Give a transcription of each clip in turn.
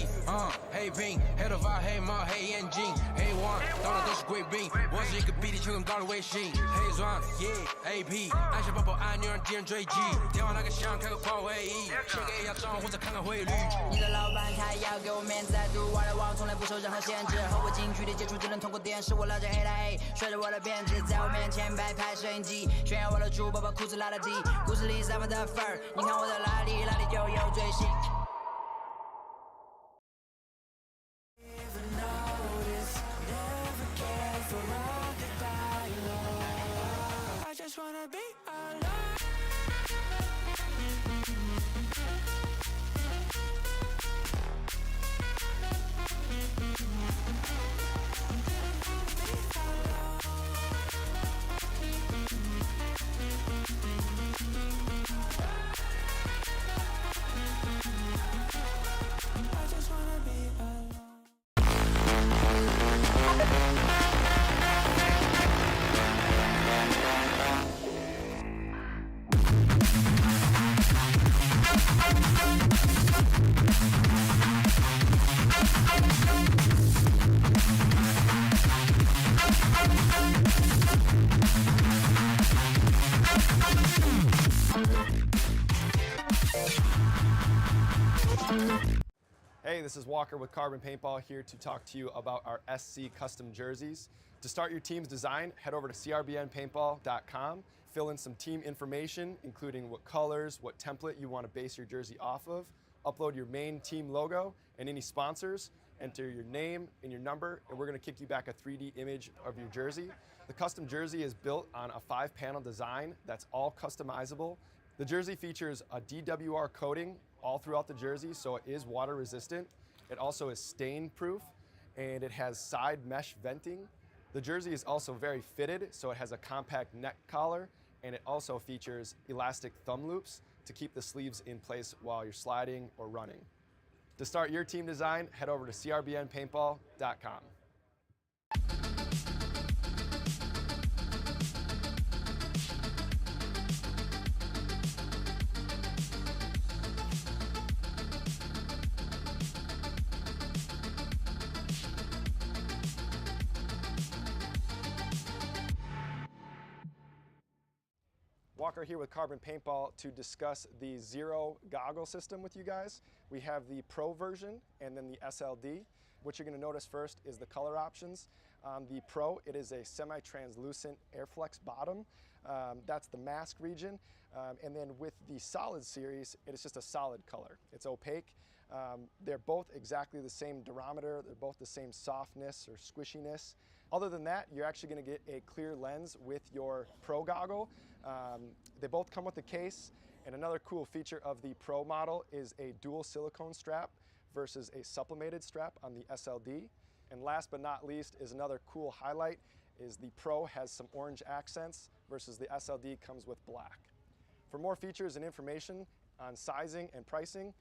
B，黑屏，黑头发，黑毛，黑眼睛，黑王，到的都是贵宾。我是一个比地球更高的卫星，黑钻，AP，按下抱抱按钮让敌人追击。电话那个响，开个跨会议，先给一下账或者看看汇率。你的老板他要给我面子，在度外来网从来不受任何限制，和我近距离接触只能通过电视。我拉着黑的 A， 甩着我的辫子，在我面前摆拍摄影机，炫耀我的珠宝，把裤子拉得低，故事里散发的粉儿，你看我的拉力，拉力就有追星。I just wanna be alone. I just wanna be alone. Hey, this is Walker with Carbon Paintball here to talk to you about our SC custom jerseys. To start your team's design, head over to crbnpaintball.com, fill in some team information, including what colors, what template you want to base your jersey off of, upload your main team logo and any sponsors, enter your name and your number, and we're going to kick you back a 3D image of your jersey. The custom jersey is built on a 5-panel design that's all customizable. The jersey features a DWR coating all throughout the jersey, so it is water resistant. It also is stain proof, and it has side mesh venting. The jersey is also very fitted, so it has a compact neck collar, and it also features elastic thumb loops to keep the sleeves in place while you're sliding or running. To start your team design, head over to crbnpaintball.com. Walker here with Carbon Paintball to discuss the Zero goggle system with you guys. We have the Pro version and then the SLD. What you're going to notice first is the color options. The Pro, it is a semi-translucent Airflex bottom. That's the mask region. And then with the Solid series, it is just a solid color. It's opaque. They're both exactly the same durometer. They're both the same softness or squishiness. Other than that, you're actually going to get a clear lens with your Pro goggle. They both come with a case, and another cool feature of the Pro model is a dual silicone strap versus a sublimated strap on the SLD. And last but not least is another cool highlight is the Pro has some orange accents versus the SLD comes with black. For more features and information on sizing and pricing,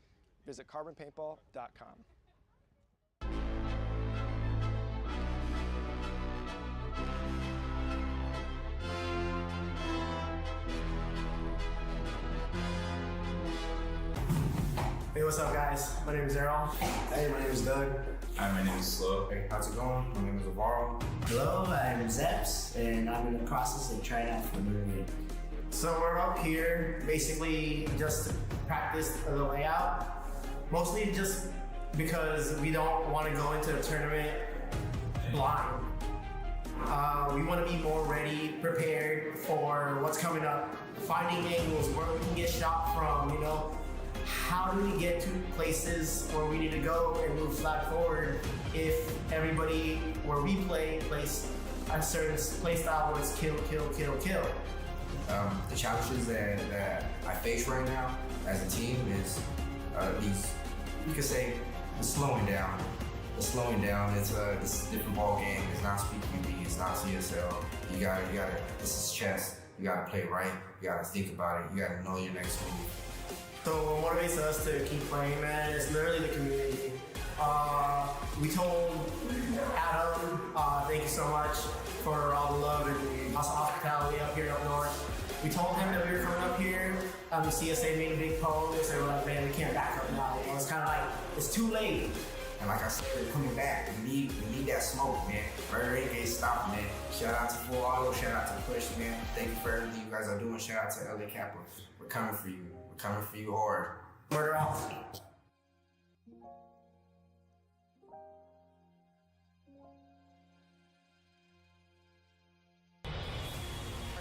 visit carbonpaintball.com. Hey, what's up, guys? My name is Errol. Hey, my name is Doug. Hi, my name is Slow. Hey, how's it going? My name is Alvaro. Hello, I'm Zeps, and I'm in the process of trying out for the movie. So we're up here basically just to practice the layout, mostly just because we don't want to go into the tournament blind. We want to be more ready, prepared for what's coming up, finding angles, where we can get shot from, you know. How do we get to places where we need to go and move flat forward if everybody where we play plays a certain play style where it's kill, kill, kill, kill? The challenges that I face right now as a team is these, you could say, the slowing down. The slowing down, it's a different ball game. It's not SpeedQB, it's not CSL. You gotta, this is chess. You gotta play right. You gotta think about it. You gotta know your next move. So what motivates us to keep playing, man, is literally the community. We told Adam, thank you so much for all the love and hospitality up here up north. We told him that we were coming up here CSA made a big post. They were like, man, we can't back up now. You know, it's kind of like, it's too late. And like I said, they're coming back. We need that smoke, man. Murder ain't getting stopped, man. Shout out to Full Auto, shout out to Push, man. Thank you for everything you guys are doing. Shout out to LA Kappa. We're coming for you. We're coming for you hard. Murder out.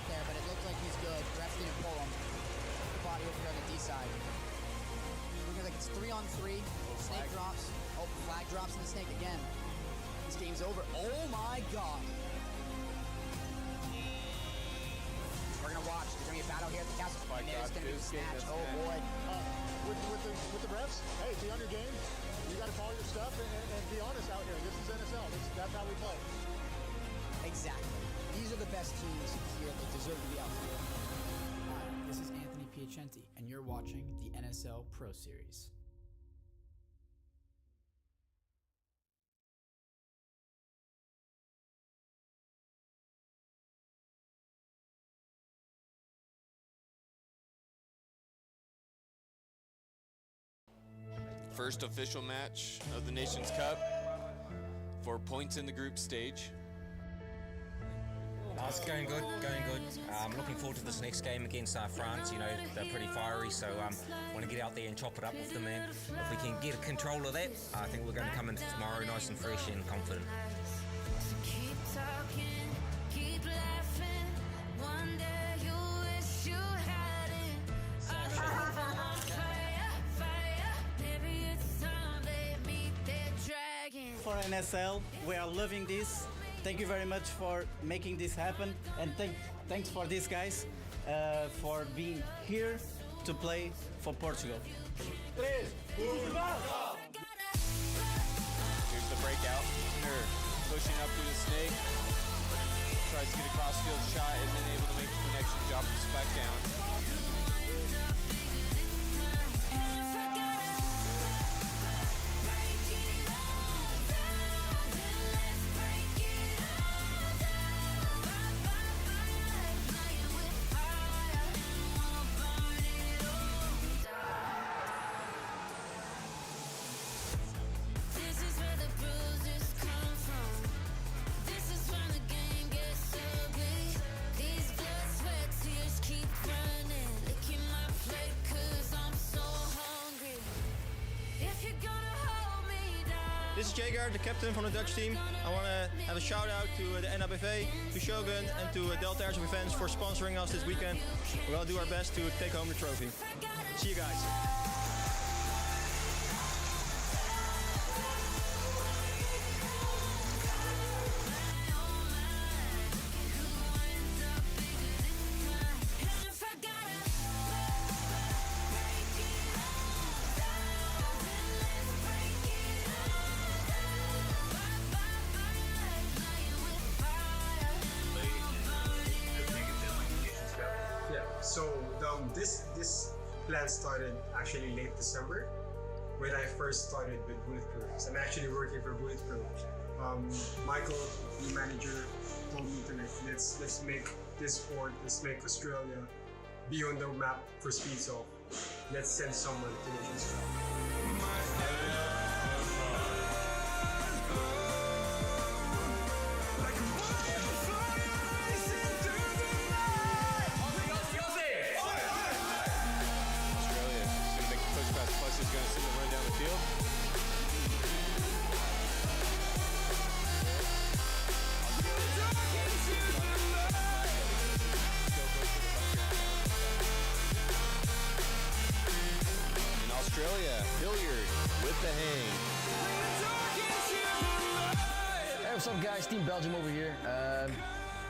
There, but it looks like he's good. Ref's gonna pull him. The body over here on the D side. Looking like it's 3-on-3. Snake drops. Oh, flag drops in the snake again. This game's over. Oh my god. We're gonna watch. There's gonna be a battle here at the castle. And there's gonna be a snatch. Oh boy. With the refs, hey, be on your game. You got to call your stuff and be honest out here. This is NSL. That's how we play. Exactly. These are the best teams here that deserve to be out here. Hi, this is Anthony Piacenti, and you're watching the NSL Pro Series. First official match of the Nations Cup for points in the group stage. It's going good, going good. I'm looking forward to this next game against France. You know, they're pretty fiery, so want to get out there and chop it up with them, man. If we can get control of that, I think we're going to come into tomorrow nice and fresh and confident. Keep talking, keep laughing. One day you wish you had it. On fire, fire. Maybe it's time they meet their dragon. For NSL, we are loving this. Thank you very much for making this happen, and thanks for these guys for being here to play for Portugal. Here's the breakout. Her pushing up through the snake. Tries to get a cross-field shot and then able to make the connection, drop this back down. This is Jager, the captain from the Dutch team. I want to have a shout out to the NABV, to Shogun, and to Delta Air Events for sponsoring us this weekend. We're going to do our best to take home the trophy. See you guys. So this plan started actually late December when I first started with Bulletproof. So I'm actually working for Bulletproof. Michael, the manager, told me to let's make this sport, let's make Australia be on the map for speed. So let's send someone to the Nations Cup. Hey, what's up guys, Team Belgium over here.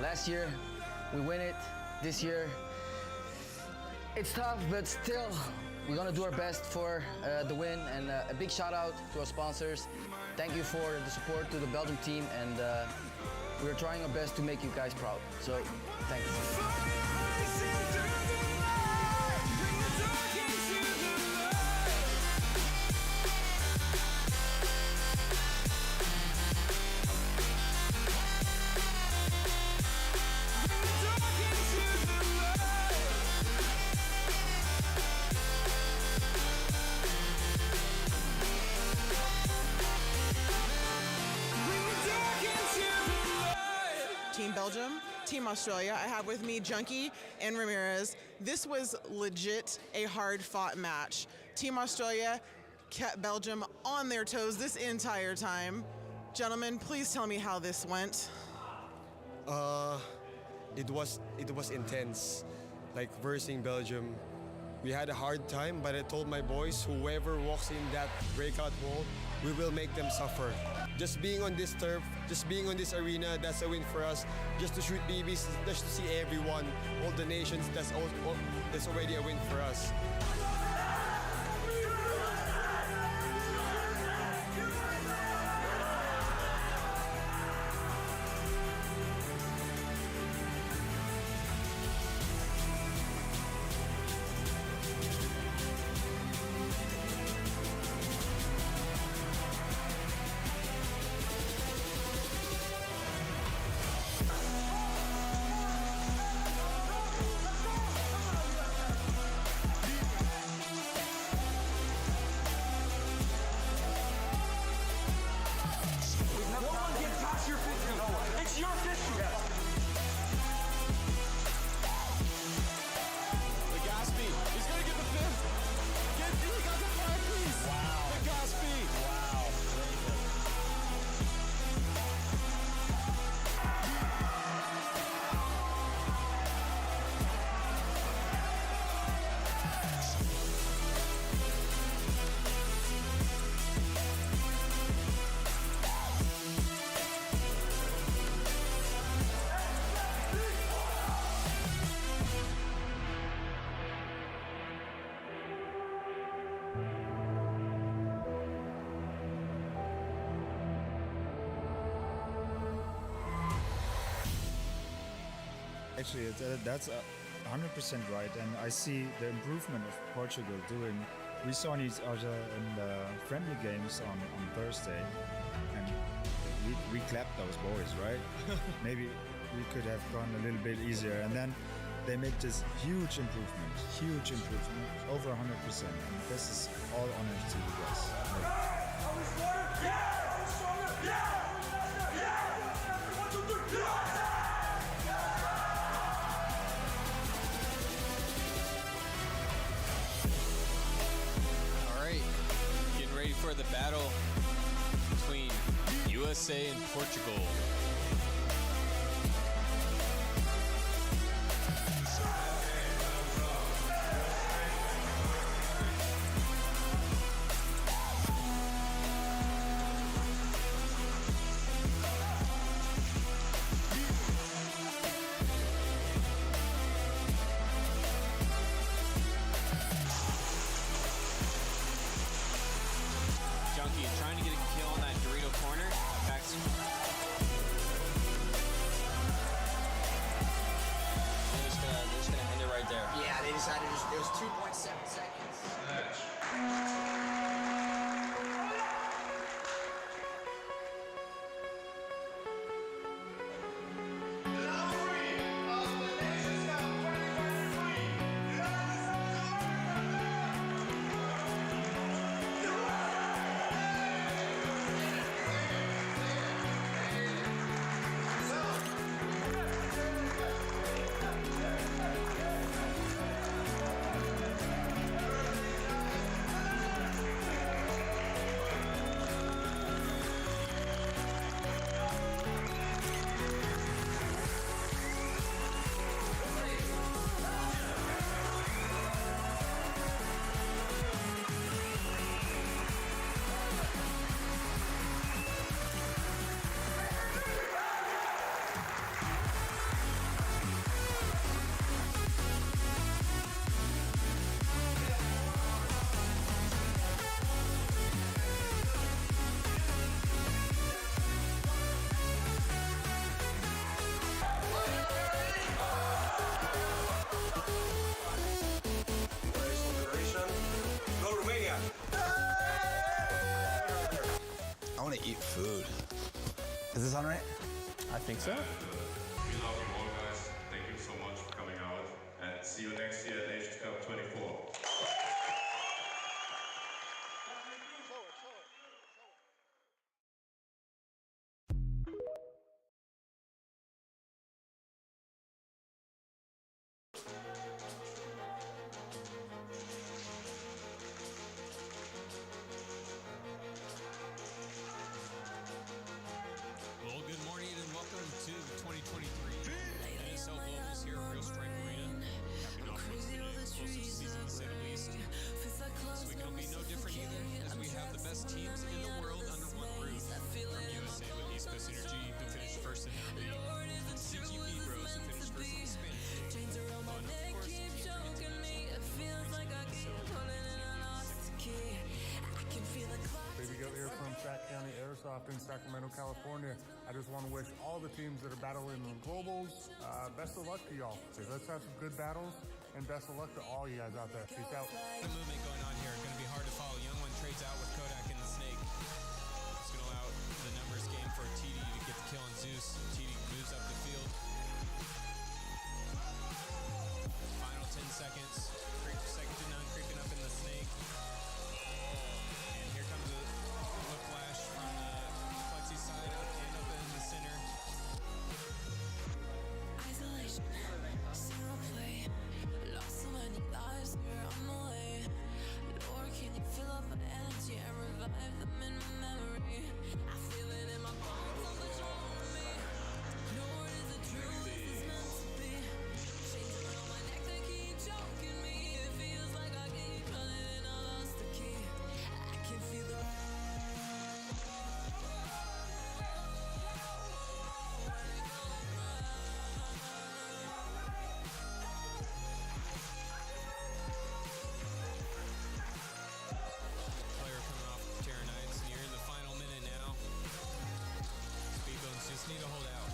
Last year we win it, this year it's tough, but still we're gonna do our best for the win, and a big shout out to our sponsors. Thank you for the support to the Belgium team, and we're trying our best to make you guys proud, so thanks. Belgium, Team Australia. I have with me Junkie and Ramirez. This was legit a hard-fought match. Team Australia kept Belgium on their toes this entire time. Gentlemen, please tell me how this went. It was intense, like versing Belgium. We had a hard time, but I told my boys, whoever walks in that breakout wall, we will make them suffer. Just being on this turf, just being on this arena, that's a win for us. Just to shoot BBs, just to see everyone, all the nations, that's already a win for us. Actually, that's 100% right, and I see the improvement of Portugal doing. We saw each other in the friendly games on Thursday, and we clapped those boys, right? Maybe we could have gone a little bit easier, and then they make this huge improvement, over 100%, and this is all honor to you guys. For the battle between USA and Portugal. Junkie trying to get a kill on that Dorito corner. That's they're just gonna end it right there. Yeah, they decided it was 2.7 seconds. I want to eat food. Is this on right? I think so. We love you all, guys. Thank you so much for coming out, and see you next year at Nations Cup 24. First off, in Sacramento, California, I just want to wish all the teams that are battling in globals, best of luck to y'all. Let's have some good battles, and best of luck to all you guys out there. Peace out. The movement going on here, going to be hard to follow. Young one trades out with Kodak and the Snake. It's going to allow the numbers game for TD to get the kill on Zeus. TD moves up the field. Final 10 seconds. Second to none, creeping up in the Snake. And here comes a whiplash from the Plexi side and up in the center. Isolation, single play. Lost so many lives here on the way. Lord, can you fill up my energy and revive them in my memory? I feel it in my bones, all the joy in me. Lord, is it true? Is this meant to be? Chains around my neck, they keep choking me. It feels like I keep running and I lost the key. I can feel the Player coming off Terranites, nearing the final minute now. Speedbones just need to hold out.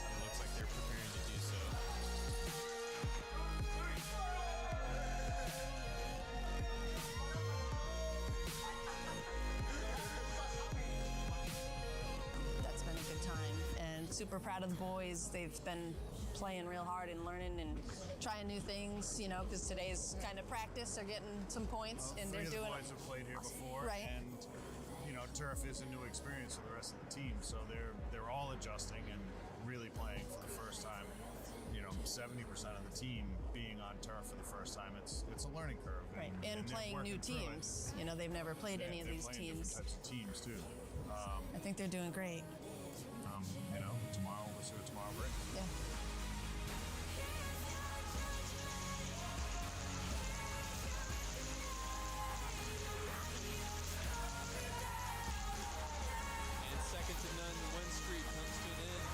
It looks like they're preparing to do so. That's been a good time, and super proud of the boys. They've been playing real hard and learning and trying new things, you know, because today's kind of practice. They're getting some points, and they're doing. Three of the boys have played here before, Right. and you know, turf is a new experience for the rest of the team. So they're all adjusting and really playing for the first time. You know, 70% of the team being on turf for the first time. It's a learning curve, Right, and they're playing new working through it. teams. You know, they've never played any of They're these playing teams. different types of teams too. I think they're doing great. You know, tomorrow we'll see what tomorrow brings. Yeah. And second to none, the win streak comes to an end.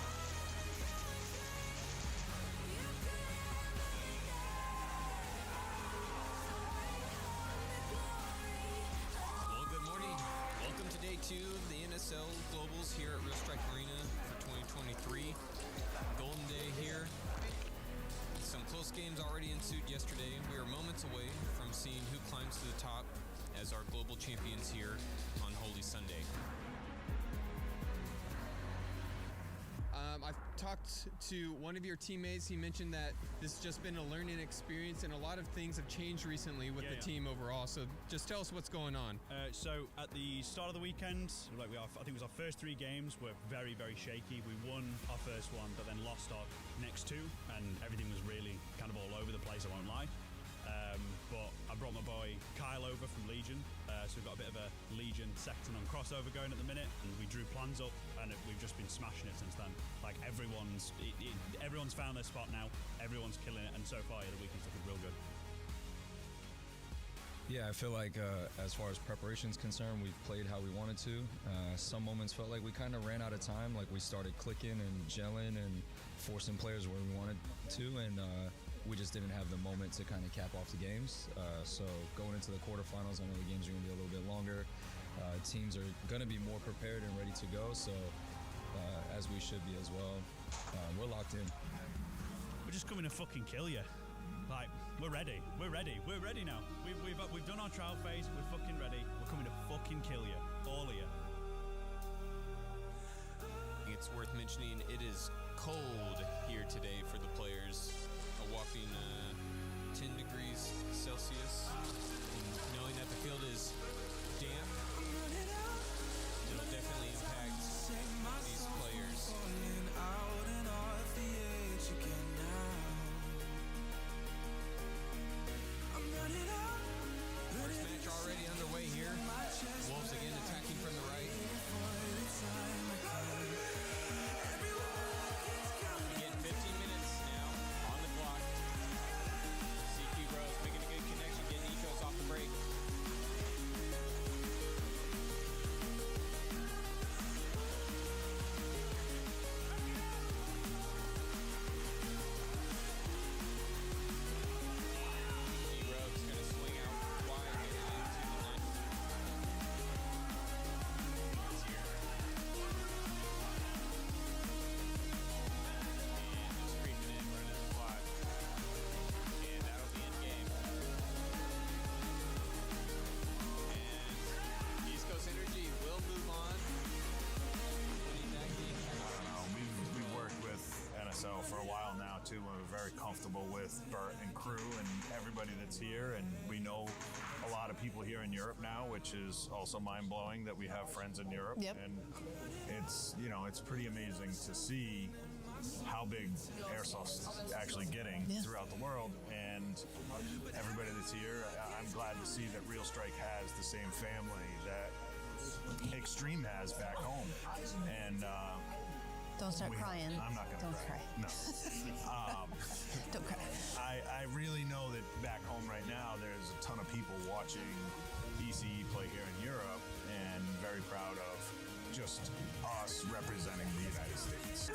Well, good morning. Welcome to day 2 of the NSL Globals here at Real Strike Arena for 2023. Golden day here. Some close games already ensued yesterday. We are moments away from seeing who climbs to the top as our global champions here on Holy Sunday. I've talked to one of your teammates. He mentioned that this has just been a learning experience and a lot of things have changed recently with the team overall. So just tell us what's going on. So at the start of the weekend, I think it was our first 3 games were very, very shaky. We won our first one, but then lost our next 2, and everything was really kind of all over the place, I won't lie. But I brought my boy Kyle over from Legion, so we've got a bit of a Legion Sexton on crossover going at the minute, and we drew plans up, and we've just been smashing it since then. Like everyone's found their spot now, everyone's killing it, and so far the weekend's looking real good. Yeah, I feel like as far as preparation's concerned, we've played how we wanted to. Some moments felt like we kind of ran out of time, like we started clicking and gelling and forcing players where we wanted to, and we just didn't have the moment to kind of cap off the games. So going into the quarterfinals, I know the games are going to be a little bit longer. Teams are going to be more prepared and ready to go, so as we should be as well. We're locked in. We're just coming to fucking kill you. Like, we're ready. We're ready. We're ready now. We've done our trial phase. We're fucking ready. We're coming to fucking kill you. All of you. It's worth mentioning it is cold here today for the players. A whopping 10 degrees Celsius. And knowing that the field is damp, it'll definitely impact these players. First match already underway here. Wolves again attacking from the right. Again, 15 minutes now on the clock. CQ Bros making a good connection, getting ecos off the break. So for a while now, too, we're very comfortable with Bert and crew and everybody that's here. And we know a lot of people here in Europe now, which is also mind-blowing that we have friends in Europe. Yep. And it's, you know, it's pretty amazing to see how big airsoft's actually getting throughout the world. And everybody that's here, I'm glad to see that Real Strike has the same family that Extreme has back home. And don't start crying. I'm not going to cry. No. Don't cry. I really know that back home right now, there's a ton of people watching ECE play here in Europe, and very proud of just us representing the United States.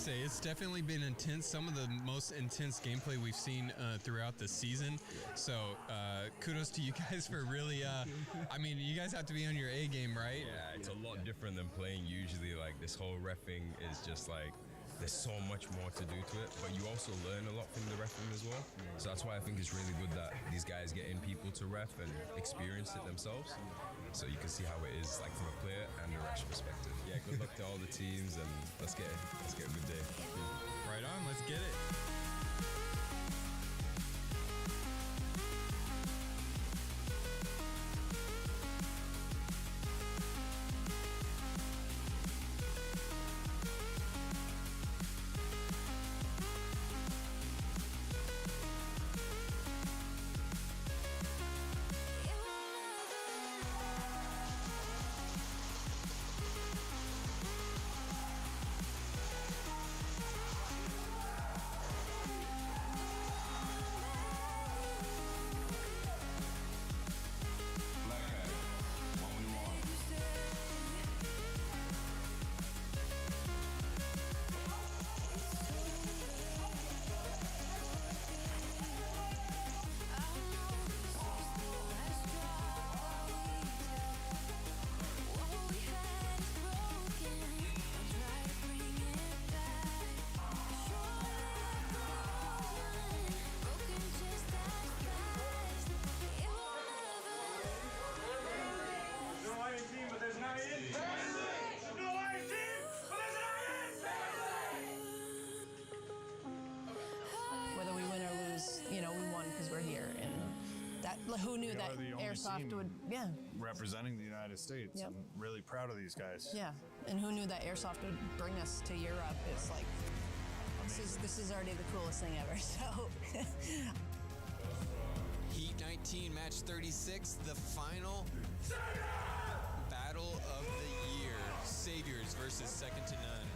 It's definitely been intense. Some of the most intense gameplay we've seen throughout the season. So kudos to you guys for really, I mean, you guys have to be on your A game, right? Yeah, it's a lot different than playing usually. Like, this whole reffing is just like, there's so much more to do to it, but you also learn a lot from the reffing as well. So that's why I think it's really good that these guys get in people to ref and experience it themselves. So you can see how it is, like, from a player and a ref perspective. Yeah, good luck to all the teams, and let's get a good day. Right on, let's get it. Whether we win or lose, you know, we won because we're here. And that, who knew that airsoft would, representing the United States. Yep. I'm really proud of these guys. Yeah, and who knew that airsoft would bring us to Europe? It's like, this is already the coolest thing ever, so. Heat 19, match 36, the final battle of the year. Saviors versus Second to None.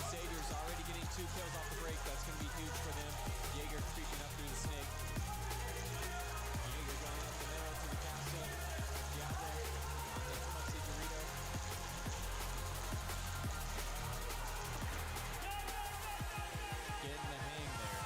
Saviors already getting 2 kills off the break. That's going to be huge for them. Jaeger creeping up through the snake. Jaeger going up the middle to the castle. Diablo on the Tomoxy Dorito. Getting the hang there.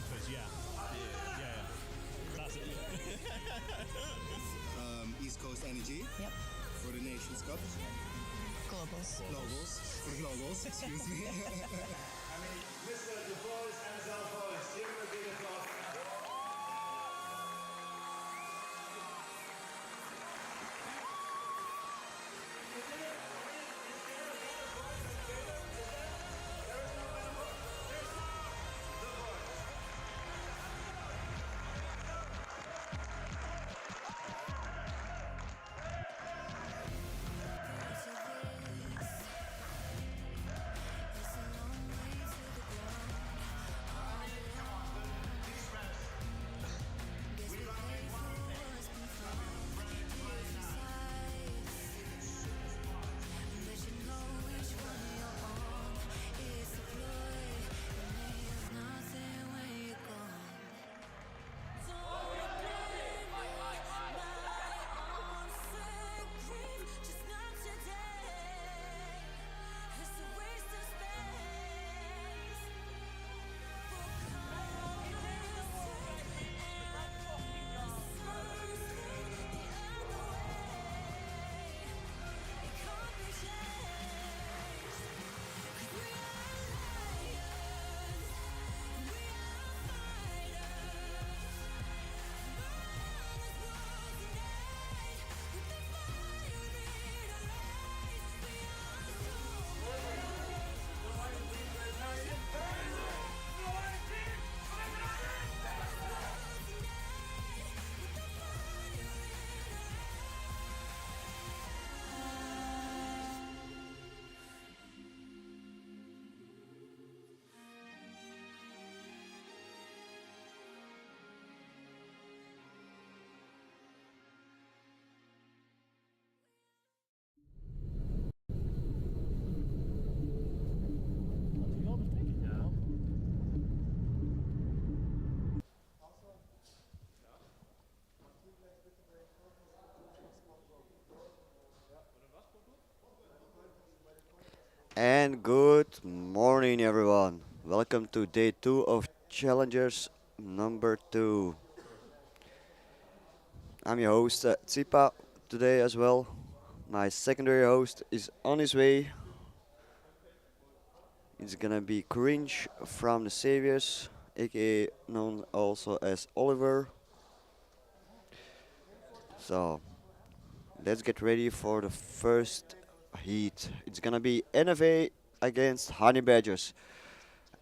Because that's it. East Coast Energy. Yep. For the Nations Cup. Globals. For the Globals, excuse me. Mr. The Voice, MSL Voice, give him a big applause. And good morning, everyone. Welcome to day 2 of Challengers number 2. I'm your host, Tsipa, today as well. My secondary host is on his way. It's gonna be Cringe from the Saviors, aka known also as Oliver. So, let's get ready for the first heat. It's gonna be NFA against Honey Badgers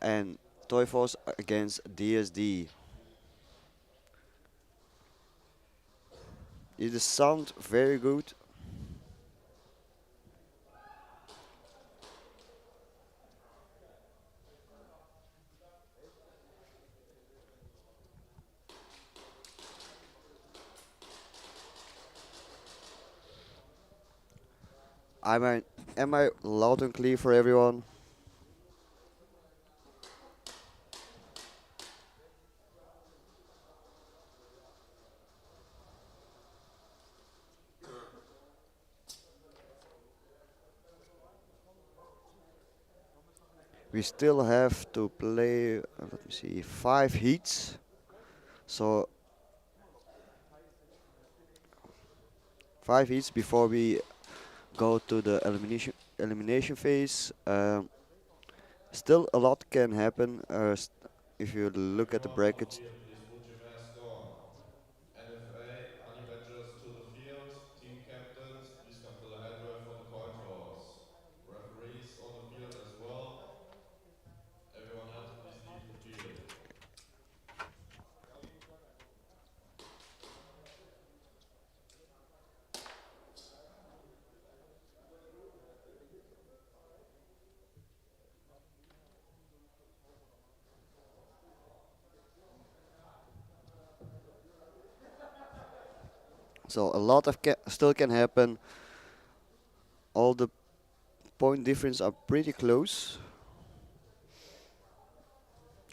and Toyfos against DSD. Is the sound very good? Am I loud and clear for everyone? We still have to play, let me see, 5 heats. So 5 heats before we go to the elimination phase. Still a lot can happen if you look at the Everyone over brackets. here, please put your mask on. NFA, Honey Badgers to the field. Team captains, please come to the headway for the coin toss. Referees on the field as well. Everyone else, please leave the field. So a lot of still can happen. All the point difference are pretty close.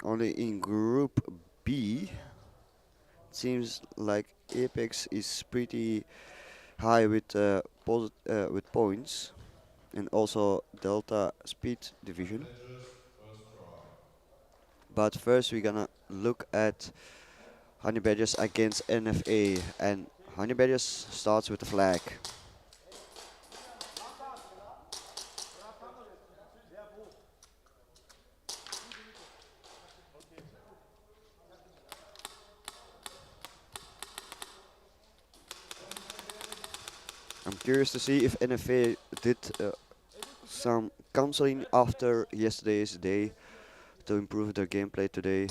Only in Group B, seems like Apex is pretty high with points, and also Delta Speed Honey Division. Badgers, first try. But first we're gonna look at Honey Badgers against NFA, and Honey Badgers starts with the flag. I'm curious to see if NFA did some counseling after yesterday's day to improve their gameplay today.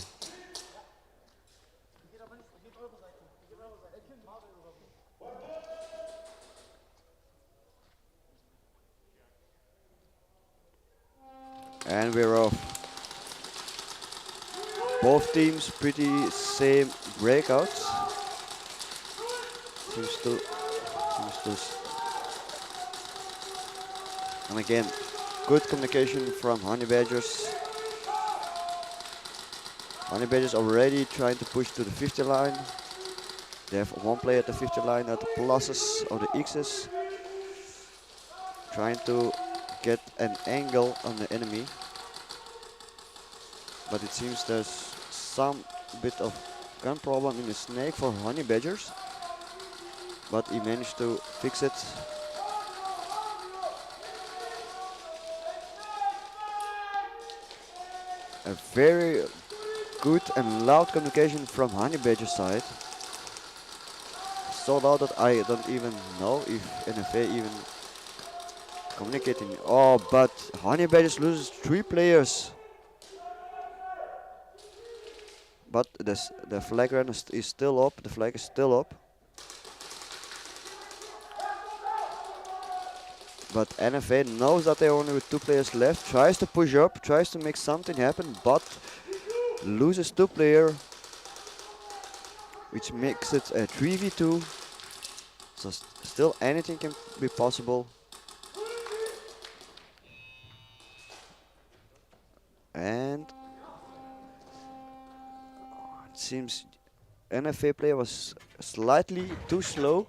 And we're off. Both teams pretty same breakouts. Seems to and again, good communication from Honey Badgers. Honey Badgers already trying to push to the 50 line. They have one player at the 50 line at the pluses or the X's. Trying to get an angle on the enemy. But it seems there's some bit of gun problem in the snake for Honey Badgers. But he managed to fix it. A very good and loud communication from Honey Badger's side. So loud that I don't even know if NFA even communicating. Oh, but Honey Badgers loses 3 players. But the flag run is still up. The flag is still up. But NFA knows that they're only with 2 players left. Tries to push up. Tries to make something happen. But loses 2 players. Which makes it a 3v2. So still anything can be possible. And it seems NFA player was slightly too slow.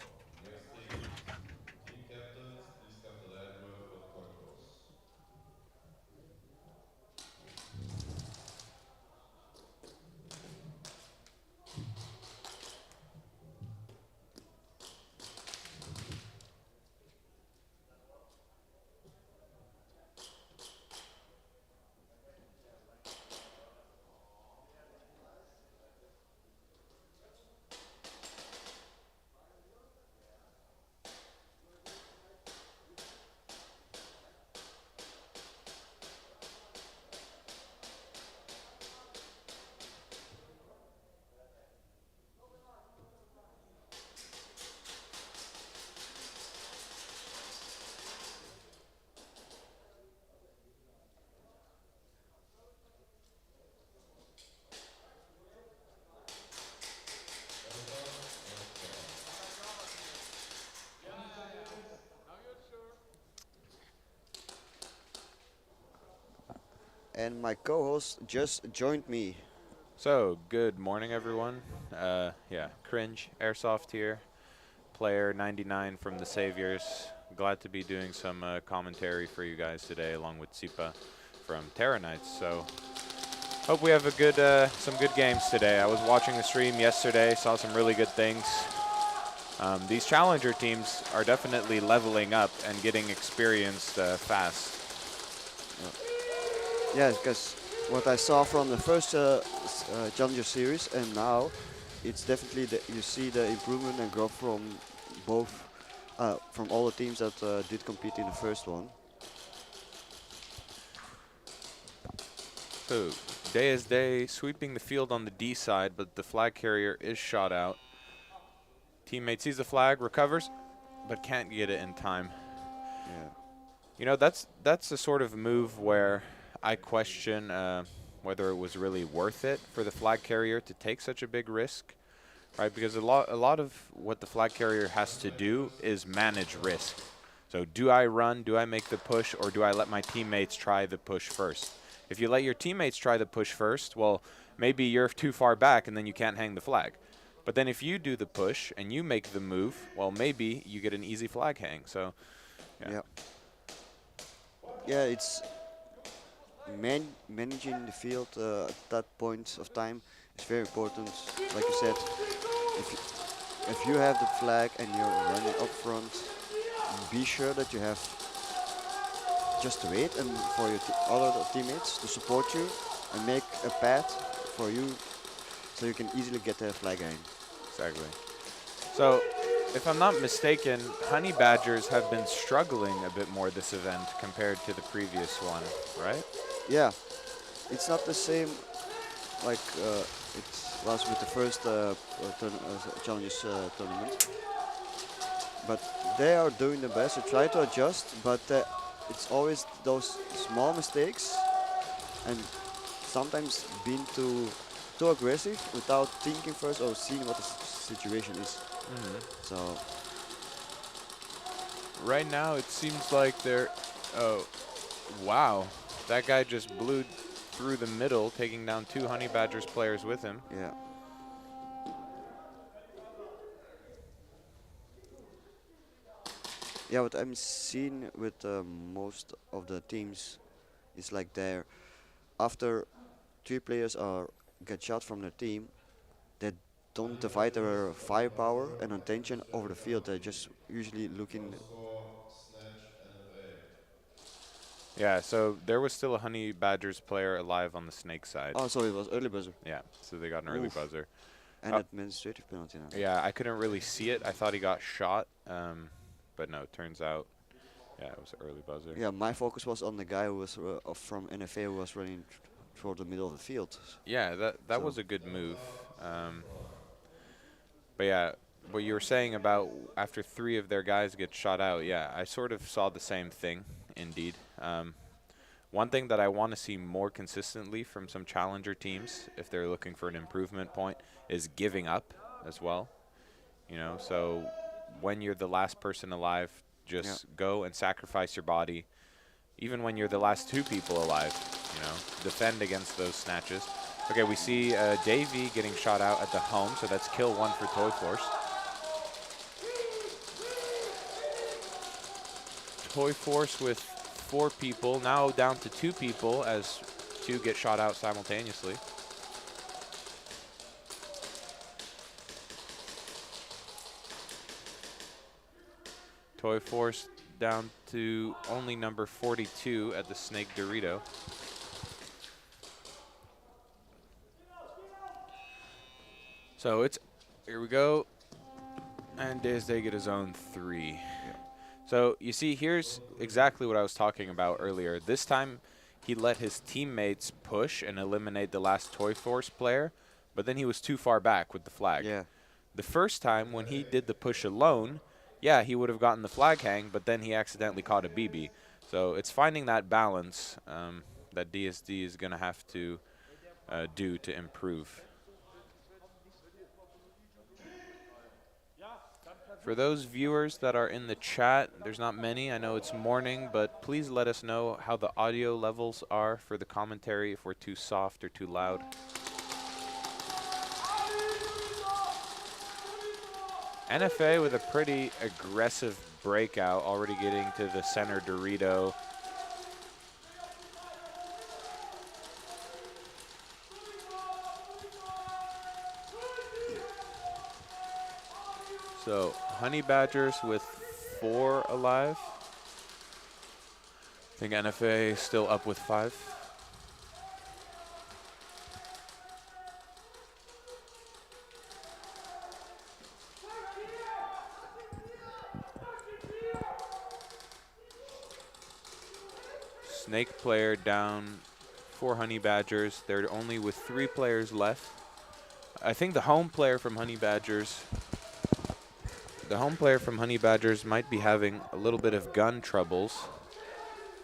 Team captains, please come to the headway for the coin toss. And my co-host just joined me. So, good morning, everyone. Yeah, Cringe, Airsoft here, player 99 from the Saviors. Glad to be doing some commentary for you guys today, along with Sipa from Terra Knights. So, hope we have a good, some good games today. I was watching the stream yesterday, saw some really good things. These challenger teams are definitely leveling up and getting experienced fast. Yes, because what I saw from the first Challenger series and now, it's definitely you see the improvement and growth from both, from all the teams that did compete in the first one. So, Day is Day sweeping the field on the D side, but the flag carrier is shot out. Teammate sees the flag, recovers, but can't get it in time. Yeah. You know, that's a sort of move where I question whether it was really worth it for the flag carrier to take such a big risk, right? Because a lot of what the flag carrier has to do is manage risk. So do I run, do I make the push, or do I let my teammates try the push first? If you let your teammates try the push first, well, maybe you're too far back and then you can't hang the flag. But then if you do the push and you make the move, well, maybe you get an easy flag hang. So, yeah. Yeah, it's managing the field at that point of time is very important. Like you said, if you have the flag and you're running up front, be sure that you have just wait and for your other teammates to support you and make a path for you so you can easily get the flag in. Exactly. So, if I'm not mistaken, Honey Badgers have been struggling a bit more this event compared to the previous one, right? Yeah, it's not the same like it was with the first challenges tournament, but they are doing the best to try to adjust, but it's always those small mistakes and sometimes being too aggressive without thinking first or seeing what the situation is. So right now it seems like they're, oh, wow. That guy just blew through the middle, taking down 2 Honey Badgers players with him. yeah. Yeah, what I'm seeing with most of the teams is like they're after 3 players are get shot from their team, they don't divide their firepower and attention over the field. They're just usually looking. Score, Snatch, NFA. Yeah, so there was still a Honey Badgers player alive on the Snake side. Oh, so it was early buzzer. Yeah, so they got an early Oof. buzzer. And administrative penalty now. Yeah, I couldn't really see it. I thought he got shot, but no, it turns out, yeah, it was an early buzzer. Yeah, my focus was on the guy who was from NFA who was running toward the middle of the field. Yeah, that So was a good move. But yeah, what you were saying about after 3 of their guys get shot out, yeah, I sort of saw the same thing, indeed. One thing that I want to see more consistently from some challenger teams, if they're looking for an improvement point, is giving up as well. You know, so when you're the last person alive, just go and sacrifice your body. Even when you're the last 2 people alive, you know, defend against those snatches. Okay, we see Davey getting shot out at the home, so that's kill 1 for Toy Force. Toy Force with 4 people, now down to 2 people as 2 get shot out simultaneously. Toy Force down to only number 42 at the Snake Dorito. So it's, here we go, and Desde get his own 3. So you see, here's exactly what I was talking about earlier. This time, he let his teammates push and eliminate the last Toy Force player, but then he was too far back with the flag. Yeah. The first time when he did the push alone, yeah, he would have gotten the flag hang, but then he accidentally caught a BB. So it's finding that balance that DSD is going to have to do to improve. For those viewers that are in the chat, there's not many. I know it's morning, but please let us know how the audio levels are for the commentary, if we're too soft or too loud. NFA with a pretty aggressive breakout, already getting to the center Dorito. So Honey Badgers with 4 alive. I think NFA still up with 5. Snake player down for Honey Badgers. They're only with 3 players left. I think the home player from Honey Badgers might be having a little bit of gun troubles.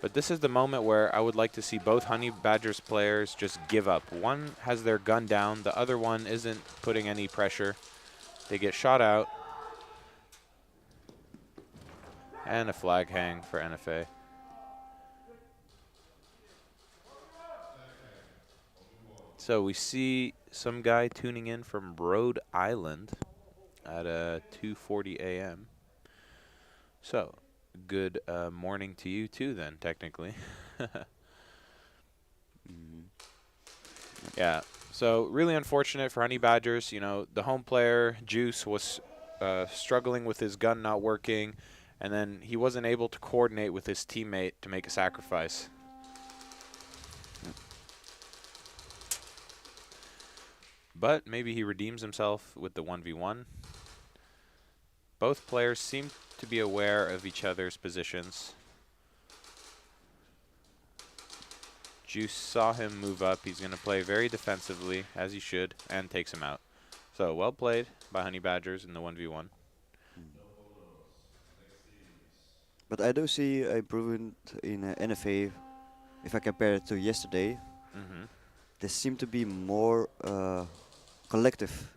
But this is the moment where I would like to see both Honey Badgers players just give up. One has their gun down, the other one isn't putting any pressure. They get shot out. And a flag hang for NFA. So we see some guy tuning in from Rhode Island at 2:40 a.m. So good morning to you too then, technically. Yeah. So really unfortunate for Honey Badgers. You know, the home player, Juice, was struggling with his gun not working, and then he wasn't able to coordinate with his teammate to make a sacrifice. But maybe he redeems himself with the 1v1. Both players seem to be aware of each other's positions. Juice saw him move up. He's going to play very defensively, as he should, and takes him out. So well played by Honey Badgers in the 1v1. But I do see a improvement in NFA if I compare it to yesterday. They seem to be more collective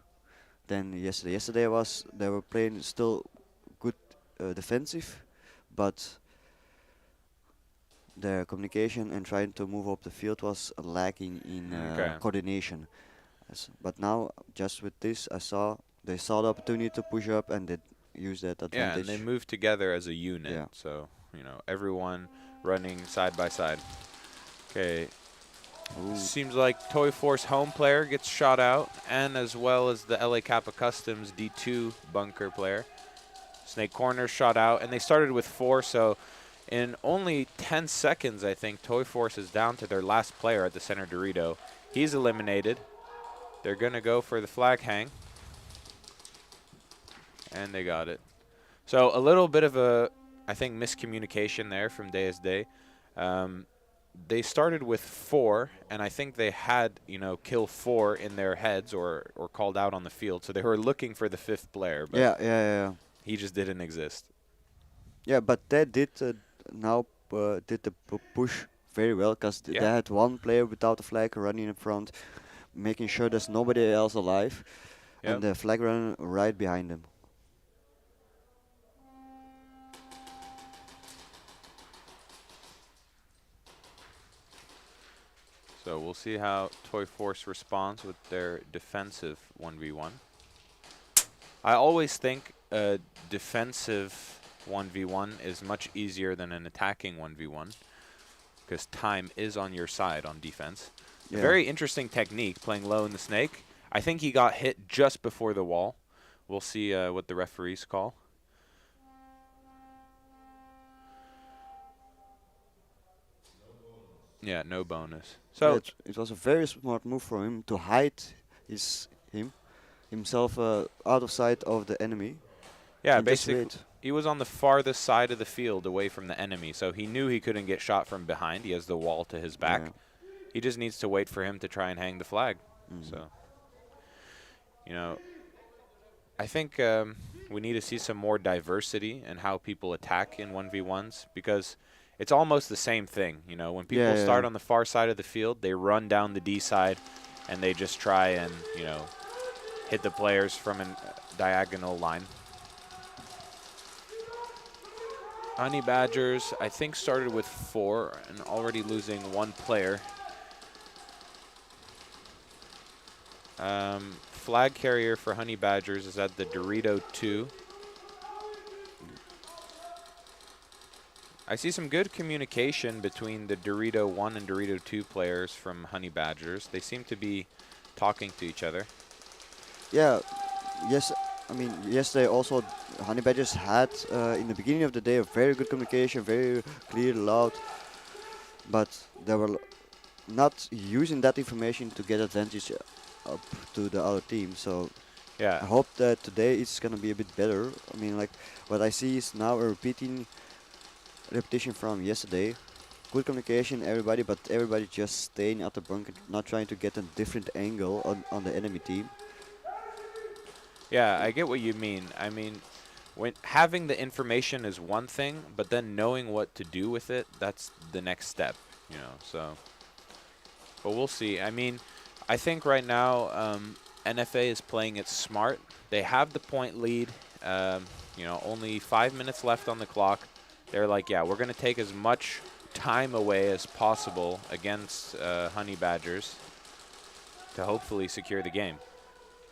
than yesterday. Yesterday they were playing still good defensive, but their communication and trying to move up the field was lacking in coordination. But now, just with this, they saw the opportunity to push up and they used that advantage. Yeah, and they moved together as a unit. Yeah. So, you know, everyone running side by side. Okay. Seems like Toy Force home player gets shot out, and as well as the LA Kappa Customs D2 bunker player. Snake Corner shot out, and they started with 4, so in only 10 seconds, I think, Toy Force is down to their last player at the center Dorito. He's eliminated. They're going to go for the flag hang. And they got it. So a little bit of a, I think, miscommunication there from DSD. They started with 4, and I think they had, you know, kill 4 in their heads or called out on the field. So they were looking for the 5th player. But yeah. He just didn't exist. Yeah, but they did did the push very well because they had one player without a flag running in front, making sure there's nobody else alive, and the flag running right behind them. So we'll see how Toy Force responds with their defensive 1v1. I always think a defensive 1v1 is much easier than an attacking 1v1 because time is on your side on defense. Yeah. Very interesting technique, playing low in the snake. I think he got hit just before the wall. We'll see what the referees call. Yeah, no bonus. So it was a very smart move from him to hide himself out of sight of the enemy. Yeah, basically, he was on the farthest side of the field away from the enemy, so he knew he couldn't get shot from behind. He has the wall to his back. Yeah. He just needs to wait for him to try and hang the flag. So, you know, I think we need to see some more diversity in how people attack in 1v1s because it's almost the same thing. You know, when people start on the far side of the field, they run down the D side and they just try and, you know, hit the players from a diagonal line. Honey Badgers, I think, started with 4 and already losing 1 player. Flag carrier for Honey Badgers is at the Dorito 2. I see some good communication between the Dorito 1 and Dorito 2 players from Honey Badgers. They seem to be talking to each other. Yeah, yes. I mean, yesterday also Honey Badgers had in the beginning of the day a very good communication, very clear, loud, but they were not using that information to get advantage up to the other team. So yeah, I hope that today it's gonna be a bit better. I mean, like what I see is now a repetition from yesterday. Good communication, everybody, but everybody just staying at the bunker, not trying to get a different angle on the enemy team. Yeah, I get what you mean. I mean, when having the information is one thing, but then knowing what to do with it, that's the next step, you know. So, but we'll see. I mean, I think right now NFA is playing it smart. They have the point lead. You know, only 5 minutes left on the clock. They're like, yeah, we're going to take as much time away as possible against Honey Badgers to hopefully secure the game.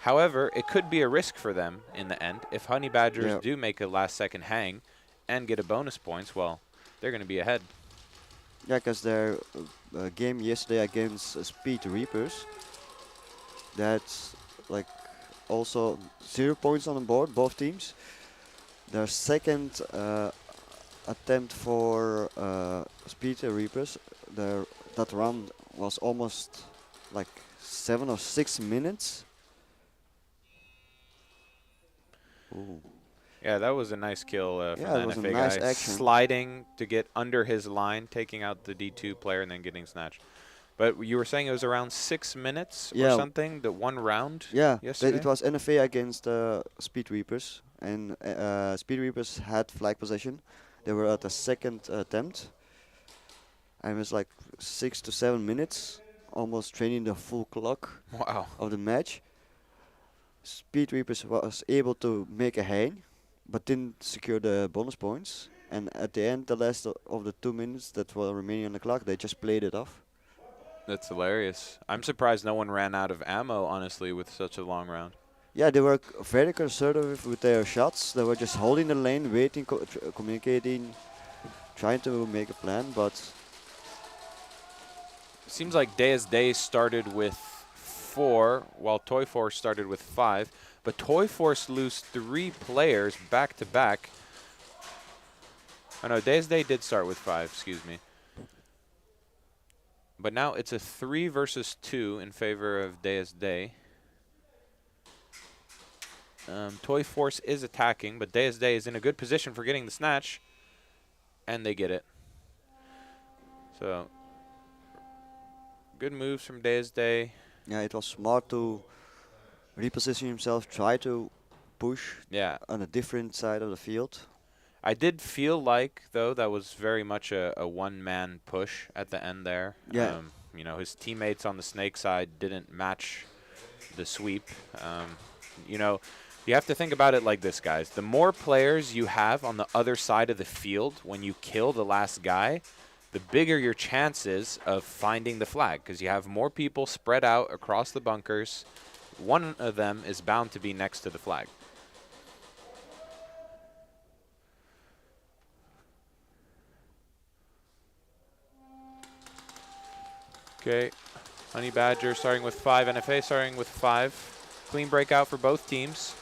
However, it could be a risk for them in the end. If Honey Badgers do make a last-second hang and get a bonus points, well, they're going to be ahead. Yeah, because their game yesterday against Speed Reapers, That's like also 0 points on the board, both teams. Their second attempt for Speed Reapers, that round was almost like 7 or 6 minutes. Ooh. Yeah, that was a nice kill from Yeah, the it was a NFA nice guy. action. Sliding to get under his line, taking out the D2 player, and then getting snatched. But you were saying it was around 6 minutes or something, the one round yesterday? It was NFA against Speed Reapers, and Speed Reapers had flag possession. They were at the second attempt, and it was like 6 to 7 minutes, almost training the full clock of the match. Speed Reapers was able to make a hang, but didn't secure the bonus points. And at the end, the last of the 2 minutes that were remaining on the clock, they just played it off. That's hilarious. I'm surprised no one ran out of ammo, honestly, with such a long round. Yeah, they were very conservative with their shots. They were just holding the lane, waiting, communicating, trying to make a plan, but... Seems like Day as Day started with 4, while Toy Force started with 5. But Toy Force lose 3 players back-to-back. Oh no, Day as Day did start with 5, excuse me. But now it's a 3 versus 2 in favor of Day as Day. Toy Force is attacking, but Day as Day is in a good position for getting the snatch. And they get it. So, good moves from Day as Day. Yeah, it was smart to reposition himself, try to push on a different side of the field. I did feel like, though, that was very much a one-man push at the end there. Yeah. You know, his teammates on the Snake side didn't match the sweep. You know, you have to think about it like this, guys. The more players you have on the other side of the field when you kill the last guy, the bigger your chances of finding the flag, because you have more people spread out across the bunkers. One of them is bound to be next to the flag. Okay, Honey Badger starting with 5, NFA starting with 5. Clean breakout for both teams.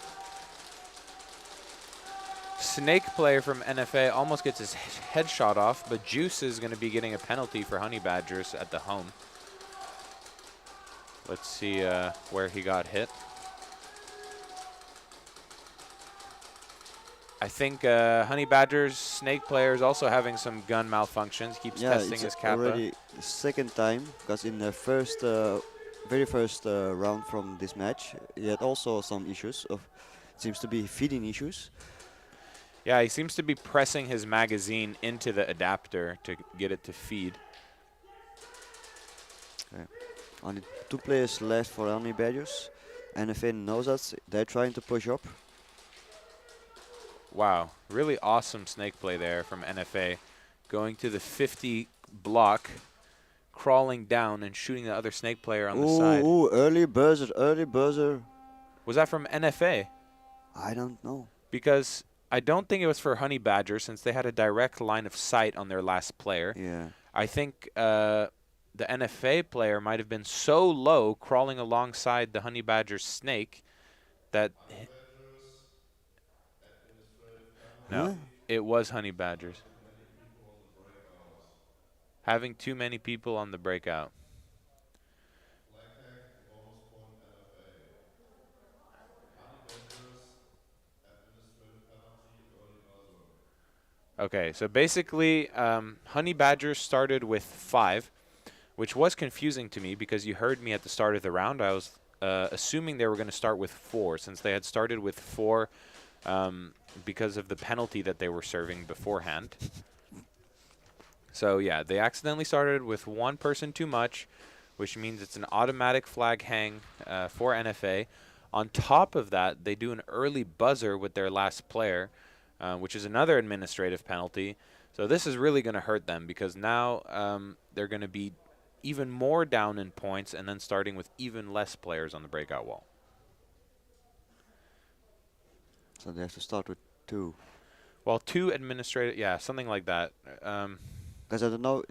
Snake player from NFA almost gets his head shot off, but Juice is going to be getting a penalty for Honey Badgers at the home. Let's see where he got hit. I think Honey Badger's Snake player is also having some gun malfunctions. Keeps testing his kappa. Already the second time, because in the first, very first round from this match, he had also some issues of, seems to be feeding issues. Yeah, he seems to be pressing his magazine into the adapter to get it to feed. Okay. Only 2 players left for Honey Badgers. NFA knows that they're trying to push up. Wow, really awesome snake play there from NFA. Going to the 50 block, crawling down and shooting the other snake player on the side. Ooh, early buzzer. Was that from NFA? I don't know. Because I don't think it was for Honey Badger, since they had a direct line of sight on their last player. Yeah. I think the NFA player might have been so low, crawling alongside the Honey Badger snake, that... No, it was Honey Badgers. Having too many people on the breakout. Okay, so basically, Honey Badgers started with 5, which was confusing to me because you heard me at the start of the round. I was assuming they were going to start with 4, since they had started with 4 because of the penalty that they were serving beforehand. So yeah, they accidentally started with 1 person too much, which means it's an automatic flag hang for NFA. On top of that, they do an early buzzer with their last player, which is another administrative penalty. So this is really going to hurt them, because now they're going to be even more down in points, and then starting with even less players on the breakout wall. So they have to start with 2. Well, 2 administrative, yeah, something like that. Because I don't know,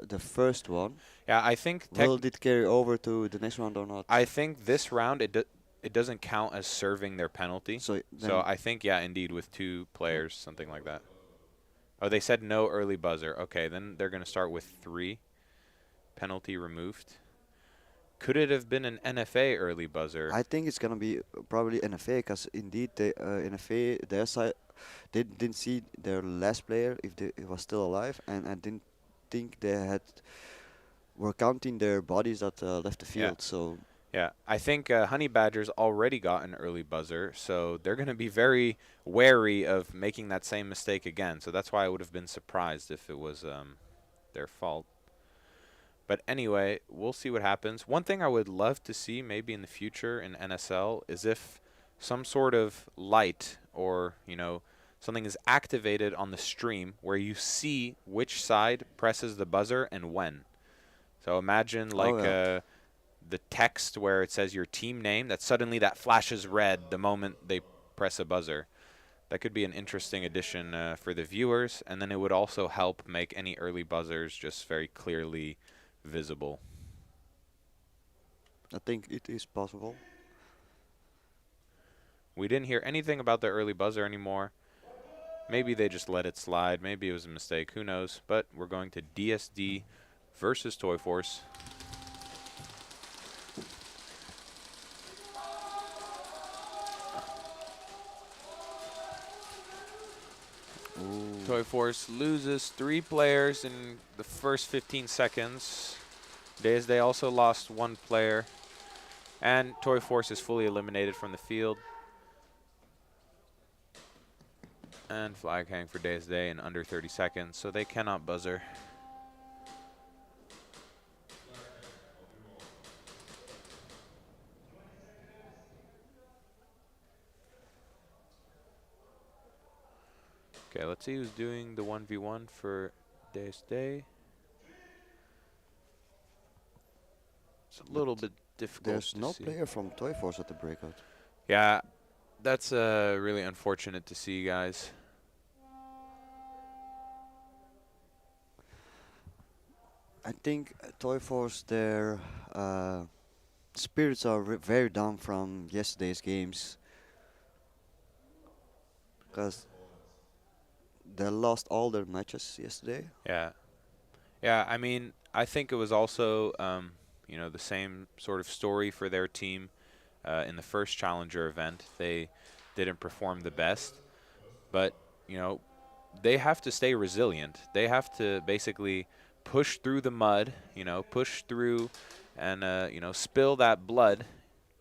the first one. Yeah, I think will it carry over to the next round or not? I think this round it doesn't count as serving their penalty. So I think indeed with 2 players, something like that. Oh, they said no early buzzer. Okay, then they're going to start with 3. Penalty removed. Could it have been an NFA early buzzer? I think it's gonna be probably NFA, because indeed they NFA their side they didn't see their last player if they was still alive, and I didn't think they were counting their bodies that left the field. So yeah, I think Honey Badgers already got an early buzzer, so they're going to be very wary of making that same mistake again. So that's why I would have been surprised if it was their fault. But anyway, we'll see what happens. One thing I would love to see maybe in the future in NSL is if some sort of light or, something is activated on the stream where you see which side presses the buzzer and when. So imagine the text where it says your team name, that suddenly that flashes red the moment they press a buzzer. That could be an interesting addition for the viewers, and then it would also help make any early buzzers just very clearly visible. I think it is possible. We didn't hear anything about the early buzzer anymore. Maybe they just let it slide. Maybe it was a mistake. Who knows? But we're going to DSD versus Toy Force. Toy Force loses 3 players in the first 15 seconds. They also lost 1 player. And Toy Force is fully eliminated from the field. And flag hang for Day in under 30 seconds, so they cannot buzzer. Okay, let's see who's doing the 1v1 for Day. It's a little bit difficult. There's no player from Toy Force at the breakout. Yeah, that's really unfortunate to see, guys. I think Toy Force, their spirits are very down from yesterday's games, because they lost all their matches yesterday. Yeah. I mean, I think it was also the same sort of story for their team in the first Challenger event. They didn't perform the best, but they have to stay resilient. They have to basically push through the mud, push through and spill that blood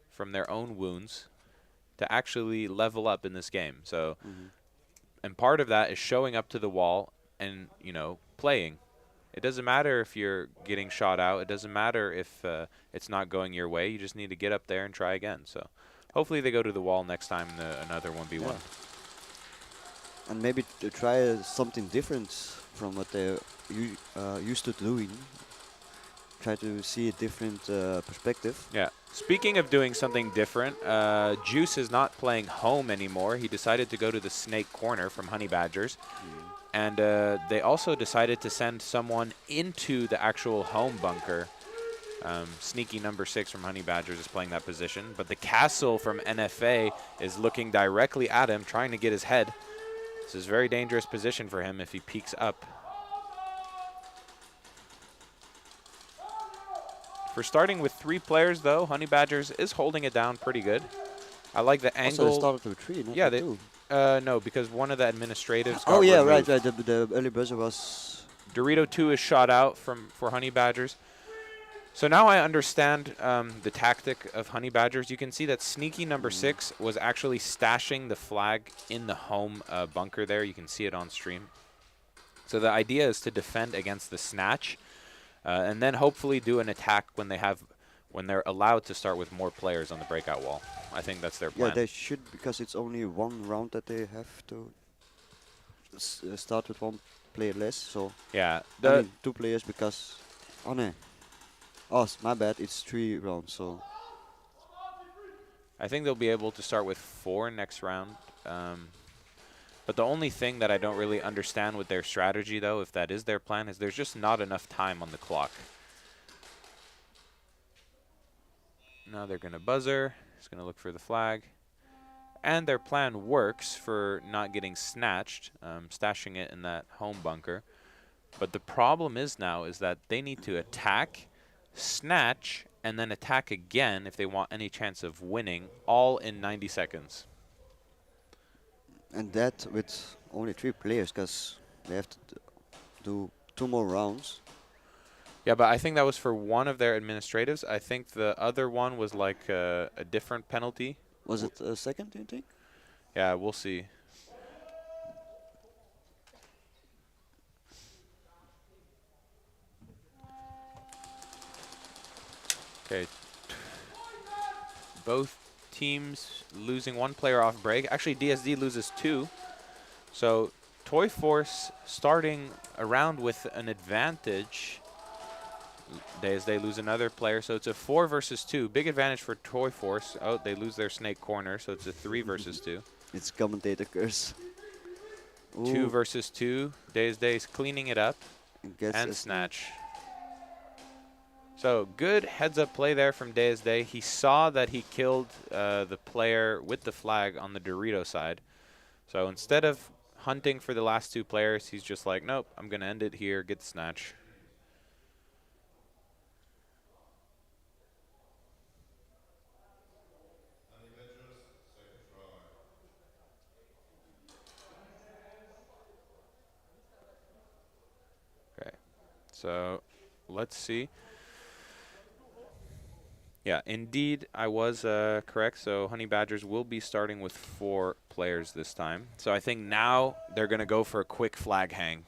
from their own wounds to actually level up in this game. So and part of that is showing up to the wall and playing. It doesn't matter if you're getting shot out. It doesn't matter if it's not going your way. You just need to get up there and try again. So hopefully they go to the wall next time in another 1v1. Yeah. And maybe to try something different from what they're used to doing. Try to see a different perspective. Yeah. Speaking of doing something different, Juice is not playing home anymore. He decided to go to the Snake Corner from Honey Badgers. And they also decided to send someone into the actual home bunker. Sneaky number 6 from Honey Badgers is playing that position. But the Castle from NFA is looking directly at him, trying to get his head. This is a very dangerous position for him if he peeks up. For starting with 3 players, though, Honey Badgers is holding it down pretty good. I like the angle. Also, they started with 3, not with 2. No, because one of the administratives got removed. right. The early buzzer was... Dorito 2 is shot out for Honey Badgers. So now I understand the tactic of Honey Badgers. You can see that sneaky number 6 was actually stashing the flag in the home bunker there. You can see it on stream. So the idea is to defend against the snatch, and then hopefully do an attack when they're allowed to start with more players on the breakout wall. I think that's their plan. Yeah, they should, because it's only 1 round that they have to start with 1 player less. So yeah, I mean 2 players because my bad. It's 3 rounds. So I think they'll be able to start with 4 next round. But the only thing that I don't really understand with their strategy, though, if that is their plan, is there's just not enough time on the clock. Now they're going to buzzer. He's going to look for the flag. And their plan works for not getting snatched, stashing it in that home bunker. But the problem is now is that they need to attack, snatch, and then attack again if they want any chance of winning, all in 90 seconds. And that with only 3 players, because they have to do 2 more rounds. Yeah, but I think that was for one of their administratives. I think the other one was like a different penalty. Was it a second, do you think? Yeah, we'll see. Okay. Both teams losing 1 player off break. Actually, DSD loses 2. So Toy Force starting around with an advantage. They lose another player, so it's a 4 versus 2. Big advantage for Toy Force. Oh, they lose their snake corner, so it's a 3 versus 2. It's commentator curse. 2 versus 2. Days cleaning it up and snatch. So good heads-up play there from Day. He saw that he killed the player with the flag on the Dorito side. So instead of hunting for the last 2 players, he's just like, nope, I'm going to end it here, get the snatch. Okay, so let's see. Yeah, indeed, I was correct. So Honey Badgers will be starting with 4 players this time. So I think now they're going to go for a quick flag hang.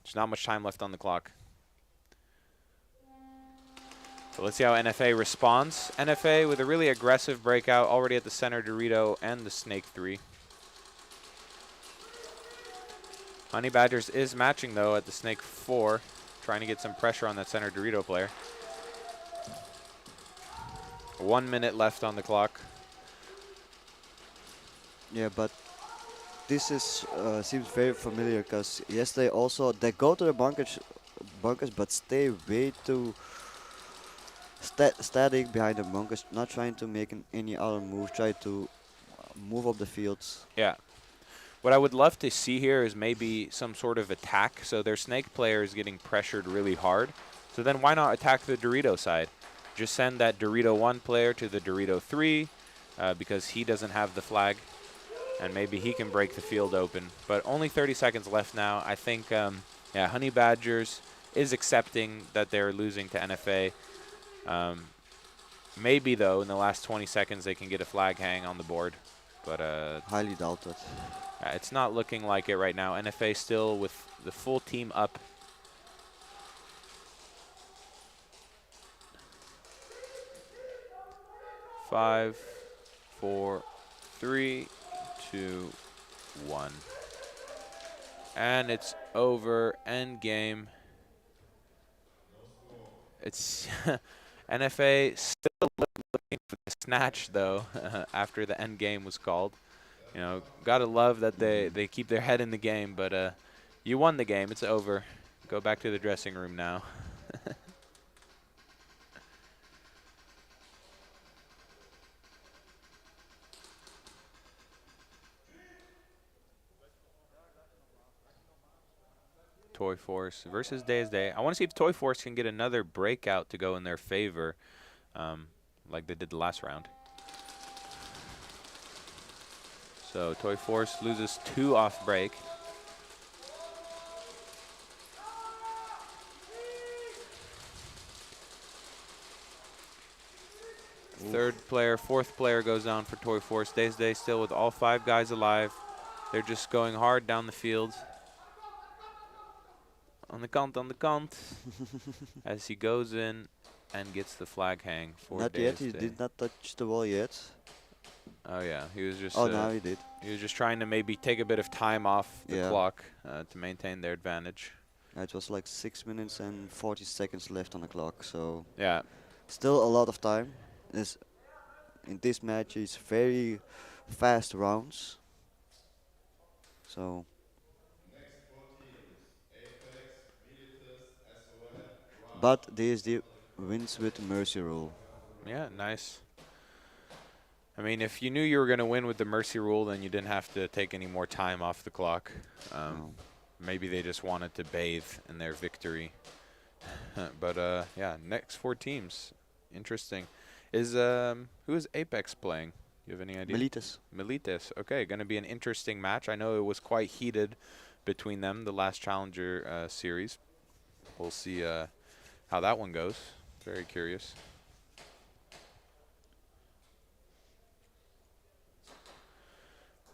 There's not much time left on the clock. So let's see how NFA responds. NFA with a really aggressive breakout already at the center Dorito and the Snake 3. Honey Badgers is matching, though, at the Snake 4, trying to get some pressure on that center Dorito player. 1 minute left on the clock. Yeah, but this is seems very familiar because yesterday also they go to the bunkers but stay way too static behind the bunkers, not trying to make any other move, try to move up the fields. Yeah. What I would love to see here is maybe some sort of attack. So their Snake player is getting pressured really hard. So then why not attack the Dorito side? Just send that Dorito 1 player to the Dorito 3 because he doesn't have the flag. And maybe he can break the field open. But only 30 seconds left now. I think, yeah, Honey Badgers is accepting that they're losing to NFA. Maybe, though, in the last 20 seconds they can get a flag hang on the board. But highly doubt it. It's not looking like it right now. NFA still with the full team up. Five, 4, 3, 2, 1. And it's over. End game. It's NFA still looking for the snatch, though, after the end game was called. You know, gotta love that they keep their head in the game, but you won the game. It's over. Go back to the dressing room now. Toy Force versus Day. I want to see if Toy Force can get another breakout to go in their favor, like they did the last round. So Toy Force loses 2 off break. Third player, 4th player goes down for Toy Force. Day still with all 5 guys alive. They're just going hard down the field. On the count. As he goes in and gets the flag hang for Not yet, he did not touch the wall yet. Oh yeah, he was just. Oh, now he did. He was just trying to maybe take a bit of time off the clock to maintain their advantage. It was like 6 minutes and 40 seconds left on the clock, so yeah, still a lot of time. In this match, it's very fast rounds, So Next four teams: Apex, Militis, SON, Rush, but DSD wins with mercy rule. Yeah, nice. I mean, if you knew you were going to win with the mercy rule, then you didn't have to take any more time off the clock. Maybe they just wanted to bathe in their victory. But yeah, next four teams, interesting. Is who is Apex playing? You have any idea? Militis. Militis. Okay, going to be an interesting match. I know it was quite heated between them the last Challenger series. We'll see how that one goes. Very curious.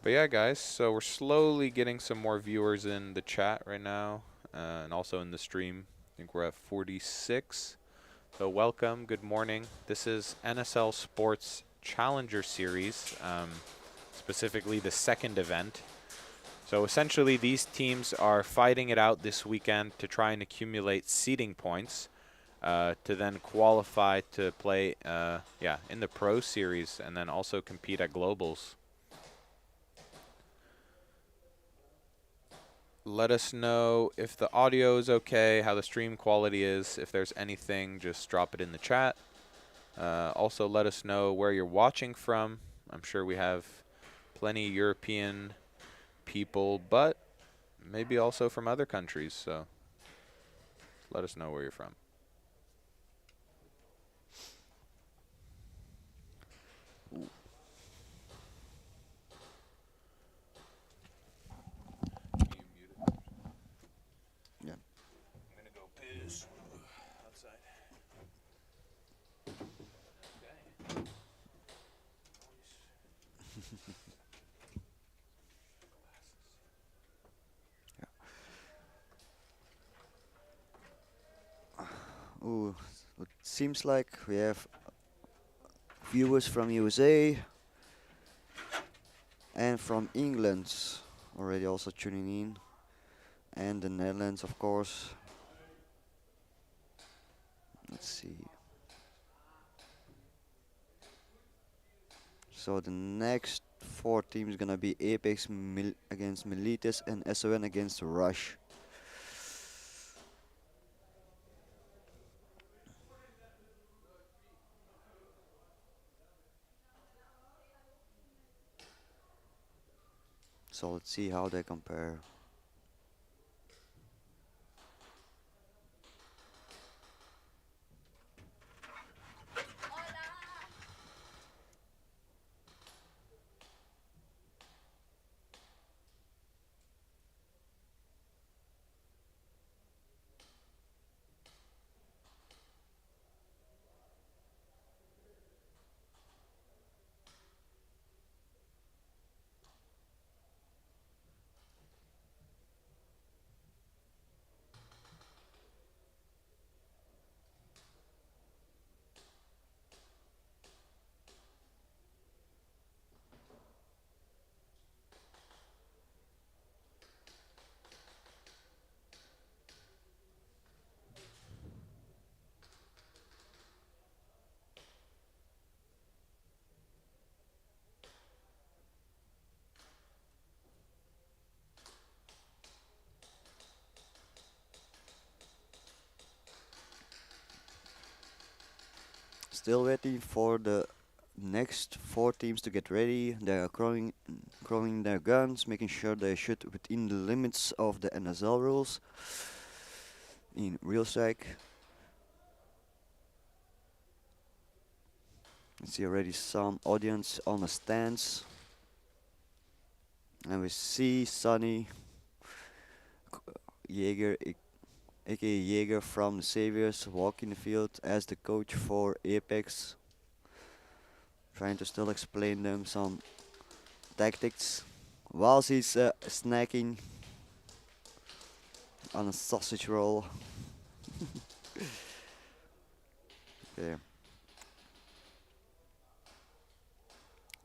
But yeah, guys, so we're slowly getting some more viewers in the chat right now, and also in the stream. I think we're at 46. So welcome, good morning. This is NSL Sports Challenger Series, specifically the second event. So essentially, these teams are fighting it out this weekend to try and accumulate seeding points to then qualify to play in the Pro Series and then also compete at Globals. Let us know if the audio is okay, how the stream quality is. If there's anything, just drop it in the chat. Also, let us know where you're watching from. I'm sure we have plenty European people, but maybe also from other countries. So let us know where you're from. Yeah. I'm gonna go piss outside. Ooh, it seems like we have viewers from USA and from England already also tuning in, and the Netherlands, of course. Let's see. So the next four teams gonna be Apex against Militis and SON against Rush. So let's see how they compare. Still waiting for the next four teams to get ready. They are crowing their guns, making sure they shoot within the limits of the NSL rules in real strike. I see already some audience on the stands. And we see Sonny Jaeger, aka Jaeger from the Saviors, walking the field as the coach for Apex. Trying to still explain them some tactics whilst he's snacking on a sausage roll. Okay.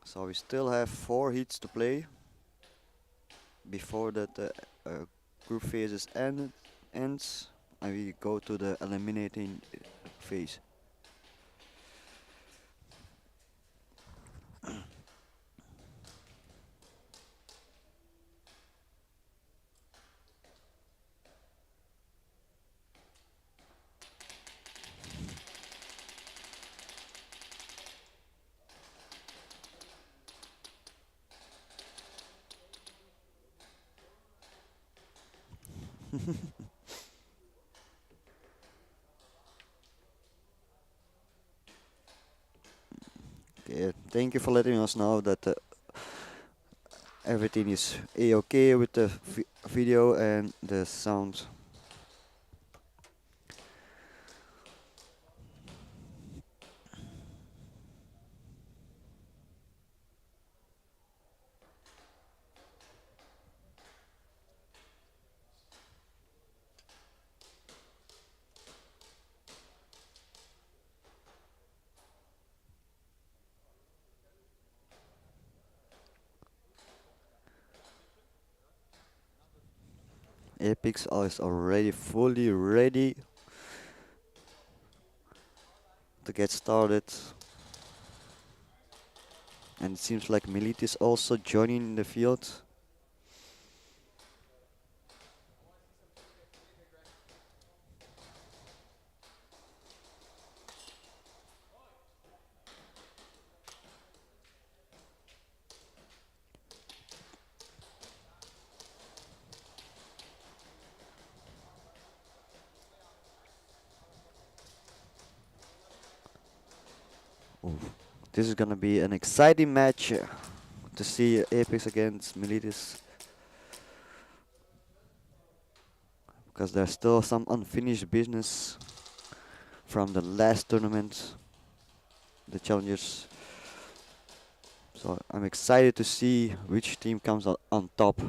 So we still have 4 heats to play before that group phases ends and we go to the eliminating phase. Okay, thank you for letting us know that everything is a-okay with the video and the sound. Apex is already fully ready to get started. And it seems like Milit is also joining the field. Ooh, this is gonna be an exciting match to see Apex against Militis. Because there's still some unfinished business from the last tournament, the challengers. So I'm excited to see which team comes out on top.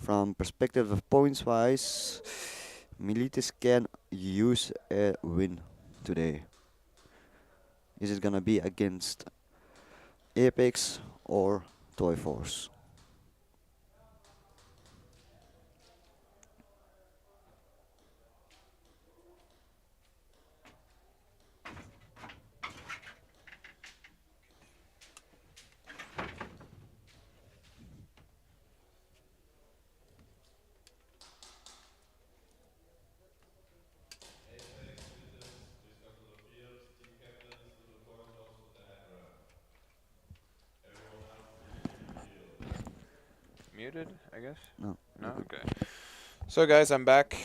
From perspective of points wise, Militis can use a win today. Is it gonna be against Apex or Toy Force? Apex, Militis, please come to the field. Team captains, do the coin toss with the head wrap. Everyone else, please leave the field. Muted, I guess? No. No? Okay. So, guys, I'm back.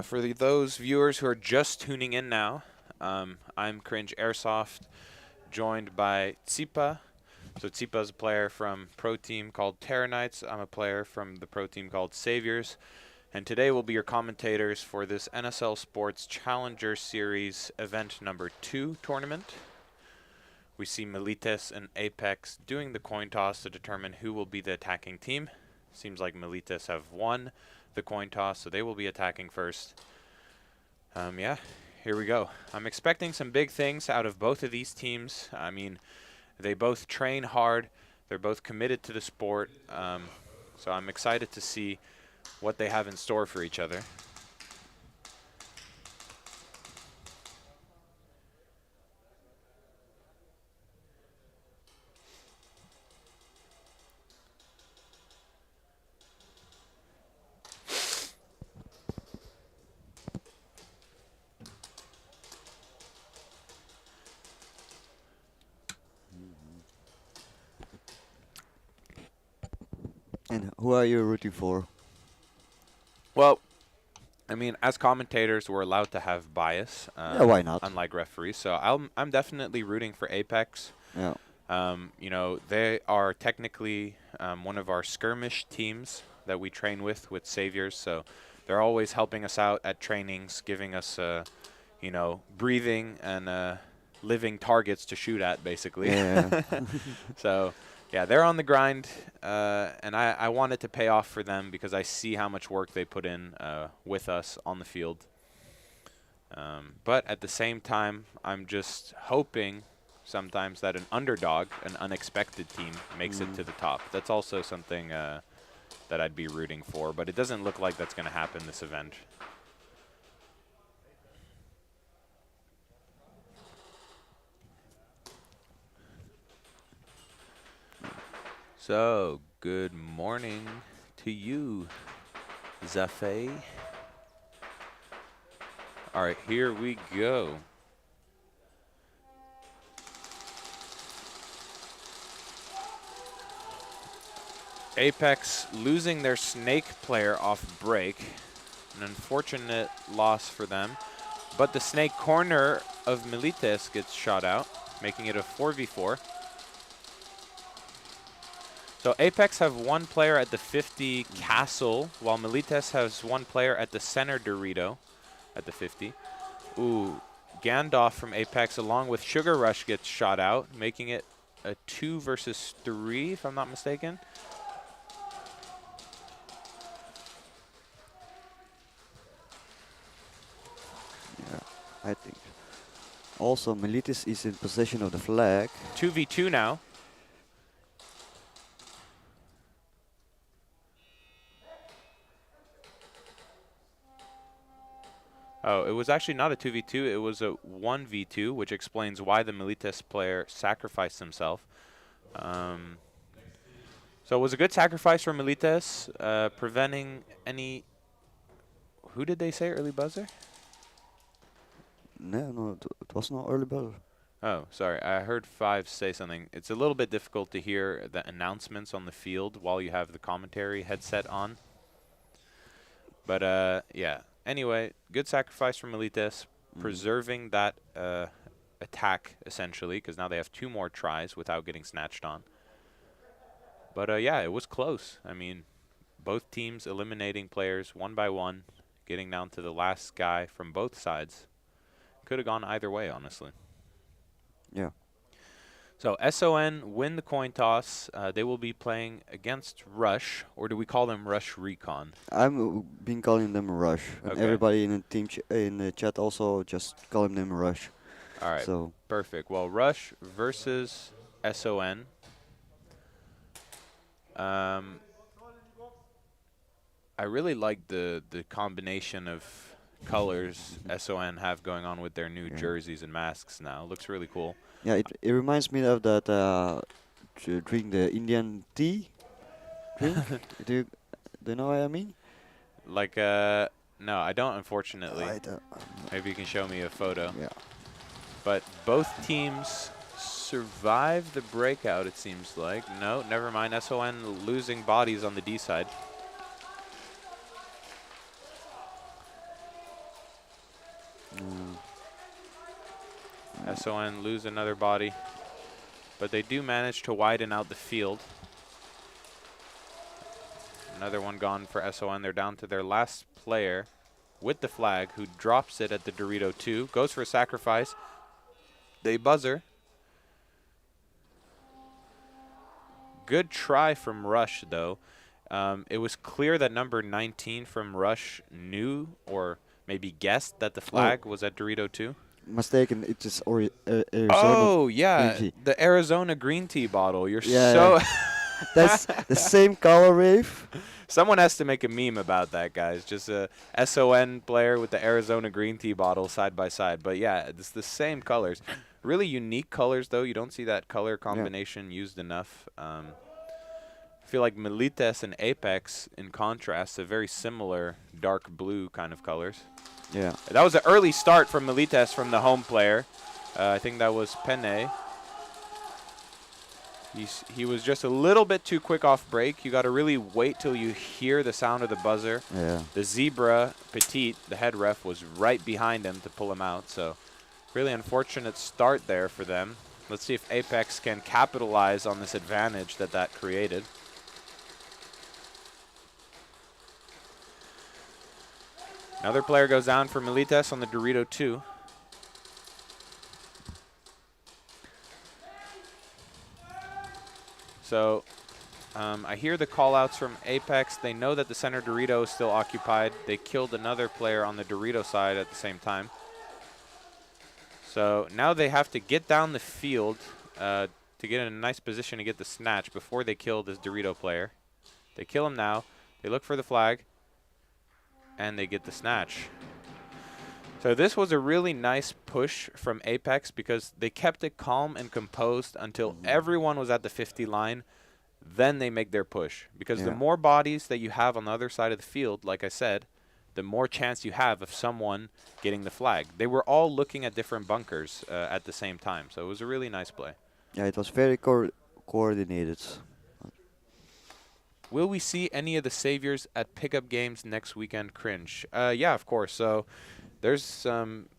For those viewers who are just tuning in now, I'm Cringe Airsoft, joined by Tsipa. So, Tsipa is a player from pro team called Terror Knights. I'm a player from the pro team called Saviors. And today we'll be your commentators for this NSL Sports Challenger Series event number 2 tournament. We see Milites and Apex doing the coin toss to determine who will be the attacking team. Seems like Milites have won the coin toss, so they will be attacking first. Yeah, here we go. I'm expecting some big things out of both of these teams. I mean, they both train hard. They're both committed to the sport. So I'm excited to see what they have in store for each other. And who are you rooting for? Well, I mean, as commentators, we're allowed to have bias. Yeah, why not? Unlike referees, so I'm definitely rooting for Apex. Yeah. You know, they are technically one of our skirmish teams that we train with Saviors. So they're always helping us out at trainings, giving us, you know, breathing and living targets to shoot at, basically. Yeah. So. Yeah, they're on the grind, and I want it to pay off for them because I see how much work they put in with us on the field. But at the same time, I'm just hoping sometimes that an underdog, an unexpected team, makes it to the top. That's also something that I'd be rooting for, but it doesn't look like that's going to happen this event. So, good morning to you, Zafei. All right, here we go. Apex losing their snake player off break. An unfortunate loss for them. But the snake corner of Milites gets shot out, making it a 4v4. So Apex have one player at the 50 castle, while Milites has one player at the center Dorito at the 50. Ooh, Gandalf from Apex along with Sugar Rush gets shot out, making it a 2 versus 3, if I'm not mistaken. Yeah, I think. Also, Militis is in possession of the flag. 2v2 now. Oh, it was actually not a 2v2, it was a 1v2, which explains why the Milites player sacrificed himself. So it was a good sacrifice for Milites, preventing any... Who did they say early buzzer? No, it was not early buzzer. Oh, sorry, I heard Five say something. It's a little bit difficult to hear the announcements on the field while you have the commentary headset on. But, yeah. Anyway, good sacrifice from Milites, preserving that attack, essentially, because now they have 2 more tries without getting snatched on. But, yeah, it was close. I mean, both teams eliminating players one by one, getting down to the last guy from both sides. Could have gone either way, honestly. Yeah. So SON win the coin toss. They will be playing against Rush, or do we call them Rush Recon? I'm been calling them Rush, and Okay. everybody in the team in the chat also just calling them Rush. All right. So Perfect. Well, Rush versus SON. I really like the combination of colors SON have going on with their new jerseys and masks now. Looks really cool. yeah, it reminds me of that drink, the Indian tea drink. do you know what I mean? Like no, I don't, unfortunately. Maybe you can show me a photo. Yeah. But both teams survive the breakout, it seems like. No, never mind. SON losing bodies on the D side. SON lose another body, but they do manage to widen out the field. Another one gone for SON. They're down to their last player with the flag, who drops it at the Dorito 2. Goes for a sacrifice. They buzzer. Good try from Rush, though. It was clear that number 19 from Rush knew or maybe guessed that the flag was at Dorito 2. Mistaken, it is Arizona. Oh, yeah, green tea. the Arizona green tea bottle. You're Yeah, so... That's the same color wave. Someone has to make a meme about that, guys. Just a SON player with the Arizona green tea bottle side by side. But yeah, it's the same colors. Really unique colors, though. You don't see that color combination used enough. I feel like Milites and Apex, in contrast, are very similar dark blue kind of colors. Yeah. That was an early start from Milites from the home player. I think that was Penne. He was just a little bit too quick off break. You got to really wait till you hear the sound of the buzzer. Yeah. The Zebra Petit, the head ref, was right behind him to pull him out. So really unfortunate start there for them. Let's see if Apex can capitalize on this advantage that created. Another player goes down for Milites on the Dorito 2. So I hear the call-outs from Apex. They know that the center Dorito is still occupied. They killed another player on the Dorito side at the same time. So now they have to get down the field to get in a nice position to get the snatch before they kill this Dorito player. They kill him now. They look for the flag. And they get the snatch. So this was a really nice push from Apex because they kept it calm and composed until everyone was at the 50 line. Then they make their push. Because the more bodies that you have on the other side of the field, like I said, the more chance you have of someone getting the flag. They were all looking at different bunkers at the same time. So it was a really nice play. Yeah, it was very coordinated. will we see any of the Saviors at pickup games next weekend? Cringe. Yeah, of course. So there's some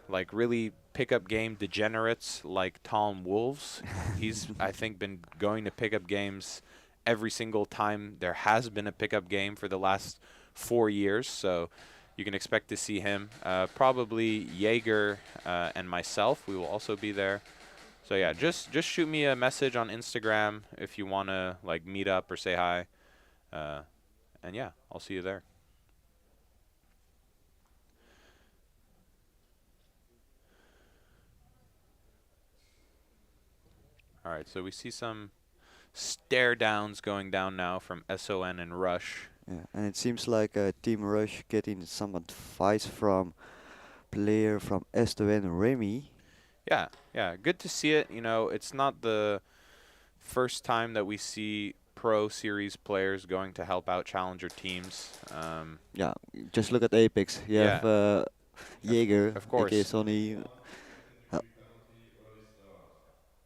like really pickup game degenerates like Tom Wolves. He's, I think, been going to pickup games every single time there has been a pickup game for the last 4 years. So you can expect to see him. Probably Jaeger and myself. We will also be there. So yeah, just shoot me a message on Instagram if you want to like meet up or say hi. And yeah, I'll see you there. All right, so we see some stare downs going down now from SON and Rush. Yeah, and it seems like Team Rush getting some advice from player from SON Remy. Yeah, yeah, good to see it. You know, it's not the first time that we see Pro Series players going to help out challenger teams. Yeah, just look at Apex. You have Jaeger, of course. aka Sonny.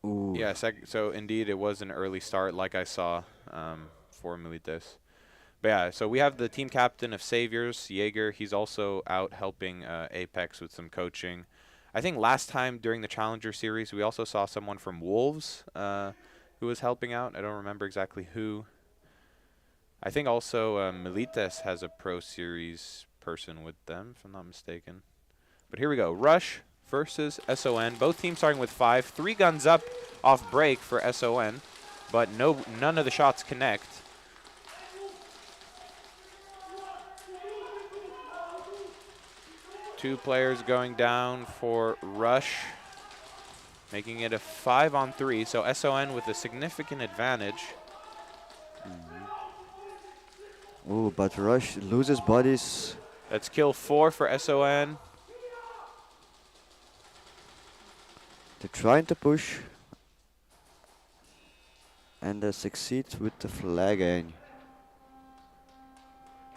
Ooh. Yeah, so indeed it was an early start like I saw for Milites. But yeah, so we have the team captain of Saviors, Jaeger. He's also out helping Apex with some coaching. I think last time during the Challenger Series, we also saw someone from Wolves who was helping out. I don't remember exactly who. I think also Milites has a Pro Series person with them, if I'm not mistaken. But here we go. Rush versus SON. Both teams starting with 5. 3 guns up off break for SON, but none of the shots connect. Two players going down for Rush, making it a 5-on-3. So SON with a significant advantage. Ooh, but Rush loses bodies. That's kill 4 for SON. They're trying to push. And they succeed with the flag aim.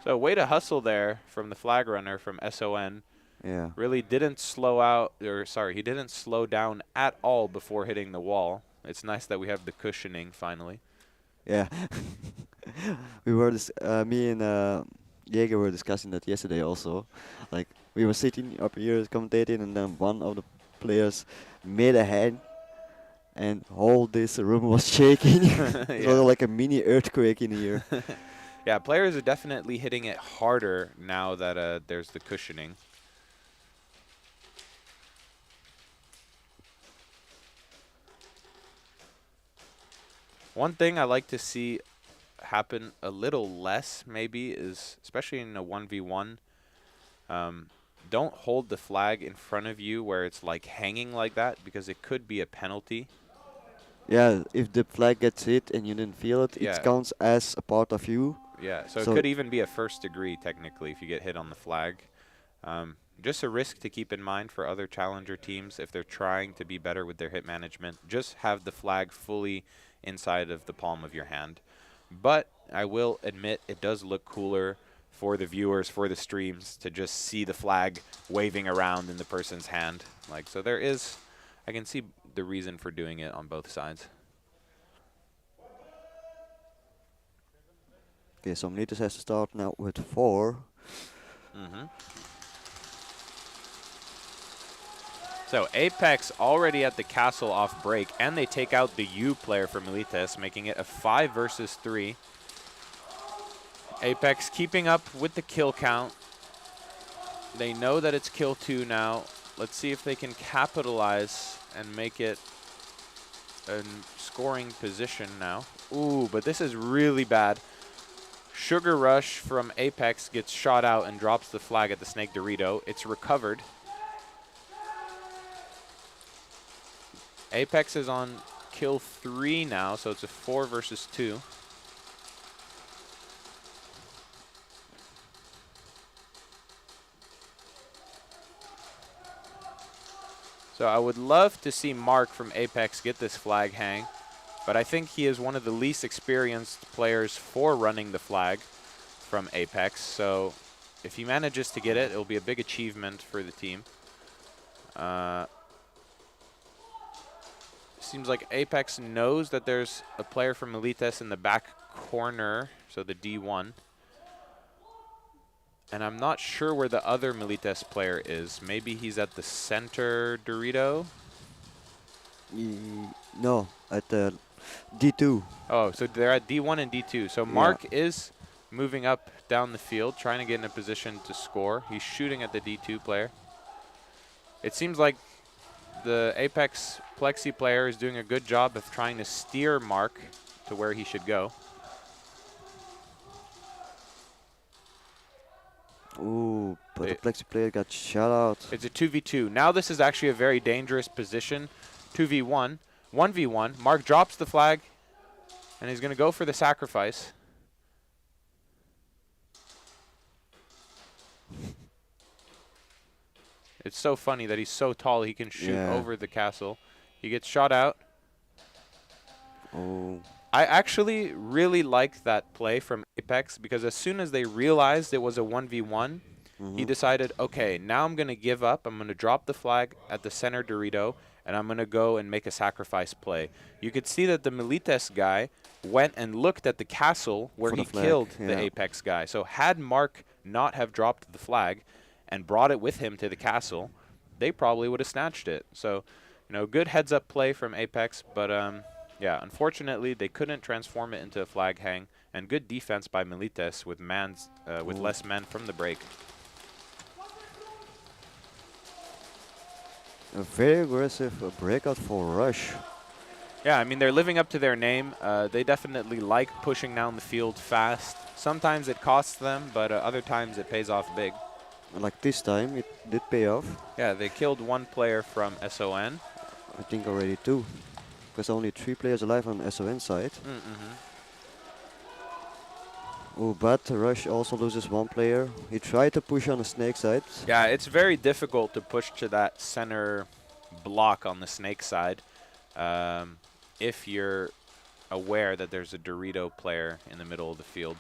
So way to hustle there from the flag runner from SON. Yeah. Really didn't slow out, or sorry, he didn't slow down at all before hitting the wall. It's nice that we have the cushioning finally. Yeah. We were me and Jaeger were discussing that yesterday also. Like we were sitting up here commentating, and then one of the players made a hand, and all this room was shaking. It was like a mini earthquake in here. Yeah, players are definitely hitting it harder now that there's the cushioning. One thing I like to see happen a little less maybe is, especially in a 1v1, don't hold the flag in front of you where it's like hanging like that, because it could be a penalty. Yeah, if the flag gets hit and you didn't feel it, it counts as a part of you. Yeah, so it could even be a first degree technically if you get hit on the flag. Just a risk to keep in mind for other challenger teams if they're trying to be better with their hit management. Just have the flag fully inside of the palm of your hand. But I will admit it does look cooler for the viewers, for the streams, to just see the flag waving around in the person's hand. Like, so there is, I can see the reason for doing it on both sides. Okay, so Milites has to start now with 4. So Apex already at the castle off break, and they take out the U player for Milites, making it a 5 versus 3. Apex keeping up with the kill count. They know that it's kill 2 now. Let's see if they can capitalize and make it a scoring position now. Ooh, but this is really bad. Sugar Rush from Apex gets shot out and drops the flag at the Snake Dorito. It's recovered. Apex is on kill 3 now, so it's a 4 versus 2. So I would love to see Mark from Apex get this flag hang, but I think he is one of the least experienced players for running the flag from Apex. So if he manages to get it, it'll be a big achievement for the team. Seems like Apex knows that there's a player from Milites in the back corner, so the D1. And I'm not sure where the other Milites player is. Maybe he's at the center Dorito? No, at the D2. Oh, so they're at D1 and D2. So Mark is moving up down the field, trying to get in a position to score. He's shooting at the D2 player. It seems like the Apex Plexi player is doing a good job of trying to steer Mark to where he should go. Ooh, but the Plexi player got shot out. It's a 2v2. Now this is actually a very dangerous position. 2v1. 1v1. Mark drops the flag, and he's going to go for the sacrifice. It's so funny that he's so tall he can shoot over the castle. He gets shot out. Oh. I actually really liked that play from Apex because as soon as they realized it was a 1v1, he decided, okay, now I'm going to give up. I'm going to drop the flag at the center Dorito, and I'm going to go and make a sacrifice play. You could see that the Milites guy went and looked at the castle where he killed the Apex guy. So had Mark not have dropped the flag and brought it with him to the castle, they probably would have snatched it. So, you know, good heads-up play from Apex, but yeah, unfortunately they couldn't transform it into a flag hang, and good defense by Milites with with less men from the break. A very aggressive breakout for Rush. Yeah, I mean, they're living up to their name. They definitely like pushing down the field fast. Sometimes it costs them, but other times it pays off big. Like this time, it did pay off. Yeah, they killed one player from SON. I think already 2. Because only 3 players alive on SON side. Oh, but Rush also loses 1 player. He tried to push on the Snake side. Yeah, it's very difficult to push to that center block on the Snake side if you're aware that there's a Dorito player in the middle of the field.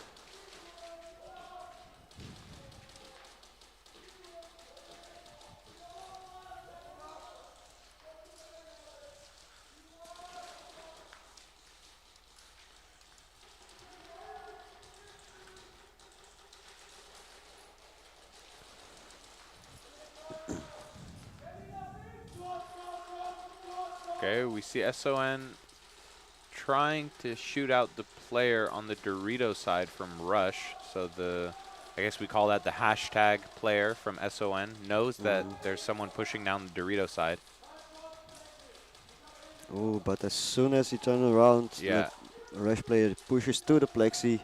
Okay, we see SON trying to shoot out the player on the Dorito side from Rush. So I guess we call that the hashtag player from SON knows that there's someone pushing down the Dorito side. Oh, but as soon as he turns around, the Rush player pushes to the Plexi.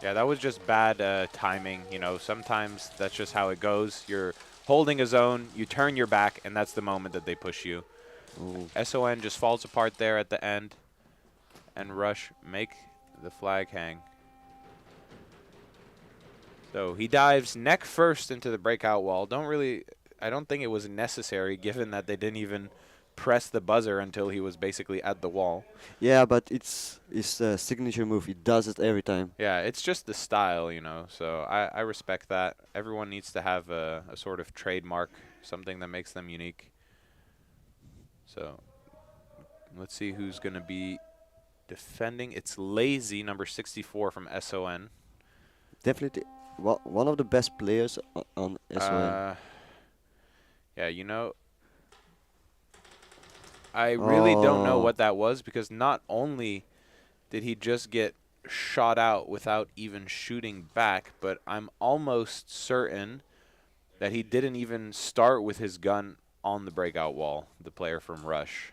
Yeah, that was just bad timing. You know, sometimes that's just how it goes. You're holding a zone, you turn your back, and that's the moment that they push you. Ooh. SON just falls apart there at the end, and Rush make the flag hang. So he dives neck first into the breakout wall. I don't think it was necessary given that they didn't even press the buzzer until he was basically at the wall. Yeah, but it's his signature move. He does it every time. Yeah, it's just the style, you know, so I respect that. Everyone needs to have a sort of trademark, something that makes them unique. So let's see who's going to be defending. It's Lazy, number 64 from SON. Definitely one of the best players on SON. Yeah, you know, I really don't know what that was, because not only did he just get shot out without even shooting back, but I'm almost certain that he didn't even start with his gun on the breakout wall, the player from Rush.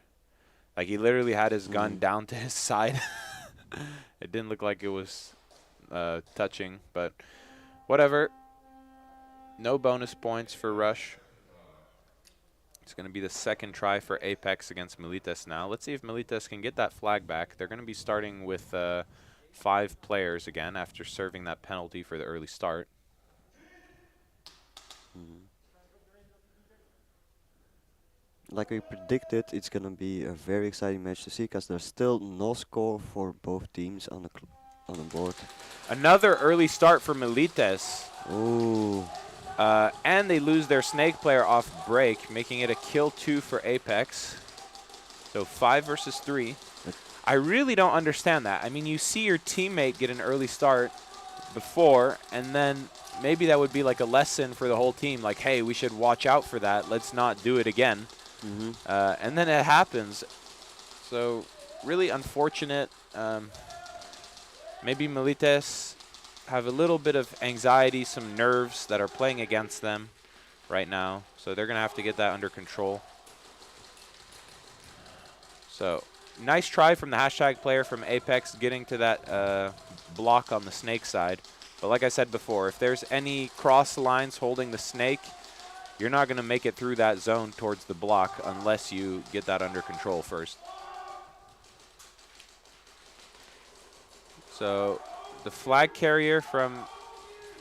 Like, he literally had his gun down to his side. It didn't look like it was touching, but whatever. No bonus points for Rush. It's going to be the second try for Apex against Milites now. Let's see if Milites can get that flag back. They're going to be starting with 5 players again after serving that penalty for the early start. Like we predicted, it's going to be a very exciting match to see, because there's still no score for both teams on the board. Another early start for Milites. Ooh. And they lose their Snake player off break, making it a kill 2 for Apex. So 5 versus 3. I really don't understand that. I mean, you see your teammate get an early start before, and then maybe that would be like a lesson for the whole team. Like, hey, we should watch out for that. Let's not do it again. And then it happens. So really unfortunate. Maybe Milites have a little bit of anxiety, some nerves that are playing against them right now. So they're going to have to get that under control. So nice try from the hashtag player from Apex getting to that block on the snake side. But like I said before, if there's any cross lines holding the snake, you're not going to make it through that zone towards the block unless you get that under control first. So the flag carrier from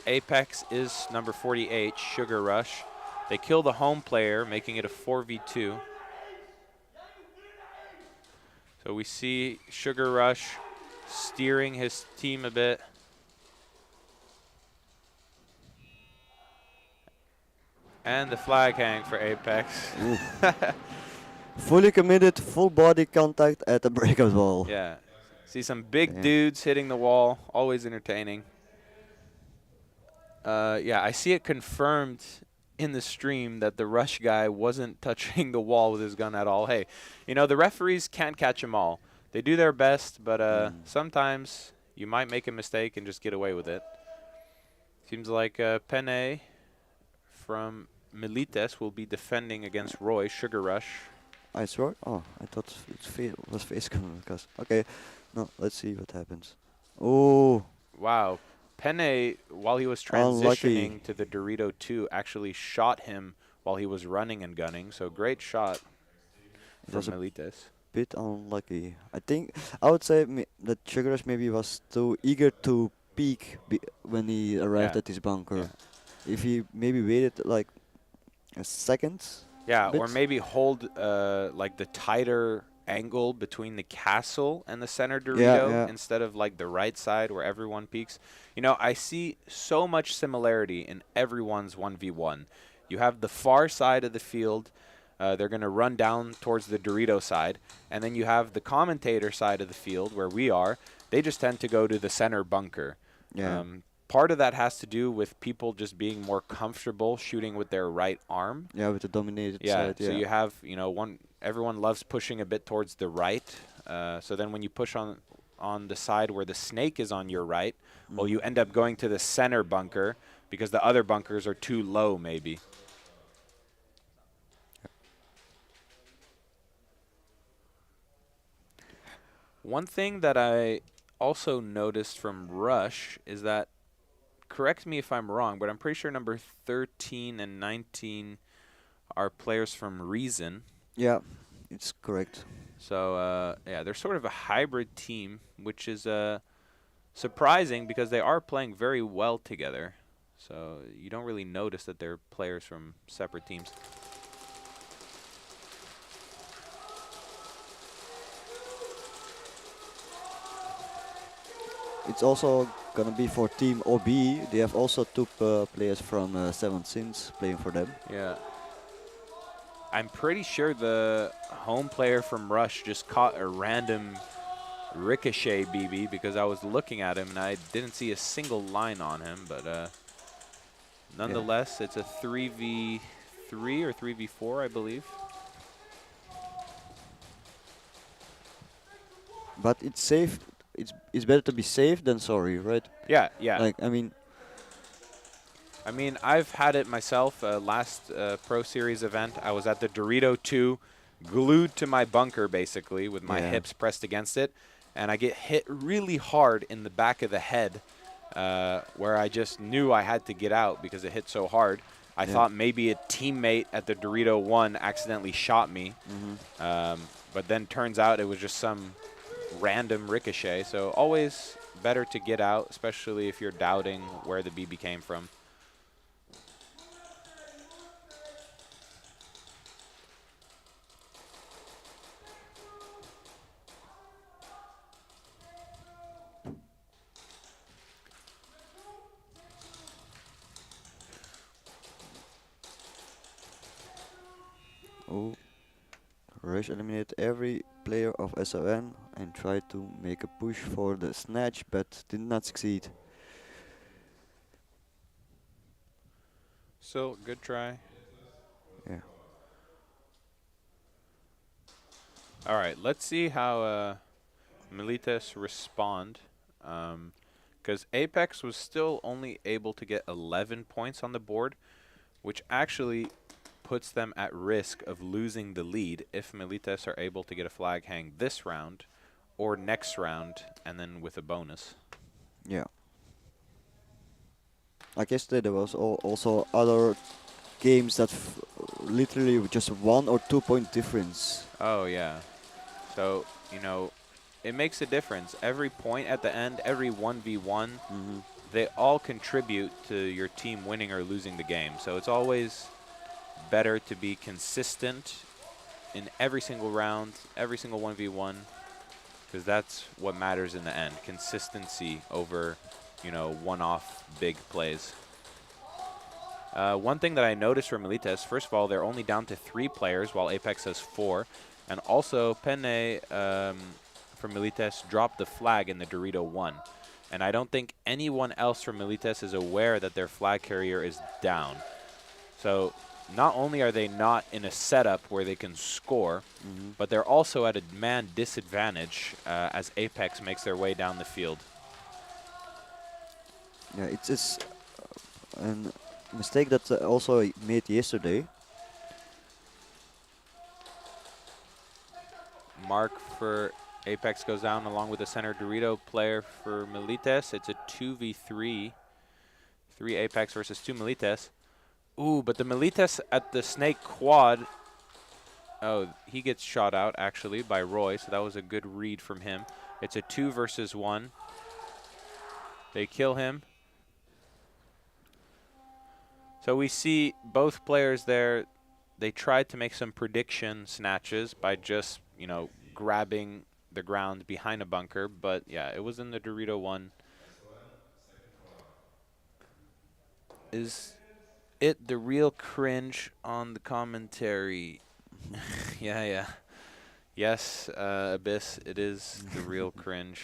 Apex is number 48, Sugar Rush. They kill the home player, making it a 4v2. So we see Sugar Rush steering his team a bit. And the flag hang for Apex. Fully committed, full body contact at the breakout wall. Yeah. See some big dudes hitting the wall. Always entertaining. Yeah, I see it confirmed in the stream that the Rush guy wasn't touching the wall with his gun at all. Hey, you know, the referees can't catch them all. They do their best, but sometimes you might make a mistake and just get away with it. Seems like Penne from Milites will be defending against Roy, Sugar Rush. Ice Roy? Oh, I thought it was face coming because. Okay, no, let's see what happens. Oh. Wow. Penne, while he was transitioning to the Dorito 2, actually shot him while he was running and gunning. So great shot from Milites. Bit unlucky. I would say that Sugar Rush maybe was too eager to peek when he arrived at his bunker. If he maybe waited like a second. Yeah, or maybe hold like the tighter angle between the castle and the center Dorito instead of like the right side where everyone peeks. You know, I see so much similarity in everyone's 1v1. You have the far side of the field. They're going to run down towards the Dorito side. And then you have the commentator side of the field where we are. They just tend to go to the center bunker. Yeah. Part of that has to do with people just being more comfortable shooting with their right arm. Yeah, with the dominated side. So you have, you know, everyone loves pushing a bit towards the right. So then when you push on the side where the snake is on your right, well, you end up going to the center bunker because the other bunkers are too low, maybe. One thing that I also noticed from Rush is that, correct me if I'm wrong, but I'm pretty sure number 13 and 19 are players from Reason. Yeah, it's correct. So, yeah, they're sort of a hybrid team, which is surprising because they are playing very well together. So you don't really notice that they're players from separate teams. It's also gonna be for Team OB. They have also two players from Seven Sins playing for them. Yeah. I'm pretty sure the home player from Rush just caught a random ricochet BB because I was looking at him and I didn't see a single line on him. But nonetheless, it's a 3v3 or 3v4, I believe. But it's safe. It's better to be safe than sorry, right? Yeah, yeah. Like, I mean, I've had it myself. Last Pro Series event, I was at the Dorito 2, glued to my bunker, basically, with my hips pressed against it. And I get hit really hard in the back of the head, where I just knew I had to get out because it hit so hard. I thought maybe a teammate at the Dorito 1 accidentally shot me. But then turns out it was just some random ricochet. So always better to get out, especially if you're doubting where the BB came from. Oh, right. Rush eliminated every player of SON and tried to make a push for the snatch, but did not succeed. So, good try. Yeah. All right, let's see how Milites respond. Because Apex was still only able to get 11 points on the board, which actually puts them at risk of losing the lead if Milites are able to get a flag hang this round or next round, and then with a bonus. Yeah. Like yesterday, there was also other games that literally with just 1 or 2 point difference. Oh, yeah. So, you know, it makes a difference. Every point at the end, every 1v1, they all contribute to your team winning or losing the game. So it's always better to be consistent in every single round, every single 1v1, because that's what matters in the end. Consistency over, you know, one-off big plays. One thing that I noticed from Milites, first of all, they're only down to 3 players while Apex has 4. And also, Penne from Milites dropped the flag in the Dorito 1. And I don't think anyone else from Milites is aware that their flag carrier is down. So not only are they not in a setup where they can score, but they're also at a man disadvantage as Apex makes their way down the field. Yeah, it's a mistake that also made yesterday. Mark for Apex goes down along with the center Dorito player for Milites. It's a 2v3. 3 Apex versus 2 Milites. Ooh, but the Milites at the snake quad. Oh, he gets shot out actually by Roy, so that was a good read from him. It's a 2 versus 1. They kill him. So we see both players there. They tried to make some prediction snatches by just, you know, grabbing the ground behind a bunker, but yeah, it was in the Dorito 1. Is it the real cringe on the commentary? Yeah. Yes, Abyss, it is the real cringe.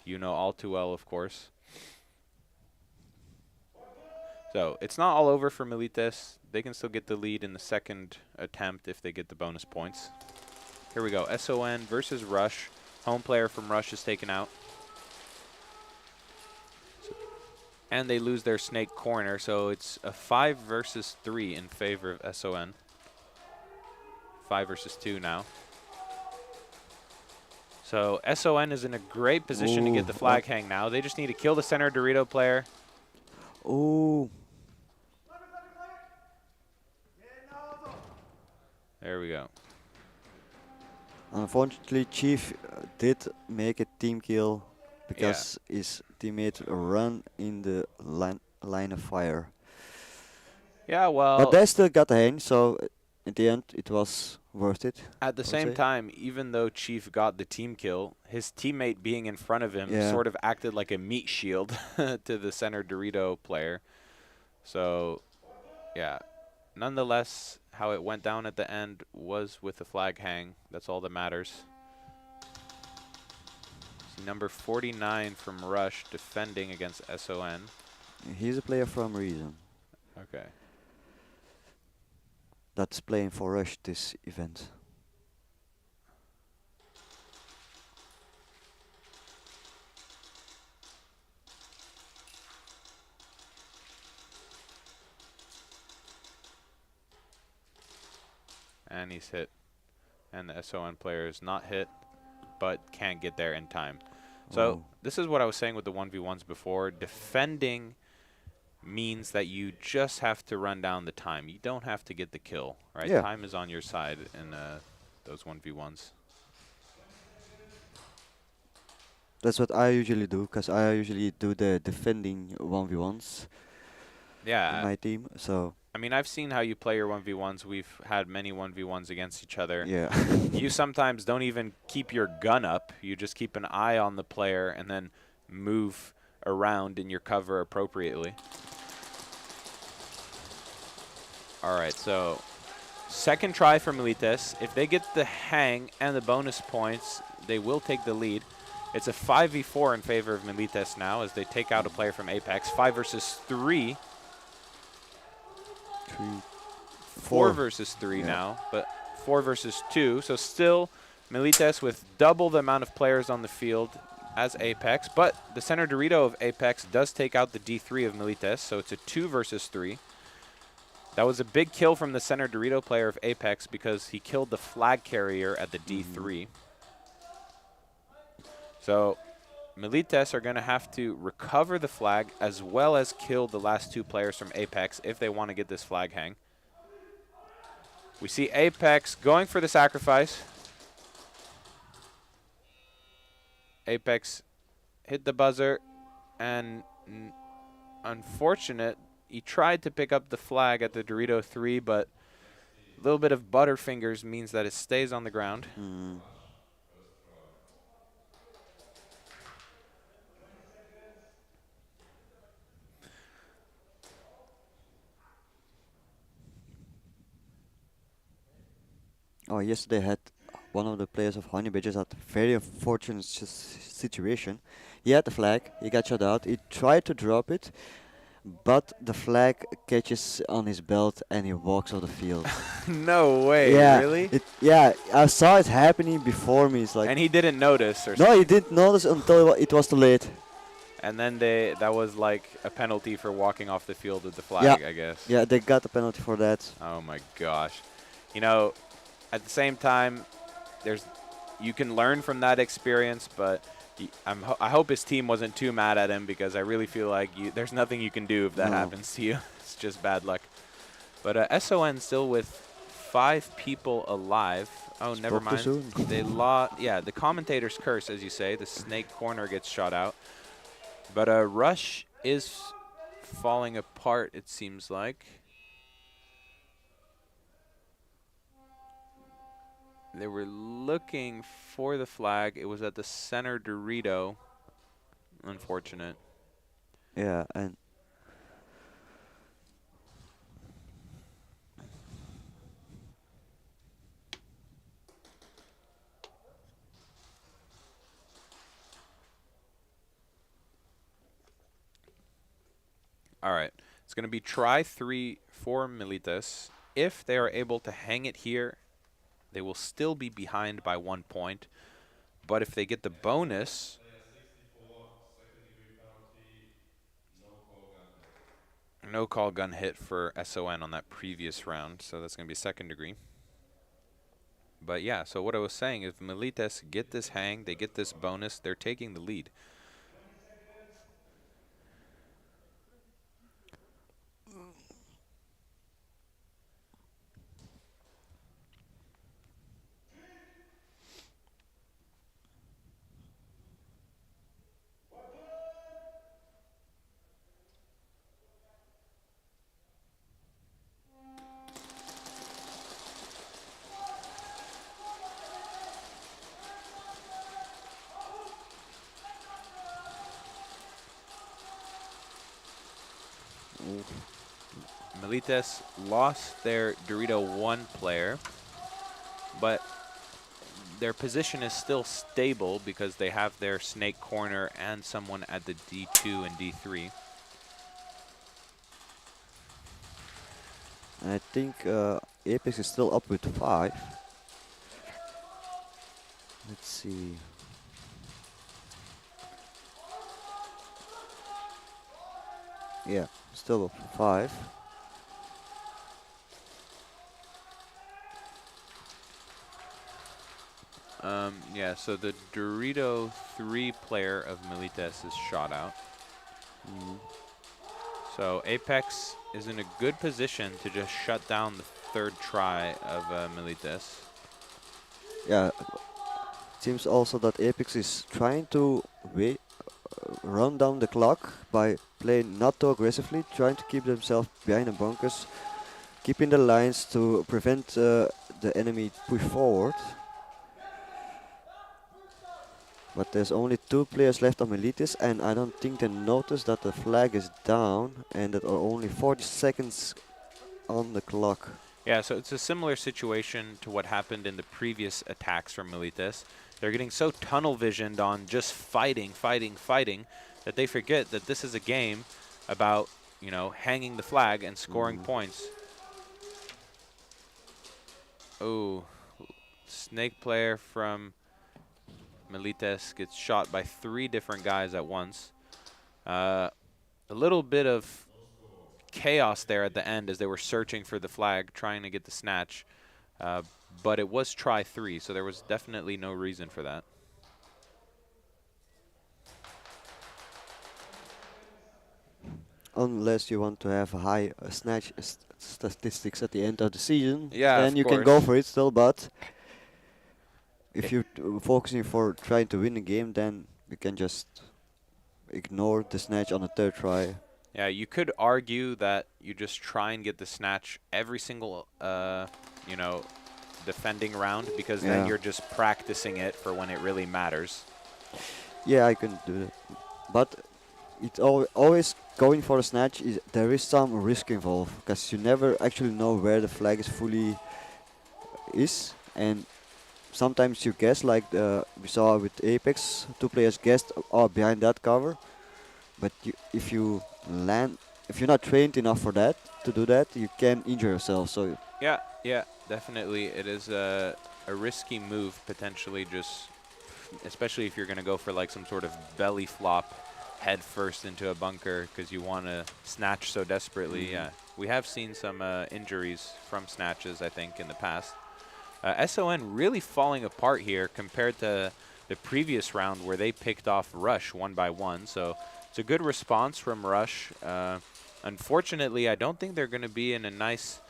You know all too well, of course. So it's not all over for Milites. They can still get the lead in the second attempt if they get the bonus points. Here we go. SON versus Rush. Home player from Rush is taken out. And they lose their snake corner, so it's a 5 versus 3 in favor of SON. 5 versus 2 now. So SON is in a great position to get the flag hang now. They just need to kill the center Dorito player. Ooh. There we go. Unfortunately, Chief did make a team kill because his teammate ran in the line of fire. Yeah, well... But they still got the hang, so in the end, it was worth it. At the same time, even though Chief got the team kill, his teammate being in front of him sort of acted like a meat shield to the center Dorito player. So, yeah. Nonetheless, how it went down at the end was with the flag hang. That's all that matters. See number 49 from Rush defending against SON. He's a player from Reason. Okay. That's playing for Rush this event. And he's hit. And the SON player is not hit, but can't get there in time. So this is what I was saying with the 1v1s before. Defending means that you just have to run down the time. You don't have to get the kill, right? Yeah. Time is on your side in those 1v1s. That's what I usually do, because I usually do the defending 1v1s in my team. So I mean, I've seen how you play your 1v1s. We've had many 1v1s against each other. Yeah. You sometimes don't even keep your gun up. You just keep an eye on the player and then move around in your cover appropriately. All right, so Second try for Milites. If they get the hang and the bonus points, they will take the lead. It's a 5v4 in favor of Milites now as they take out a player from Apex. 5 versus 3. 4 versus 3 now, but 4 versus 2. So still Milites with double the amount of players on the field as Apex, but the center Dorito of Apex does take out the D3 of Milites, so it's a 2 versus 3. That was a big kill from the center Dorito player of Apex because he killed the flag carrier at the D3. So Milites are going to have to recover the flag as well as kill the last 2 players from Apex if they want to get this flag hang. We see Apex going for the sacrifice. Apex hit the buzzer, and unfortunate, he tried to pick up the flag at the Dorito 3, but a little bit of butterfingers means that it stays on the ground. Oh, yesterday had one of the players of Honey Badgers had a very unfortunate situation. He had the flag, he got shot out, he tried to drop it, but the flag catches on his belt and he walks off the field. No way, yeah, really? Yeah, I saw it happening before me. It's like, and he didn't notice or no, something. he didn't notice until it was too late. And then that was like a penalty for walking off the field with the flag, I guess. Yeah, they got a penalty for that. Oh my gosh. You know, at the same time, you can learn from that experience, but I hope his team wasn't too mad at him because I really feel like there's nothing you can do if that happens to you. It's just bad luck. But SON still with 5 people alive. Oh, never mind. They lost. Yeah, the commentator's curse, as you say. The snake corner gets shot out. But Rush is falling apart, it seems like. They were looking for the flag. It was at the center Dorito. Unfortunate. Yeah, and all right. It's going to be try 3 for Milites. If they are able to hang it here, they will still be behind by 1 point. But if they get the bonus, no call gun hit for SON on that previous round, so that's going to be 2nd degree. But yeah, so what I was saying is if Milites get this hang, they get this bonus, they're taking the lead. Milites lost their Dorito 1 player, but their position is still stable because they have their snake corner and someone at the D2 and D3. And I think Apex is still up with 5. Let's see. Yeah, still up with 5. Yeah, so the Dorito 3 player of Milites is shot out. So Apex is in a good position to just shut down the 3rd try of Milites. Yeah, it seems also that Apex is trying to run down the clock by playing not too aggressively, trying to keep themselves behind the bunkers, keeping the lines to prevent the enemy push forward. But there's only 2 players left on Milites, and I don't think they noticed that the flag is down and that are only 40 seconds on the clock. Yeah, so it's a similar situation to what happened in the previous attacks from Milites. They're getting so tunnel visioned on just fighting, fighting, fighting, that they forget that this is a game about, you know, hanging the flag and scoring points. Oh, Snake player from Milites gets shot by 3 different guys at once. A little bit of chaos there at the end as they were searching for the flag, trying to get the snatch. But it was try 3, so there was definitely no reason for that. Unless you want to have a high snatch statistics at the end of the season, Yeah, then of you can go course. for it still. But if you're focusing for trying to win the game, then you can just ignore the snatch on the 3rd try. Yeah, you could argue that you just try and get the snatch every single, you know, defending round, because then Yeah. you're just practicing it for when it really matters. Yeah, I can do that. But it's always going for a snatch. There is some risk involved, because you never actually know where the flag is fully is, and sometimes you guess, like we saw with Apex, 2 players guessed behind that cover. But if you land, if you're not trained enough for that, to do that, you can injure yourself. So Yeah, yeah, definitely. It is a risky move, potentially, just especially if you're going to go for like some sort of belly flop head first into a bunker because you want to snatch so desperately. Yeah, we have seen some injuries from snatches, I think, in the past. SON really falling apart here compared to the previous round where they picked off Rush 1 by 1. So it's a good response from Rush. Unfortunately, I don't think they're going to be in a nice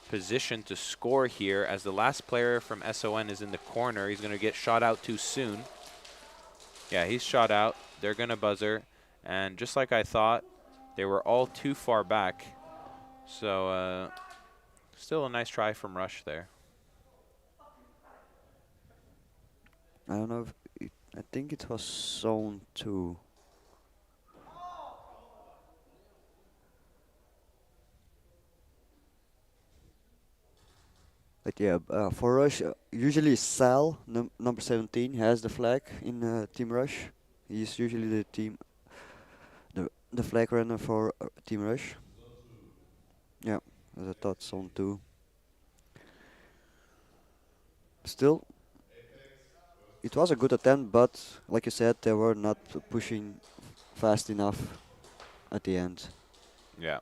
position to score here, as the last player from SON is in the corner. He's going to get shot out too soon. Yeah, he's shot out. They're going to buzzer. And just like I thought, they were all too far back. So still a nice try from Rush there. I don't know if I think it was zone 2. But yeah, for Rush, usually Sal, number 17, has the flag in Team Rush. He's usually the flag runner for Team Rush. Yeah, I thought zone 2. Still, it was a good attempt, but like you said, they were not pushing fast enough at the end. Yeah.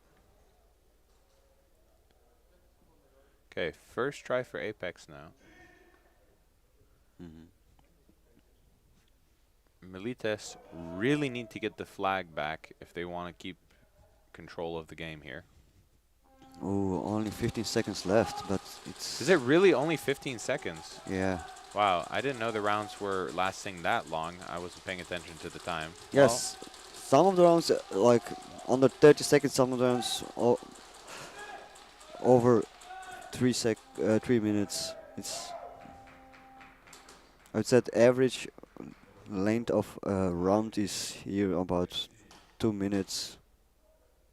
Okay, first try for Apex now. Milites really need to get the flag back if they want to keep control of the game here. Oh, only 15 seconds left, but it's... Is it really only 15 seconds? Yeah. Wow, I didn't know the rounds were lasting that long. I wasn't paying attention to the time. Yes, some of the rounds, like under 30 seconds, some of the rounds over 3 minutes. It's, I would say the average length of a round is here about 2 minutes.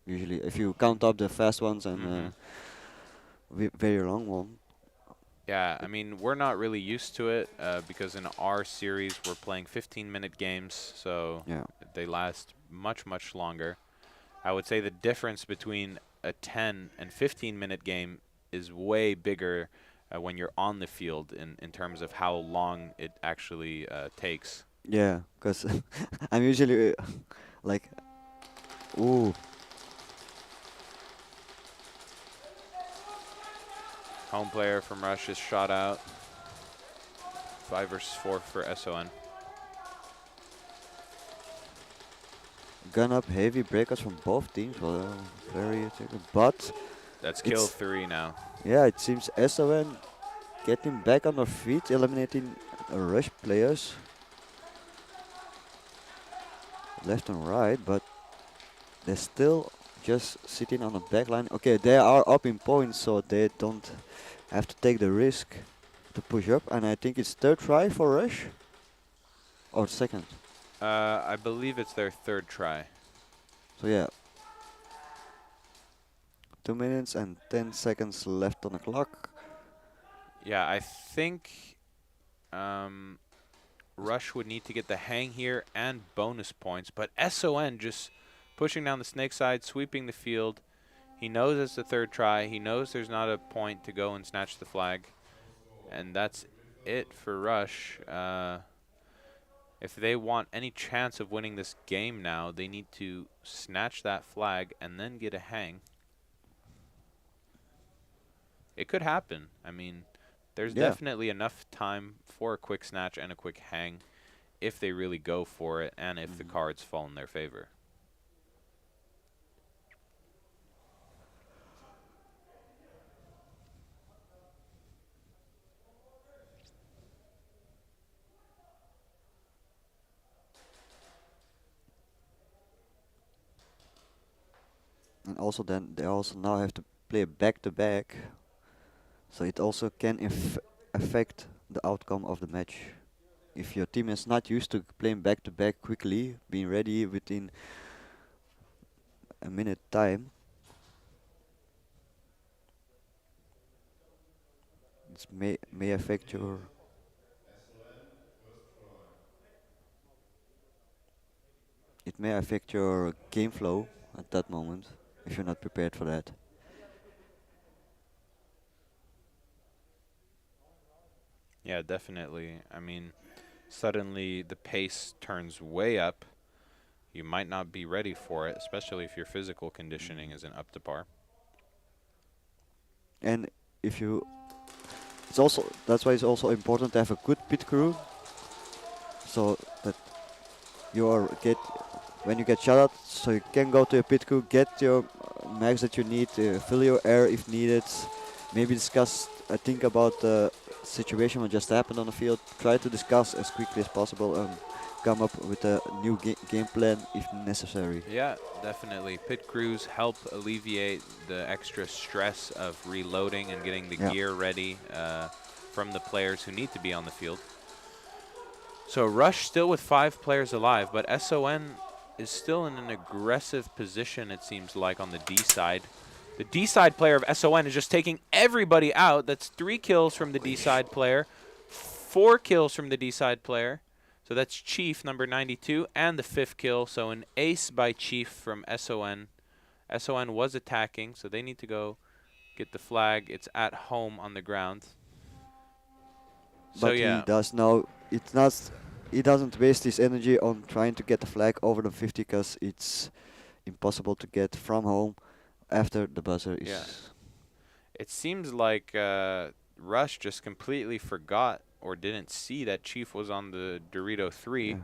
Usually, if you count up the fast ones and very long one. Yeah, I mean, we're not really used to it because in our series we're playing 15-minute games, so they last much, much longer. I would say the difference between a 10 and 15-minute game is way bigger when you're on the field in terms of how long it actually takes. Yeah, because I'm usually like, ooh. Home player from Rush is shot out. 5 versus 4 for SON. Gun up heavy breakers from both teams. Well, very attackable. But that's kill 3 now. Yeah, it seems SON getting back on their feet, eliminating Rush players left and right, but they're still just sitting on the back line. Okay, they are up in points, so they don't have to take the risk to push up. And I think it's 3rd try for Rush, or 2nd. I believe it's their 3rd try. So yeah, 2 minutes and 10 seconds left on the clock. Yeah, I think Rush would need to get the hang here and bonus points, but SON just pushing down the snake side, sweeping the field. He knows it's the third try. He knows there's not a point to go and snatch the flag. And that's it for Rush. If they want any chance of winning this game now, they need to snatch that flag and then get a hang. It could happen. I mean, there's definitely enough time for a quick snatch and a quick hang if they really go for it and if the cards fall in their favor. And also then they also now have to play back-to-back. So it also can affect the outcome of the match. If your team is not used to playing back-to-back quickly, being ready within a minute time, it may affect your game flow at that moment if you're not prepared for that. Yeah, definitely. I mean, suddenly the pace turns way up. You might not be ready for it, especially if your physical conditioning isn't up to par. And if you, that's why it's also important to have a good pit crew, so that when you get shot at, so you can go to a pit crew, get your max that you need, fill your air if needed, maybe think about the situation what just happened on the field, try to discuss as quickly as possible and come up with a new game plan if necessary. Yeah, definitely. Pit crews help alleviate the extra stress of reloading and getting the gear ready from the players who need to be on the field. So Rush still with 5 players alive, but SON is still in an aggressive position, it seems like, on the D side. The D side player of SON is just taking everybody out. That's 3 kills from the D side player, 4 kills from the D side player. So that's Chief, number 92, and the 5th kill. So an ace by Chief from SON. SON was attacking, so they need to go get the flag. It's at home on the ground. But he does know he doesn't waste his energy on trying to get the flag over the 50 because it's impossible to get from home after the buzzer is. Yeah. It seems like Rush just completely forgot or didn't see that Chief was on the Dorito 3. Yeah.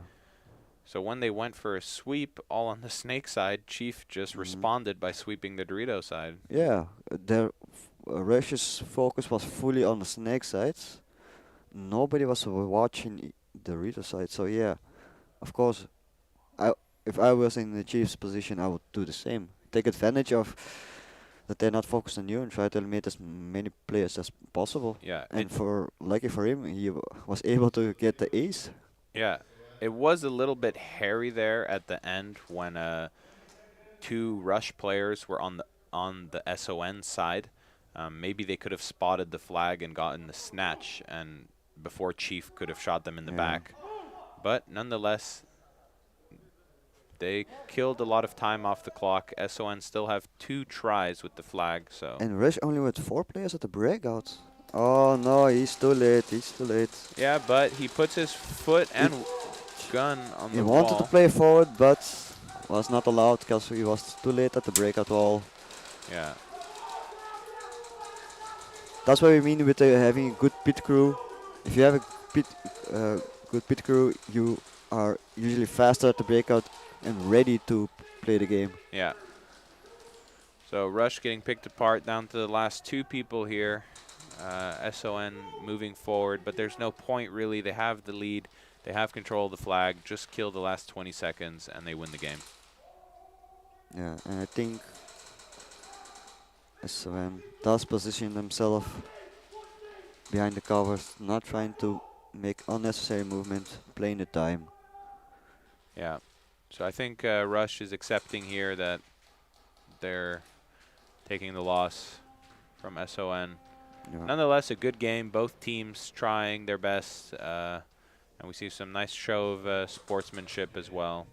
So when they went for a sweep all on the snake side, Chief just responded by sweeping the Dorito side. Yeah, Rush's focus was fully on the snake sides. Nobody was watching the Dorito side. So yeah, of course, if I was in the Chief's position, I would do the same. Take advantage of that they're not focused on you and try to eliminate as many players as possible. Yeah. And lucky for him, he was able to get the ace. Yeah. It was a little bit hairy there at the end when 2 Rush players were on the SON side. Maybe they could have spotted the flag and gotten the snatch, and before Chief could have shot them in the back. But nonetheless, they killed a lot of time off the clock. SON still have 2 tries with the flag. So. And Rush only with 4 players at the breakout. Oh no, he's too late. He's too late. Yeah, but he puts his foot and gun on the wall. He wanted to play forward, but was not allowed because he was too late at the breakout wall. Yeah. That's what we mean with having a good pit crew. If you have a good pit crew, you are usually faster at the breakout and ready to play the game. Yeah. So Rush getting picked apart down to the last 2 people here. SON moving forward, but there's no point really. They have the lead. They have control of the flag. Just kill the last 20 seconds and they win the game. Yeah, and I think SON does position themselves behind the covers, not trying to make unnecessary movement, playing the time. Yeah. So I think Rush is accepting here that they're taking the loss from SON. Yeah. Nonetheless, a good game. Both teams trying their best, and we see some nice show of sportsmanship as well.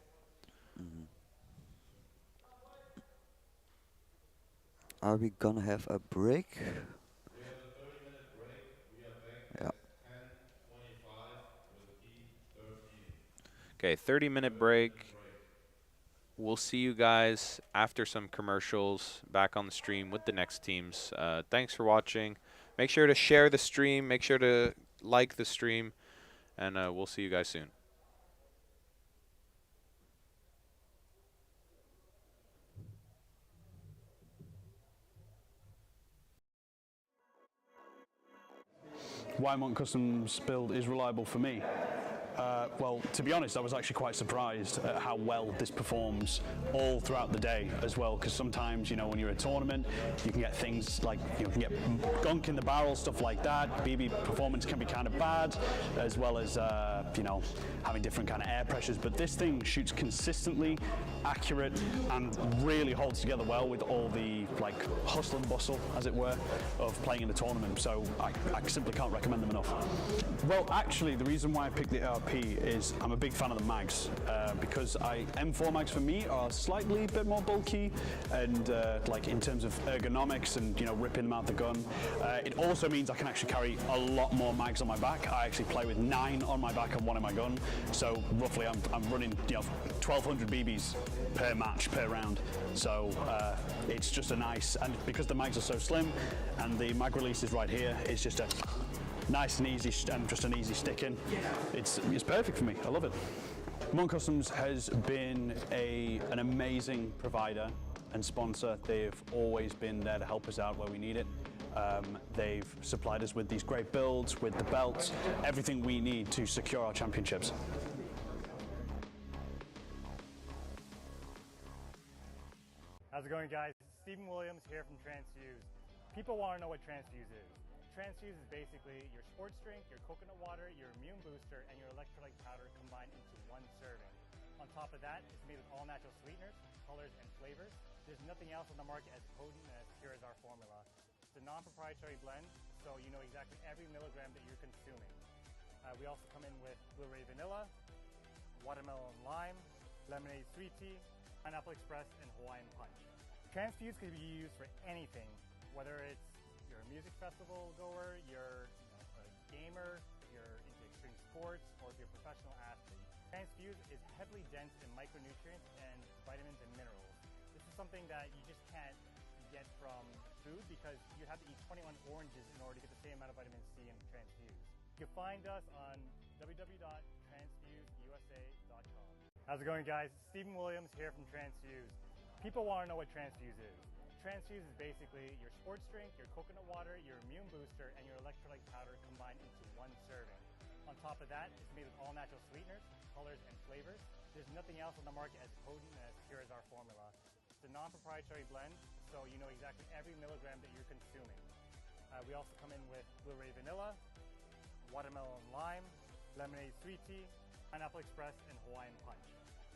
Are we gonna have a break? We have a 30-minute break. We are back Yeah. at 10:25 with Heat 13. Okay, 30-minute break. We'll see you guys after some commercials back on the stream with the next teams. Thanks for watching. Make sure to share the stream. Make sure to like the stream. And we'll see you guys soon. Why Monk Customs build is reliable for me. Well, to be honest, I was actually quite surprised at how well this performs all throughout the day as well, because sometimes, you know, when you're at a tournament, you can get things like, you can get gunk in the barrel, stuff like that. BB performance can be kind of bad, as well as, you know, having different kind of air pressures, but this thing shoots consistently, accurate, and really holds together well with all the, like, hustle and bustle, as it were, of playing in the tournament, so I simply can't recommend them enough. Well, actually, the reason why I picked the ARP is I'm a big fan of the mags, because M4 mags for me are slightly a bit more bulky, and like in terms of ergonomics and, you know, ripping them out the gun. It also means I can actually carry a lot more mags on my back. I actually play with 9 on my back and 1 in my gun, so roughly I'm running, you know, 1,200 BBs per match, per round. So it's just a nice, and because the mags are so slim and the mag release is right here, it's just a nice and easy, and just an easy stick in. It's perfect for me. I love it. Monk Customs has been an amazing provider and sponsor. They've always been there to help us out where we need it. They've supplied us with these great builds, with the belts, everything we need to secure our championships. How's it going, guys? Stephen Williams here from Transfuse. People want to know what Transfuse is. Transfuse is basically your sports drink, your coconut water, your immune booster, and your electrolyte powder combined into one serving. On top of that, it's made with all natural sweeteners, colors, and flavors. There's nothing else on the market as potent and as pure as our formula. It's a non-proprietary blend, so you know exactly every milligram that you're consuming. We also come in with blueberry vanilla, watermelon lime, lemonade sweet tea, pineapple express, and Hawaiian punch. Transfuse can be used for anything, whether it's you're a music festival goer, you're a gamer, you're into extreme sports, or if you're a professional athlete. Transfuse is heavily dense in micronutrients and vitamins and minerals. This is something that you just can't get from food because you have to eat 21 oranges in order to get the same amount of vitamin C in Transfuse. You can find us on www.transfuseusa.com. How's it going, guys? Stephen Williams here from Transfuse. People want to know what Transfuse is. Transfuse is basically your sports drink, your coconut water, your immune booster, and your electrolyte powder combined into one serving. On top of that, it's made with all natural sweeteners, colors, and flavors. There's nothing else on the market as potent and as pure as our formula. It's a non-proprietary blend, so you know exactly every milligram that you're consuming. We also come in with blueberry vanilla, watermelon lime, lemonade sweet tea, pineapple express, and Hawaiian punch.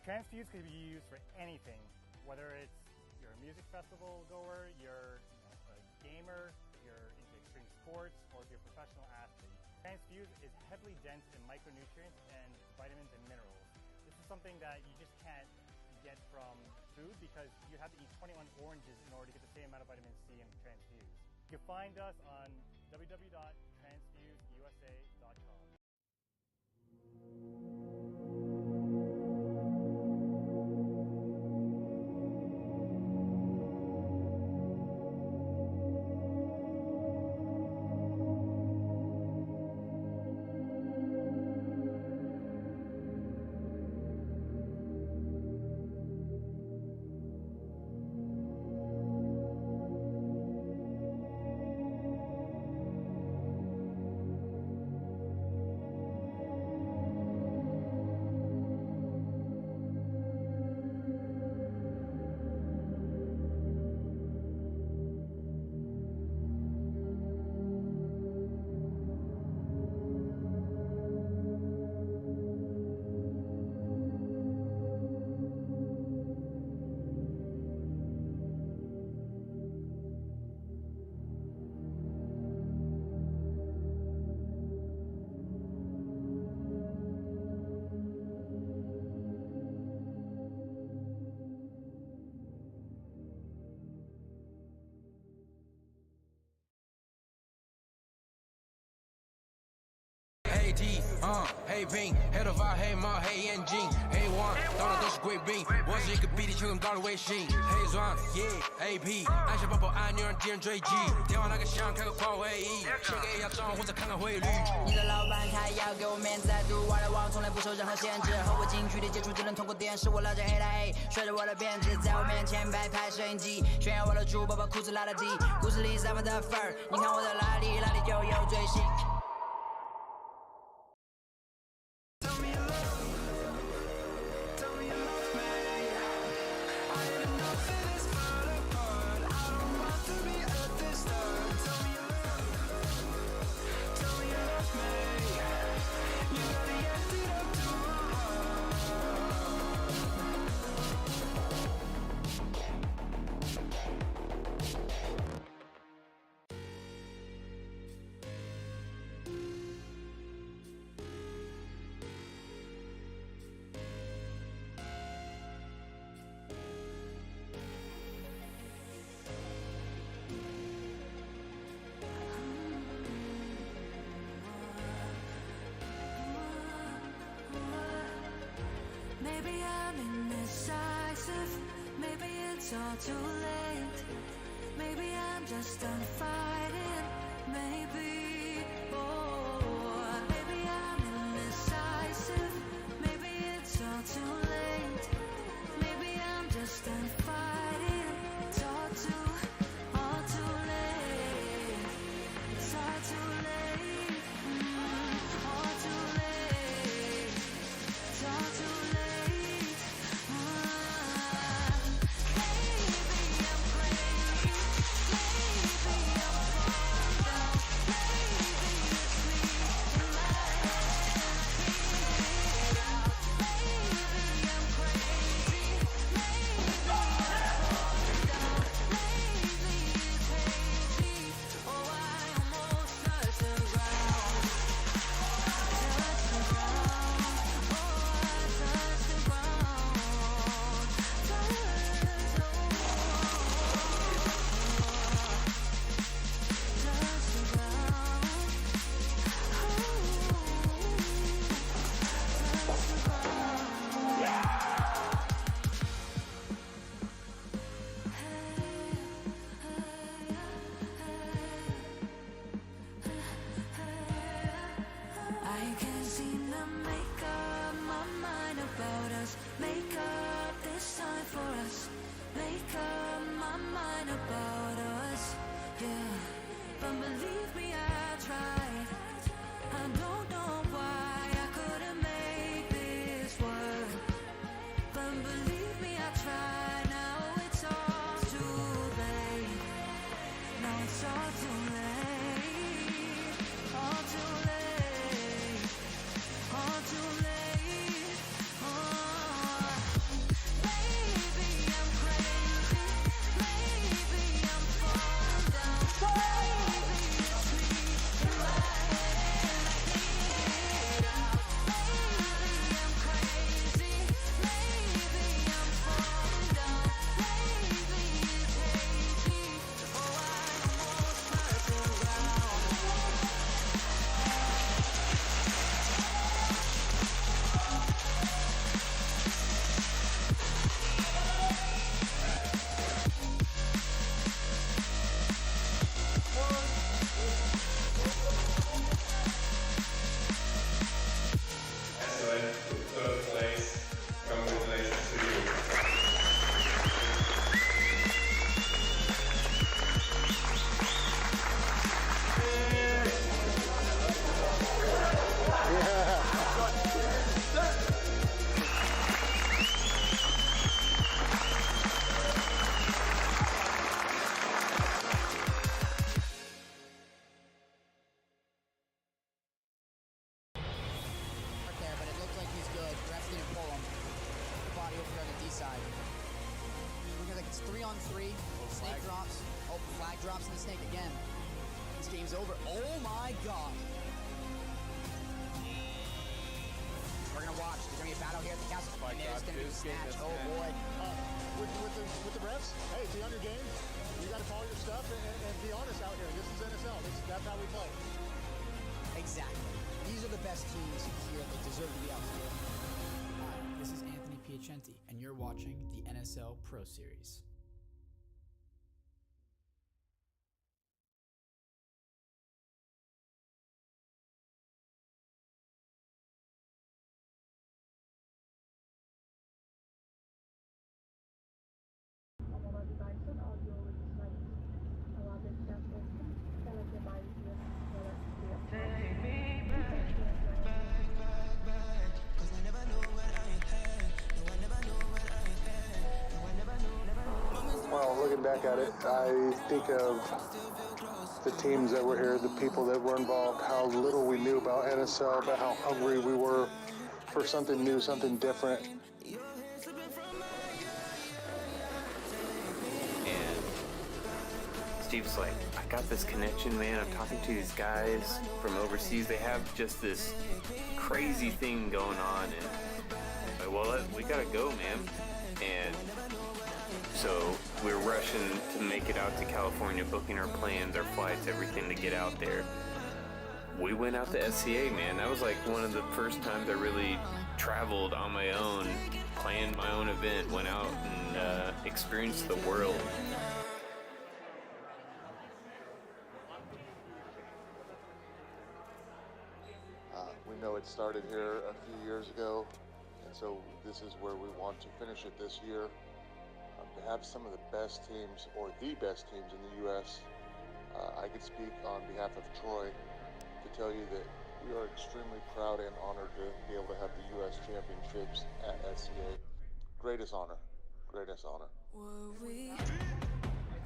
Transfuse can be used for anything, whether it's you're a music festival goer, you're a gamer, you're into extreme sports, or if you're a professional athlete. Transfuse is heavily dense in micronutrients and vitamins and minerals. This is something that you just can't get from food because you have to eat 21 oranges in order to get the same amount of vitamin C in Transfuse. You can find us on www.transfuseusa.com. 黑兵，黑头发，黑帽，黑眼镜，黑王，到哪都是贵宾。我是一个比地球更高的卫星，黑钻，AP，按下爆破按钮让敌人追击。电话那个响，开个跨会议，先给压账或者看看汇率。你的老板他要给我面子，在赌我的网从来不受任何限制，和我近距离接触只能通过电视。我拉着黑带 A， 甩着我的辫子，在我面前摆拍摄影机，炫耀我的珠宝，把裤子拉得低。故事里散发的粉儿，你看我的拉力，拉力就有追星。Maybe I'm indecisive, maybe it's all too late. Maybe I'm just done fighting, maybe. Oh, maybe I'm indecisive, maybe it's all too late. Maybe I'm just done fighting. It's all too late. It's all too late. All too late. It's all too late. I can't seem to make up my mind about us. Make up this time for us. Make up my mind about us. Yeah, but believe me, I tried. I don't know why I couldn't make this work. But believe me, I tried. Now it's all too late. Now it's all too late. All too late. All too late. Oh, maybe I'm crazy. Maybe I'm falling down. Maybe it's me in my head. I can't get out. Maybe I'm crazy. Maybe I'm falling down. Maybe it's hazy. Oh, I almost turned around. Excellent. Third place. Congratulations to you. There, but it looks like he's good. Refs didn't pull him. Body over here on the D side. Looks like it's 3-on-3. Snake drops. Oh, flag drops and the snake again. This game's over. Oh my god. We're gonna watch. There's gonna be a battle here at the castle. And there's gonna be a snatch. Oh boy. With the refs, hey, be on your game. You got to call your stuff and be honest out here. This is NSL. That's how we play. Exactly. These are the best teams here. They deserve to be out here. Hi, this is Anthony Piacenti, and you're watching the NSL Pro Series. Well, looking back at it, I think of the teams that were here, the people that were involved, how little we knew about NSL, but how hungry we were for something new, something different. And Steve's like, I got this connection, man. I'm talking to these guys from overseas. They have just this crazy thing going on. And like, well, we gotta go, man. And so we're rushing to make it out to California, booking our planes, our flights, everything to get out there. We went out to SCA, man. That was like one of the first times I really traveled on my own, planned my own event, went out and experienced the world. We know it started here a few years ago, and so this is where we want to finish it this year. To have some of the best teams, or the best teams in the U.S., I could speak on behalf of Troy to tell you that we are extremely proud and honored to be able to have the U.S. Championships at SCA. Greatest honor. Greatest honor.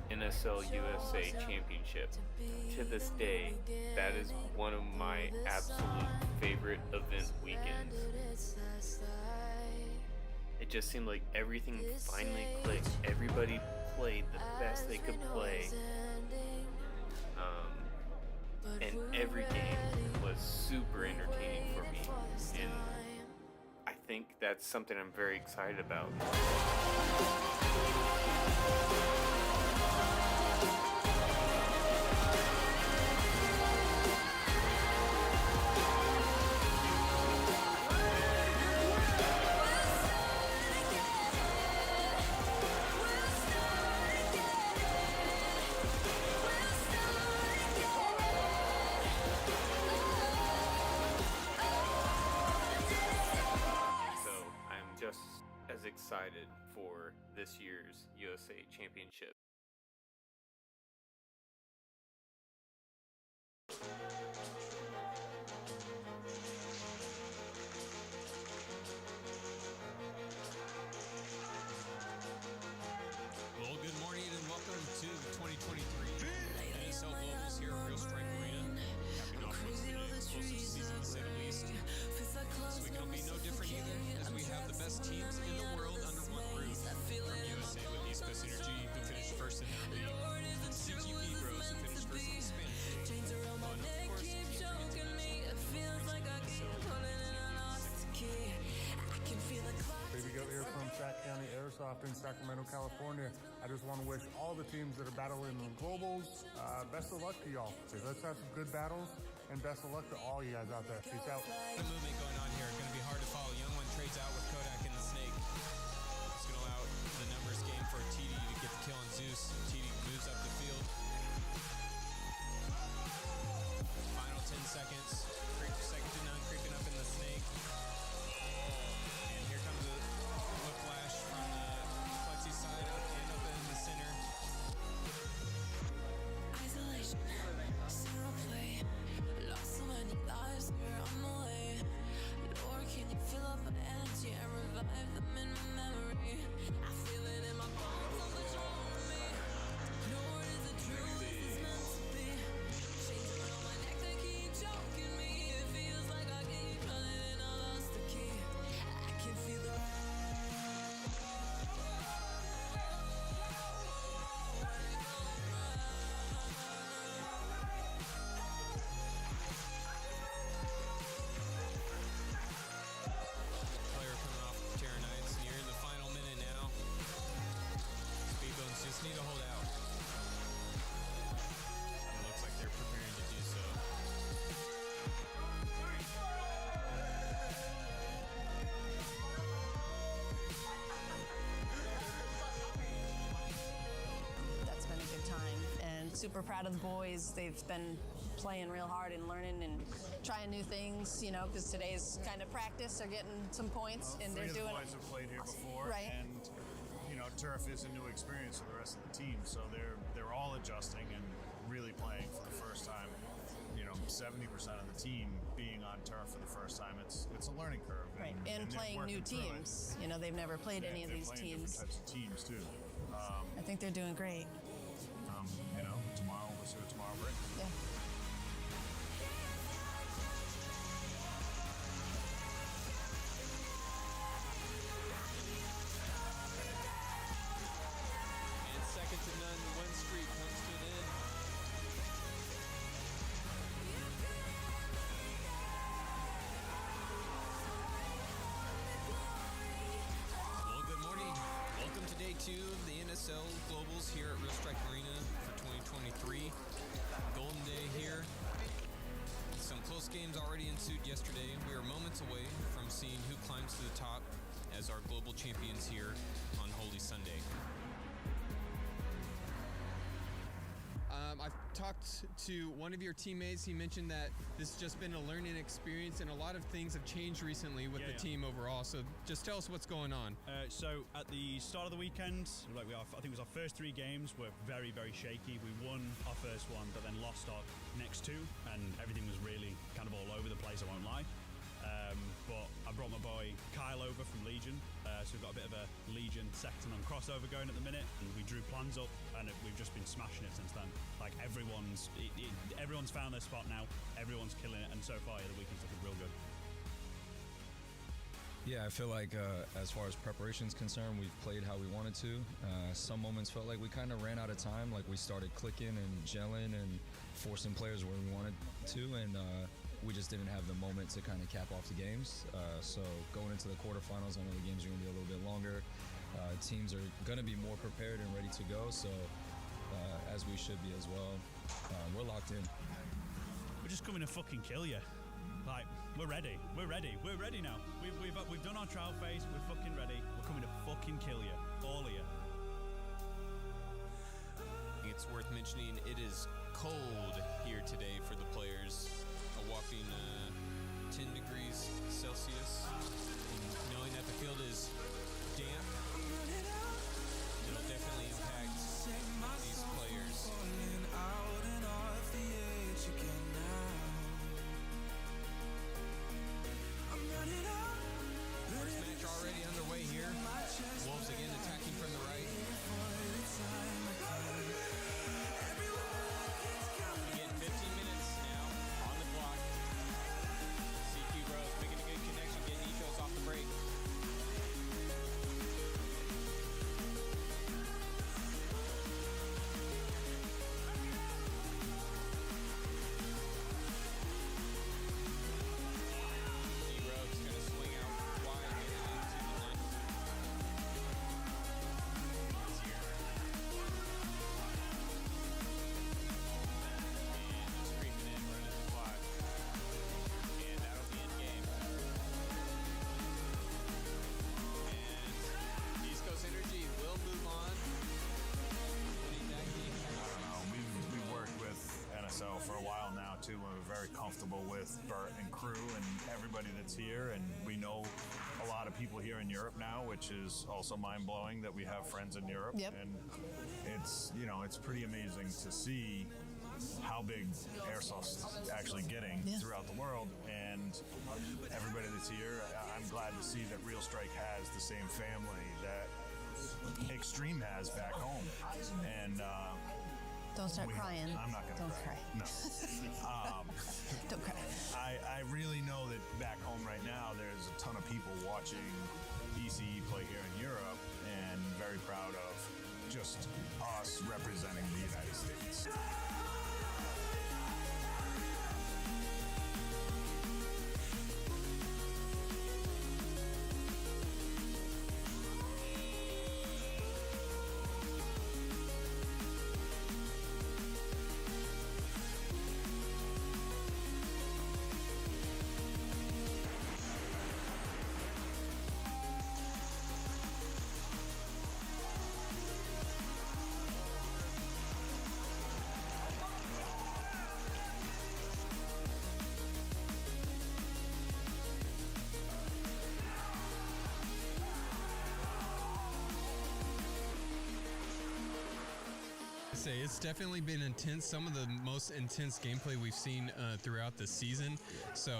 NSL USA Championship. To this day, that is one of my absolute favorite event weekends. It just seemed like everything finally clicked. Everybody played the best they could play. And every game was super entertaining for me. And I think that's something I'm very excited about. As excited for this year's USA Championship. Well, good morning and welcome to the 2023 NSL Globals here at Real Strike Arena. Capping off what's been an explosive season to say the least. This week it'll be no different either, as we have the best teams in the world under one roof. From USA with East Coast Energy, who finished first in their league, from CGP Bros, who finished first in the Spanish league, and of course, Baby Goat here from Sac County Airsoft in Sacramento, California. I just want to wish all the teams that are battling in the globals best of luck to y'all. Let's have some good battles, and best of luck to all you guys out there. Peace out. The movement going on here, going to be hard to follow. Young one trades out with Kodak and the Snake. It's going to allow the numbers game for TD to get the kill on Zeus. TD moves up the field. Final 10 seconds. Second to none, creeping up in the Snake. And here comes a whiplash from the Plexi side up and up in the center. Isolation, zero play. Lost so many lives here on the way. super proud of the boys. They've been playing real hard and learning and trying new things, you know, because today's kind of practice. They're getting some points, and they're doing. Three of the boys have played here before, right? And you know, turf is a new experience for the rest of the team, so they're all adjusting and really playing for the first time. You know, 70% of the team being on turf for the first time. It's a learning curve, right? And they're playing new working through it. teams. You know, they've never played any of these playing teams. Different types of teams too. I think they're doing great. You know, tomorrow we'll see what tomorrow brings. Yeah. And second to none, the win streak comes to an end. Well, good morning. Welcome to day 2 of the NSL Globals here at Real Strike Arena for 2023. Golden Day here. Some close games already ensued yesterday. We are moments away from seeing who climbs to the top as our global champions here on Holy Sunday. I've talked to one of your teammates. He mentioned that this has just been a learning experience and a lot of things have changed recently with the team overall. So just tell us what's going on. So at the start of the weekend, I think it was our first 3 games were very, very shaky. We won our first one, but then lost our next 2, and everything was really kind of all over the place, I won't lie. But I brought my boy Kyle over from Legion, so we've got a bit of a Legion Secton on crossover going at the minute, and we drew plans up, and we've just been smashing it since then. Like everyone's found their spot now, everyone's killing it, and so far the weekend's looking real good. Yeah, I feel like as far as preparation's concerned, we've played how we wanted to. Some moments felt like we kind of ran out of time, like we started clicking and gelling and forcing players where we wanted to, and we just didn't have the moment to kind of cap off the games. So going into the quarterfinals, I know the games are going to be a little bit longer. Teams are going to be more prepared and ready to go, so as we should be as well. We're locked in. We're just coming to fucking kill you. Like, we're ready. We're ready. We're ready now. We've done our trial phase. We're fucking ready. We're coming to fucking kill you. All of you. It's worth mentioning it is cold here today for the players. A whopping 10 degrees Celsius. And knowing that the field is damp, it'll definitely impact these players. First match already underway here. Wolves again attacking from the right. Again, 15 minutes now on the clock. CQ Rose making a good connection, getting Ethos off the break. D-Rose going to swing out wide, getting into the line. It's here. And just creeping in, running the clock. And that'll be in game. And East Coast Energy will move on. Winning that game. We've worked with NSL for a while now too, and we're very comfortable with Bert and crew and everybody that's here, and we know a lot of people here in Europe now, which is also mind-blowing that we have friends in Europe. Yep. And it's pretty amazing to see how big airsoft's actually getting throughout the world, and everybody that's here, I'm glad to see that Real Strike has the same family that Extreme has back home. And Don't start crying. I'm not going to cry. No. Don't cry. I really know that back home right now, there's a ton of people watching ECE play here in Europe, and very proud of just us representing the United States. say it's definitely been intense. Some of the most intense gameplay we've seen throughout the season. So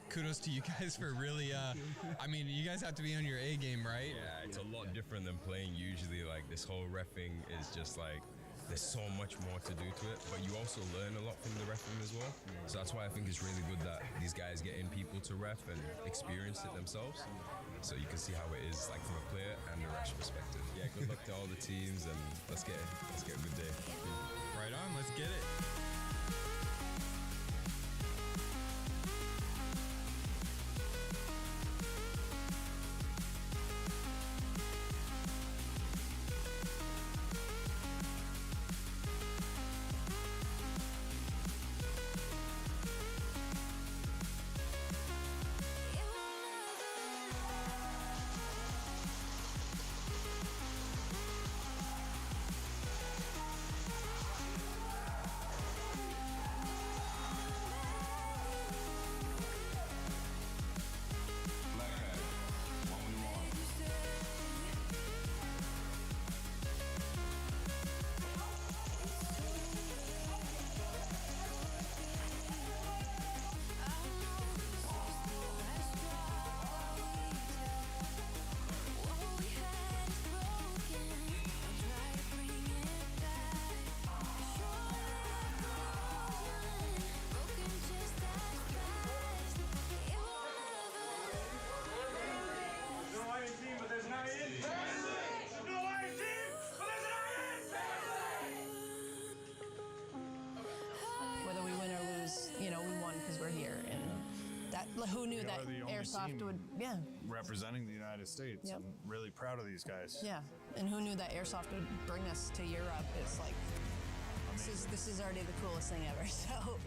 kudos to you guys for really. I mean, you guys have to be on your A game, right? Yeah, it's a lot different than playing usually. Like this whole reffing is just like there's so much more to do to it, but you also learn a lot from the reffing as well. So that's why I think it's really good that these guys get in people to ref and experience it themselves. So you can see how it is like from a player and the ref's perspective. Yeah, good luck to all the teams and let's get a good day. Right on, let's get it. Whether we win or lose, you know, we won because we're here. And that, who knew We that are the only airsoft team would, yeah, representing the United States. Yep. I'm really proud of these guys. yeah. And who knew that airsoft would bring us to Europe? It's like, this is already the coolest thing ever, so.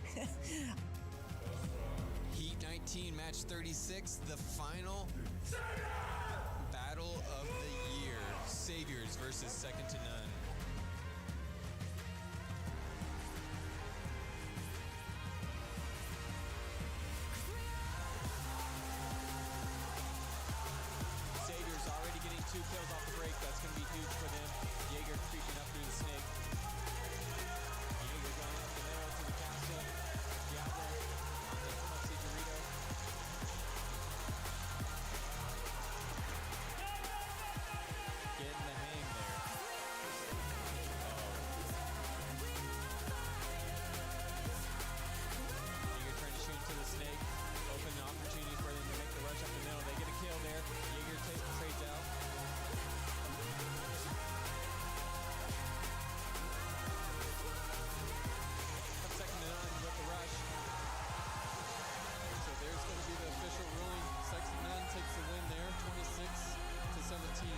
Heat 19, match 36, the final battle of the year. Saviors versus second to none. Saviors already getting 2 kills off the break. That's going to be huge for them. Jaeger creeping up through the snake. Jaeger going up the middle to the castle. Diablo on the Pussy Dorito. Getting the hang there. Jaeger trying to shoot into the snake. Open an opportunity for them to make the rush up the middle. They get a kill there. Jaeger trades out. Second to none with the rush. So there's going to be the official ruling. Second to none takes the win there, 26-17.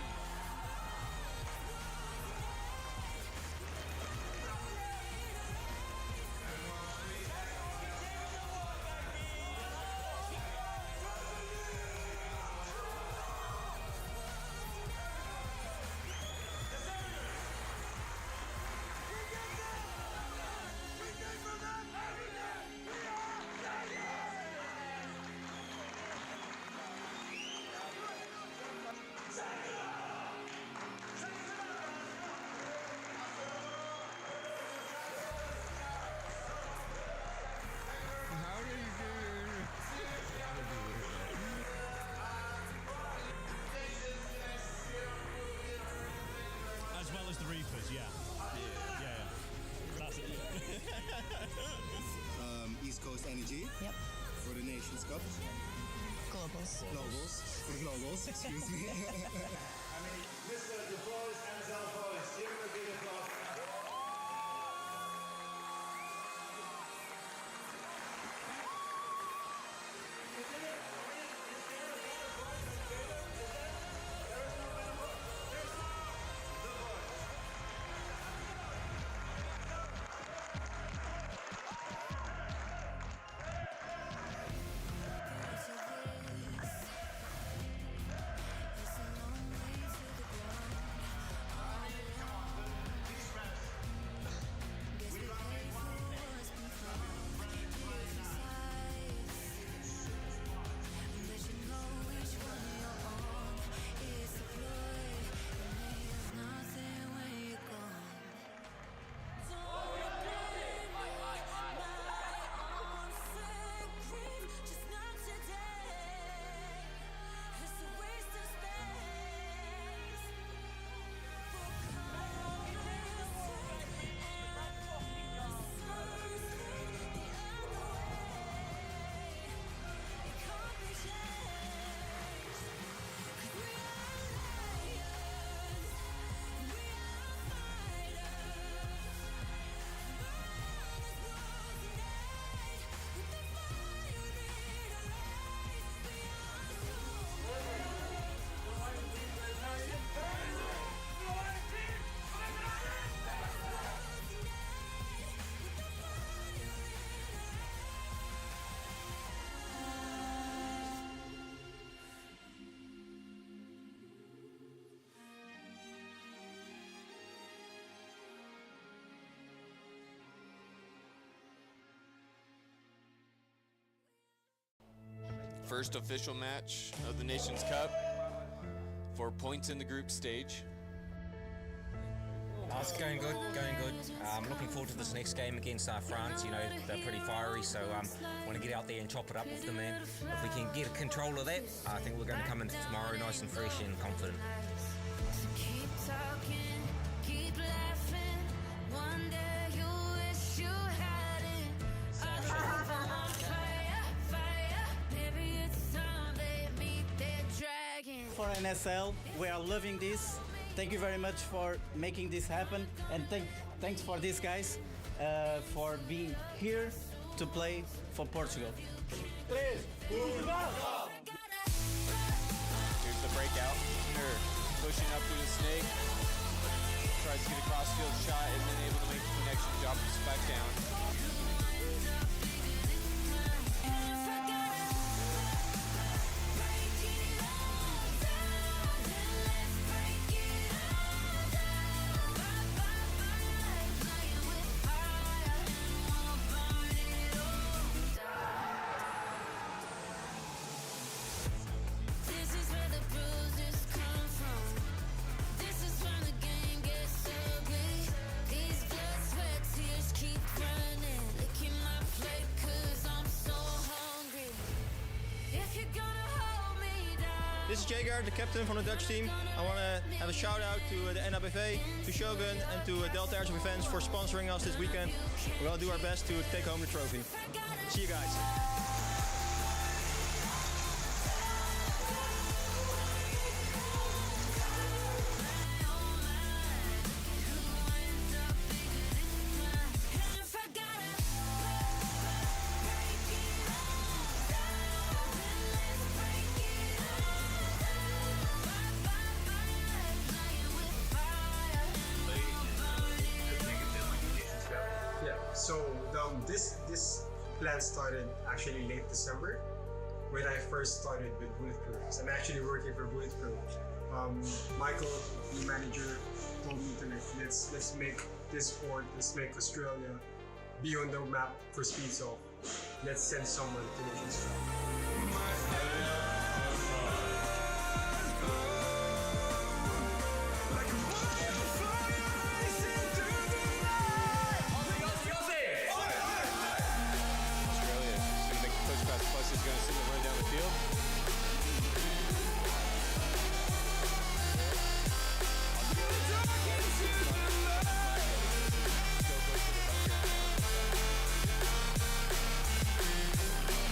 As well as the Reapers, yeah. Yeah. That's it. East Coast Energy. Yep. For the Nations Cup. Globals. For the Globals, excuse me. I mean, Mr. Du Bois and Zalfois, give him a big applause. It's a long way to the ground. first official match of the Nations Cup for points in the group stage. It's going good, going good. I'm looking forward to this next game against France. You know, they're pretty fiery, so want to get out there and chop it up with them, and if we can get control of that, I think we're going to come in tomorrow nice and fresh and confident. Keep talking, keep laughing. One day you wish you had it. Our love on fire, fire. Maybe it's time they meet their dragon. For NSL, we are loving this. Thank you very much for making this happen, and thanks for these guys for being here to play for Portugal. Here's the breakout. Pushing up through the snake. Tries to get a cross-field shot and then able to make the connection, drops this back down. This is Jager, the captain from the Dutch team. I want to have a shout out to the NABV, to Shogun, and to Delta Air Defense for sponsoring us this weekend. We're going to do our best to take home the trophy. See you guys. So this plan started actually late December when I first started with Bulletproof. So I'm actually working for Bulletproof. Michael, the manager, told me to let's make this sport, let's make Australia be on the map for speed. So let's send someone to Nations Cup. Is going to send it right down the field.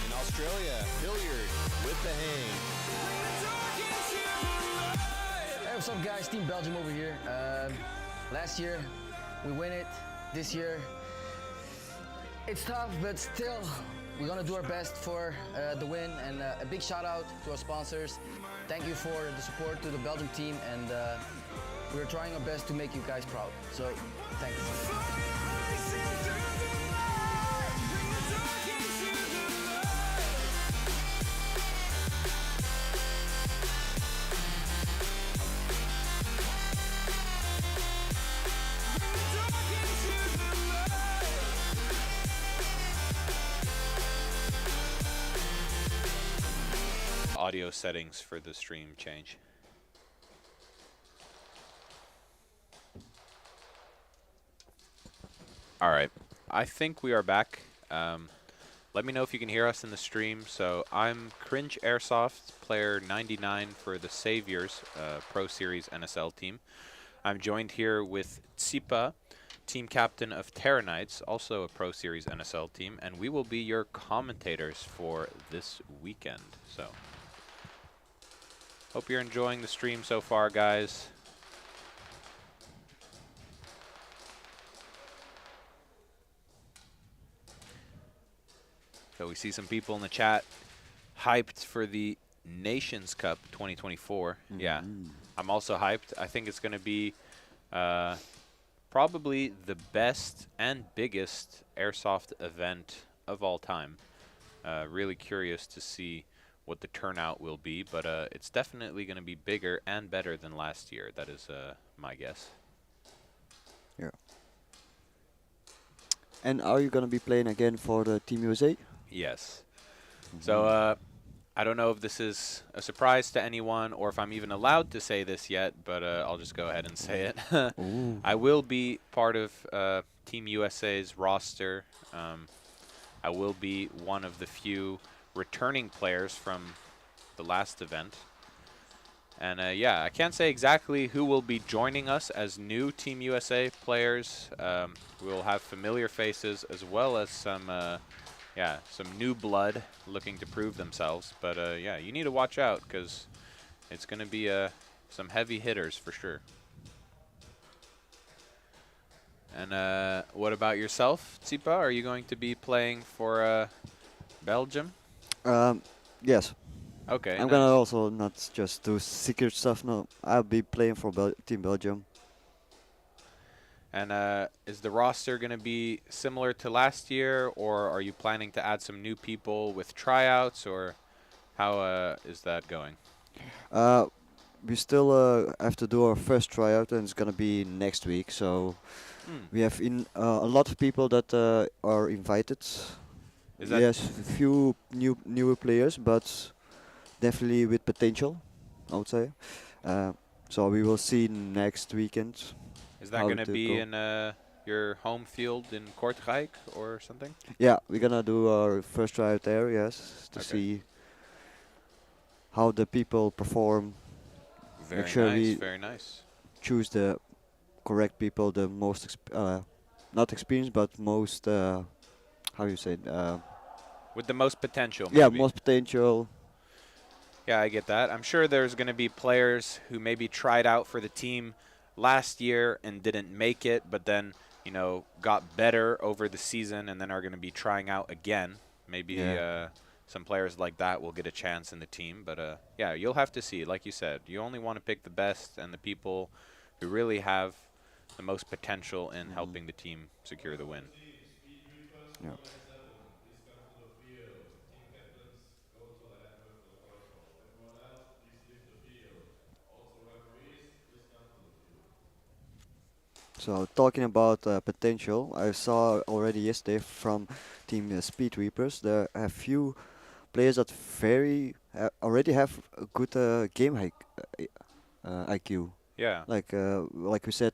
In Australia, Hilliard with the hang. Hey, what's up guys? Team Belgium over here. Last year, we win it. This year, it's tough, but still, we're gonna do our best for the win, and a big shout out to our sponsors. Thank you for the support to the Belgium team, and we're trying our best to make you guys proud. So, thanks. Audio settings for the stream change. All right, I think we are back. Let me know if you can hear us in the stream. So I'm Cringe Airsoft, player 99 for the Saviors Pro Series NSL team. I'm joined here with Tsipa, team captain of Terra Knights, also a Pro Series NSL team, and we will be your commentators for this weekend. So hope you're enjoying the stream so far, guys. So we see some people in the chat hyped for the Nations Cup 2024. Mm-hmm. Yeah, I'm also hyped. I think it's going to be probably the best and biggest airsoft event of all time. Really curious to see what the turnout will be, but it's definitely going to be bigger and better than last year. That is my guess. Yeah. And are you going to be playing again for the Team USA? Yes. So I don't know if this is a surprise to anyone or if I'm even allowed to say this yet, but I'll just go ahead and say it. I will be part of Team USA's roster. I will be one of the few returning players from the last event. And yeah, I can't say exactly who will be joining us as new Team USA players. We'll have familiar faces as well as some new blood looking to prove themselves. But yeah, you need to watch out because it's going to be some heavy hitters for sure. And what about yourself, Tsipa? Are you going to be playing for Belgium? Yes. Okay. I'm gonna also not just do secret stuff. No, I'll be playing for Team Belgium. And is the roster going to be similar to last year, or are you planning to add some new people with tryouts, or how is that going? We still have to do our first tryout, and it's gonna be next week. So we have a lot of people that are invited. Yes, a few newer players, but definitely with potential, I would say. So we will see next weekend. Is that going to be in your home field in Kortrijk or something? Yeah, we're gonna do our first tryout there, yes, to see how the people perform. Very Make sure nice, we very nice. choose the correct people, the most not experienced, but most how you say it, with the most potential. Yeah, maybe. most potential. Yeah, I get that. I'm sure there's going to be players who maybe tried out for the team last year and didn't make it, but then, you know, got better over the season and then are going to be trying out again. Maybe some players like that will get a chance in the team. But, yeah, you'll have to see. Like you said, you only want to pick the best and the people who really have the most potential in helping the team secure the win. Yeah. So talking about potential, I saw already yesterday from Team Speed Reapers, there are a few players that already have a good game IQ. Yeah. Like we said,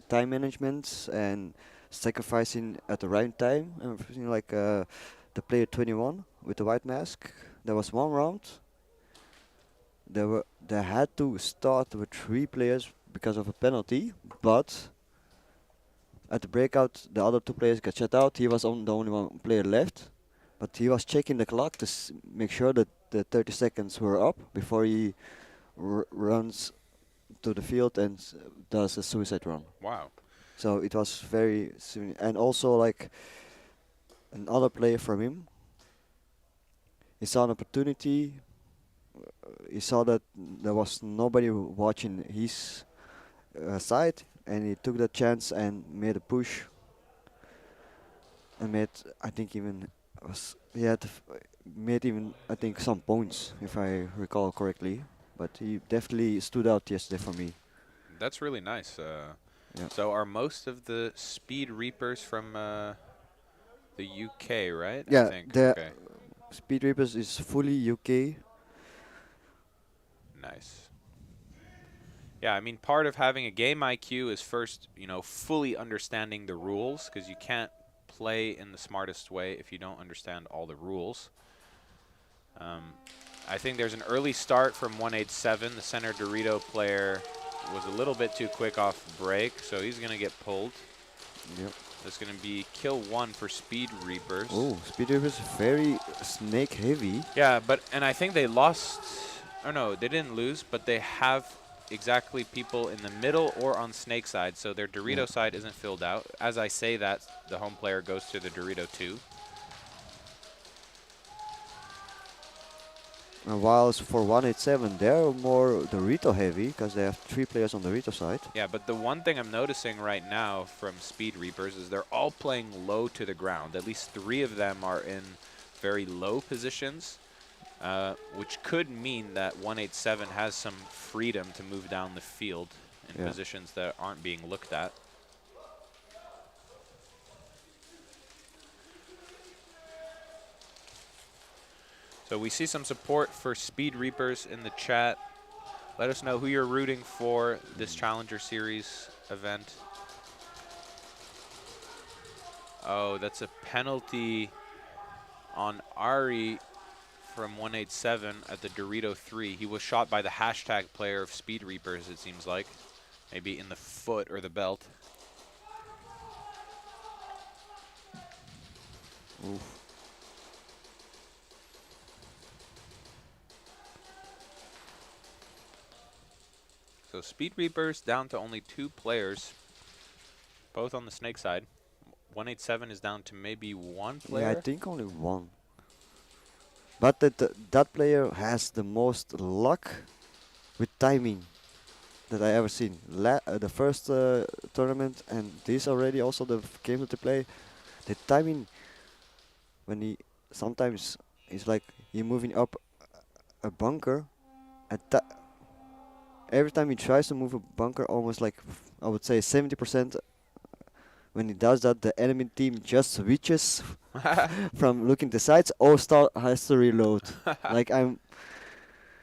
time management and sacrificing at the right time. And everything like the player 21 with the white mask. There was one round. They had to start with 3 players because of a penalty, but at the breakout, the other 2 players got shut out. He was the only one player left, but he was checking the clock to make sure that the 30 seconds were up before he runs to the field and does a suicide run. Wow. So it was very soon. And also like another player from him, he saw an opportunity. He saw that there was nobody watching his side, and he took that chance and made a push. And made, I think I think some points, if I recall correctly. But he definitely stood out yesterday for me. That's really nice. So are most of the Speed Reapers from the UK, right? Yeah, I think. the Okay. Speed Reapers is fully UK. Nice. Yeah, I mean, part of having a game IQ is first, you know, fully understanding the rules, because you can't play in the smartest way if you don't understand all the rules. I think there's an early start from 187. The center Dorito player was a little bit too quick off break, so he's going to get pulled. Yep. That's going to be kill 1 for Speed Reapers. Oh, Speed Reapers very snake heavy. Yeah, and I think they lost, or no, they didn't lose, but they have exactly people in the middle or on snake side, so their Dorito side isn't filled out. As I say that, the home player goes to the Dorito 2. While for 187, they're more Dorito heavy because they have 3 players on the Dorito side. Yeah, but the one thing I'm noticing right now from Speed Reapers is they're all playing low to the ground. At least 3 of them are in very low positions, which could mean that 187 has some freedom to move down the field in positions that aren't being looked at. So we see some support for Speed Reapers in the chat. Let us know who you're rooting for this Challenger Series event. Oh, that's a penalty on Ari from 187 at the Dorito 3. He was shot by the hashtag player of Speed Reapers, it seems like. Maybe in the foot or the belt. Oof. So Speed Reapers down to only 2 players, both on the Snake side. 187 is down to maybe 1 player. Yeah, I think only 1. But that player has the most luck with timing that I ever seen. The first tournament and this already also the game that they play, the timing when he sometimes it's like he moving up a bunker, and every time he tries to move a bunker, almost like I would say 70%. When he does that, the enemy team just switches from looking the sides or has to reload. Like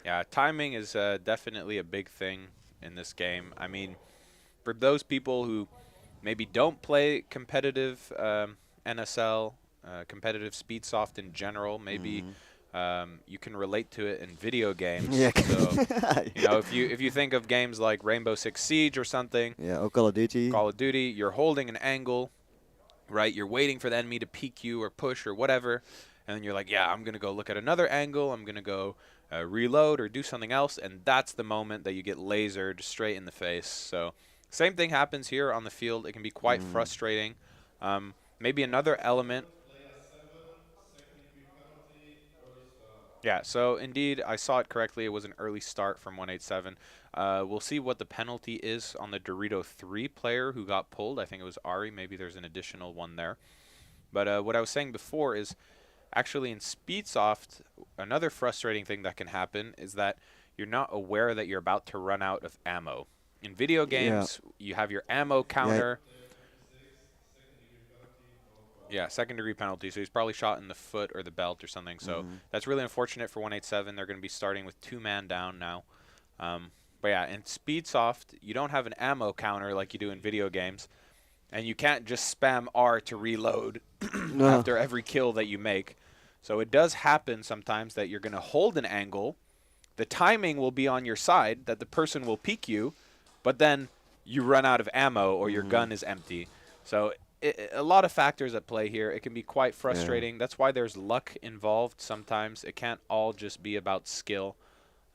Yeah, timing is definitely a big thing in this game. I mean, for those people who maybe don't play competitive NSL, competitive Speedsoft in general, maybe you can relate to it in video games. Yeah. So, you know, if you think of games like Rainbow Six Siege or something, yeah, or Call of Duty. Call of Duty, you're holding an angle, right? You're waiting for the enemy to peek you or push or whatever, and then you're like, yeah, I'm gonna go look at another angle. I'm gonna go reload or do something else, and that's the moment that you get lasered straight in the face. So same thing happens here on the field. It can be quite frustrating. Maybe another element. Yeah, so indeed, I saw it correctly. It was an early start from 187. We'll see what the penalty is on the Dorito 3 player who got pulled. I think it was Ari. Maybe there's an additional one there. But what I was saying before is actually in Speedsoft, another frustrating thing that can happen is that you're not aware that you're about to run out of ammo. In video games, you have your ammo counter. Yeah, second-degree penalty, so he's probably shot in the foot or the belt or something. So that's really unfortunate for 187. They're going to be starting with 2-man down now. But yeah, in Speedsoft, you don't have an ammo counter like you do in video games, and you can't just spam R to reload after every kill that you make. So it does happen sometimes that you're going to hold an angle. The timing will be on your side, that the person will peek you, but then you run out of ammo or your gun is empty. So a lot of factors at play here. It can be quite frustrating. Yeah. That's why there's luck involved sometimes. It can't all just be about skill.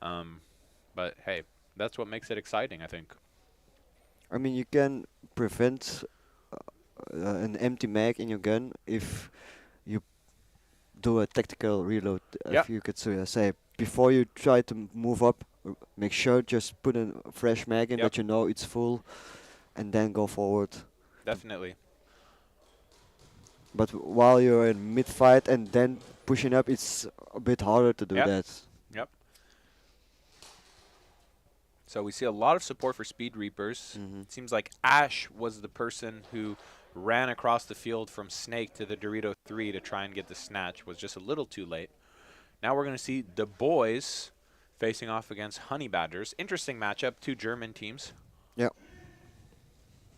But hey, that's what makes it exciting, I think. I mean, you can prevent an empty mag in your gun if you do a tactical reload, if you could say. Before you try to move up, make sure just put a fresh mag in that you know it's full, and then go forward. Definitely. But while you're in mid-fight and then pushing up, it's a bit harder to do that. Yep. So we see a lot of support for Speed Reapers. It seems like Ash was the person who ran across the field from Snake to the Dorito 3 to try and get the snatch. Was just a little too late. Now we're going to see the boys facing off against Honey Badgers. Interesting matchup, 2 German teams. Yep.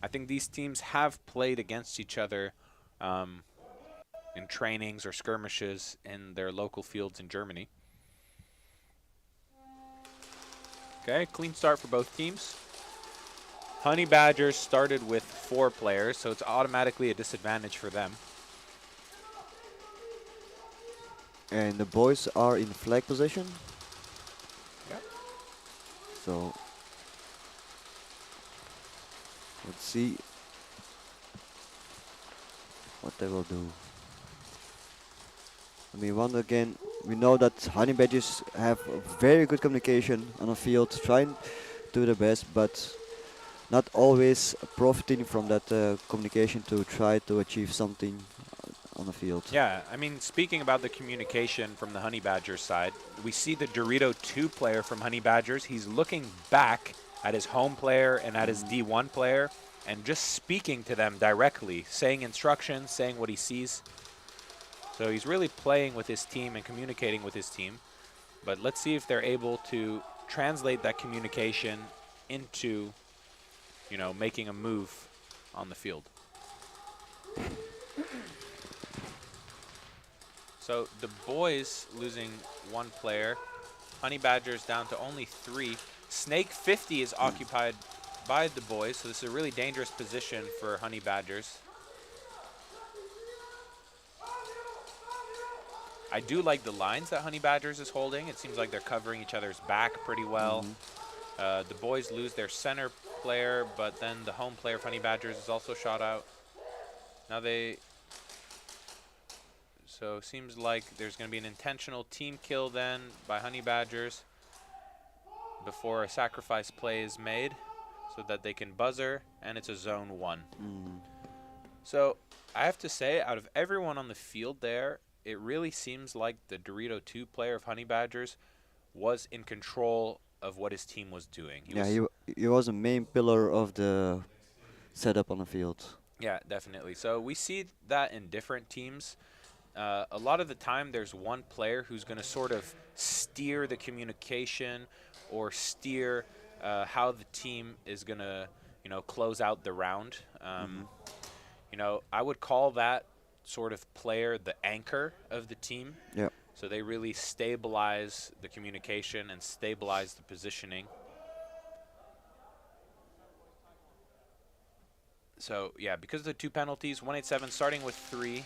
I think these teams have played against each other in trainings or skirmishes in their local fields in Germany. Okay, clean start for both teams. Honey Badgers started with 4 players, so it's automatically a disadvantage for them. And the boys are in flag position. Yep. So let's see what they will do. I mean, once again, we know that Honey Badgers have very good communication on the field, trying to do their best, but not always profiting from that communication to try to achieve something on the field. Yeah, I mean, speaking about the communication from the Honey Badgers side, we see the Dorito 2 player from Honey Badgers. He's looking back at his home player and at his D1 player and just speaking to them directly, saying instructions, saying what he sees. So he's really playing with his team and communicating with his team. But let's see if they're able to translate that communication into, you know, making a move on the field. So the boys losing one player. Honey Badgers down to only 3. Snake 50 is occupied by the boys, so this is a really dangerous position for Honey Badgers. I do like the lines that Honey Badgers is holding. It seems like they're covering each other's back pretty well. The boys lose their center player, but then the home player of Honey Badgers is also shot out. Now so seems like there's going to be an intentional team kill then by Honey Badgers before a sacrifice play is made so that they can buzzer, and it's a zone 1. So I have to say, out of everyone on the field there, it really seems like the Dorito 2 player of Honey Badgers was in control of what his team was doing. He was a main pillar of the setup on the field. Yeah, definitely. So we see that in different teams. A lot of the time, there's one player who's going to sort of steer the communication or steer how the team is going to, you know, close out the round. You know, I would call that sort of player the anchor of the team. Yeah. So they really stabilize the communication and stabilize the positioning. So, yeah, because of the 2 penalties, 187 starting with 3.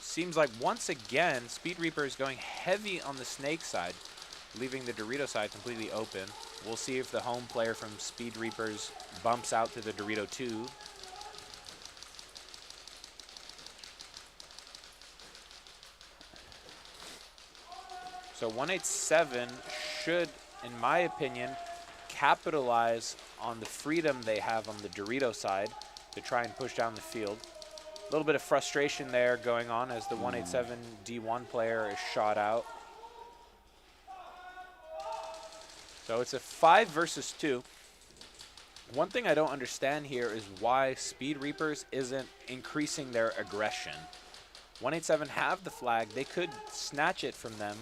Seems like once again, Speed Reaper is going heavy on the Snake side, leaving the Dorito side completely open. We'll see if the home player from Speed Reapers bumps out to the Dorito 2. So 187 should, in my opinion, capitalize on the freedom they have on the Dorito side to try and push down the field. A little bit of frustration there going on as the 187 D1 player is shot out. So it's a 5 versus 2. One thing I don't understand here is why Speed Reapers isn't increasing their aggression. 187 have the flag. They could snatch it from them.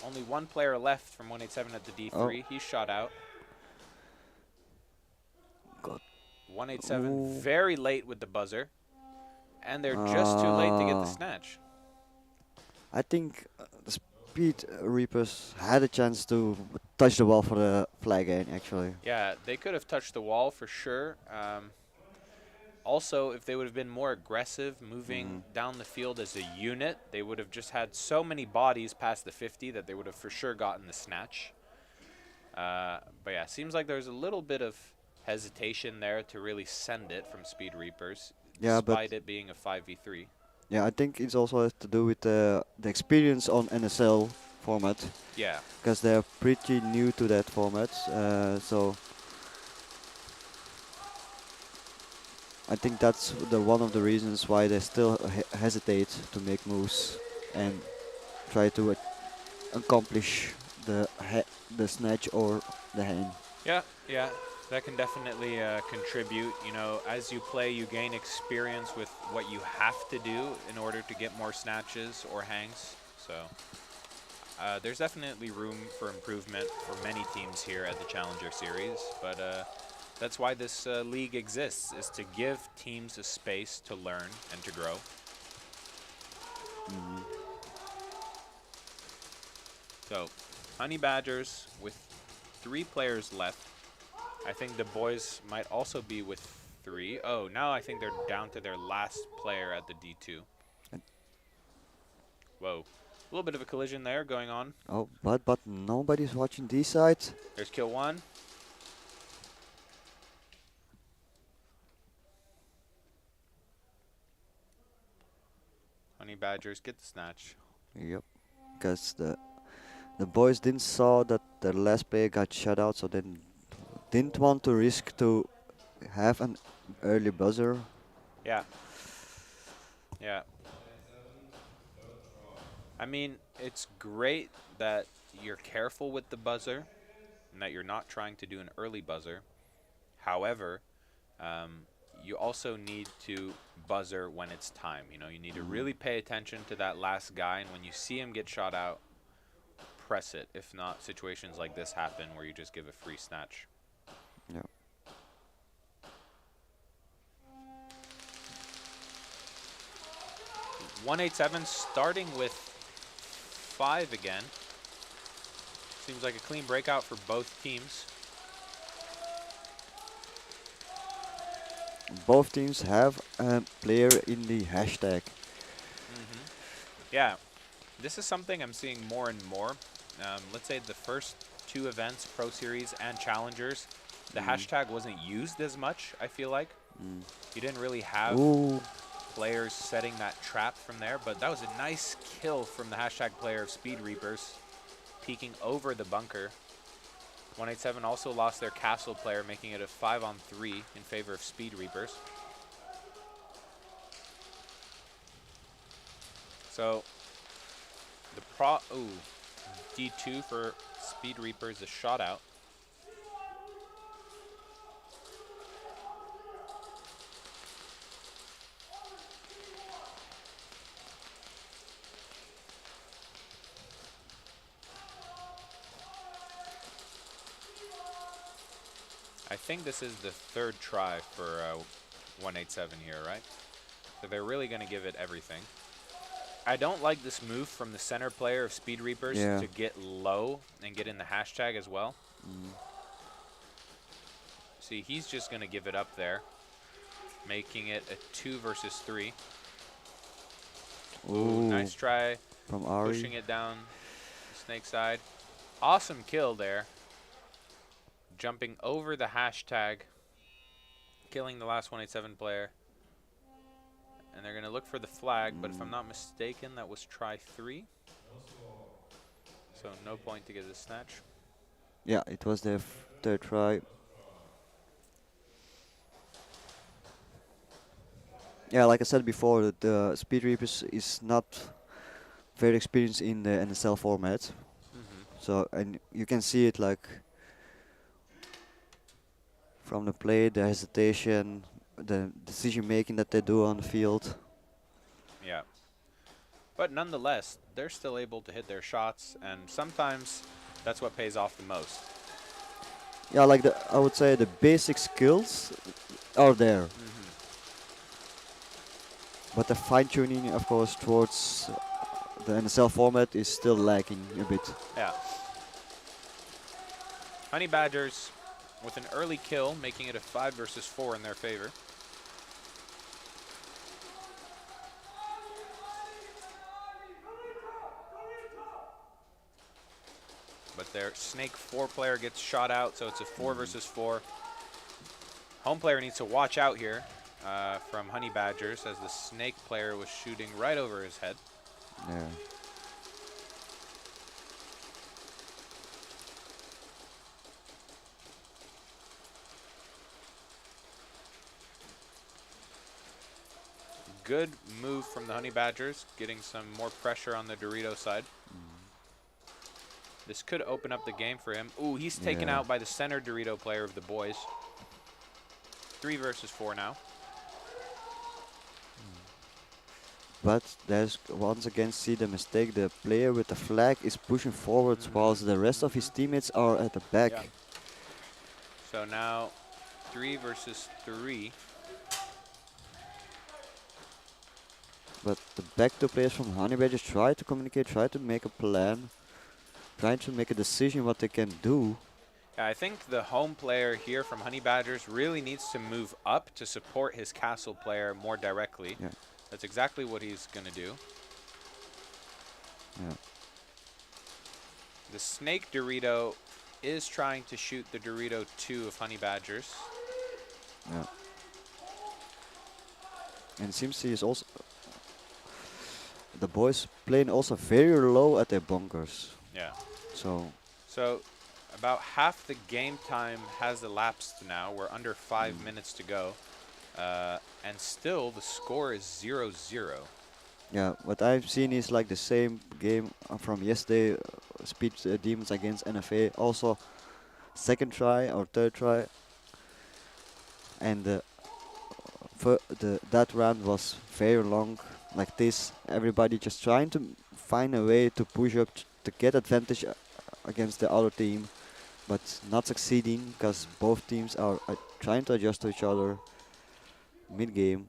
Only one player left from 187 at the D3. He's shot out. 187 very late with the buzzer. And they're just too late to get the snatch. I think the Speed Reapers had a chance to touch the ball for the flag gain, actually. Yeah, they could have touched the wall for sure. Also, if they would have been more aggressive, moving down the field as a unit, they would have just had so many bodies past the 50 that they would have for sure gotten the snatch. But yeah, seems like there's a little bit of hesitation there to really send it from Speed Reapers, despite it being a 5v3. Yeah, I think it also has to do with the experience on NSL format. Yeah. Because they're pretty new to that format, so I think that's one of the reasons why they still hesitate to make moves and try to accomplish the snatch or the hand. Yeah, yeah, that can definitely contribute. You know, as you play, you gain experience with what you have to do in order to get more snatches or hangs. So there's definitely room for improvement for many teams here at the Challenger Series, but that's why this league exists, is to give teams a space to learn and to grow. So, Honey Badgers with 3 players left. I think the boys might also be with 3. Oh, now I think they're down to their last player at the D2. Whoa. A little bit of a collision there going on. Oh, but nobody's watching these sides. There's kill 1. Honey Badgers get the snatch. Yep, because the boys didn't saw that the last player got shut out, so they didn't want to risk to have an early buzzer. Yeah. Yeah. I mean, it's great that you're careful with the buzzer and that you're not trying to do an early buzzer. However, you also need to buzzer when it's time. You know, you need to really pay attention to that last guy, and when you see him get shot out, press it. If not, situations like this happen where you just give a free snatch. Yeah. 187 starting with 5 again. Seems like a clean breakout for both teams. Both teams have a player in the hashtag. Yeah, this is something I'm seeing more and more. Let's say the first 2 events, Pro Series and Challengers, the hashtag wasn't used as much, I feel like. You didn't really have players setting that trap from there, but that was a nice kill from the hashtag player of Speed Reapers, peeking over the bunker. 187 also lost their castle player, making it a 5-on-3 in favor of Speed Reapers. So the D2 for Speed Reapers, a shot out. I think this is the 3rd try for 187 here, right? So they're really going to give it everything. I don't like this move from the center player of Speed Reapers to get low and get in the hashtag as well. See, he's just going to give it up there, making it a 2 versus 3. Ooh, nice try from Ari. Pushing it down the snake side. Awesome kill there. Jumping over the hashtag, killing the last 187 player. And they're going to look for the flag, but if I'm not mistaken, that was try 3. So no point to get the snatch. Yeah, it was their 3rd try. Yeah, like I said before, the Speed Reapers is not very experienced in the NSL format. So, and you can see it like from the play, the hesitation, the decision making that they do on the field. Yeah. But nonetheless, they're still able to hit their shots, and sometimes that's what pays off the most. Yeah, like I would say the basic skills are there. But the fine-tuning, of course, towards the NSL format is still lacking a bit. Yeah. Honey Badgers with an early kill, making it a 5 versus 4 in their favor. But their Snake 4 player gets shot out, so it's a 4 versus 4. Home player needs to watch out here from Honey Badgers, as the Snake player was shooting right over his head. Yeah. Good move from the Honey Badgers, getting some more pressure on the Dorito side. This could open up the game for him. Ooh, he's taken out by the center Dorito player of the boys. 3 versus 4 now. But there's once again see the mistake. The player with the flag is pushing forwards whilst the rest of his teammates are at the back. Yeah. So now 3 versus 3. But the back 2 players from Honey Badgers try to communicate, try to make a plan, trying to make a decision what they can do. Yeah, I think the home player here from Honey Badgers really needs to move up to support his castle player more directly. Yeah. That's exactly what he's going to do. Yeah. The Snake Dorito is trying to shoot the Dorito 2 of Honey Badgers. Yeah. And it seems he is also... The boys playing also very low at their bunkers. Yeah. So about half the game time has elapsed now. We're under 5 minutes to go. And still the score is 0-0. yeah, what I've seen is like the same game from yesterday, Speed Demons against NFA. Also 2nd try or 3rd try. And that round was very long, like this. Everybody just trying to find a way to push up to get advantage against the other team, but not succeeding because both teams are trying to adjust to each other mid game.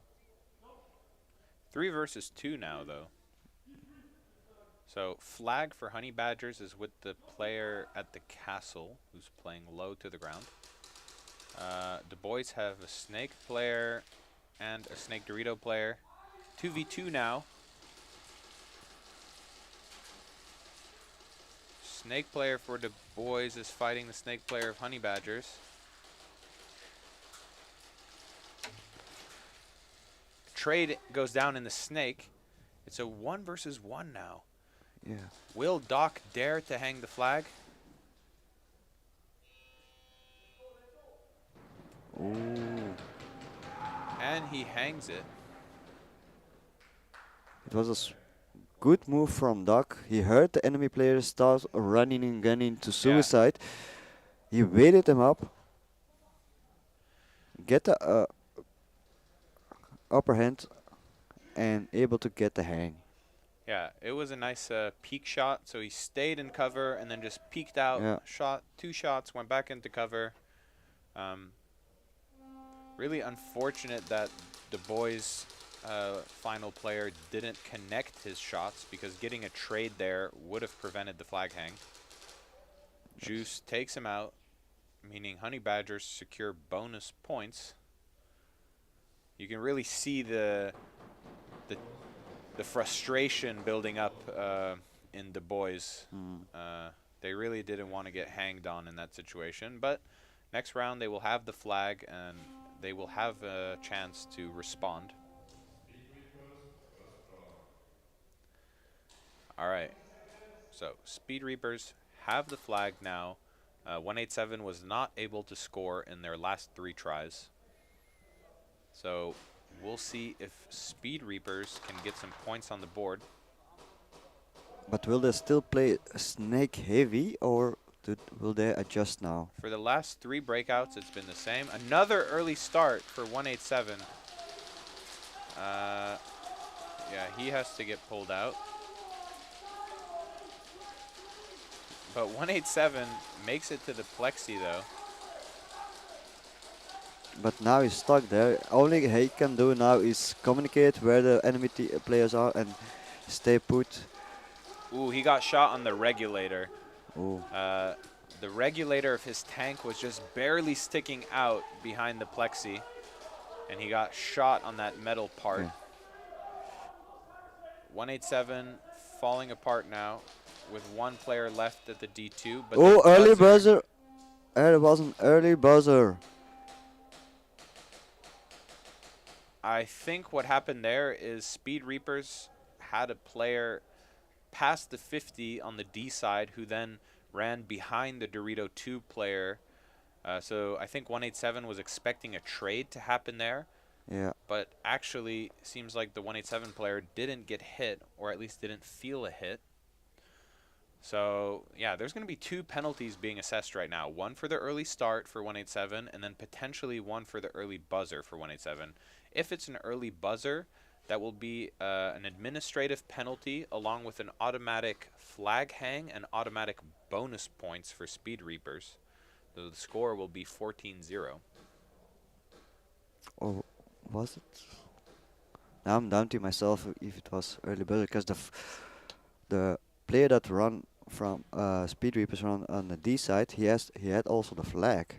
3 versus 2 now, though. So flag for Honey Badgers is with the player at the castle who's playing low to the ground. The boys have a Snake player and a Snake Dorito player. 2v2 now. Snake player for the boys is fighting the Snake player of Honey Badgers. Trade goes down in the Snake. It's a 1 versus 1 now. Yeah. Will Doc dare to hang the flag? Ooh. And he hangs it. It was a good move from Doc. He heard the enemy players start running and gunning to suicide. He waited them up, get the upper hand, and able to get the hang. Yeah, it was a nice peek shot. So he stayed in cover and then just peeked out. Yeah. Shot 2 shots, went back into cover. Really unfortunate that the boys' final player didn't connect his shots, because getting a trade there would have prevented the flag hang. Juice takes him out, meaning Honey Badgers secure bonus points. You can really see the frustration building up in the boys. They really didn't want to get hanged on in that situation, but next round they will have the flag and they will have a chance to respond. All right, so Speed Reapers have the flag now. 187 was not able to score in their last 3 tries. So we'll see if Speed Reapers can get some points on the board. But will they still play Snake heavy, or will they adjust now? For the last 3 breakouts, it's been the same. Another early start for 187. Yeah, he has to get pulled out. But 187 makes it to the plexi, though. But now he's stuck there. Only he can do now is communicate where the enemy players are and stay put. Ooh, he got shot on the regulator. Ooh. The regulator of his tank was just barely sticking out behind the plexi, and he got shot on that metal part. Yeah. 187 falling apart now, with 1 player left at the D2. But Oh, early buzzer. There was an early buzzer. I think what happened there is Speed Reapers had a player past the 50 on the D side who then ran behind the Dorito 2 player. So I think 187 was expecting a trade to happen there. Yeah. But actually seems like the 187 player didn't get hit, or at least didn't feel a hit. So yeah, there's going to be 2 penalties being assessed right now. 1 for the early start for 187, and then potentially 1 for the early buzzer for 187. If it's an early buzzer, that will be an administrative penalty along with an automatic flag hang and automatic bonus points for Speed Reapers. So the score will be 14-0. Or was it? Now I'm doubting myself if it was early buzzer, because the player that run from Speed Reapers run on the D side, he had also the flag.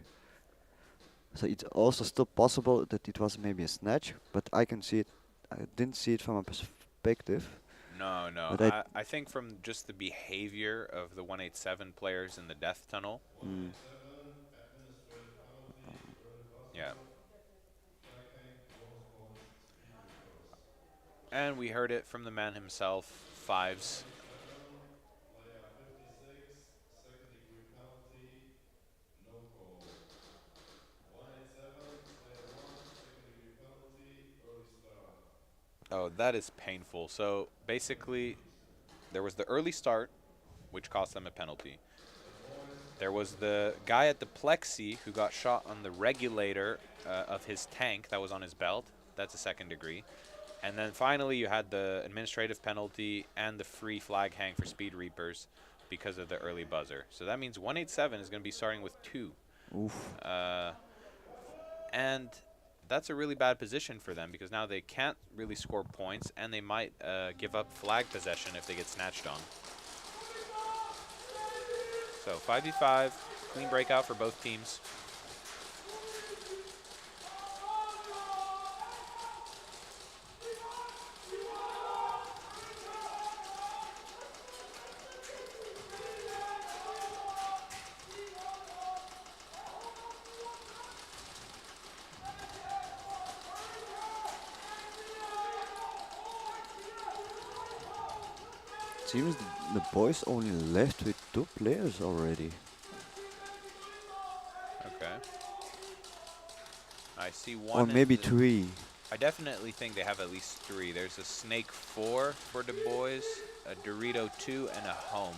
So it's also still possible that it was maybe a snatch, but I can see it. I didn't see it from a perspective. No, no. But I think from just the behavior of the 187 players in the death tunnel. Yeah. And we heard it from the man himself, Fives. Oh, that is painful. So basically, there was the early start, which cost them a penalty. There was the guy at the plexi who got shot on the regulator of his tank that was on his belt. That's a second degree. And then finally, you had the administrative penalty and the free flag hang for Speed Reapers because of the early buzzer. So that means 187 is going to be starting with 2. Oof. And that's a really bad position for them because now they can't really score points, and they might give up flag possession if they get snatched on. So 5v5, clean breakout for both teams. Seems the boys only left with 2 players already. Okay. I see one. Or maybe in the 3. I definitely think they have at least 3. There's a Snake 4 for the boys, a Dorito 2, and a home.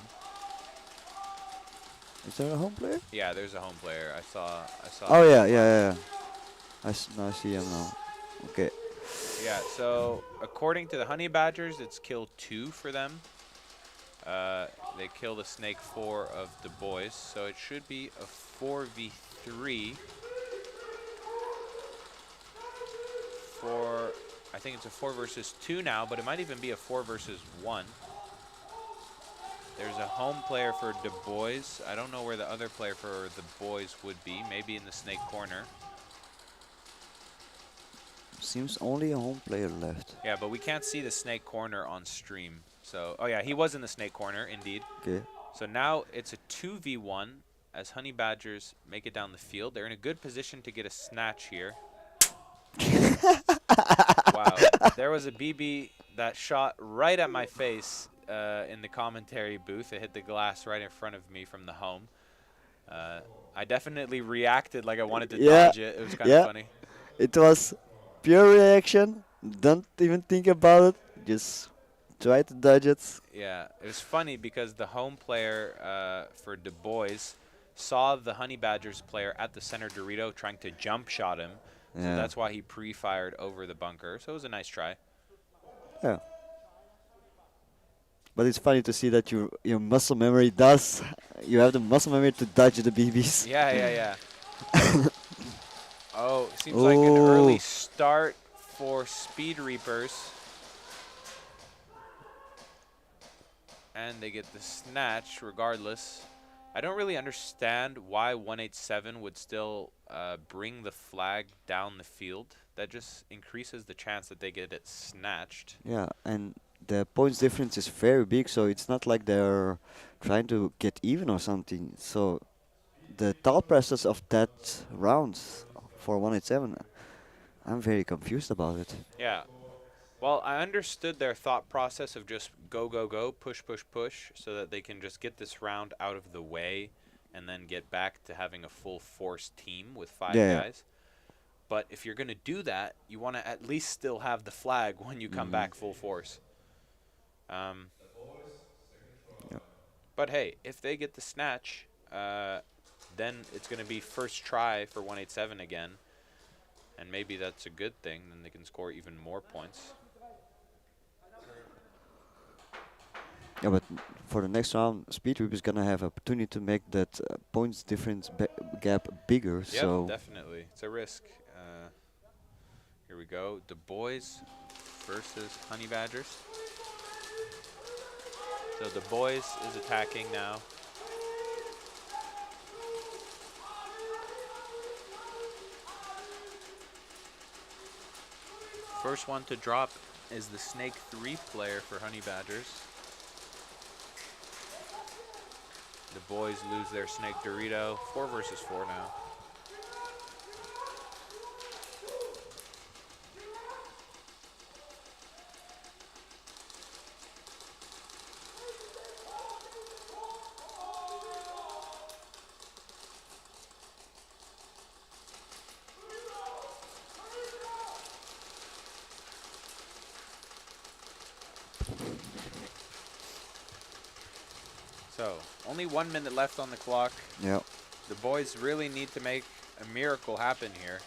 Is there a home player? Yeah, there's a home player. I saw. Oh yeah. Now I see him now. Okay. Yeah. So according to the Honey Badgers, it's kill 2 for them. They kill the Snake 4 of the boys, so it should be a 4v3. I think it's a 4 versus 2 now, but it might even be a 4 versus 1. There's a home player for the boys. I don't know where the other player for the boys would be. Maybe in the Snake corner. Seems only a home player left. Yeah, but we can't see the Snake corner on stream. So, oh yeah, he was in the Snake corner, indeed. Okay. So now it's a 2v1 as Honey Badgers make it down the field. They're in a good position to get a snatch here. Wow. There was a BB that shot right at my face in the commentary booth. It hit the glass right in front of me from the home. I definitely reacted like I wanted to dodge it. It was kind of funny. It was pure reaction. Don't even think about it. Just try to dodge it. Yeah, it was funny because the home player for Du Bois saw the Honey Badgers player at the center Dorito trying to jump shot him. So that's why he pre-fired over the bunker. So it was a nice try. Yeah. But it's funny to see that your muscle memory does. You have the muscle memory to dodge the BBs. Yeah. Oh, seems like an early start for Speed Reapers. And they get the snatch regardless. I don't really understand why 187 would still bring the flag down the field. That just increases the chance that they get it snatched. Yeah, and the points difference is very big, so it's not like they're trying to get even or something. So the thought process of that round for 187, I'm very confused about it. Yeah. Well, I understood their thought process of just go, push, so that they can just get this round out of the way and then get back to having a full force team with 5 guys. But if you're going to do that, you want to at least still have the flag when you come back full force. But hey, if they get the snatch, then it's going to be first try for 187 again. And maybe that's a good thing. Then they can score even more points. Yeah, but for the next round, Speed Reaper is gonna have opportunity to make that points difference gap bigger. Yeah, so definitely, it's a risk. Here we go, Du Bois versus Honey Badgers. So Du Bois is attacking now. First one to drop is the Snake 3 player for Honey Badgers. The boys lose their Snake Dorito. 4 versus 4 now. So, only 1 minute left on the clock. Yeah. The boys really need to make a miracle happen here.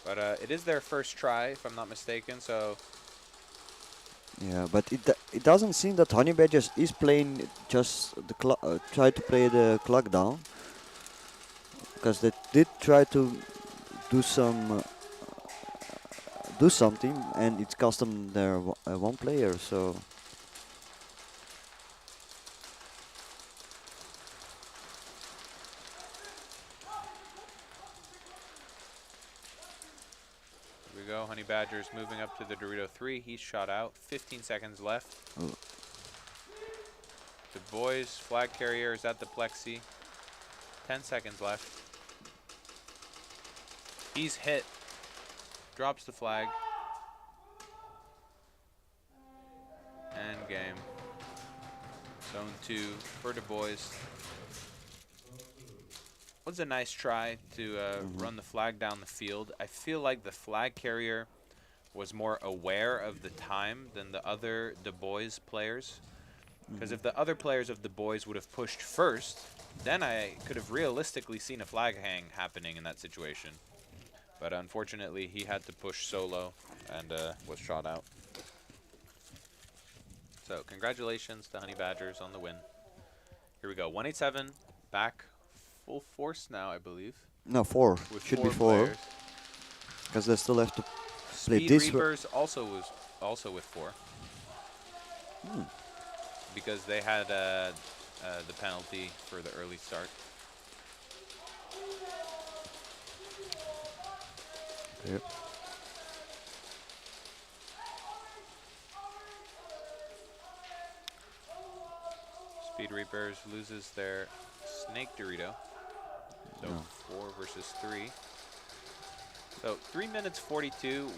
But it is their first try, if I'm not mistaken, so... Yeah, but it doesn't seem that Honey Badgers is playing just the try to play the clock down, because they did try to do something, and it's cost them their one player. So here we go. Honey Badgers moving up to the Dorito 3. He's shot out. 15 seconds left. Oh. The boys flag carrier is at the plexi. 10 seconds left. He's hit. Drops the flag. End game. Zone 2 for the boys. Was a nice try to run the flag down the field. I feel like the flag carrier was more aware of the time than the other Du Bois players. Because if the other players of Du Bois would have pushed first, then I could have realistically seen a flag hang happening in that situation. But unfortunately, he had to push solo and was shot out. So congratulations to Honey Badgers on the win. Here we go. 187 back full force now, I believe. no, 4 With should four be 4, players. because they still have to play Speed this. Reapers also with 4. Because they had the penalty for the early start. Yep. Speed Reapers loses their Snake Dorito. So 4 versus 3. So 3 minutes 42.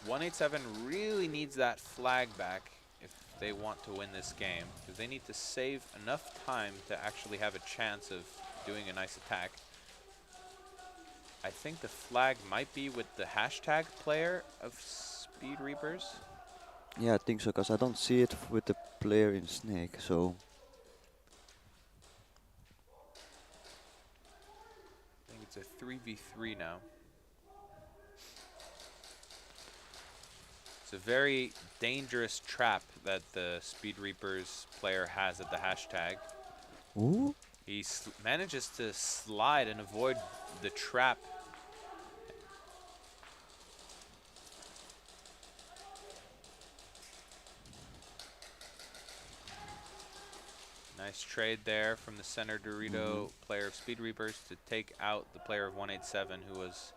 187 really needs that flag back if they want to win this game, because they need to save enough time to actually have a chance of doing a nice attack. I think the flag might be with the hashtag player of Speed Reapers. Yeah, I think so, because I don't see it with the player in Snake. So I think it's a 3v3 now. It's a very dangerous trap that the Speed Reapers player has at the hashtag. Ooh. He manages to slide and avoid the trap. Nice trade there from the center Dorito player of Speed Reapers to take out the player of 187 who was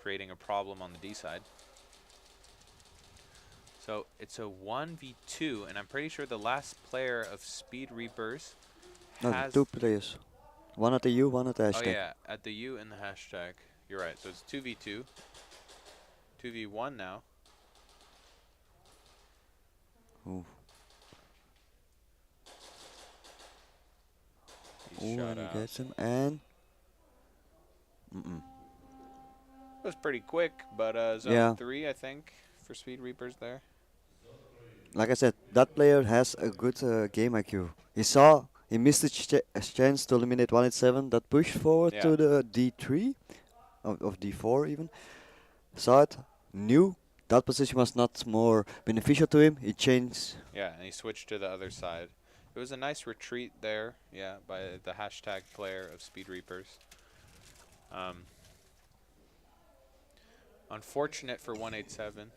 creating a problem on the D side. So it's a 1v2, and I'm pretty sure the last player of Speed Reapers no, has 2 players, one at the U, one at the hashtag. Oh yeah, at the U and the hashtag. You're right. So it's 2v2. 2v1 now. Ooh. He's shot and out. he gets him, and It was pretty quick, but zone 3, I think, for Speed Reapers there. like I said, that player has a good game IQ. He missed a chance to eliminate 187 that pushed forward to the D3, of D4 even. Saw it, knew that position was not more beneficial to him. He changed. Yeah, and he switched to the other side. It was a nice retreat there, by the hashtag player of Speed Reapers. Unfortunate for 187.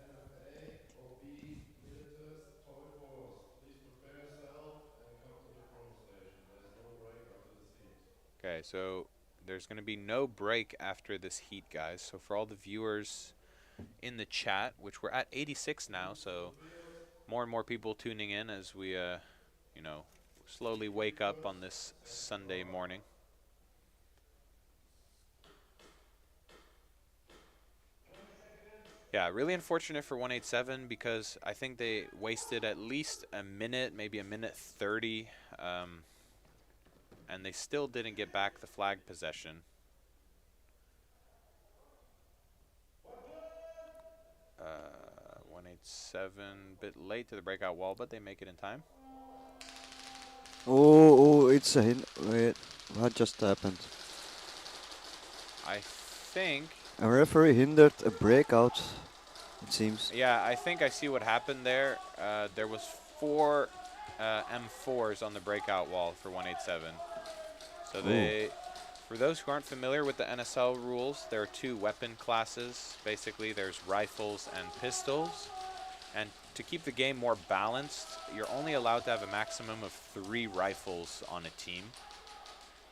Okay, so there's going to be no break after this heat, guys. So for all the viewers in the chat, which we're at 86 now, so more and more people tuning in as we, slowly wake up on this Sunday morning. Yeah, really unfortunate for 187 because I think they wasted at least a minute, maybe a minute 30, and they still didn't get back the flag possession. Uh, 187, a bit late to the breakout wall, but they make it in time. Oh, it's a hint. Wait, what just happened? I think A referee hindered a breakout, it seems. Yeah, I think I see what happened there. There was 4 M4s on the breakout wall for 187. So they, for those who aren't familiar with the NSL rules, there are 2 weapon classes. Basically, there's rifles and pistols. And to keep the game more balanced, you're only allowed to have a maximum of 3 rifles on a team.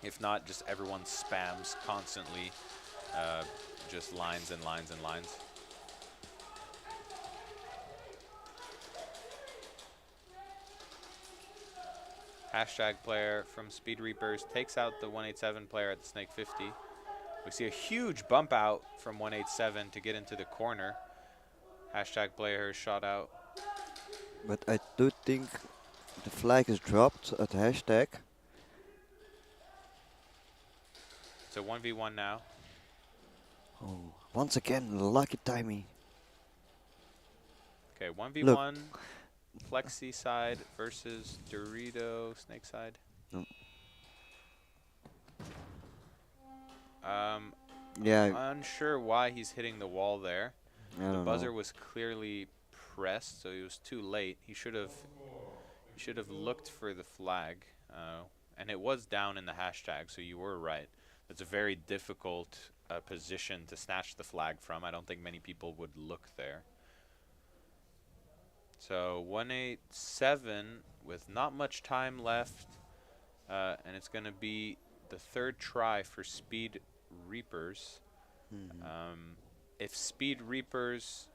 If not, just everyone spams constantly, just lines and lines and lines. Hashtag player from Speed Reapers takes out the 187 player at the Snake 50. We see a huge bump out from 187 to get into the corner. Hashtag player is shot out. But I do think the flag is dropped at hashtag. It's a 1v1 now. Oh, once again, lucky timing. Okay, 1v1. Flexi side versus Dorito Snake side. No. Yeah. I'm unsure why he's hitting the wall there. I The don't buzzer know. was clearly pressed, so he was too late. He should have looked for the flag, and it was down in the hashtag. So you were right. It's a very difficult position to snatch the flag from. I don't think many people would look there. So 187 with not much time left, and it's going to be the 3rd try for Speed Reapers. If Speed Reapers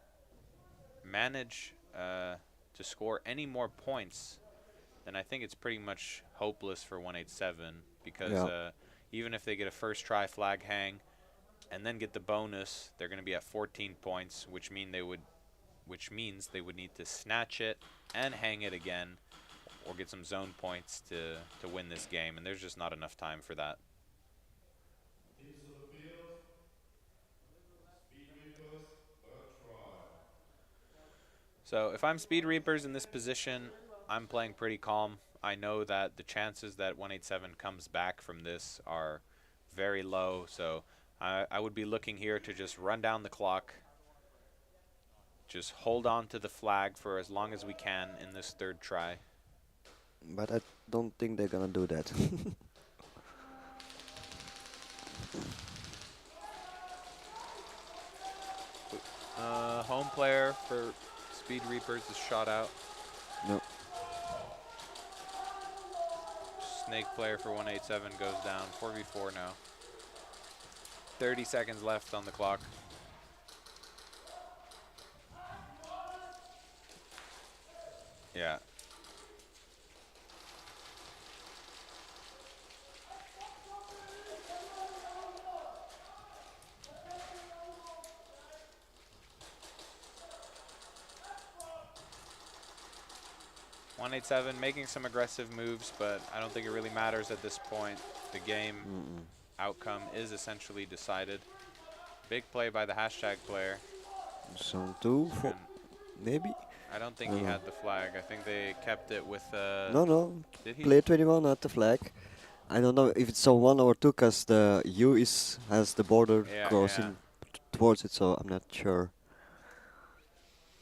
manage to score any more points, then I think it's pretty much hopeless for 187 because even if they get a first try flag hang and then get the bonus, they're going to be at 14 points, which means they would need to snatch it and hang it again or get some zone points to win this game, and there's just not enough time for that. So if I'm Speed Reapers in this position, I'm playing pretty calm. I know that the chances that 187 comes back from this are very low, so I would be looking here to just run down the clock, just hold on to the flag for as long as we can in this 3rd try. But I don't think they're gonna do that. Home player for Speed Reapers is shot out. No. Snake player for 187 goes down. 4v4 now. 30 seconds left on the clock. Yeah. .187 making some aggressive moves, but I don't think it really matters at this point. The game outcome is essentially decided. Big play by the hashtag player. Zone 2, maybe? I don't think he had the flag. I think they kept it with... No. Did he? Player 21 had the flag. I don't know if it's zone 1 or 2, because the U has the border crossing towards it, so I'm not sure.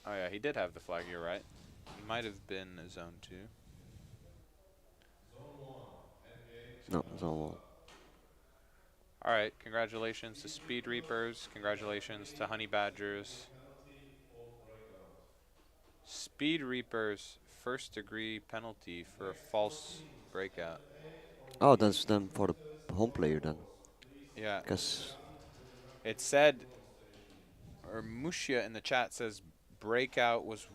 Oh yeah, he did have the flag, you're right. It might have been a zone 2. No, zone 1. Alright, congratulations to Speed Reapers. Congratulations to Honey Badgers. Speed Reapers, 1st degree penalty for a false breakout. Oh, that's done for the home player then. Yeah. Because it said, or Mushia in the chat says, breakout was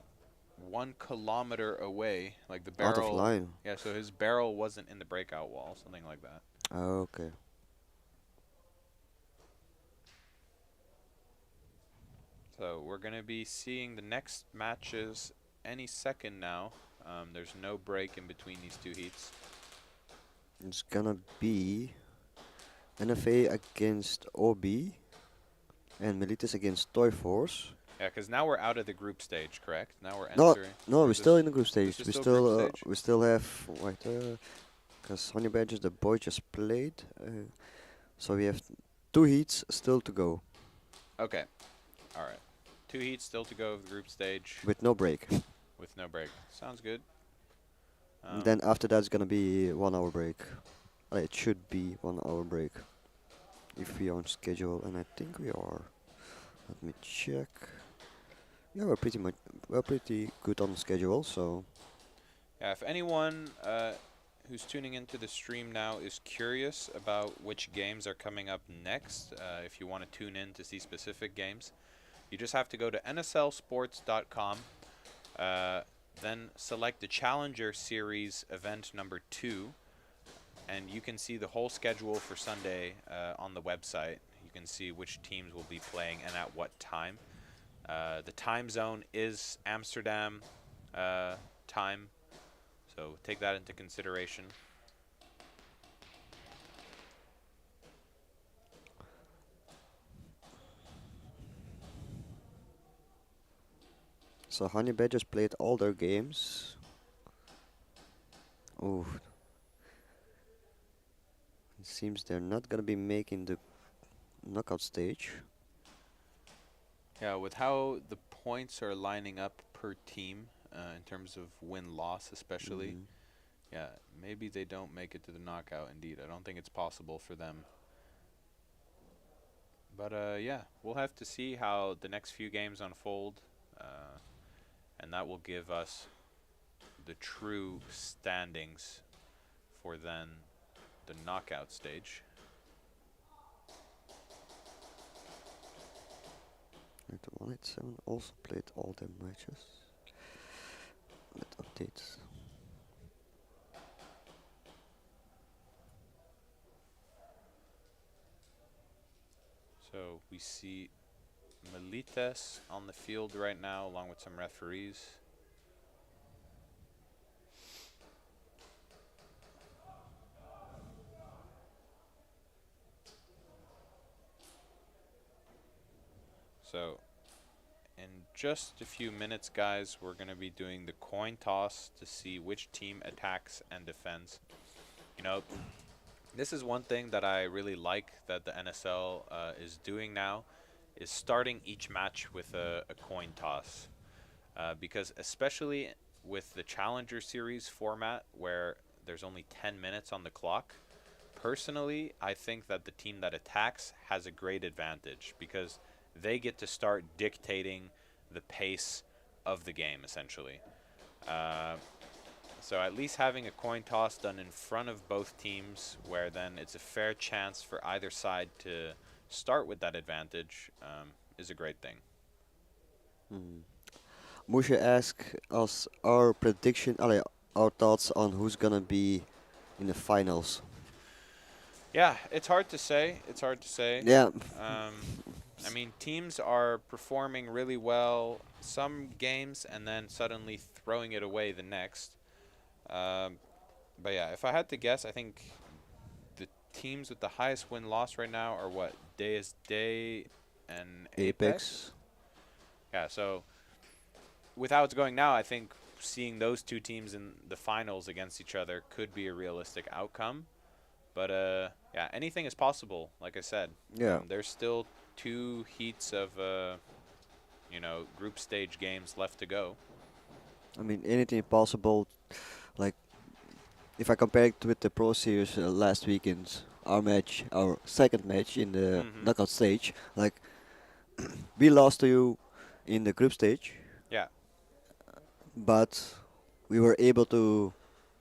1 kilometer away. Like the barrel. Out of line. Yeah, so his barrel wasn't in the breakout wall, something like that. Oh, okay. So we're going to be seeing the next matches any second now. There's no break in between these 2 heats. It's gonna be NFA against OB and Militis against Toy Force. Yeah, because now we're out of the group stage, correct? Now we're No, entering. we're still in the group stage. This We is still, group stage? we still have because Honey Badgers, the boy just played, so we have 2 heats still to go. Okay. All right. 2 heats still to go of the group stage. with no break. With no break. Sounds good. Then after that's gonna be 1 hour break. It should be 1 hour break if we are on schedule, and I think we are. Let me check. Yeah, we're pretty good on schedule, so. Yeah, if anyone who's tuning into the stream now is curious about which games are coming up next, if you want to tune in to see specific games, you just have to go to nslsports.com, then select the Challenger Series event number 2, and you can see the whole schedule for Sunday on the website. You can see which teams will be playing and at what time. The time zone is Amsterdam time, so take that into consideration. So Honey Badgers played all their games. Oh. It seems they're not gonna be making the knockout stage. Yeah, with how the points are lining up per team in terms of win-loss especially, yeah, maybe they don't make it to the knockout indeed. I don't think it's possible for them. But yeah, we'll have to see how the next few games unfold, and that will give us the true standings for then the knockout stage. And the 187 also played all their matches. With updates. So we see Milites on the field right now, along with some referees. So in just a few minutes, guys, we're going to be doing the coin toss to see which team attacks and defends. You know, this is one thing that I really like that the NSL is doing now, is starting each match with a coin toss. Because especially with the Challenger Series format, where there's only 10 minutes on the clock, personally, I think that the team that attacks has a great advantage because they get to start dictating the pace of the game, essentially. So at least having a coin toss done in front of both teams, where then it's a fair chance for either side to start with that advantage, is a great thing. Musha asked us our prediction, our thoughts on who's gonna be in the finals. Yeah, it's hard to say. It's hard to say. Yeah. I mean, teams are performing really well some games and then suddenly throwing it away the next. But yeah, if I had to guess, I think the teams with the highest win-loss right now are what? DSD and Apex? Yeah, so with how it's going now, I think seeing those two teams in the finals against each other could be a realistic outcome. But yeah, anything is possible, like I said. Yeah. There's still 2 heats of, you know, group stage games left to go. I mean, anything possible. Like, if I compare it with the Pro Series last weekend, our second match in the knockout stage, like, we lost to you in the group stage. Yeah. But we were able to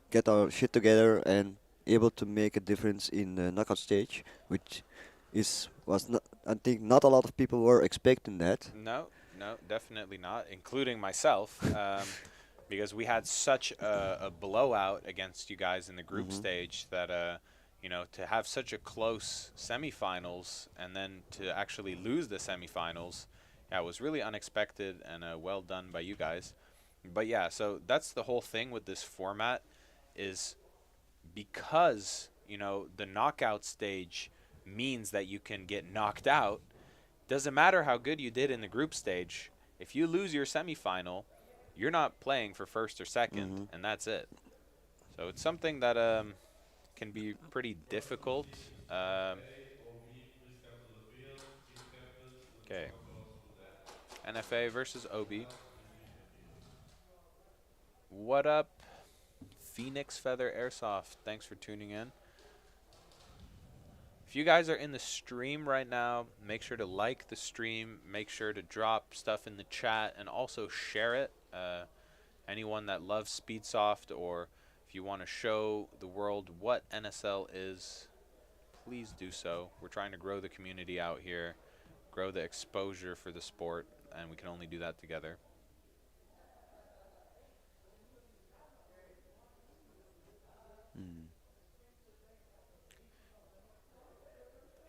get our shit together and able to make a difference in the knockout stage, which was not. I think not a lot of people were expecting that. No, definitely not, including myself, because we had such a blowout against you guys in the group stage that, you know, to have such a close semifinals and then to actually lose the semifinals, yeah, it was really unexpected and well done by you guys. But yeah, so that's the whole thing with this format is because, you know, the knockout stage means that you can get knocked out. Doesn't matter how good you did in the group stage. If you lose your semifinal, you're not playing for first or second, and that's it. So it's something that can be pretty difficult. Okay. NFA versus OB. What up, Phoenix Feather Airsoft? Thanks for tuning in. If you guys are in the stream right now, make sure to like the stream. Make sure to drop stuff in the chat and also share it. Anyone that loves Speedsoft, or if you want to show the world what NSL is, please do so. We're trying to grow the community out here, grow the exposure for the sport, and we can only do that together.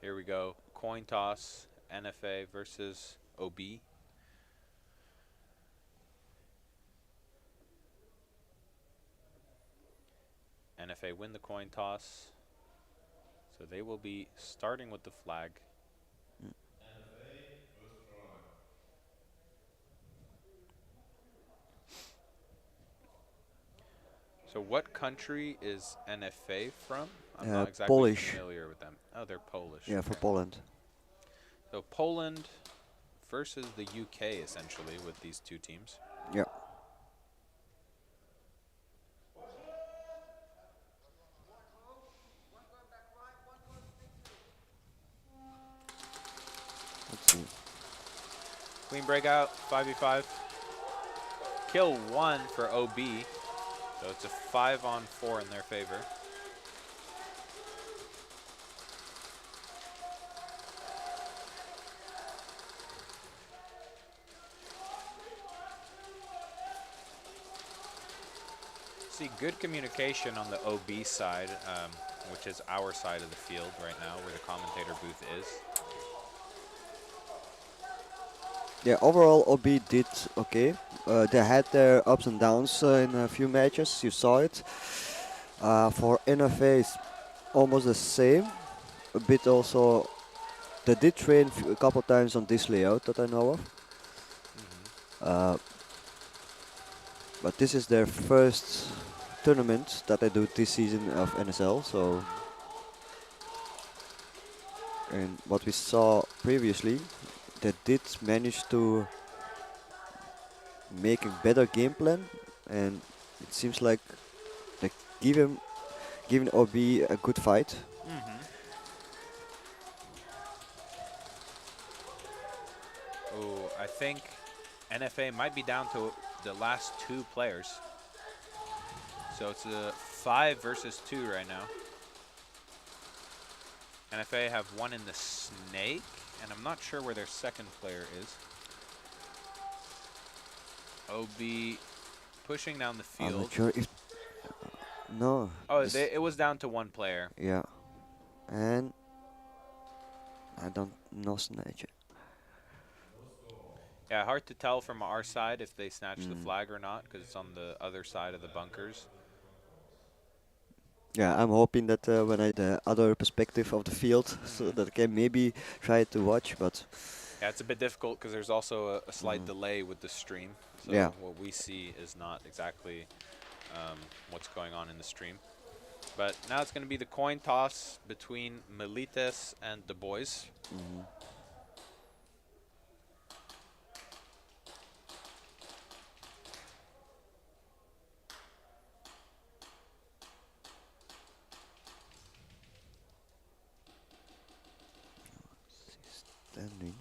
Here we go. Coin toss, NFA versus OB. NFA win the coin toss, so they will be starting with the flag. So what country is NFA from? I'm not exactly Polish. familiar with them. Oh, they're Polish. Yeah, for Poland. So Poland versus the UK, essentially, with these two teams. Yeah. Let's see. Queen breakout, 5v5. Kill 1 for OB. So it's a 5-on-4 in their favor. See good communication on the OB side, which is our side of the field right now, where the commentator booth is. Yeah, overall OB did okay. They had their ups and downs in a few matches. You saw it. For NFA, it's almost the same. A bit also. They did train a couple times on this layout that I know of. But this is their first tournament that I do this season of NSL. So, and what we saw previously, they did manage to make a better game plan, and it seems like they giving OB a good fight. Oh, I think NFA might be down to the last 2 players. So it's a 5 versus 2 right now. NFA have 1 in the snake, and I'm not sure where their second player is. OB pushing down the field. I'm not sure if no. Oh, it was down to 1 player. Yeah, and I don't know snatch it. Yeah, hard to tell from our side if they snatch the flag or not, because it's on the other side of the bunkers. Yeah, I'm hoping that when I the other perspective of the field, so that I can maybe try to watch, but yeah, it's a bit difficult because there's also a slight delay with the stream. So yeah, what we see is not exactly what's going on in the stream. But now it's going to be the coin toss between Milites and the boys. Standings.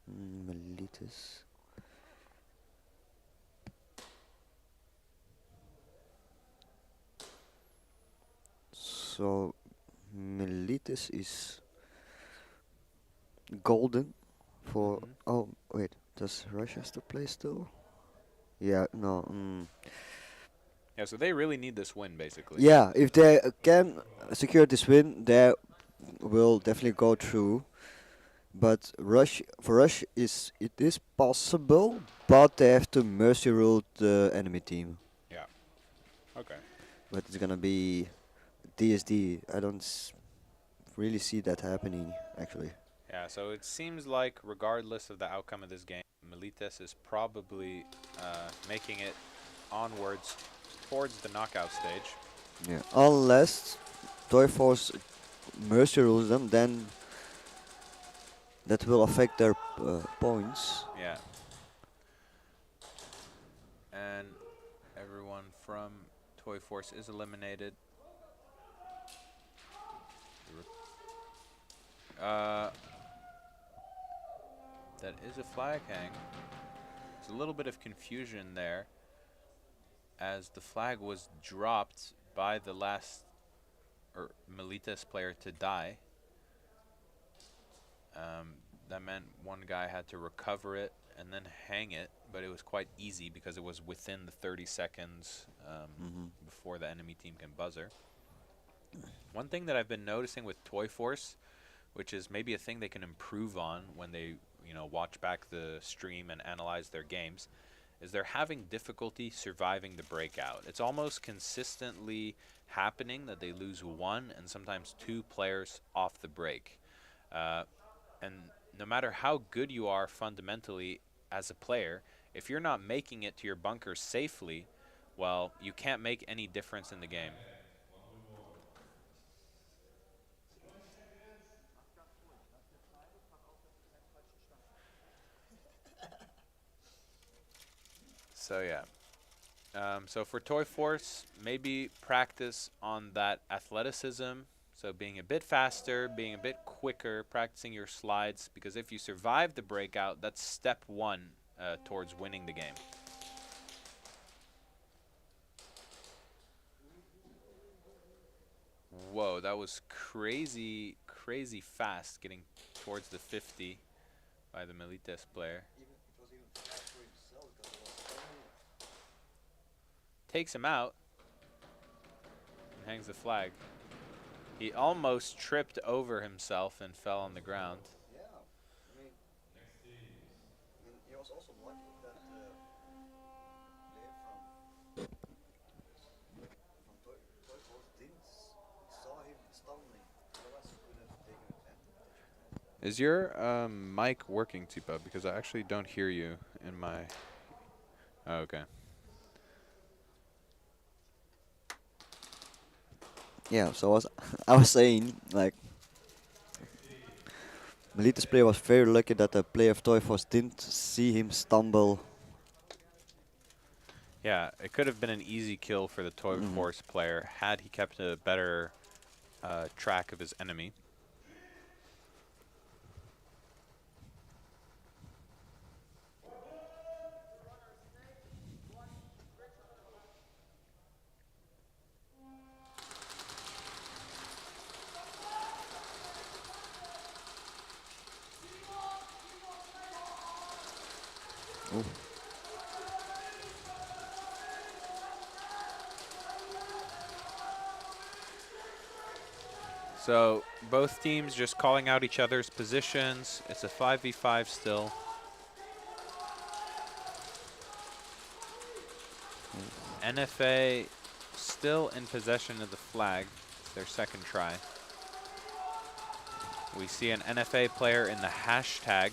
Milites. So Milites is golden for. Oh wait, does Russia still play still? Yeah, no. Yeah, so they really need this win, basically. Yeah, if they can secure this win, they will definitely go through. But for Rush, it is possible, but they have to mercy rule the enemy team. Yeah. Okay. But it's gonna be DSD. I don't really see that happening, actually. Yeah, so it seems like regardless of the outcome of this game, Milites is probably making it onwards towards the knockout stage. Yeah, unless Toy Force mercy rules them, then that will affect their points. Yeah. And everyone from Toy Force is eliminated. That is a flag hang. There's a little bit of confusion there, as the flag was dropped by the last Milites player to die. That meant one guy had to recover it and then hang it, but it was quite easy because it was within the 30 seconds before the enemy team can buzzer. One thing that I've been noticing with Toy Force, which is maybe a thing they can improve on when they, watch back the stream and analyze their games, is they're having difficulty surviving the breakout. It's almost consistently happening that they lose one and sometimes two players off the break. And no matter how good you are fundamentally as a player, if you're not making it to your bunker safely, well, you can't make any difference in the game. So yeah. So for Toy Force, maybe practice on that athleticism. So being a bit faster, being a bit quicker, practicing your slides, because if you survive the breakout, that's step one towards winning the game. Whoa, that was crazy, crazy fast getting towards the 50 by the Milites player. Takes him out and hangs the flag. He almost tripped over himself and fell on the ground. Yeah, I mean, he was also lucky that player from Toy Force didn't saw him stumbling. Otherwise, he could have taken advantage of that. Is your mic working, Tipa? Because I actually don't hear you in my... Oh, okay. Yeah, so I was saying, like, Milites player was very lucky that the player of Toy Force didn't see him stumble. Yeah, it could have been an easy kill for the Toy Force player had he kept a better track of his enemy. Ooh. So both teams just calling out each other's positions. It's a 5v5 still. NFA still in possession of the flag. It's their second try. We see an NFA player in the hashtag.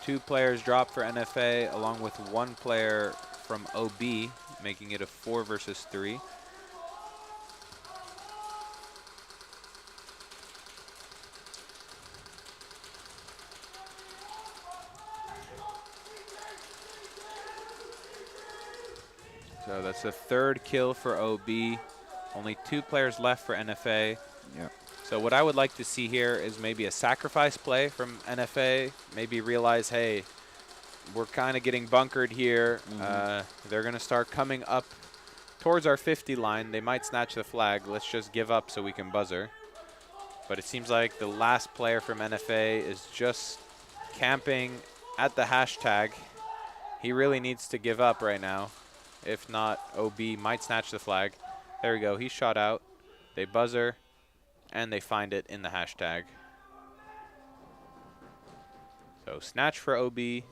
Two players drop for NFA, along with one player from OB, making it a 4 versus 3. So that's the third kill for OB. Only 2 players left for NFA. Yeah. So what I would like to see here is maybe a sacrifice play from NFA. Maybe realize, hey, we're kind of getting bunkered here. They're going to start coming up towards our 50 line. They might snatch the flag. Let's just give up so we can buzzer. But it seems like the last player from NFA is just camping at the hashtag. He really needs to give up right now. If not, OB might snatch the flag. There we go. He shot out. They buzzer. And they find it in the hashtag. So snatch for OB.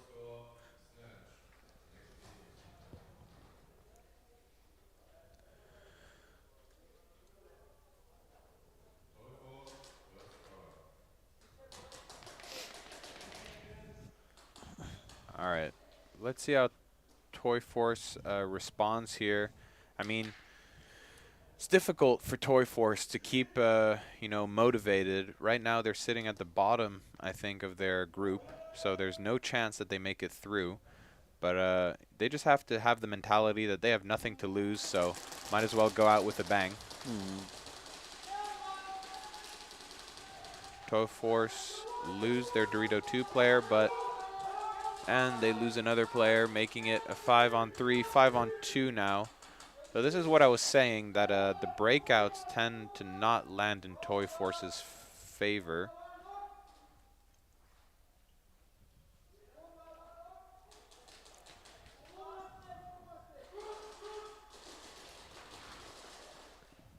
let's see how Toy Force responds here. I mean, it's difficult for Toy Force to keep, you know, motivated. Right now, they're sitting at the bottom, I think, of their group, so there's no chance that they make it through. But they just have to have the mentality that they have nothing to lose, so might as well go out with a bang. Toy Force lose their Dorito 2 player, and they lose another player, making it a 5-on-3, 5-on-2 now. So this is what I was saying, that the breakouts tend to not land in Toy Force's favor.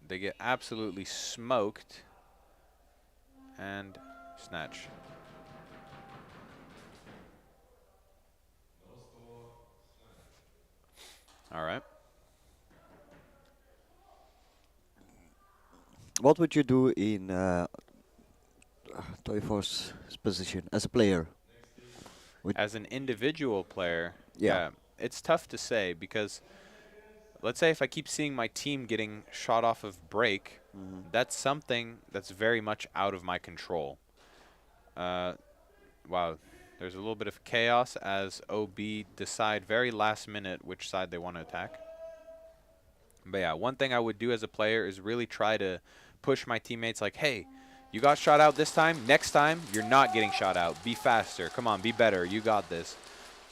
They get absolutely smoked. And snatch. All right. What would you do in Toy Force's position as a player? As an individual player, Yeah. it's tough to say because let's say if I keep seeing my team getting shot off of break, that's something that's very much out of my control. Wow, there's a little bit of chaos as OB decide very last minute which side they want to attack. But yeah, one thing I would do as a player is really try to push my teammates like, hey, you got shot out this time. Next time, you're not getting shot out. Be faster. Come on, be better. You got this.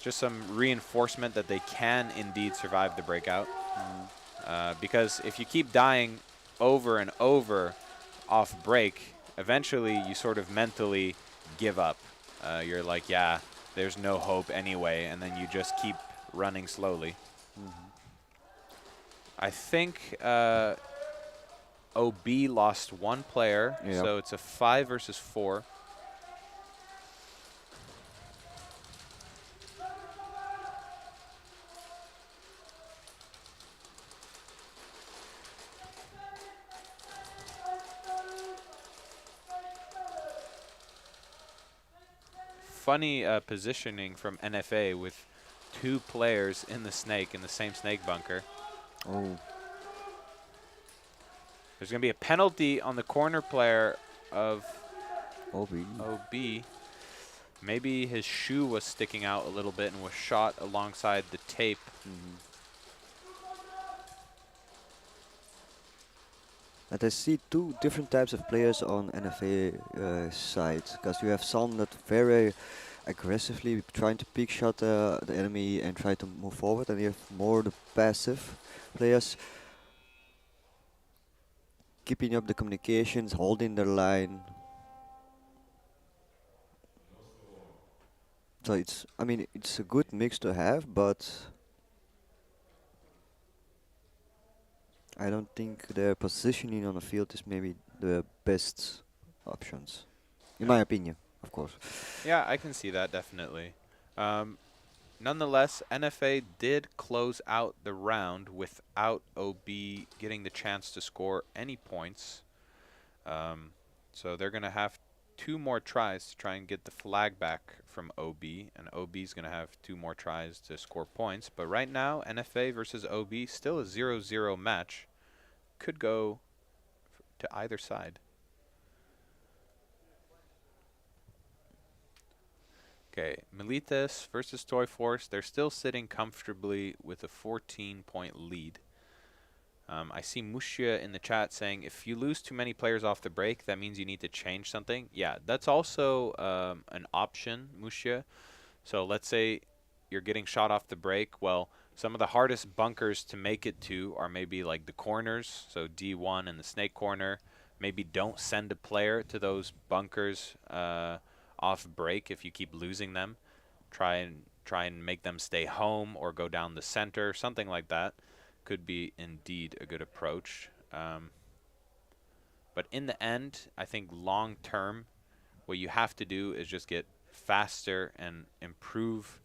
Just some reinforcement that they can indeed survive the breakout. Because if you keep dying over and over off break, eventually you sort of mentally give up. You're like, yeah, there's no hope anyway, and then you just keep running slowly. I think OB lost one player, so it's a 5 versus 4. Funny positioning from NFA with 2 players in the snake, in the same snake bunker. Oh. There's going to be a penalty on the corner player of OB. Maybe his shoe was sticking out a little bit and was shot alongside the tape. And I see 2 different types of players on NFA side, because you have some that very aggressively trying to pick shot the enemy and try to move forward, and you have more the passive players keeping up the communications, holding their line. So it's, I mean, it's a good mix to have, but I don't think their positioning on the field is maybe the best options, in my opinion, of course. Yeah, I can see that definitely. Nonetheless, NFA did close out the round without OB getting the chance to score any points. So they're going to have 2 more tries to try and get the flag back from OB, and OB's going to have 2 more tries to score points. But right now, NFA versus OB, still a 0-0 match. Could go to either side. Okay, Milites versus Toy Force. They're still sitting comfortably with a 14-point lead. I see Mushia in the chat saying, if you lose too many players off the break, that means you need to change something. Yeah, that's also an option, Mushia. So let's say you're getting shot off the break. Well, some of the hardest bunkers to make it to are maybe like the corners, so D1 and the snake corner. Maybe don't send a player to those bunkers off break if you keep losing them. Try and make them stay home or go down the center, something like that. Could be indeed a good approach. But in the end, I think long term, what you have to do is just get faster and improve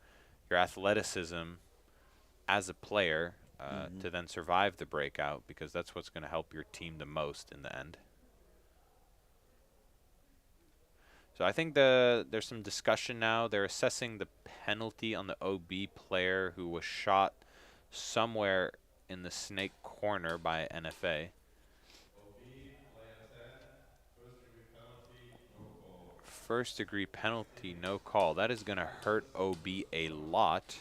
your athleticism as a player to then survive the breakout, because that's what's going to help your team the most in the end. So I think there's some discussion now. They're assessing the penalty on the OB player who was shot somewhere in the snake corner by NFA. First degree penalty, no call. That is going to hurt OB a lot.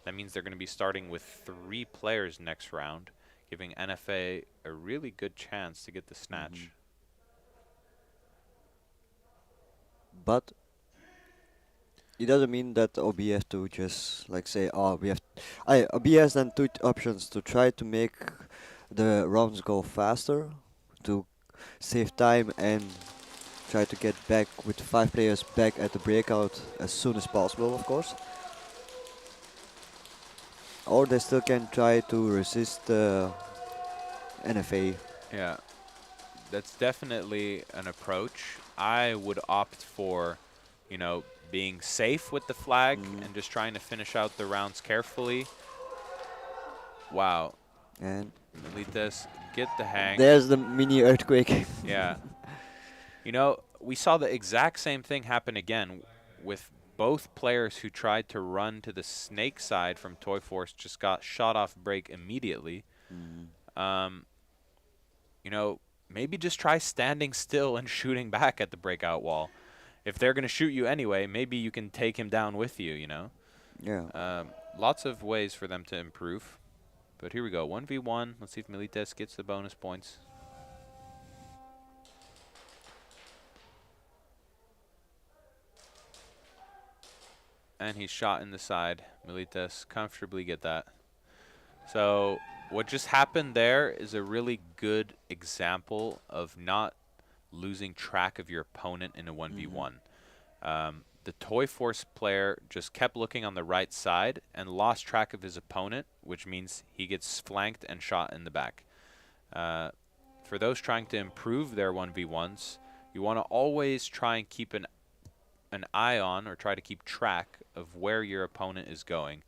That means they're going to be starting with 3 players next round, giving NFA a really good chance to get the snatch. But it doesn't mean that OB has to just like say, oh, we have. OB has then 2 options to try to make the rounds go faster, to save time and try to get back with 5 players back at the breakout as soon as possible, of course. Or they still can try to resist NFA. Yeah, that's definitely an approach. I would opt for, you know, being safe with the flag and just trying to finish out the rounds carefully. Wow. And Milites, get the hang. There's the mini earthquake. Yeah. You know, we saw the exact same thing happen again with both players who tried to run to the snake side from Toy Force just got shot off break immediately. You know, maybe just try standing still and shooting back at the breakout wall. If they're going to shoot you anyway, maybe you can take him down with you, you know? Yeah. Lots of ways for them to improve. But here we go, 1v1. Let's see if Milites gets the bonus points. And he's shot in the side. Milites comfortably get that. So what just happened there is a really good example of not losing track of your opponent in a 1v1. The Toy Force player just kept looking on the right side and lost track of his opponent, which means he gets flanked and shot in the back. For those trying to improve their 1v1s, you want to always try and keep an eye on or try to keep track of where your opponent is going.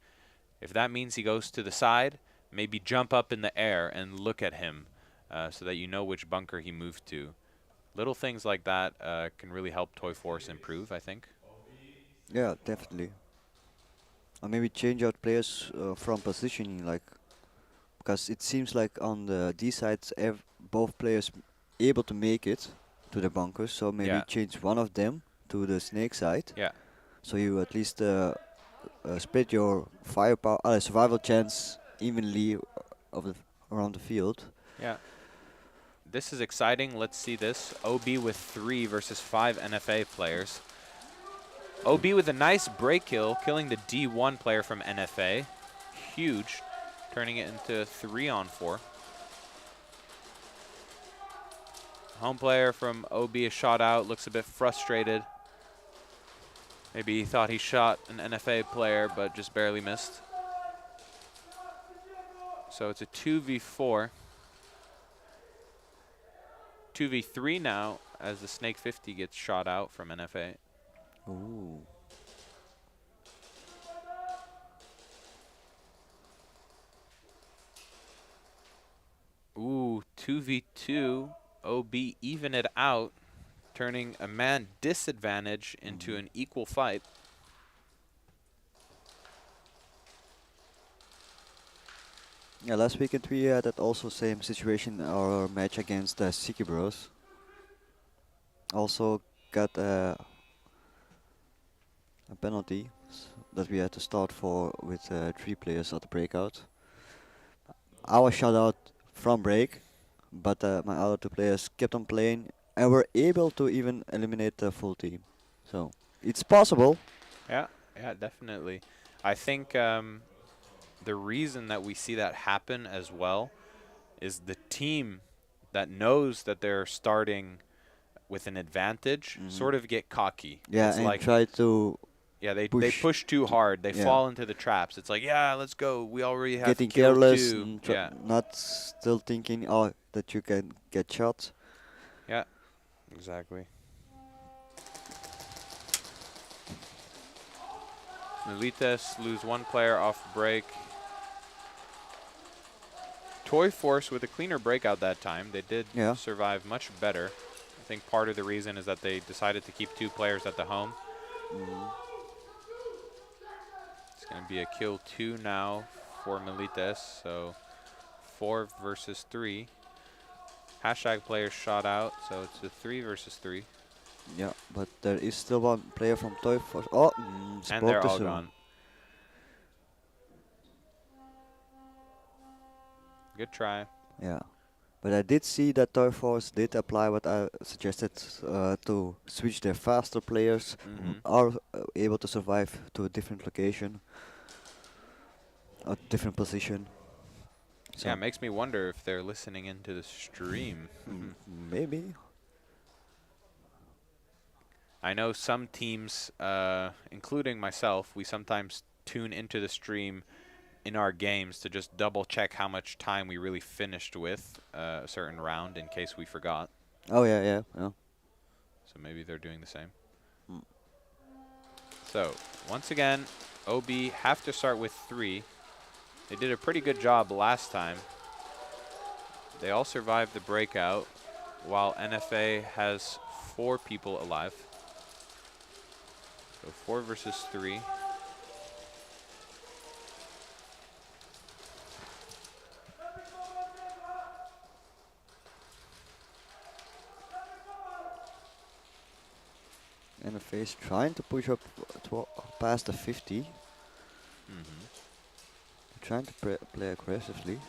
If that means he goes to the side, maybe jump up in the air and look at him so that you know which bunker he moved to. Little things like that can really help Toy Force improve, I think. Yeah, definitely. Or maybe change out players from positioning, like, because it seems like on the D sides, both players able to make it to the bunkers. So maybe change one of them to the snake side. Yeah. So you at least split your firepower, survival chance evenly around the field. Yeah. This is exciting. Let's see this. OB with 3 versus 5 NFA players. OB with a nice break kill, killing the D1 player from NFA. Huge, turning it into 3-on-4. Home player from OB is shot out, looks a bit frustrated. Maybe he thought he shot an NFA player, but just barely missed. So it's a 2v4. 2v3 now, as the Snake 50 gets shot out from NFA. Ooh. Ooh, 2v2. OB even it out, turning a man disadvantage into an equal fight. Yeah, last weekend we had that also same situation in our match against Siki Bros. Also got a penalty that we had to start for with 3 players at the breakout. I was shut out from break, but my other 2 players kept on playing and were able to even eliminate the full team. So it's possible. Yeah, definitely. I think the reason that we see that happen as well is the team that knows that they're starting with an advantage sort of get cocky. Yeah, it's and like try to they push too hard. They fall into the traps. It's like, yeah, let's go. We already have getting kill careless 2. and not still thinking that you can get shot. Yeah, exactly. Milites lose 1 player off break. Toy Force with a cleaner breakout that time. They did survive much better. I think part of the reason is that they decided to keep 2 players at the home. It's going to be a kill 2 now for Milites, so 4 versus 3. Hashtag players shot out, so it's a 3 versus 3. Yeah, but there is still one player from Toy Force. Oh, And they're spoke too all soon. gone. Good try. Yeah, but I did see that Toy Force did apply what I suggested to switch their faster players who are able to survive to a different location, a different position. Yeah, it makes me wonder if they're listening into the stream. Maybe. I know some teams, including myself, we sometimes tune into the stream in our games to just double check how much time we really finished with a certain round in case we forgot. Oh yeah. So maybe they're doing the same. So once again, OB have to start with 3. They did a pretty good job last time. They all survived the breakout, while NFA has 4 people alive. So 4 versus 3. And the face trying to push up past the 50. Trying to play aggressively.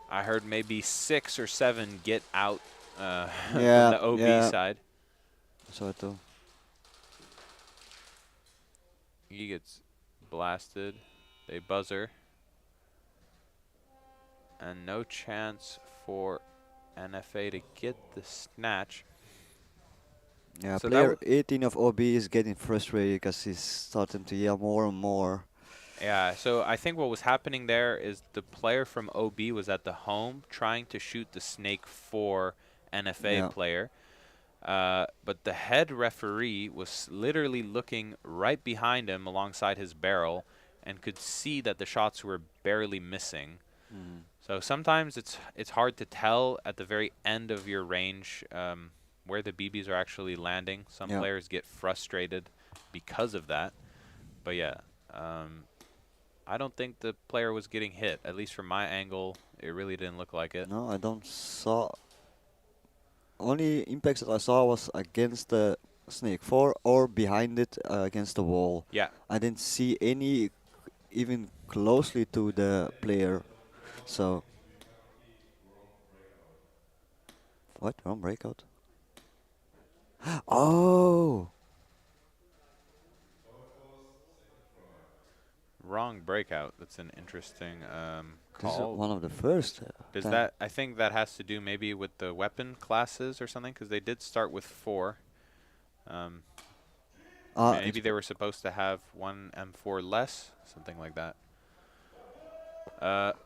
I heard maybe 6 or 7 get out Yeah, from the OB side. So I too. He gets blasted. They buzzer. And no chance for NFA to get the snatch. Yeah, So player 18 of OB is getting frustrated because he's starting to yell more and more. Yeah, so I think what was happening there is the player from OB was at the home trying to shoot the snake for NFA player. But the head referee was literally looking right behind him alongside his barrel and could see that the shots were barely missing. So sometimes it's hard to tell at the very end of your range where the BBs are actually landing. Some players get frustrated because of that. But yeah, I don't think the player was getting hit. At least from my angle, it really didn't look like it. No, I don't saw. Only impacts that I saw was against the Snake 4 or behind it against the wall. Yeah. I didn't see any even closely to the player. So. What? Wrong breakout? Oh! Wrong breakout. That's an interesting This is call. one of the first. Does that? I think that has to do maybe with the weapon classes or something, because they did start with 4. Maybe they were supposed to have 1 M4 less, something like that.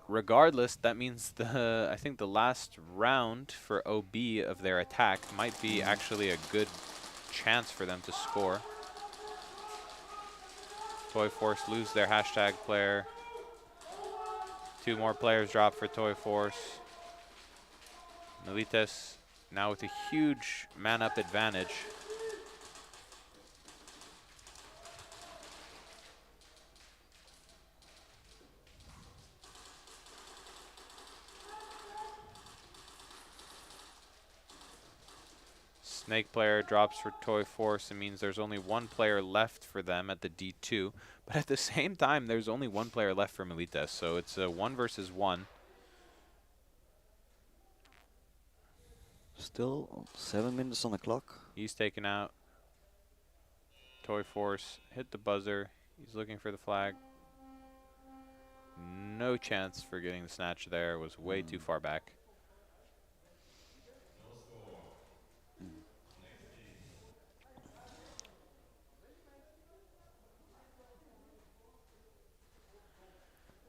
Regardless, that means I think the last round for OB of their attack might be actually a good chance for them to score. Toy Force lose their hashtag player. 2 more players drop for Toy Force. Milites now with a huge man-up advantage. Snake player drops for Toy Force. It means there's only 1 player left for them at the D2. But at the same time, there's only 1 player left for Milites. So it's a 1 versus 1. Still 7 minutes on the clock. He's taken out. Toy Force hit the buzzer. He's looking for the flag. No chance for getting the snatch there. It was way too far back.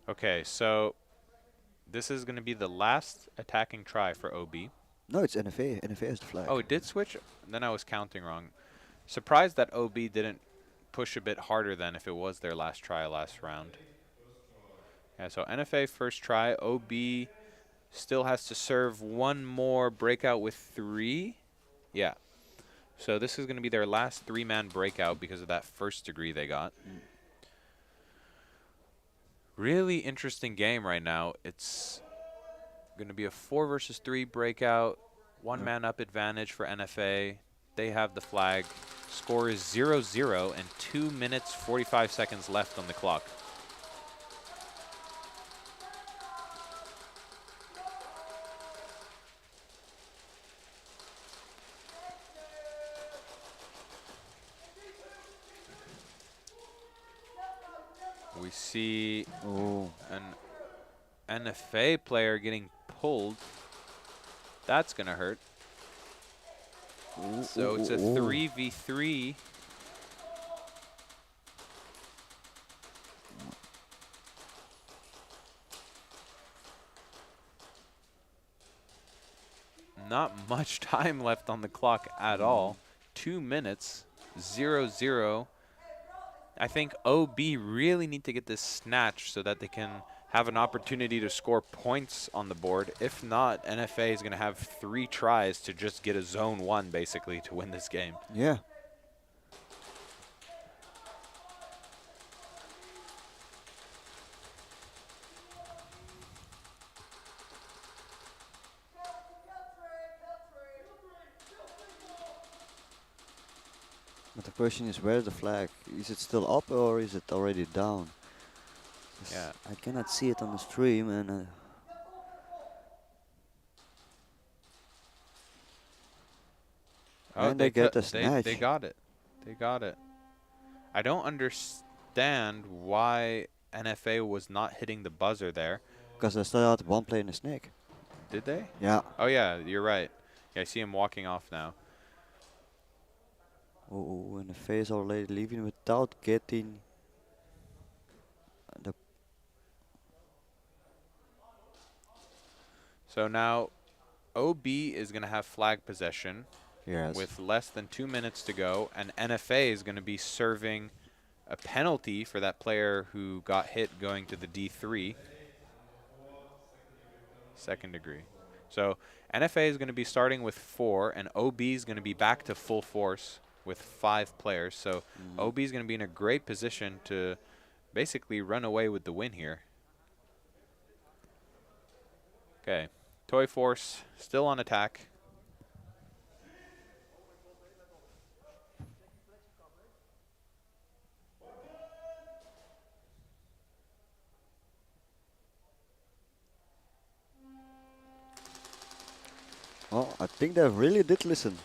Okay, so this is going to be the last attacking try for OB. No, it's NFA. NFA has the flag. Oh, it did switch? Then I was counting wrong. Surprised that OB didn't push a bit harder than if it was their last try last round. Yeah, so NFA first try. OB still has to serve one more breakout with 3. Yeah. So this is going to be their last 3-man breakout because of that first degree they got. Really interesting game right now. It's going to be a 4 versus 3 breakout. 1-man up advantage for NFA. They have the flag. Score is 0-0 and 2 minutes 45 seconds left on the clock. We see an NFA player getting pulled. That's going to hurt. So it's a 3v3. Not much time left on the clock at all. 2 minutes, 0-0. I think OB really need to get this snatch so that they can have an opportunity to score points on the board. If not, NFA is going to have 3 tries to just get a zone 1, basically, to win this game. Yeah. But the question is, where's the flag? Is it still up or is it already down? Yeah. I cannot see it on the stream, and and they get a snatch. They got it. They got it. I don't understand why NFA was not hitting the buzzer there. Because they still had 1 player in the snake. Did they? Yeah. Oh, yeah, you're right. Yeah, I see him walking off now. Oh, and the face already leaving without getting the. So now OB is going to have flag possession. Yes. With less than 2 minutes to go, and NFA is going to be serving a penalty for that player who got hit going to the D3. Second degree. So NFA is going to be starting with 4, and OB is going to be back to full force with 5 players. So OB is going to be in a great position to basically run away with the win here. Okay. Toy Force still on attack. Oh, I think they really did listen.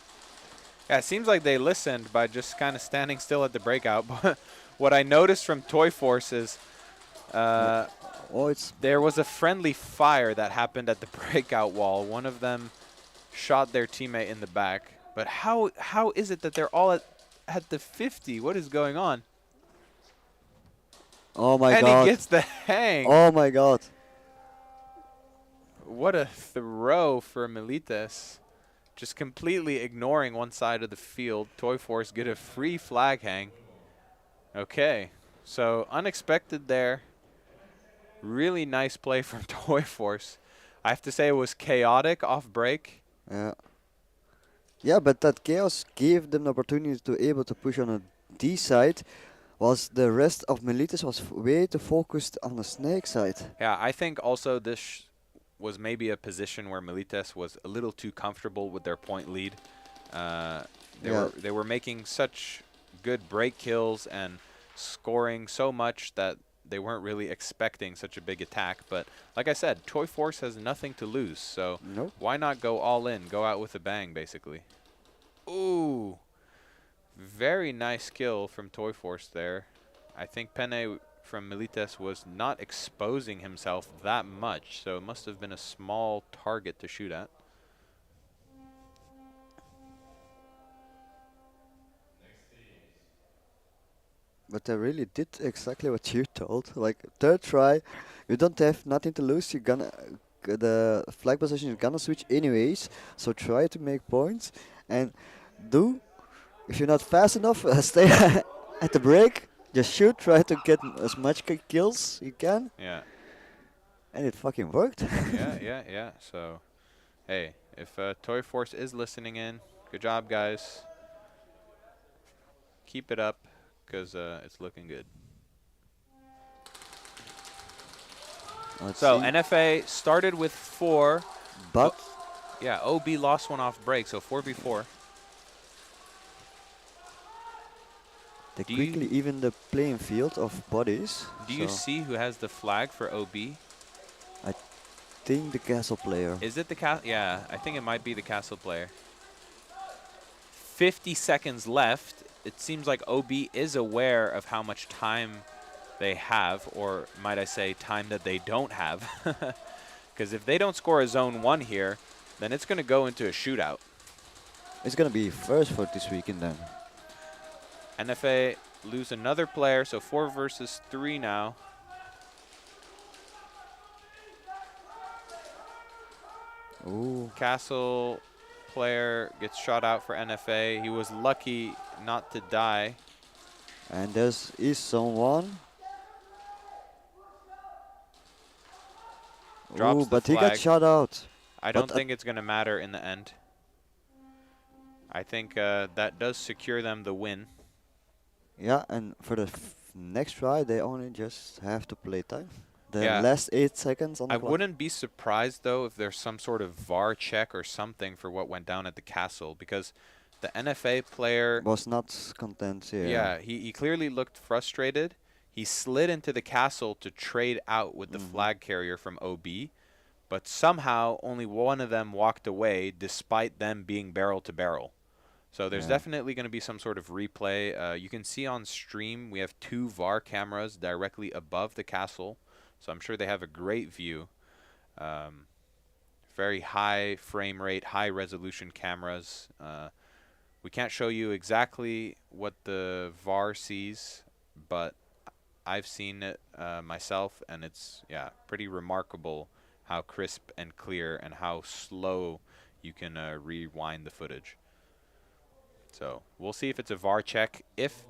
Yeah, it seems like they listened by just kind of standing still at the breakout. But what I noticed from Toy Force is there was a friendly fire that happened at the breakout wall. One of them shot their teammate in the back. But how is it that they're all at the 50? What is going on? Oh my god. And he gets the hang. Oh my god. What a throw for Milites. Just completely ignoring one side of the field. Toy Force get a free flag hang. Okay. So unexpected there. Really nice play from Toy Force. I have to say it was chaotic off break. Yeah. Yeah, but that chaos gave them the opportunity to able to push on a D side, whilst the rest of Milites was way too focused on the snake side. Yeah, I think also this was maybe a position where Milites was a little too comfortable with their point lead. They were making such good break kills and scoring so much that they weren't really expecting such a big attack. But like I said, Toy Force has nothing to lose, so why not go all in, go out with a bang, basically. Ooh, very nice kill from Toy Force there. I think Penne from Milites was not exposing himself that much, so it must have been a small target to shoot at. But they really did exactly what you told. Like, third try, you don't have nothing to lose, you're gonna the flag position is gonna switch anyways. So try to make points and do. If you're not fast enough, stay at the break. Just shoot. Try to get as much kills you can. Yeah. And it fucking worked. Yeah. So, hey, if Toy Force is listening in, good job, guys. Keep it up, because it's looking good. So, NFA started with 4. But? Yeah, OB lost one off break, so 4v4. They quickly even the playing field of bodies. Do you see who has the flag for OB? I think the castle player. Is it the castle? Yeah, I think it might be the castle player. 50 seconds left. It seems like OB is aware of how much time they have, or might I say time that they don't have. Because if they don't score a zone 1 here, then it's going to go into a shootout. It's going to be first for this weekend then. NFA lose another player, so 4 versus 3 now. Ooh. Castle player gets shot out for NFA. He was lucky not to die. And there's is someone. Drops Ooh, but the he got flag. shot out. I don't think it's going to matter in the end. I think that does secure them the win. Yeah, and for the next try, they only just have to play time. The Yeah. last 8 seconds on the I clock. wouldn't be surprised, though, if there's some sort of VAR check or something for what went down at the castle, because the NFA player was not content, Yeah, he clearly looked frustrated. He slid into the castle to trade out with the flag carrier from OB, but somehow only one of them walked away despite them being barrel to barrel. So there's definitely going to be some sort of replay. You can see on stream we have 2 VAR cameras directly above the castle, so I'm sure they have a great view. Very high frame rate, high resolution cameras. We can't show you exactly what the VAR sees, but I've seen it myself, and it's pretty remarkable how crisp and clear and how slow you can rewind the footage. So we'll see if it's a VAR check. If,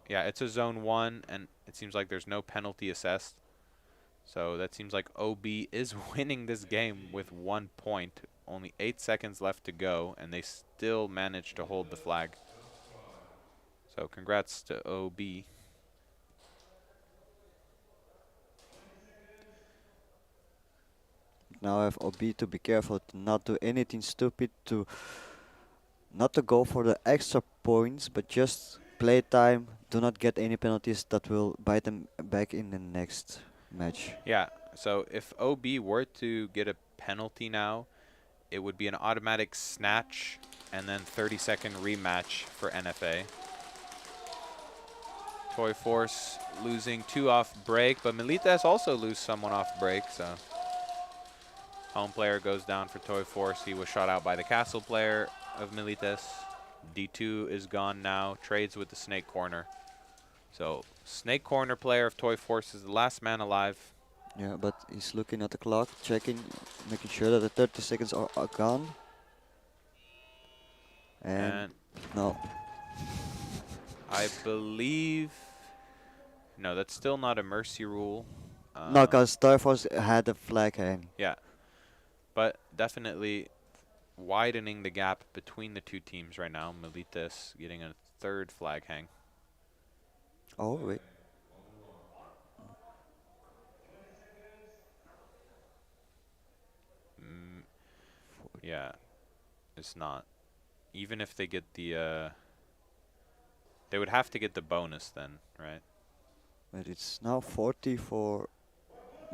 it's a zone 1, and it seems like there's no penalty assessed. So that seems like OB is winning this game with 1 point. Only 8 seconds left to go, and they still managed to hold the flag. So congrats to OB. Now I have OB to be careful to not do anything stupid, not to go for the extra points, but just play time, do not get any penalties that will bite them back in the next match. Yeah, so if OB were to get a penalty now, it would be an automatic snatch and then 30-second rematch for NFA. Toy Force losing 2 off break, but Milites also lose someone off break, so home player goes down for Toy Force. He was shot out by the castle player of Milites. D2 is gone now, trades with the Snake Corner. So Snake Corner player of Toy Force is the last man alive. Yeah, but he's looking at the clock, checking, making sure that the 30 seconds are gone. And no. I believe... No, that's still not a mercy rule. No, because Toy Force had a flag hang. Yeah, but definitely widening the gap between the 2 teams right now. Milites getting a 3rd flag hang. Oh, wait. Yeah, it's not. Even if they get the... they would have to get the bonus then, right? But it's now 40 for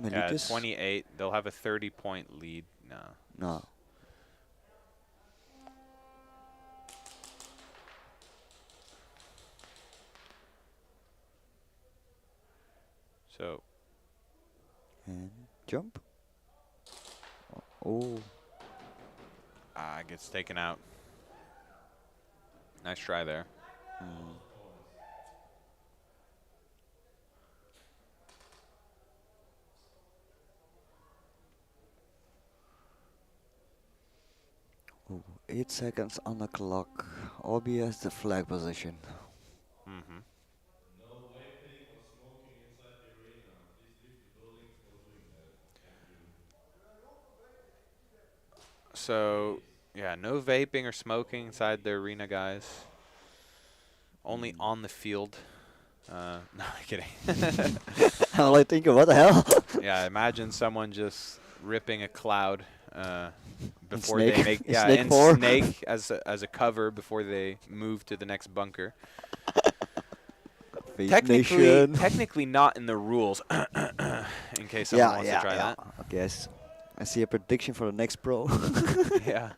Yeah, Milites. 28. They'll have a 30-point lead. No. No. So. And jump. Oh. Gets taken out. Nice try there. Ooh, 8 seconds on the clock. Obi has the flag position. Mm-hmm. So, yeah, no vaping or smoking inside the arena, guys. Only on the field. No, I'm kidding. I'm like thinking, what the hell? Yeah, imagine someone just ripping a cloud before snake. they make In snake and form. snake as a cover before they move to the next bunker. Vape Nation. Technically not in the rules. In case someone wants to try that. Okay, I see a prediction for the next pro. Yeah.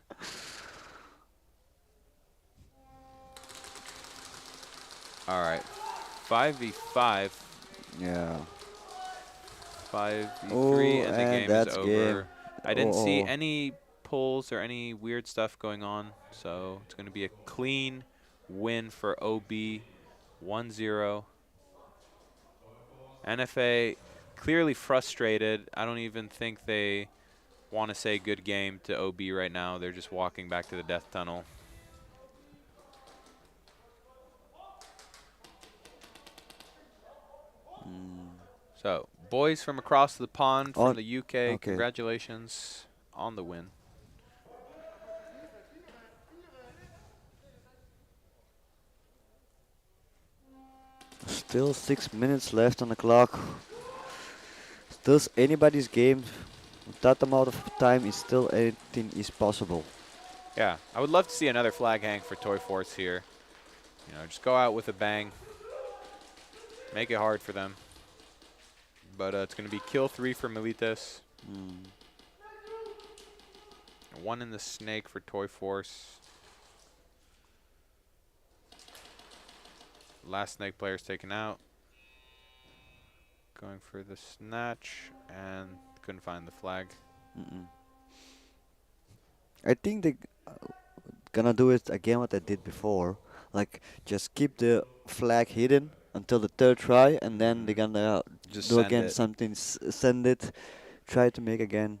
All right. 5v5. Yeah. 5v3 and the game is over. Game. I didn't see any pulls or any weird stuff going on, so it's going to be a clean win for OB, 1-0. NFA clearly frustrated. I don't even think they want to say good game to OB right now. They're just walking back to the death tunnel. So, boys from across the pond from the UK, congratulations on the win. Still 6 minutes left on the clock. Still anybody's game. With that amount of time, is still anything is possible. Yeah, I would love to see another flag hang for Toy Force here. You know, just go out with a bang. Make it hard for them. But it's going to be kill 3 for Milites. 1 in the snake for Toy Force. Last snake player's taken out. Going for the snatch and couldn't find the flag. I think they gonna do it again what I did before. Like just keep the flag hidden until the third try, and then they're gonna Just do send again it. something, send it, try to make again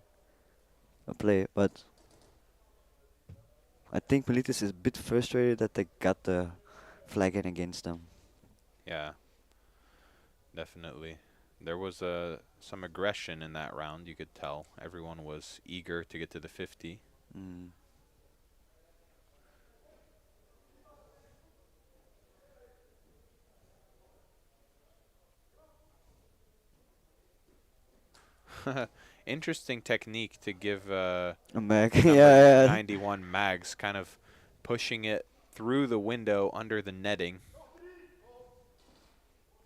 a play. But I think Militis is a bit frustrated that they got the flag in against them. Yeah, definitely. There was some aggression in that round, you could tell. Everyone was eager to get to the 50. Interesting technique to give a mag. number 91 mags, kind of pushing it through the window under the netting.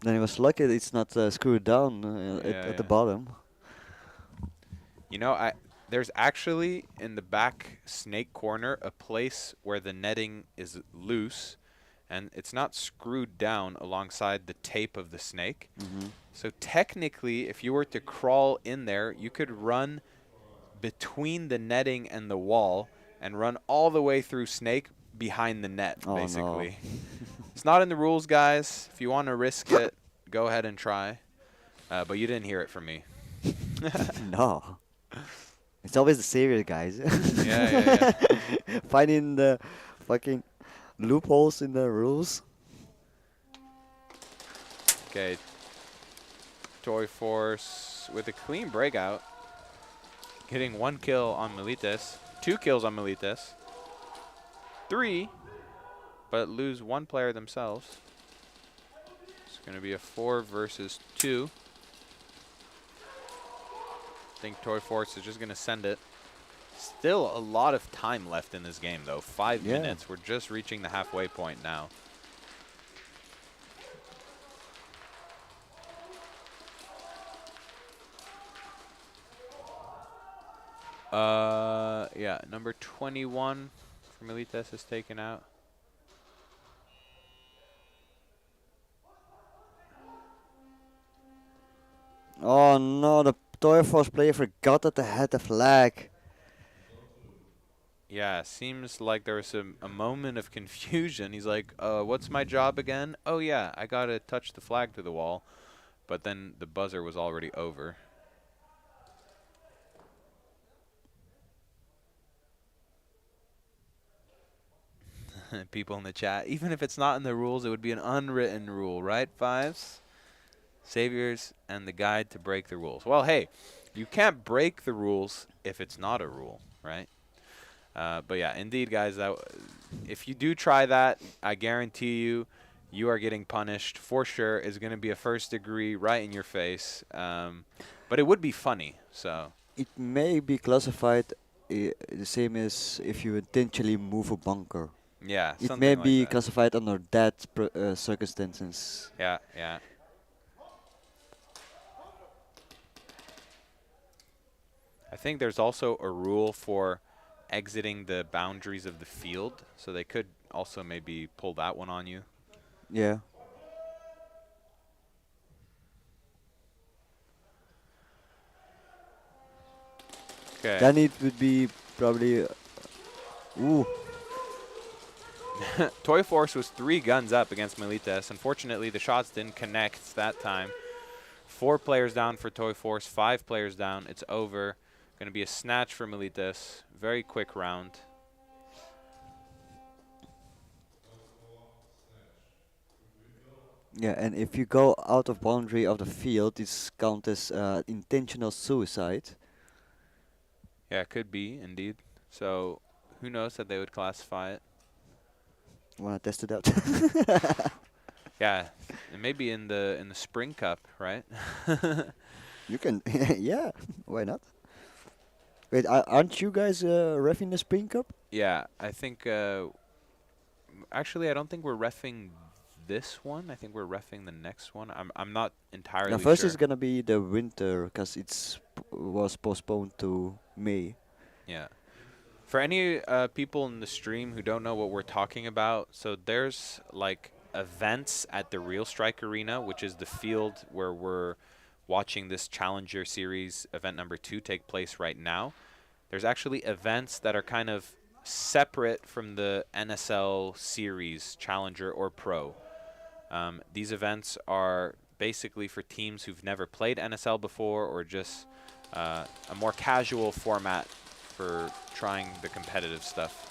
Then he was lucky that it's not screwed down at the bottom. You know, there's actually in the back snake corner a place where the netting is loose, and it's not screwed down alongside the tape of the snake. So technically, if you were to crawl in there, you could run between the netting and the wall and run all the way through snake behind the net, basically. It's not in the rules, guys. If you want to risk it, go ahead and try. But you didn't hear it from me. No. It's always the serious guys. Yeah. Finding the fucking loopholes in the rules. Okay. Toy Force with a clean breakout. Getting 1 kill on Milites. 2 kills on Milites. 3, but lose 1 player themselves. It's going to be a 4 versus 2. I think Toy Force is just going to send it. Still a lot of time left in this game, though. 5 minutes. We're just reaching the halfway point now. Yeah, number 21 for Milites is taken out. Oh no, the Toy Force player forgot that they had the flag. Yeah, seems like there was a moment of confusion. He's like, what's my job again? Oh yeah, I gotta touch the flag to the wall. But then the buzzer was already over. people in the chat. Even if it's not in the rules, it would be an unwritten rule, right, Fives? Saviors and the guide to break the rules. Well, hey, you can't break the rules if it's not a rule, right? But yeah, indeed, guys, if you do try that, I guarantee you, you are getting punished for sure. It's going to be a first degree right in your face. But it would be funny, so. It may be classified the same as if you intentionally move a bunker. Yeah, it something may like be that. classified under that circumstances. Yeah, yeah. I think there's also a rule for exiting the boundaries of the field, so they could also maybe pull that one on you. Yeah. Okay. Then it would be probably. Ooh. Toy Force was 3 guns up against Milites. Unfortunately, the shots didn't connect that time. 4 players down for Toy Force, 5 players down. It's over. Going to be a snatch for Milites. Very quick round. Yeah, and if you go out of boundary of the field, it's counted as intentional suicide. Yeah, it could be, indeed. So, who knows that they would classify it? Wanna test it out? Yeah, and maybe in the Spring Cup, right? You can, yeah. Why not? Wait, aren't you guys reffing the Spring Cup? Yeah, I think. Actually, I don't think we're reffing this one. I think we're reffing the next one. I'm not entirely Now first sure. is gonna be the winter, because it's was postponed to May. Yeah. For any people in the stream who don't know what we're talking about, so there's like events at the Real Strike Arena, which is the field where we're watching this Challenger Series event number 2 take place right now. There's actually events that are kind of separate from the NSL Series, Challenger or Pro. These events are basically for teams who've never played NSL before, or just a more casual format for trying the competitive stuff.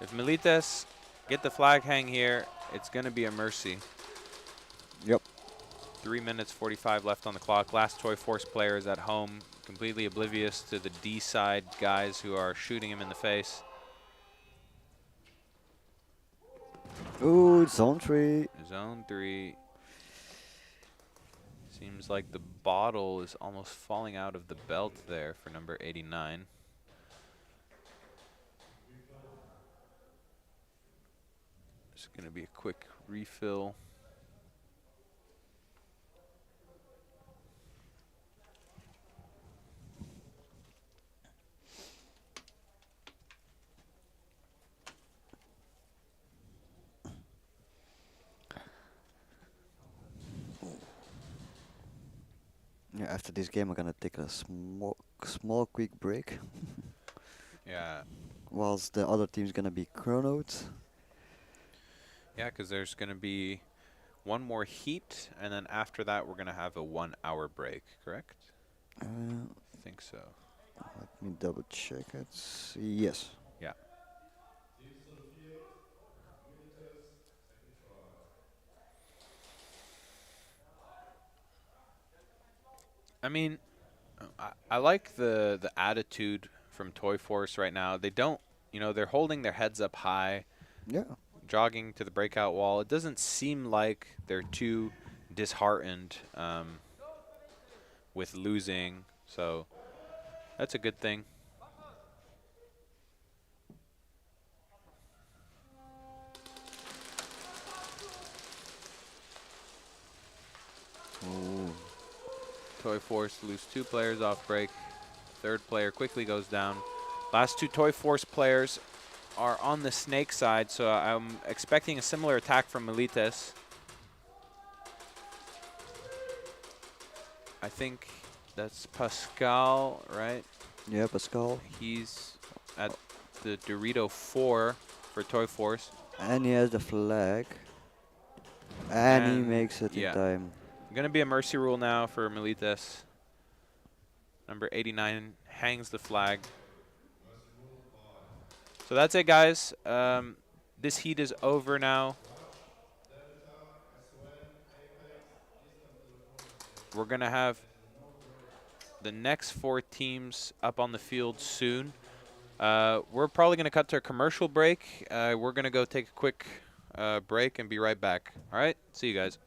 If Milites get the flag hang here, it's going to be a mercy. Yep. 3 minutes 45 left on the clock. Last Toy Force player is at home, completely oblivious to the D side guys who are shooting him in the face. Ooh, zone 3. Zone 3. Seems like the bottle is almost falling out of the belt there for number 89. It's going to be a quick refill. Yeah, after this game, I'm gonna take a small quick break. Yeah. Whilst the other team's gonna be chronoed. Yeah, because there's going to be one more heat, and then after that, we're going to have a 1 hour break, correct? I think so. Let me double check it. Yes. Yeah. I mean, I like the attitude from Toy Force right now. They don't, they're holding their heads up high. Yeah. Jogging to the breakout wall. It doesn't seem like they're too disheartened with losing, so that's a good thing. Ooh. Toy Force lose 2 players off break. Third player quickly goes down. Last 2 Toy Force players are on the snake side, so I'm expecting a similar attack from Milites. I think That's Pascal, right? Yeah, Pascal. He's at the Dorito 4 for Toy Force. And he has the flag. And he makes it in yeah. time. Going to be a mercy rule now for Milites. Number 89 hangs the flag. So that's it, guys. This heat is over now. We're going to have the next 4 teams up on the field soon. We're probably going to cut to a commercial break. We're going to go take a quick break and be right back. All right? See you guys.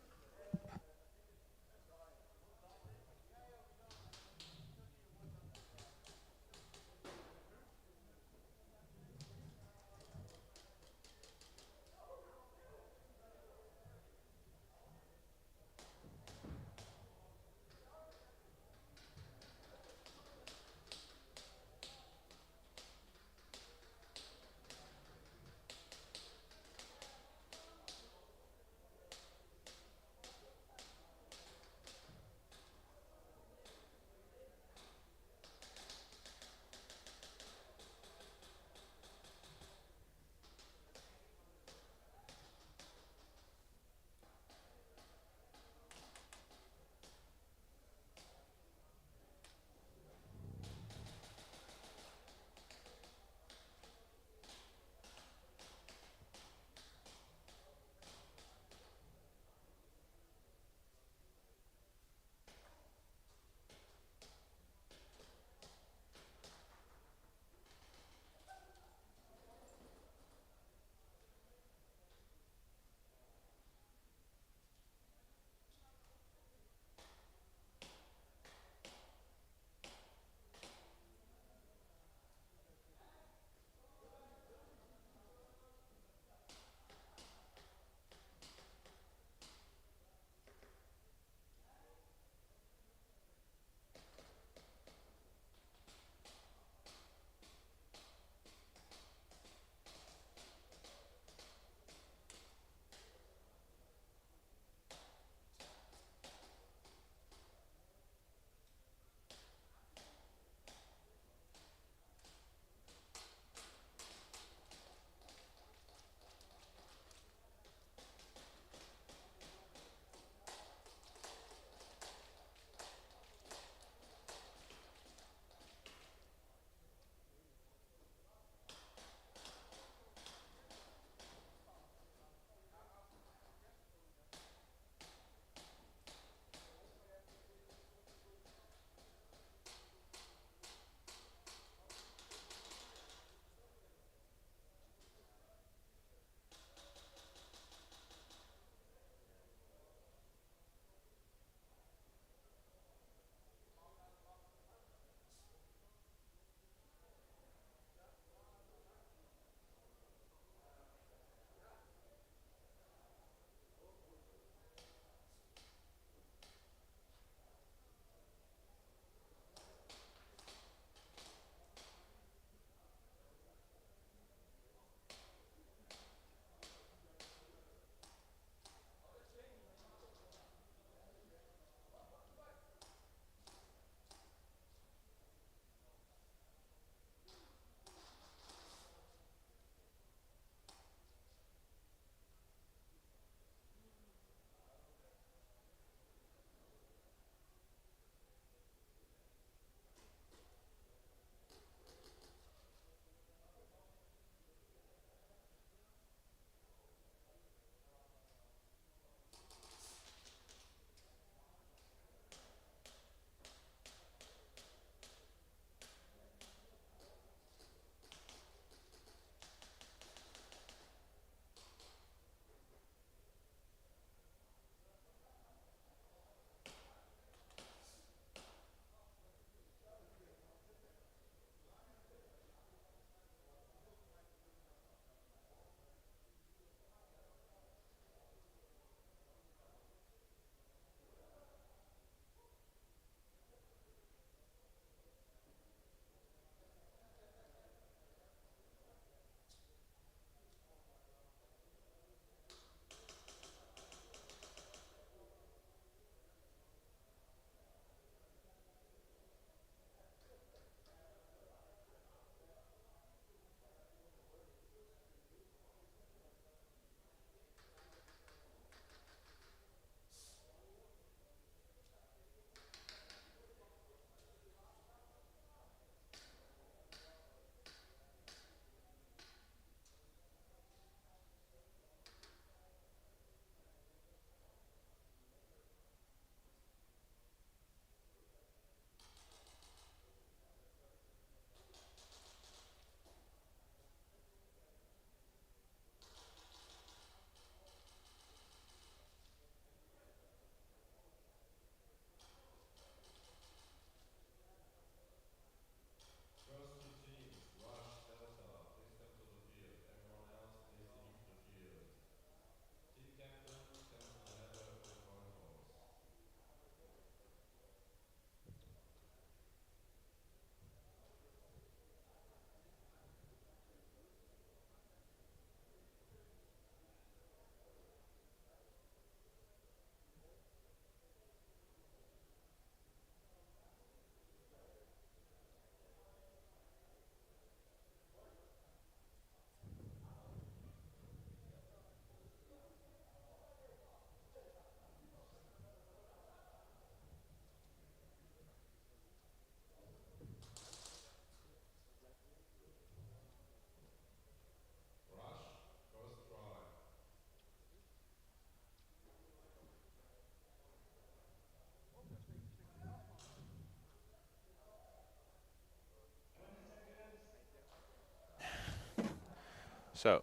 So,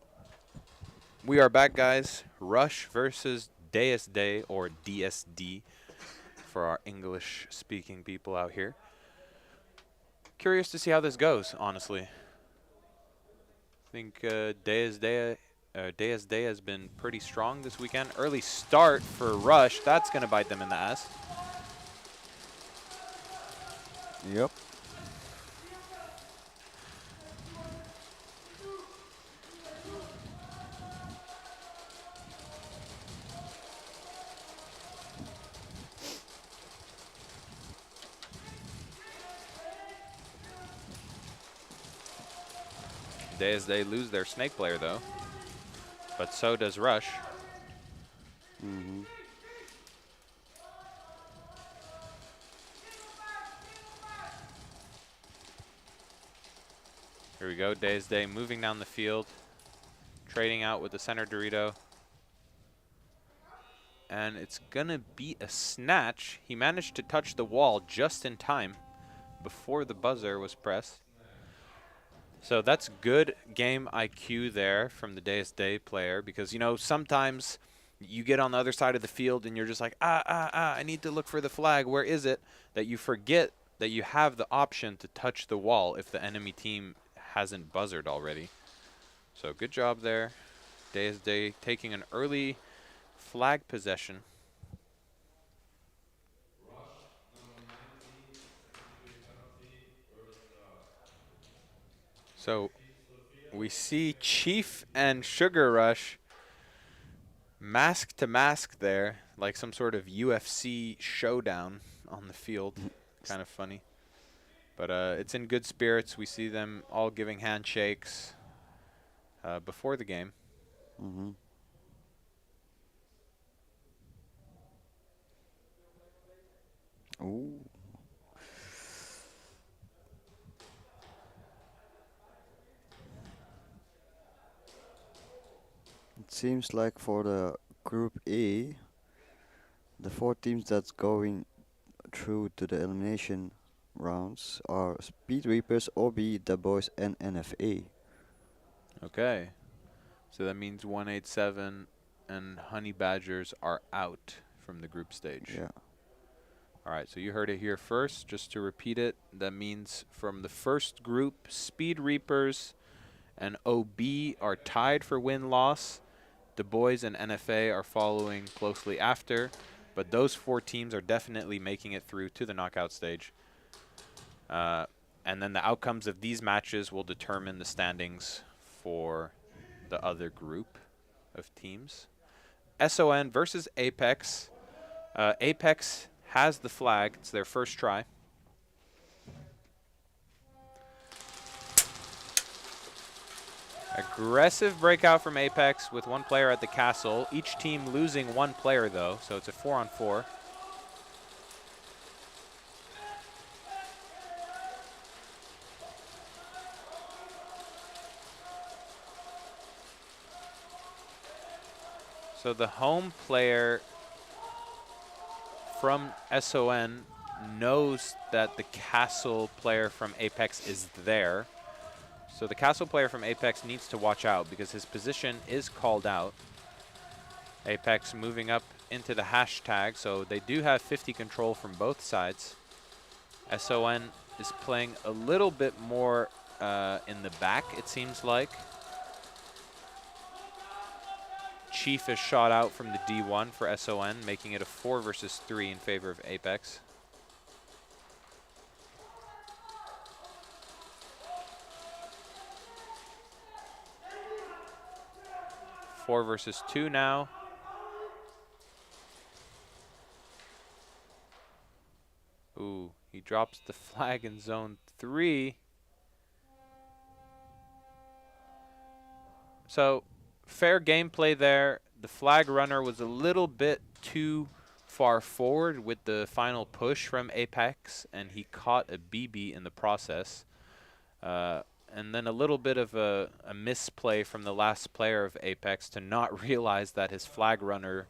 we are back, guys. Rush versus DSD, or DSD, for our English-speaking people out here. Curious to see how this goes, honestly. I think DSD has been pretty strong this weekend. Early start for Rush. That's going to bite them in the ass. Yep. They lose their snake player, though. But so does Rush. Mm-hmm. Here we go. Day moving down the field. Trading out with the center Dorito. And it's going to be a snatch. He managed to touch the wall just in time before the buzzer was pressed. So that's good game IQ there from the DSD player, because, you know, sometimes you get on the other side of the field and you're just like, I need to look for the flag. Where is it? That you forget that you have the option to touch the wall if the enemy team hasn't buzzered already. So good job there. DSD taking an early flag possession. So we see Chief and Sugar Rush mask to mask there, like some sort of UFC showdown on the field. Kind of funny. But it's in good spirits. We see them all giving handshakes before the game. Mm-hmm. Ooh. It seems like for the Group A, the 4 teams that's going through to the elimination rounds are Speed Reapers, OB, The Boys, and NFA. Okay. So that means 187 and Honey Badgers are out from the group stage. Yeah. All right, so you heard it here first. Just to repeat it, that means from the first group, Speed Reapers and OB are tied for win-loss. The Boys and NFA are following closely after, but those 4 teams are definitely making it through to the knockout stage. And then the outcomes of these matches will determine the standings for the other group of teams. SON versus Apex. Apex has the flag. It's their first try. Aggressive breakout from Apex with 1 player at the castle. Each team losing 1 player, though, so it's a 4-on-4. So the home player from SON knows that the castle player from Apex is there. So the castle player from Apex needs to watch out because his position is called out. Apex moving up into the hashtag, so they do have 50 control from both sides. SON is playing a little bit more in the back, it seems like. Chief is shot out from the D1 for SON, making it a 4 versus 3 in favor of Apex. Four versus 2 now. Ooh, he drops the flag in zone 3. So, fair gameplay there. The flag runner was a little bit too far forward with the final push from Apex, and he caught a BB in the process. And then a little bit of a misplay from the last player of Apex to not realize that his flag runner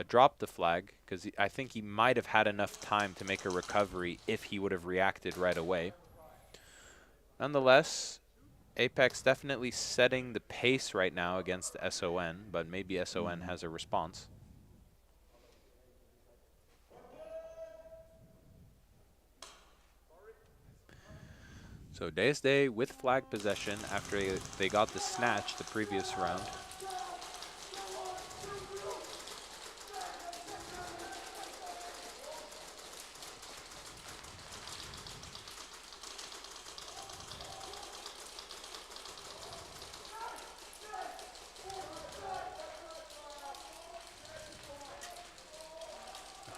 dropped the flag, because I think he might have had enough time to make a recovery if he would have reacted right away. Nonetheless, Apex definitely setting the pace right now against SON, but maybe SON has a response. So DSD with flag possession after they got the snatch the previous round.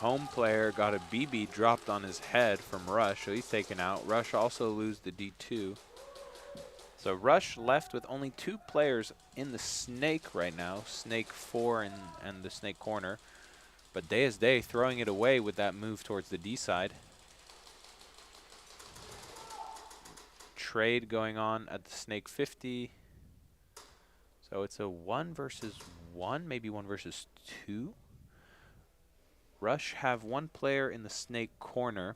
Home player got a BB dropped on his head from Rush, so he's taken out. Rush also lose the D2. So Rush left with only 2 players in the Snake right now, Snake 4 and the Snake corner. But DSD throwing it away with that move towards the D side. Trade going on at the Snake 50. So it's a 1 versus 1, maybe 1 versus 2. Rush have 1 player in the Snake corner,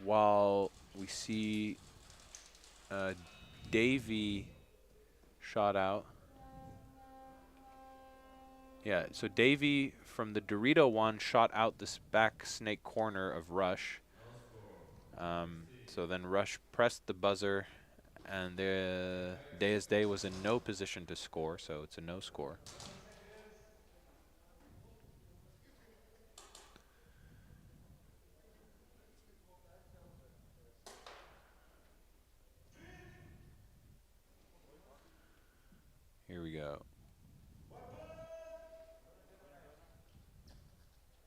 while we see Davey shot out. Yeah, so Davey from the Dorito one shot out this back Snake corner of Rush. So then Rush pressed the buzzer, and DSD was in no position to score, so it's a no score. Here we go.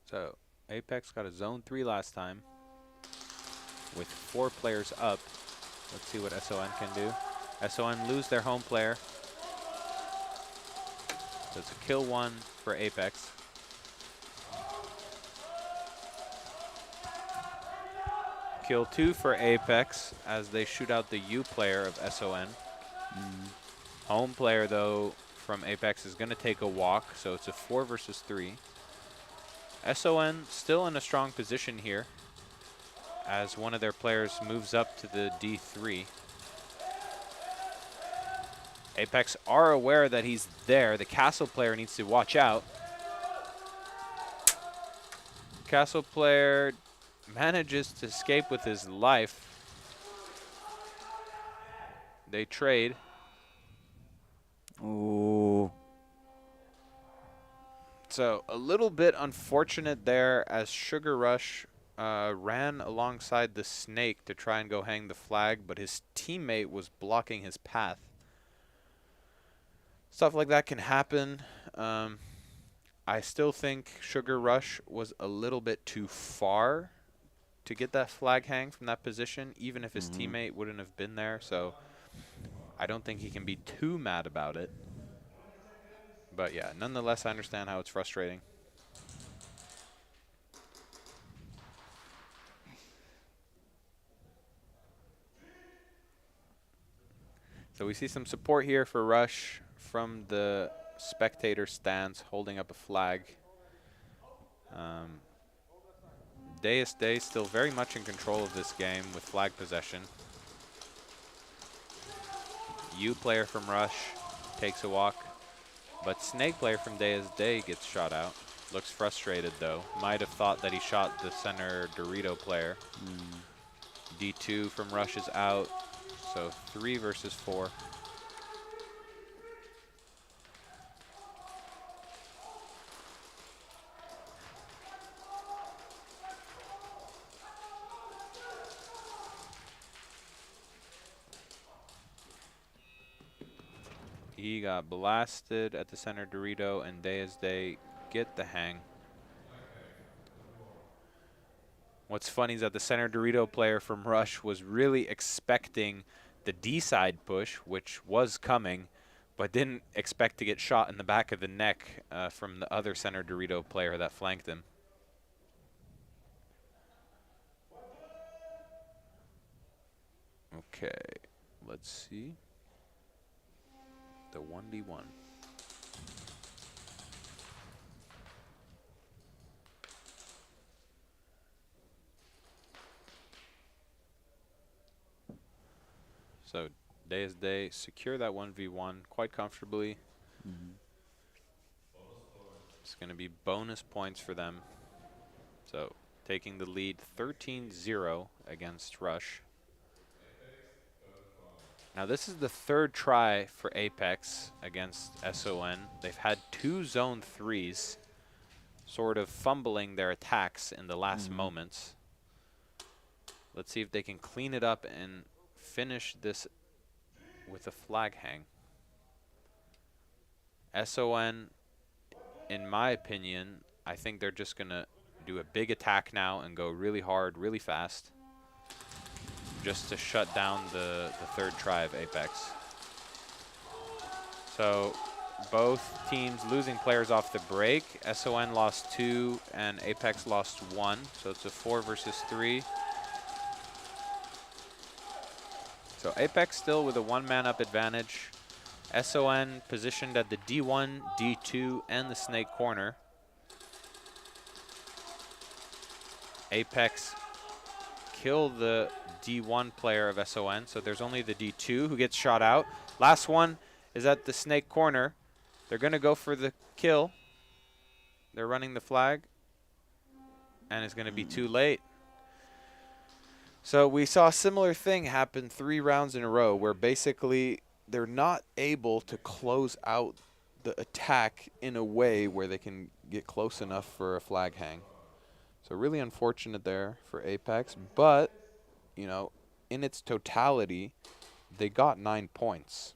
So Apex got a zone 3 last time with 4 players up. Let's see what SON can do. SON lose their home player. So it's a kill 1 for Apex. Kill 2 for Apex as they shoot out the U player of SON. Home player, though, from Apex is going to take a walk, so it's a 4 versus 3. SON still in a strong position here as one of their players moves up to the D3. Apex are aware that he's there. The Castle player needs to watch out. Castle player manages to escape with his life. They trade. Ooh. So a little bit unfortunate there as Sugar Rush ran alongside the Snake to try and go hang the flag, but his teammate was blocking his path. Stuff like that can happen. I still think Sugar Rush was a little bit too far to get that flag hang from that position, even if his teammate wouldn't have been there. So I don't think he can be too mad about it. But yeah, nonetheless, I understand how it's frustrating. So we see some support here for Rush from the spectator stands holding up a flag. DSD still very much in control of this game with flag possession. U player from Rush takes a walk, but Snake player from DSD gets shot out. Looks frustrated though. Might have thought that he shot the center Dorito player. D2 from Rush is out, so 3 versus 4. He got blasted at the center Dorito, and DSD get the hang. What's funny is that the center Dorito player from Rush was really expecting the D side push, which was coming, but didn't expect to get shot in the back of the neck from the other center Dorito player that flanked him. Okay, let's see. The 1v1. So they secure that 1v1 quite comfortably. It's going to be bonus points for them. So taking the lead 13-0 against Rush. Now this is the third try for Apex against SON. They've had 2 zone 3s, sort of fumbling their attacks in the last moments. Let's see if they can clean it up and finish this with a flag hang. SON, in my opinion, I think they're just going to do a big attack now and go really hard, really fast, just to shut down the third try of Apex. So both teams losing players off the break. SON lost 2 and Apex lost 1. So it's a 4 versus 3. So Apex still with a 1-man up advantage. SON positioned at the D1, D2, and the snake corner. Apex kill the D1 player of SON, so there's only the D2 who gets shot out. Last one is at the snake corner. They're going to go for the kill. They're running the flag, and it's going to be too late. So we saw a similar thing happen 3 rounds in a row where basically they're not able to close out the attack in a way where they can get close enough for a flag hang. So really unfortunate there for Apex, but, you know, in its totality, they got 9 points.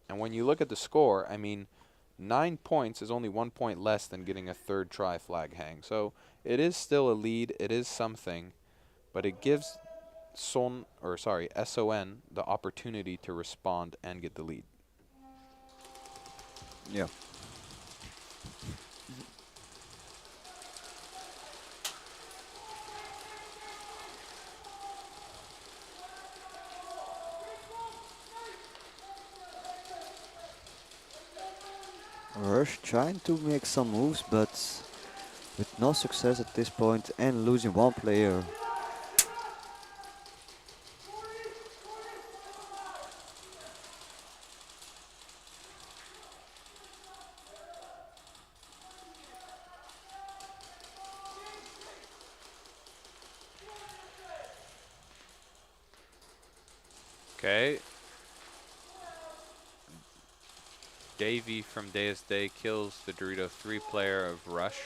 And when you look at the score, I mean, 9 points is only 1 point less than getting a third try flag hang. So it is still a lead, it is something, but it gives SON the opportunity to respond and get the lead. Yeah. Rush trying to make some moves, but with no success at this point and losing 1 player. Okay. Davey from DSD kills the Dorito 3 player of Rush.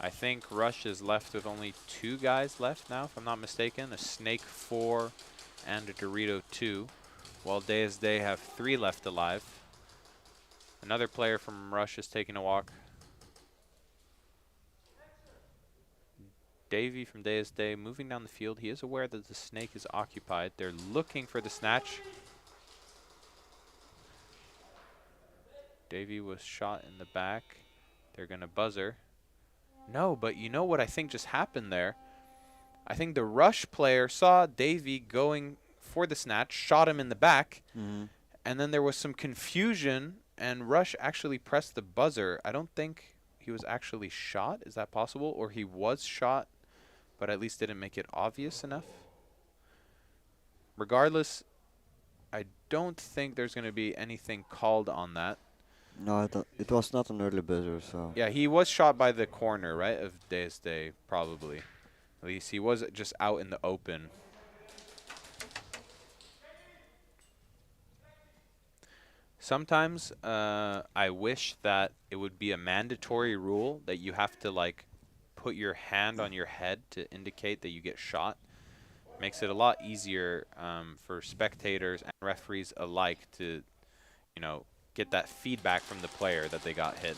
I think Rush is left with only 2 guys left now, if I'm not mistaken. A Snake 4 and a Dorito 2, while DSD have 3 left alive. Another player from Rush is taking a walk. Davey from DSD moving down the field. He is aware that the Snake is occupied. They're looking for the snatch. Davey was shot in the back. They're going to buzzer. No, but you know what I think just happened there? I think the Rush player saw Davey going for the snatch, shot him in the back, and then there was some confusion, and Rush actually pressed the buzzer. I don't think he was actually shot. Is that possible? Or he was shot, but at least didn't make it obvious enough? Regardless, I don't think there's going to be anything called on that. No, it was not an early buzzer, so. Yeah, he was shot by the corner, right, of DSD, probably. At least he was just out in the open. Sometimes I wish that it would be a mandatory rule that you have to, like, put your hand on your head to indicate that you get shot. Makes it a lot easier for spectators and referees alike to, you know, get that feedback from the player that they got hit.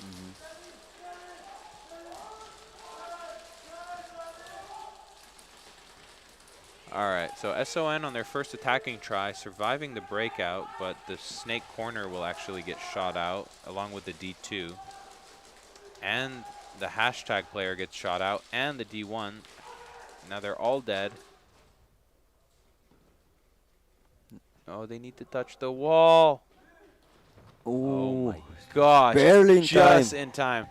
All right, so SON on their first attacking try, surviving the breakout, but the snake corner will actually get shot out along with the D2. And the hashtag player gets shot out, and the D1. Now they're all dead. Oh, they need to touch the wall. Oh my gosh. Barely in just time. in time.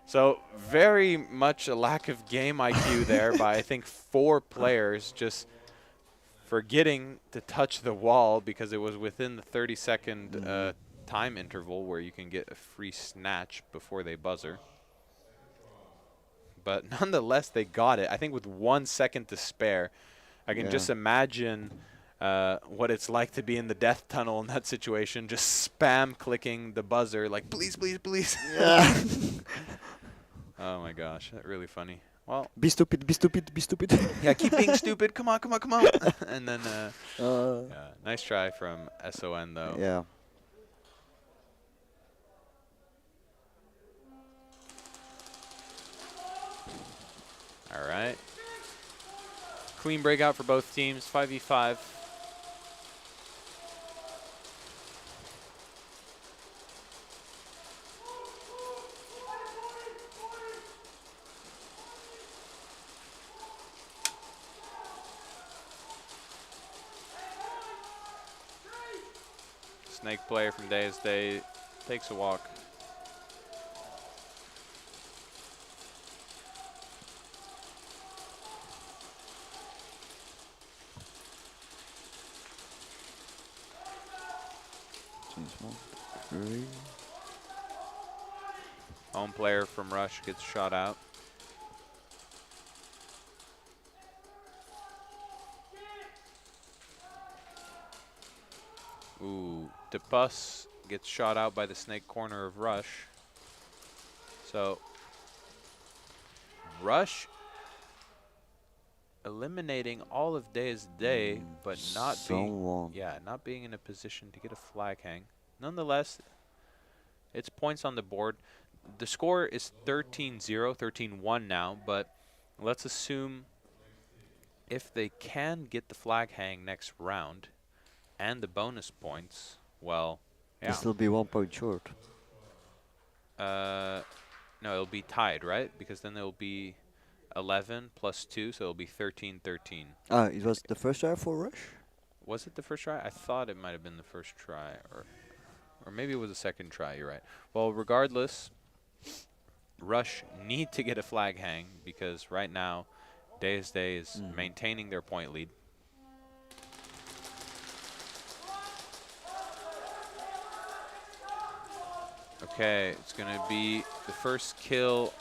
So very much a lack of game IQ there by I think 4 players. Just forgetting to touch the wall because it was within the 30-second time interval where you can get a free snatch before they buzzer. But nonetheless, they got it. I think with 1 second to spare, I can just imagine what it's like to be in the death tunnel in that situation, just spam clicking the buzzer like, please, please, please. Yeah. Oh my gosh, that's really funny. Well, be stupid, be stupid, be stupid. Yeah, keep being stupid. Come on, come on, come on. And then, yeah, nice try from SON though. Yeah. All right. Clean breakout for both teams, 5v5. Snake player from Day's Day takes a walk. Home player from Rush gets shot out. Ooh, DePus gets shot out by the snake corner of Rush. So Rush eliminating all of Day's Day, but not being in a position to get a flag hang. Nonetheless, it's points on the board. The score is 13-0, 13-1 now, but let's assume if they can get the flag hang next round and the bonus points, well, yeah. They'll still be 1 point short. No, it'll be tied, right? Because then it'll be 11 plus 2, so it'll be 13-13. It was the first try for Rush? Was it the first try? I thought it might have been the first try, or maybe it was the second try. You're right. Well, regardless, Rush need to get a flag hang because right now, Day's Day is maintaining their point lead. Okay, it's going to be the first kill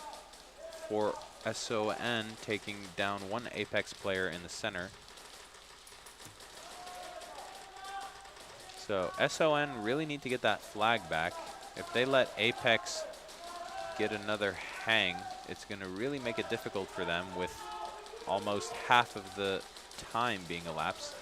for SON, taking down one Apex player in the center. So SON really need to get that flag back. If they let Apex get another hang, it's going to really make it difficult for them with almost half of the time being elapsed.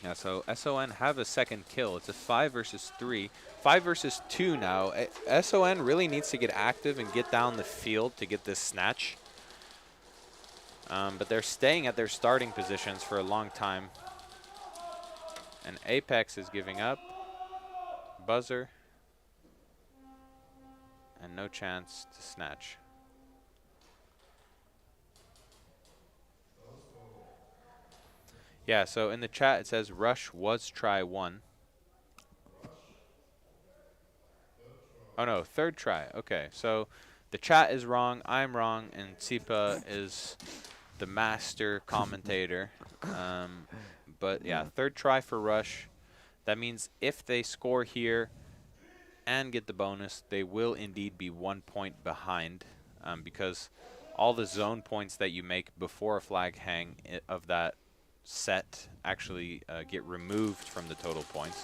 Yeah, so SON have a second kill. It's a 5 versus 3. 5 versus 2 now. SON really needs to get active and get down the field to get this snatch. But they're staying at their starting positions for a long time. And Apex is giving up. Buzzer. And no chance to snatch. Yeah, so in the chat it says Rush was try 1. Oh no, third try. Okay, so the chat is wrong, I'm wrong, and Tsipa is the master commentator. But yeah, third try for Rush. That means if they score here and get the bonus, they will indeed be 1 point behind, because all the zone points that you make before a flag hang of that set actually get removed from the total points.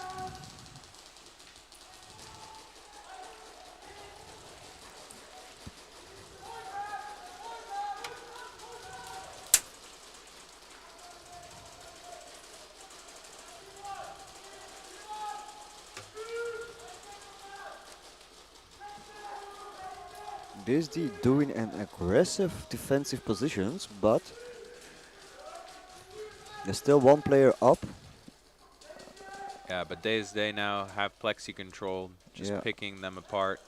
Basically doing an aggressive defensive positions, but there's still one player up. Yeah, but Day's Day now have plexi control, just picking them apart.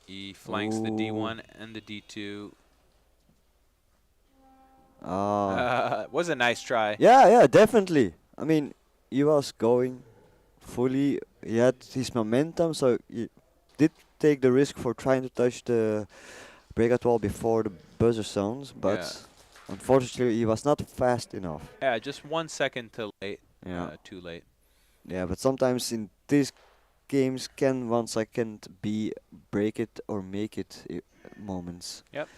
He flanks the D1 and the D2. Was a nice try. Yeah, definitely. I mean, he was going fully. He had his momentum, so he did take the risk for trying to touch the breakout wall before the buzzer sounds, but Unfortunately, he was not fast enough. Yeah, just 1 second Yeah. too late. Yeah, but sometimes in these games can 1 second be break it or make it moments. Yep.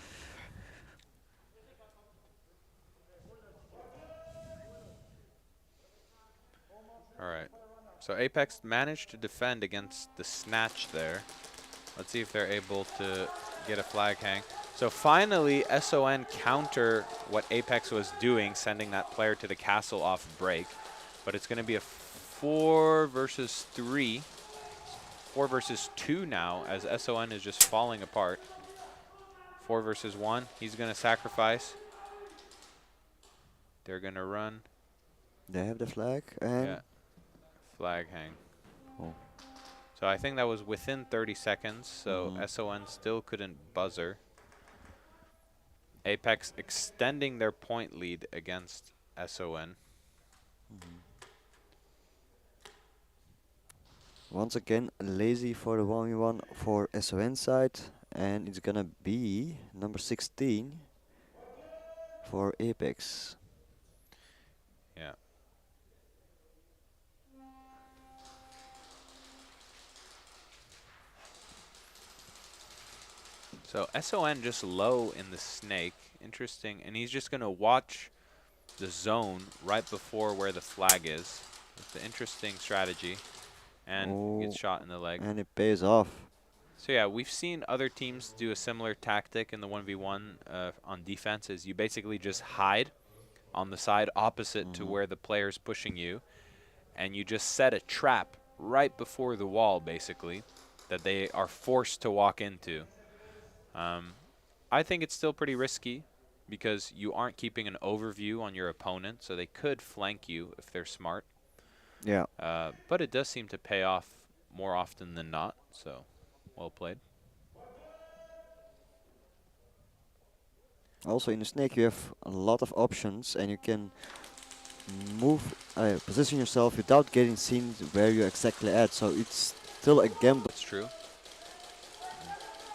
All right. So Apex managed to defend against the snatch there. Let's see if they're able to get a flag hang. So finally, SON counter what Apex was doing, sending that player to the castle off break. But it's going to be a 4 versus 3. 4 versus 2 now, as SON is just falling apart. 4 versus 1. He's going to sacrifice. They're going to run. They have the flag and Yeah. Flag hang. Oh. So I think that was within 30 seconds, so SON still couldn't buzzer. Apex extending their point lead against SON. Once again, lazy for the 1v1 for SON side, and it's gonna be number 16 for Apex. Yeah. So SON just low in the snake. Interesting. And he's just going to watch the zone right before where the flag is. It's an interesting strategy. And gets shot in the leg. And it pays off. So yeah, we've seen other teams do a similar tactic in the 1v1 on defense. Is you basically just hide on the side opposite to where the player's pushing you. And you just set a trap right before the wall, basically, that they are forced to walk into. I think it's still pretty risky because you aren't keeping an overview on your opponent, so they could flank you if they're smart. Yeah. But it does seem to pay off more often than not, so well played. Also in the snake you have a lot of options and you can move, position yourself without getting seen where you're exactly at, so it's still a gamble. That's true.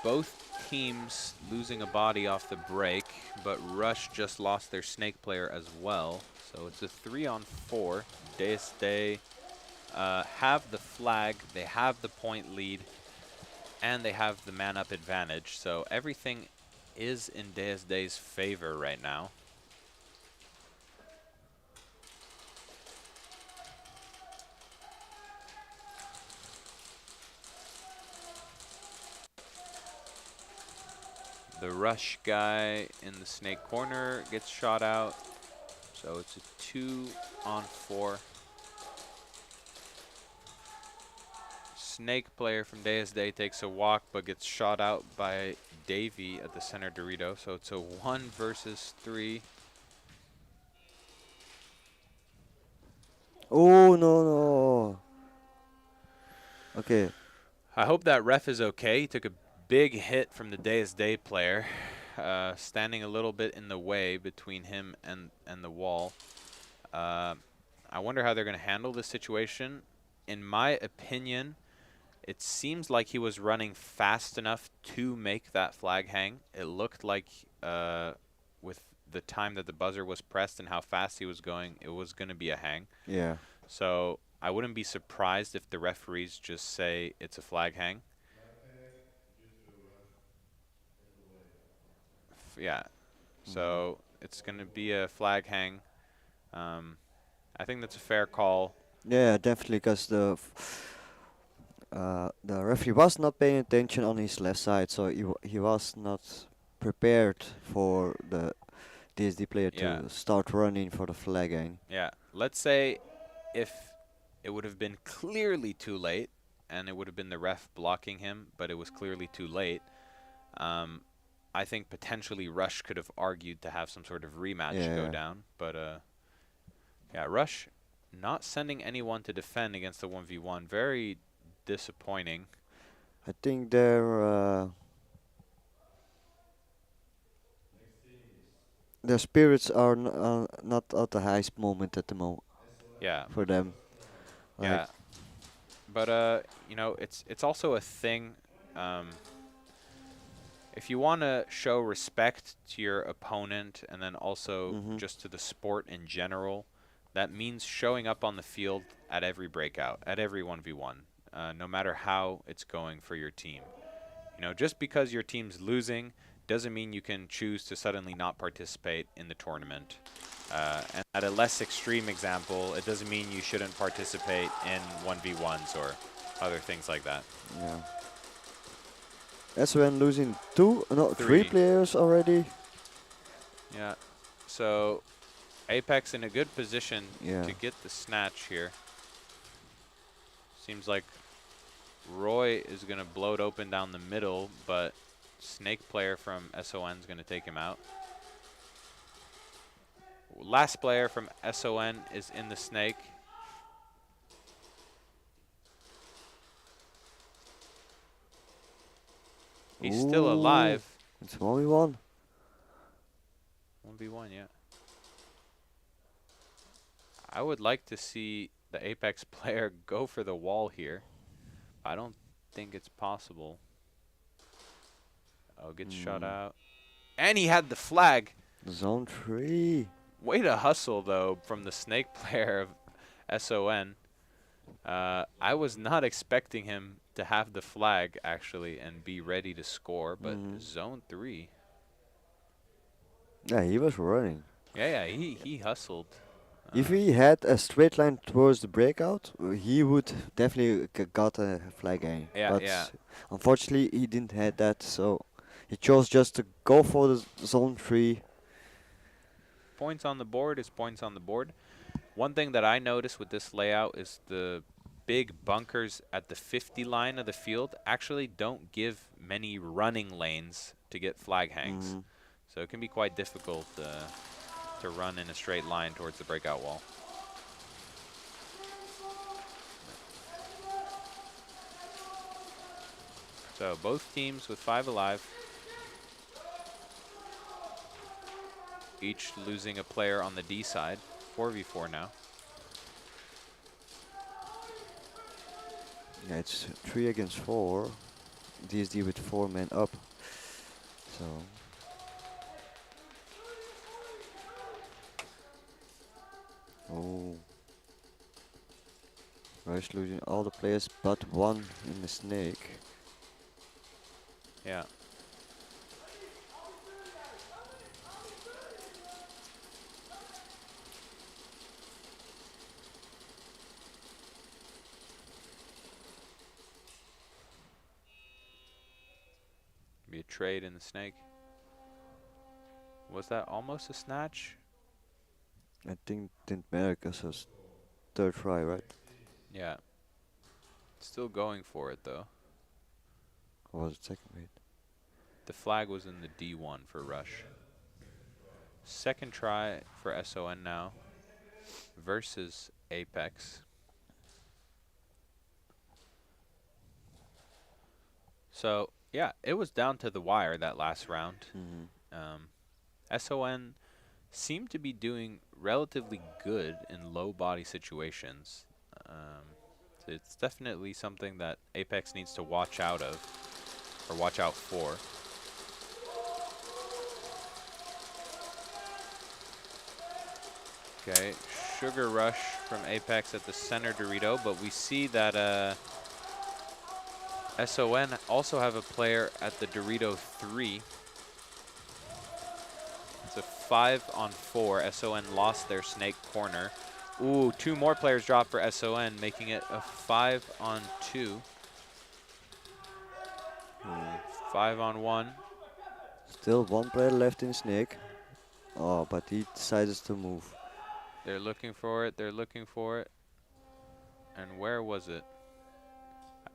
Both teams losing a body off the break, but Rush just lost their snake player as well. So it's a 3-on-4. DSD have the flag, they have the point lead, and they have the man-up advantage. So everything is in DSD's favor right now. The Rush guy in the snake corner gets shot out. So it's a 2-on-4. Snake player from DSD takes a walk but gets shot out by Davey at the center Dorito. So it's a 1 versus 3. Oh, no. Okay. I hope that ref is okay. He took a big hit from the DSD player, standing a little bit in the way between him and the wall. I wonder how they're going to handle this situation. In my opinion, it seems like he was running fast enough to make that flag hang. It looked like with the time that the buzzer was pressed and how fast he was going, it was going to be a hang. Yeah. So I wouldn't be surprised if the referees just say it's a flag hang. Yeah. So it's going to be a flag hang. I think that's a fair call. Yeah, definitely, because the referee was not paying attention on his left side, so he was not prepared for the DSD player to start running for the flag hang. Yeah. Let's say if it would have been clearly too late and it would have been the ref blocking him, but it was clearly too late, I think potentially Rush could have argued to have some sort of rematch go down. But yeah, Rush not sending anyone to defend against the 1v1. Very disappointing. I think their spirits are not at the highest moment at the moment. Yeah. For them. Yeah. But you know, it's also a thing. if you want to show respect to your opponent and then also just to the sport in general, that means showing up on the field at every breakout, at every 1v1, no matter how it's going for your team. You know, just because your team's losing doesn't mean you can choose to suddenly not participate in the tournament. And at a less extreme example, it doesn't mean you shouldn't participate in 1v1s or other things like that. Yeah. SON losing three players already. Yeah. So Apex in a good position Yeah. to get the snatch here. Seems like Roy is going to blow it open down the middle, but Snake player from SON is going to take him out. Last player from SON is in the Snake. He's still alive. It's 1v1. 1v1, yeah. I would like to see the Apex player go for the wall here. I don't think it's possible. Oh, gets shot out. And he had the flag. Zone 3. Way to hustle, though, from the Snake player of SON. I was not expecting him to have the flag, actually, and be ready to score, but zone 3. Yeah, he was running. Yeah, he hustled. If he had a straight line towards the breakout, he would definitely got a flag aim. Yeah, but yeah. unfortunately, he didn't have that, so he chose just to go for the zone 3. Points on the board is points on the board. One thing that I noticed with this layout is the big bunkers at the 50 line of the field actually don't give many running lanes to get flag hangs. So it can be quite difficult to run in a straight line towards the breakout wall. So both teams with 5 alive. Each losing a player on the D side. 4v4 now. Yeah, it's 3 against 4. DSD with 4 men up. So. Oh. Rush losing all the players but 1 in the Snake. Yeah. Be a trade in the Snake. Was that almost a snatch? I think it didn't matter because it was 3rd try, right? Yeah. Still going for it, though. Or was it 2nd mate? The flag was in the D1 for Rush. 2nd try for SON now versus Apex. So, yeah, it was down to the wire that last round. SON seemed to be doing relatively good in low body situations. So it's definitely something that Apex needs to watch out of, or watch out for. Okay, Sugar Rush from Apex at the center Dorito, but we see that SON also have a player at the Dorito 3. It's a 5-on-4. SON lost their Snake corner. Ooh, 2 more players dropped for SON, making it a 5-on-2. 5-on-1. Still 1 player left in Snake. Oh, but he decides to move. They're looking for it. They're looking for it. And where was it?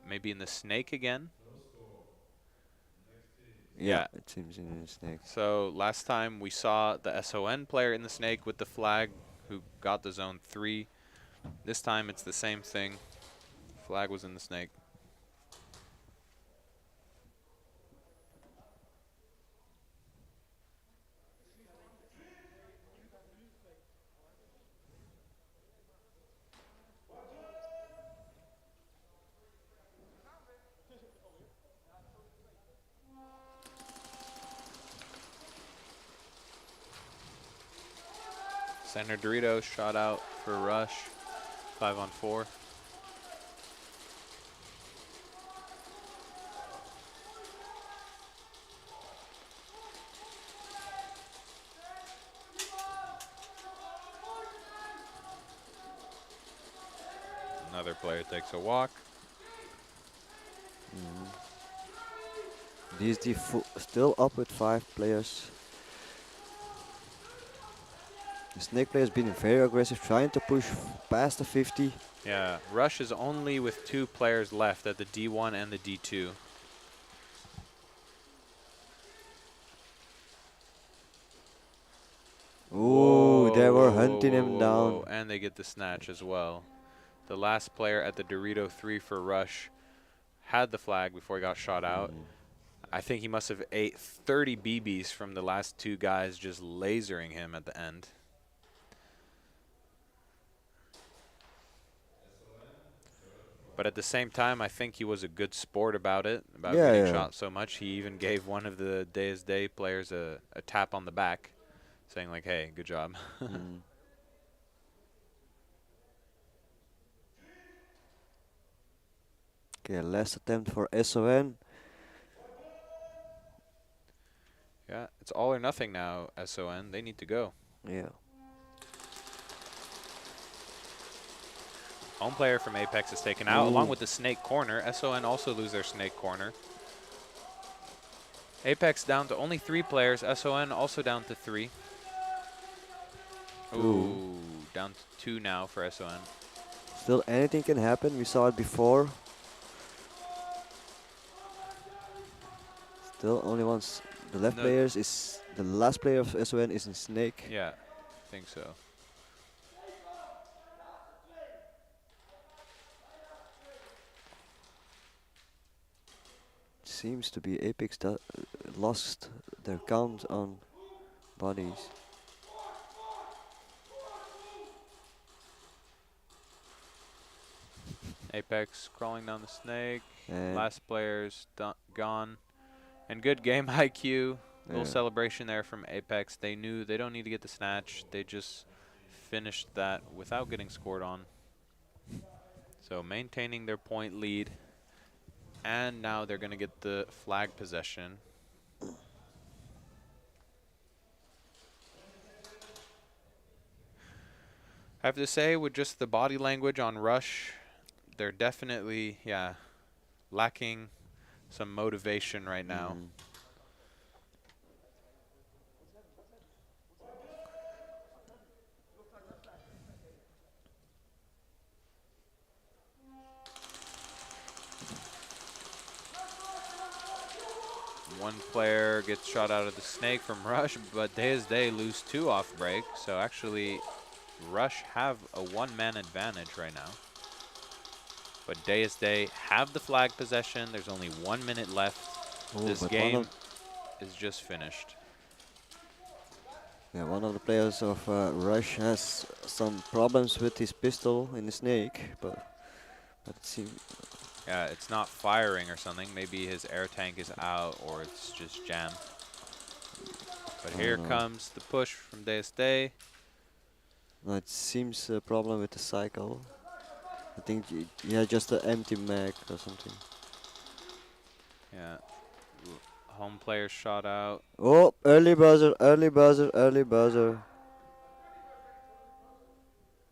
Maybe in the Snake again? Yeah, it seems in the Snake. So last time we saw the SON player in the Snake with the flag who got the zone 3. This time it's the same thing. Flag was in the Snake. Center Doritos shot out for Rush. 5-on-4. Another player takes a walk. DSD still up with 5 players. The Snake player has been very aggressive, trying to push past the 50. Yeah, Rush is only with 2 players left at the D1 and the D2. Ooh, they were hunting him down. And they get the snatch as well. The last player at the Dorito 3 for Rush had the flag before he got shot out. I think he must have ate 30 BBs from the last 2 guys just lasering him at the end. But at the same time, I think he was a good sport about it, about getting shot so much. He even gave one of the Day players a tap on the back, saying like, hey, good job. Okay, last attempt for SON. Yeah, it's all or nothing now, SON. They need to go. Yeah. Home player from Apex is taken out, along with the snake corner. SON also lose their snake corner. Apex down to only 3 players. SON also down to 3. Ooh, down to 2 now for SON. Still anything can happen. We saw it before. Still only once. The left players is the last player of SON is in Snake. Yeah, I think so. Seems to be Apex that lost their count on bodies. Apex crawling down the snake. And Last player's gone. And good game IQ. Little Yeah. celebration there from Apex. They knew they don't need to get the snatch. They just finished that without getting scored on. So maintaining their point lead. And now they're going to get the flag possession. I have to say, with just the body language on Rush, they're definitely, lacking some motivation right now. One player gets shot out of the snake from Rush, but They lose 2 off break. So actually, Rush have a 1-man advantage right now. But Day have the flag possession. There's only 1 minute left. This game is just finished. Yeah, one of the players of Rush has some problems with his pistol in the Snake, but it seems. Yeah, it's not firing or something. Maybe his air tank is out or it's just jammed. But here comes the push from Day. No, it seems a problem with the cycle. I think he had just an empty mag or something. Yeah. Home player shot out. Oh, early buzzer, early buzzer, early buzzer.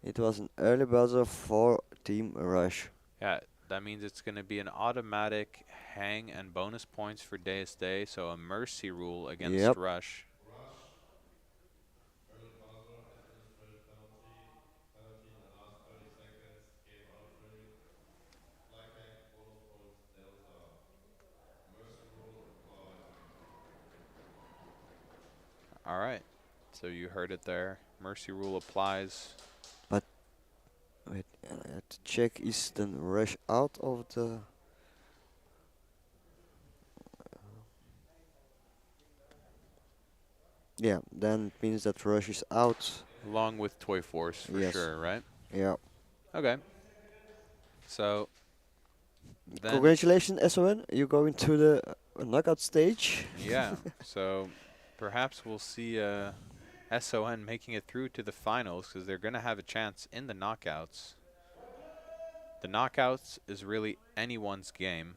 It was an early buzzer for Team Rush. Yeah, that means it's going to be an automatic hang and bonus points for Day, so a mercy rule against Rush. All right, so you heard it there. Mercy rule applies. But wait, I have to check. Is the Rush out of the? Yeah, then it means that Rush is out. Along with Toy Force for sure, right? Yeah. Okay. So. Then Congratulations, SON. You're going to the knockout stage. Yeah. So perhaps we'll see SON making it through to the finals because they're going to have a chance in the knockouts. The knockouts is really anyone's game.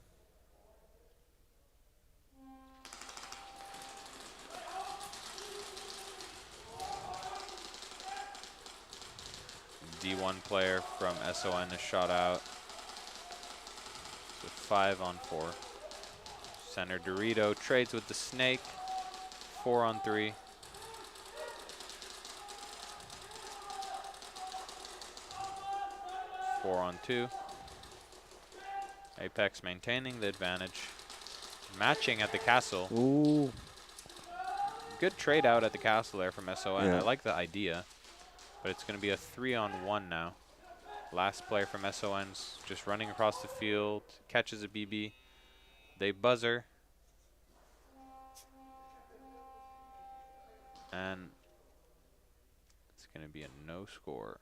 D1 player from SON is shot out. So 5-on-4. Center Dorito trades with the snake. 4-on-3. Four on two. Apex maintaining the advantage. Matching at the castle. Ooh. Good trade out at the castle there from SON. Yeah. I like the idea. But it's going to be a 3-on-1 now. Last player from SON's just running across the field. Catches a BB. They buzzer. And it's going to be a no score.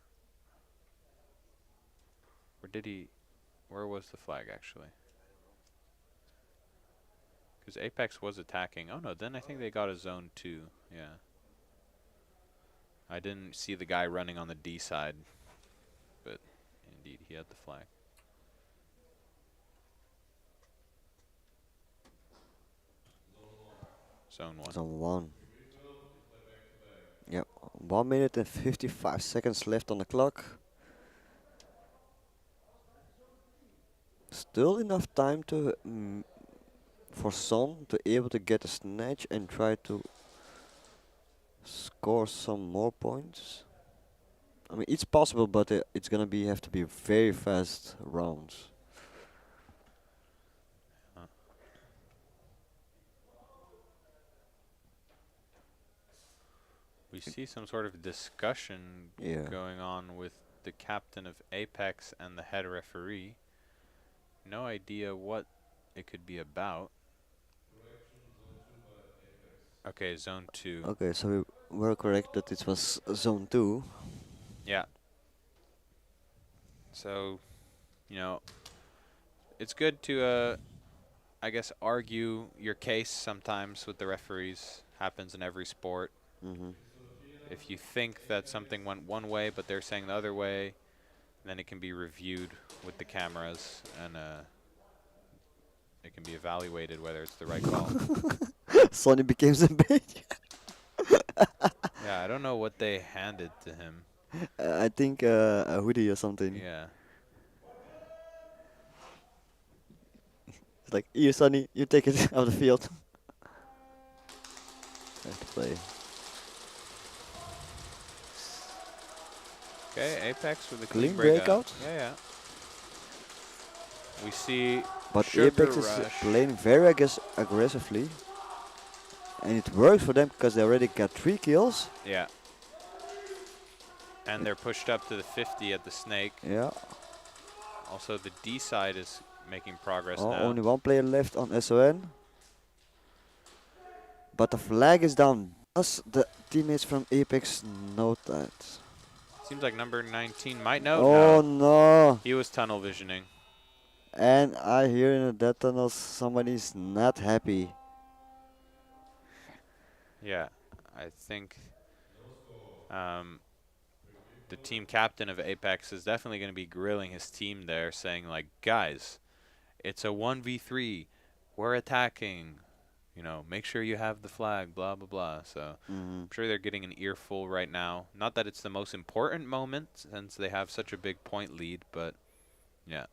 Where was the flag actually? Because Apex was attacking. Oh no, then I think they got a zone 2. Yeah. I didn't see the guy running on the D side, but indeed he had the flag. Zone 1. Zone 1. Yep. 1 minute and 55 seconds left on the clock. Still enough time to for Son to able to get a snatch and try to score some more points. I mean, it's possible, but it's gonna have to be very fast rounds. We see some sort of discussion going on with the captain of Apex and the head referee. No idea what it could be about. Okay, zone 2. Okay, so we were correct that it was zone 2. Yeah. So, you know, it's good to, I guess, argue your case sometimes with the referees. Happens in every sport. If you think that something went one way, but they're saying the other way, then it can be reviewed with the cameras, and it can be evaluated whether it's the right call. Sonny became the bitch. Yeah, I don't know what they handed to him. I think a hoodie or something. Yeah. It's like, here, Sonny, you take it out of the field. Have to play. Okay, Apex with a Clean clean breakout. breakout. Yeah, yeah. We see But Sugar Apex is Rush. playing very aggressively. And it works for them because they already got 3 kills. Yeah. And they're pushed up to the 50 at the snake. Yeah. Also, the D side is making progress Oh, now. only 1 player left on SON. But the flag is down. Does the teammates from Apex know that? Seems like number 19 might know. Oh no. He was tunnel visioning. And I hear in the death tunnels somebody's not happy. Yeah, I think the team captain of Apex is definitely going to be grilling his team there, saying like, guys, it's a 1v3. We're attacking. You know, make sure you have the flag, blah, blah, blah. So I'm sure they're getting an earful right now. Not that it's the most important moment since they have such a big point lead, but yeah,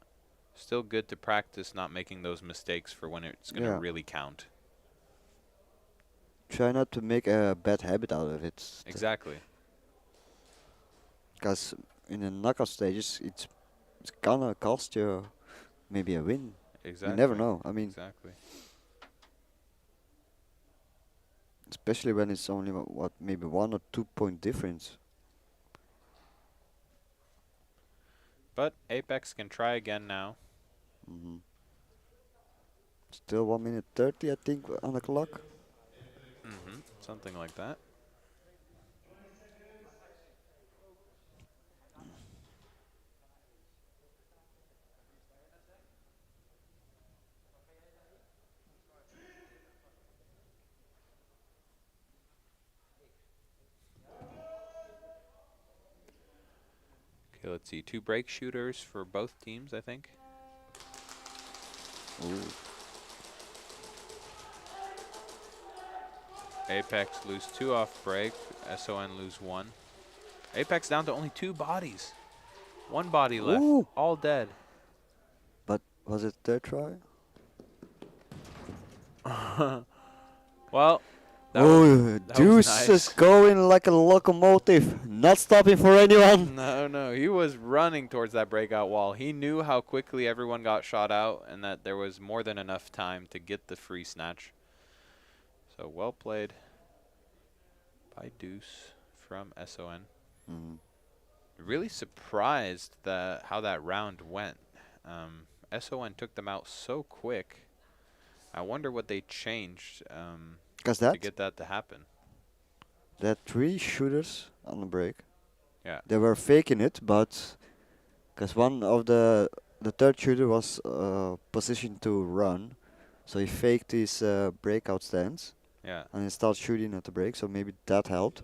still good to practice not making those mistakes for when it's going to really count. Try not to make a bad habit out of it. Exactly. Because in the knockout stages, it's gonna cost you maybe a win. Exactly. You never know. I mean, exactly. Especially when it's only what maybe 1 or 2 point difference. But Apex can try again now. Still 1 minute 30, I think, on the clock. Something like that. Okay, let's see. 2 break shooters for both teams, I think. Ooh. Apex lose 2 off break. SON lose 1. Apex down to only 2 bodies. 1 body left. Ooh. All dead. But was it third try? Well, that oh, that Deuce nice. is going like a locomotive, not stopping for anyone. No, he was running towards that breakout wall. He knew how quickly everyone got shot out and that there was more than enough time to get the free snatch. So well played by Deuce from SON. Really surprised how that round went. SON took them out so quick. I wonder what they changed to get that to happen. They had 3 shooters on the break. Yeah. They were faking it, but because one of the third shooter was positioned to run, so he faked his breakout stance. Yeah. And he started shooting at the break, so maybe that helped.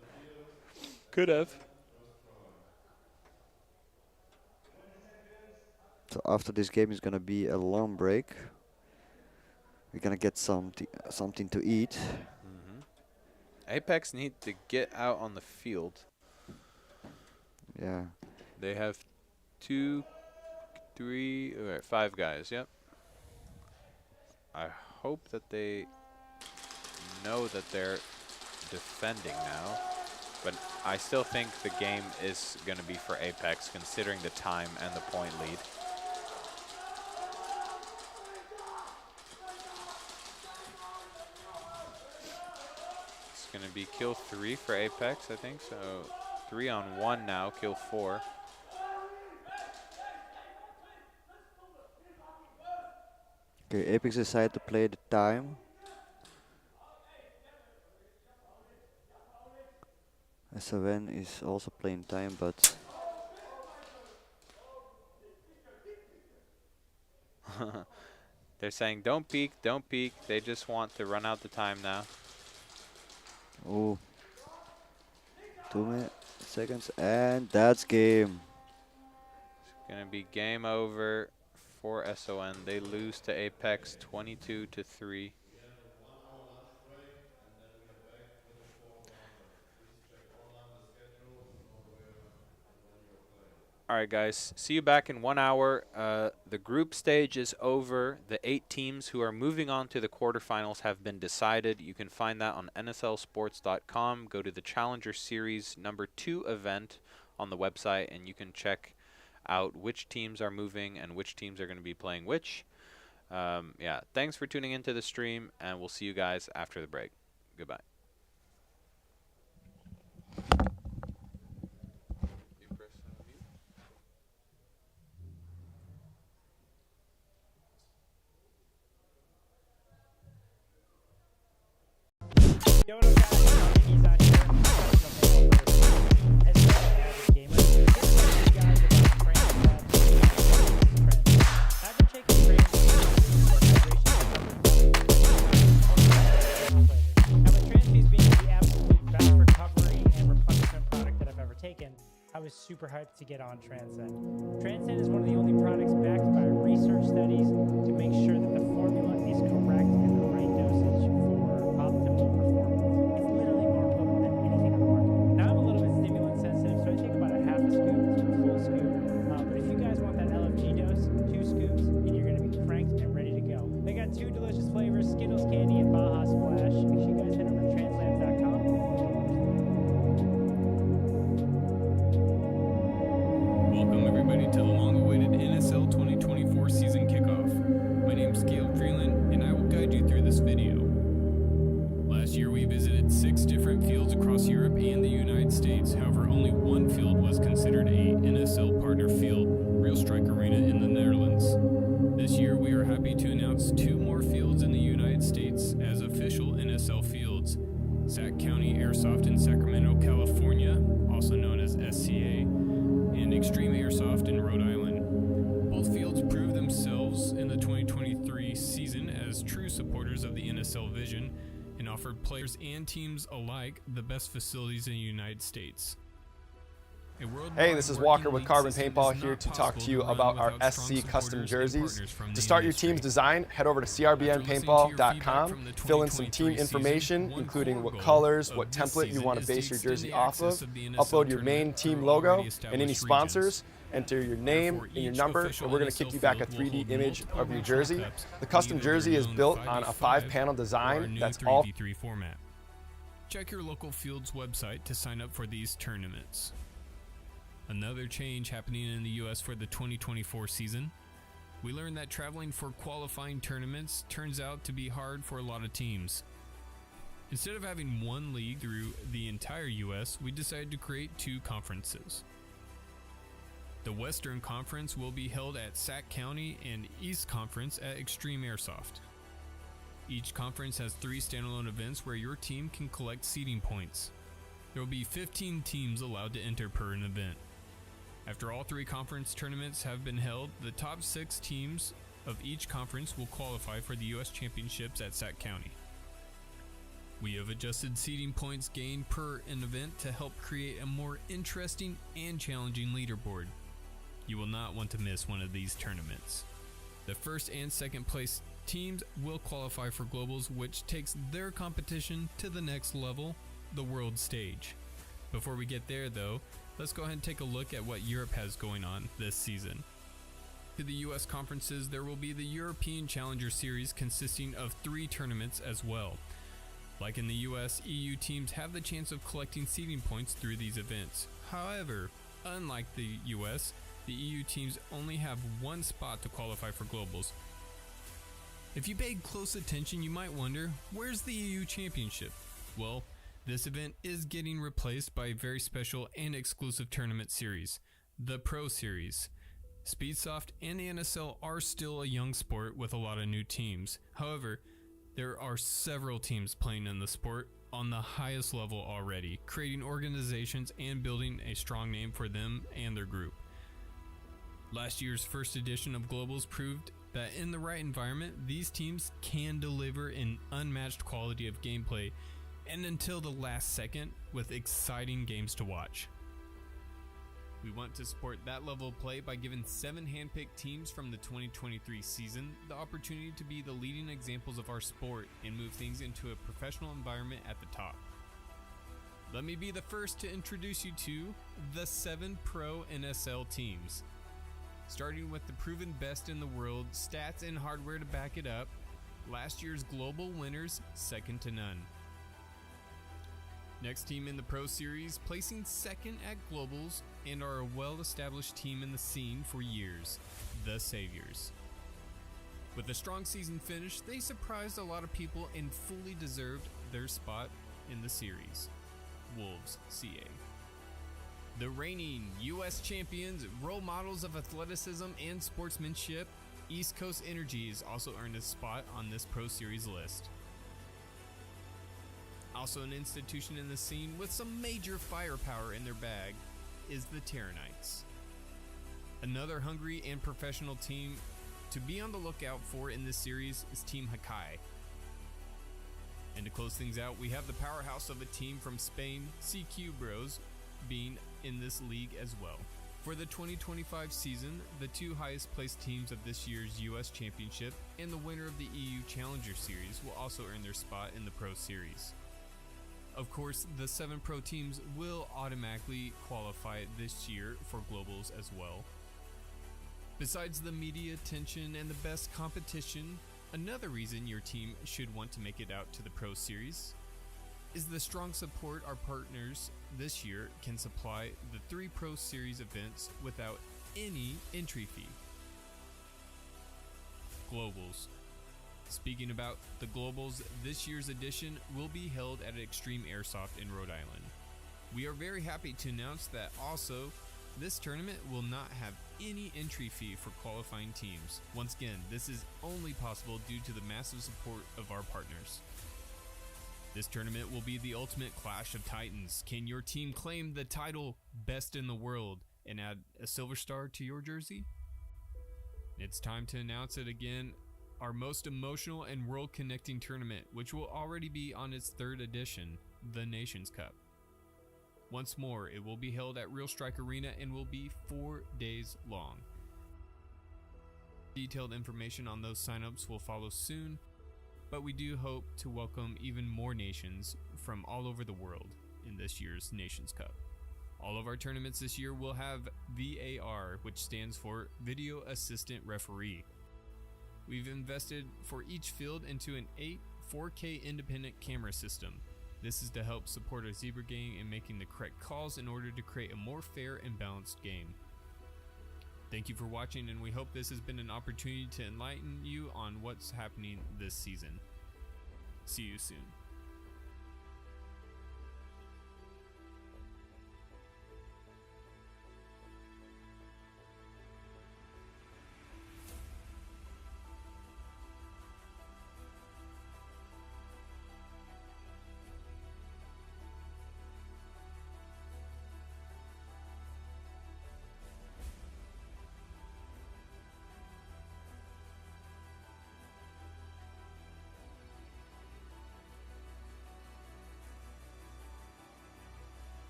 Could have. So after this game is gonna be a long break. We're gonna get something to eat. Apex need to get out on the field. Yeah. They have 2, 3, 5 guys. Yep. I hope that they know that they're defending now, but I still think the game is going to be for Apex considering the time and the point lead. It's going to be kill 3 for Apex, I think. So 3 on 1 now, kill 4. Okay, Apex decided to play the time. SON is also playing time, but they're saying don't peek, don't peek. They just want to run out the time now. oh, 2 seconds, and that's game. It's gonna be game over for SON. They lose to Apex 22-3. All right, guys. See you back in 1 hour. The group stage is over. The 8 teams who are moving on to the quarterfinals have been decided. You can find that on nslsports.com. Go to the Challenger Series #2 event on the website, and you can check out which teams are moving and which teams are going to be playing which. Yeah, thanks for tuning into the stream, and we'll see you guys after the break. Goodbye. Yo, what up, guys? He's out here. As an average gamer, guys I've been taking training now, with transfuse being the absolute best recovery and replenishment product that I've ever taken, I was super hyped to get on Transcend. Transcend is one of the only products backed by research studies to make sure that the formula is correct and the right dosage for optimal performance. It's literally more potent than anything on the market. Now I'm a little bit stimulant sensitive, so I take about a half a scoop to a full scoop. But if you guys want that LFG dose, 2 scoops, and you're going to be cranked and ready to go. They got 2 delicious flavors, Skittles Candy and Baja Splash. Make sure you guys head over to translabs.com. Welcome everybody to the long-awaited NSL 2024 season kickoff. My name is Caleb Freeland, and I will guide you through this video. Last year we visited 6 different fields across Europe and the United States. However, only one field was considered a NSL partner field, Real Strike Arena in the Netherlands. This year we are happy to announce 2 more fields in the United States as official NSL fields. Sac County Airsoft in Sacramento, California, also known as SCA, and Extreme Airsoft in Rhode Island. Both fields proved themselves in the 2023 season as true supporters of the NSL vision and offered players and teams alike the best facilities in the United States. Hey, this is Walker with Carbon Paintball here to talk to you about our SC custom jerseys. To start your team's design, head over to crbnpaintball.com, fill in some team information, including what colors, what template you want to base your jersey off of, upload your main team logo and any sponsors, enter your name and your number, and we're going to kick you back a 3D image of your jersey. The custom jersey is built on a 5-panel design that's all format. Check your local field's website to sign up for these tournaments. Another change happening in the US for the 2024 season. We learned that traveling for qualifying tournaments turns out to be hard for a lot of teams. Instead of having one league through the entire US, we decided to create 2 conferences. The Western Conference will be held at Sac County and East Conference at Extreme Airsoft. Each conference has 3 standalone events where your team can collect seeding points. There will be 15 teams allowed to enter per an event. After all 3 conference tournaments have been held, the top 6 teams of each conference will qualify for the U.S. Championships at Sac County. We have adjusted seeding points gained per an event to help create a more interesting and challenging leaderboard. You will not want to miss one of these tournaments. The first and second place teams will qualify for globals, which takes their competition to the next level, the world stage. Before we get there though, let's go ahead and take a look at what Europe has going on this season. To the US conferences, there will be the European Challenger Series consisting of 3 tournaments as well. Like in the US, EU teams have the chance of collecting seeding points through these events. However, unlike the US, the EU teams only have 1 spot to qualify for globals. If you paid close attention, you might wonder, where's the EU Championship? Well, this event is getting replaced by a very special and exclusive tournament series, the Pro Series. Speedsoft and the NSL are still a young sport with a lot of new teams. However, there are several teams playing in the sport on the highest level already, creating organizations and building a strong name for them and their group. Last year's first edition of Globals proved that in the right environment, these teams can deliver an unmatched quality of gameplay and until the last second with exciting games to watch. We want to support that level of play by giving 7 handpicked teams from the 2023 season the opportunity to be the leading examples of our sport and move things into a professional environment at the top. Let me be the first to introduce you to the 7 Pro NSL teams. Starting with the proven best in the world, stats and hardware to back it up, last year's global winners second to none. Next team in the Pro Series, placing second at Globals and are a well-established team in the scene for years, the Saviors. With a strong season finish, they surprised a lot of people and fully deserved their spot in the series. Wolves CA. The reigning U.S. champions, role models of athleticism and sportsmanship, East Coast Energies also earned a spot on this Pro Series list. Also an institution in the scene with some major firepower in their bag is the Terranites. Another hungry and professional team to be on the lookout for in this series is Team Hakai. And to close things out, we have the powerhouse of a team from Spain, CQ Bros, being in this league as well. For the 2025 season, the 2 highest placed teams of this year's US Championship and the winner of the EU Challenger Series will also earn their spot in the Pro Series. Of course, the 7 pro teams will automatically qualify this year for globals as well. Besides the media attention and the best competition, another reason your team should want to make it out to the Pro Series is the strong support our partners this year can supply the 3 Pro Series events without any entry fee. Globals. Speaking about the Globals, this year's edition will be held at Extreme Airsoft in Rhode Island. We are very happy to announce that also this tournament will not have any entry fee for qualifying teams. Once again, this is only possible due to the massive support of our partners. This tournament will be the ultimate clash of titans. Can your team claim the title Best in the World and add a silver star to your jersey? It's time to announce it again. Our most emotional and world-connecting tournament, which will already be on its 3rd edition, the Nations Cup. Once more, it will be held at Real Strike Arena and will be 4 days long. Detailed information on those signups will follow soon, but we do hope to welcome even more nations from all over the world in this year's Nations Cup. All of our tournaments this year will have VAR, which stands for Video Assistant Referee. We've invested for each field into an 8 4K independent camera system. This is to help support our Zebra gang in making the correct calls in order to create a more fair and balanced game. Thank you for watching, and we hope this has been an opportunity to enlighten you on what's happening this season. See you soon.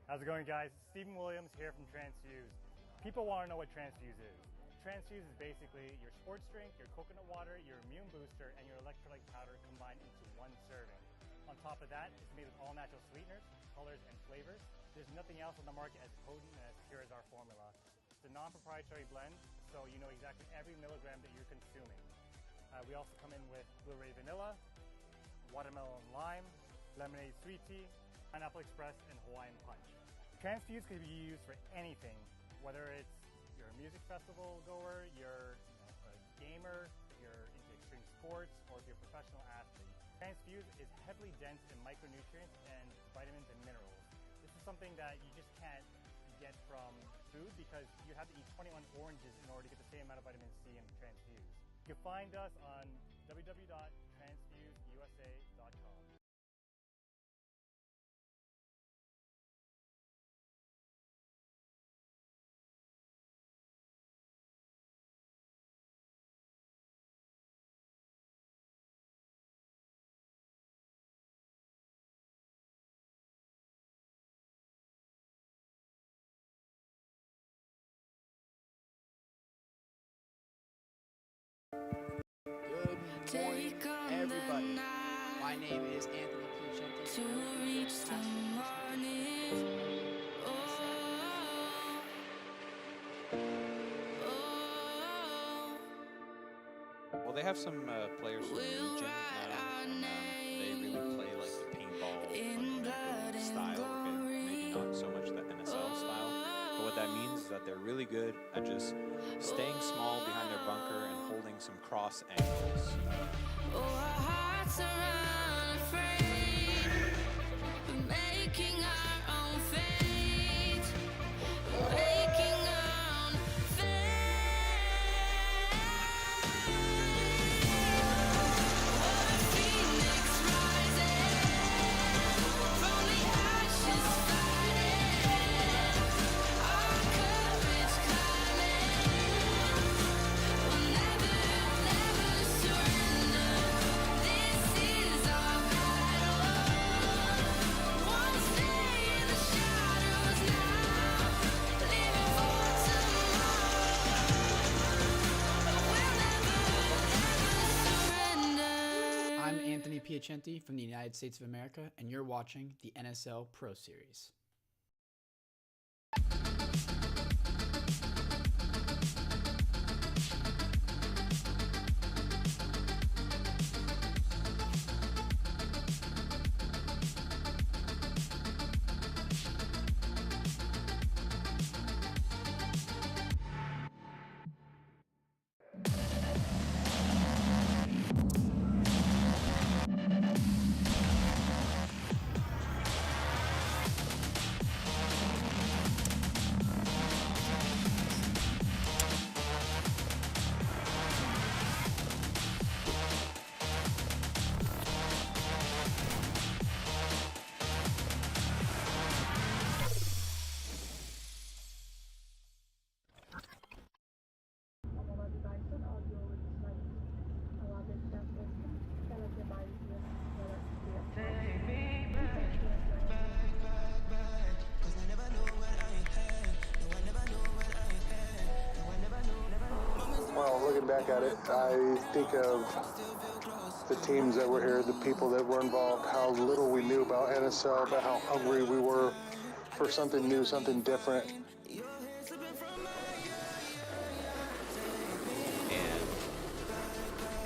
How's it going, guys? Stephen Williams here from Transfuse. People want to know what Transfuse is. Transfuse is basically your sports drink, your coconut water, your immune booster, and your electrolyte powder combined into one serving. On top of that, it's made with all natural sweeteners, colors, and flavors. There's nothing else on the market as potent and as pure as our formula. It's a non-proprietary blend, so you know exactly every milligram that you're consuming. We also come in with blueberry vanilla, watermelon lime, lemonade sweet tea, pineapple express, and Hawaiian punch. Transfuse can be used for anything, whether it's you're a music festival goer, you're a gamer, you're into extreme sports, or if you're a professional athlete. Transfuse is heavily dense in micronutrients and vitamins and minerals. This is something that you just can't get from food because you have to eat 21 oranges in order to get the same amount of vitamin C in Transfuse. You can find us on www.transfuseusa.com. Good morning, everybody. My name is Anthony Piacenti. To reach the morning. Well, they have some players from the region now, and they really play like the paintball style, okay? Maybe not so much the NSL style, but what that means is that they're really good at just staying small behind their bunker and holding some cross angles. Oh, our hearts are unafraid, making our own fate, making our own I'm Anthony Piacenti from the United States of America, and you're watching the NSL Pro Series. looking back at it, I think of the teams that were here, the people that were involved, how little we knew about NSL, but how hungry we were for something new, something different.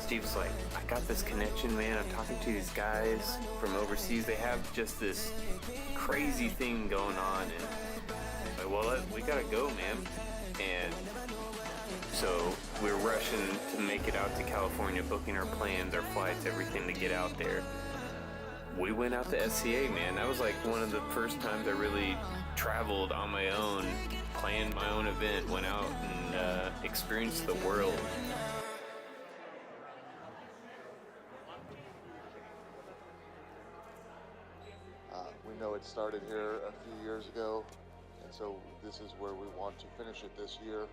Steve's like, I got this connection, man. I'm talking to these guys from overseas. They have just this crazy thing going on, and like, well, we gotta go, man. And so we're rushing to make it out to California, booking our plans, our flights, everything to get out there. We went out to SCA, man. That was like one of the first times I really traveled on my own, planned my own event, went out and experienced the world. We know it started here a few years ago, and so this is where we want to finish it this year.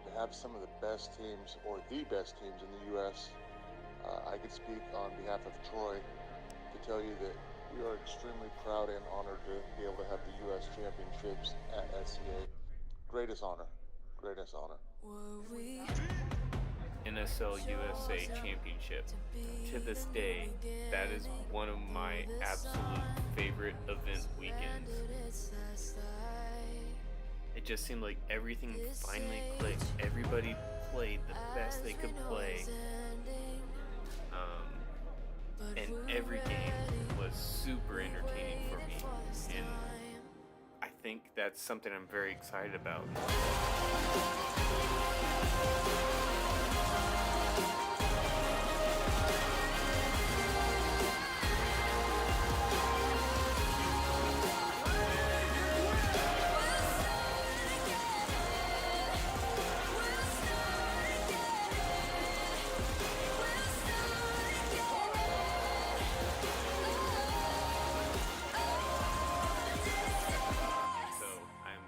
To have some of the best teams, or the best teams in the U.S. I could speak on behalf of Troy to tell you that we are extremely proud and honored to be able to have the U.S. championships at SCA. Greatest honor, greatest honor. NSL USA Championship. To this day, that is one of my absolute favorite event weekends. It just seemed like everything finally clicked. Everybody played the best they could play. And every game was super entertaining for me. And I think that's something I'm very excited about.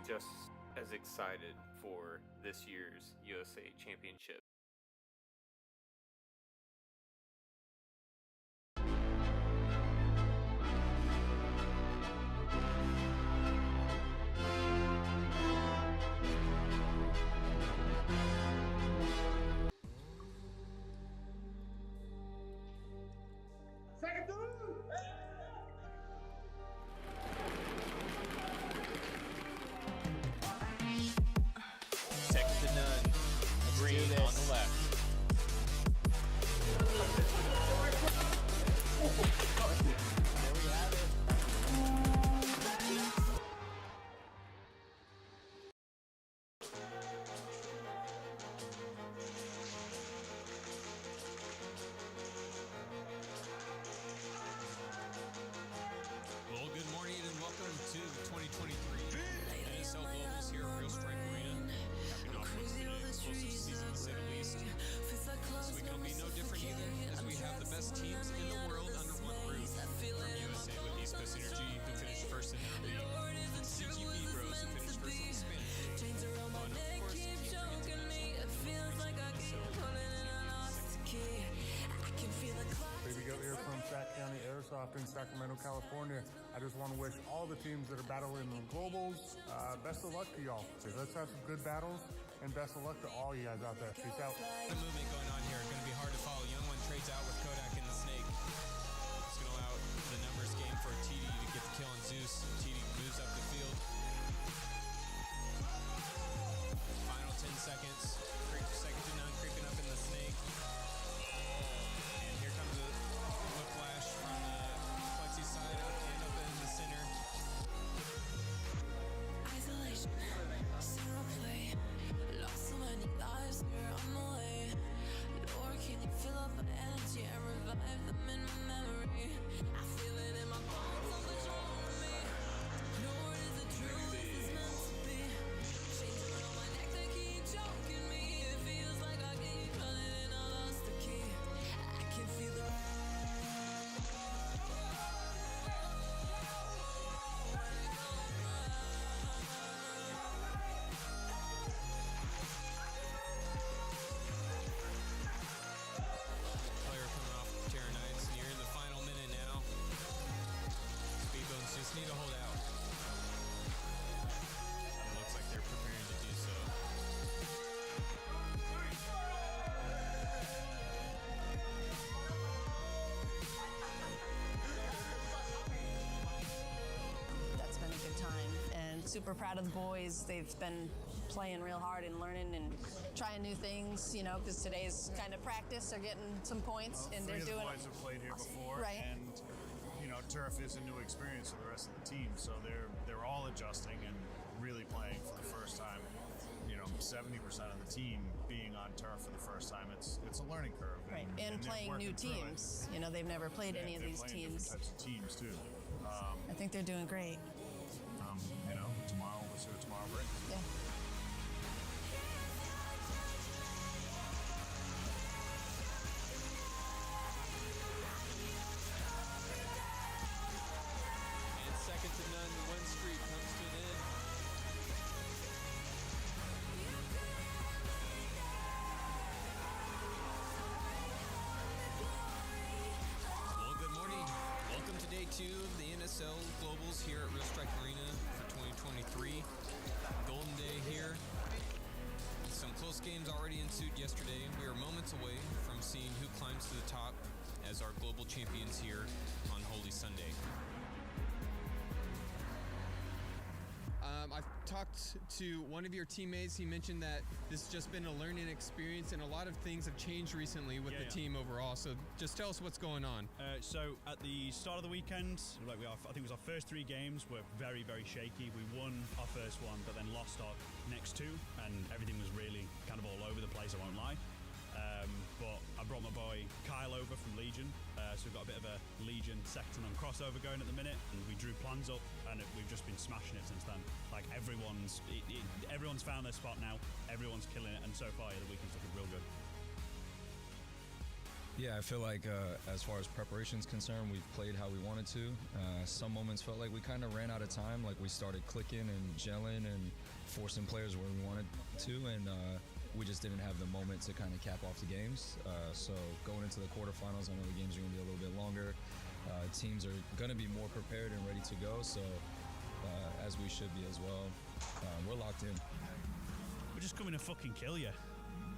Just as excited for this year's USA Championship. Second to none. Green on the left. Well, good morning and welcome to the 2023 NSL Globals here at Real Strike Arena. Capping off what's been an explosive season to say the least. This week will be no different either, as we have the best teams in the world under one roof. From USA with East Coast Energy, who finished first in their league, from CGP Bros, who finished first in the Spanish league, and of course, can't forget to Baby Goat here from Sac County Airsoft in Sacramento, California. I just want to wish all the teams that are battling in the globals best of luck to y'all. Let's have some good battles, and best of luck to all you guys out there. Peace out. The movement going on here, going to be hard to follow. Young one trades out with Kodak and the Snake. It's going to allow the numbers game for TD to get the kill on Zeus. TD moves up the field. Final 10 seconds. Second to none, creeping up in the Snake. And here comes a whiplash from the Plexi side up and up in the center. Isolation, zero play. Lost so many lives, you're on the way. Lord, can you fill up my energy? super proud of the boys. They've been playing real hard and learning and trying new things, you know, because today's kind of practice. They're getting some points, and they're doing. Three of the boys have played here before, right? And you know, turf is a new experience for the rest of the team, so they're all adjusting and really playing for the first time. You know, 70% of the team being on turf for the first time. It's a learning curve, Right, and they're playing new working through it. teams. You know, they've never played any of They're these playing teams. different types of teams too. I think they're doing great. You know, tomorrow we'll see what tomorrow brings. Yeah. And second to none, the win streak comes to an end. Well, good morning. Welcome to day 2 of the NSL Globals here at Real Strike Arena for 2023. Golden day here. Some close games already ensued yesterday. We are moments away from seeing who climbs to the top as our global champions here on Holy Sunday. I've talked to one of your teammates. He mentioned that this has just been a learning experience and a lot of things have changed recently with the team overall. So just tell us what's going on. So at the start of the weekend, I think it was our first 3 games, were very, very shaky. We won our first one, but then lost our next 2, and everything was really kind of all over the place, I won't lie. But I brought my boy Kyle over from Legion, so we've got a bit of a Legion Secton on crossover going at the minute, and we drew plans up, and we've just been smashing it since then. Like everyone's found their spot now, everyone's killing it, and so far the weekend's looking real good. Yeah, I feel like as far as preparation's concerned, we've played how we wanted to. Some moments felt like we kind of ran out of time, like we started clicking and gelling and forcing players where we wanted to, and we just didn't have the moment to kind of cap off the games. So going into the quarterfinals, I know the games are going to be a little bit longer. Teams are going to be more prepared and ready to go, so as we should be as well. We're locked in. We're just coming to fucking kill you.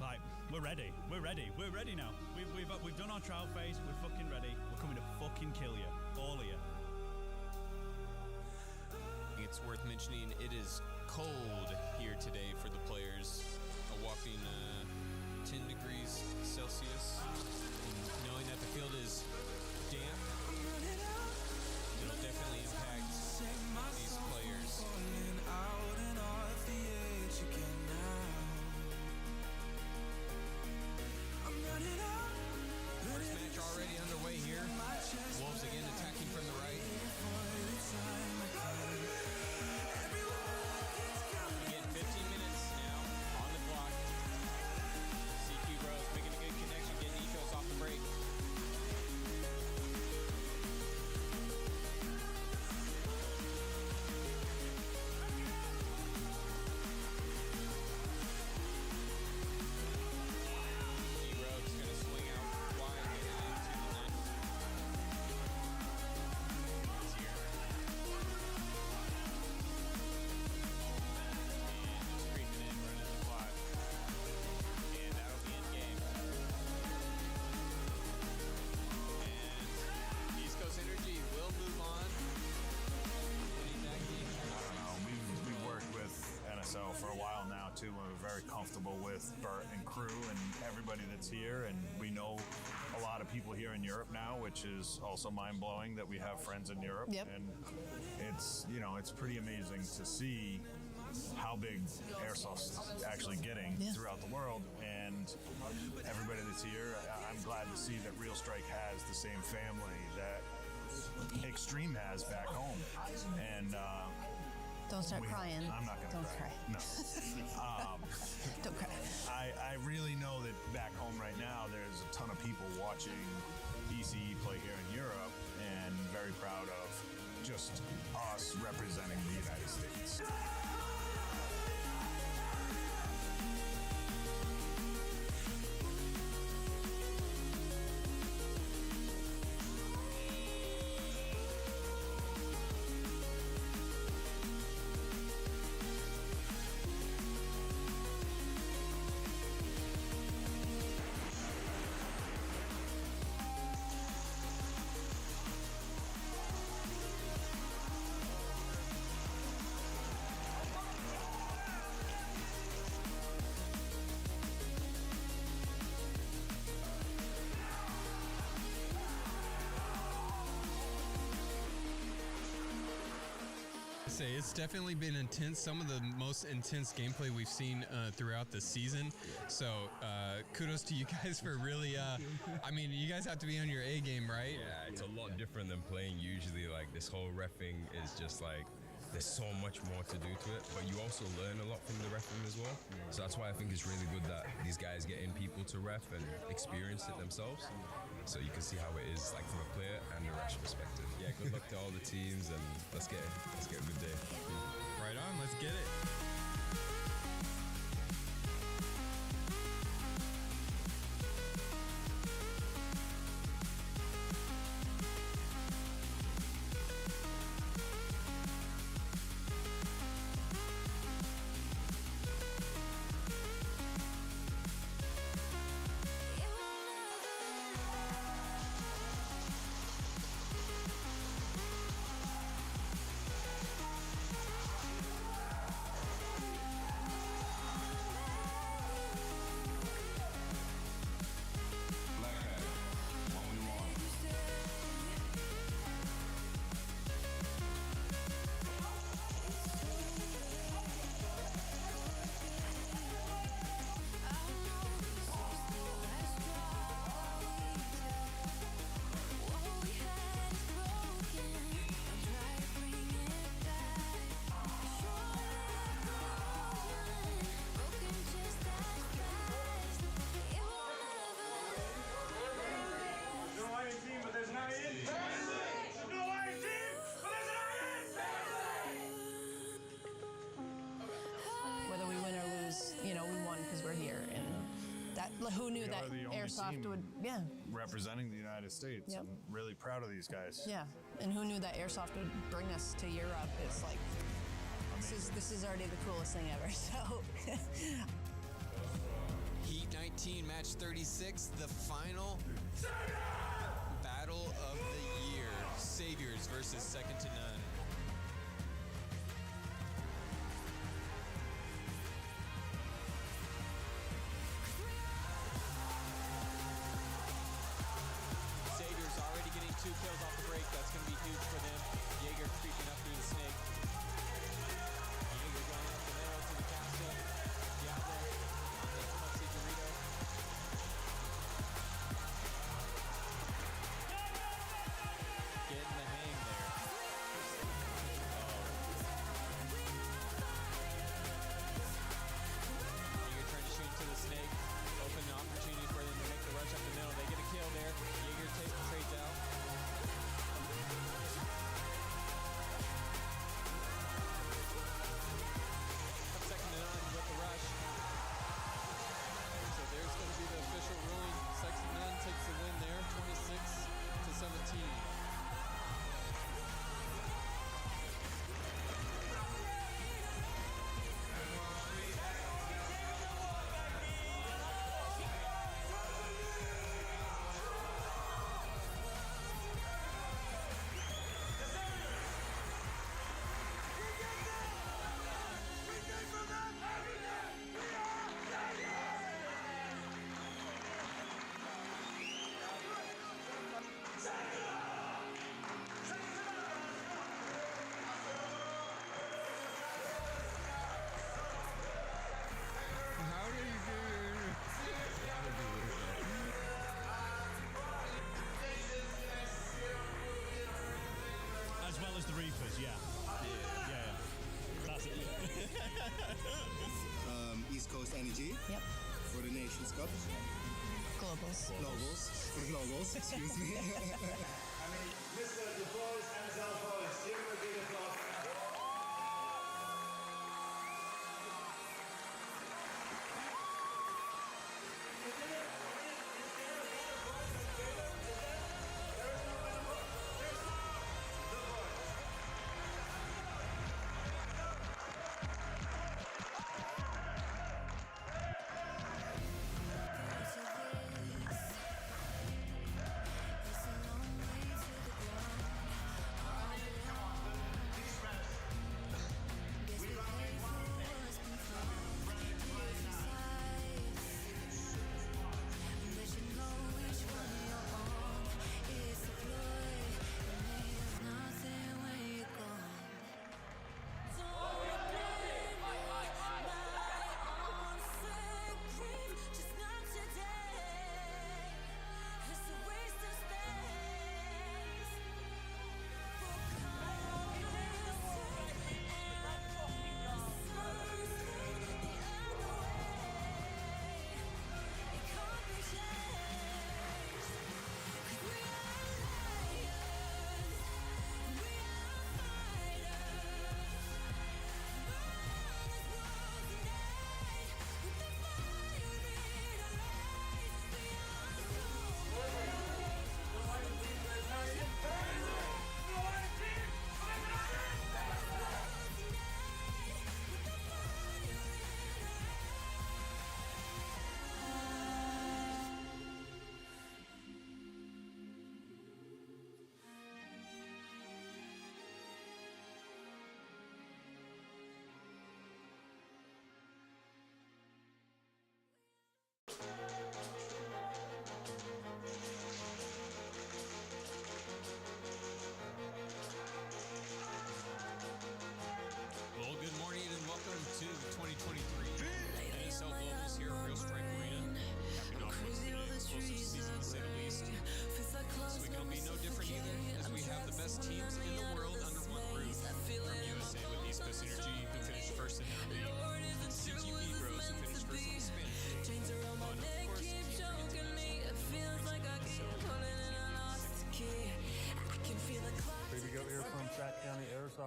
Like, we're ready. We're ready. We're ready now. We've done our trial phase. We're fucking ready. We're coming to fucking kill you. All of you. It's worth mentioning it is cold here today for the players. A whopping 10 degrees Celsius. And knowing that the field is damp, it'll definitely impact these players. First match already underway here. Wolves again attacking from the right. Again, 15 minutes now on the clock. CQ Rose making a good connection, getting Ethos off the break. For a while now too, and we're very comfortable with Bert and crew and everybody that's here, and we know a lot of people here in Europe now, which is also mind-blowing that we have friends in Europe. Yep. And it's, you know, it's pretty amazing to see how big Airsoft's actually getting throughout the world, and everybody that's here, I'm glad to see that Real Strike has the same family that Extreme has back home. And don't start crying. I'm not going to cry. No. Don't cry. I really know that back home right now, there's a ton of people watching ECE play here in Europe, and very proud of just us representing the United States. say it's definitely been intense. Some of the most intense gameplay we've seen throughout the season. So kudos to you guys for really. I mean, you guys have to be on your A game, right? Yeah, it's a lot different than playing usually. Like this whole reffing is just like there's so much more to do to it, but you also learn a lot from the reffing as well. So that's why I think it's really good that these guys get in people to ref and experience it themselves. So you can see how it is like from a player and a ref perspective. Yeah, good luck to all the teams and let's get a good day. Right on, let's get it. Whether we win or lose, you know, we won because we're here, and that who knew We that are the only airsoft team would, yeah, representing the United States. Yep. I'm really proud of these guys. yeah, and who knew that airsoft would bring us to Europe? It's like this is already the coolest thing ever. So. Heat 19, match 36, the final battle of the year. Saviors versus second to none. Saviors already getting 2 kills off the break. That's going to be huge for them. Jaeger creeping up through the snake. Jaeger going up the middle to the castle. Diablo on the Pussy Dorito. Getting the hang there. Jaeger trying to shoot into the snake. Open the opportunity for them to make the rush up the middle. They get a kill there. Jaeger trades out. Second to none with the rush. So there's going to be the official ruling. Second to none takes the win there, 26-17. How do you do As well as the Reapers, yeah. Yeah. That's it. East Coast Energy. Yep. For the Nations Cup. Globals. For the Globals, excuse me. I mean, Mr. The Boys, NSL Boys, give him a big applause. It's a long way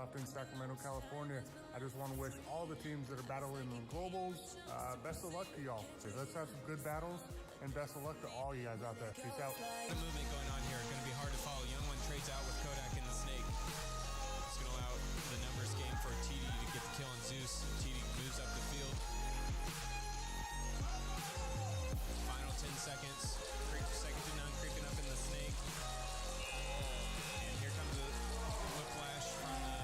Airsoft in Sacramento, California. I just want to wish all the teams that are battling in the globals, best of luck to y'all. Let's have some good battles, and best of luck to all you guys out there. Peace out. The movement going on here, going to be hard to follow. Young one trades out with Kodak and the Snake. It's going to allow the numbers game for TD to get the kill on Zeus. TD moves up the field. Final 10 seconds. Second to none, creeping up in the Snake. And here comes a whip flash from the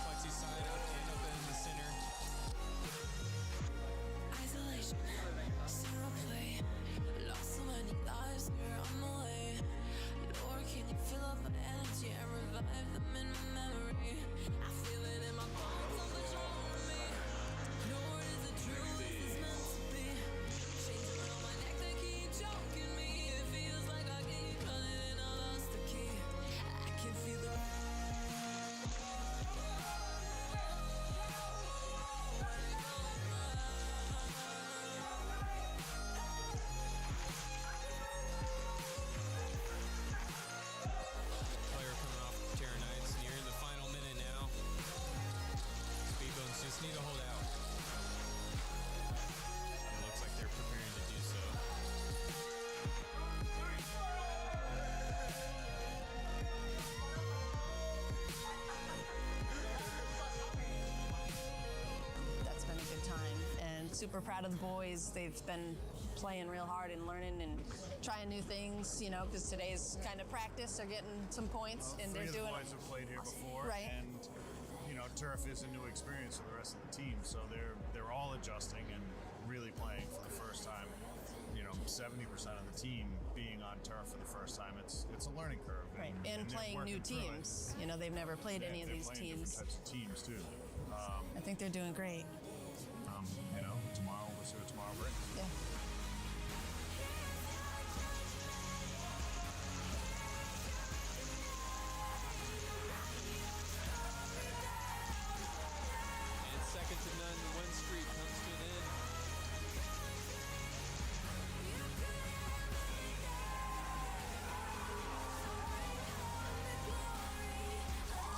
Flexi side up and up in the center. Isolation, zero play. Lost so many lives here on the way. Lord, can you fill up my energy and revive them in my memory? I feel it in my bones, so much over me. Lord, is it true? Is this meant to be? Chains around my neck, they keep choking me. It feels like I keep running and I lost the key. I can feel the Player coming off Terranites, nearing the final minute now. Speedbones just need to hold out. It looks like they're preparing to do so. That's been a good time, and super proud of the boys. They've been playing real hard and learning and trying new things, you know, because today's kind of practice. They're getting some points, and they're Three doing of the boys have played here before, Right. and you know, turf is a new experience for the rest of the team. So they're all adjusting and really playing for the first time. You know, 70% of the team being on turf for the first time. It's a learning curve, right, and they're playing new working through it. teams. You know, they've never played any of They're these playing teams. different types of teams too. I think they're doing great. You know, tomorrow we'll see what tomorrow brings. Yeah. And second to none, the win streak comes to an end.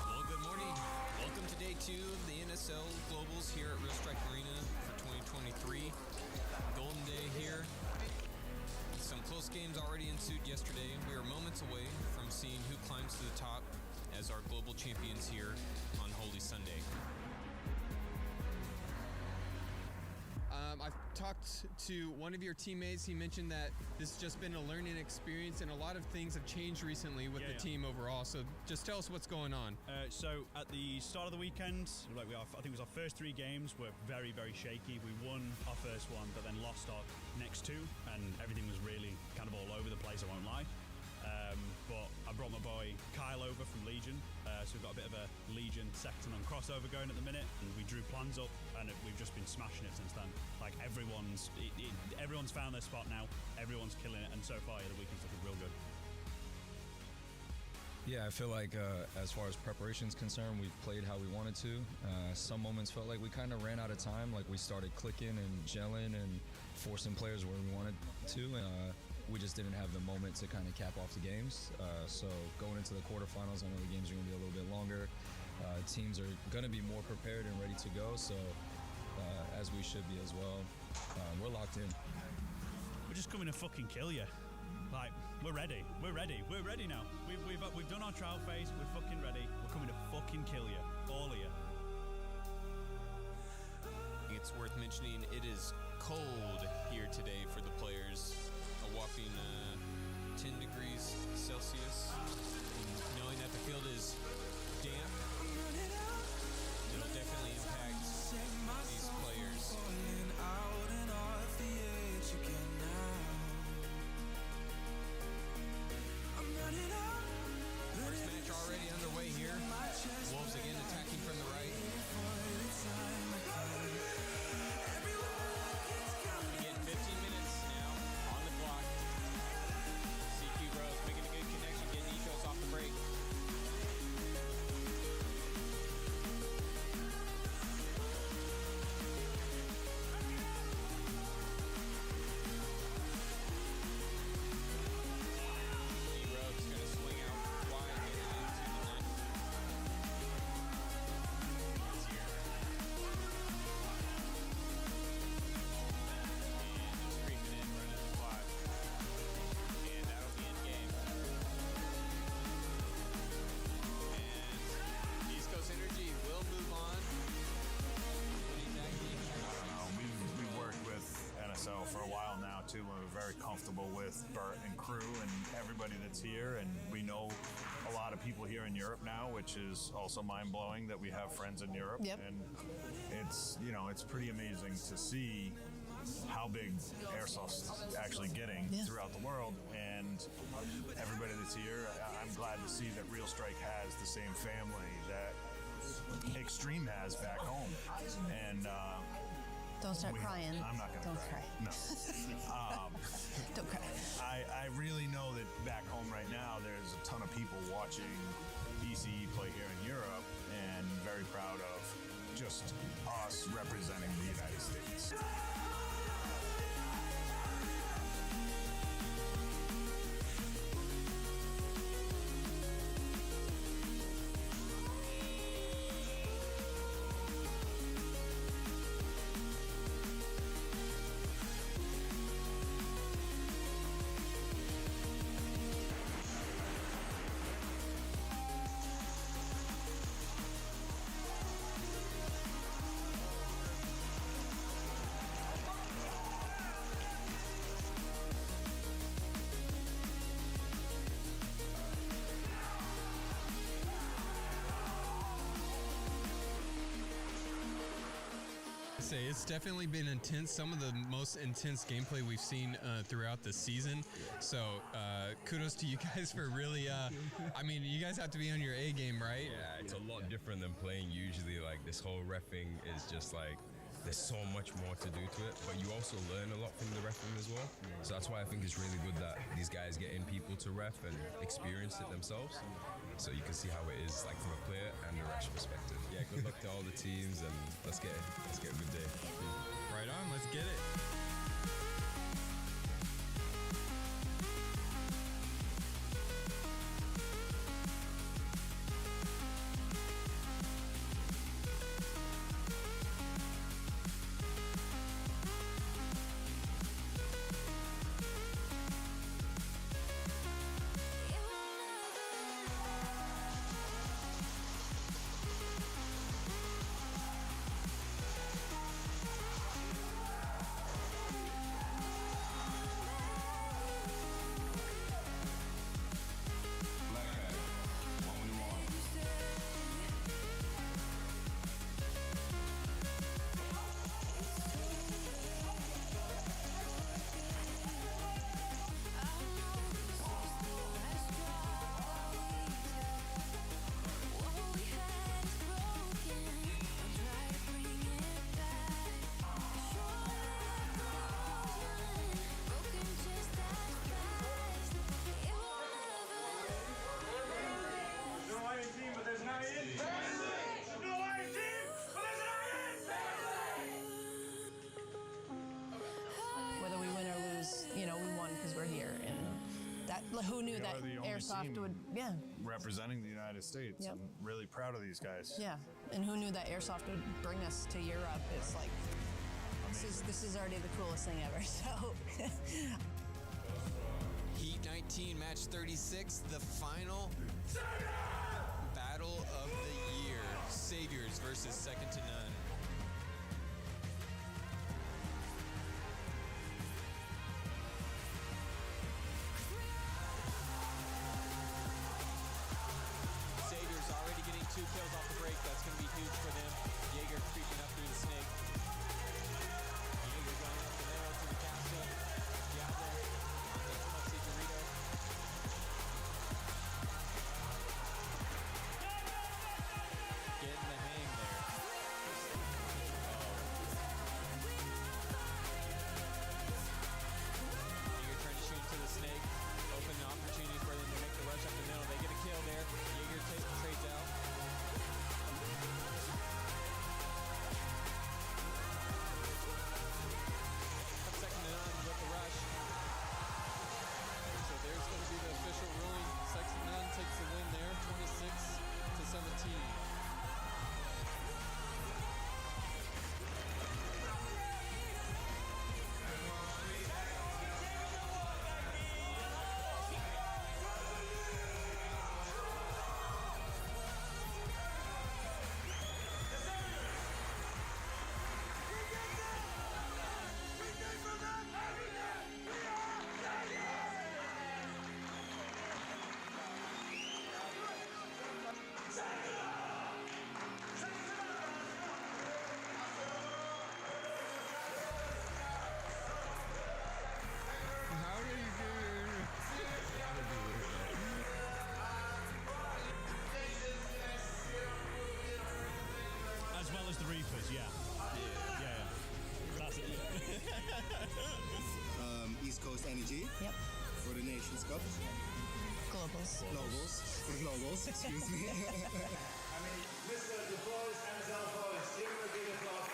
Well, good morning. Welcome to day 2 of the NSL Globals here at Real Strike Arena for 2023. Golden day here. Some close games already ensued yesterday. We are moments away from seeing who climbs to the top as our global champions here on Holy Sunday. I've talked to one of your teammates. He mentioned that this has just been a learning experience and a lot of things have changed recently with the team overall. So just tell us what's going on. So at the start of the weekend, I think it was our first 3 games were very, very shaky. We won our first one, but then lost our next 2, and everything was really kind of all over the place, I won't lie. But I brought my boy Kyle over from Legion, so we've got a bit of a Legion Secton on crossover going at the minute, and we drew plans up, and we've just been smashing it since then. Like everyone's found their spot now, everyone's killing it, and so far the weekend's looking real good. Yeah, I feel like as far as preparation's concerned, we've played how we wanted to. Some moments felt like we kind of ran out of time, like we started clicking and gelling and forcing players where we wanted to. We just didn't have the moment to kind of cap off the games. So going into the quarterfinals, I know the games are going to be a little bit longer. Teams are going to be more prepared and ready to go, so as we should be as well. We're locked in. We're just coming to fucking kill you. Like, we're ready. We're ready. We're ready now. We've done our trial phase. We're fucking ready. We're coming to fucking kill you. All of you. It's worth mentioning it is cold here today for the players. A whopping 10 degrees Celsius. And knowing that the field is damp, it'll definitely impact these players. First match already underway here. Wolves again attacking from the right. Again, 15 minutes now on the clock. CQ Bros making a good connection, getting ethos off the break. want to. We're very comfortable with Bert and crew and everybody that's here, and we know a lot of people here in Europe now, which is also mind-blowing that we have friends in Europe. Yep. And it's, you know, it's pretty amazing to see how big airsoft's actually getting throughout the world, and everybody that's here, I'm glad to see that Real Strike has the same family that Extreme has back home. And don't start crying. I'm not gonna cry. No. Don't cry. I really know that back home right now there's a ton of people watching BCE play here in Europe, and very proud of just us representing the United States. Say it's definitely been intense. Some of the most intense gameplay we've seen throughout the season. So kudos to you guys for really. I mean, you guys have to be on your A game, right? Yeah, it's a lot different than playing usually. Like this whole reffing is just like there's so much more to do to it, but you also learn a lot from the reffing as well. So that's why I think it's really good that these guys get in people to ref and experience it themselves, so you can see how it is like from a player and a ref perspective. Yeah, good luck to all the teams, and let's get a good day. Right on, let's get it. Whether we win or lose, you know, we won because we're here, and that who knew that We are the only airsoft team would, representing the United States. Yep. I'm really proud of these guys. yeah, and who knew that airsoft would bring us to Europe? It's like this is already the coolest thing ever. So. Heat 19, match 36, the final battle of the year. Saviors versus Second to None. Saviors already getting 2 kills off the break. That's going to be huge for them. Jaeger creeping up through the snake. Jaeger going up the narrow to the castle. Diablo on the Pussy Dorito. Getting the hang there. Coast Energy. Yep. For the Nations Cup. Globals. For Globals, excuse me. Mr. The Boys and Zell Boys, give him a big applause.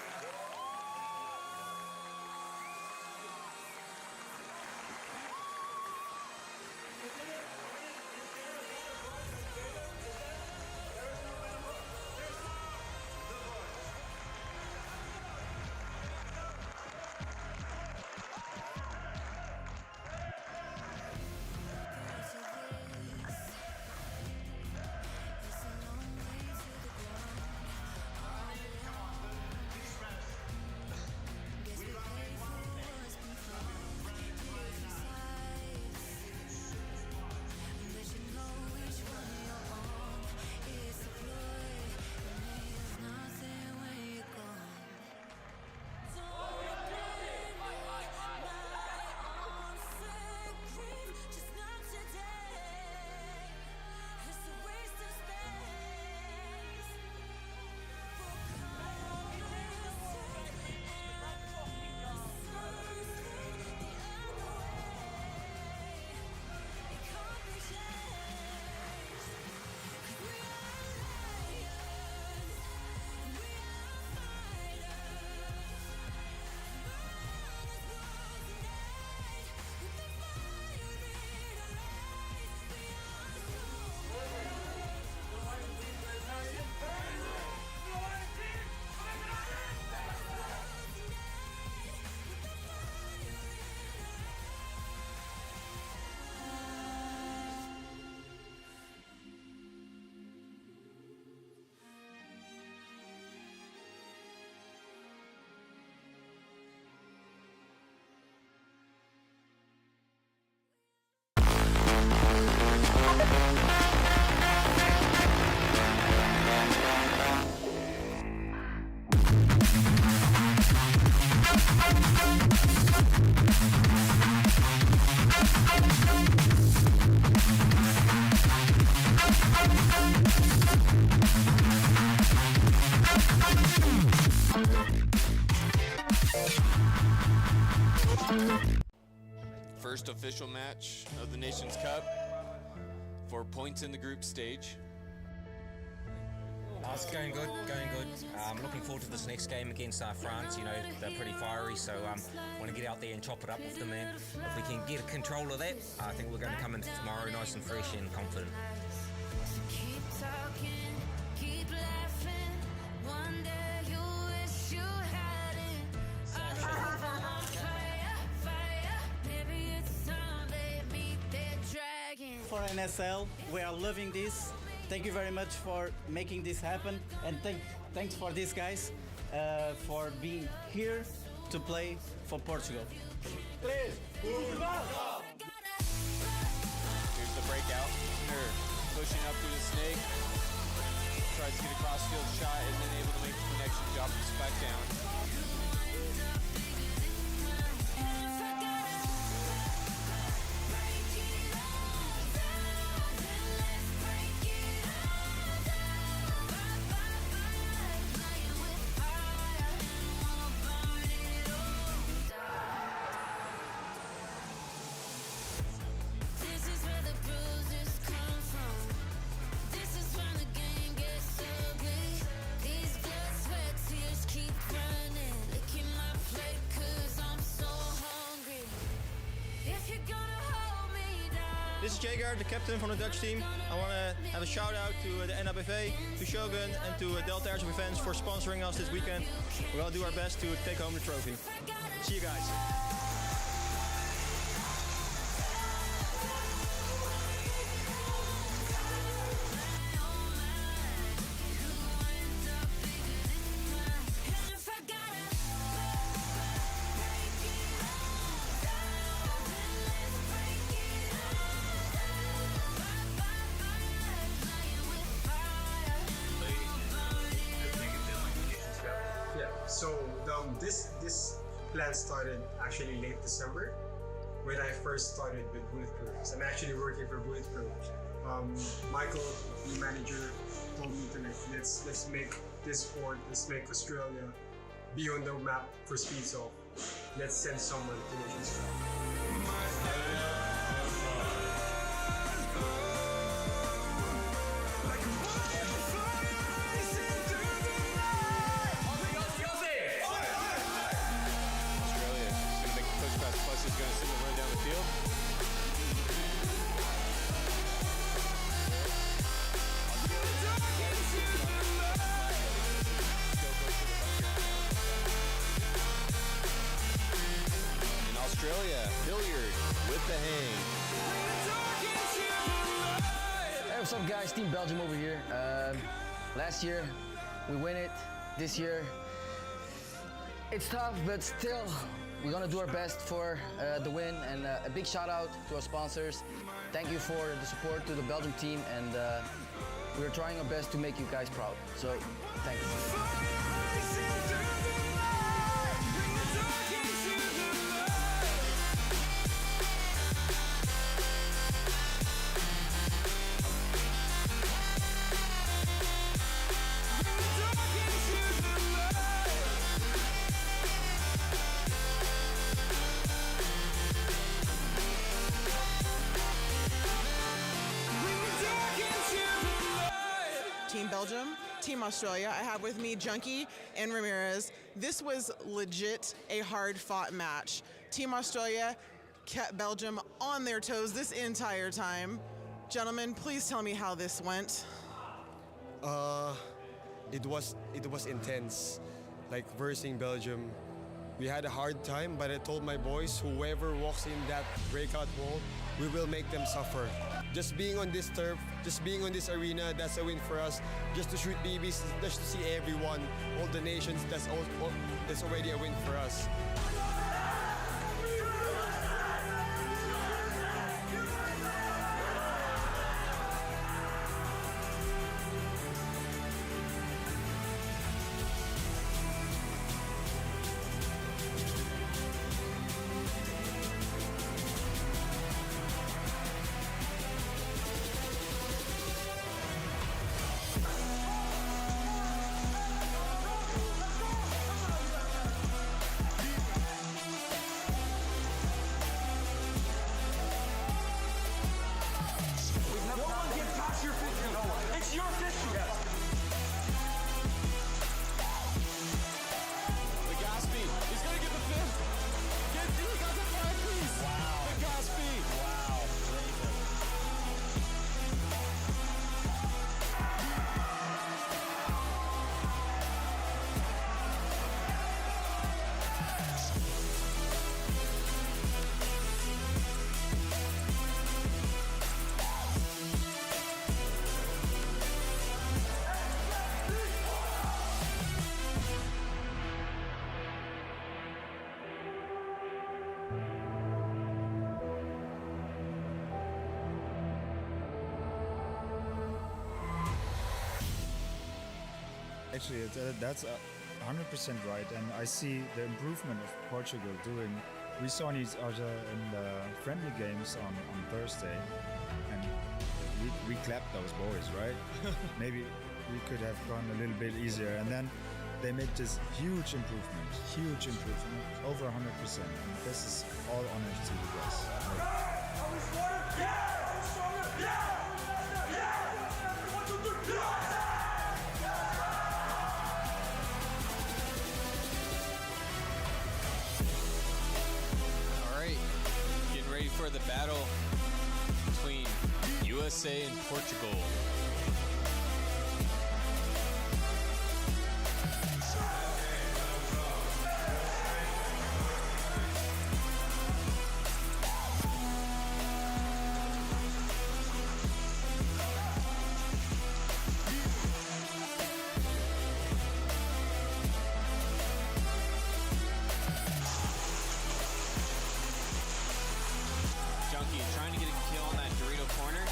First official match of the Nations Cup for points in the group stage. It's going good, going good. Looking forward to this next game against France. You know, they're pretty fiery, so want to get out there and chop it up with them, man. If we can get control of that, I think we're going to come in tomorrow nice and fresh and confident. Keep talking, keep laughing. One day you wish you had it. On fire, fire. Maybe it's time they meet their dragon. For NSL, we are loving this. Thank you very much for making this happen, and thanks for these guys for being here to play for Portugal. Here's the breakout. Pushing up through the snake. Tries to get a cross-field shot and then able to make the connection, drop this back down. This is Jager, the captain from the Dutch team. I want to have a shout out to the NABV, to Shogun, and to Delta Air Defense for sponsoring us this weekend. We're going to do our best to take home the trophy. See you guys. So this plan started actually late December when I first started with Bulletproof. So I'm actually working for Bulletproof. Michael, the manager, told me to let's make this sport, let's make Australia be on the map for speed. So let's send someone to Nations Cup. Australia, Hilliard with the hang. Hey, what's up, guys? Team Belgium over here. Last year, we win it. This year, it's tough, but still, we're gonna do our best for the win. And a big shout out to our sponsors. Thank you for the support to the Belgium team, and we're trying our best to make you guys proud. So, thanks. Team Belgium, Team Australia. I have with me Junkie and Ramirez. This was legit a hard-fought match. Team Australia kept Belgium on their toes this entire time. Gentlemen, please tell me how this went. It was intense. Like versing Belgium, we had a hard time, but I told my boys, whoever walks in that breakout wall, we will make them suffer. Just being on this turf, just being on this arena, that's a win for us. Just to shoot BBs, just to see everyone, all the nations, that's already a win for us. Actually, that's 100% right, and I see the improvement of Portugal doing. We saw each other in the friendly games on Thursday, and we clapped those boys, right? Maybe we could have gone a little bit easier, and then they made this huge improvement, over 100%, and this is all honors to you guys. For the battle between USA and Portugal. Trying to get a kill on that Dorito corner.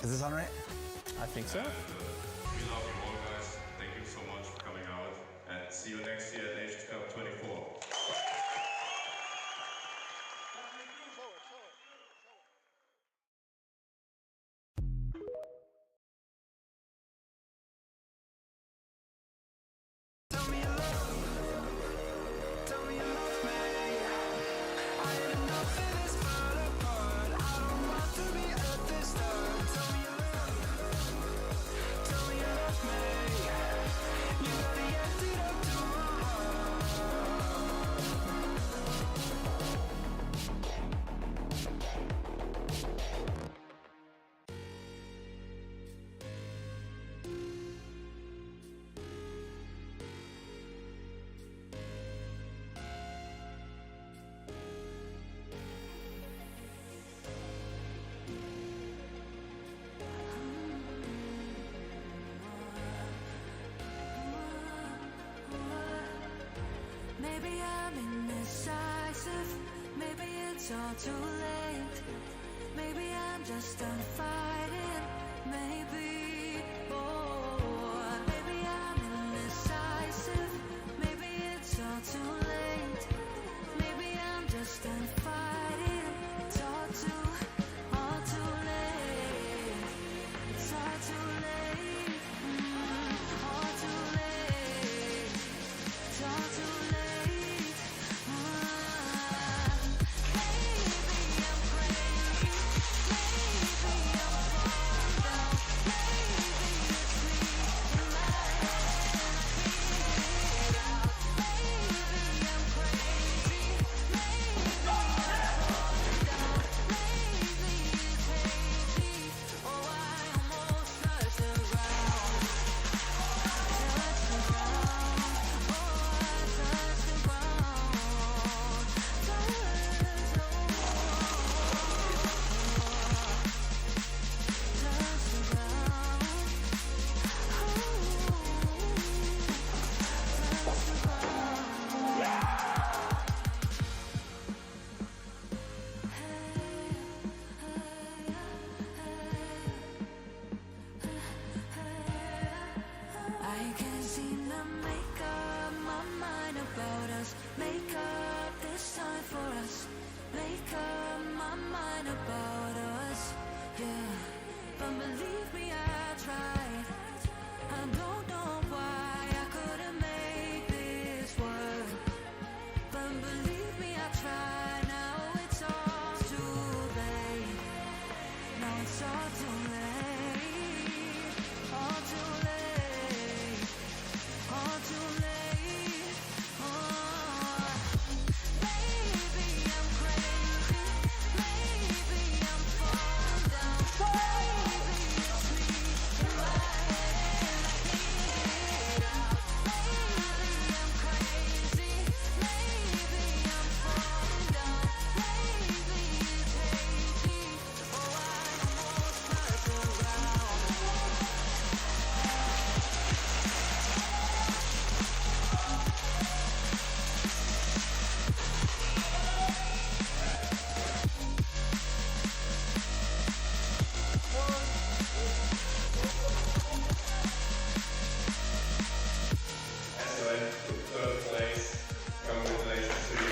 Is this on right? I think so. We love you all, guys. Thank you so much for coming out, and see you next year at Nations Cup 24. Maybe I'm indecisive, maybe it's all too late. Maybe I'm just done fighting, maybe. Oh, maybe I'm indecisive, maybe it's all too late. Maybe I'm just done fighting. It's all too late. It's all too late. All too late. It's all too late. I can't seem to make up my mind about us. Make up this time for us. Make up my mind about us. Yeah, but believe me, I tried. I don't know why I couldn't make this work. But believe me, I tried. Now it's all too late. Now it's all too late. All too late. All too late. Oh, maybe I'm crazy. Maybe I'm falling down. Maybe it's me in my head. I can't get out. Maybe I'm crazy. Maybe I'm falling down. Maybe it's hazy. Oh, I almost cut around. Excellent. Third place. Congratulations to you.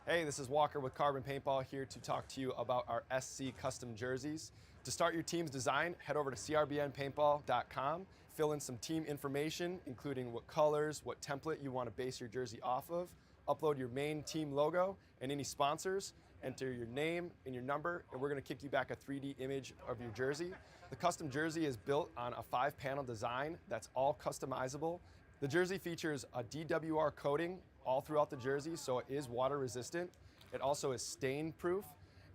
Hey, this is Walker with Carbon Paintball here to talk to you about our SC custom jerseys. To start your team's design, head over to crbnpaintball.com, fill in some team information, including what colors, what template you want to base your jersey off of, upload your main team logo and any sponsors, enter your name and your number, and we're going to kick you back a 3D image of your jersey. The custom jersey is built on a 5-panel design that's all customizable. The jersey features a DWR coating all throughout the jersey, so it is water resistant. It also is stain proof,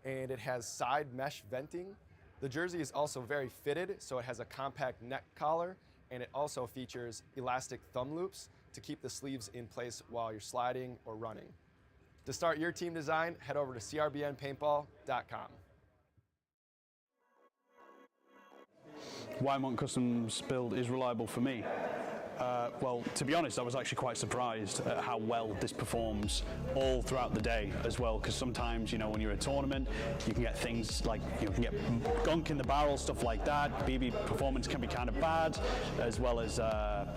and it has side mesh venting. The jersey is also very fitted, so it has a compact neck collar, and it also features elastic thumb loops to keep the sleeves in place while you're sliding or running. To start your team design, head over to crbnpaintball.com. Why Monk Customs build is reliable for me. Well, to be honest, I was actually quite surprised at how well this performs all throughout the day as well, because sometimes, you know, when you're at a tournament, you can get things like, you can get gunk in the barrel, stuff like that. BB performance can be kind of bad, as well as,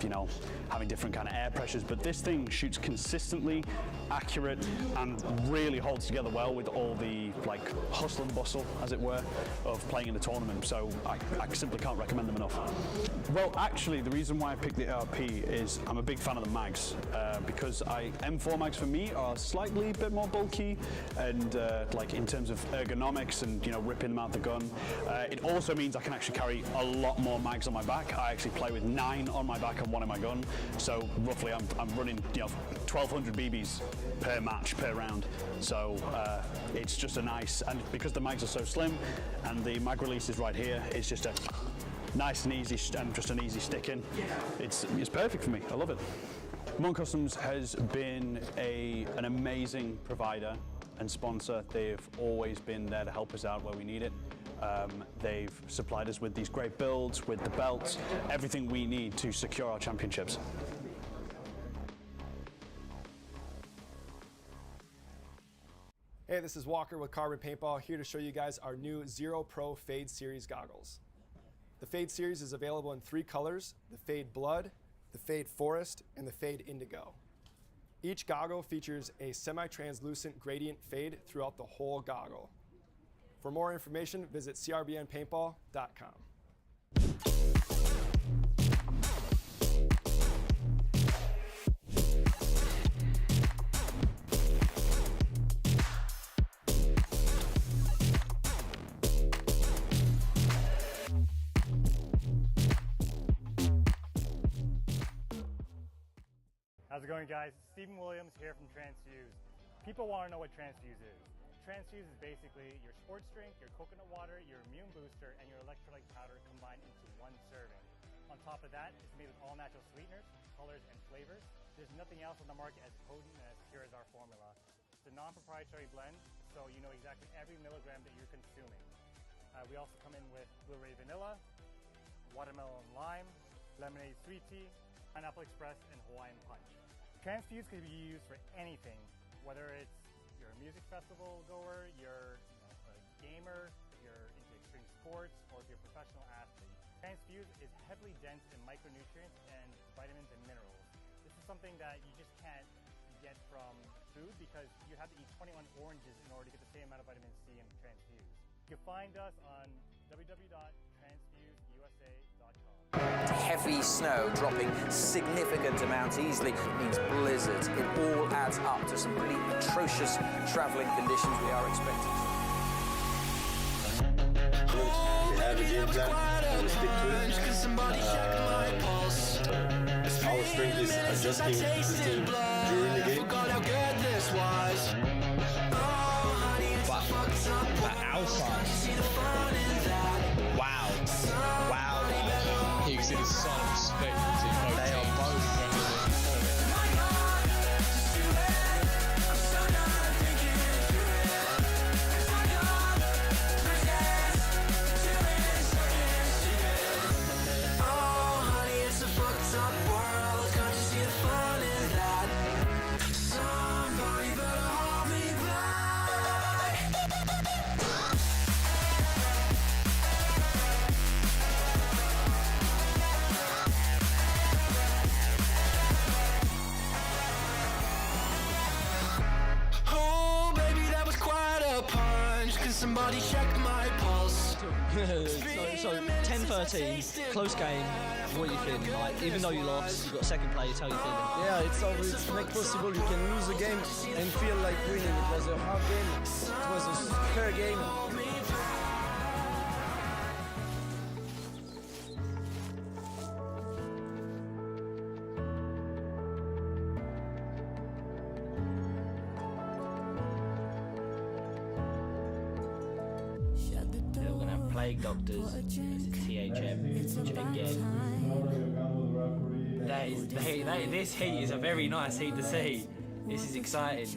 you know, having different kind of air pressures, but this thing shoots consistently, accurate, and really holds together well with all the, like, hustle and bustle, as it were, of playing in a tournament, so I simply can't recommend them enough. Well, actually, the reason why I picked the ARP is I'm a big fan of the mags, because M4 mags for me are slightly a bit more bulky, and like in terms of ergonomics and, you know, ripping them out the gun. It also means I can actually carry a lot more mags on my back. I actually play with 9 on my back and 1 in my gun, so roughly I'm running, you know, 1,200 BBs per match, per round. So it's just a nice, and because the mags are so slim and the mag release is right here, it's just a nice and easy, and just an easy stick in. It's perfect for me. I love it. Monk Customs has been an amazing provider and sponsor. They've always been there to help us out where we need it. They've supplied us with these great builds, with the belts, everything we need to secure our championships. Hey, this is Walker with Carbon Paintball, here to show you guys our new Zero Pro Fade Series goggles. The Fade Series is available in 3 colors: the Fade Blood, the Fade Forest, and the Fade Indigo. Each goggle features a semi-translucent gradient fade throughout the whole goggle. For more information, visit crbnpaintball.com. How's it going, guys? Stephen Williams here from Transfuse. People want to know what Transfuse is. Transfuse is basically your sports drink, your coconut water, your immune booster, and your electrolyte powder combined into one serving. On top of that, it's made with all natural sweeteners, colors, and flavors. There's nothing else on the market as potent and as pure as our formula. It's a non-proprietary blend, so you know exactly every milligram that you're consuming. We also come in with blueberry vanilla, watermelon lime, lemonade sweet tea, pineapple express, and Hawaiian punch. Transfuse can be used for anything, whether it's you're a music festival goer, you're a gamer, you're into extreme sports, or if you're a professional athlete. Transfuse is heavily dense in micronutrients and vitamins and minerals. This is something that you just can't get from food because you have to eat 21 oranges in order to get the same amount of vitamin C in Transfuse. You can find us on www.transfuseusa.com. Heavy snow dropping significant amounts easily means blizzards. It all adds up to some pretty atrocious travelling conditions we are expecting. We have a game plan and we stick to it. Our strength is adjusting the team during the game. But outside. Wow. You can see the solid respect between both teams. They are both Somebody check my pulse. so 10-13, close game. What are you feeling like? Even though you lost, you got second place. How are you feeling? Yeah, it's always not possible. You can lose a game and feel like winning. It was a hard game. It was a fair game. Plague Doctors versus THM, which again, they This heat is a very nice heat to see. This is exciting.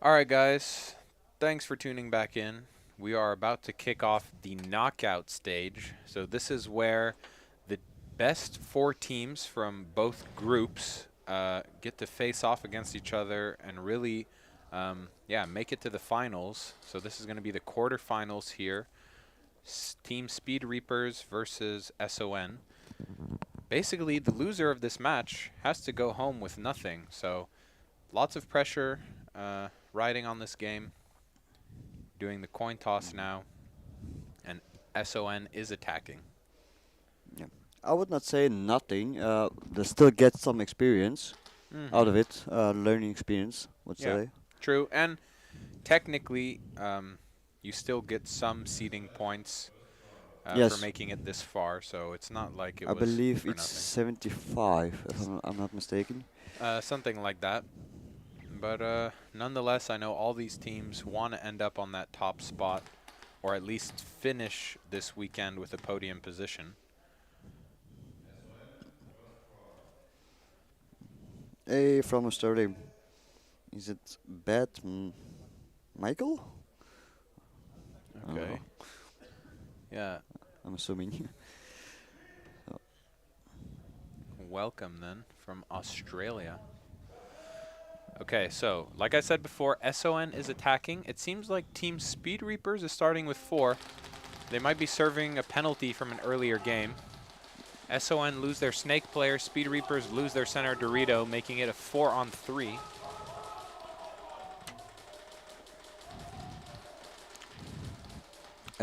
All right, guys. Thanks for tuning back in. We are about to kick off the knockout stage. So this is where the best 4 teams from both groups get to face off against each other and really, make it to the finals. So this is going to be the quarterfinals here. Team Speed Reapers versus SON. Basically, the loser of this match has to go home with nothing. So lots of pressure riding on this game. Doing the coin toss now. And SON is attacking. Yeah. I would not say nothing. They still get some experience out of it. Learning experience, would say. True. And technically, you still get some seeding points for Yes. making it this far, so it's not like it I was believe for it's nothing. 75, if I'm not mistaken. Something like that. But nonetheless, I know all these teams want to end up on that top spot, or at least finish this weekend with a podium position. Hey, from Australia. Is it bad, Michael? Okay. Yeah. I'm assuming. Welcome then from Australia. Okay, so like I said before, SON is attacking. It seems like Team Speed Reapers is starting with 4. They might be serving a penalty from an earlier game. SON lose their Snake player. Speed Reapers lose their center Dorito, making it a 4-on-3.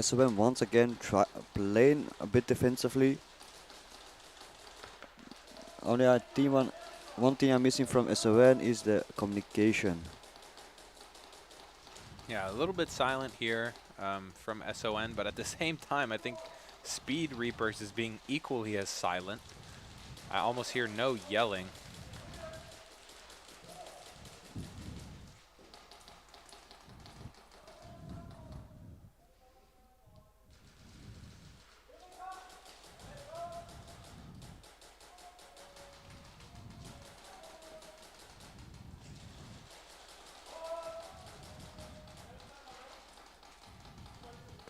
SOM once again playing a bit defensively. Only one thing I'm missing from SON is the communication. Yeah, a little bit silent here from SON, but at the same time, I think Speed Reapers is being equally as silent. I almost hear no yelling.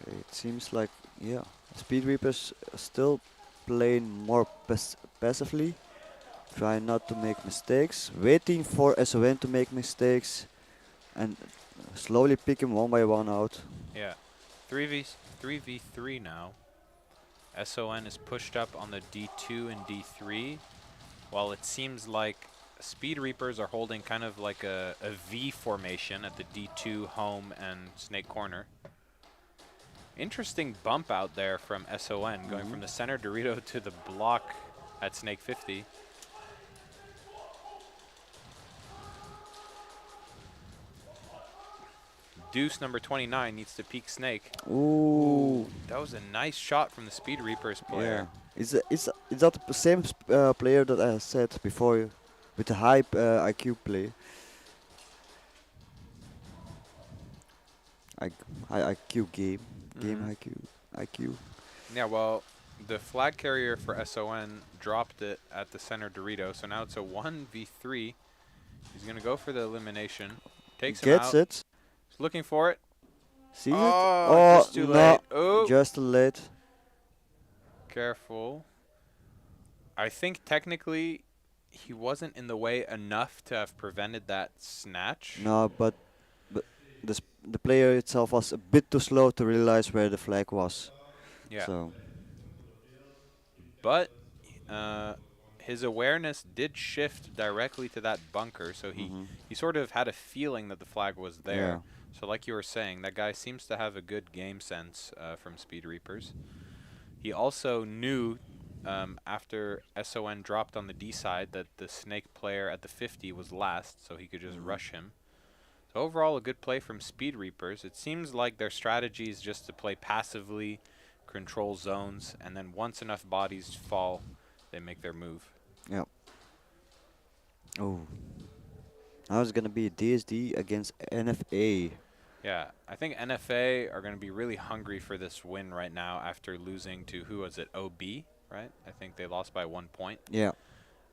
Okay, it seems like, yeah, Speed Reapers still playing more passively, trying not to make mistakes, waiting for SON to make mistakes, and slowly picking one by one out. Yeah, 3v3 now. SON is pushed up on the D2 and D3, while it seems like Speed Reapers are holding kind of like a V formation at the D2 home and Snake corner. Interesting bump out there from SON, going from the center Dorito to the block at Snake 50. Deuce number 29 needs to peek Snake. Ooh. That was a nice shot from the Speed Reapers player. Yeah. Is that the same player that I said before with the high IQ play? High IQ game. Game IQ. Yeah, well, the flag carrier for SON dropped it at the center Dorito, so now it's a 1v3. He's going to go for the elimination. Takes him out. Gets it. He's looking for it. Sees it? Oh, just too late. Oh. Just too late. Careful. I think technically he wasn't in the way enough to have prevented that snatch. No, but the player itself was a bit too slow to realize where the flag was. Yeah. So. But his awareness did shift directly to that bunker, so he sort of had a feeling that the flag was there. Yeah. So like you were saying, that guy seems to have a good game sense from Speed Reapers. He also knew after SON dropped on the D side that the Snake player at the 50 was last, so he could just rush him. So overall, a good play from Speed Reapers. It seems like their strategy is just to play passively, control zones, and then once enough bodies fall, they make their move. Yeah. Oh. Now it's going to be DSD against NFA. Yeah, I think NFA are going to be really hungry for this win right now after losing to, who was it, OB, right? I think they lost by 1 point. Yeah.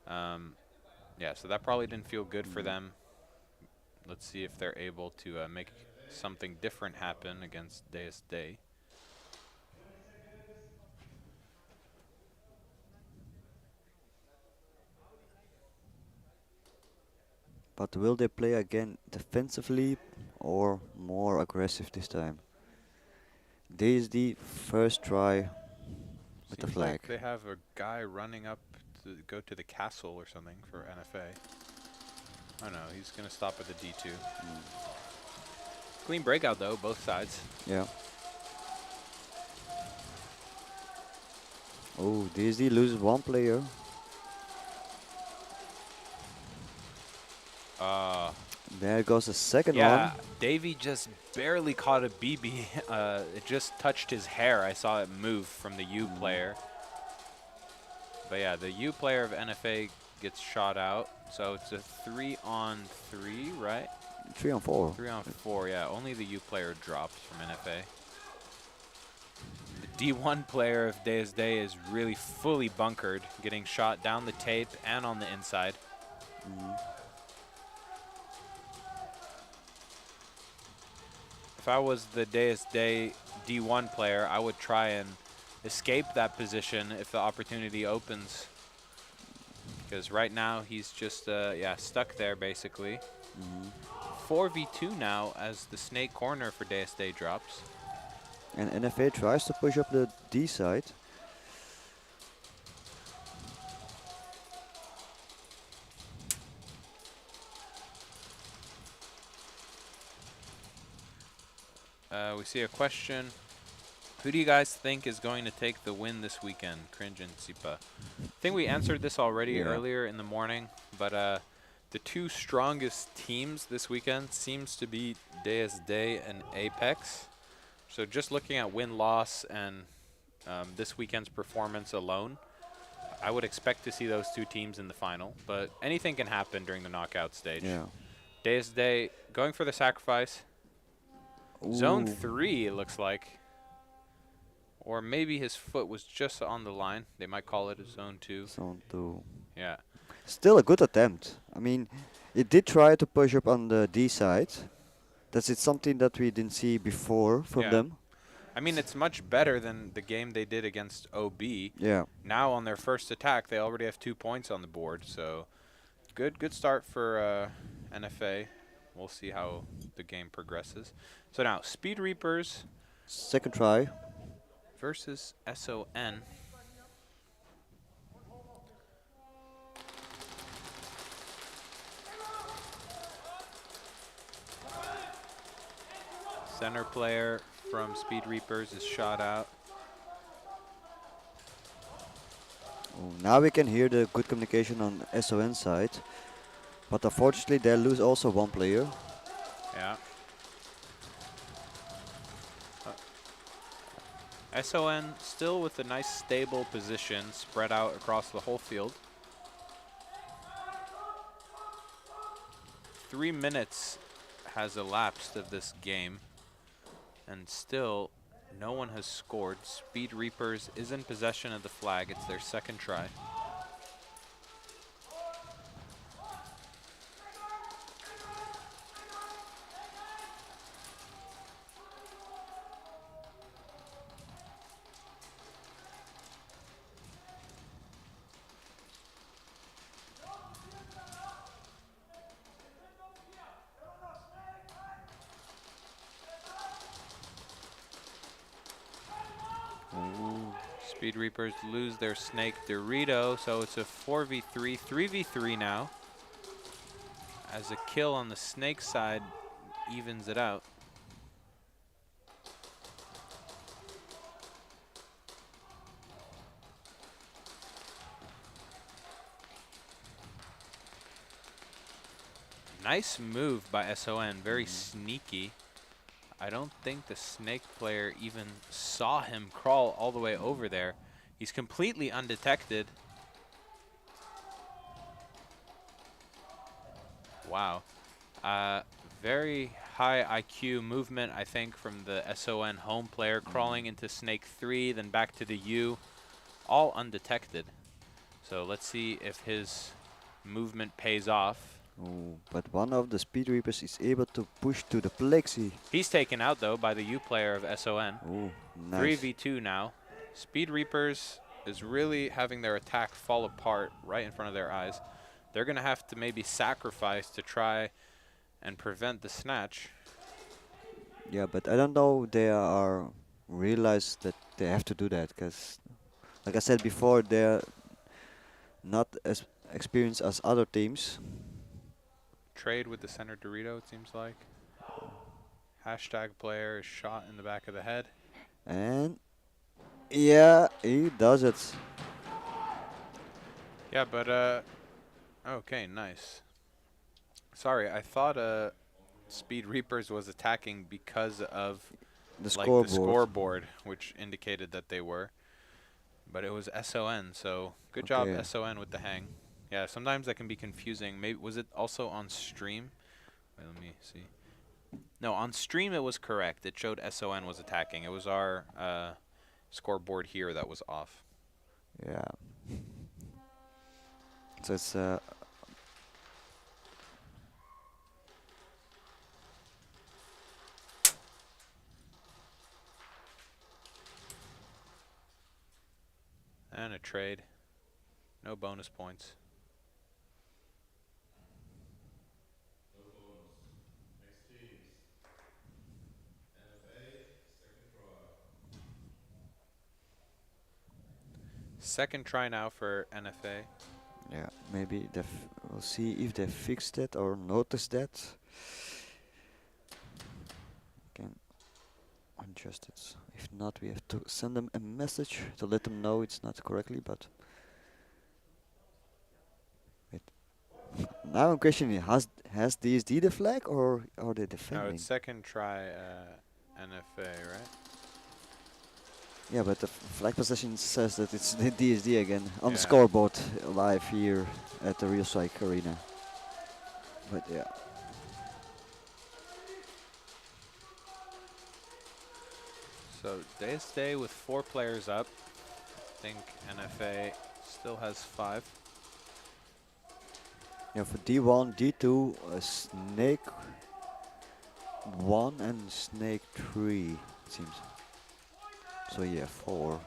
Yeah, so that probably didn't feel good for them. Let's see if they're able to make something different happen against DSD. But will they play again defensively or more aggressive this time? DSD first try with the Seems flag. like they have a guy running up to go to the castle or something for NFA. Oh no, he's going to stop at the D2. Clean breakout though, both sides. Yeah. Oh, DSD loses one player. There goes the second Yeah, one. Davey just barely caught a BB. It just touched his hair. I saw it move from the U player. But yeah, the U player of NFA gets shot out. So it's a 3-on-3, right? 3-on-4. 3-on-4, yeah. Only the U player drops from NFA. The D1 player of DSD is really fully bunkered, getting shot down the tape and on the inside. If I was the DSD D1 player, I would try and escape that position if the opportunity opens. Because right now he's just stuck there basically. 4v2 now as the snake corner for DSD drops. And NFA tries to push up the D side. We see a question. Who do you guys think is going to take the win this weekend? Cringe and Sipa. I think we answered this already earlier in the morning, but the two strongest teams this weekend seems to be DSD and Apex. So just looking at win-loss and this weekend's performance alone, I would expect to see those two teams in the final, but anything can happen during the knockout stage. Yeah. DSD going for the sacrifice. Zone 3, it looks like. Or maybe his foot was just on the line. They might call it a zone 2. Zone 2. Yeah. Still a good attempt. I mean, it did try to push up on the D side. That's something that we didn't see before from them. I mean, it's much better than the game they did against OB. Yeah. Now on their first attack, they already have 2 points on the board. So good start for NFA. We'll see how the game progresses. So now, Speed Reapers. Second try. Versus SON. Center player from Speed Reapers is shot out. Now we can hear the good communication on SON side. But unfortunately they lose also one player. Yeah. SON still with a nice stable position spread out across the whole field. 3 minutes has elapsed of this game and still no one has scored. Speed Reapers is in possession of the flag. It's their second try. Speed Reapers lose their snake Dorito, so it's a 4v3, 3v3 now. As a kill on the snake side evens it out. Nice move by SON, very sneaky. I don't think the snake player even saw him crawl all the way over there. He's completely undetected. Wow. Very high IQ movement, I think, from the SON home player, crawling into snake 3, then back to the U, all undetected. So let's see if his movement pays off. But one of the Speed Reapers is able to push to the plexi. He's taken out though by the U player of SON. Nice. 3v2 now. Speed Reapers is really having their attack fall apart right in front of their eyes. They're going to have to maybe sacrifice to try and prevent the snatch. Yeah, but I don't know they are realize that they have to do that, because like I said before, they're not as experienced as other teams. Trade with the center Dorito, it seems like. Hashtag player is shot in the back of the head. And yeah, he does it. Yeah, but okay, nice. Sorry, I thought Speed Reapers was attacking because of The like scoreboard. the scoreboard, which indicated that they were. But it was SON, so good job Okay. SON with the hang. Yeah, sometimes that can be confusing. Maybe was it also on stream? Wait, let me see. No, on stream it was correct. It showed SON was attacking. It was our scoreboard here that was off. Yeah. So it's And a trade. No bonus points. Second try now for NFA. yeah. Maybe we'll see if they fixed it or noticed that. Can adjust it. If not, we have to send them a message to let them know it's not correctly. But wait. Now I'm questioning: has DSD the flag or are they No, defending? it's second try NFA, right? Yeah, but the flag possession says that it's the DSD again on the Yeah. scoreboard live here at the Real Strike Arena. But yeah. So Day with 4 players up. I think NFA still has 5. Yeah, for D1, D2, Snake 1 and Snake 3, it seems. So yeah, 4.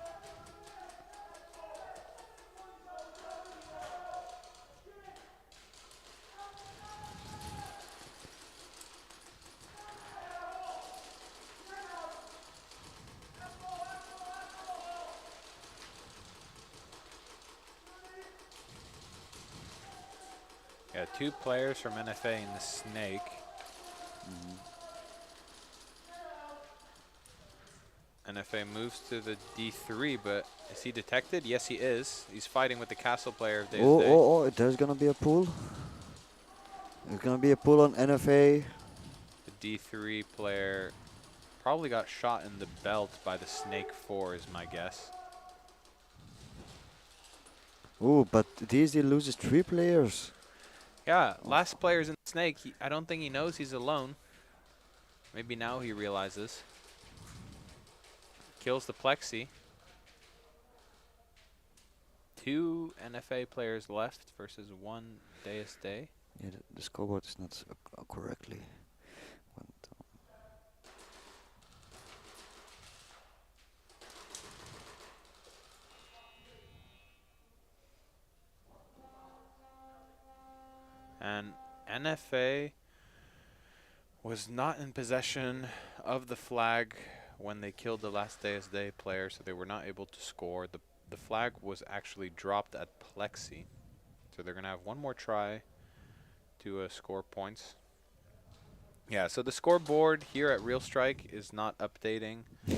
Yeah, 2 players from NFA in the Snake. NFA moves to the D3, but is he detected? Yes, he is. He's fighting with the castle player of Day. Oh, there's gonna be a pull. There's gonna be a pull on NFA. The D3 player probably got shot in the belt by the Snake 4 is my guess. Oh, but DSD loses 3 players. Yeah, last player's in the Snake. I don't think he knows he's alone. Maybe now he realizes. Kills the Plexi. 2 NFA players left versus 1 Deus Day. Yeah, the scoreboard is not correctly. And NFA was not in possession of the flag when they killed the last Deus Day player, so they were not able to score. The flag was actually dropped at Plexi. So they're going to have one more try to score points. Yeah, so the scoreboard here at Real Strike is not updating the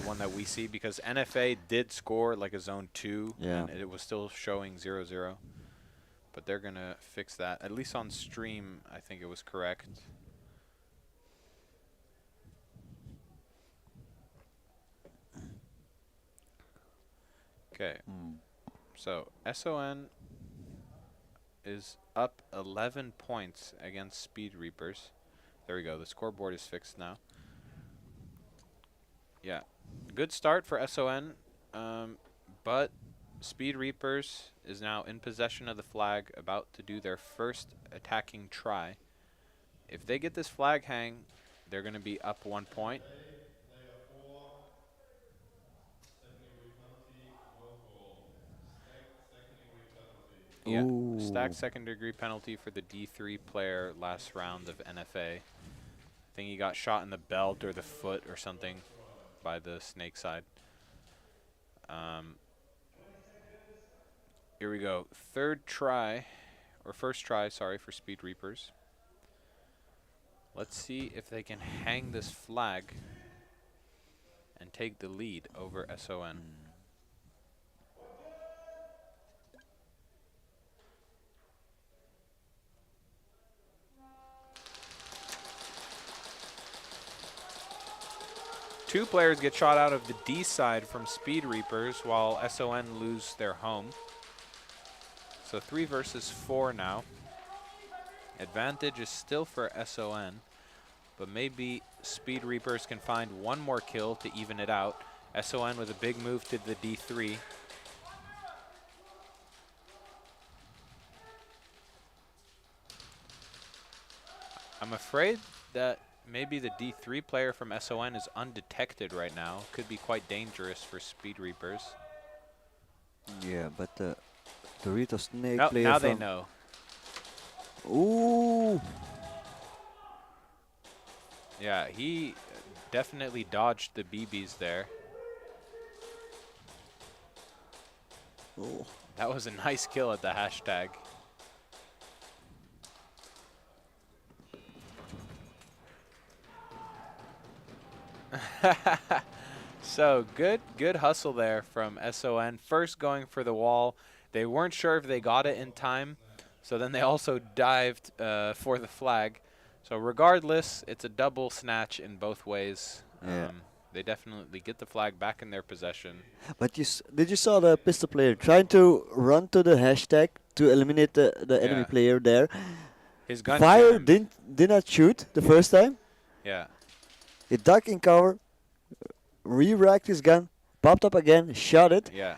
one that we see because NFA did score like a zone 2 and it was still showing 0-0. But they're going to fix that. At least on stream, I think it was correct. Okay. So SON is up 11 points against Speed Reapers. There we go. The scoreboard is fixed now. Yeah. Good start for SON. But Speed Reapers is now in possession of the flag, about to do their first attacking try. If they get this flag hang, they're going to be up 1 point. Yeah, stacked second degree penalty for the D3 player last round of NFA. I think he got shot in the belt or the foot or something by the Snake side. Here we go. First try, sorry, for Speed Reapers. Let's see if they can hang this flag and take the lead over SON. 2 players get shot out of the D side from Speed Reapers, while SON lose their home. So 3 versus 4 now. Advantage is still for SON, but maybe Speed Reapers can find 1 more kill to even it out. SON with a big move to the D3. I'm afraid that maybe the D3 player from SON is undetected right now. Could be quite dangerous for Speed Reapers. Yeah, but the Dorito Snake No, player now from they know. Ooh. Yeah, he definitely dodged the BBs there. Oh. That was a nice kill at the hashtag. So good hustle there from SON. First going for the wall. They weren't sure if they got it in time, so then they also dived for the flag. So regardless, it's a double snatch in both ways. Yeah. They definitely get the flag back in their possession. But did you saw the pistol player trying to run to the hashtag to eliminate the enemy Yeah. player there? His gun Fire jammed. did not shoot the first time. Yeah. He ducked in cover, re-racked his gun, popped up again, shot it. Yeah.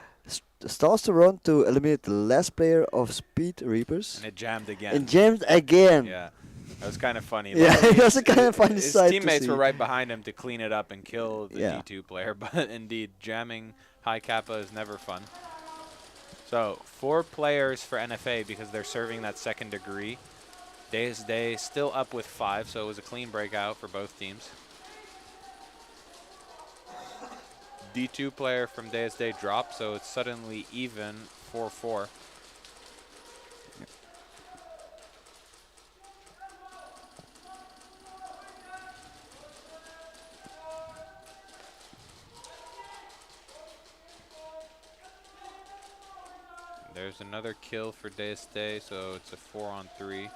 Starts to run to eliminate the last player of Speed Reapers. And it jammed again. And jammed again. Yeah. That was kind of funny. Yeah, Luckily it was a kind of funny his sight to teammates were see. right behind him to clean it up and kill the Yeah. D2 player, but indeed, jamming high kappa is never fun. So 4 players for NFA because they're serving that second degree. Day still up with 5, so it was a clean breakout for both teams. D2 player from Day dropped, so it's suddenly even 4-4. There's another kill for Day, so it's a 4-on-3.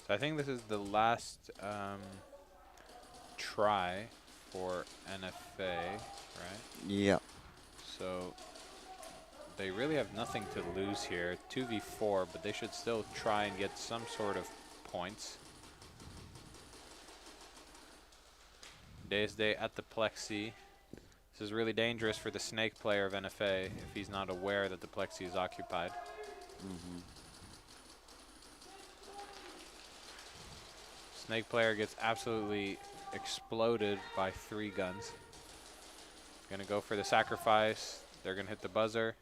So I think this is the last try for NFA, right? Yeah. So they really have nothing to lose here. 2v4, but they should still try and get some sort of points. Day at the plexi. This is really dangerous for the snake player of NFA if he's not aware that the plexi is occupied. Mm-hmm. Snake player gets absolutely exploded by 3 guns. Gonna go for the sacrifice. They're gonna hit the buzzer.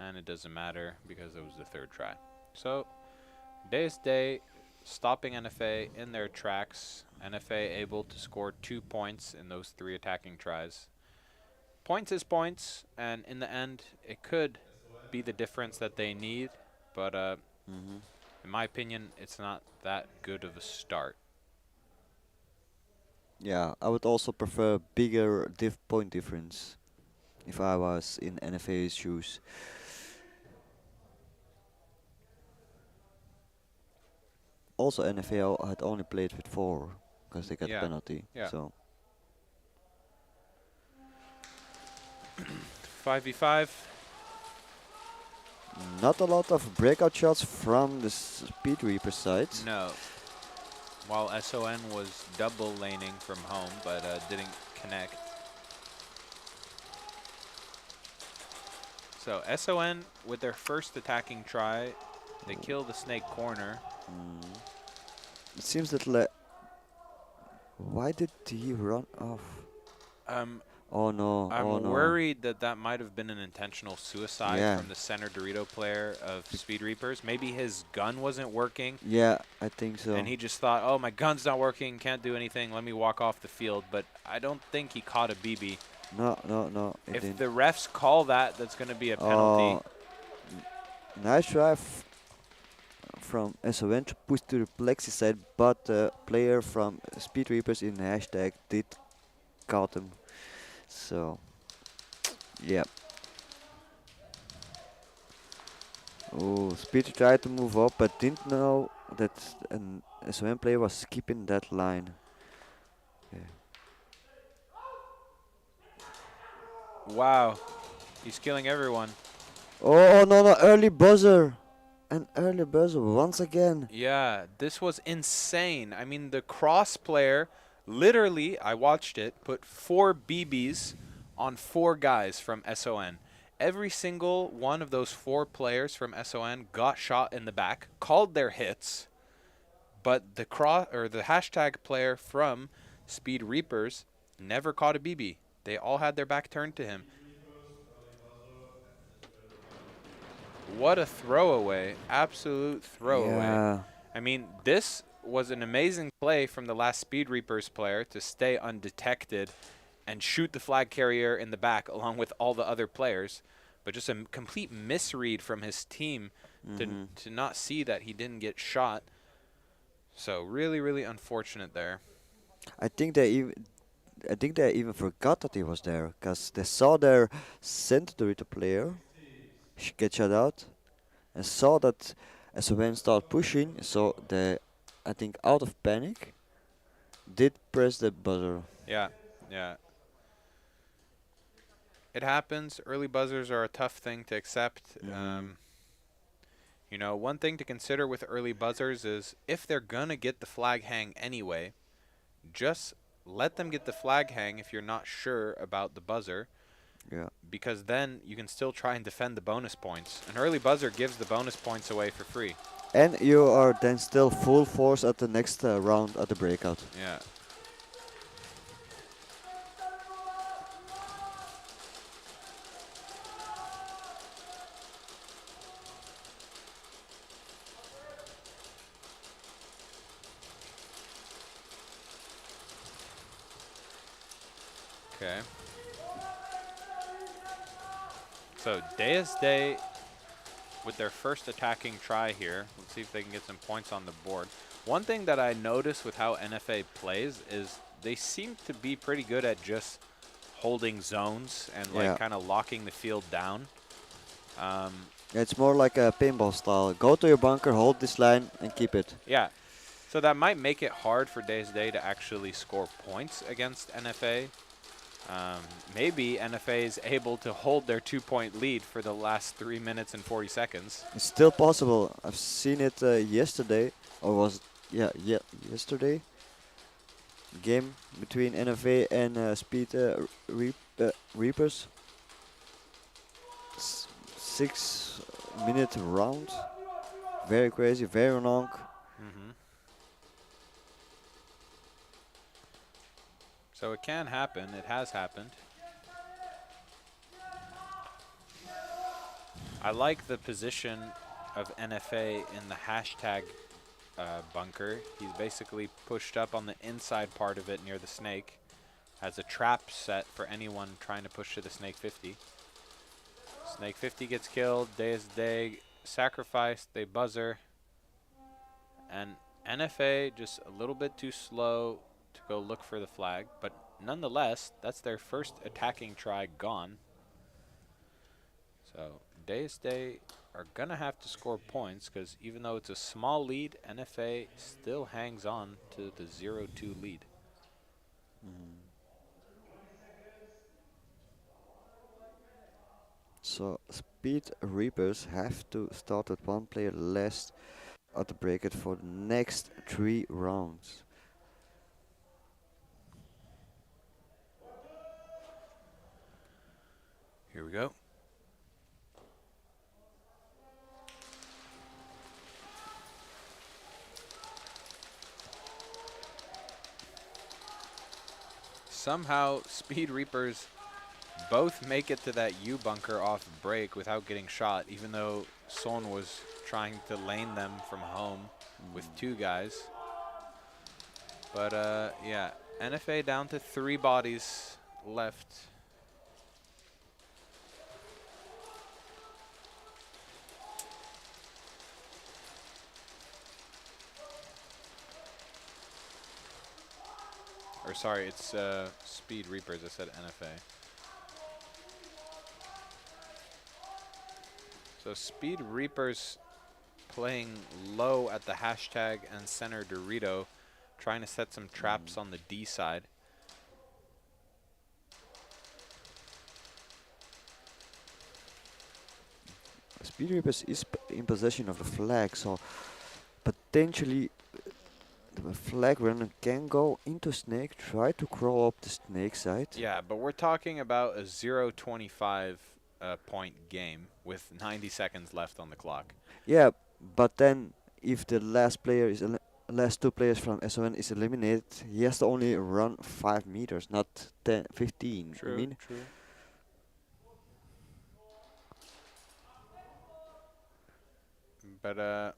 And it doesn't matter because it was the 3rd try. So, Day stopping NFA in their tracks. NFA able to score 2 points in those 3 attacking tries. Points is points, and in the end, it could be the difference that they need, but in my opinion, it's not that good of a start. Yeah, I would also prefer bigger point difference if I was in NFA's shoes. Also, NFA had only played with 4 because they got penalty. Yeah. So 5v5. not a lot of breakout shots from the Speed Reaper side. No. While SON was double laning from home, but didn't connect. So SON, with their first attacking try, they kill the snake corner. It seems that why did he run off? Oh no! I'm worried that that might have been an intentional suicide from the center Dorito player of Speed Reapers. Maybe his gun wasn't working. Yeah, I think so. And he just thought, oh, my gun's not working, can't do anything, let me walk off the field. But I don't think he caught a BB. No. If the refs call that, that's going to be a penalty. Nice try from SON to push to the plexi side, but the player from Speed Reapers in hashtag did caught him. So, yeah. Oh, Speed tried to move up, but didn't know that an SON player was keeping that line. Yeah. Wow. He's killing everyone. Oh no, no, early buzzer. An early buzzer once again. Yeah, this was insane. I mean, the cross player, literally, I watched it, put 4 BBs on 4 guys from SON. Every single one of those 4 players from SON got shot in the back, called their hits, but the hashtag player from Speed Reapers never caught a BB. They all had their back turned to him. What a throwaway. Absolute throwaway. Yeah. I mean, this was an amazing play from the last Speed Reapers player to stay undetected and shoot the flag carrier in the back along with all the other players. But just a complete misread from his team to not see that he didn't get shot. So really, really unfortunate there. I think they even forgot that he was there, because they saw their center player get shut out, and saw that SON start pushing, so they, I think out of panic, did press the buzzer. Yeah, yeah. It happens. Early buzzers are a tough thing to accept. You know, one thing to consider with early buzzers is if they're going to get the flag hang anyway, just let them get the flag hang if you're not sure about the buzzer. Yeah. Because then you can still try and defend the bonus points. An early buzzer gives the bonus points away for free. And you are then still full force at the next round at the breakout. Yeah. Okay. So Day with their first attacking try here. Let's see if they can get some points on the board. One thing that I notice with how NFA plays is they seem to be pretty good at just holding zones and like kind of locking the field down. Yeah, it's more like a pinball style. Go to your bunker, hold this line, and keep it. Yeah. So that might make it hard for Day to actually score points against NFA. Maybe NFA is able to hold their 2-point lead for the last 3 minutes and 40 seconds. It's still possible. I've seen it yesterday, or was it, yesterday. Game between NFA and Speed Reapers. 6-minute round. Very crazy, very long. So it can happen. It has happened. I like the position of NFA in the hashtag bunker. He's basically pushed up on the inside part of it near the snake. Has a trap set for anyone trying to push to the snake 50. Snake 50 gets killed. Day sacrificed. They buzzer. And NFA just a little bit too slow to go look for the flag, but nonetheless, that's their first attacking try gone. So Day are gonna have to score points because even though it's a small lead, NFA still hangs on to the 0-2 lead. So Speed Reapers have to start with 1 player less at the bracket for the next 3 rounds. Here we go. Somehow, Speed Reapers both make it to that U bunker off break without getting shot, even though Son was trying to lane them from home with 2 guys. But yeah, NFA down to 3 bodies left. Or sorry, it's Speed Reapers. I said NFA. So Speed Reapers playing low at the hashtag and center Dorito, trying to set some traps on the D side. Speed Reapers is in possession of the flag, so potentially the flag runner can go into snake, try to crawl up the snake side. Yeah, but we're talking about a 0.25 point game with 90 seconds left on the clock. Yeah, but then if the last player is last two players from SON is eliminated, he has to only run 5 meters, not 10, 15. True, I mean, true. But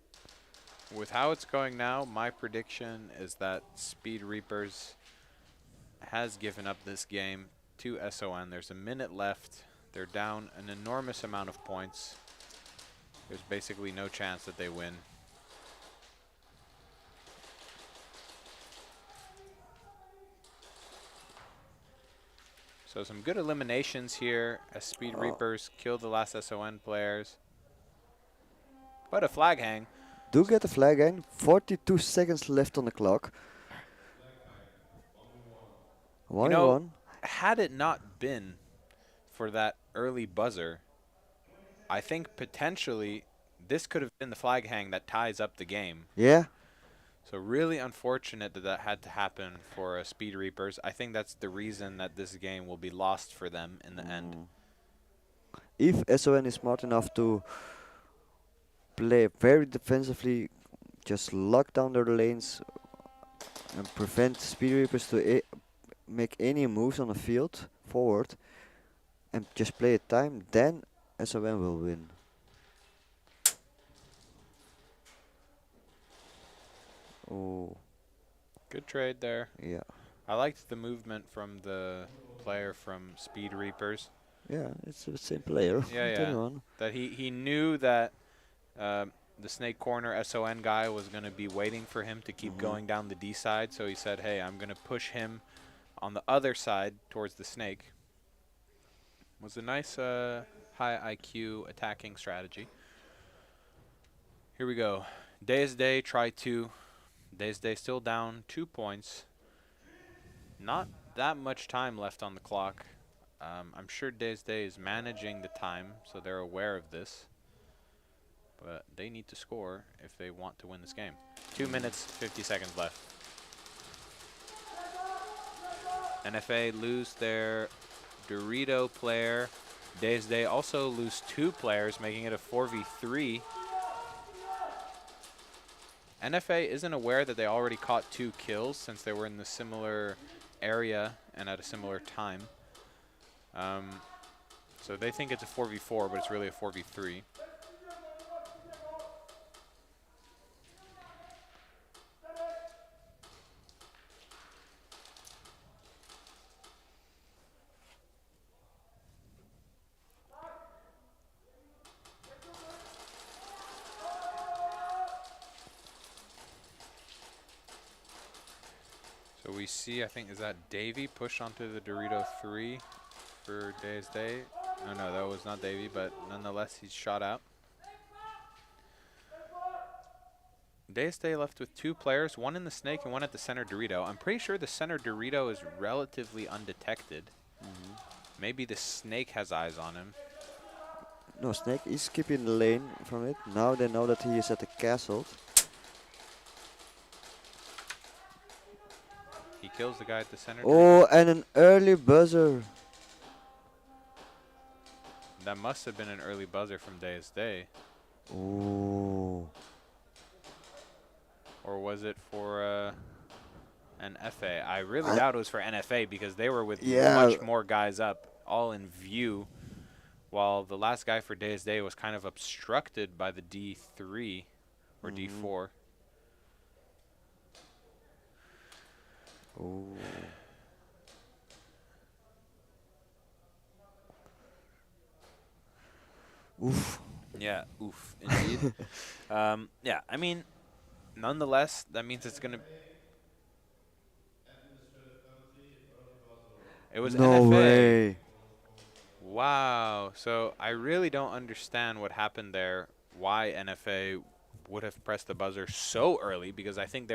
with how it's going now, my prediction is that Speed Reapers has given up this game to SON. There's a minute left. They're down an enormous amount of points. There's basically no chance that they win. So some good eliminations here as Speed Reapers kill the last SON players. But a flag hang. do get the flag hang. 42 seconds left on the clock. 1-1. Had it not been for that early buzzer, I think potentially this could have been the flag hang that ties up the game. Yeah. So really unfortunate that that had to happen for Speed Reapers. I think that's the reason that this game will be lost for them in the end. If SON is smart enough to play very defensively, just lock down their lanes and prevent Speed Reapers to make any moves on the field forward and just play it time, then SON will win. Oh. Good trade there. Yeah. I liked the movement from the player from Speed Reapers. Yeah, it's the same player. Yeah. That he knew that the snake corner SON guy was going to be waiting for him to keep going down the D side. So he said, hey, I'm going to push him on the other side towards the snake. Was a nice high IQ attacking strategy. Here we go. Days Day try to. Days Day still down 2 points. Not that much time left on the clock. I'm sure Days Day is managing the time, so they're aware of this. But they need to score if they want to win this game. 2 minutes, 50 seconds left. NFA lose their Dorito player. Days Day also lose 2 players, making it a 4v3. NFA isn't aware that they already caught 2 kills since they were in the similar area and at a similar time. So they think it's a 4v4, but it's really a 4v3. So we see, I think, is that Davey push onto the Dorito 3 for Days Day? Oh no, that was not Davey, but nonetheless, he's shot out. Days Day left with 2 players, one in the snake and one at the center Dorito. I'm pretty sure the center Dorito is relatively undetected. Maybe the snake has eyes on him. No, Snake is keeping the lane from it. Now they know that he is at the castle. He kills the guy at the center. Oh, and an early buzzer. That must have been an early buzzer from Days Day. Oh. Or was it for an FA? I really doubt it was for NFA because they were with much more guys up, all in view, while the last guy for Days Day was kind of obstructed by the D3 or D4. Oh. Oof. Yeah, oof, indeed. Yeah, I mean, nonetheless, that means it's going to... It was No NFA. way. Wow. So I really don't understand what happened there. Why NFA would have pressed the buzzer so early, because I think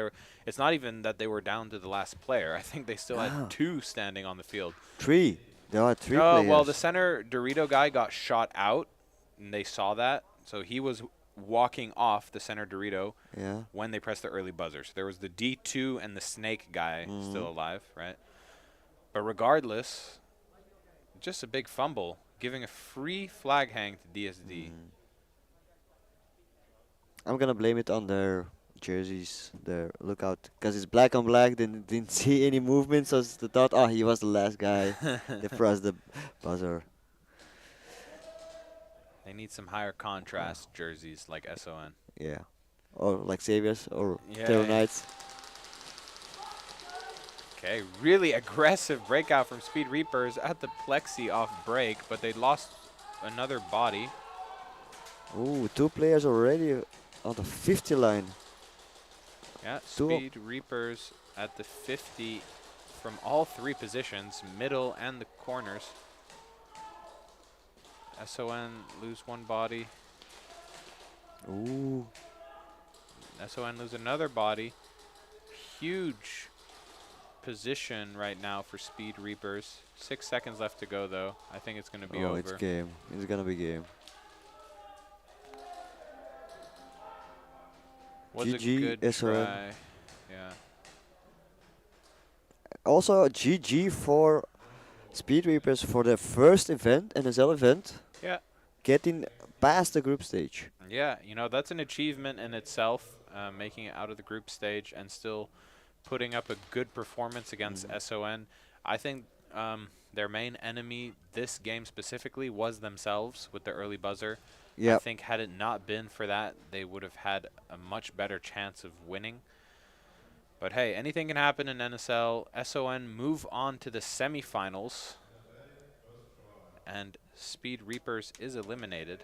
it's not even that they were down to the last player. I think they still Ah. had 2 standing on the field. 3. There are 3 No, players. well, the center Dorito guy got shot out, and they saw that. So he was walking off the center Dorito Yeah. when they pressed the early buzzer. So there was the D2 and the snake guy still alive, right? But regardless, just a big fumble, giving a free flag hang to DSD. I'm gonna blame it on their jerseys, their lookout, because it's black on black. They didn't see any movement, so they thought, oh, he was the last guy. They pressed the buzzer. They need some higher contrast jerseys like SON. Yeah, or like Saviors or Yeah, Terror yeah. Knights. Okay, really aggressive breakout from Speed Reapers at the plexi off break, but they lost another body. Ooh, 2 players already on the 50 line. Yeah, 2 of- Speed Reapers at the 50 from all 3 positions, middle and the corners. SON lose 1 body. Ooh. SON lose another body. Huge position right now for Speed Reapers. 6 seconds left to go, though. I think it's going to be over. It's game. It's gonna be game. Was GG, a good SON. try. Yeah. Also, a GG for Speed Reapers for their first event, NSL event. Yeah. Getting past the group stage. Yeah, you know, that's an achievement in itself, making it out of the group stage and still putting up a good performance against SON. I think their main enemy this game specifically was themselves with the early buzzer. I Yep. think had it not been for that, they would have had a much better chance of winning. But hey, anything can happen in NSL. SON move on to the semifinals, and Speed Reapers is eliminated.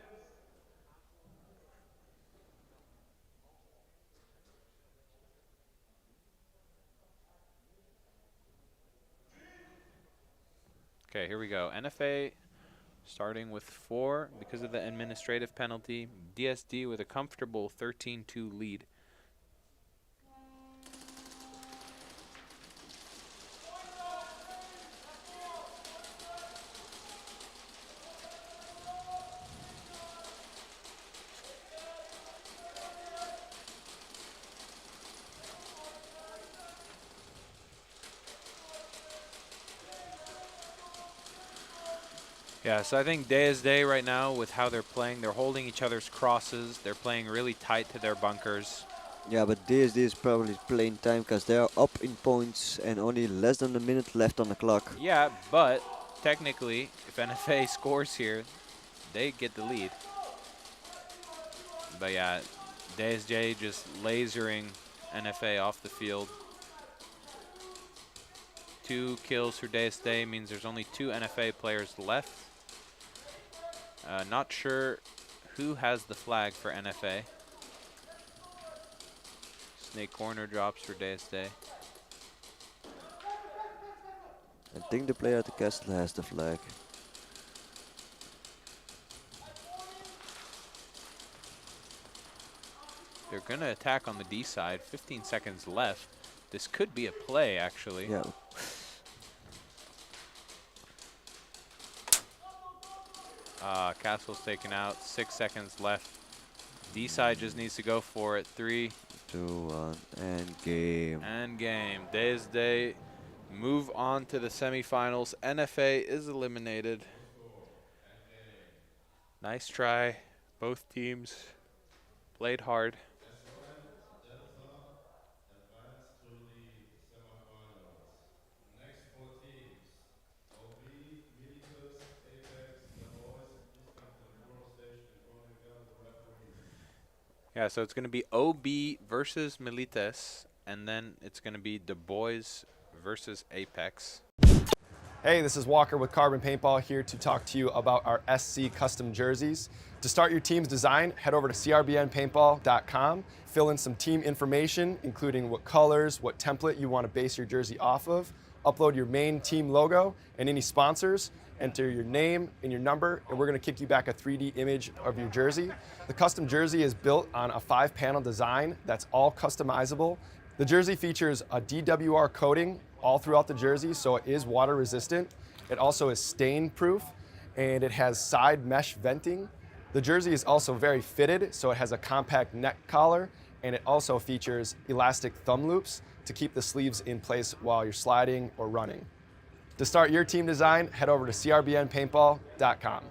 Okay, here we go. NFA starting with 4 because of the administrative penalty. DSD with a comfortable 13-2 lead. Yeah, so I think day is day right now with how they're playing. They're holding each other's crosses. They're playing really tight to their bunkers. Yeah, but DSD is probably playing time because they are up in points and only less than a minute left on the clock. Yeah, but technically, if NFA scores here, they get the lead. But yeah, DSJ just lasering NFA off the field. 2 kills for DSJ means there's only 2 NFA players left. Not sure who has the flag for NFA. Snake corner drops for DSJ. I think the player at the castle has the flag. They're going to attack on the D side. 15 seconds left. This could be a play, actually. Yeah. Castle's taken out. 6 seconds left. D side just needs to go for it. 3, 2, 1, and game. and game. DSJ move on to the semifinals. NFA is eliminated. Nice try. Both teams played hard. Yeah, so it's going to be OB versus Milites, and then it's going to be the boys versus Apex. Hey, this is Walker with Carbon Paintball here to talk to you about our SC custom jerseys. To start your team's design, head over to crbnpaintball.com, fill in some team information, including what colors, what template you want to base your jersey off of. Upload your main team logo and any sponsors, enter your name and your number, and we're gonna kick you back a 3D image of your jersey. The custom jersey is built on a 5-panel design that's all customizable. The jersey features a DWR coating all throughout the jersey, so it is water resistant. It also is stain proof, and it has side mesh venting. The jersey is also very fitted, so it has a compact neck collar, and it also features elastic thumb loops to keep the sleeves in place while you're sliding or running. To start your team design, head over to crbnpaintball.com.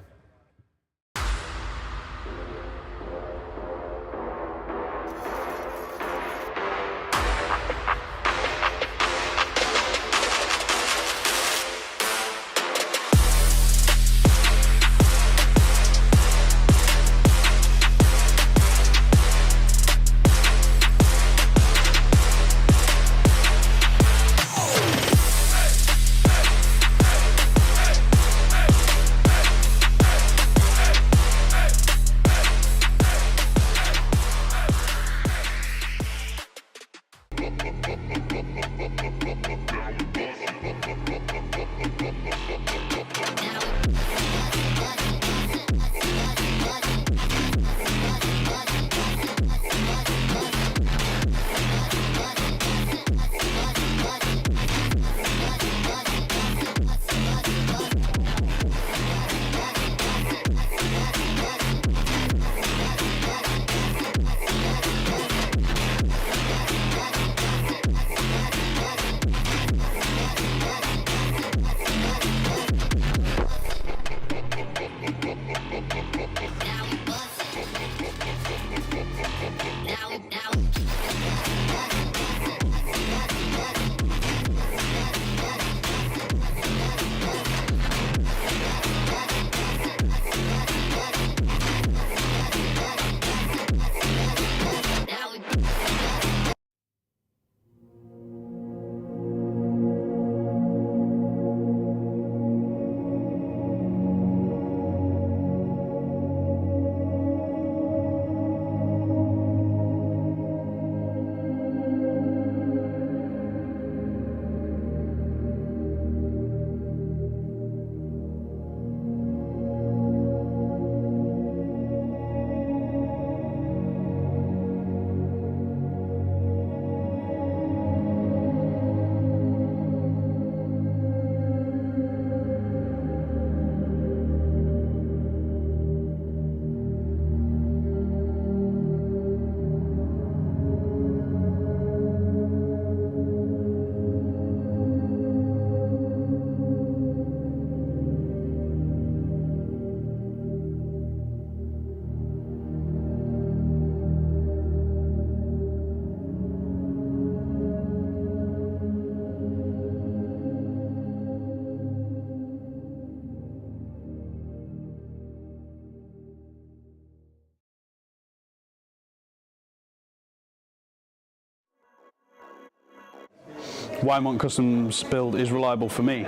Why Monk Customs build is reliable for me.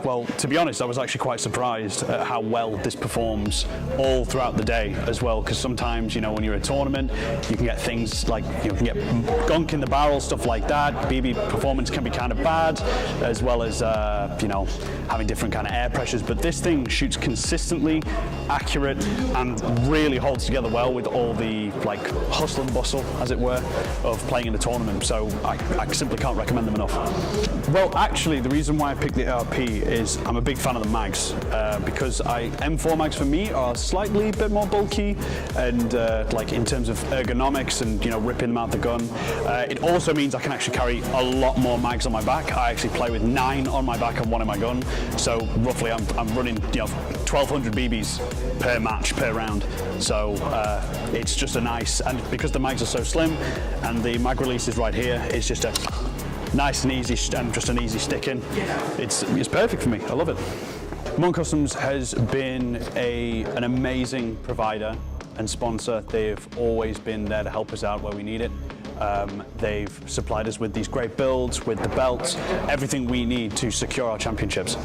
Well, to be honest, I was actually quite surprised at how well this performs all throughout the day as well, because sometimes, you know, when you're at a tournament, you can get things like, you can get gunk in the barrel, stuff like that. BB performance can be kind of bad, as well as, you know, having different kind of air pressures, but this thing shoots consistently, accurate, and really holds together well with all the, like, hustle and bustle, as it were, of playing in a tournament, so I simply can't recommend them enough. Well, actually, the reason why I picked the ARP is I'm a big fan of the mags, because M4 mags for me are slightly a bit more bulky, and like in terms of ergonomics and, you know, ripping them out the gun. It also means I can actually carry a lot more mags on my back. I actually play with 9 on my back and 1 in my gun, so roughly I'm running, you know, 1,200 BBs per match, per round. So it's just a nice, and because the mags are so slim and the mag release is right here, it's just a nice and easy, and just an easy stick in. It's perfect for me. I love it. Monk Customs has been an amazing provider and sponsor. They've always been there to help us out where we need it. They've supplied us with these great builds, with the belts, everything we need to secure our championships.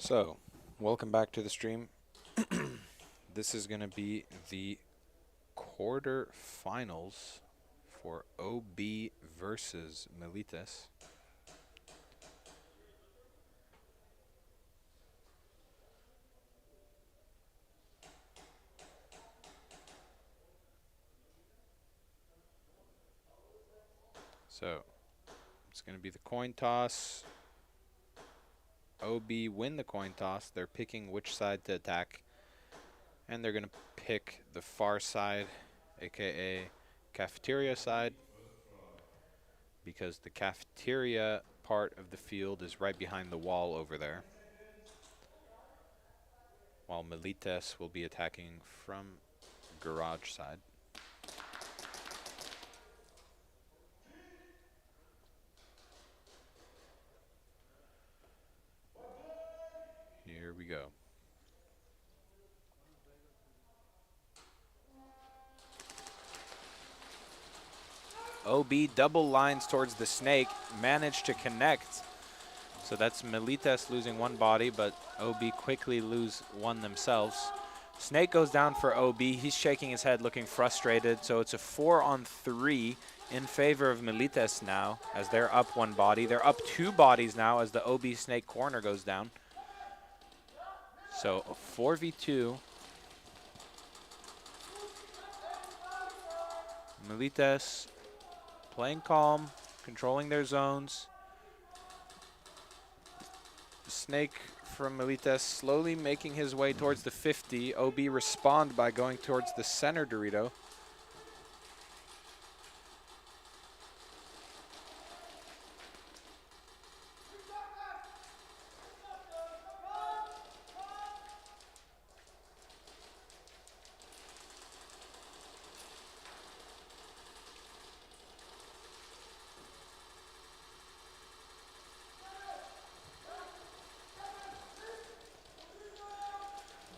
So, welcome back to the stream. This is going to be the quarterfinals for OB versus Milites. So, it's going to be the coin toss. OB win the coin toss. They're picking which side to attack. And they're going to pick the far side, aka cafeteria side, because the cafeteria part of the field is right behind the wall over there. While Milites will be attacking from garage side. Here we go. OB double lines towards the snake, managed to connect. So that's Milites losing one body, but OB quickly lose one themselves. Snake goes down for OB. He's shaking his head, looking frustrated. So it's a 4-on-3 in favor of Milites now, as they're up one body. They're up two bodies now as the OB snake corner goes down. So a 4v2. Milites playing calm, controlling their zones. The snake from Milites slowly making his way towards the 50. OB respond by going towards the center Dorito.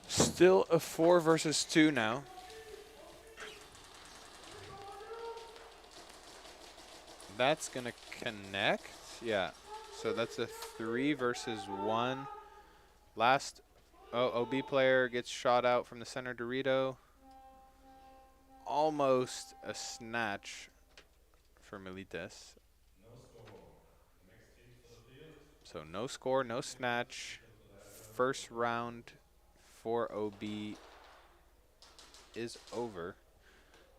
Still a 4 versus 2 now. That's gonna connect. Yeah. So that's a 3 versus 1. Last OB player gets shot out from the center Dorito. Almost a snatch for Milites. So no score, no snatch. First round for OB is over.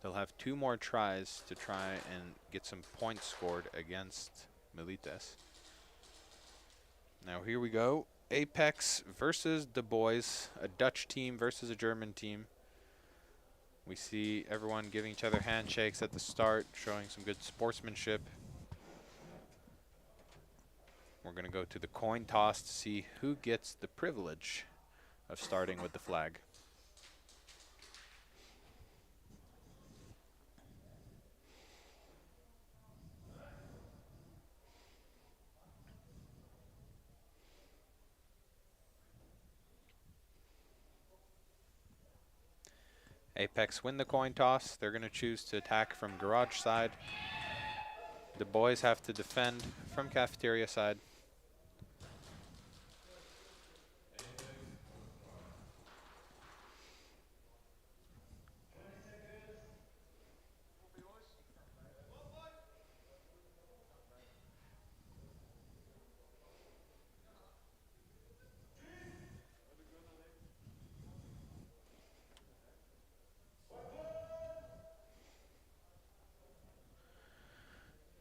They'll have 2 more tries to try and get some points scored against Milites. Now here we go. Apex versus the boys, a Dutch team versus a German team. We see everyone giving each other handshakes at the start, showing some good sportsmanship. We're going to go to the coin toss to see who gets the privilege of starting with the flag. Apex win the coin toss. They're going to choose to attack from garage side. The boys have to defend from cafeteria side.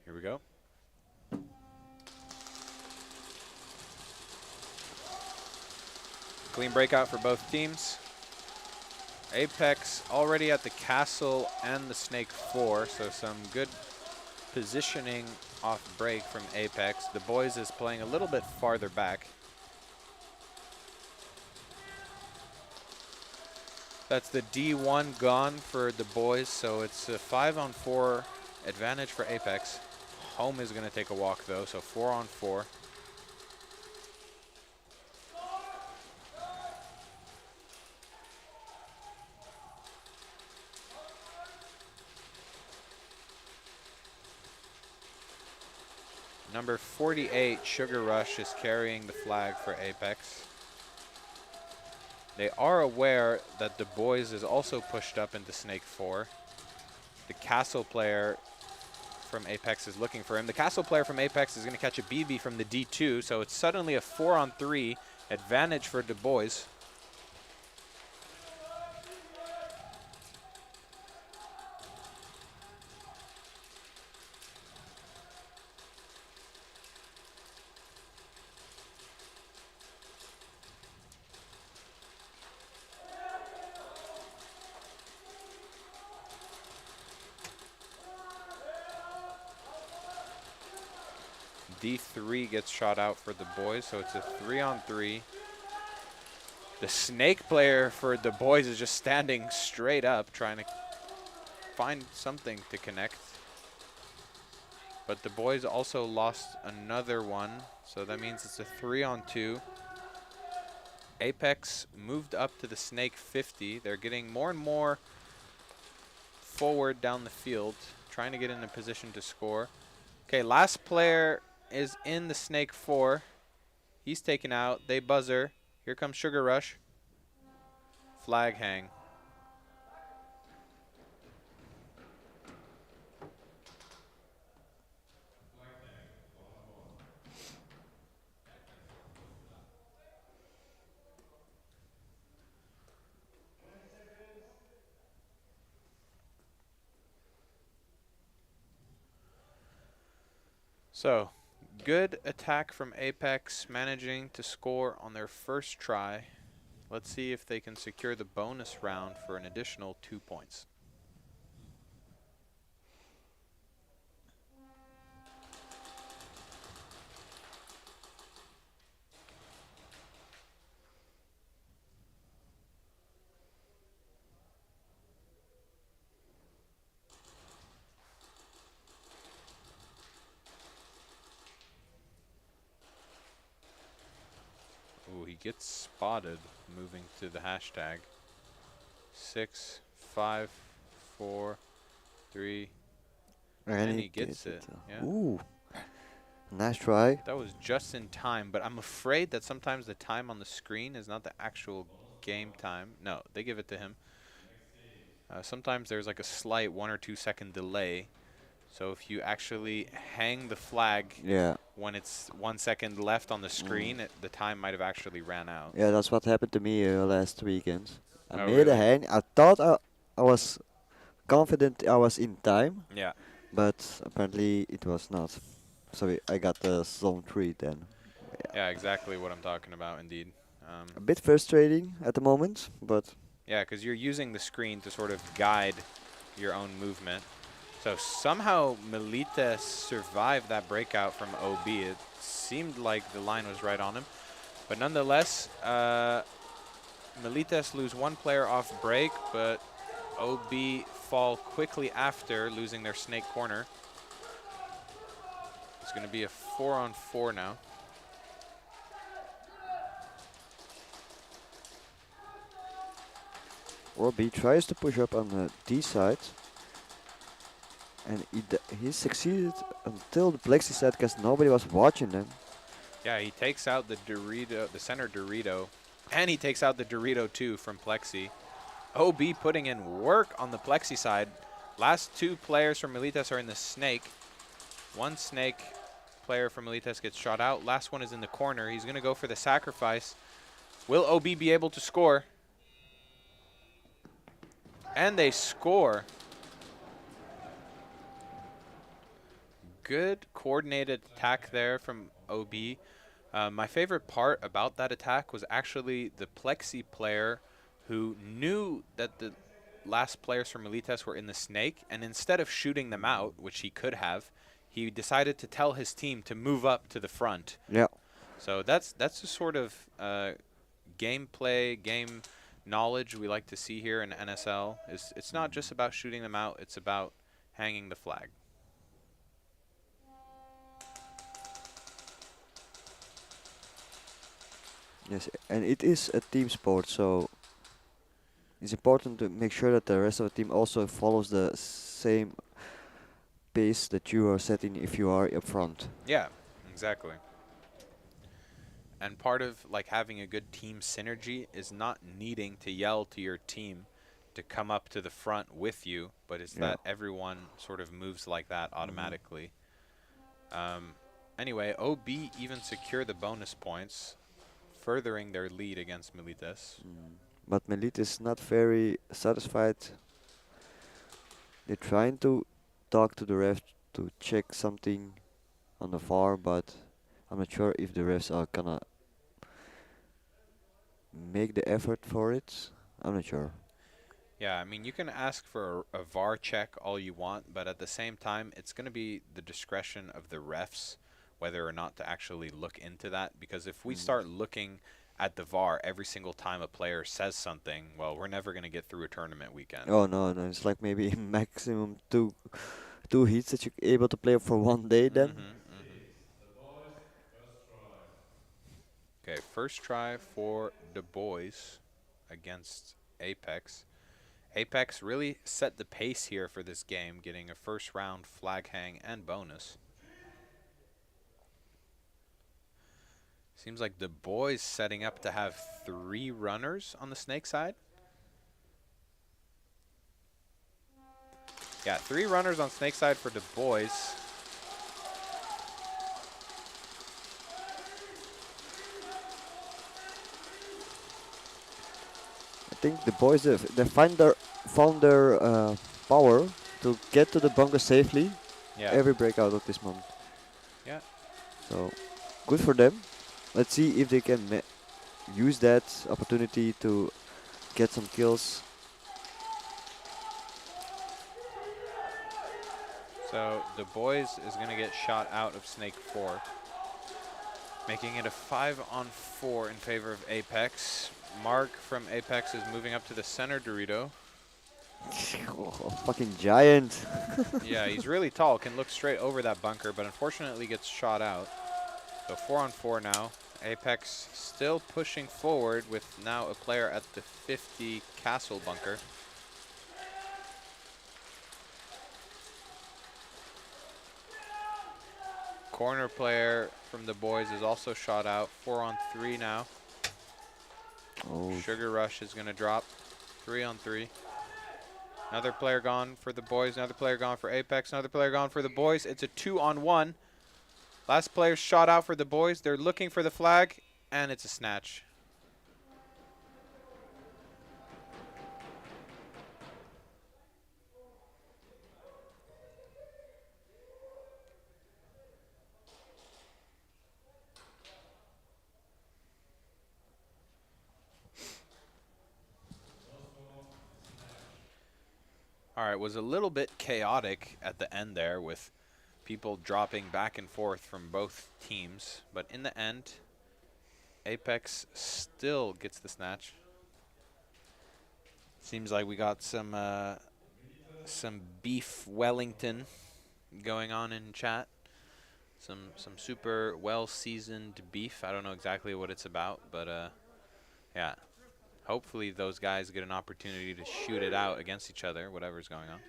Here we go. Clean breakout for both teams. Apex already at the castle and the snake 4, so some good positioning off break from Apex. The boys is playing a little bit farther back. That's the D1 gone for the boys, so it's a 5-on-4 advantage for Apex. Home is going to take a walk though, so 4-on-4. Number 48, Sugar Rush, is carrying the flag for Apex. They are aware that the boys is also pushed up into Snake 4. The Castle player from Apex is looking for him. The Castle player from Apex is going to catch a BB from the D2, so it's suddenly a 4-on-3 advantage for the boys. D3 gets shot out for the boys, so it's a 3-on-3. The Snake player for the boys is just standing straight up, trying to find something to connect. But the boys also lost another one, so that means it's a 3-on-2. Apex moved up to the Snake 50. They're getting more and more forward down the field, trying to get in a position to score. Okay, last player is in the Snake 4. He's taken out. They buzzer. Here comes Sugar Rush. Flag hang. So, good attack from Apex, managing to score on their first try. Let's see if they can secure the bonus round for an additional 2 points. Ooh, he gets spotted moving to the hashtag. 6, 5, 4, 3. And he gets it. Yeah. Ooh. Nice try. That was just in time, but I'm afraid that sometimes the time on the screen is not the actual game time. No, they give it to him. Sometimes there's like a slight 1 or 2 second delay. So if you actually hang the flag when it's 1 second left on the screen, the time might have actually ran out. Yeah, that's what happened to me last weekend. I made really? a hang. I thought I was confident I was in time. Yeah. But apparently it was not. So I got the zone 3 then. Yeah, exactly what I'm talking about, indeed. A bit frustrating at the moment, but... Yeah, because you're using the screen to sort of guide your own movement. So somehow Melita survived that breakout from OB. It seemed like the line was right on him. But nonetheless, Melites lose one player off break, but OB fall quickly after losing their Snake corner. It's going to be a 4-on-4 now. OB tries to push up on the D side. And he succeeded until the Plexi side because nobody was watching them. Yeah, he takes out the Dorito, the center Dorito, and he takes out the Dorito too from Plexi. OB putting in work on the Plexi side. Last 2 players from Melites are in the Snake. One Snake player from Melites gets shot out. Last one is in the corner. He's going to go for the sacrifice. Will OB be able to score? And they score. Good coordinated attack there from OB. My favorite part about that attack was actually the Plexi player who knew that the last players from Melites were in the Snake, and instead of shooting them out, which he could have, he decided to tell his team to move up to the front. Yeah. So that's the sort of gameplay, game knowledge we like to see here in NSL. It's not just about shooting them out, it's about hanging the flag. Yes, and it is a team sport, so it's important to make sure that the rest of the team also follows the same pace that you are setting if you are up front. Yeah, exactly. And part of like having a good team synergy is not needing to yell to your team to come up to the front with you, but it's that everyone sort of moves like that automatically. Anyway, OB even secure the bonus points, furthering their lead against Milites. But Melit is not very satisfied. They're trying to talk to the ref to check something on the VAR, but I'm not sure if the refs are gonna make the effort for it. I'm not sure. Yeah, I mean, you can ask for a VAR check all you want, but at the same time, it's going to be the discretion of the refs whether or not to actually look into that. Because if we start looking at the VAR every single time a player says something, well, we're never going to get through a tournament weekend. Oh no, no, it's like maybe maximum two heats that you're able to play for one day then. Okay, first try for the boys against Apex. Apex really set the pace here for this game, getting a first round flag hang and bonus. Seems like the boys setting up to have 3 runners on the snake side. Yeah, 3 runners on snake side for the boys. I think the boys they found their power to get to the bunker safely. Yeah. Every breakout at this moment. Yeah. So good for them. Let's see if they can use that opportunity to get some kills. So the boys is going to get shot out of Snake 4, making it a 5-on-4 in favor of Apex. Mark from Apex is moving up to the center Dorito. Oh, fucking giant. Yeah, he's really tall, can look straight over that bunker, but unfortunately gets shot out. So 4-on-4 now. Apex still pushing forward with now a player at the 50 castle bunker. Corner player from the boys is also shot out. 4-on-3 now. Oh. Sugar Rush is going to drop. 3-on-3. Another player gone for the boys. Another player gone for Apex. Another player gone for the boys. It's a 2-on-1. Last player shot out for the boys. They're looking for the flag, and it's a snatch. All right, was a little bit chaotic at the end there with people dropping back and forth from both teams, but in the end, Apex still gets the snatch. Seems like we got some beef Wellington going on in chat. Some super well-seasoned beef. I don't know exactly what it's about, but yeah. Hopefully those guys get an opportunity to shoot it out against each other, whatever's going on.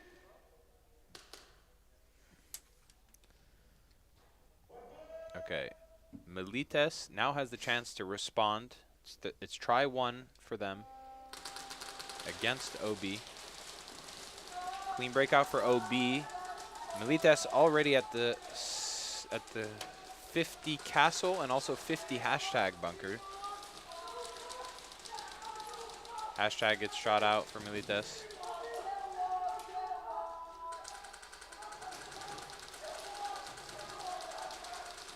Okay. Milites now has the chance to respond. It's try 1 for them against OB. Clean breakout for OB. Milites already at the 50 castle and also 50 hashtag bunker. Hashtag gets shot out for Milites.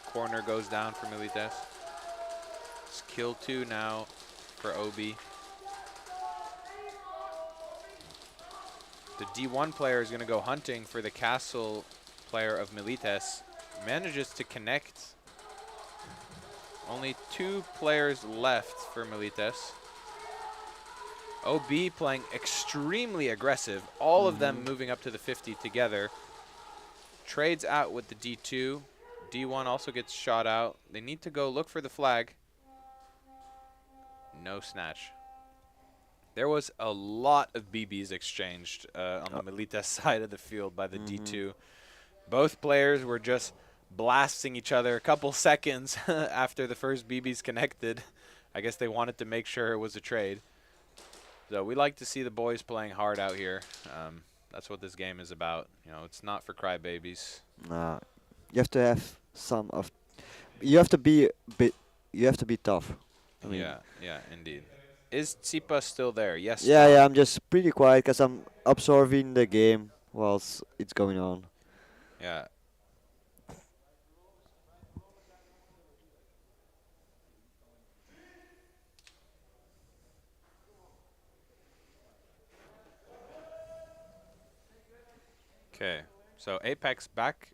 Corner goes down for Milites. It's kill 2 now for OB. The D1 player is going to go hunting for the castle player of Milites. Manages to connect. Only 2 players left for Milites. OB playing extremely aggressive. All of them moving up to the 50 together. Trades out with the D2. D1 also gets shot out. They need to go look for the flag. No snatch. There was a lot of BBs exchanged on the Milites side of the field by the D2. Both players were just blasting each other a couple seconds after the first BB's connected. I guess they wanted to make sure it was a trade. So we like to see the boys playing hard out here. That's what this game is about. You know, it's not for crybabies. Nah, you have to have some of. You have to be You have to be tough. I mean, Yeah, indeed. Is Tsipa still there? Yes. yeah, Tom. I'm just pretty quiet because I'm absorbing the game whilst it's going on. Yeah. Okay, so Apex back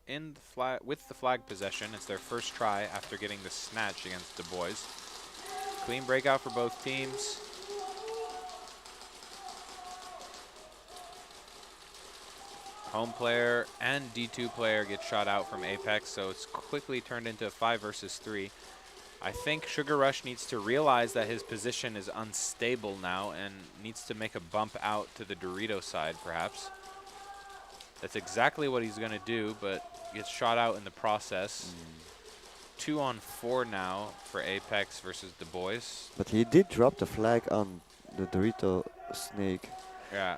in the flag with the flag possession. It's their first try after getting the snatch against the boys. Clean breakout for both teams. Home player and D2 player get shot out from Apex, so it's quickly turned into a 5 versus 3. I think Sugar Rush needs to realize that his position is unstable now and needs to make a bump out to the Dorito side, perhaps. That's exactly what he's going to do, but gets shot out in the process. 2 on 4 now for Apex versus the boys. But he did drop the flag on the Dorito snake. Yeah.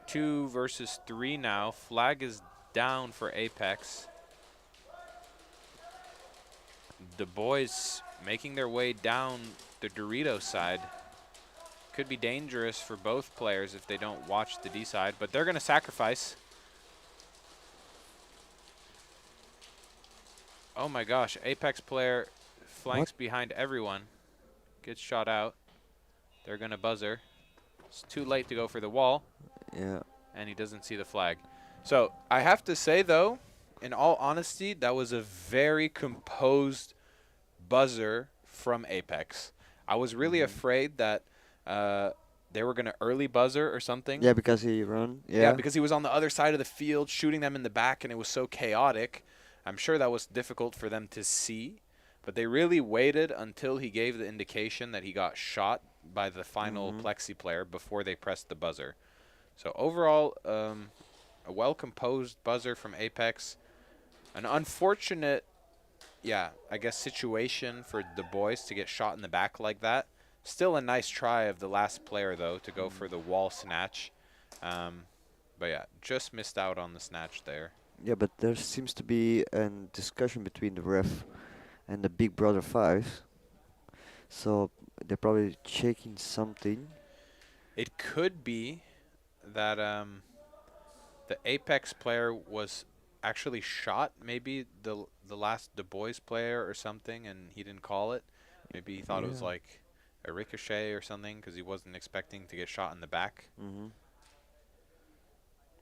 2 versus 3 now. Flag is down for Apex. The boys making their way down the Dorito side. Could be dangerous for both players if they don't watch the D side, but they're going to sacrifice. Oh my gosh, Apex player flanks behind everyone. Gets shot out. They're going to buzzer. It's too late to go for the wall. Yeah. And he doesn't see the flag. So I have to say, though, in all honesty, that was a very composed buzzer from Apex. I was really afraid that they were going to early buzzer or something. Yeah, because he run. Yeah, because he was on the other side of the field shooting them in the back, and it was so chaotic. I'm sure that was difficult for them to see, but they really waited until he gave the indication that he got shot by the final Plexi player before they pressed the buzzer. So overall, a well-composed buzzer from Apex. An unfortunate, I guess, situation for the boys to get shot in the back like that. Still a nice try of the last player, though, to go for the wall snatch. But yeah, just missed out on the snatch there. Yeah, but there seems to be a discussion between the ref and the Big Brother 5. So they're probably checking something. It could be that the Apex player was actually shot, maybe the boys player or something, and he didn't call it. Maybe he thought it was like a ricochet or something because he wasn't expecting to get shot in the back.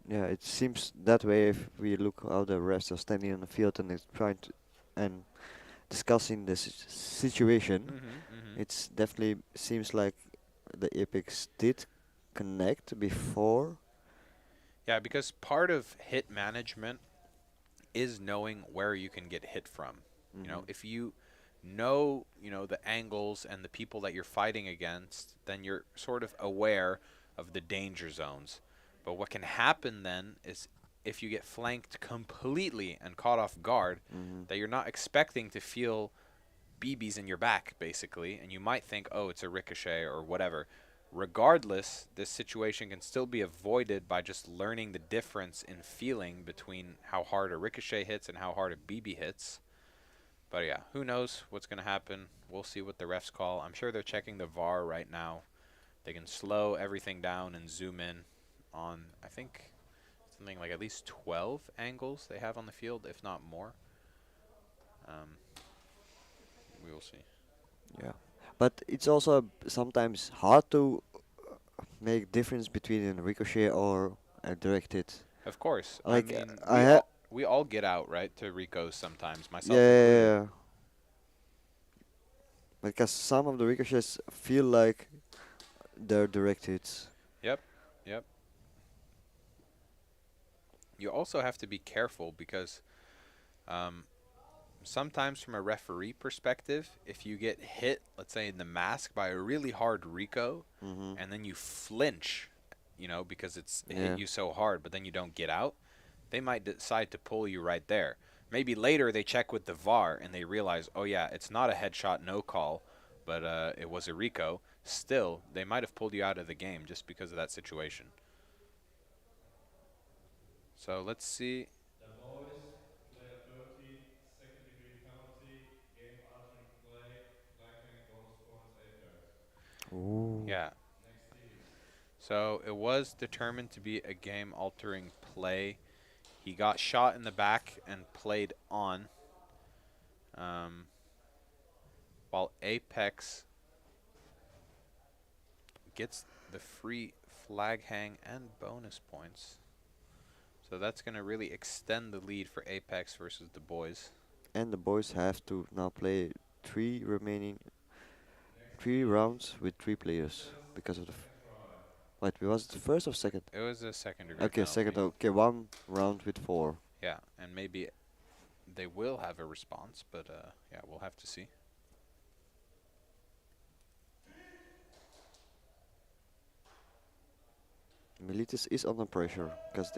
Yeah, it seems that way if we look how the refs are standing on the field and is trying to and discussing the situation. It's definitely seems like the Apex did connect before. Yeah, because part of hit management is knowing where you can get hit from. You know, if you know, the angles and the people that you're fighting against, then you're sort of aware of the danger zones. But what can happen then is if you get flanked completely and caught off guard, that you're not expecting to feel BBs in your back, basically, and you might think, oh, it's a ricochet or whatever. Regardless, this situation can still be avoided by just learning the difference in feeling between how hard a ricochet hits and how hard a BB hits. But yeah, who knows what's going to happen. We'll see what the refs call. I'm sure they're checking the VAR right now. They can slow everything down and zoom in on, I think, something like at least 12 angles they have on the field, if not more. We will see. Yeah, but it's also sometimes hard to make difference between a ricochet or a direct hit. Of course. Like I mean, we all get out, right, to Ricos sometimes, myself included. Yeah. Because some of the ricochets feel like they're direct hits. Yep. You also have to be careful because sometimes from a referee perspective, if you get hit, let's say in the mask, by a really hard Rico, and then you flinch, because it hit you so hard, but then you don't get out, they might decide to pull you right there. Maybe later they check with the VAR and they realize, oh yeah, it's not a headshot, no call, but it was a Rico. Still, they might have pulled you out of the game just because of that situation. So let's see. The boys play a 30 second degree penalty, game altering play, flag hang, bonus points, apex. Ooh. Yeah. Next team. So it was determined to be a game-altering play. He got shot in the back and played on. While Apex gets the free flag hang and bonus points. So that's going to really extend the lead for Apex versus the boys. And the boys have to now play 3 rounds with 3 players because of the. Wait, was it the first or second? It was a second degree Okay, penalty. second. Okay, 1 round with 4. Yeah, and maybe they will have a response, but yeah, we'll have to see. Militis is under pressure because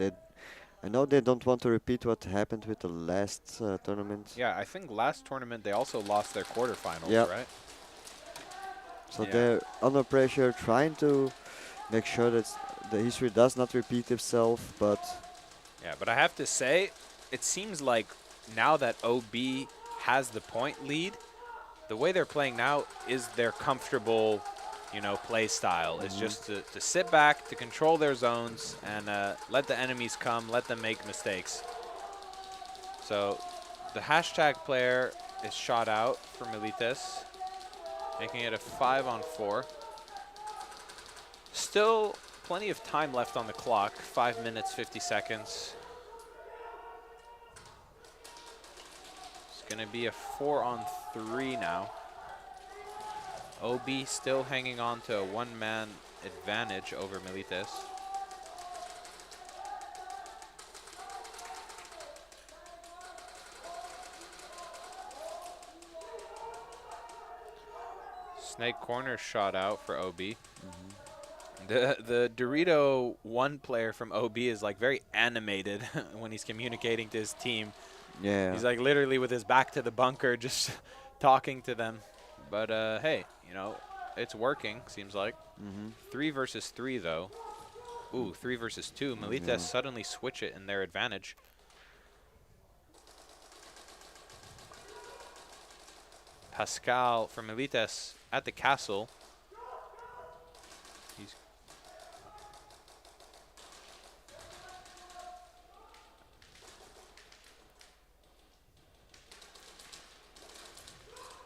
I know they don't want to repeat what happened with the last tournament. Yeah, I think last tournament they also lost their quarterfinals, Yep. right? So Yeah. they're under pressure, trying to make sure that the history does not repeat itself, but Yeah, but I have to say, it seems like now that OB has the point lead, the way they're playing now is their comfortable, you know, play style. It's just to sit back, to control their zones, and let the enemies come, let them make mistakes. So the hashtag player is shot out for Milites, making it a 5-on-4. Still plenty of time left on the clock, 5 minutes, 50 seconds. It's going to be a 4-on-3 now. OB still hanging on to a one-man advantage over Milites. Snake corner shot out for OB. The Dorito 1 player from OB is like very animated when he's communicating to his team. Yeah. He's like literally with his back to the bunker just talking to them. But hey, you know, it's working, seems like. 3 versus 3 though. Ooh, 3 versus 2. Milites suddenly switch it in their advantage. Pascal from Milites at the castle. He's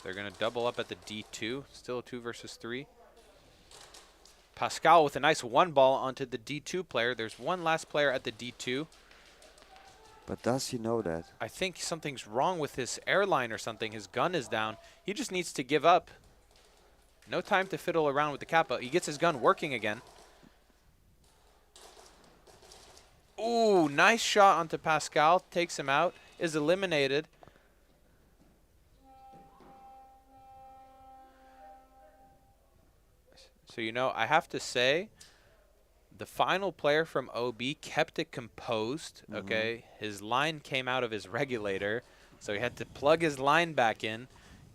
They're going to double up at the D2. Still a 2 versus 3. Pascal with a nice 1 ball onto the D2 player. There's one last player at the D2. But does he know that? I think something's wrong with his airline or something. His gun is down. He just needs to give up. No time to fiddle around with the Kappa. He gets his gun working again. Ooh, nice shot onto Pascal. Takes him out. Is eliminated. So, you know, I have to say, the final player from OB kept it composed, okay? His line came out of his regulator, so he had to plug his line back in,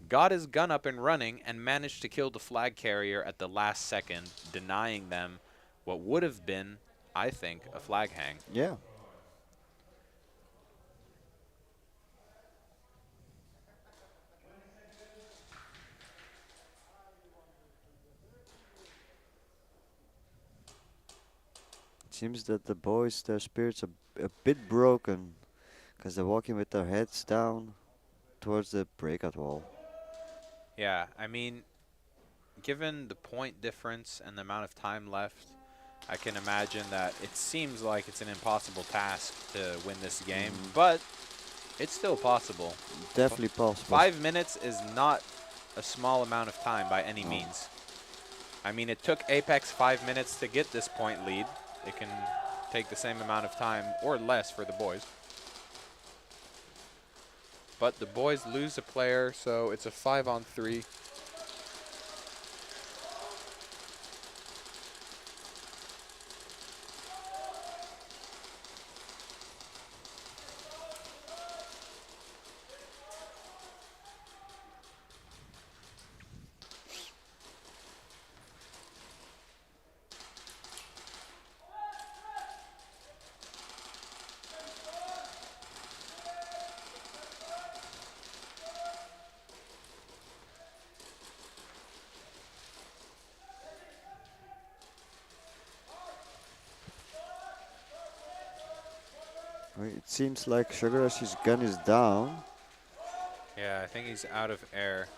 got his gun up and running, and managed to kill the flag carrier at the last second, denying them what would have been, I think, a flag hang. Yeah. Seems that the boys, their spirits are a bit broken, because they're walking with their heads down towards the breakout wall. Yeah, I mean, given the point difference and the amount of time left, I can imagine that it seems like it's an impossible task to win this game, but it's still possible. Definitely possible. 5 minutes is not a small amount of time by any means. I mean, it took Apex 5 minutes to get this point lead. It can take the same amount of time or less for the boys. But the boys lose a player, so it's a 5-on-3. It seems like Sugar Rush's gun is down. Yeah, I think he's out of air.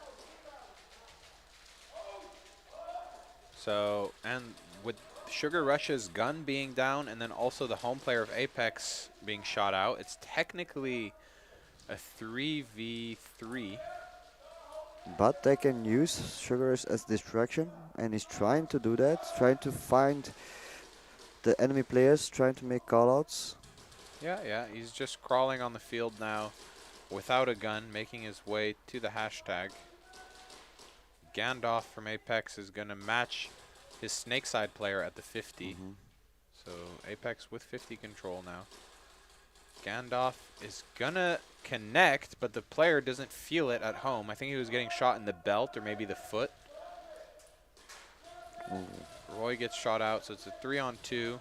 So, and with Sugar Rush's gun being down and then also the home player of Apex being shot out, it's technically a 3v3. But they can use Sugar Rush as distraction, and he's trying to do that, trying to find the enemy players, trying to make callouts. Yeah, he's just crawling on the field now without a gun, making his way to the hashtag. Gandalf from Apex is going to match his Snakeside player at the 50. So Apex with 50 control now. Gandalf is going to connect, but the player doesn't feel it at home. I think he was getting shot in the belt or maybe the foot. Roy gets shot out, so it's a 3-on-2.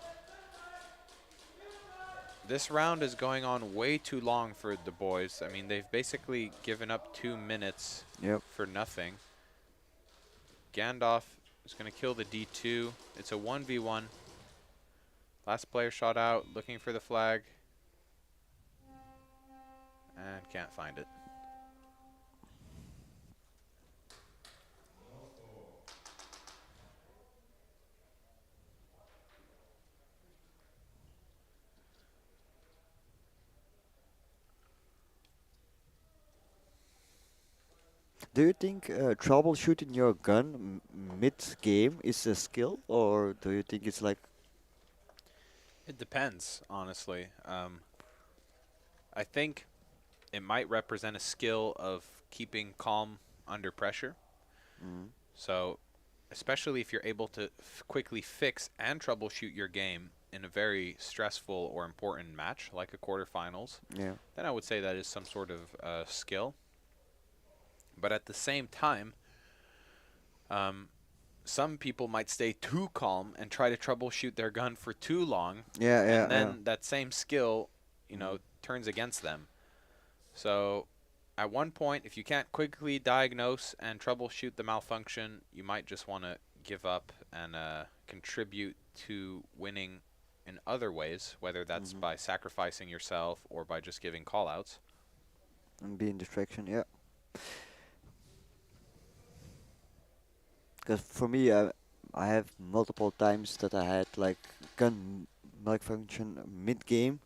This round is going on way too long for the boys. I mean, they've basically given up 2 minutes for nothing. Gandalf is going to kill the D2. It's a 1v1. Last player shot out, looking for the flag. And can't find it. Do you think troubleshooting your gun mid-game is a skill, or do you think it's like... It depends, honestly. I think it might represent a skill of keeping calm under pressure. So, especially if you're able to quickly fix and troubleshoot your game in a very stressful or important match, like a quarterfinals, then I would say that is some sort of skill. But at the same time, some people might stay too calm and try to troubleshoot their gun for too long. And then that same skill, you know, turns against them. So at one point, if you can't quickly diagnose and troubleshoot the malfunction, you might just want to give up and contribute to winning in other ways, whether that's by sacrificing yourself or by just giving callouts. And being distraction, Because for me, I have multiple times that I had like gun malfunction mid-game.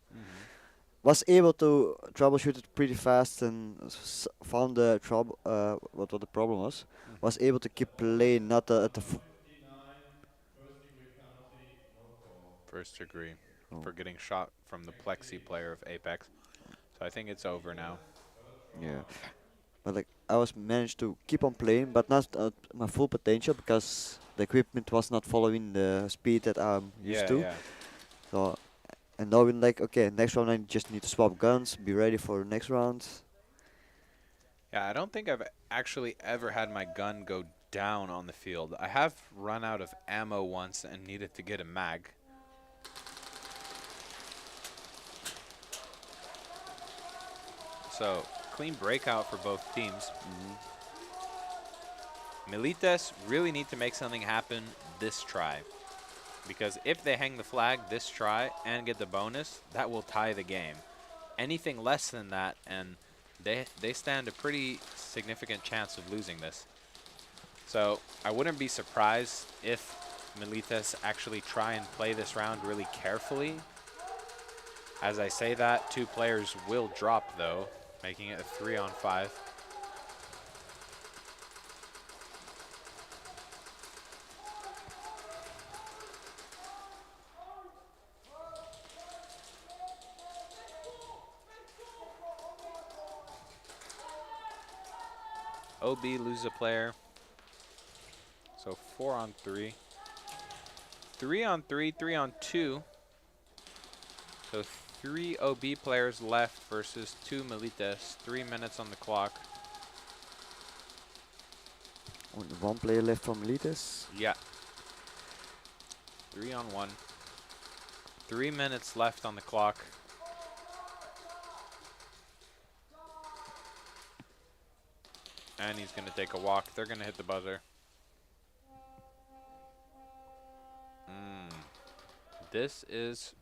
Was able to troubleshoot it pretty fast and found the trouble. What the problem was. Was able to keep playing, not at the. First degree for getting shot from the Plexi player of Apex. So I think it's over now. Yeah. But like I was managed to keep on playing, but not at my full potential because the equipment was not following the speed that I'm used to. So, and now we're like, okay, next round I just need to swap guns, be ready for the next round. Yeah, I don't think I've actually ever had my gun go down on the field. I have run out of ammo once and needed to get a mag. So, clean breakout for both teams. Milites really need to make something happen this try. Because if they hang the flag this try and get the bonus, that will tie the game. Anything less than that, and they stand a pretty significant chance of losing this. So I wouldn't be surprised if Milites actually try and play this round really carefully. As I say that, 2 players will drop though, making it a 3-on-5. OB loses a player. So 4-on-3. 3-on-3, 3-on-2. So 3 OB players left versus 2 Milites. 3 minutes on the clock. Only 1 player left from Milites. Yeah. 3-on-1. 3 minutes left on the clock. And he's going to take a walk. They're going to hit the buzzer. This is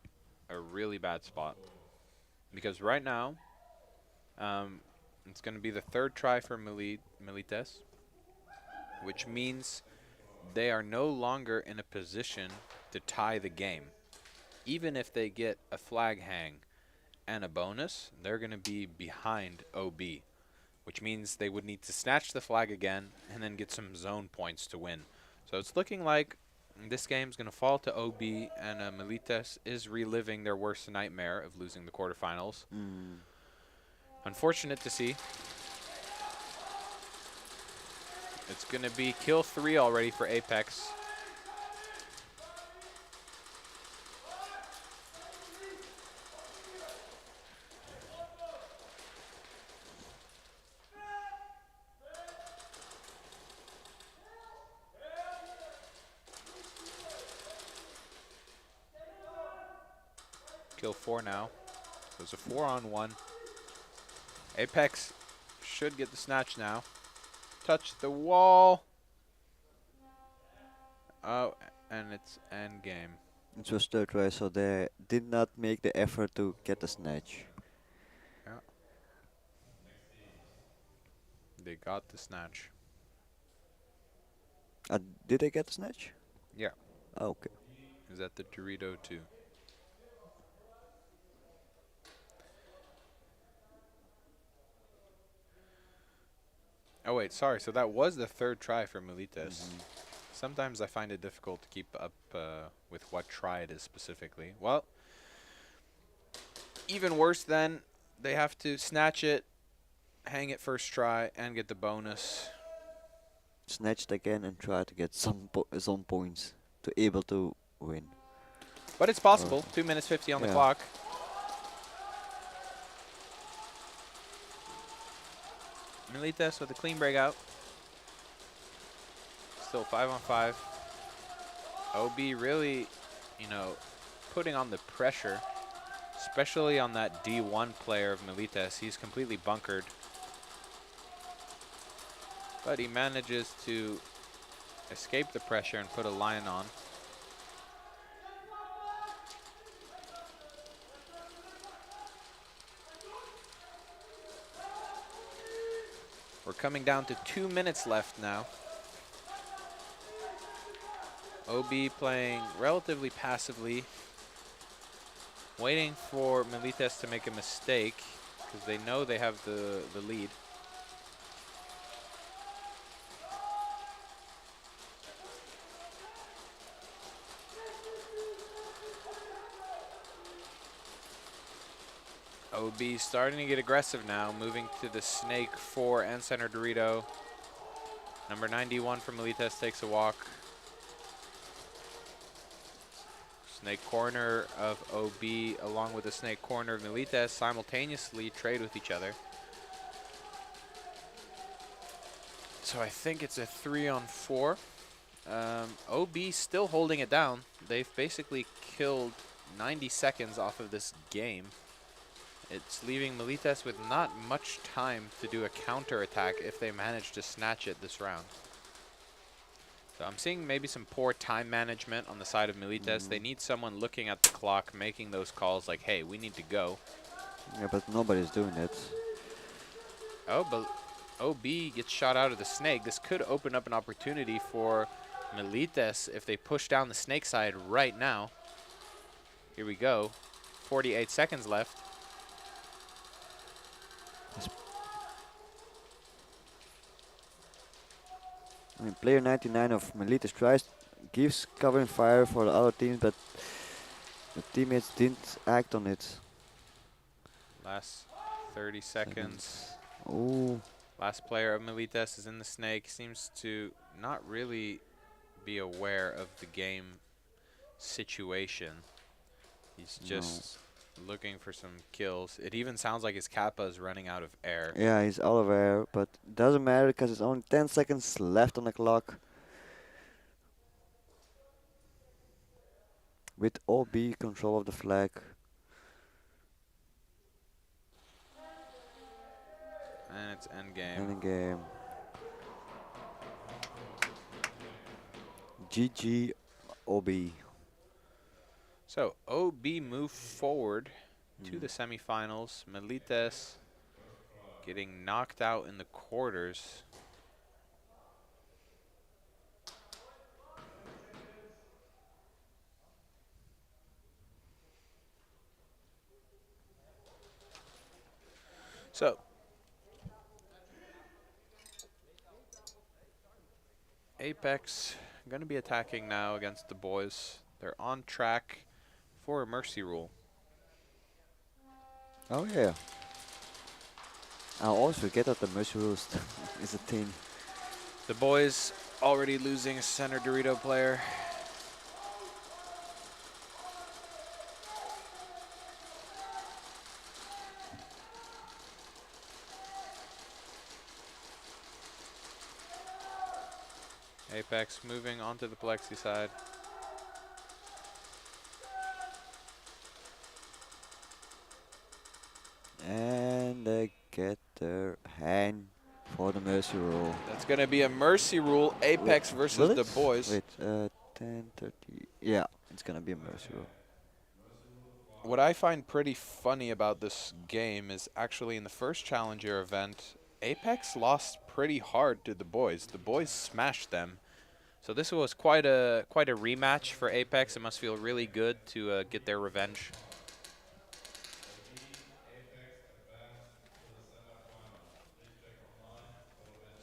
a really bad spot. because right now it's going to be the third try for Milites, which means they are no longer in a position to tie the game. Even if they get a flag hang and a bonus, they're going to be behind OB, which means they would need to snatch the flag again and then get some zone points to win. So it's looking like this game's going to fall to OB, and Milites is reliving their worst nightmare of losing the quarterfinals. Unfortunate to see. It's going to be kill 3 already for Apex. Kill 4 now. So it's a 4-on-1. Apex should get the snatch now. Touch the wall. Oh, and it's end game. It was third try, so they did not make the effort to get the snatch. Yeah. They got the snatch. Did they get the snatch? Yeah. Oh, okay. Is that the Dorito too? Oh wait, sorry. So that was the third try for Milites. Sometimes I find it difficult to keep up with what try it is specifically. Well, even worse then, they have to snatch it, hang it first try, and get the bonus. Snatched again and try to get some points to able to win. But it's possible. 2 minutes 50 on the clock. Milites with a clean breakout. Still 5-on-5. OB really, putting on the pressure, especially on that D1 player of Milites. He's completely bunkered. But he manages to escape the pressure and put a line on. We're coming down to 2 minutes left now. OB playing relatively passively, waiting for Milites to make a mistake because they know they have the lead. OB starting to get aggressive now, moving to the snake 4 and center Dorito. Number 91 from Milites takes a walk. Snake corner of OB along with the snake corner of Milites simultaneously trade with each other. So I think it's a 3-on-4. OB still holding it down. They've basically killed 90 seconds off of this game. It's leaving Milites with not much time to do a counter attack if they manage to snatch it this round. So I'm seeing maybe some poor time management on the side of Milites. They need someone looking at the clock, making those calls like, hey, we need to go. Yeah, but nobody's doing it. Oh, but OB gets shot out of the snake. This could open up an opportunity for Milites if they push down the snake side right now. Here we go. 48 seconds left. I mean, player 99 of Milites gives covering fire for the other teams, but the teammates didn't act on it. Last 30 seconds. Oh. Last player of Milites is in the snake. Seems to not really be aware of the game situation. He's just looking for some kills. It even sounds like his Kappa is running out of air. Yeah, he's out of air, but it doesn't matter because it's only 10 seconds left on the clock. With OB control of the flag. And it's endgame. Endgame. GG OB. So OB move forward to the semifinals. Melites getting knocked out in the quarters. So, Apex going to be attacking now against the boys. They're on track for a mercy rule. Oh yeah. I always forget that the mercy rules is a thing. The boys already losing a center Dorito player. Apex moving onto the plexi side. And they get their hand for the mercy rule. That's going to be a mercy rule. Apex versus the boys. Wait, 10:30. Yeah, it's gonna be a mercy rule. What I find pretty funny about this game is actually in the first Challenger event, Apex lost pretty hard to the boys. The boys smashed them. So this was quite a rematch for Apex. It must feel really good to get their revenge.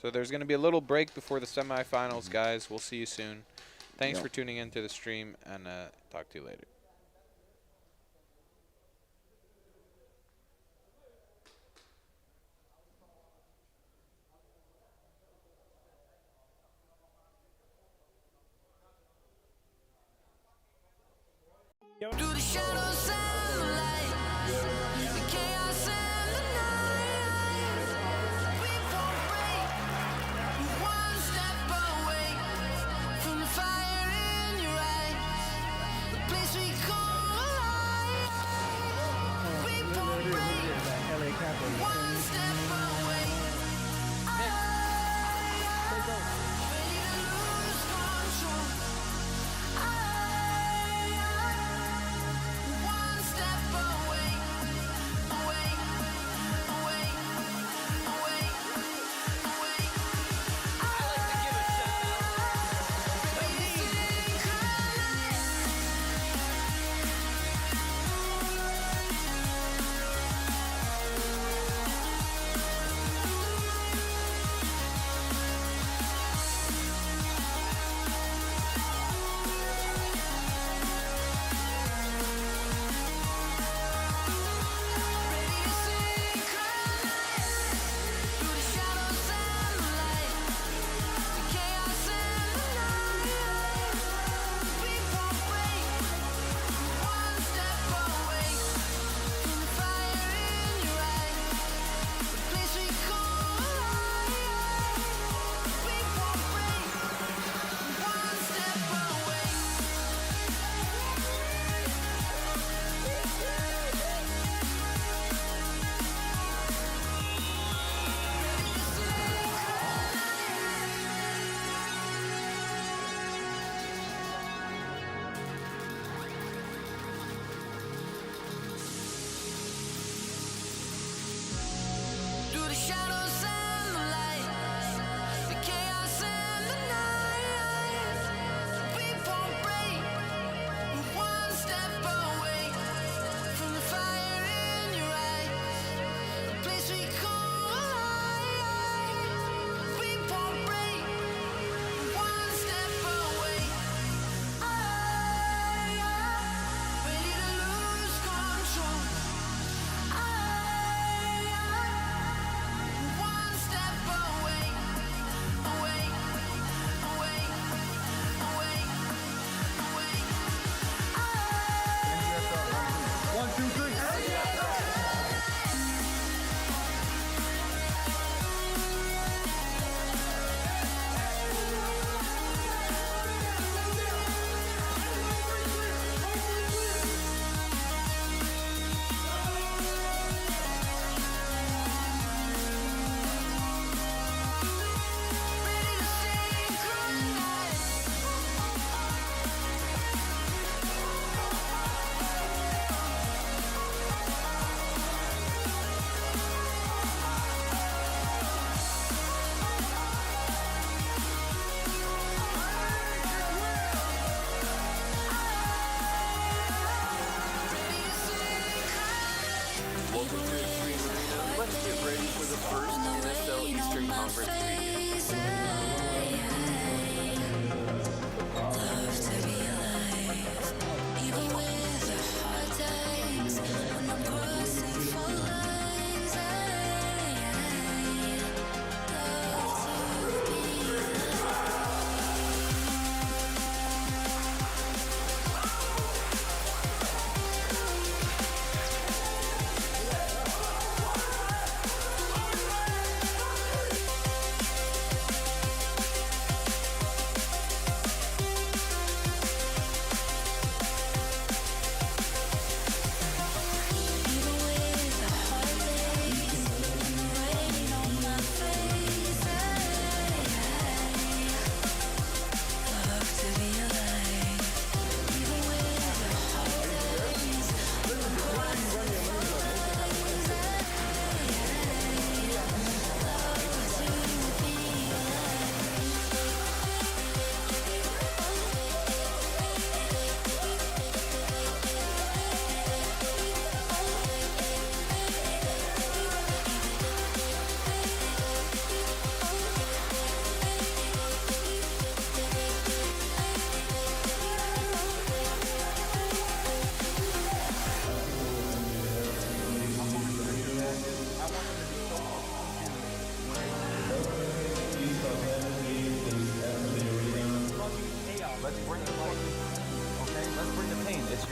So there's going to be a little break before the semifinals, guys. We'll see you soon. Thanks for tuning into the stream, and talk to you later. Through the shadows and the light, the chaos and the night, we won't break. We're one step away from the fire in your eyes, the place we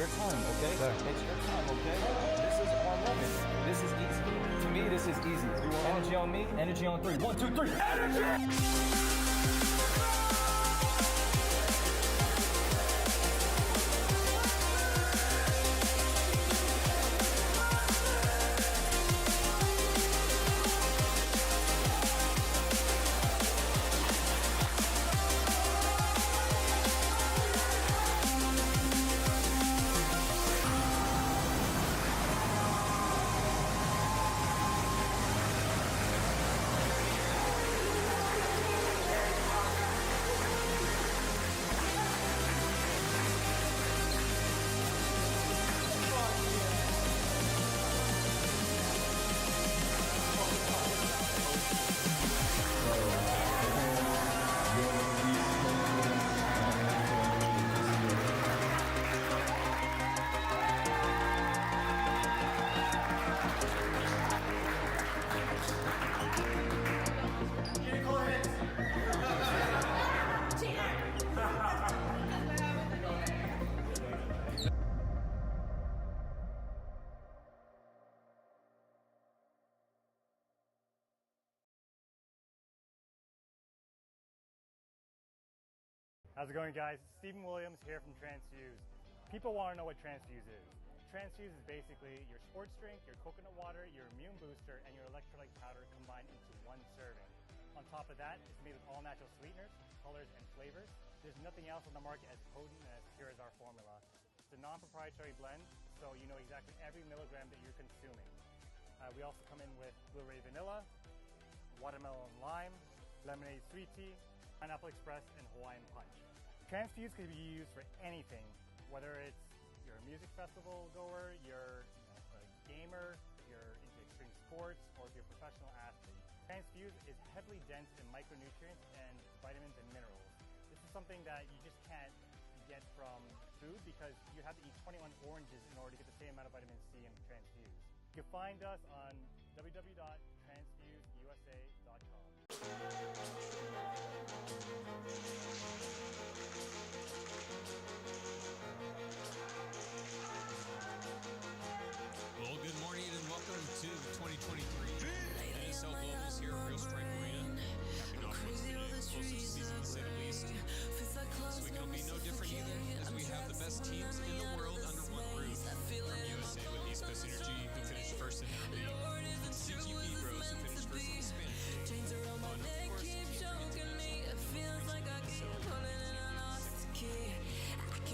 your time, okay? It's your time, okay? This is our moment. This is easy. To me, this is easy. Energy on me, energy on 3. 1, 2, 3, energy! How's it going, guys? Stephen Williams here from Transfuse. People want to know what Transfuse is. Transfuse is basically your sports drink, your coconut water, your immune booster, and your electrolyte powder combined into one serving. On top of that, it's made with all natural sweeteners, colors, and flavors. There's nothing else on the market as potent and as pure as our formula. It's a non-proprietary blend, so you know exactly every milligram that you're consuming. We also come in with blueberry vanilla, watermelon lime, lemonade sweet tea, pineapple express, and Hawaiian punch. Transfuse can be used for anything, whether it's you're a music festival goer, you're a gamer, you're into extreme sports, or if you're a professional athlete. Transfuse is heavily dense in micronutrients and vitamins and minerals. This is something that you just can't get from food because you have to eat 21 oranges in order to get the same amount of vitamin C in Transfuse. You can find us on www.transfuseusa.com. Well, good morning and welcome to the 2023 NSL Globals here at Real Strike Arena. Capping off what's been an explosive season to say the least. This week it'll be no different either, as we have the best teams in the world under one roof. From USA with East Coast Energy, who finished first in their league. From CGP Bros, who finished first in the Spanish league.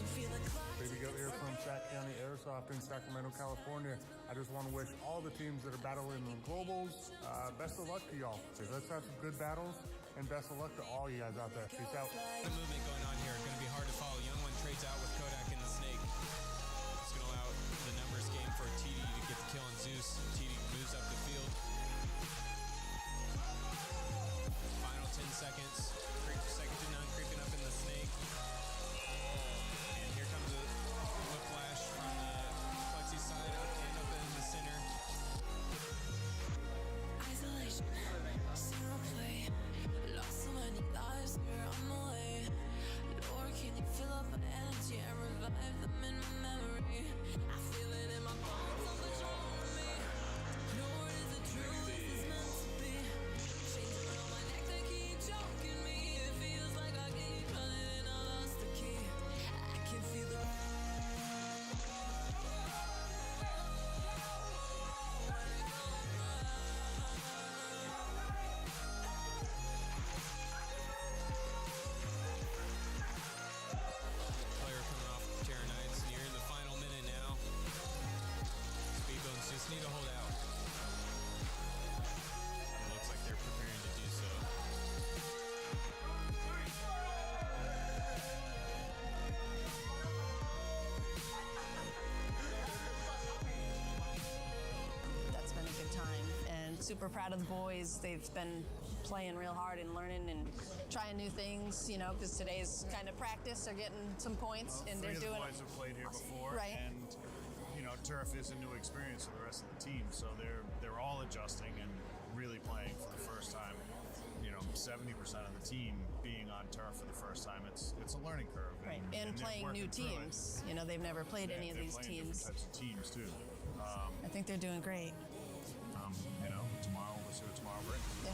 And of course, Baby Goat here from Sac County Airsoft in Sacramento, California. I just want to wish all the teams that are battling in the globals best of luck to y'all. Let's have some good battles, and best of luck to all you guys out there. Peace out. The movement going on here going to be hard to follow. Young one trades out with Kodak and the Snake. It's going to allow the numbers game for TD to get the kill on Zeus. TD moves up the field. Final 10 seconds. Second to none, creeping up in the Snake. And here comes a whiplash from the Plexi side and up in the center. Isolation, zero play. Lost so many lives here on the way. Lord, can you fill up my energy and revive them in my memory? I feel it in my bones, all the joy of me. Lord, is it true? This is meant to be. Chains around my neck, they keep choking me. It feels like I keep running and I lost the key. I can feel the Player coming off Terror Knights, nearing the final minute now. Speedbones just need to hold out. It looks like they're preparing to do so. That's been a good time, and super proud of the boys. They've been playing real hard and learning and trying new things, you know, because today's kind of practice. They're getting some points, and they're doing Three of the boys have played here before, right? And you know, turf is a new experience for the rest of the team, so they're all adjusting and really playing for the first time, you know, 70% of the team being on turf for the first time, it's a learning curve. Right, and they're playing new working through it. teams. You know, they've never played any of They're these playing teams. different types of teams too. I think they're doing great. Tomorrow we'll see what tomorrow brings. Yeah.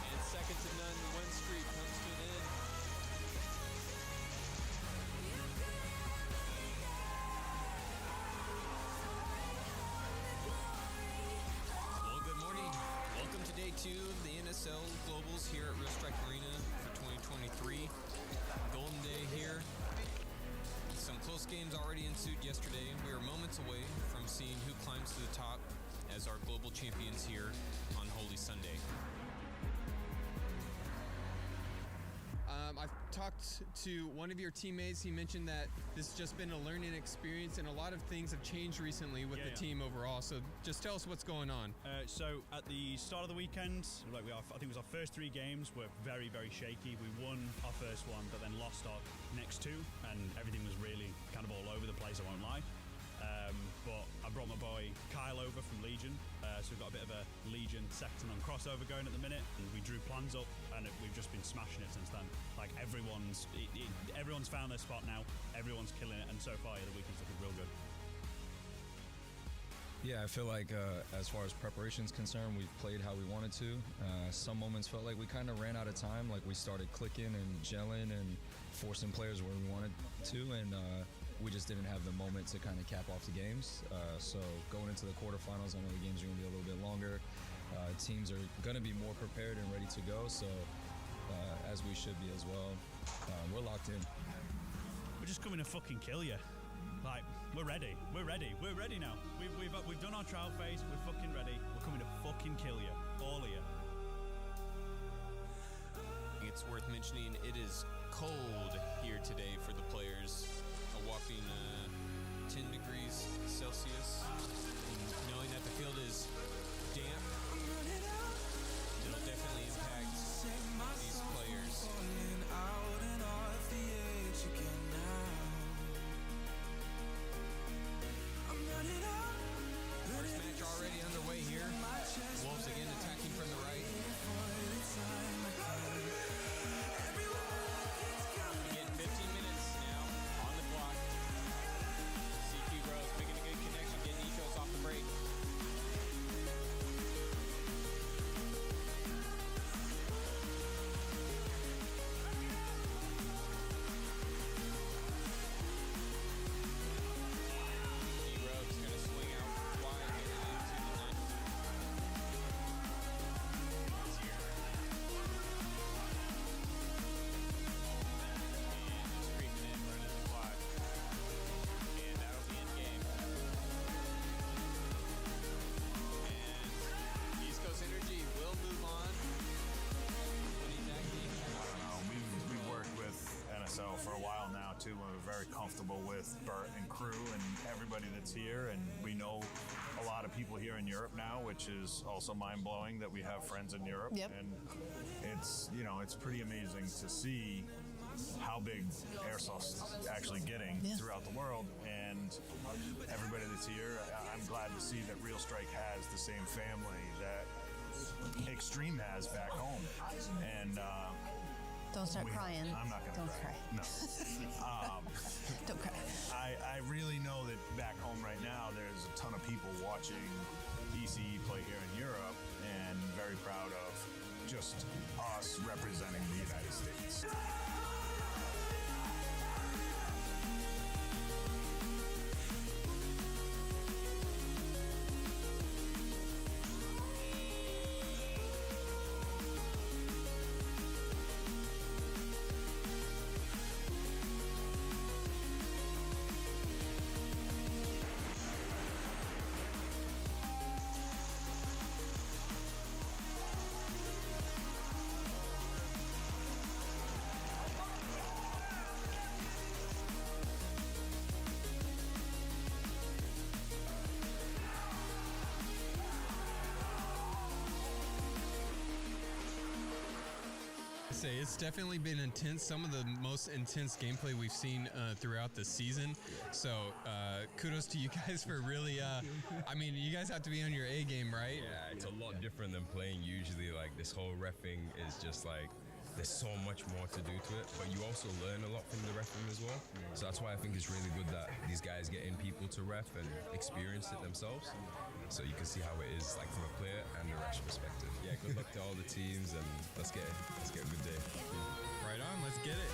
And second to none, the win streak comes to an end. Well, good morning. Welcome to day 2 of the NSL Globals here at Real Strike Arena for 2023. Golden Day here. Some close games already ensued yesterday. We are moments away from seeing who climbs to the top as our global champions here on Holy Sunday. I've talked to one of your teammates. He mentioned that this has just been a learning experience and a lot of things have changed recently with the team overall. So just tell us what's going on. So at the start of the weekend, I think it was our first 3 games were very, very shaky. We won our first one, but then lost our next 2, and everything was really kind of all over the place, I won't lie. But I brought my boy Kyle over from Legion, so we've got a bit of a Legion Sexton on crossover going at the minute, and we drew plans up, and we've just been smashing it since then. Like everyone's found their spot now, everyone's killing it, and so far the weekend's looking real good. Yeah, I feel like as far as preparation's concerned, we've played how we wanted to. Some moments felt like we kind of ran out of time, like we started clicking and gelling and forcing players where we wanted to, and we just didn't have the moment to kind of cap off the games. So going into the quarterfinals, I know the games are going to be a little bit longer. Teams are going to be more prepared and ready to go, so as we should be as well. We're locked in. We're just coming to fucking kill you. Like, we're ready. We're ready. We're ready now. We've done our trial phase. We're fucking ready. We're coming to fucking kill you. All of you. It's worth mentioning it is cold here today for the players. A whopping 10 degrees Celsius. And knowing that the field is damp, it'll definitely impact these players. First match already underway here. Wolves again attacking from the right. Again, 15 minutes now on the clock. CQ Rose making a good connection, getting Ethos off the break. For a while now too, we're very comfortable with Bert and crew and everybody that's here, and we know a lot of people here in Europe now, which is also mind-blowing that we have friends in Europe. Yep. And it's pretty amazing to see how big Airsoft's actually getting throughout the world, and everybody that's here, I'm glad to see that Real Strike has the same family that Extreme has back home, and Don't start crying. I'm not going to cry. No. Don't cry. I really know that back home right now, there's a ton of people watching ECE play here in Europe, and very proud of just us representing the United States. say, it's definitely been intense. Some of the most intense gameplay we've seen throughout the season. So kudos to you guys for really, I mean, you guys have to be on your A game, right? Yeah, it's a lot different than playing usually. Like, this whole reffing is just like, there's so much more to do to it, but you also learn a lot from the reffing as well. So that's why I think it's really good that these guys get in people to ref and experience it themselves. So you can see how it is, like, from a player and the ref's perspective. Yeah, good luck to all the teams, and let's get a good day. Right on, let's get it.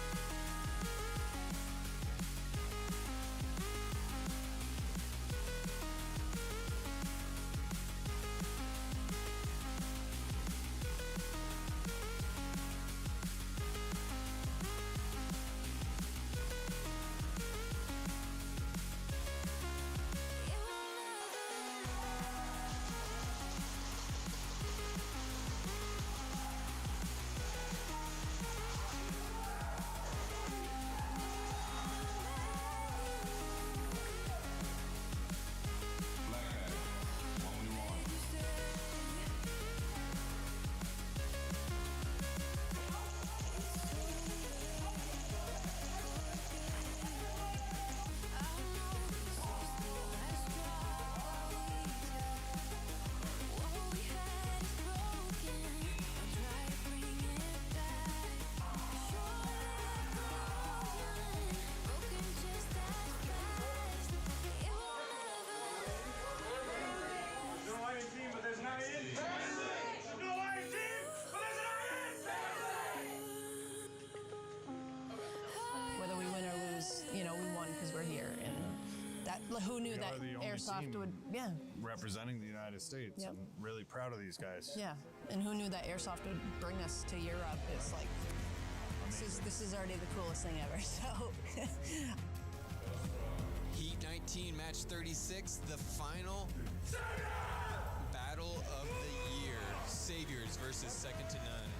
Whether we win or lose, you know, we won because we're here. And that, who knew We that are the only Airsoft team would, yeah. representing the United States. Yep. I'm really proud of these guys. Yeah, and who knew that Airsoft would bring us to Europe? It's like, this is already the coolest thing ever, so. Heat 19, match 36, the final battle of the year. Saviors versus second to none.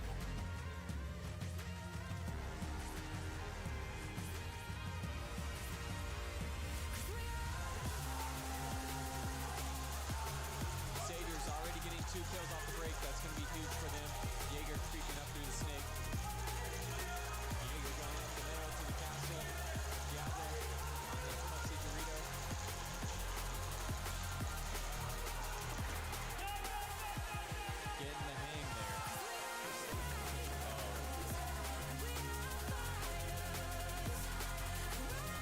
Saviors already getting 2 kills off the break. That's going to be huge for them. Jaeger creeping up through the snake. Jaeger going up the middle to the castle. Diablo on the Tootsie Dorito. Getting the hang there.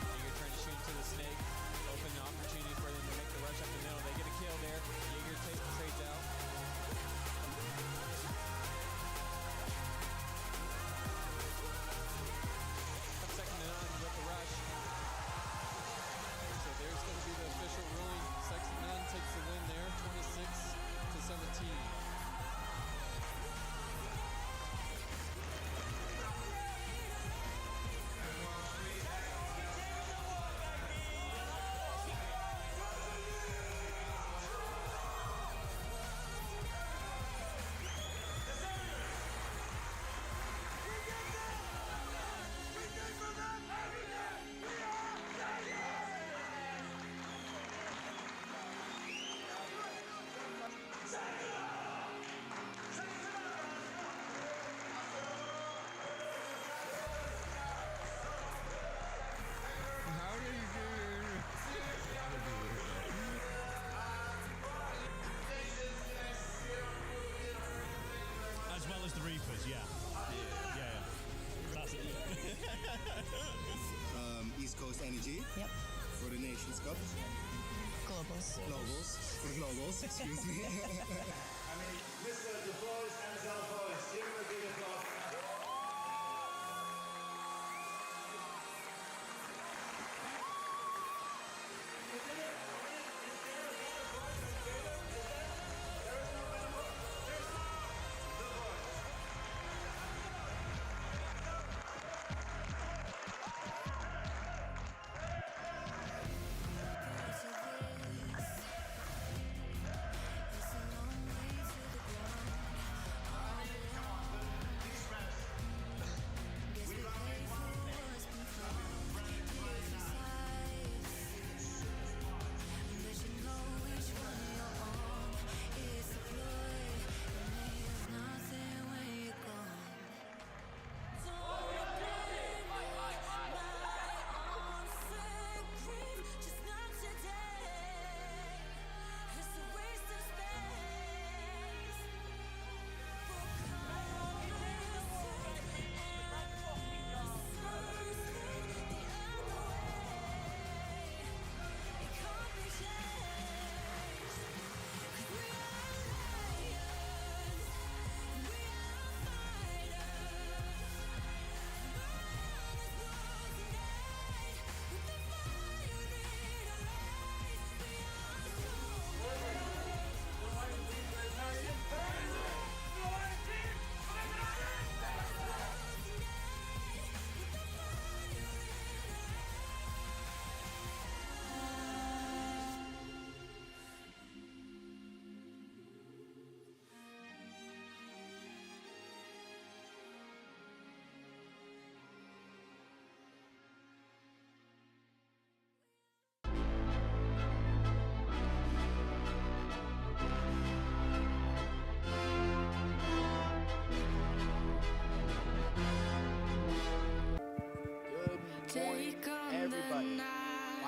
Jaeger trying to shoot into the snake. Open the opportunity for them to make the rush up the middle. They get a kill there. Jaeger trades out. Second to none with the rush. So there's going to be the official ruling. Second to none takes the win there, 26-17. As well as the Reapers, yeah. Yeah. That's it. East Coast Energy. Yep. For the Nations Cup. Globals. For the Globals, excuse me. I mean, Mr. The Boys and Zell Boys, give him a big applause. It's a long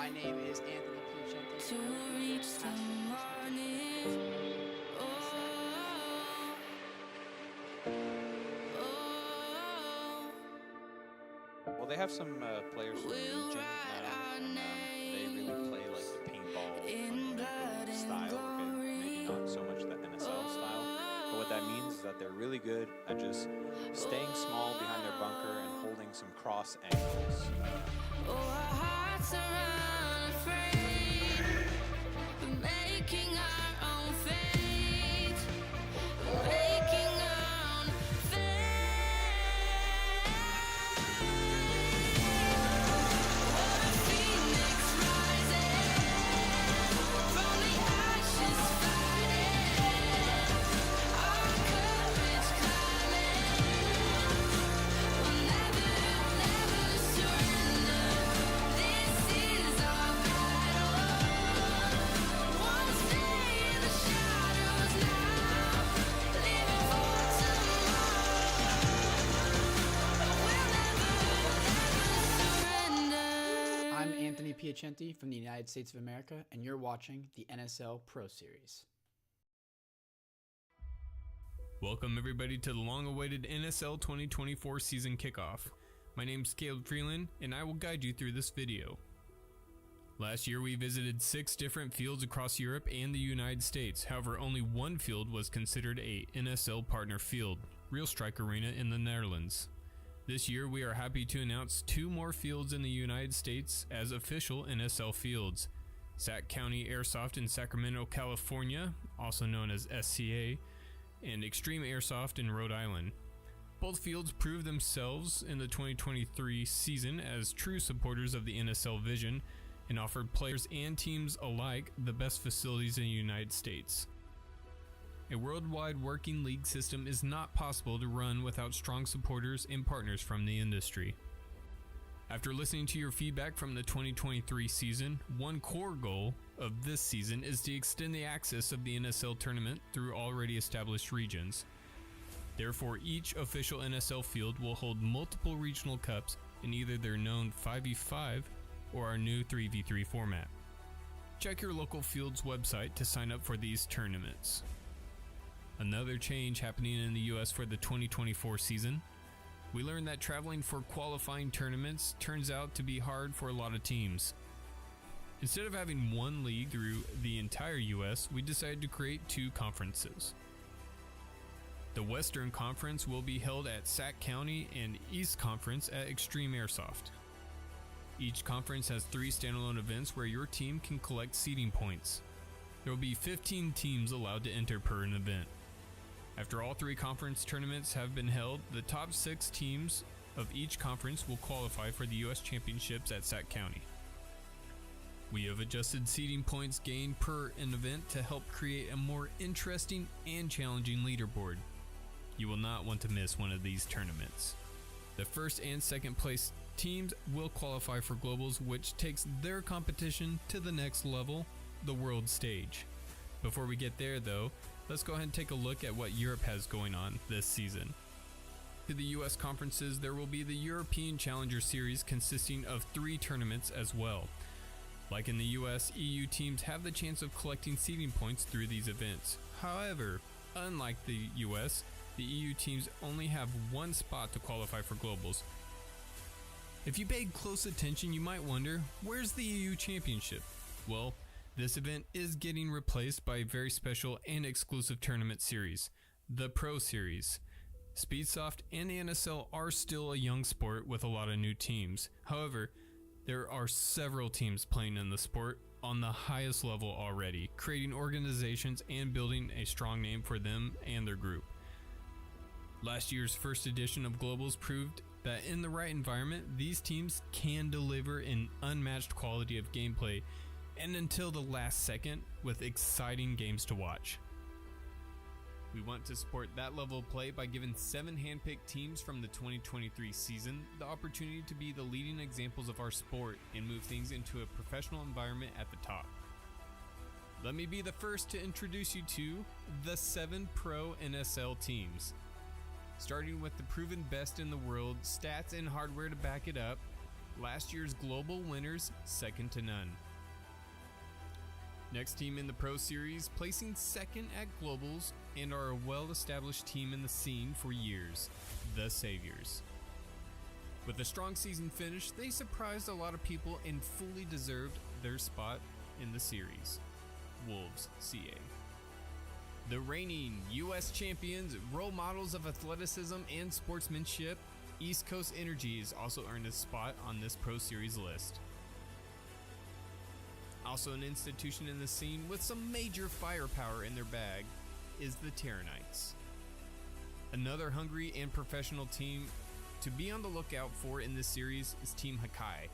My name is Anthony Piacenti. To reach the morning. Well, they have some players from the region now, and they really play like the paintball fundamental style. Okay, maybe not so much the NSL style, but what that means is that they're really good at just staying small behind their bunker and holding some cross angles. Oh, our hearts are unafraid, making our own fate, making our own I'm Anthony Piacenti from the United States of America, and you're watching the NSL Pro Series. Welcome everybody to the long-awaited NSL 2024 season kickoff. My name's Caleb Freeland, and I will guide you through this video. Last year we visited 6 different fields across Europe and the United States. However, only one field was considered a NSL partner field, Real Strike Arena in the Netherlands. This year we are happy to announce 2 more fields in the United States as official NSL fields. Sac County Airsoft in Sacramento, California, also known as SCA, and Extreme Airsoft in Rhode Island. Both fields proved themselves in the 2023 season as true supporters of the NSL vision and offered players and teams alike the best facilities in the United States. A worldwide working league system is not possible to run without strong supporters and partners from the industry. After listening to your feedback from the 2023 season, one core goal of this season is to extend the access of the NSL tournament through already established regions. Therefore, each official NSL field will hold multiple regional cups in either their known 5v5 or our new 3v3 format. Check your local field's website to sign up for these tournaments. Another change happening in the US for the 2024 season. We learned that traveling for qualifying tournaments turns out to be hard for a lot of teams. Instead of having one league through the entire US, we decided to create 2 conferences. The Western Conference will be held at Sac County and East Conference at Extreme Airsoft. Each conference has 3 standalone events where your team can collect seeding points. There will be 15 teams allowed to enter per an event. After all 3 conference tournaments have been held, the top 6 teams of each conference will qualify for the US Championships at Sac County. We have adjusted seeding points gained per an event to help create a more interesting and challenging leaderboard. You will not want to miss one of these tournaments. The first and second place teams will qualify for globals, which takes their competition to the next level, the world stage. Before we get there though, let's go ahead and take a look at what Europe has going on this season. To the US conferences, there will be the European Challenger Series consisting of 3 tournaments as well. Like in the US, EU teams have the chance of collecting seeding points through these events. However, unlike the US, the EU teams only have 1 spot to qualify for globals. If you paid close attention, you might wonder, where's the EU Championship? Well, this event is getting replaced by a very special and exclusive tournament series, the Pro Series. Speedsoft and the NSL are still a young sport with a lot of new teams. However, there are several teams playing in the sport on the highest level already, creating organizations and building a strong name for them and their group. Last year's first edition of Globals proved that in the right environment, these teams can deliver an unmatched quality of gameplay and until the last second with exciting games to watch. We want to support that level of play by giving 7 handpicked teams from the 2023 season the opportunity to be the leading examples of our sport and move things into a professional environment at the top. Let me be the first to introduce you to the 7 Pro NSL teams. Starting with the proven best in the world, stats and hardware to back it up, last year's global winners second to none. Next team in the Pro Series, placing second at Globals and are a well-established team in the scene for years, the Saviors. With a strong season finish, they surprised a lot of people and fully deserved their spot in the series. Wolves CA. The reigning U.S. champions, role models of athleticism and sportsmanship, East Coast Energies also earned a spot on this Pro Series list. Also an institution in the scene with some major firepower in their bag is the Terranites. Another hungry and professional team to be on the lookout for in this series is Team Hakai.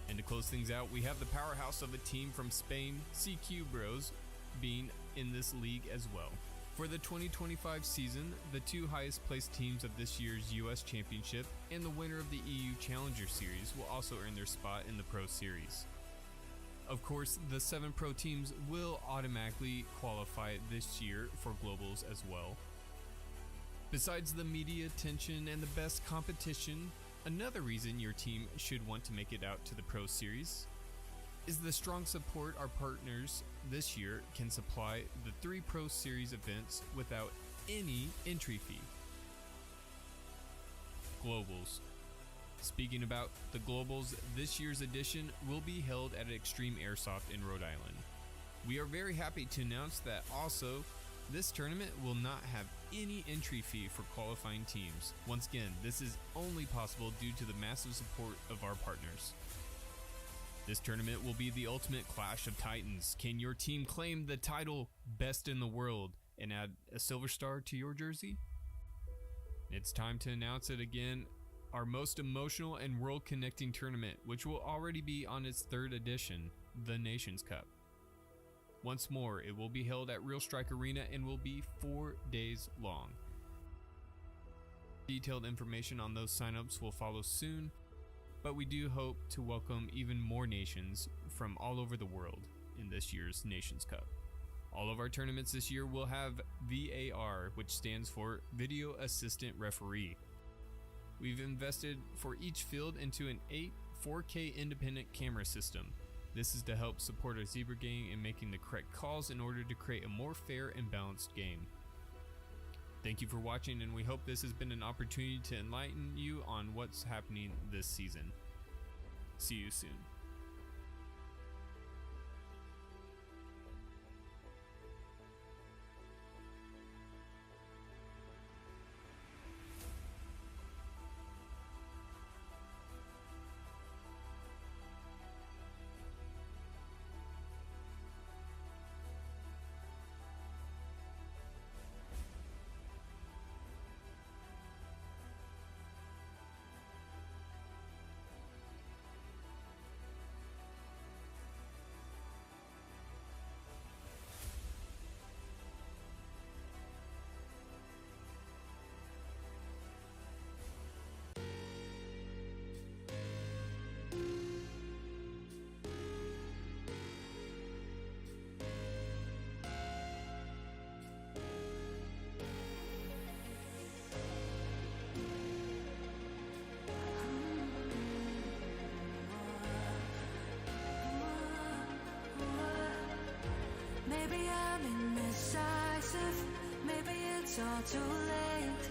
And to close things out, we have the powerhouse of a team from Spain, CQ Bros, being in this league as well. For the 2025 season, the two highest placed teams of this year's US Championship and the winner of the EU Challenger Series will also earn their spot in the Pro Series. Of course, the 7 pro teams will automatically qualify this year for Globals as well. Besides the media attention and the best competition, another reason your team should want to make it out to the Pro Series is the strong support our partners this year can supply the 3 Pro Series events without any entry fee. Globals. Speaking about the Globals, this year's edition will be held at Extreme Airsoft in Rhode Island. We are very happy to announce that also this tournament will not have any entry fee for qualifying teams. Once again, this is only possible due to the massive support of our partners. This tournament will be the ultimate clash of titans. Can your team claim the title Best in the World and add a silver star to your jersey? It's time to announce it again. Our most emotional and world-connecting tournament, which will already be on its 3rd edition, the Nations Cup. Once more, it will be held at Real Strike Arena and will be 4 days long. Detailed information on those signups will follow soon, but we do hope to welcome even more nations from all over the world in this year's Nations Cup. All of our tournaments this year will have VAR, which stands for Video Assistant Referee. We've invested for each field into an 8 4K independent camera system. This is to help support our Zebra gang in making the correct calls in order to create a more fair and balanced game. Thank you for watching, and we hope this has been an opportunity to enlighten you on what's happening this season. See you soon. Maybe I'm indecisive, maybe it's all too late.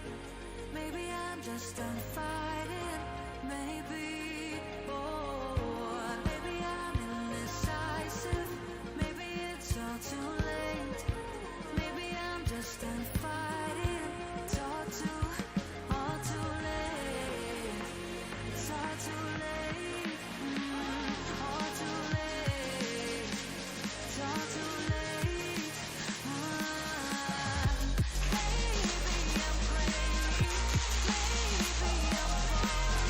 Maybe I'm just done fighting, maybe. Oh, maybe I'm indecisive, maybe it's all too late. Maybe I'm just done fighting, it's all too late. It's all too late, all too late. It's all too late. Maybe I'm crazy, maybe I'm wrong.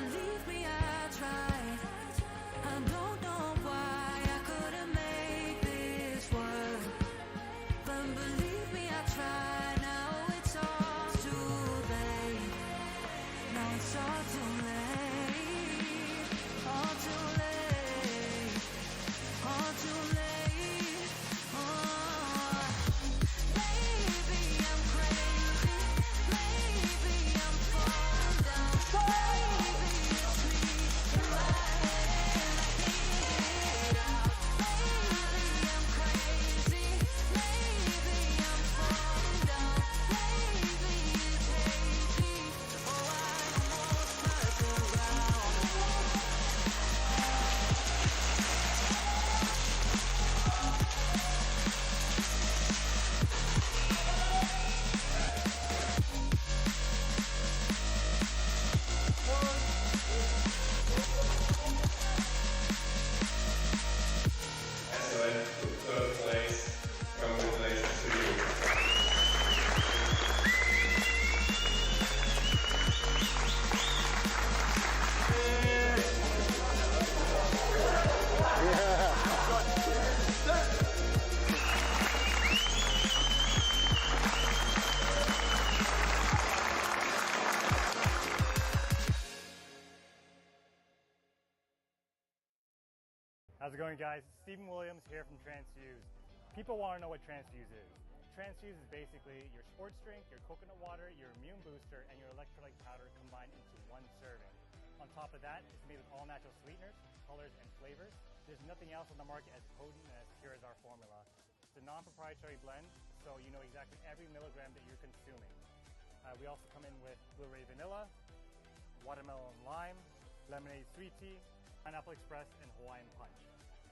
believe me, I tried. I don't know why I couldn't make this work, but believe me, I tried. Now it's all too late. Now it's all too late. All too late. All too late. Oh. Maybe I'm crazy. Maybe I'm falling down. Maybe it's me in my head. I can't get out. Maybe I'm crazy. Maybe I'm falling down. Maybe it's hazy. Oh, I almost cut the ground. Excellent. Third place. Congratulations to you. How's it going, guys? Stephen Williams here from Transfuse. People want to know what Transfuse is. Transfuse is basically your sports drink, your coconut water, your immune booster, and your electrolyte powder combined into one serving. On top of that, it's made with all natural sweeteners, colors, and flavors. There's nothing else on the market as potent and as pure as our formula. It's a non-proprietary blend, so you know exactly every milligram that you're consuming. We also come in with blueberry vanilla, watermelon lime, lemonade sweet tea, pineapple express, and Hawaiian punch.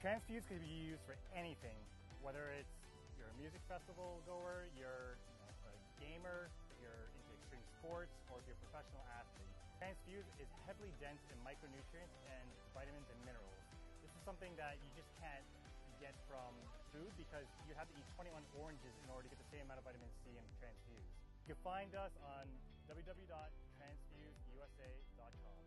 Transfuse can be used for anything, whether it's you're a music festival goer, you're a gamer, you're into extreme sports, or if you're a professional athlete. Transfuse is heavily dense in micronutrients and vitamins and minerals. This is something that you just can't get from food because you have to eat 21 oranges in order to get the same amount of vitamin C in Transfuse. You can find us on www.transfuseusa.com.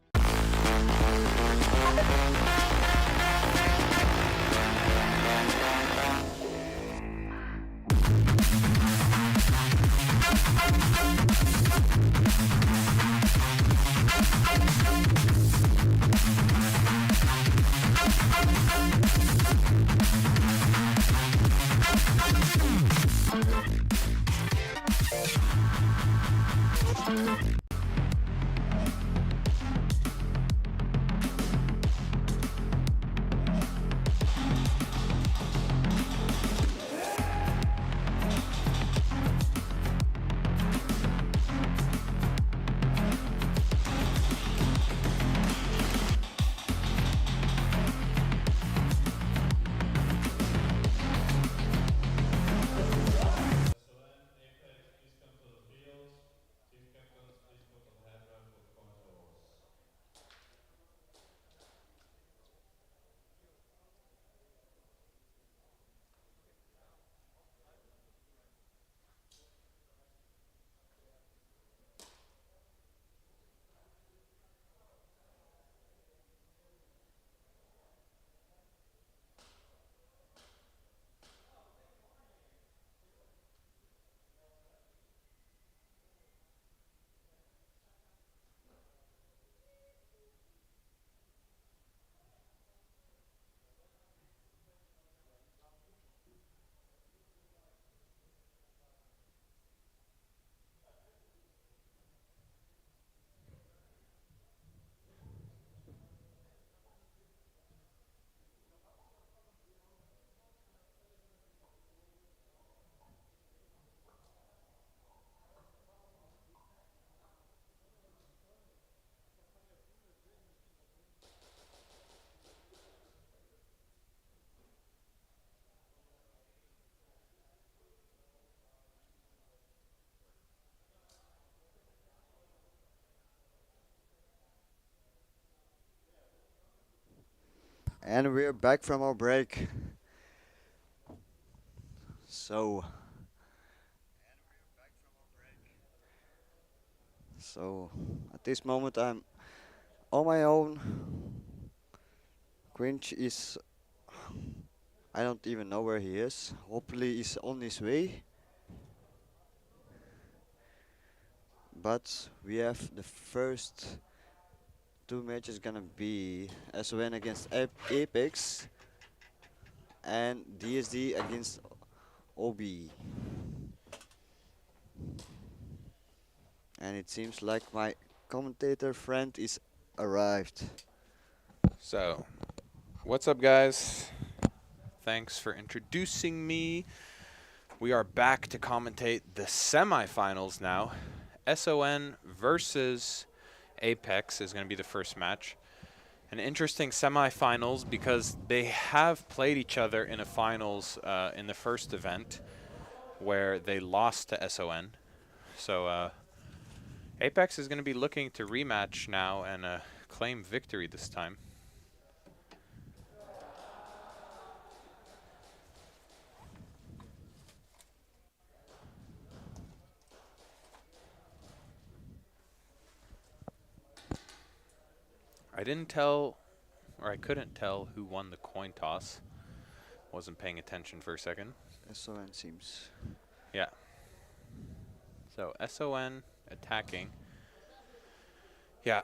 And we're back from our break. So at this moment I'm on my own. Grinch is, I don't even know where he is. Hopefully he's on his way. But we have the first two matches gonna be SON against Apex and DSD against OB. And it seems like my commentator friend is arrived. So, what's up, guys? Thanks for introducing me. We are back to commentate the semifinals now. SON versus Apex is going to be the first match. An interesting semifinals because they have played each other in a finals in the first event where they lost to SON. So Apex is going to be looking to rematch now and claim victory this time. I didn't tell, or I couldn't tell who won the coin toss. Wasn't paying attention for a second. SON seems. Yeah. So SON attacking. Yeah,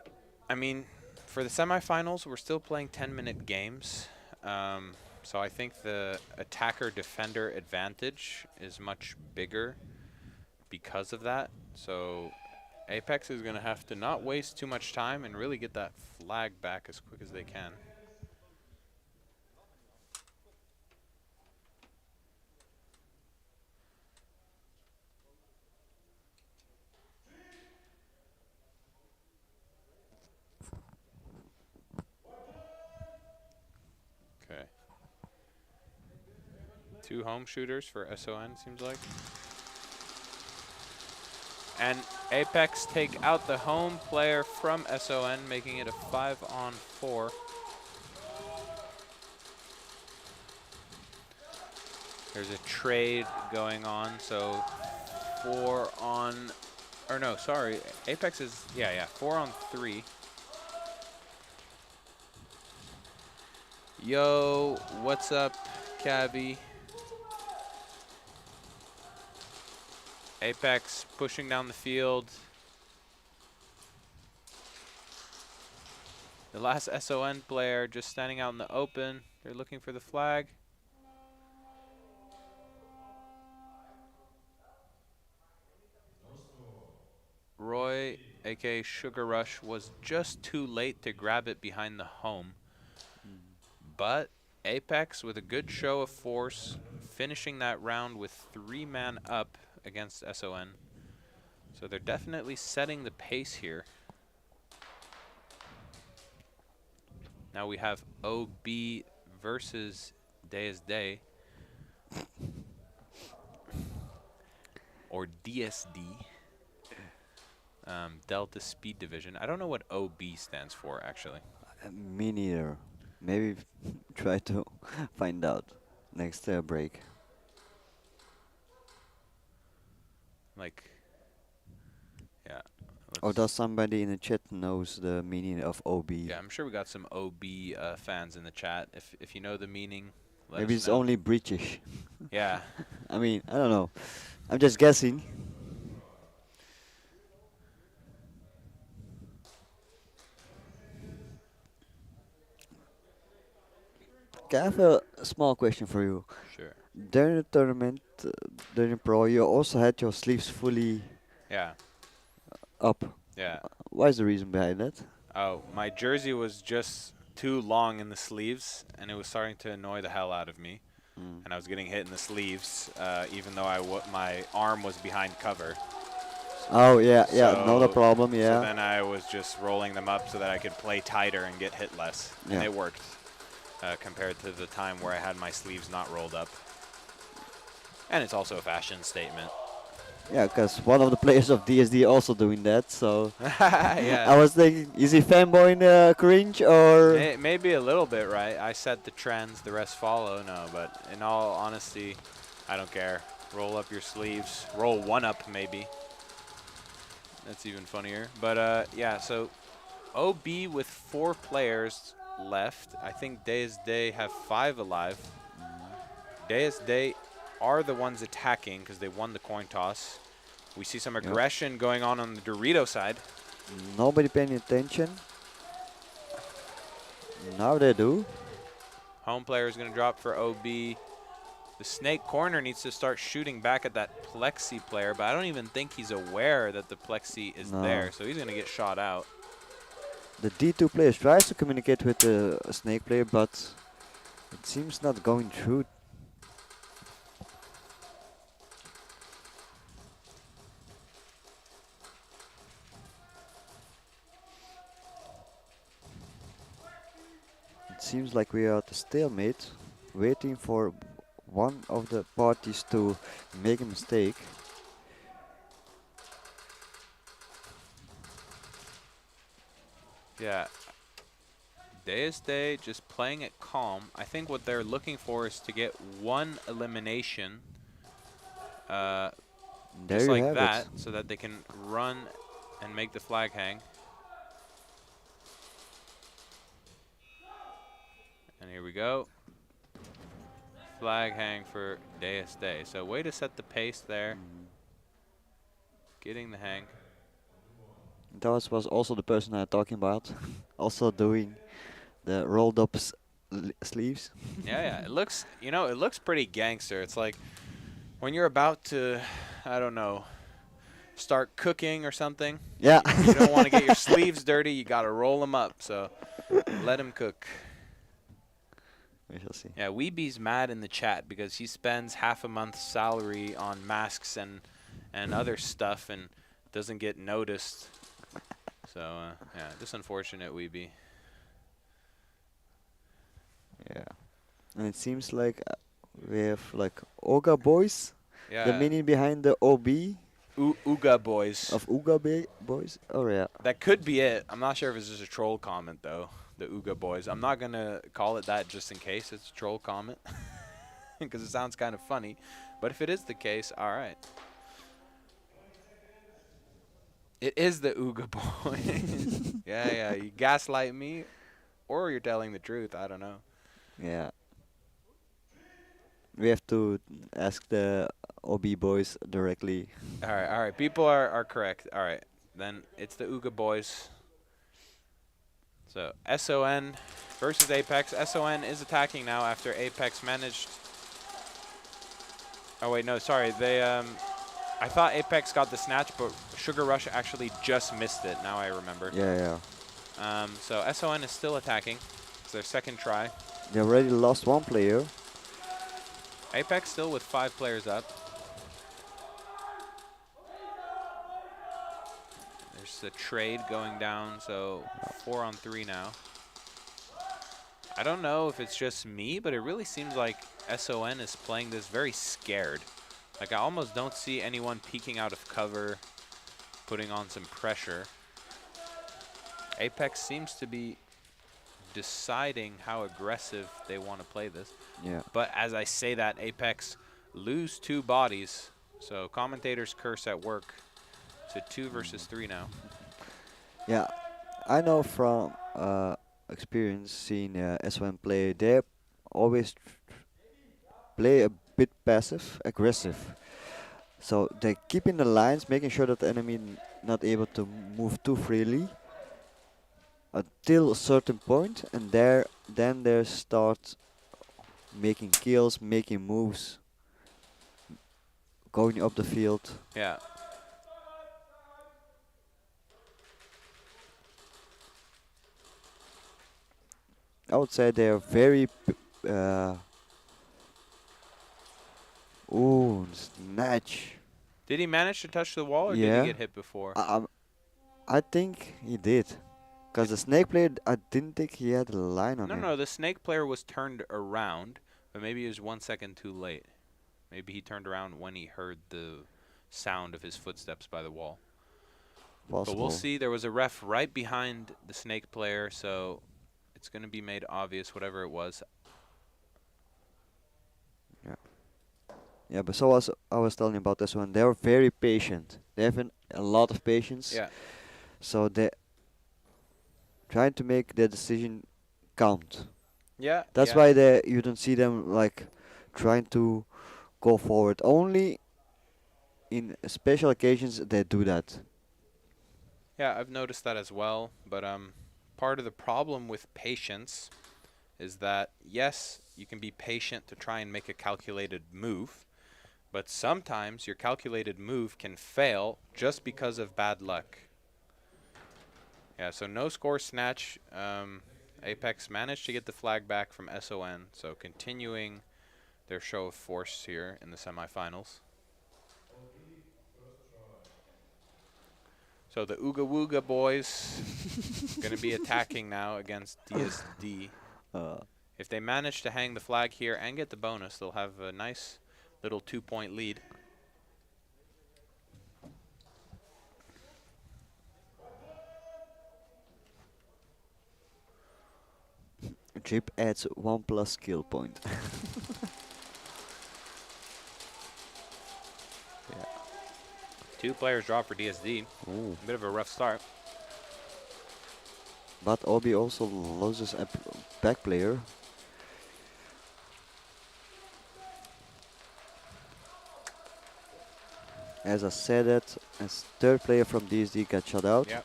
I mean, for the semifinals, we're still playing 10-minute games. So I think the attacker-defender advantage is much bigger because of that. So Apex is going to have to not waste too much time and really get that flag back as quick as they can. Okay. 2 home shooters for SON, seems like. And Apex take out the home player from SON, making it a 5-on-4. There's a trade going on, so 4 on, or no, sorry, Apex is, yeah, 4-on-3. Yo, what's up, Cabby? Apex pushing down the field. The last SON player just standing out in the open. They're looking for the flag. Roy, aka Sugar Rush, was just too late to grab it behind the home. But Apex, with a good show of force, finishing that round with 3-man up against SON. So they're definitely setting the pace here. Now we have OB versus Day is Day. Or DSD. Delta Speed Division. I don't know what OB stands for, actually. Me neither. Maybe try to find out next break. Like, yeah. Or does somebody in the chat knows the meaning of OB? Yeah, I'm sure we got some OB fans in the chat. If you know the meaning, let Maybe us it's know. only British. Yeah. I mean, I don't know. I'm just guessing. Okay, I have a small question for you. Sure. During the tournament, during Pro, you also had your sleeves fully up. Yeah. What is the reason behind that? Oh, my jersey was just too long in the sleeves, and it was starting to annoy the hell out of me. And I was getting hit in the sleeves, even though my arm was behind cover. Oh, yeah, So- not a problem, yeah. So then I was just rolling them up so that I could play tighter and get hit less. And Yeah. it worked compared to the time where I had my sleeves not rolled up. And it's also a fashion statement. Yeah, because one of the players of DSD also doing that, so Yeah. I was thinking, is he fanboying the cringe or? Maybe a little bit, right? I set the trends, the rest follow. No, but in all honesty, I don't care. Roll up your sleeves. Roll one up, maybe. That's even funnier. But yeah, so OB with 4 players left. I think Day have 5 alive. Day are the ones attacking because they won the coin toss. We see some aggression going on the Dorito side. Nobody paying attention. Now they do. Home player is going to drop for OB. The Snake corner needs to start shooting back at that Plexi player, but I don't even think he's aware that the Plexi is there, so he's going to get shot out. The D2 player tries to communicate with the Snake player, but it seems not going through. It seems like we are at a stalemate, waiting for one of the parties to make a mistake. Yeah. Day just playing it calm. I think what they're looking for is to get one elimination. Just like that, so that they can run and make the flag hang. And here we go. Flag hang for Day. So way to set the pace there. Getting the hang. That was also the person I'm talking about. Also doing the rolled up sleeves. Yeah, it looks, it looks pretty gangster. It's like when you're about to, I don't know, start cooking or something. Yeah. You don't want to get your sleeves dirty. You got to roll them up. So let him cook. We shall see. Yeah, Weeby's mad in the chat because he spends half a month's salary on masks and other stuff and doesn't get noticed. So, yeah, just unfortunate, Weeby. Yeah. And it seems like we have like Oga boys. Yeah. The meaning behind the OB. Ooga boys. Of Ooga boys? Oh, yeah. That could be it. I'm not sure if it's just a troll comment, though. The Ooga boys. I'm not going to call it that just in case it's a troll comment. Because it sounds kind of funny. But if it is the case, all right. It is the Ooga boys. Yeah. You gaslight me or you're telling the truth. I don't know. Yeah. We have to ask the OB boys directly. All right. People are correct. All right. Then it's the Ooga boys. So SON versus Apex. SON is attacking now after Apex managed. Oh wait, no, sorry. They I thought Apex got the snatch, but Sugar Rush actually just missed it. Now I remember. Yeah. So SON is still attacking. It's their second try. They already lost one player. Apex still with 5 players up. There's the trade going down, so 4 on 3 now. I don't know if it's just me, but it really seems like SON is playing this very scared. Like I almost don't see anyone peeking out of cover, putting on some pressure. Apex seems to be deciding how aggressive they want to play this. Yeah. But as I say that, Apex lose 2 bodies. So commentators curse at work. To 2 versus 3 now. Yeah, I know from experience seeing S1 play, they always play a bit passive, aggressive. So they keep in the lines, making sure that the enemy not able to move too freely until a certain point, and then they start making kills, making moves, going up the field. Yeah. I would say they are very. Ooh, snatch. Did he manage to touch the wall, or did he get hit before? I think he did. Because the snake player, I didn't think he had a line on him. No, the snake player was turned around, but maybe he was 1 second too late. Maybe he turned around when he heard the sound of his footsteps by the wall. Possible. But we'll see. There was a ref right behind the snake player, so it's going to be made obvious, whatever it was. Yeah, but so I was telling you about this one. They're very patient. They have a lot of patience. Yeah. So trying to make their decision count. Yeah, That's yeah. why you don't see them like trying to go forward. Only in special occasions they do that. Yeah, I've noticed that as well. But part of the problem with patience is that, yes, you can be patient to try and make a calculated move, but sometimes your calculated move can fail just because of bad luck. Yeah, so no score snatch. Apex managed to get the flag back from SON, so continuing their show of force here in the semifinals. So the Ooga Wooga boys going to be attacking now against DSD. If they manage to hang the flag here and get the bonus, they'll have a nice little 2-point lead. Jip adds 1+ skill point. Yeah. 2 players drop for DSD. Ooh. A bit of a rough start. But Obi also loses a back player. As I said that, as third player from DSD got shut out. Yep.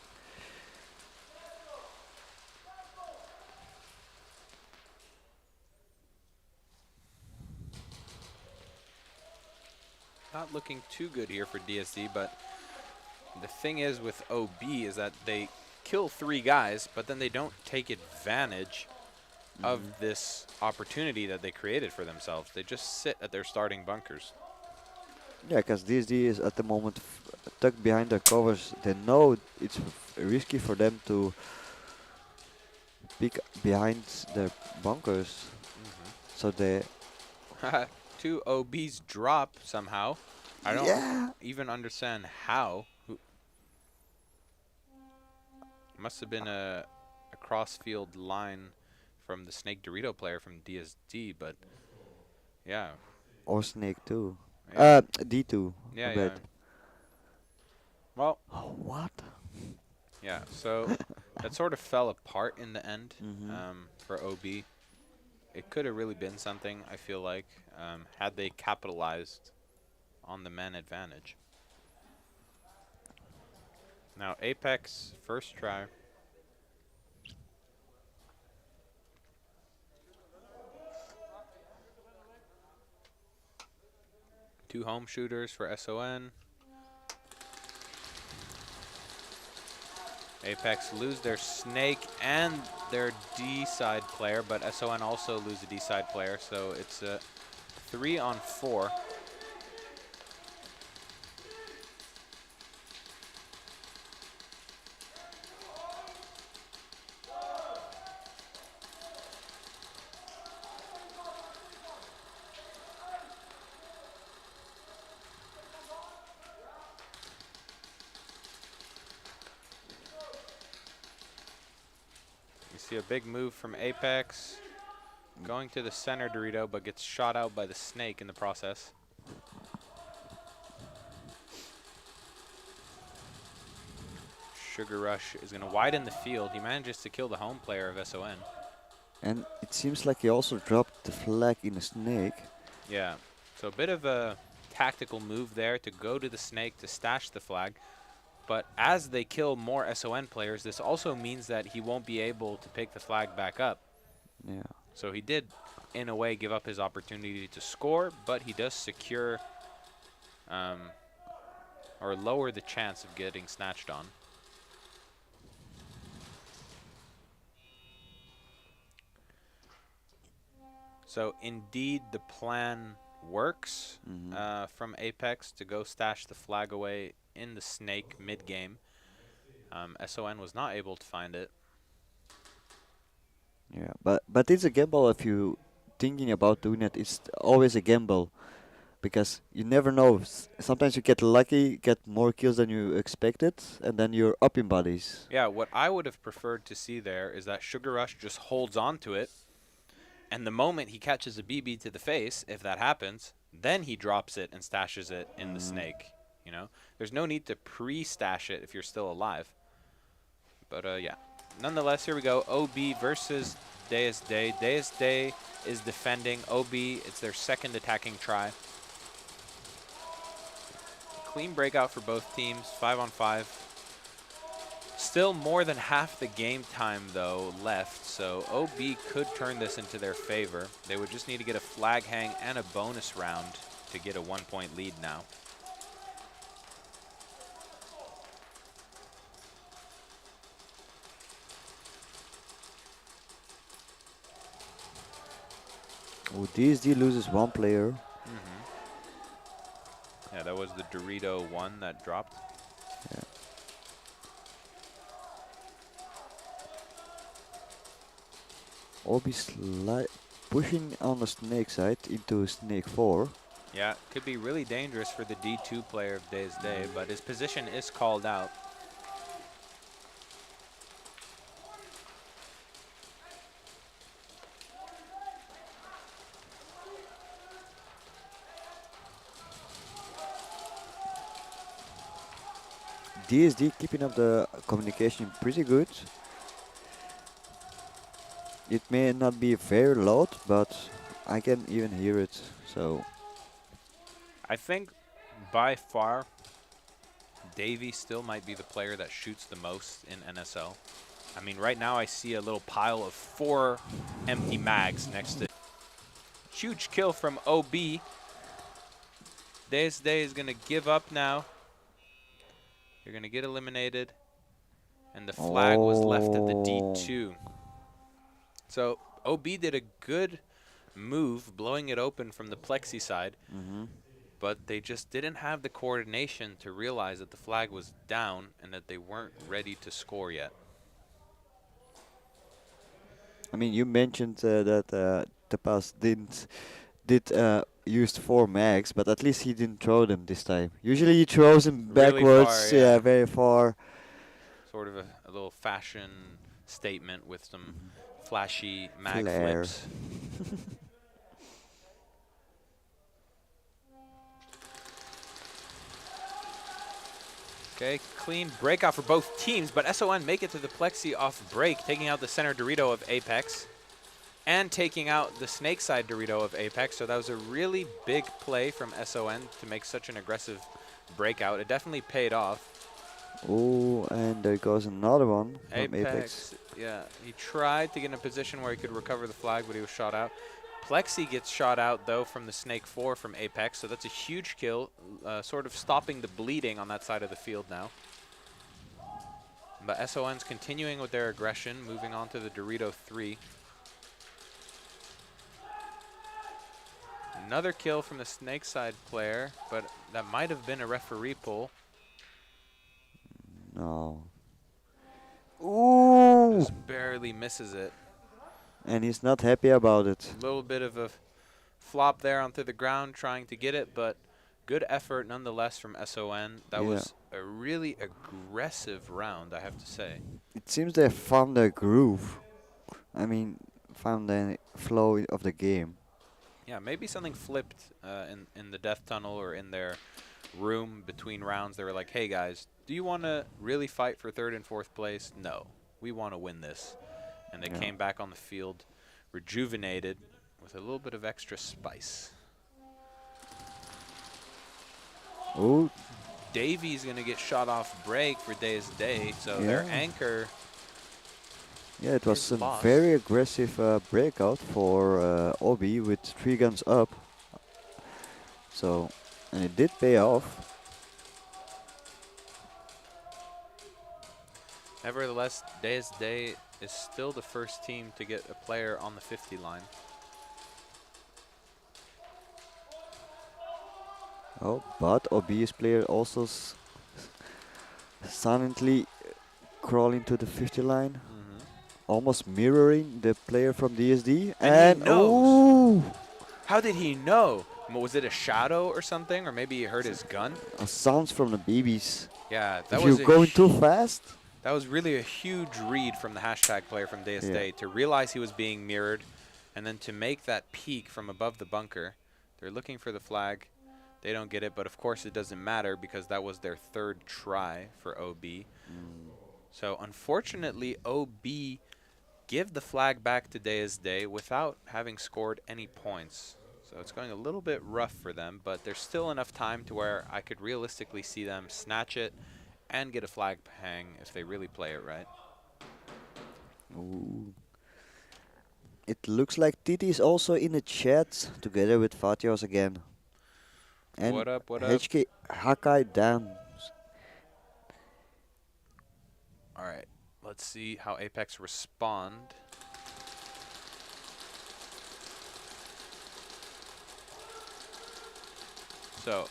Not looking too good here for DSD, but the thing is with OB is that they kill 3 guys, but then they don't take advantage of this opportunity that they created for themselves. They just sit at their starting bunkers. Yeah, because DSD is at the moment tucked behind their covers. They know it's risky for them to peek behind their bunkers. So they... 2 OBs drop somehow. I don't Yeah. even understand how. Must have been a cross-field line from the Snake Dorito player from DSD, but yeah. Or Snake too. Yeah. D2. Yeah, I yeah. bet. Well. What? Yeah, so that sort of fell apart in the end for OB. It could have really been something, I feel like, had they capitalized on the man advantage. Now, Apex, first try. Two home shooters for SON. Apex lose their Snake and their D-side player, but SON also lose a D-side player, so it's a 3-on-4. You see a big move from Apex, going to the center Dorito, but gets shot out by the Snake in the process. Sugar Rush is going to widen the field. He manages to kill the home player of SON. And it seems like he also dropped the flag in a Snake. Yeah, so a bit of a tactical move there to go to the Snake to stash the flag. But as they kill more SON players, this also means that he won't be able to pick the flag back up. Yeah. So he did, in a way, give up his opportunity to score, but he does secure or lower the chance of getting snatched on. So indeed, the plan works from Apex to go stash the flag away in the Snake mid-game. SON was not able to find it. Yeah, but it's a gamble if you thinking about doing it. It's always a gamble because you never know. Sometimes you get lucky, get more kills than you expected, and then you're up in bodies. Yeah, what I would have preferred to see there is that Sugar Rush just holds on to it, and the moment he catches a BB to the face, if that happens, then he drops it and stashes it in the Snake. You know, there's no need to pre-stash it if you're still alive. But yeah, nonetheless, here we go. OB versus DSD. DSD is defending. OB, it's their second attacking try. Clean breakout for both teams, 5-on-5. Still more than half the game time, though, left, so OB could turn this into their favor. They would just need to get a flag hang and a bonus round to get a 1-point lead now. Oh, DSD loses one player. Yeah, that was the Dorito one that dropped. Yeah. OB pushing on the snake side into snake 4. Yeah, could be really dangerous for the D2 player of DSD, but his position is called out. DSD keeping up the communication pretty good. It may not be very loud, but I can even hear it, so. I think by far, Davey still might be the player that shoots the most in NSL. I mean, right now I see a little pile of 4 empty mags next to. Huge kill from OB. DSD is going to give up now. You're going to get eliminated. And the flag was left at the D2. So OB did a good move, blowing it open from the plexi side. But they just didn't have the coordination to realize that the flag was down and that they weren't ready to score yet. I mean, you mentioned that Tapas used 4 mags, but at least he didn't throw them this time. Usually he throws them Really backwards, far, yeah, very far. Sort of a little fashion statement with some flashy mag Flair. flips. Okay, clean breakout for both teams, but SON make it to the plexi off break, taking out the center Dorito of Apex and taking out the snake side Dorito of Apex. So that was a really big play from SON to make such an aggressive breakout. It definitely paid off. Oh, and there goes another one from Apex. Yeah, he tried to get in a position where he could recover the flag, but he was shot out. Plexi gets shot out, though, from the Snake 4 from Apex, so that's a huge kill, sort of stopping the bleeding on that side of the field now. But SON's continuing with their aggression, moving on to the Dorito 3. Another kill from the Snake side player, but that might have been a referee pull. No. Ooh! Just barely misses it. And he's not happy about it. A little bit of a flop there onto the ground trying to get it, but good effort nonetheless from SON. That was a really aggressive round, I have to say. It seems they found their groove. I mean, found the flow of the game. Yeah, maybe something flipped in the death tunnel or in their room between rounds. They were like, hey guys, do you want to really fight for 3rd and 4th place? No, we want to win this. And they came back on the field rejuvenated with a little bit of extra spice. Oh. Davy's going to get shot off break for DSD, so their anchor. Yeah, it was a very aggressive breakout for OB with 3 guns up. So, and it did pay off. Nevertheless, DSD is still the first team to get a player on the 50 line. Oh, but OB's player also silently crawling to the 50 line. Almost mirroring the player from DSD. And he knows. Ooh! How did he know? Was it a shadow or something? Or maybe he heard his gun? Sounds from the BBs. Yeah, that if was you're going too fast. That was really a huge read from the hashtag player from DSD to realize he was being mirrored and then to make that peek from above the bunker. They're looking for the flag. They don't get it, but of course it doesn't matter because that was their 3rd try for OB. So unfortunately, OB give the flag back to Day without having scored any points. So it's going a little bit rough for them, but there's still enough time to where I could realistically see them snatch it and get a flag hang if they really play it right. Ooh. It looks like Titi is also in the chat together with Vatios again. And What up, what up? HK Hakai Dan. All right, let's see how Apex respond. So,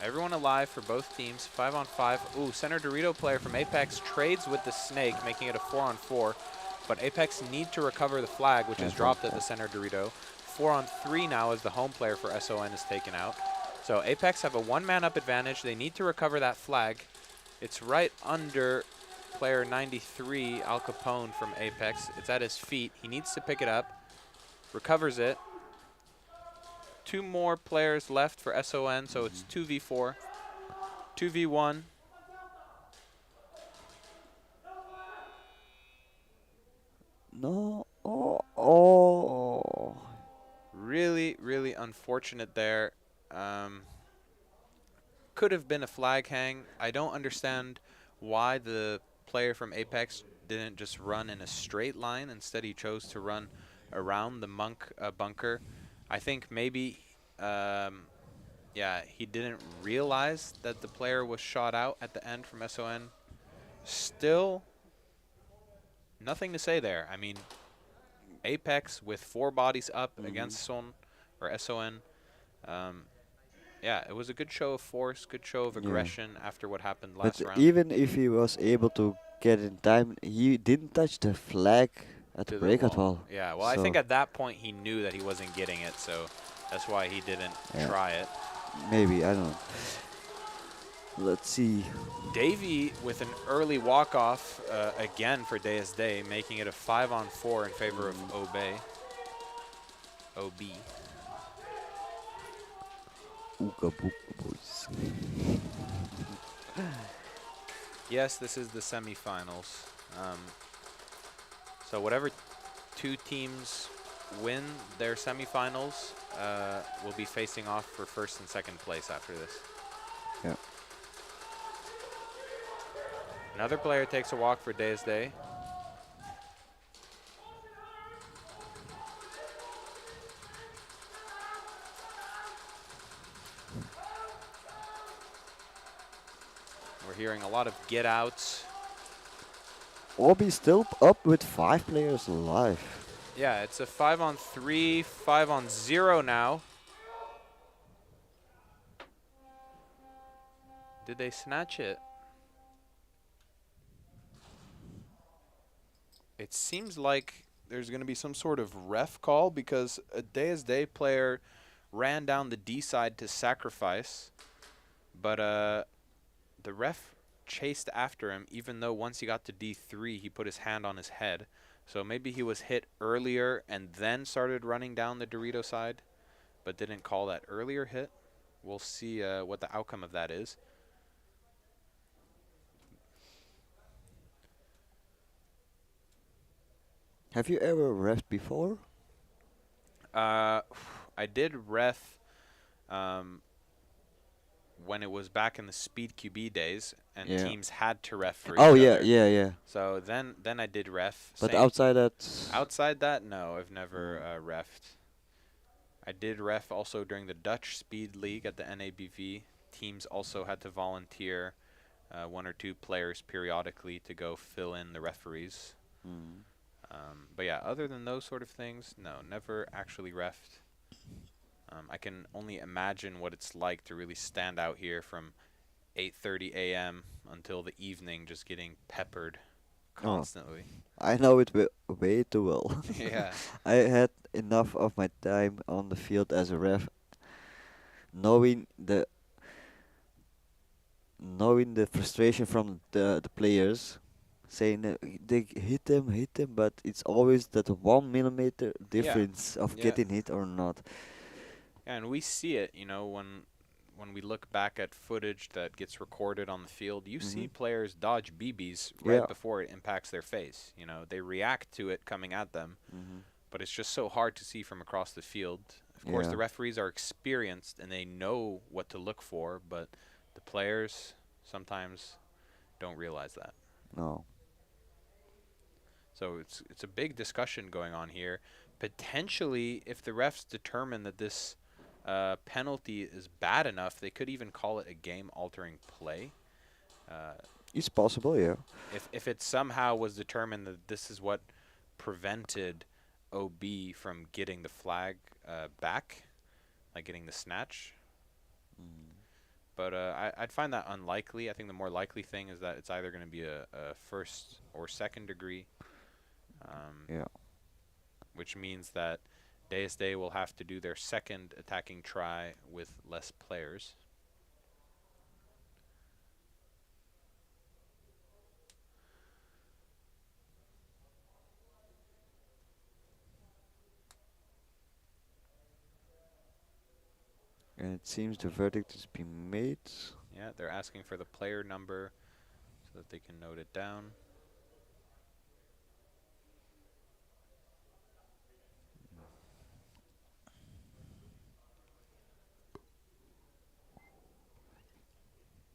everyone alive for both teams, 5-on-5. Ooh, center Dorito player from Apex trades with the Snake, making it a 4-on-4. But Apex need to recover the flag, which is dropped at the center Dorito. 4-on-3 now as the home player for SON is taken out. So Apex have a one-man up advantage. They need to recover that flag. It's right under player 93, Al Capone from Apex. It's at his feet. He needs to pick it up. Recovers it. 2 more players left for SON, so it's 2v4. 2v1. No. Oh. Really, really unfortunate there. Could have been a flag hang. I don't understand why the player from Apex didn't just run in a straight line. Instead, he chose to run around the bunker. I think maybe, yeah, he didn't realize that the player was shot out at the end from SON. Still, nothing to say there. I mean, Apex with 4 bodies up against SON. Yeah, it was a good show of force, good show of aggression after what happened last But round. even if he was able to get in time, he didn't touch the flag at the breakout wall. Yeah, well, I think at that point he knew that he wasn't getting it, so that's why he didn't try it. Maybe, I don't know. Let's see. Davey with an early walk-off again for Day, making it a 5-on-4 in favor of OB. Ooga booga boys. Yes, this is the semifinals. So whatever 2 teams win their semifinals will be facing off for 1st and 2nd place after this. Yeah. Another player takes a walk for Day. We're hearing a lot of get outs. Obi still up with 5 players alive. Yeah, it's a 5-on-3, 5-on-0 now. Did they snatch it? It seems like there's going to be some sort of ref call because a Day player ran down the D side to sacrifice, but the ref chased after him, even though once he got to D3, he put his hand on his head. So maybe he was hit earlier and then started running down the Dorito side, but didn't call that earlier hit. We'll see what the outcome of that is. Have you ever refed before? I did ref when it was back in the Speed QB days, and teams had to ref for each other. Yeah. So then I did ref. But outside that? Outside that, no, I've never refed. I did ref also during the Dutch Speed League at the NABV. Teams also had to volunteer 1 or 2 players periodically to go fill in the referees. But yeah, other than those sort of things, no, never actually refed. I can only imagine what it's like to really stand out here from 8:30 a.m. until the evening, just getting peppered constantly. I know it way too well. Yeah. I had enough of my time on the field as a ref, knowing the frustration from the players, saying that they hit him, but it's always that 1 millimeter difference of getting hit or not. Yeah, and we see it, you know, when when we look back at footage that gets recorded on the field, you see Mhm. players dodge BBs right Yeah. before it impacts their face. You know, they react to it coming at them, Mhm. but it's just so hard to see from across the field. Of course, the Yeah. referees are experienced and they know what to look for, but the players sometimes don't realize that. No. So it's a big discussion going on here. Potentially, if the refs determine that this penalty is bad enough, they could even call it a game-altering play. It's possible, yeah. If it somehow was determined that this is what prevented OB from getting the flag back, like getting the snatch. But I'd find that unlikely. I think the more likely thing is that it's either going to be a first or second degree. Yeah. Which means that DSD will have to do their second attacking try with less players. And it seems the verdict has been made. Yeah, they're asking for the player number so that they can note it down.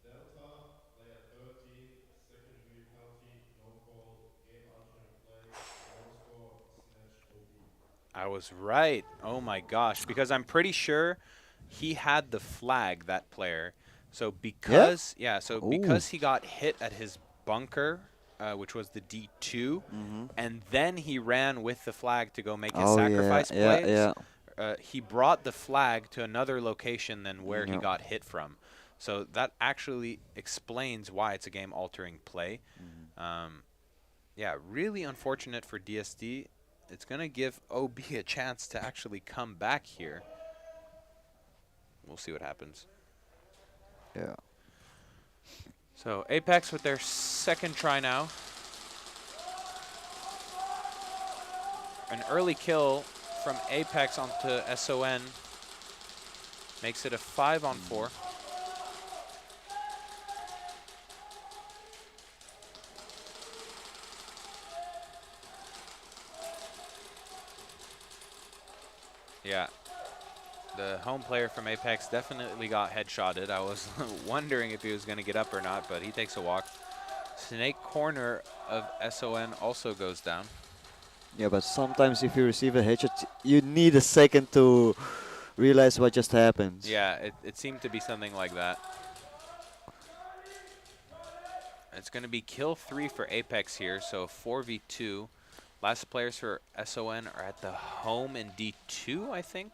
Delta, player 13, second degree penalty, no call, game altering play, no score, snatch OB. I was right. Oh my gosh. Because I'm pretty sure he had the flag, that player. So because because he got hit at his bunker, which was the D2, and then he ran with the flag to go make his sacrifice plays. He brought the flag to another location than where he got hit from. So that actually explains why it's a game-altering play. Yeah, really unfortunate for DSD. It's going to give OB a chance to actually come back here. We'll see what happens. Yeah. So Apex with their second try now. An early kill from Apex onto SON makes it a 5-on-4. Yeah. The home player from Apex definitely got headshotted. I was wondering if he was going to get up or not, but he takes a walk. Snake corner of SON also goes down. Yeah, but sometimes if you receive a headshot, you need a second to realize what just happened. Yeah, it seemed to be something like that. It's going to be kill 3 for Apex here, so 4v2. Last players for SON are at the home in D2, I think.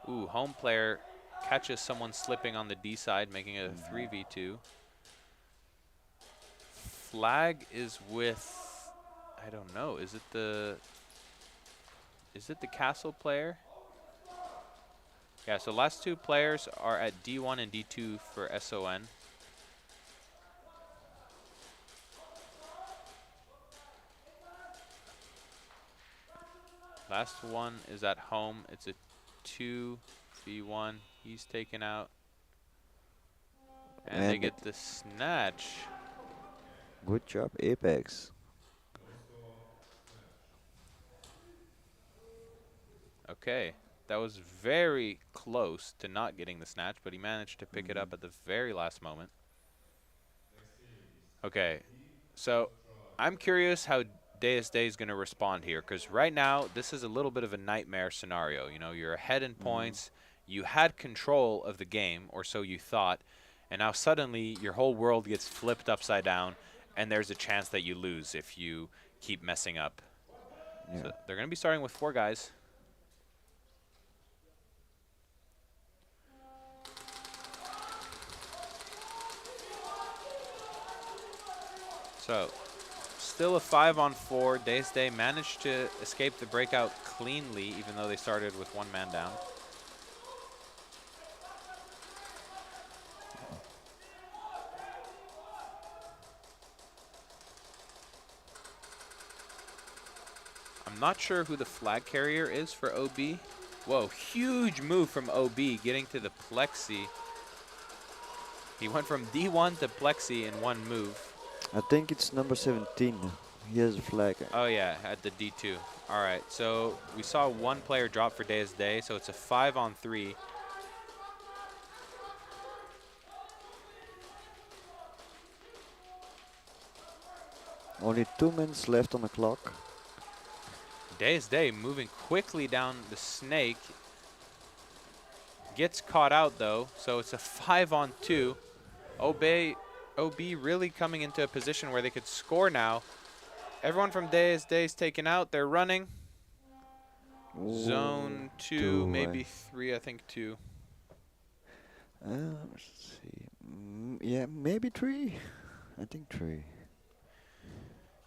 Ooh, home player catches someone slipping on the D side, making it a 3v2. Flag is with, I don't know, is it the castle player? Yeah, so last two players are at D1 and D2 for SON. Last one is at home. It's a 2v1. He's taken out. And they get the snatch. Good job, Apex. Okay. That was very close to not getting the snatch, but he managed to pick it up at the very last moment. Okay. So I'm curious how DSD is going to respond here, because right now this is a little bit of a nightmare scenario. You know, you're ahead in points. You had control of the game, or so you thought, and now suddenly your whole world gets flipped upside down, and there's a chance that you lose if you keep messing up. Yeah. So they're going to be starting with 4 guys. So still a 5-on-4. DSD managed to escape the breakout cleanly, even though they started with 1 man down. I'm not sure who the flag carrier is for OB. Whoa, huge move from OB getting to the plexi. He went from D1 to plexi in one move. I think it's number 17. He has a flag. Oh yeah, at the D2. All right, so we saw one player drop for Deus Day, so it's a 5-on-3. Only 2 minutes left on the clock. Deus Day moving quickly down the snake. Gets caught out though, so it's a 5-on-2. OB really coming into a position where they could score now. Everyone from Deus Day's taken out. They're running. Ooh, Zone 2, maybe 3, I think 2. Let's see. Yeah, maybe 3. I think 3.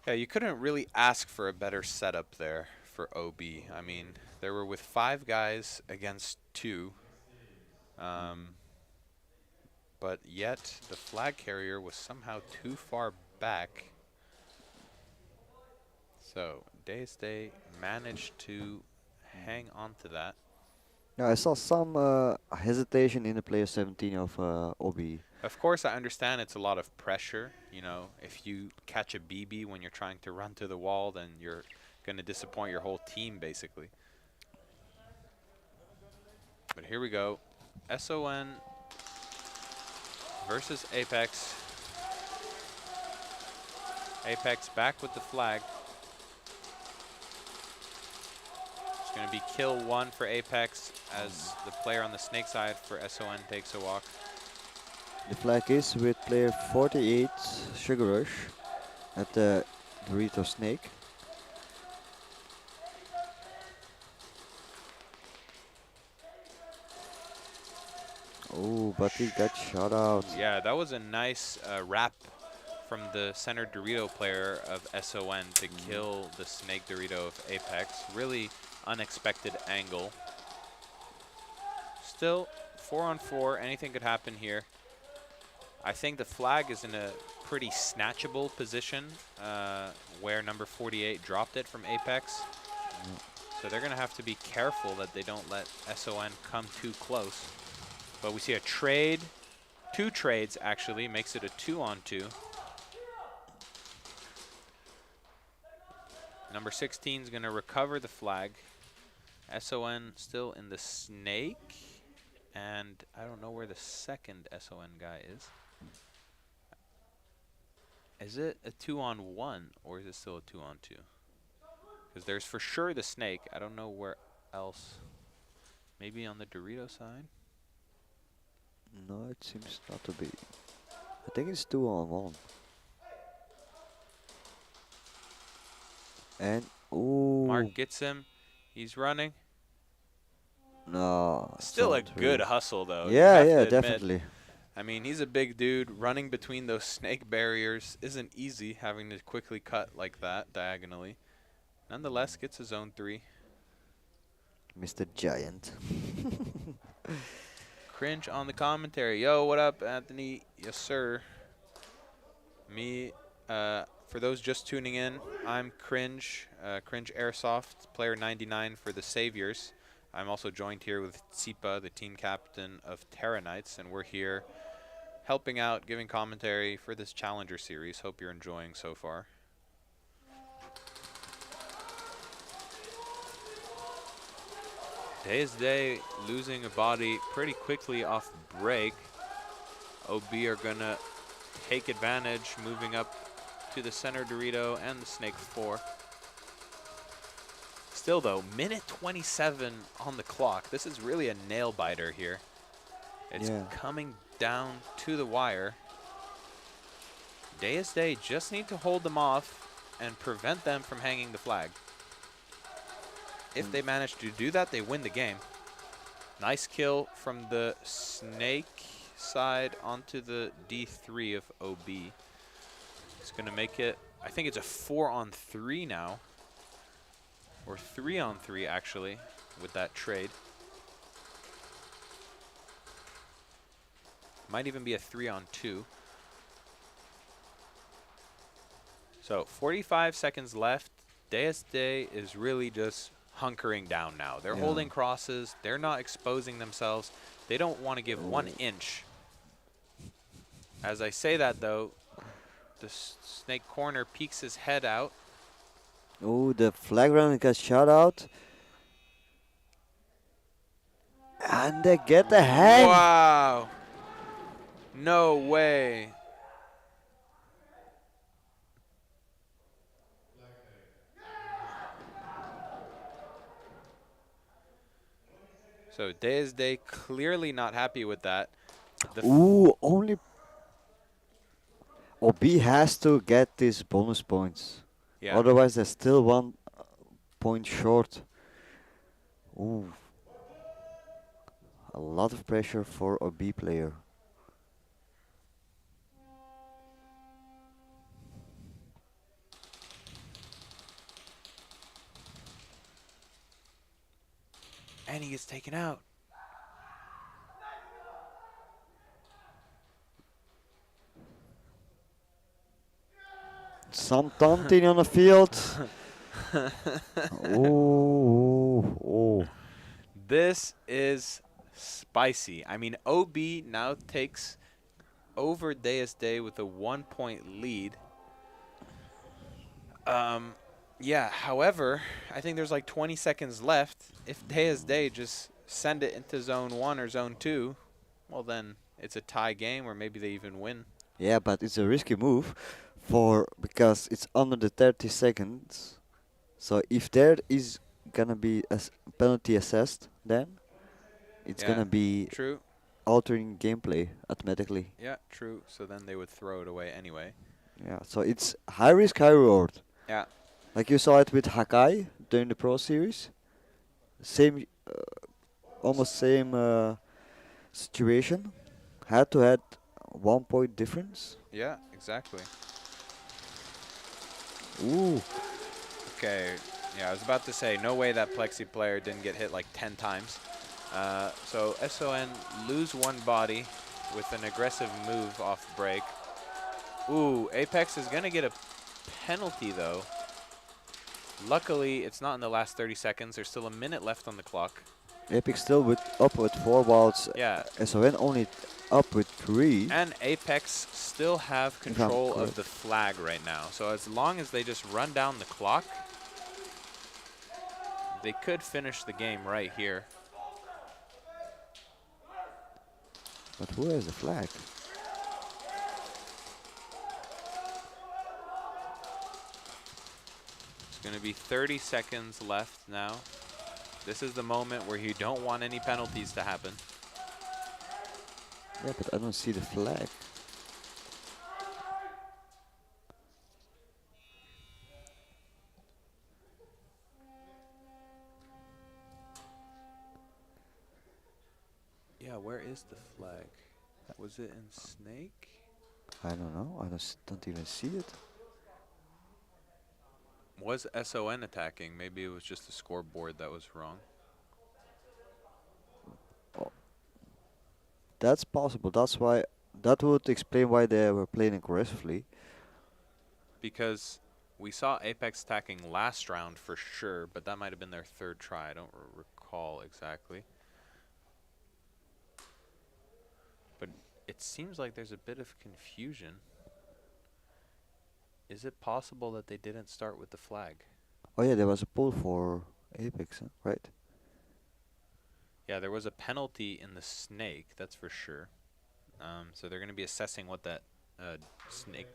Yeah, you couldn't really ask for a better setup there for OB. I mean, they were with 5 guys against 2. But yet the flag carrier was somehow too far back. So Deus Day managed to hang on to that. Yeah, I saw some hesitation in the player 17 of OB. Of course, I understand it's a lot of pressure. You know, if you catch a BB when you're trying to run to the wall, then you're going to disappoint your whole team, basically. But here we go. SON versus Apex. Apex back with the flag. It's going to be kill 1 for Apex as the player on the snake side for SON takes a walk. The flag is with player 48, Sugar Rush, at the Dorito Snake. Oh, but he got shot out. Yeah, that was a nice wrap from the center Dorito player of SON to kill the snake Dorito of Apex. Really unexpected angle. Still, 4-on-4, anything could happen here. I think the flag is in a pretty snatchable position where number 48 dropped it from Apex. So they're going to have to be careful that they don't let SON come too close. But we see a trade, 2 trades actually, makes it a 2-on-2. Number 16 is going to recover the flag. SON still in the snake. And I don't know where the second SON guy is. Is it a 2-on-1 or is it still a 2-on-2? Because there's for sure the snake. I don't know where else. Maybe on the Dorito side? No, it seems not to be. I think it's 2-on-1. And, ooh. Mark gets him. He's running. No. Still a good hustle, though. Yeah, You yeah, have to admit. definitely. I mean, he's a big dude. Running between those snake barriers isn't easy, having to quickly cut like that diagonally. Nonetheless, gets a zone 3. Mr. Giant. Cringe on the commentary. Yo, what up, Anthony? Yes, sir. Me, for those just tuning in, I'm Cringe, Cringe Airsoft, player 99 for the Saviors. I'm also joined here with Tsipa, the team captain of Terra Knights, and we're here helping out, giving commentary for this Challenger series. Hope you're enjoying so far. Deus Day losing a body pretty quickly off break. OB are going to take advantage, moving up to the center Dorito and the Snake 4. Still though, minute 27 on the clock. This is really a nail biter here. It's coming down to the wire. Deus Day just need to hold them off and prevent them from hanging the flag. If they manage to do that, they win the game. Nice kill from the snake side onto the D3 of OB. It's going to make it, I think it's a 4-on-3 now. Or 3-on-3 actually, with that trade. Might even be a 3-on-2. So 45 seconds left. Deus Day is really just hunkering down now. They're Yeah. holding crosses. They're not exposing themselves. They don't want to give 1 inch. As I say that, though, the snake corner peeks his head out. Oh, the flag runner got shot out. And they get the hang. Wow. No way. So Day clearly not happy with that. Ooh, only OB has to get these bonus points. Yeah. Otherwise, they're still 1 point short. Ooh. A lot of pressure for OB player. And he gets taken out. Some taunting on the field. Oh. This is spicy. I mean, OB now takes over Day with a 1-point lead. Yeah, however, I think there's like 20 seconds left. If Day just send it into zone 1 or zone 2, well then it's a tie game or maybe they even win. Yeah, but it's a risky move because it's under the 30 seconds. So if there is gonna be a penalty assessed, then it's Yeah, gonna be true. altering gameplay automatically. Yeah, true. So then they would throw it away anyway. Yeah, so it's high risk, high reward. Yeah. Like you saw it with Hakai during the Pro Series. Same, almost same situation. Had to had 1 point difference. Yeah, exactly. Ooh. Okay, yeah, I was about to say, no way that Plexi player didn't get hit like 10 times. So SON lose 1 body with an aggressive move off break. Ooh, Apex is going to get a penalty, though. Luckily, it's not in the last 30 seconds. There's still a minute left on the clock. Apex still up with 4 balls. Yeah. SON only up with 3. And Apex still have control of the flag right now. So as long as they just run down the clock, they could finish the game right here. But who has the flag? It's going to be 30 seconds left now. This is the moment where you don't want any penalties to happen. Yeah, but I don't see the flag. Yeah, where is the flag? Was it in Snake? I don't know. I don't even see it. Was SON attacking? Maybe it was just the scoreboard that was wrong. That's possible. That's why. That would explain why they were playing aggressively. Because we saw Apex attacking last round for sure, but that might have been their 3rd try. I don't recall exactly. But it seems like there's a bit of confusion. Is it possible that they didn't start with the flag? Oh yeah, there was a pull for Apex, huh? Right? Yeah, there was a penalty in the Snake, that's for sure. So they're going to be assessing what that Snake...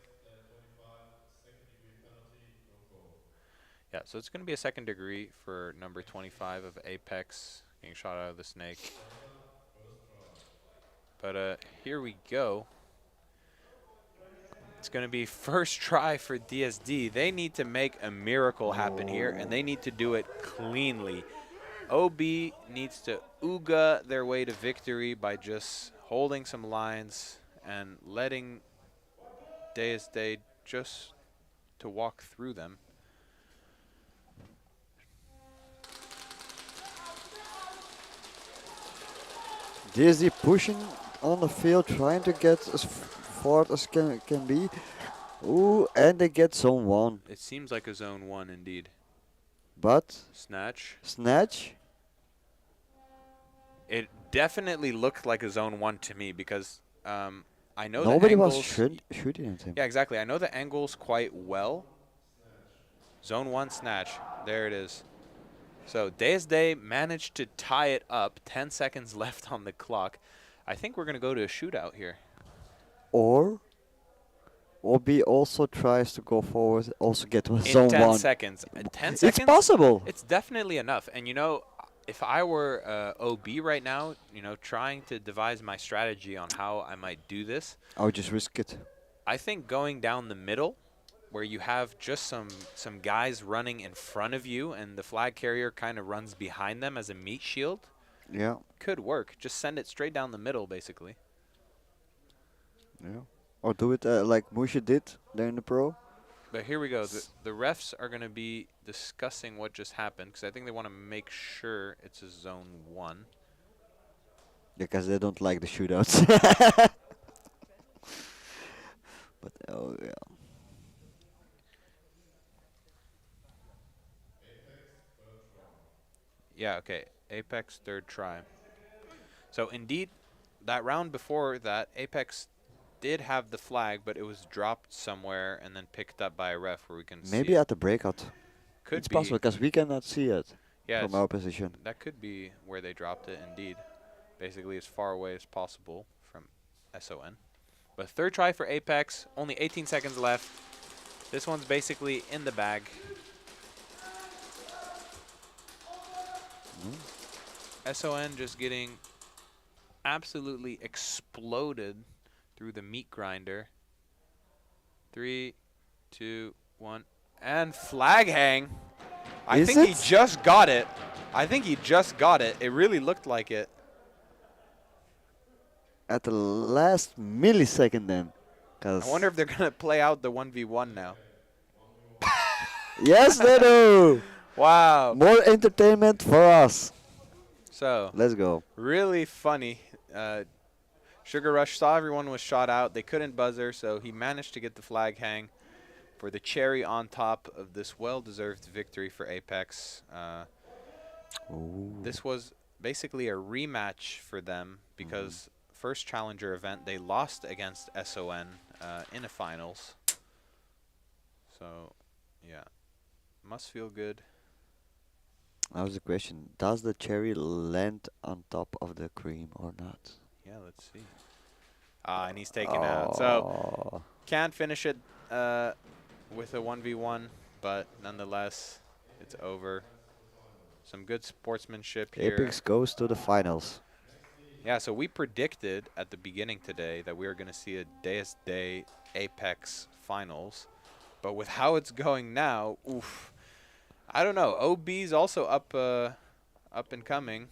Yeah, so it's going to be a 2nd degree for number 25 of Apex, getting shot out of the Snake. But here we go. It's going to be first try for DSD. They need to make a miracle happen here, and they need to do it cleanly. OB needs to Ooga their way to victory by just holding some lines and letting DSD just to walk through them. DSD pushing on the field, trying to get as forward as can be. Ooh, and they get zone 1. It seems like a zone 1 indeed. But Snatch. snatch. It definitely looked like a zone 1 to me because I know Nobody the was angles. shooting at him. Yeah, exactly. I know the angles quite well. Zone 1 snatch. There it is. So Day managed to tie it up. 10 seconds left on the clock. I think we're going to go to a shootout here. Or OB also tries to go forward, also get to In zone 10 1. seconds. 10 seconds? It's possible. It's definitely enough. And you know, if I were OB right now, you know, trying to devise my strategy on how I might do this, I would just risk it. I think going down the middle, where you have just some guys running in front of you and the flag carrier kind of runs behind them as a meat shield, Yeah. could work. Just send it straight down the middle, basically. Yeah. Or do it like Musha did there in the pro. But here we go. The refs are going to be discussing what just happened because I think they want to make sure it's a zone 1. Because they don't like the shootouts. But oh yeah. Yeah, okay. Apex third try. So indeed, that round before that, Apex did have the flag, but it was dropped somewhere and then picked up by a ref where we can see Maybe it. at the breakout. Could it's be. possible because we cannot see it Yeah, from our position. that could be where they dropped it, indeed. Basically as far away as possible from SON. But third try for Apex, only 18 seconds left. This one's basically in the bag. SON just getting absolutely exploded through the meat grinder. 3, 2, 1, and flag hang. I think he just got it. I think he just got it. It really looked like it. At the last millisecond then. I wonder if they're going to play out the 1v1 now. Yes, they do. Wow. More entertainment for us. So let's go. Really funny. Sugar Rush saw everyone was shot out. They couldn't buzzer, so he managed to get the flag hang for the cherry on top of this well-deserved victory for Apex. This was basically a rematch for them because first challenger event they lost against SON in a finals. So yeah, must feel good. That was the question. Does the cherry land on top of the cream or not? Yeah, let's see. And he's taken out. So can't finish it with a 1v1, but nonetheless, it's over. Some good sportsmanship here. Apex goes to the finals. Yeah, so we predicted at the beginning today that we were going to see a Day Apex finals. But with how it's going now, oof. I don't know. OB's also up and coming.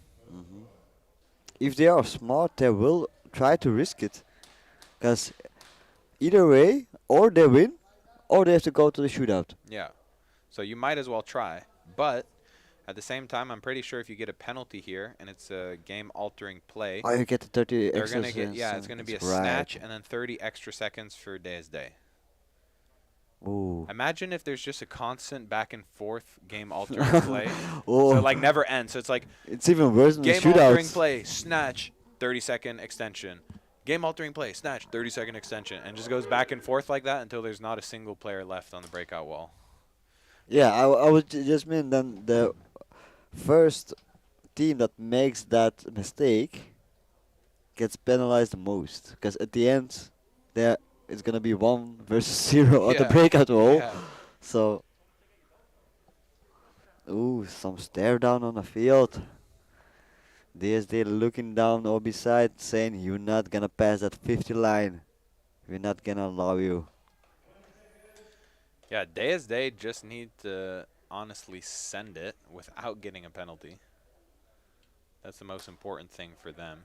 If they are smart, they will try to risk it. Because either way, or they win, or they have to go to the shootout. Yeah. So you might as well try. But at the same time, I'm pretty sure if you get a penalty here and it's a game-altering play, you get the 30 they're extra gonna get, yeah, it's going to be a right. snatch and then 30 extra seconds for Day. Ooh. Imagine if there's just a constant back and forth game-altering play. Oh. So it, like, never ends. So it's like it's even worse than the game-altering shootouts. play, snatch, 30-second extension. Game-altering play, snatch, 30-second extension. And just goes back and forth like that until there's not a single player left on the breakout wall. Yeah, I would just mean then the first team that makes that mistake gets penalized the most. Because at the end, it's going to be 1 versus 0 at the breakout wall. Yeah. So, ooh, some stare down on the field. DSD looking down OB side saying, you're not going to pass that 50 line. We're not going to allow you. Yeah, Day just need to honestly send it without getting a penalty. That's the most important thing for them.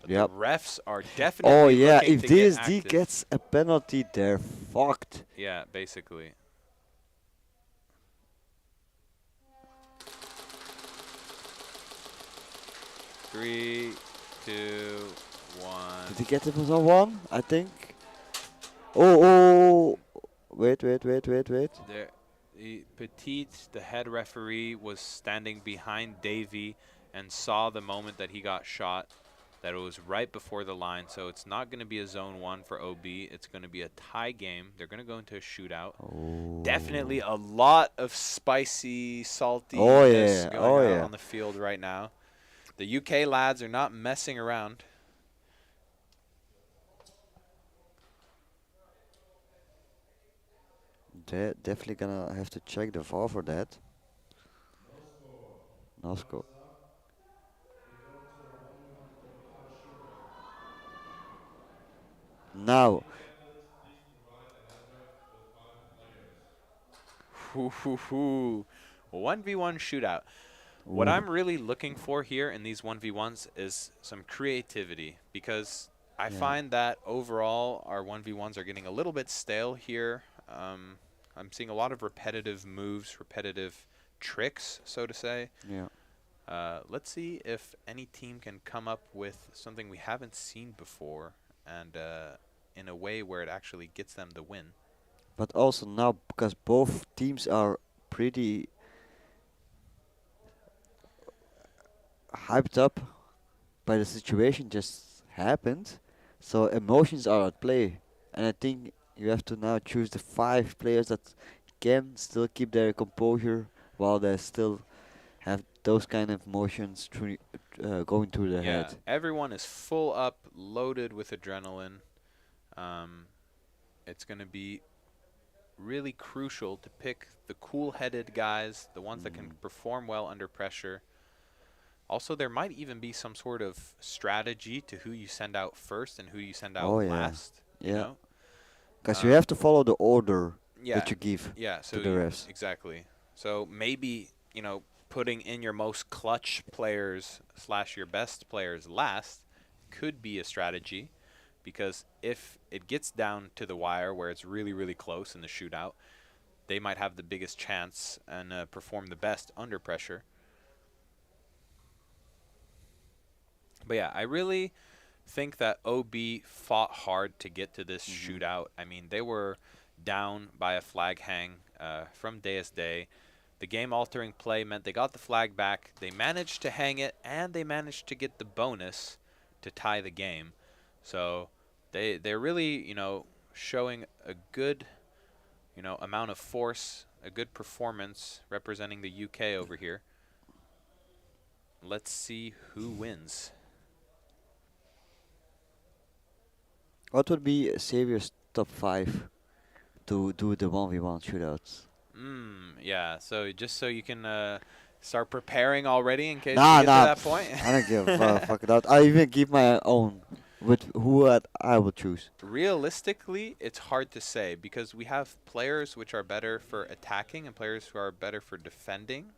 But Yep. the refs are definitely Oh yeah, looking if to get DSD active. gets a penalty, they're fucked. Yeah, basically. Three, 2, 1. Did he get it on 1? I think. Oh, wait. There, Petit, the head referee, was standing behind Davy and saw the moment that he got shot, that it was right before the line. So it's not going to be a zone 1 for OB. It's going to be a tie game. They're going to go into a shootout. Definitely a lot of spicy, saltiness going out on the field right now. The UK lads are not messing around. They're definitely gonna have to check the VAR for that. No score. Now. Hoo. 1v1 shootout. What Ooh. I'm really looking for here in these 1v1s is some creativity, because I find that overall our 1v1s are getting a little bit stale here. I'm seeing a lot of repetitive moves, repetitive tricks, so to say. Yeah. Let's see if any team can come up with something we haven't seen before, and in a way where it actually gets them the win. But also now, because both teams are pretty hyped up by the situation just happened, so emotions are at play. And I think you have to now choose the 5 players that can still keep their composure while they still have those kind of emotions going through their head. Everyone is full up, loaded with adrenaline. It's going to be really crucial to pick the cool-headed guys, the ones that can perform well under pressure. Also, there might even be some sort of strategy to who you send out first and who you send out last. You know? Because you have to follow the order that you give so to the refs. Exactly. So maybe, you know, putting in your most clutch players / your best players last could be a strategy, because if it gets down to the wire where it's really, really close in the shootout, they might have the biggest chance and perform the best under pressure. But yeah, I really think that OB fought hard to get to this shootout. I mean, they were down by a flag hang from DSD. The game-altering play meant they got the flag back. They managed to hang it, and they managed to get the bonus to tie the game. So they're really, you know, showing a good, you know, amount of force, a good performance representing the UK over here. Let's see who wins. What would be Xavier's top 5 to do the 1v1 shootouts? Yeah, so just so you can start preparing already in case we get to that point. I don't give a fuck about. I even give my own with who I would choose. Realistically, it's hard to say, because we have players which are better for attacking and players who are better for defending.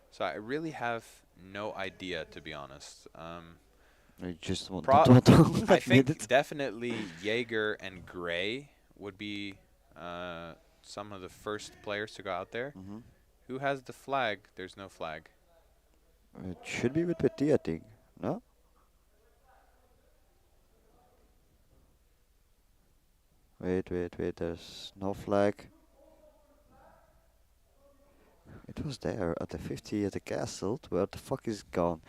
So I really have no idea, to be honest. I just want I think definitely Jaeger and Gray would be some of the first players to go out there. Who has the flag? There's no flag. It should be with Petit, I think. No? Wait. There's no flag. It was there at the 50 at the castle. Where the fuck is it gone?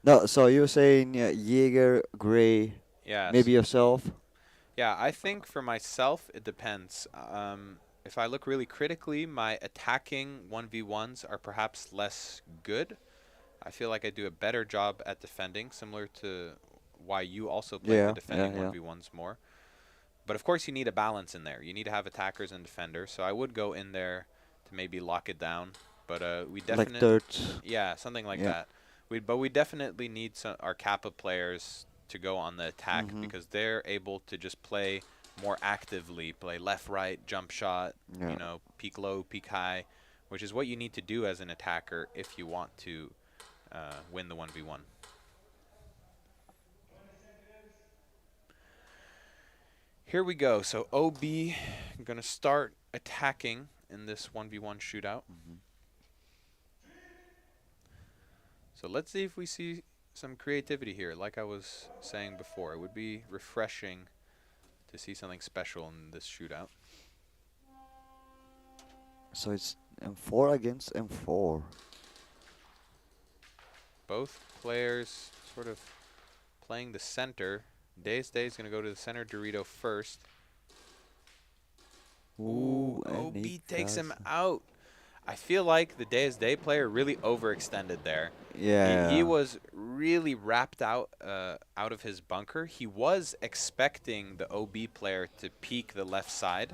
No, so you're saying Jaeger, Gray, maybe yourself? Yeah, I think for myself, it depends. If I look really critically, my attacking 1v1s are perhaps less good. I feel like I do a better job at defending, similar to why you also play the defending 1v1s more. But of course, you need a balance in there. You need to have attackers and defenders. So I would go in there to maybe lock it down. But we definitely... Like third. Yeah, something like that. But we definitely need our Kappa players to go on the attack, because they're able to just play more actively, play left, right, jump shot, you know, peak low, peak high, which is what you need to do as an attacker if you want to win the 1v1. Here we go. So OB going to start attacking in this 1v1 shootout. So let's see if we see some creativity here. Like I was saying before, it would be refreshing to see something special in this shootout. So it's M4 against M4. Both players sort of playing the center. Days is going to go to the center Dorito first. Ooh, and OB he takes got him out. I feel like the Day player really overextended there. Yeah. He was really wrapped out of his bunker. He was expecting the OB player to peek the left side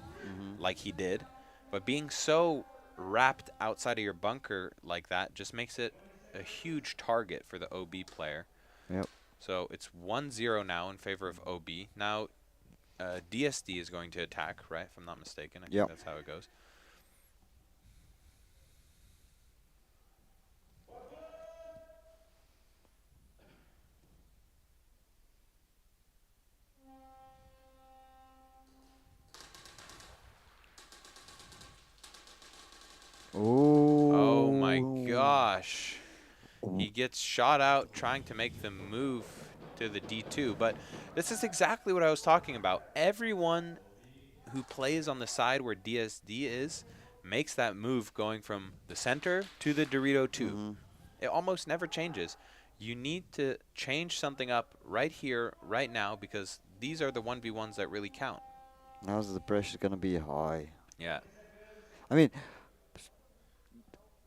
like he did. But being so wrapped outside of your bunker like that just makes it a huge target for the OB player. Yep. So it's 1-0 now in favor of OB. Now DSD is going to attack, right? If I'm not mistaken. I think that's how it goes. Ooh. Oh my gosh. He gets shot out trying to make the move to the D2. But this is exactly what I was talking about. Everyone who plays on the side where DSD is makes that move going from the center to the Dorito 2. It almost never changes. You need to change something up right here, right now, because these are the 1v1s that really count. Now the pressure gonna be high. Yeah. I mean,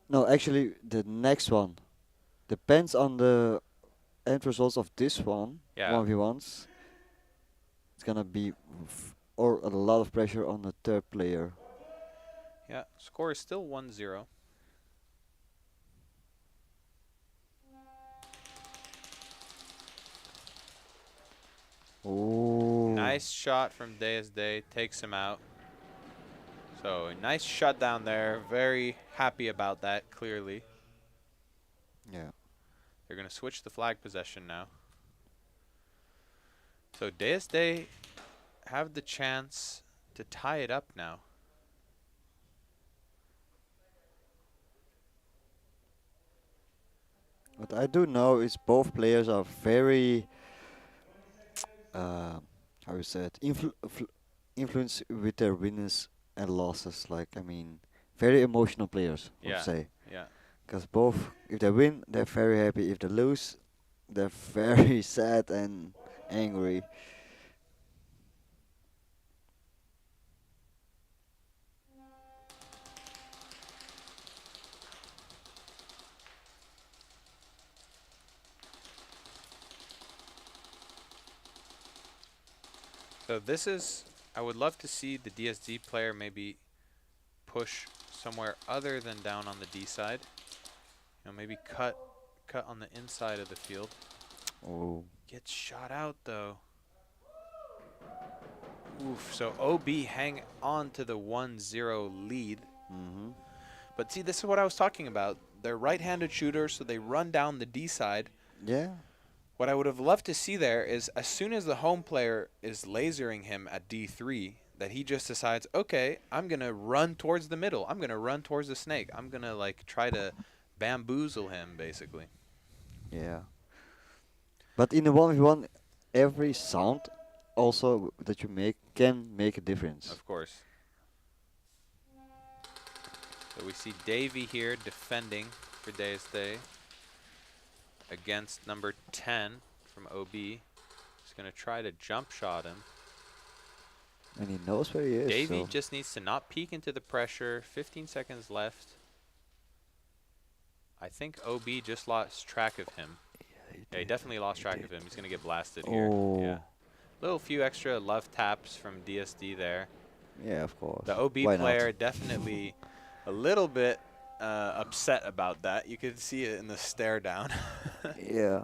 no, actually, the next one depends on the end results of this one. Yeah. 1v1s. It's gonna be or a lot of pressure on the third player. Yeah. Score is still 1-0. Ooh. Nice shot from Day. Takes him out. So a nice shutdown there. Very happy about that, clearly. Yeah. They're going to switch the flag possession now. So Day have the chance to tie it up now. What I do know is both players are very, how you say it, influenced with their wins and losses. Like, I mean, very emotional players, I would say. Yeah. Because both, if they win, they're very happy. If they lose, they're very sad and angry. So this is, I would love to see the DSD player maybe push somewhere other than down on the D side. You know, maybe cut on the inside of the field. Oh. Gets shot out though. Oof, so OB hang on to the 1-0 lead. But see, this is what I was talking about. They're right-handed shooters, so they run down the D side. Yeah. What I would have loved to see there is as soon as the home player is lasering him at D3, that he just decides, okay, I'm going to run towards the middle. I'm going to run towards the snake. I'm going to like try to bamboozle him, basically. Yeah. But in the 1v1, every sound also that you make can make a difference. Of course. So we see Davey here defending for Day against number 10 from OB. He's going to try to jump shot him. And he knows where he is. Davey so. just needs to not peek into the pressure. 15 seconds left. I think OB just lost track of him. Yeah, he definitely lost track of him. He's going to get blasted here. Yeah. Little few extra love taps from DSD there. Yeah, of course. The OB Why player not? definitely a little bit upset about that. You could see it in the stare down. Yeah.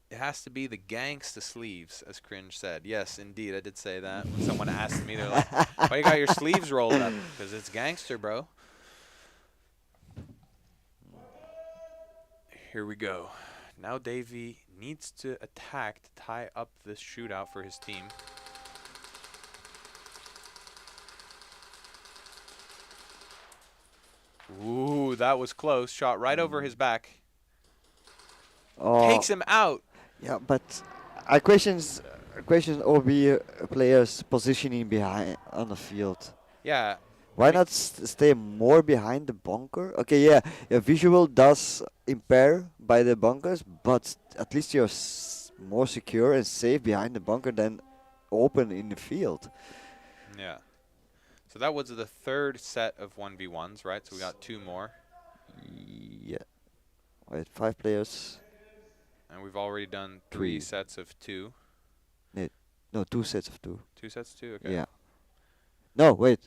It has to be the gangsta sleeves, as Cringe said. Yes, indeed, I did say that. When someone asked me, they're like, why you got your sleeves rolled up? Because it's gangster, bro. Here we go. Now Davey needs to attack to tie up this shootout for his team. Ooh, that was close. Shot right over his back. Oh. Takes him out. Yeah, but I questions question OB players positioning behind on the field. Yeah. Why not stay more behind the bunker? Okay, yeah, visual does impair by the bunkers, but at least you're more secure and safe behind the bunker than open in the field. Yeah. So that was the third set of 1v1s, right? So we got 2 more. Yeah. Wait, 5 players. And we've already done 3 sets of 2. No, 2 sets of 2. 2 sets of 2? Okay. Yeah. No, wait.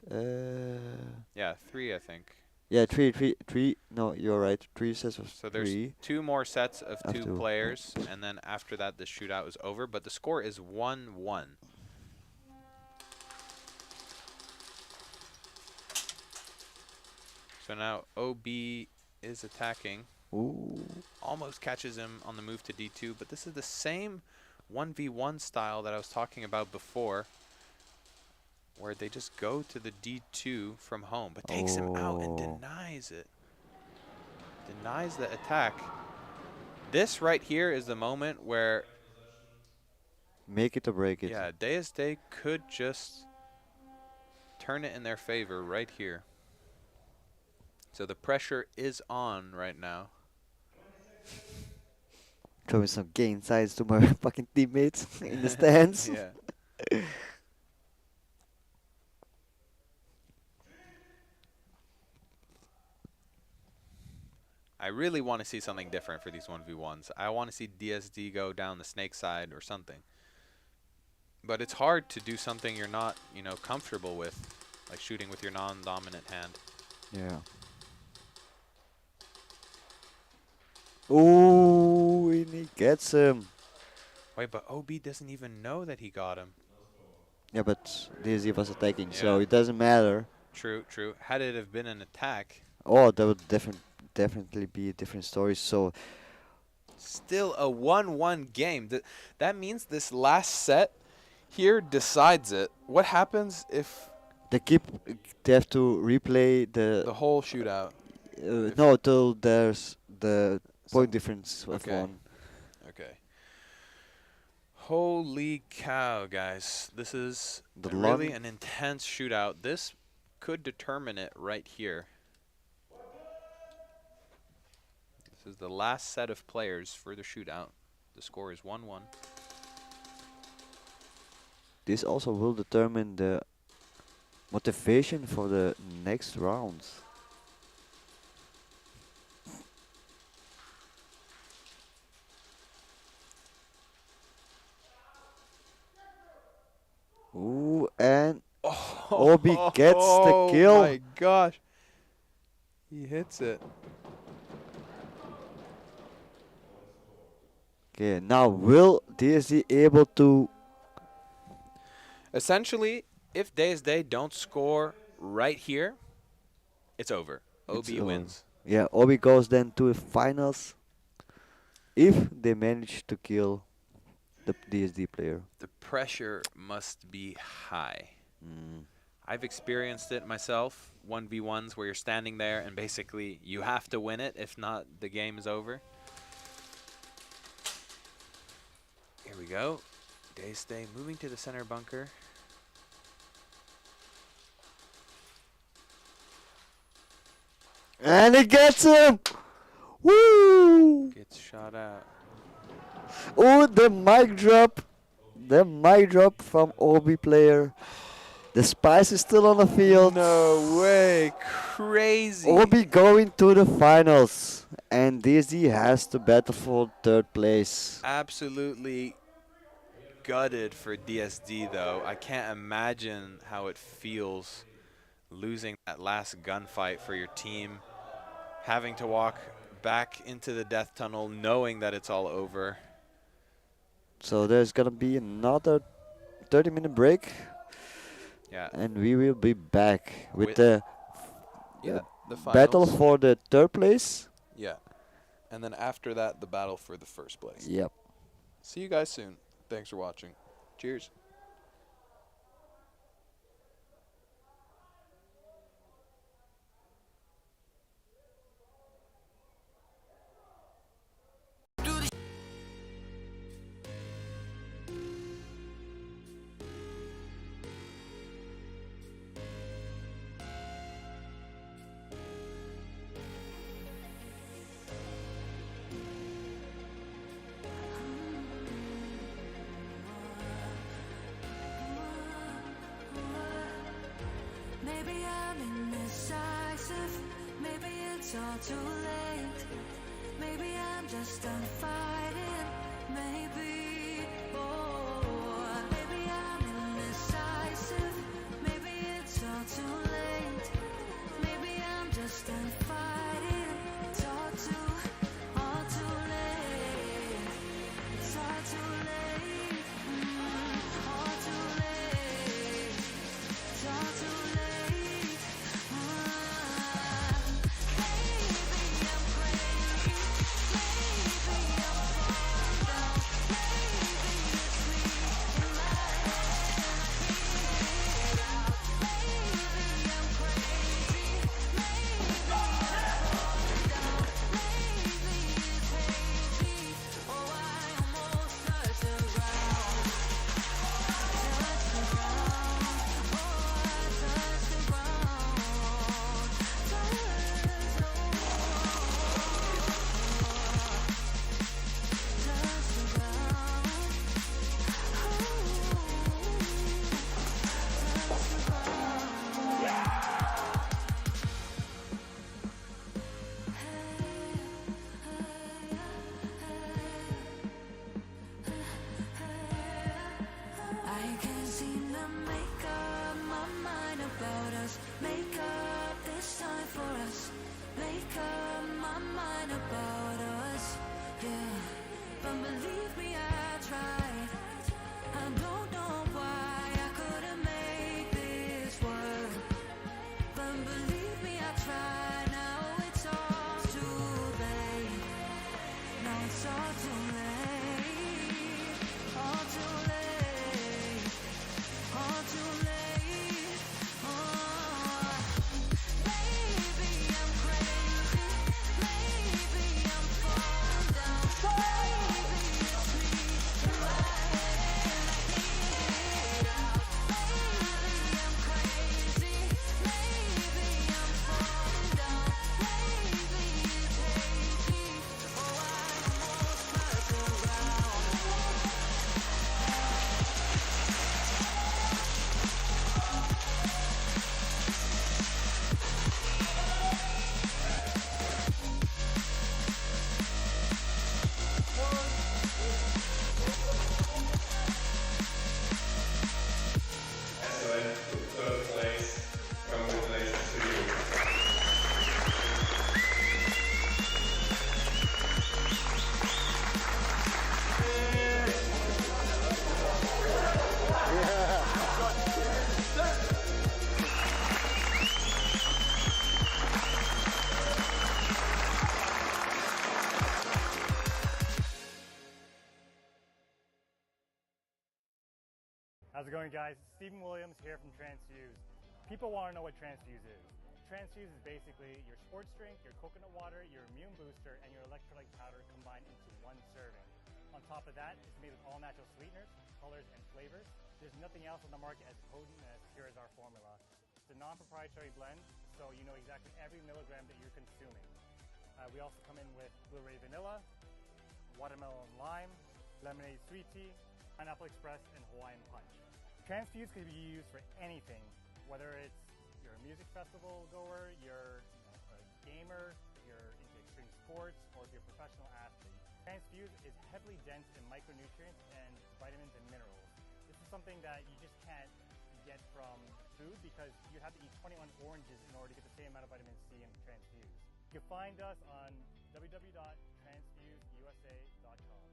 Yeah, 3, I think. Yeah, three. No, you're right. 3 sets of 3. So there's 2 more sets of 2 players, and then after that, the shootout is over. But the score is 1-1. So now OB is attacking. Ooh. Almost catches him on the move to D2, but this is the same 1v1 style that I was talking about before, where they just go to the D2 from home, but takes him out and denies it. Denies the attack. This right here is the moment where... Make it or break it. Yeah, DSD could just turn it in their favor right here. So the pressure is on right now. Throwing some gain sides to my fucking teammates in the stands. Yeah. I really want to see something different for these 1v1s. I want to see DSD go down the snake side or something. But it's hard to do something you're not, comfortable with, like shooting with your non-dominant hand. Yeah. Ooh, and he gets him. Wait, but OB doesn't even know that he got him. Yeah, but DSD was attacking, so it doesn't matter. True, true. Had it have been an attack... Oh, that would definitely be a different story, so... Still a 1-1 game. That means this last set here decides it. What happens if... They have to replay the whole shootout. No, till there's the point difference of one. Okay. Holy cow, guys. This is The really an intense shootout. This could determine it right here. This is the last set of players for the shootout. The score is 1-1. This also will determine the motivation for the next rounds. Ooh, and Obi gets the kill. Oh my gosh. He hits it. Okay, now will DSD able to... Essentially, if DSD don't score right here, it's over. OB wins. Yeah, Obi goes then to the finals if they manage to kill the DSD player. The pressure must be high. I've experienced it myself, 1v1s where you're standing there and basically you have to win it. If not, the game is over. Here we go. DSD moving to the center bunker. And he gets him! Woo! Gets shot out. Oh, the mic drop. The mic drop from OB player. The Spice is still on the field. No way. Crazy. OB going to the finals. And DSD has to battle for third place. Absolutely gutted for DSD, though. I can't imagine how it feels losing that last gunfight for your team, having to walk back into the death tunnel knowing that it's all over. So there's gonna be another 30-minute break. Yeah. And we will be back with the battle finals. for the third place. Yeah. And then after that, the battle for the first place. Yep. See you guys soon. Thanks for watching. Cheers. Maybe I'm indecisive, maybe it's all too late. Maybe I'm just done fighting, maybe. Oh, maybe I'm indecisive, maybe it's all too late. Maybe I'm just done fighting. It's all too late. It's all too late. All too late. It's all too late. Maybe I'm crazy. Maybe I'm falling down. Maybe it's me in my head and I can't get it out. Maybe I'm crazy. Maybe I'm falling down. Maybe it's hazy. Oh, I almost touched the ground. Touched the ground. Oh, I touched the ground. Touched the I can't seem to make up my mind about us. Make up this time for us. Make up my mind about us. Yeah, but believe me, I tried. I don't know why I couldn't make this work. But believe me, I tried. Now it's all too late. Now it's all too late. All too late. All too late. Oh, maybe I'm crazy. Maybe I'm falling down. Maybe it's me in my head and I can't get it out. Maybe I'm crazy. Maybe I'm falling down. Maybe it's hazy. Oh, I almost touched the ground. Excellent. Third place. Congratulations to you. How's it going, guys? Stephen Williams here from Transfuse. People want to know what Transfuse is. Transfuse is basically your sports drink, your coconut water, your immune booster, and your electrolyte powder combined into one serving. On top of that, it's made with all natural sweeteners, colors, and flavors. There's nothing else on the market as potent and as pure as our formula. It's a non-proprietary blend, so you know exactly every milligram that you're consuming. We also come in with blueberry vanilla, watermelon lime, lemonade sweet tea, pineapple express, and Hawaiian punch. Transfuse can be used for anything, whether it's you're a music festival goer, you're a gamer, you're into extreme sports, or if you're a professional athlete. Transfuse is heavily dense in micronutrients and vitamins and minerals. This is something that you just can't get from food because you have to eat 21 oranges in order to get the same amount of vitamin C in Transfuse. You can find us on www.transfuseusa.com.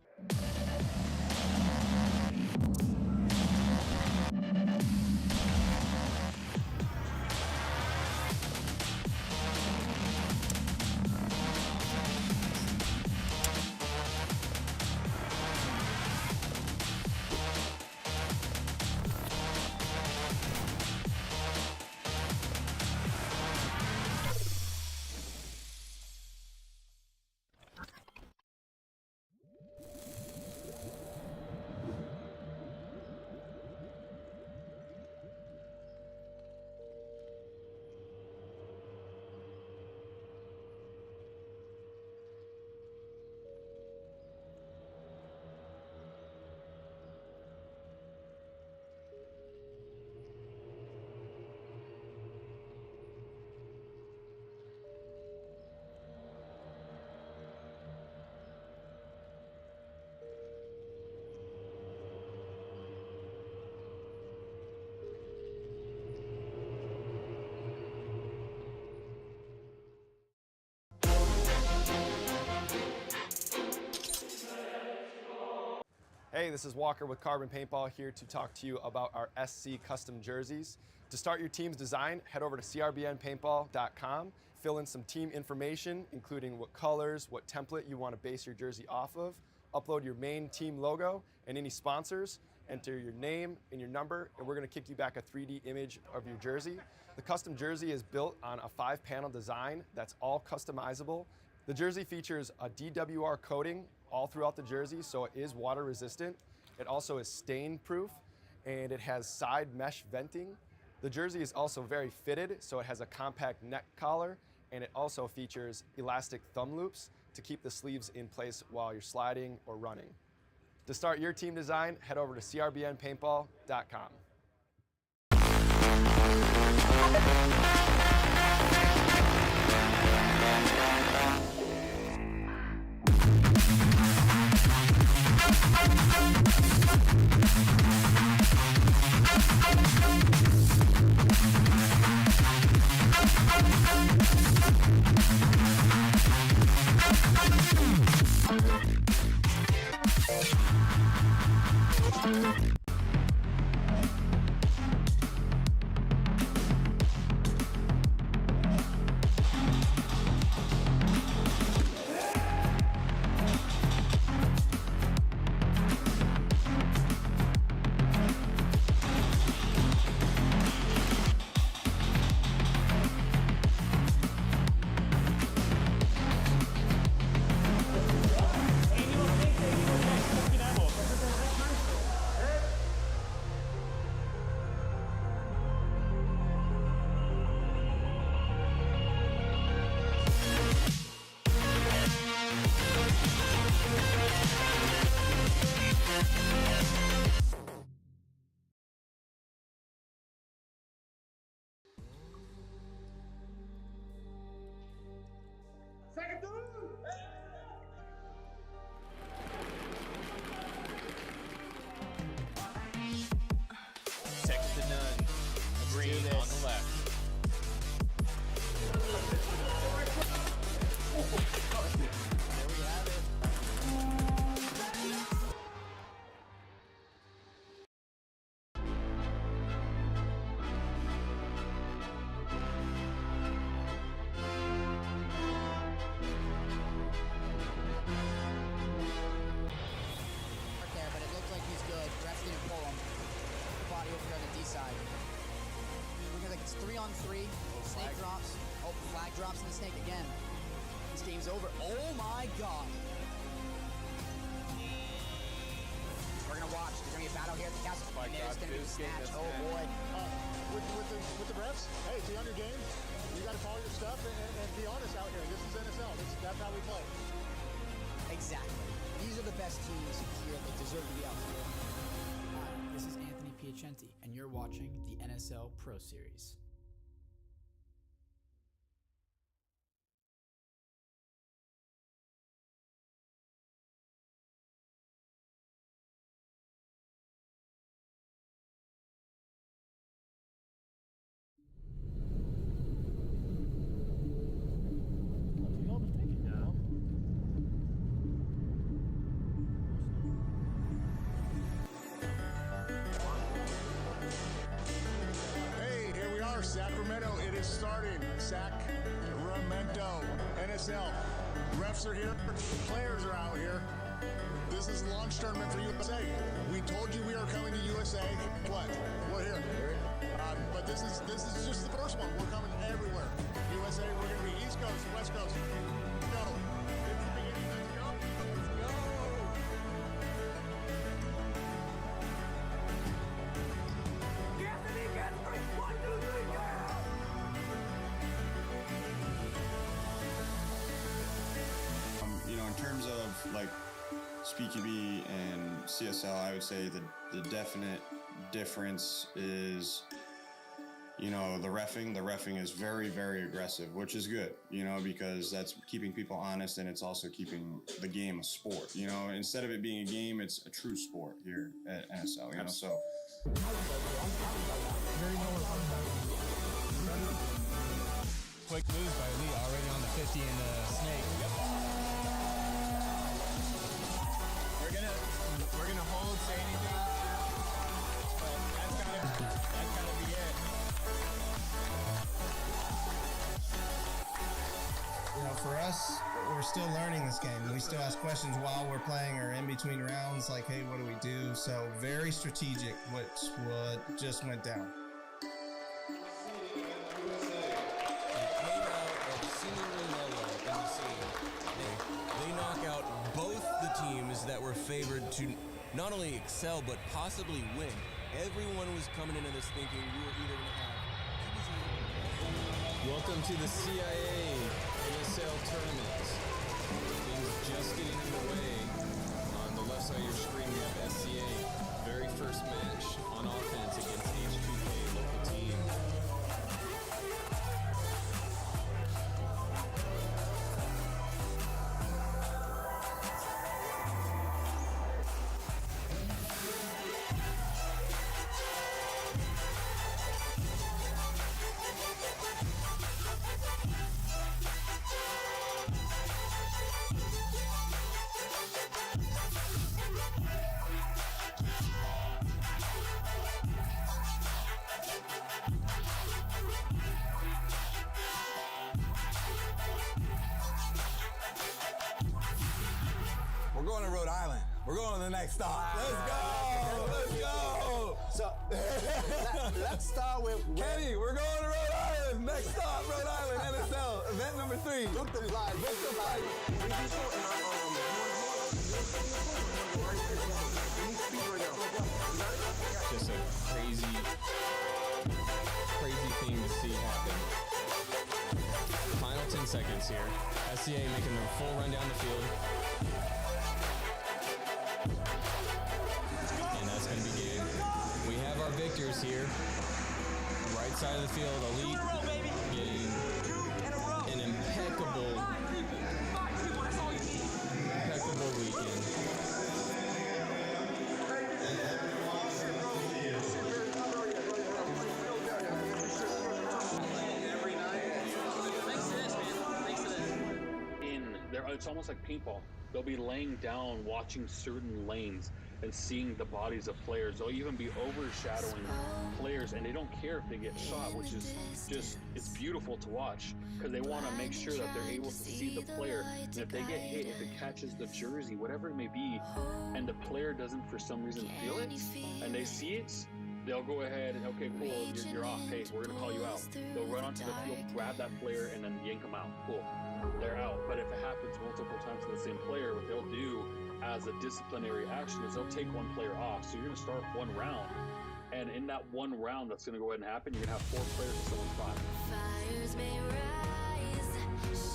Hey, this is Walker with Carbon Paintball here to talk to you about our SC custom jerseys. To start your team's design, head over to crbnpaintball.com, fill in some team information, including what colors, what template you want to base your jersey off of, upload your main team logo and any sponsors, enter your name and your number, and we're going to kick you back a 3D image of your jersey. The custom jersey is built on a 5-panel design that's all customizable. The jersey features a DWR coating all throughout the jersey, so it is water resistant. It also is stain proof, and it has side mesh venting. The jersey is also very fitted, so it has a compact neck collar, and it also features elastic thumb loops to keep the sleeves in place while you're sliding or running. To start your team design, head over to crbnpaintball.com. Second to none. Green on the left. There we have it. There, but it looks like he's good. Ref's gonna pull him. Body over here on the D side. Looking like it's 3-on-3. Snake drops. Oh, flag drops in the snake again. This game's over. Oh my god. We're gonna watch. There's gonna be a battle here at the castle. My There's God, gonna be a this game snatch. is Oh bad. boy. With the refs, hey, be on your game. You got to follow your stuff and be honest out here. This is NSL. That's how we play. Exactly. These are the best teams here. They deserve to be out here. Hi, this is Anthony Piacenti, and you're watching the NSL Pro Series. Hey, here we are, Sacramento. It is starting. Sacramento. NSL. Refs are here. Players are out here. This is launch tournament for USA. We told you we are coming to USA. What? We're here. But this is just the first one. We're coming everywhere. USA, we're going to be East Coast, West Coast. Go. It's the beginning. Let's go. Let's go. You know, in terms of like SpeakyB and CSL, I would say the definite difference is, you know, the reffing is very, very aggressive, which is good, you know, because that's keeping people honest and it's also keeping the game a sport. You know, instead of it being a game, it's a true sport here at NSL, you know, so. Quick moves by Lee, already on the 50 in the snake. We're gonna gonna hold, say anything. But that's gotta be it. You know, for us, we're still learning this game. We still ask questions while we're playing or in between rounds, like, hey, what do we do? So very strategic, what just went down. They knock out both the teams that were favored to not only excel, but possibly win. Everyone was coming into this thinking we were either going to have... Welcome to the CIA NSL tournament. Things just getting underway. On the left side of your screen, we have SCA. Very first match on offense against H2K local team. We're going to Rhode Island. We're going to the next stop. Let's go! Let's go! So, let's start with... Kenny, we're going to Rhode Island. Next stop, Rhode Island, NSL. Event number 3. Book the flight. Book the flight. Just a crazy thing to see happen. Final 10 seconds here. SCA making their full run down the field. And that's going to be game. We have our victors here. Right side of the field, Elite getting an impeccable weekend. It's almost like paintball. They'll be laying down, watching certain lanes and seeing the bodies of players. They'll even be overshadowing players, and they don't care if they get shot, which is just, it's beautiful to watch because they want to make sure that they're able to see the player. And if they get hit, if it catches the jersey, whatever it may be, and the player doesn't for some reason feel it, and they see it, they'll go ahead, okay, cool, you're off. Hey, we're going to call you out. They'll run onto the field, grab that player, and then yank them out. Cool. They're out. But if it happens multiple times to the same player, what they'll do as a disciplinary action is they'll take one player off. So you're going to start one round. And in that one round that's going to go ahead and happen, you're going to have 4 players in someone's spot. Fires may rise,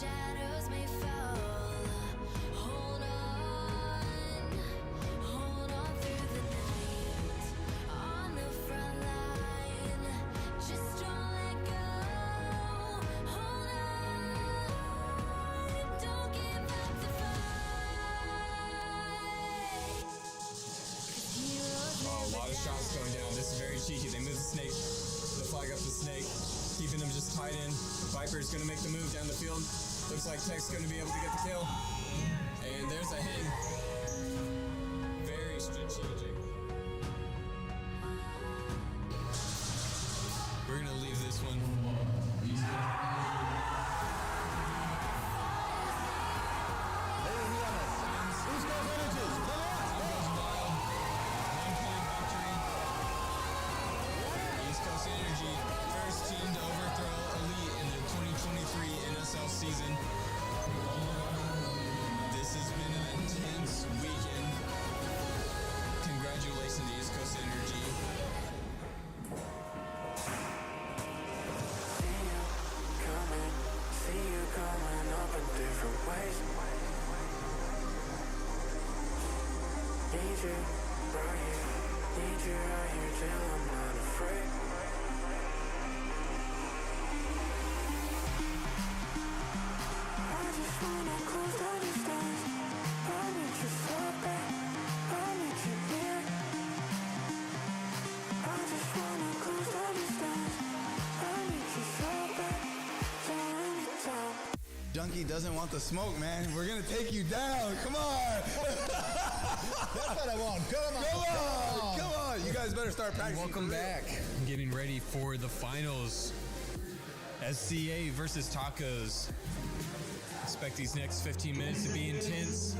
shadows may fall. Hold on through the night. On the front line, just don't let go. Hold on, don't give up the fight. Oh, a lot of shots going down. This is very cheeky. They move the snake, the flag up the snake, keeping them just tied in. Viper's going to make the move down the field. Looks like Tech's going to be able to get the kill. And there's a hit. Very strategic. We're going to leave this one. East Coast Energy, first team to overthrow Elite in the 2023 NSL season. This has been an intense weekend. Congratulations to East Coast Energy. See you coming up in different ways. Need you right here, need you right here till I'm not afraid. I just wanna close down the stars. I need you so bad, I need you near. I just wanna close down the stars. I need you so bad, so anytime. Junkie doesn't want the smoke, man. We're going to take you down. Come on. That's what I want. Come on. You guys better start practicing. Welcome back. Getting ready for the finals. SCA versus Tacos. Expect these next 15 minutes to be intense.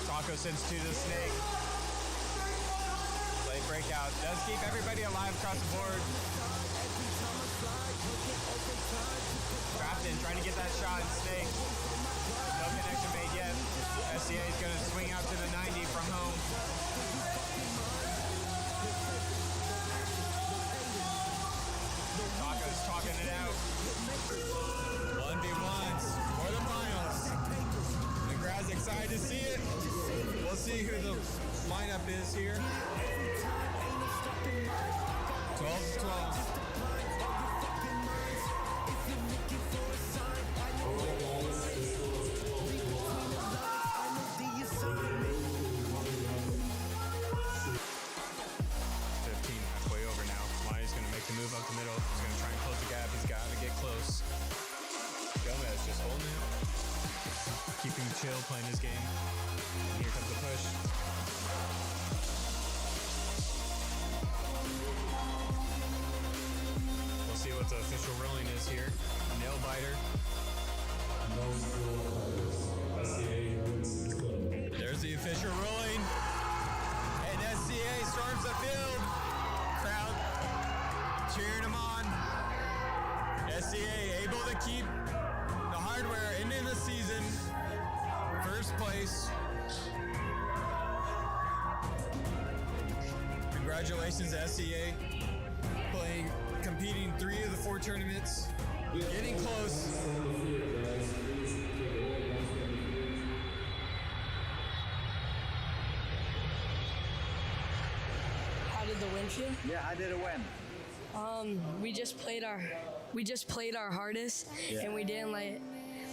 Taco sends two to the snake. Late breakout. Does keep everybody alive across the board. Trapped in, trying to get that shot in snake. No connection made yet. SCA is going to swing out to the 90 from home. Taco's talking it out. 1v1s for the finals. The crowd's excited to see it. We'll see who the lineup is here. 12-12. Move up the middle. He's going to try and close the gap. He's got to get close. Gomez just holding it. Keeping chill, playing his game. And here comes the push. We'll see what the official rolling is here. Nail biter. There's the official rolling. And SCA storms the field. Crowd cheering him on. SCA able to keep the hardware into the season. First place. Congratulations to SCA. Competing 3 of the 4 tournaments. Getting close. How did the win feel? Yeah, how did it win? We just played our hardest, and we didn't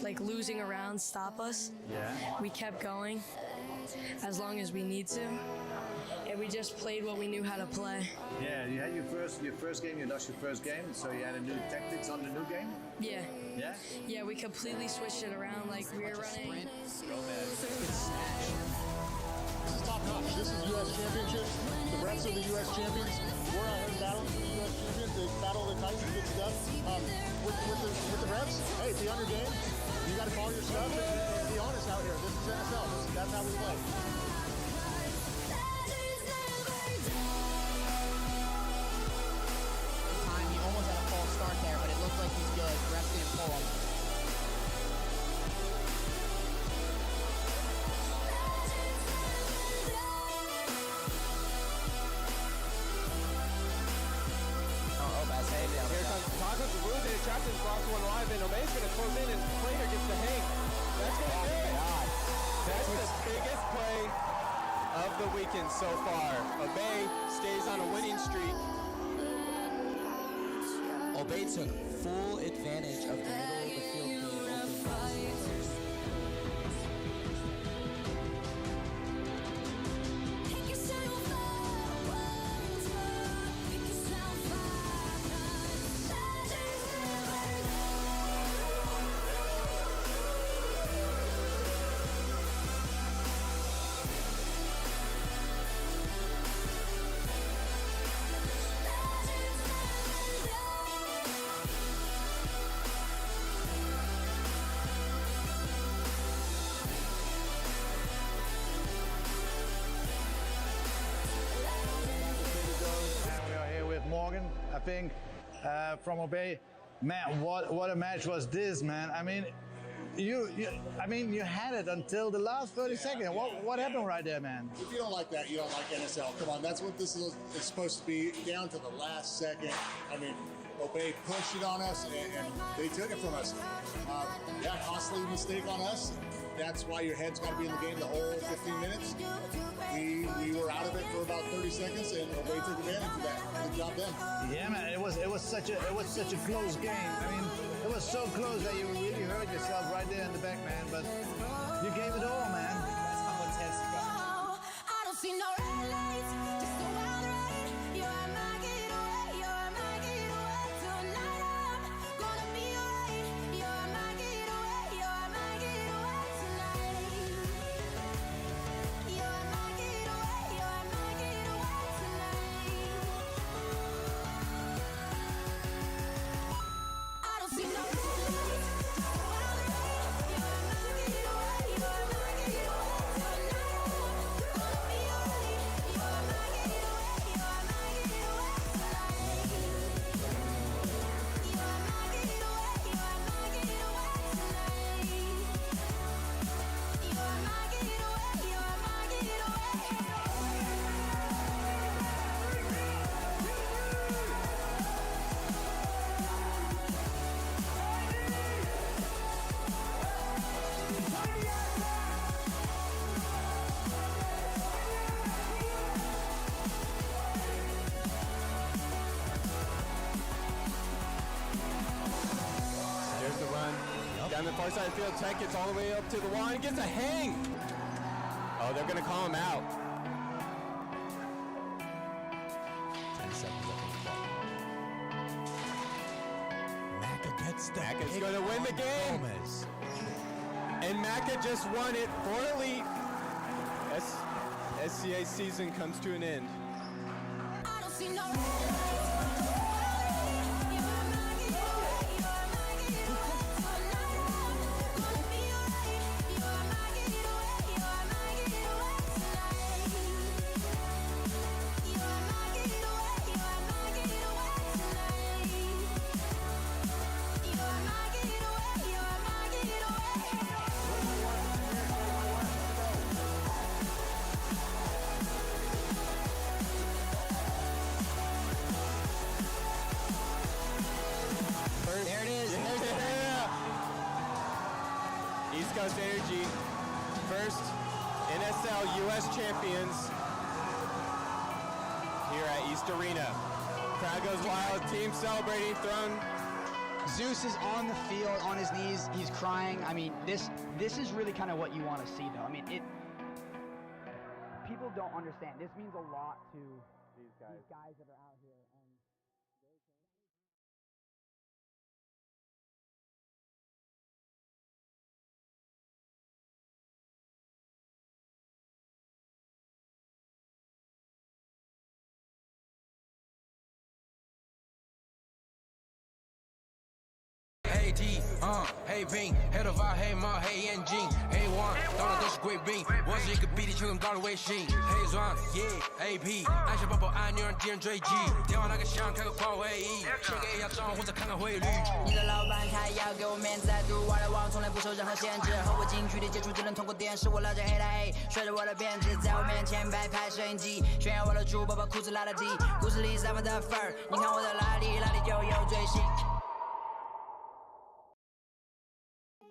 like losing a round stop us. Yeah. We kept going as long as we need to, and we just played what we knew how to play. Yeah, you had your first game, you lost your first game, so you had a new tactics on the new game? Yeah. Yeah? Yeah, we completely switched it around. Like we were running. This is top notch. This is U.S. Championships. The refs are the U.S. champions. We're out here battling for the U.S. champions. They battle the tights and good stuff. With the refs, hey, be on your game. You got to call your stuff and be honest out here. This is NFL. That's how we play. Time, he almost had a false start there, but it looked like he's good. Refs didn't pull him. Here comes Tacos losing it, trapped in cross one live, and Obey's going to close in, and Plater gets the hang. That's going to do it. That's the biggest play of the weekend so far. Obey stays on a winning streak. Obey took full advantage of the middle of the field being open. Morgan, I think, from Obey. Man, what a match was this, man. I mean, you had it until the last 30 seconds. What happened right there, man? If you don't like that, you don't like NSL. Come on, that's what this is supposed to be, down to the last second. I mean, Obey pushed it on us, and they took it from us. Yeah, costly mistake on us. That's why your head's got to be in the game the whole 15 minutes. We were out of it for about 30 seconds, and Obey took advantage of that. Good job then. Yeah, man. It was such a close game. I mean, it was so close that you really hurt yourself right there in the back, man. But you gave it all, man. That's how intense it got. I don't see no red lights, just a wild ride. You're my getaway, you're my getaway. Tonight I'm gonna be alright. You're my Far side field, Tech gets all the way up to the wall and gets a hang. Oh, they're gonna call him out. 10 seconds left on the clock. Macca gets the Macca's gonna win the game. Gomez. And Macca just won it for Elite. SCA season comes to an end. I don't see no There it is. East Coast Energy, first NSL US champions here at East Arena. Crowd goes wild, team celebrating, throwing. Zeus is on the field, on his knees, he's crying. I mean, this is really kind of what you want to see, though. I mean, people don't understand. This means a lot to these guys that are out here. Hey D, hey Bing, head of our hey Ma, hey眼镜，嘿 One， 当然都是贵宾，我是一个比地球更高的卫星，嘿 Zwan， yeah AP， 按下爆破按钮让敌人追击，电话那个响，开个跨会议，先给一下账或者看看汇率。你的老板他要给我面子，在赌外来网从来不受任何限制，和我近距离接触就能通过电视，我拉着黑带 A， 甩着我的辫子，在我面前摆拍摄影机，炫耀我的珠宝，把裤子拉得低，故事里散发的粉儿，你看我的拉力就有追星。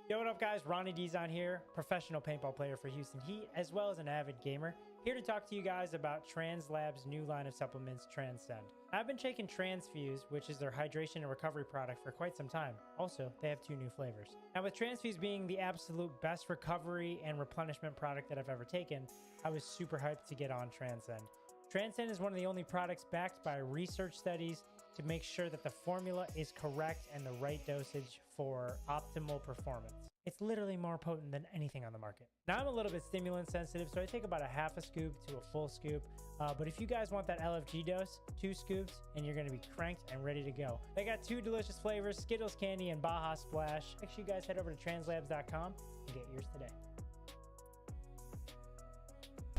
Yo, what up guys, Ronnie Dizon here, professional paintball player for Houston Heat, as well as an avid gamer, here to talk to you guys about TransLab's new line of supplements, Transcend. I've been taking Transfuse, which is their hydration and recovery product, for quite some time. Also, they have 2 new flavors. Now with Transfuse being the absolute best recovery and replenishment product that I've ever taken, I was super hyped to get on Transcend. Transcend is one of the only products backed by research studies to make sure that the formula is correct and the right dosage for optimal performance. It's literally more potent than anything on the market. Now I'm a little bit stimulant sensitive, so I take about a half a scoop to a full scoop. But if you guys want that LFG dose, 2 scoops and you're gonna be cranked and ready to go. They got 2 delicious flavors, Skittles Candy and Baja Splash. Make sure you guys head over to translabs.com and get yours today.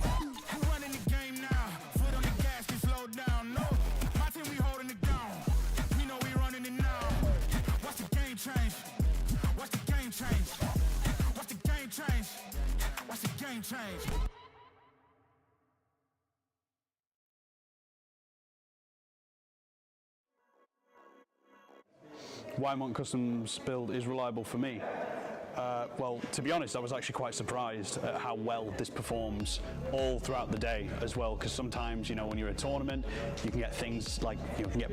Who running the game now? Foot on the gas, can slow down. No, my team we holding it down. We know we running it now. Watch the game change. Watch the game change. Watch the game change. Watch the game change. Why Monk Customs build is reliable for me. Well, to be honest, I was actually quite surprised at how well this performs all throughout the day as well, because sometimes, you know, when you're at a tournament, you can get things like, you can get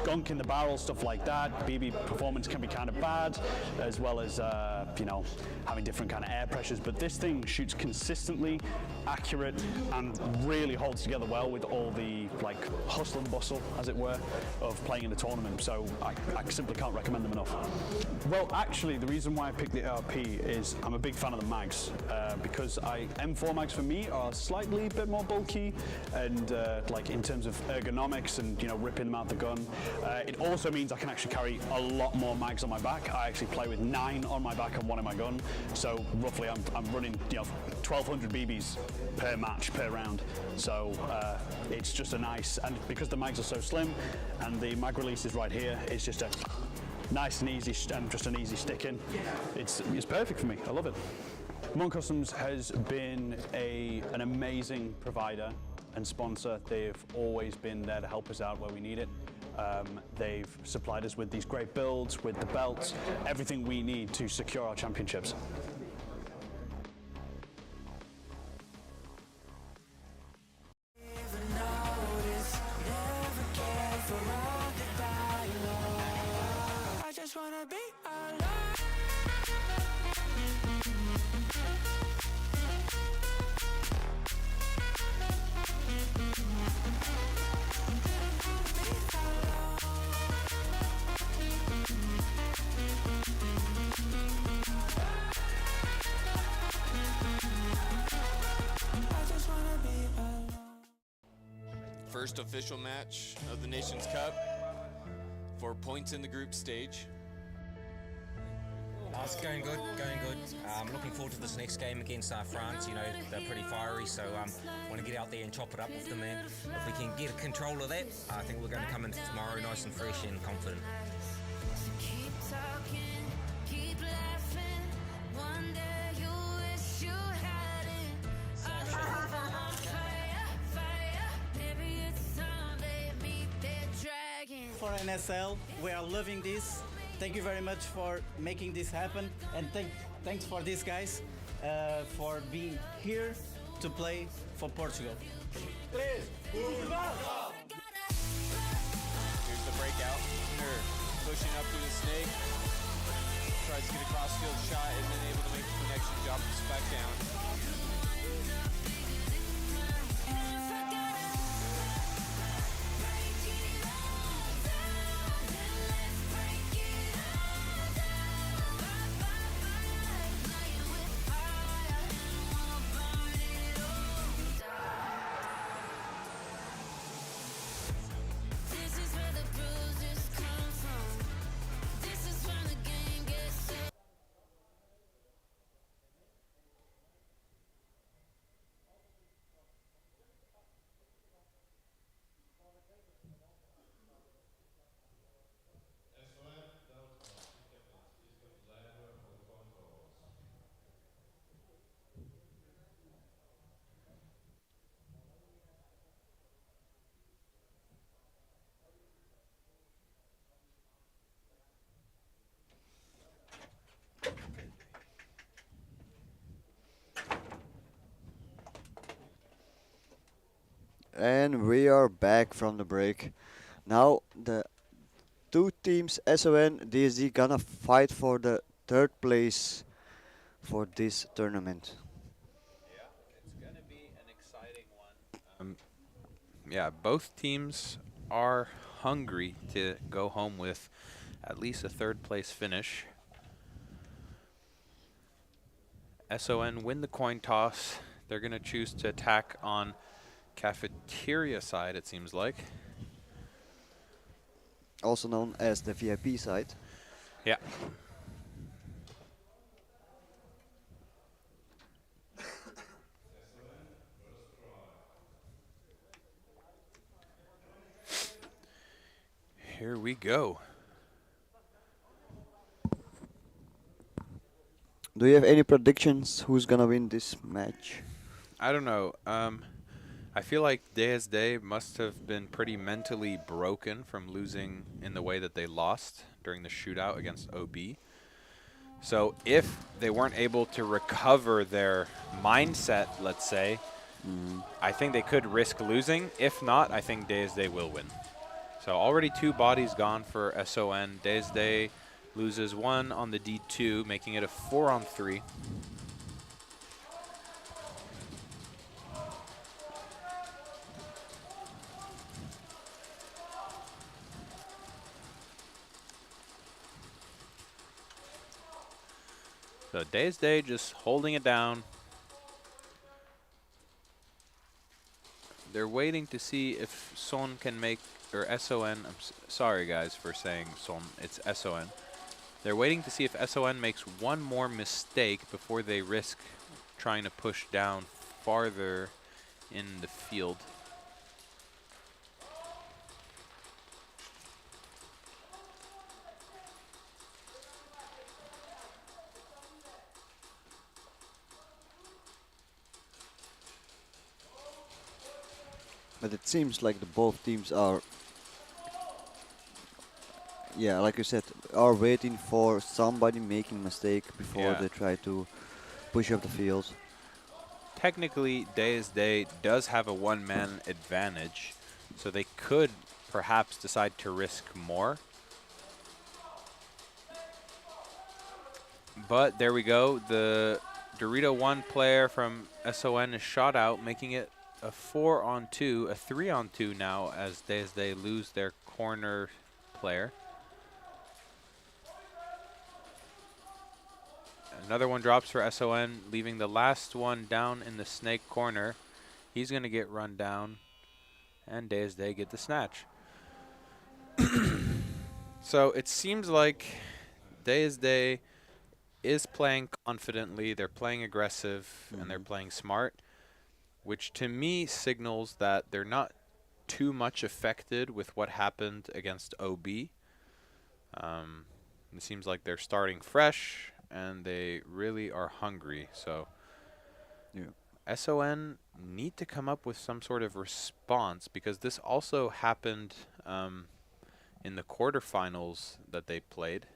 gunk in the barrel, stuff like that. BB performance can be kind of bad, as well as, you know, having different kind of air pressures, but this thing shoots consistently, accurate, and really holds together well with all the, like, hustle and bustle, as it were, of playing in a tournament, so I simply can't recommend them enough. Well, actually, the reason why I picked the ARP is I'm a big fan of the mags, because M4 mags for me are slightly a bit more bulky, and like in terms of ergonomics and, you know, ripping them out the gun. It also means I can actually carry a lot more mags on my back. I actually play with 9 on my back and 1 in my gun, so roughly I'm running, you know, 1,200 BBs per match, per round. So it's just a nice, and because the mags are so slim and the mag release is right here, it's just a nice and easy, and just an easy stick in. It's perfect for me. I love it. Monk Customs has been an amazing provider and sponsor. They've always been there to help us out where we need it. They've supplied us with these great builds, with the belts, everything we need to secure our championships. I just wanna be alive. first official match of the Nations Cup for points in the group stage. It's going good, going good. Looking forward to this next game against France. You know, they're pretty fiery, so want to get out there and chop it up with them, man. If we can get control of that, I think we're going to come in tomorrow nice and fresh and confident. Keep talking, keep laughing. One day you wish you had it. On fire, fire. Maybe it's time they meet their dragon. For NSL, we are loving this. Thank you very much for making this happen, and thanks for these guys for being here to play for Portugal. Here's the breakout. Hunter pushing up through the snake. Tries to get a cross-field shot and then able to make the connection, drop this back down. This is where the bruises come from. This is when the game gets set. And we are back from the break. Now the two teams, SON, DSD, gonna fight for the third place for this tournament. Yeah, both teams are hungry to go home with at least a third place finish. SON win the coin toss. They're going to choose to attack on cafeteria side, it seems like. Also known as the VIP side. Yeah. Here we go. Do you have any predictions who's gonna win this match? I don't know. I feel like DSD must have been pretty mentally broken from losing in the way that they lost during the shootout against OB. So if they weren't able to recover their mindset, let's say, I think they could risk losing. If not, I think DSD will win. So already 2 bodies gone for SON. DSD loses 1 on the D2, making it a 4-on-3. So DSD just holding it down. They're waiting to see if Son can make, or SON, sorry guys for saying Son, it's SON. They're waiting to see if SON makes one more mistake before they risk trying to push down farther in the field. But it seems like the both teams are, yeah, like you said, are waiting for somebody making mistake before they try to push up the field. Technically, DSD does have a one-man advantage, so they could perhaps decide to risk more. But there we go. The Dorito 1 player from SON is shot out, making it a 4-on-2, a 3-on-2 now as they lose their corner player. Another one drops for SON, leaving the last one down in the snake corner. He's going to get run down. and DSD get the snatch. So it seems like DSD is playing confidently, they're playing aggressive, and they're playing smart, which to me signals that they're not too much affected with what happened against OB. It seems like they're starting fresh, and they really are hungry. So SON need to come up with some sort of response, because this also happened in the quarterfinals that they played,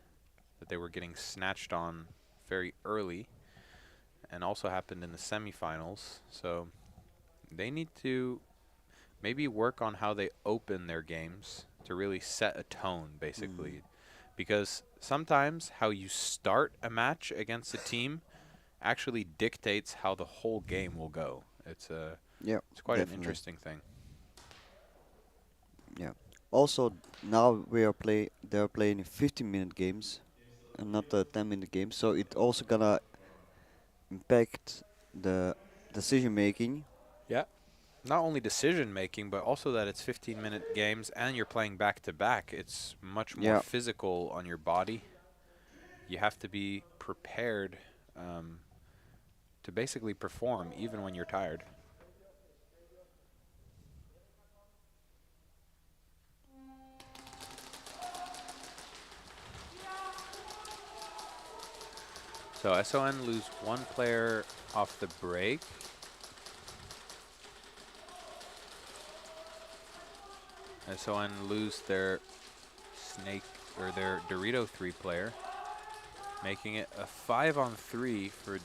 that they were getting snatched on very early, and also happened in the semifinals. So they need to maybe work on how they open their games to really set a tone, basically. Because sometimes how you start a match against a team actually dictates how the whole game will go. It's it's quite an interesting thing. Yeah. Also, now they're playing 15-minute games and not 10-minute games, so it also gonna impact the decision making. Yeah. Not only decision making, but also that it's 15-minute games and you're playing back to back. It's much more physical on your body. You have to be prepared to basically perform even when you're tired. So SON lose one player off the break. SON lose their snake or their Dorito 3 player, making it a 5-on-3 for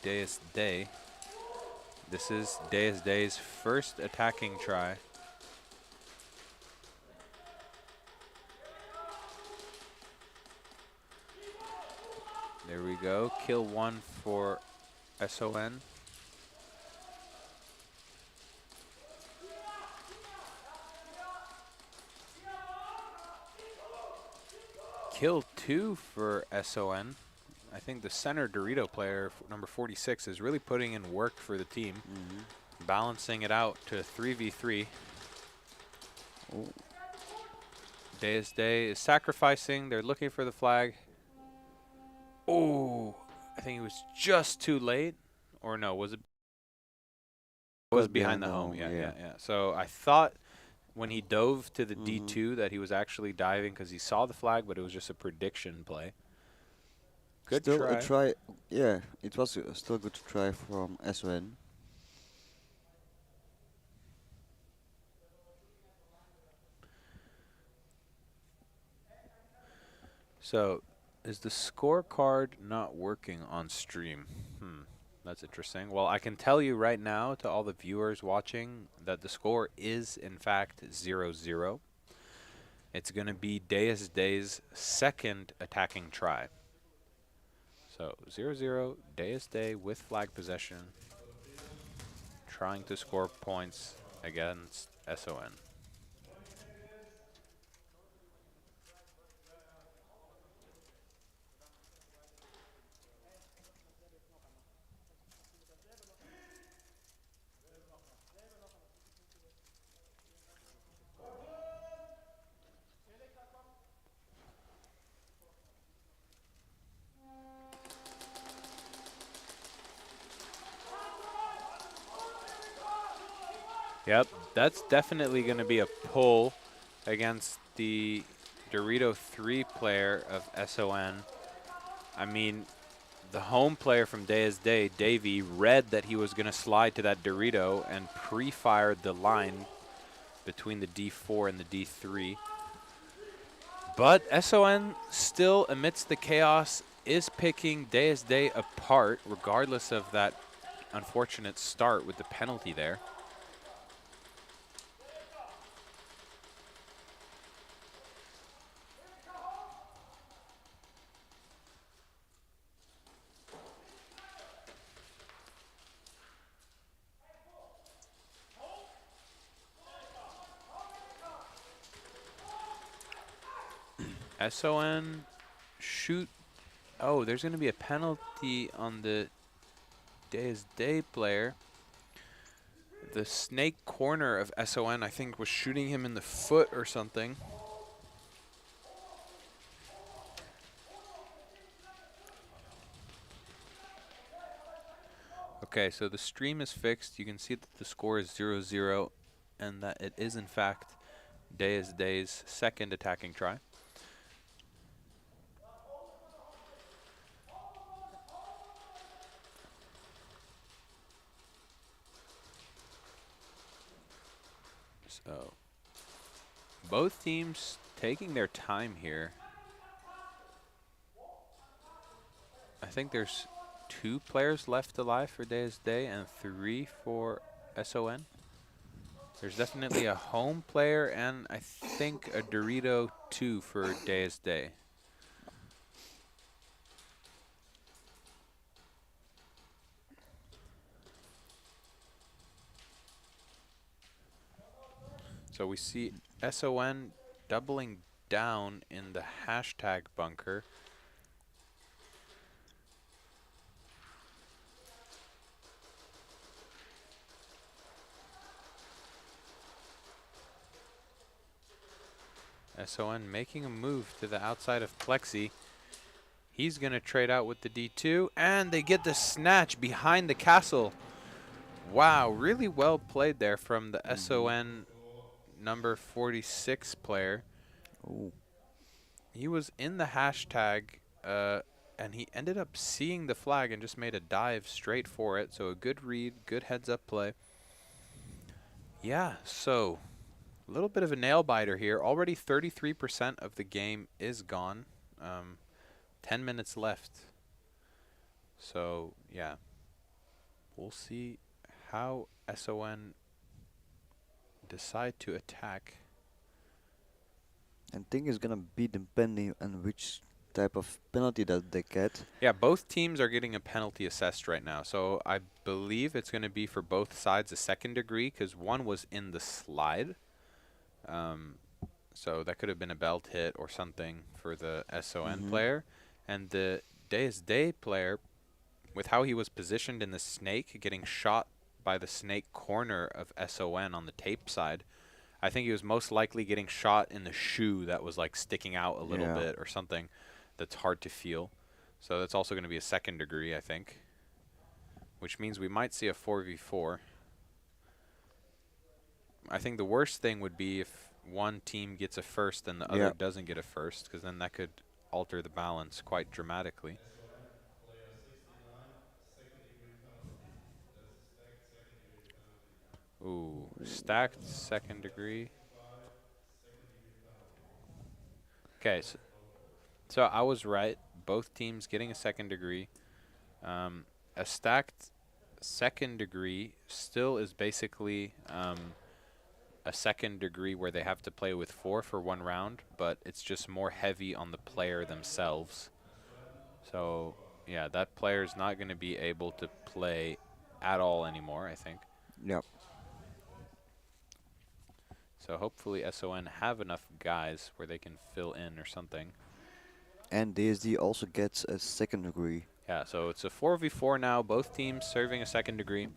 DSD. This is DSD's first attacking try. There we go. Kill one for SON. Kill two for SON. I think the center Dorito player, number 46, is really putting in work for the team, balancing it out to 3v3. DSD is sacrificing. They're looking for the flag. Oh, I think it was just too late. Or no, was it? It was behind the home. Yeah. So I thought when he dove to the D2 that he was actually diving because he saw the flag, but it was just a prediction play. Good still try. A try. Yeah, it was still a good try from SON. So, is the scorecard not working on stream? That's interesting. Well, I can tell you right now to all the viewers watching that the score is, in fact, 0-0. It's going to be DSD's second attacking try. So, 0-0, DSD with flag possession, trying to score points against SON. Yep, that's definitely going to be a pull against the Dorito 3 player of SON. I mean, the home player from DSD, Davey, read that he was going to slide to that Dorito and pre-fired the line between the D4 and the D3. But SON still, amidst the chaos, is picking DSD apart, regardless of that unfortunate start with the penalty there. SON shoot. Oh, there's going to be a penalty on the DSD player. The snake corner of SON, I think, was shooting him in the foot or something. Okay, so the stream is fixed. You can see that the score is 0-0 and that it is, in fact, Day's second attacking try. So, both teams taking their time here. I think there's 2 players left alive for Day and 3 for SON. There's definitely a home player and I think a Dorito 2 for Day. So we see SON doubling down in the hashtag bunker. SON making a move to the outside of Plexi. He's going to trade out with the D2, and they get the snatch behind the castle. Wow, really well played there from the SON number 46 player. Ooh. He was in the hashtag, and he ended up seeing the flag and just made a dive straight for it. So a good read, good heads-up play. Yeah, so a little bit of a nail-biter here. Already 33% of the game is gone. 10 minutes left. So, yeah. We'll see how SON decide to attack. I think it's gonna be depending on which type of penalty that they get. Yeah, both teams are getting a penalty assessed right now. So I believe it's going to be for both sides a second degree because one was in the slide. So that could have been a belt hit or something for the SON player. And the Day player, with how he was positioned in the snake, getting shot by the snake corner of SON on the tape side, I think he was most likely getting shot in the shoe that was like sticking out a little bit or something that's hard to feel. So that's also going to be a second degree, I think, which means we might see a 4v4. I think the worst thing would be if one team gets a first and the other doesn't get a first, because then that could alter the balance quite dramatically. Ooh, stacked second degree. Okay, so I was right. Both teams getting a second degree. A stacked second degree still is basically a second degree where they have to play with 4 for 1 round, but it's just more heavy on the player themselves. So, yeah, that player's not going to be able to play at all anymore, I think. Yep. So hopefully SON have enough guys where they can fill in or something. And DSD also gets a second degree. Yeah, so it's a 4v4 now, both teams serving a second degree.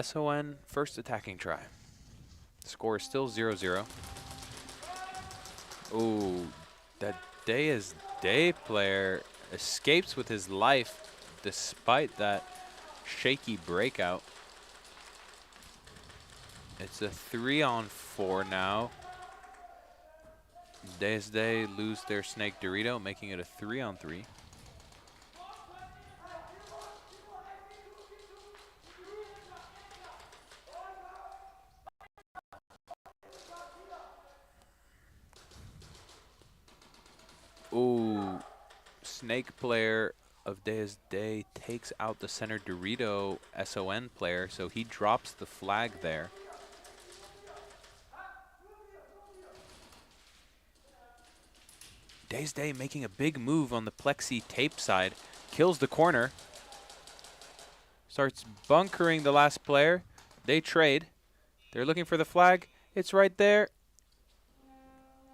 SON first attacking try. Score is still 0-0. Ooh, that Day player escapes with his life despite that shaky breakout. It's a 3-on-4 now. Day lose their snake Dorito, making it a 3-on-3. Ooh, snake player of Day takes out the center Dorito SON player, so he drops the flag there. Day making a big move on the Plexi tape side, kills the corner, starts bunkering the last player. They trade. They're looking for the flag. It's right there.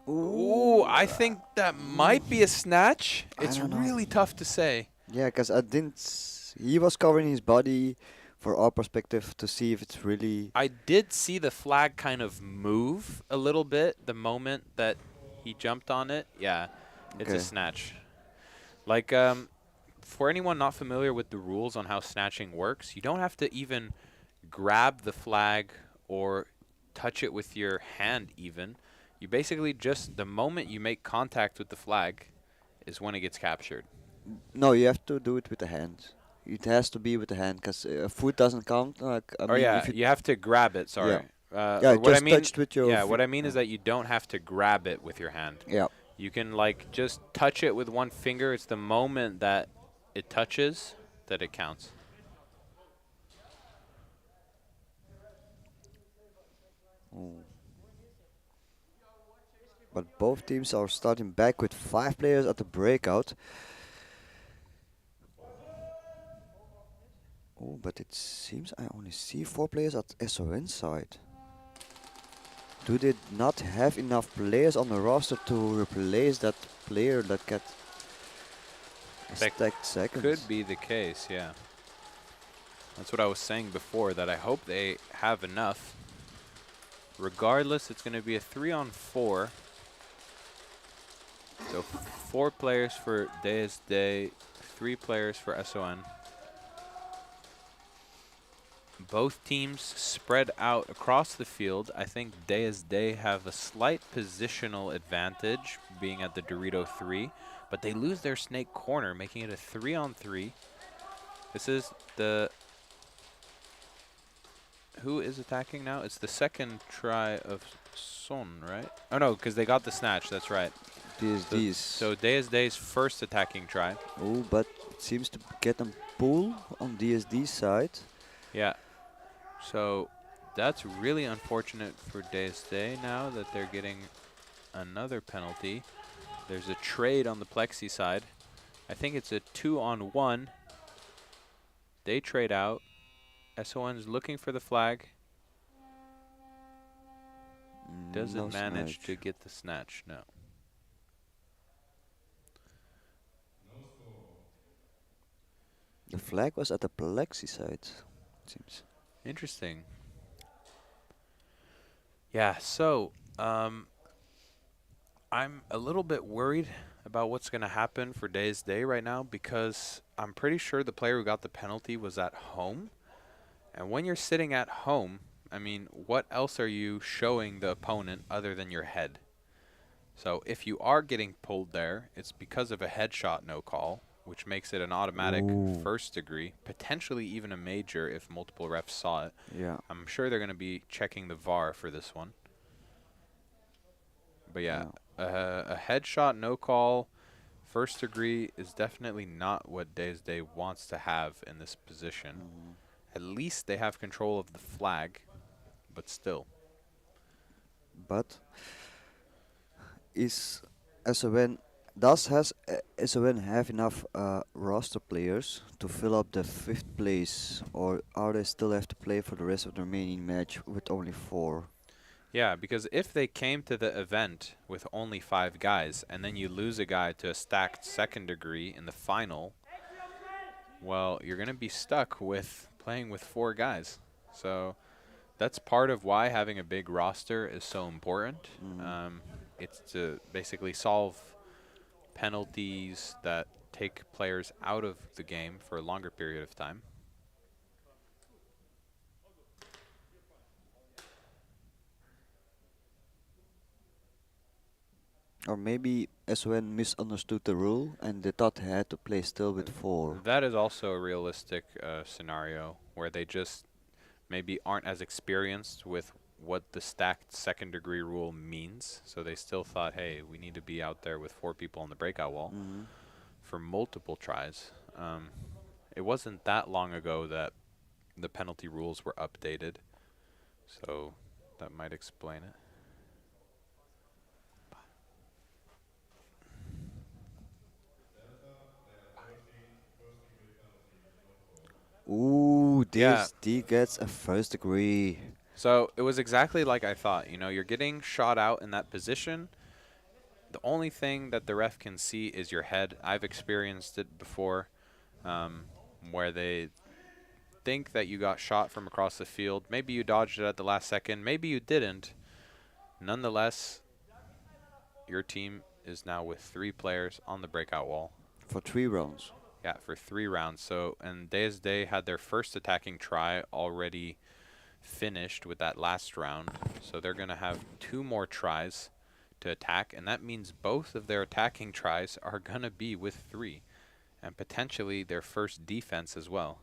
Ooh, I think that might be a snatch. It's really tough to say. Yeah, because I didn't. He was covering his body for our perspective to see if it's really. I did see the flag kind of move a little bit the moment that he jumped on it. Yeah, it's a Okay. snatch. Like, for anyone not familiar with the rules on how snatching works, you don't have to even grab the flag or touch it with your hand even. You basically just, the moment you make contact with the flag is when it gets captured. No, you have to do it with the hand. It has to be with the hand because foot doesn't count. Like, I Oh mean, yeah, if you have to grab it, sorry. Yeah, Or what I just mean, touched with your yeah, what feet. I mean is that you don't have to grab it with your hand. Yeah. You can like just touch it with one finger. It's the moment that it touches that it counts. But both teams are starting back with 5 players at the breakout. Oh, but it seems I only see 4 players at SON side. Do they not have enough players on the roster to replace that player that got stacked seconds? Could be the case, yeah. That's what I was saying before, that I hope they have enough. Regardless, it's going to be a 3-on-4. So 4 players for DSD, 3 players for SON. Both teams spread out across the field. I think DSD have a slight positional advantage being at the Dorito 3, but they lose their snake corner, making it a 3-on-3. This is the... Who is attacking now? It's the second try of Son, right? Oh no, because they got the snatch, that's right. DSD's. So DSD's first attacking try. Oh, but it seems to get them pull on DSD's side. Yeah. So that's really unfortunate for DSD now that they're getting another penalty. There's a trade on the Plexi side. I think it's a 2-on-1. They trade out. SON's looking for the flag. Doesn't No manage snatch. to get the snatch, no. The flag was at the Plexi side, it seems. Interesting. Yeah, so I'm a little bit worried about what's going to happen for DSD right now because I'm pretty sure the player who got the penalty was at home. And when you're sitting at home, I mean, what else are you showing the opponent other than your head? So if you are getting pulled there, it's because of a headshot no call, which makes it an automatic first degree, potentially even a major if multiple refs saw it. Yeah. I'm sure they're going to be checking the VAR for this one. But yeah, a headshot no call, first degree is definitely not what DSD wants to have in this position. At least they have control of the flag, but still. But is SON has SON have enough roster players to fill up the 5th place, or are they still have to play for the rest of the remaining match with only 4? Yeah, because if they came to the event with only 5 guys and then you lose a guy to a stacked second degree in the final, well, you're going to be stuck with playing with 4 guys. So that's part of why having a big roster is so important. It's to basically solve penalties that take players out of the game for a longer period of time. Or maybe SON misunderstood the rule and they thought they had to play still with 4. That is also a realistic scenario where they just maybe aren't as experienced with what the stacked second degree rule means. So they still thought, hey, we need to be out there with 4 people on the breakout wall for multiple tries. It wasn't that long ago that the penalty rules were updated. So that might explain it. Ooh, DSD gets a first degree. So it was exactly like I thought. You know, you're getting shot out in that position. The only thing that the ref can see is your head. I've experienced it before where they think that you got shot from across the field. Maybe you dodged it at the last second. Maybe you didn't. Nonetheless, your team is now with 3 players on the breakout wall. For 3 rounds. Yeah, for 3 rounds. So, and Day had their first attacking try already finished with that last round. So they're going to have 2 more tries to attack, and that means both of their attacking tries are going to be with 3, and potentially their first defense as well.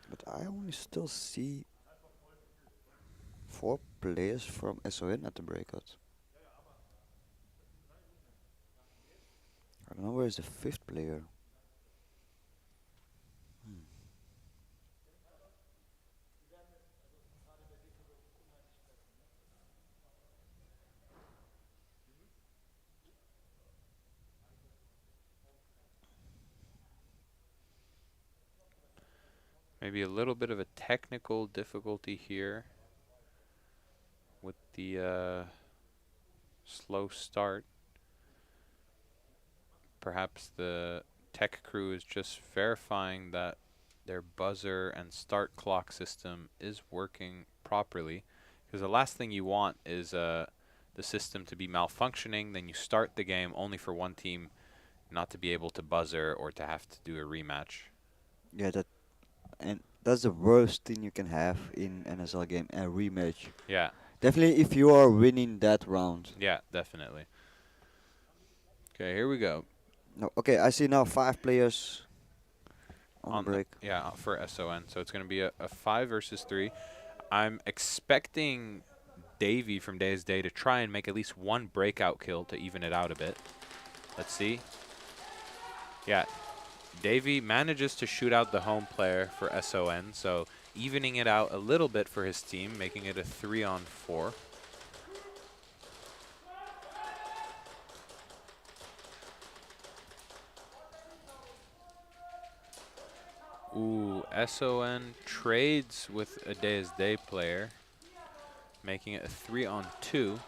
But I only still see 4 players from SON at the breakout. I don't know where is the 5th player. Maybe a little bit of a technical difficulty here with the slow start. Perhaps the tech crew is just verifying that their buzzer and start clock system is working properly, because the last thing you want is the system to be malfunctioning, then you start the game only for one team not to be able to buzzer or to have to do a rematch. Yeah, that's the worst thing you can have in NSL game, a rematch. Yeah. Definitely if you are winning that round. Yeah, definitely. Okay, here we go. No, okay, I see now 5 players on the break. Yeah, for SON. So it's going to be a 5 versus 3. I'm expecting Davey from Day to try and make at least 1 breakout kill to even it out a bit. Let's see. Yeah, Davey manages to shoot out the home player for SON, so evening it out a little bit for his team, making it a 3-on-4. Ooh, SON trades with a Day player, making it a 3-on-2.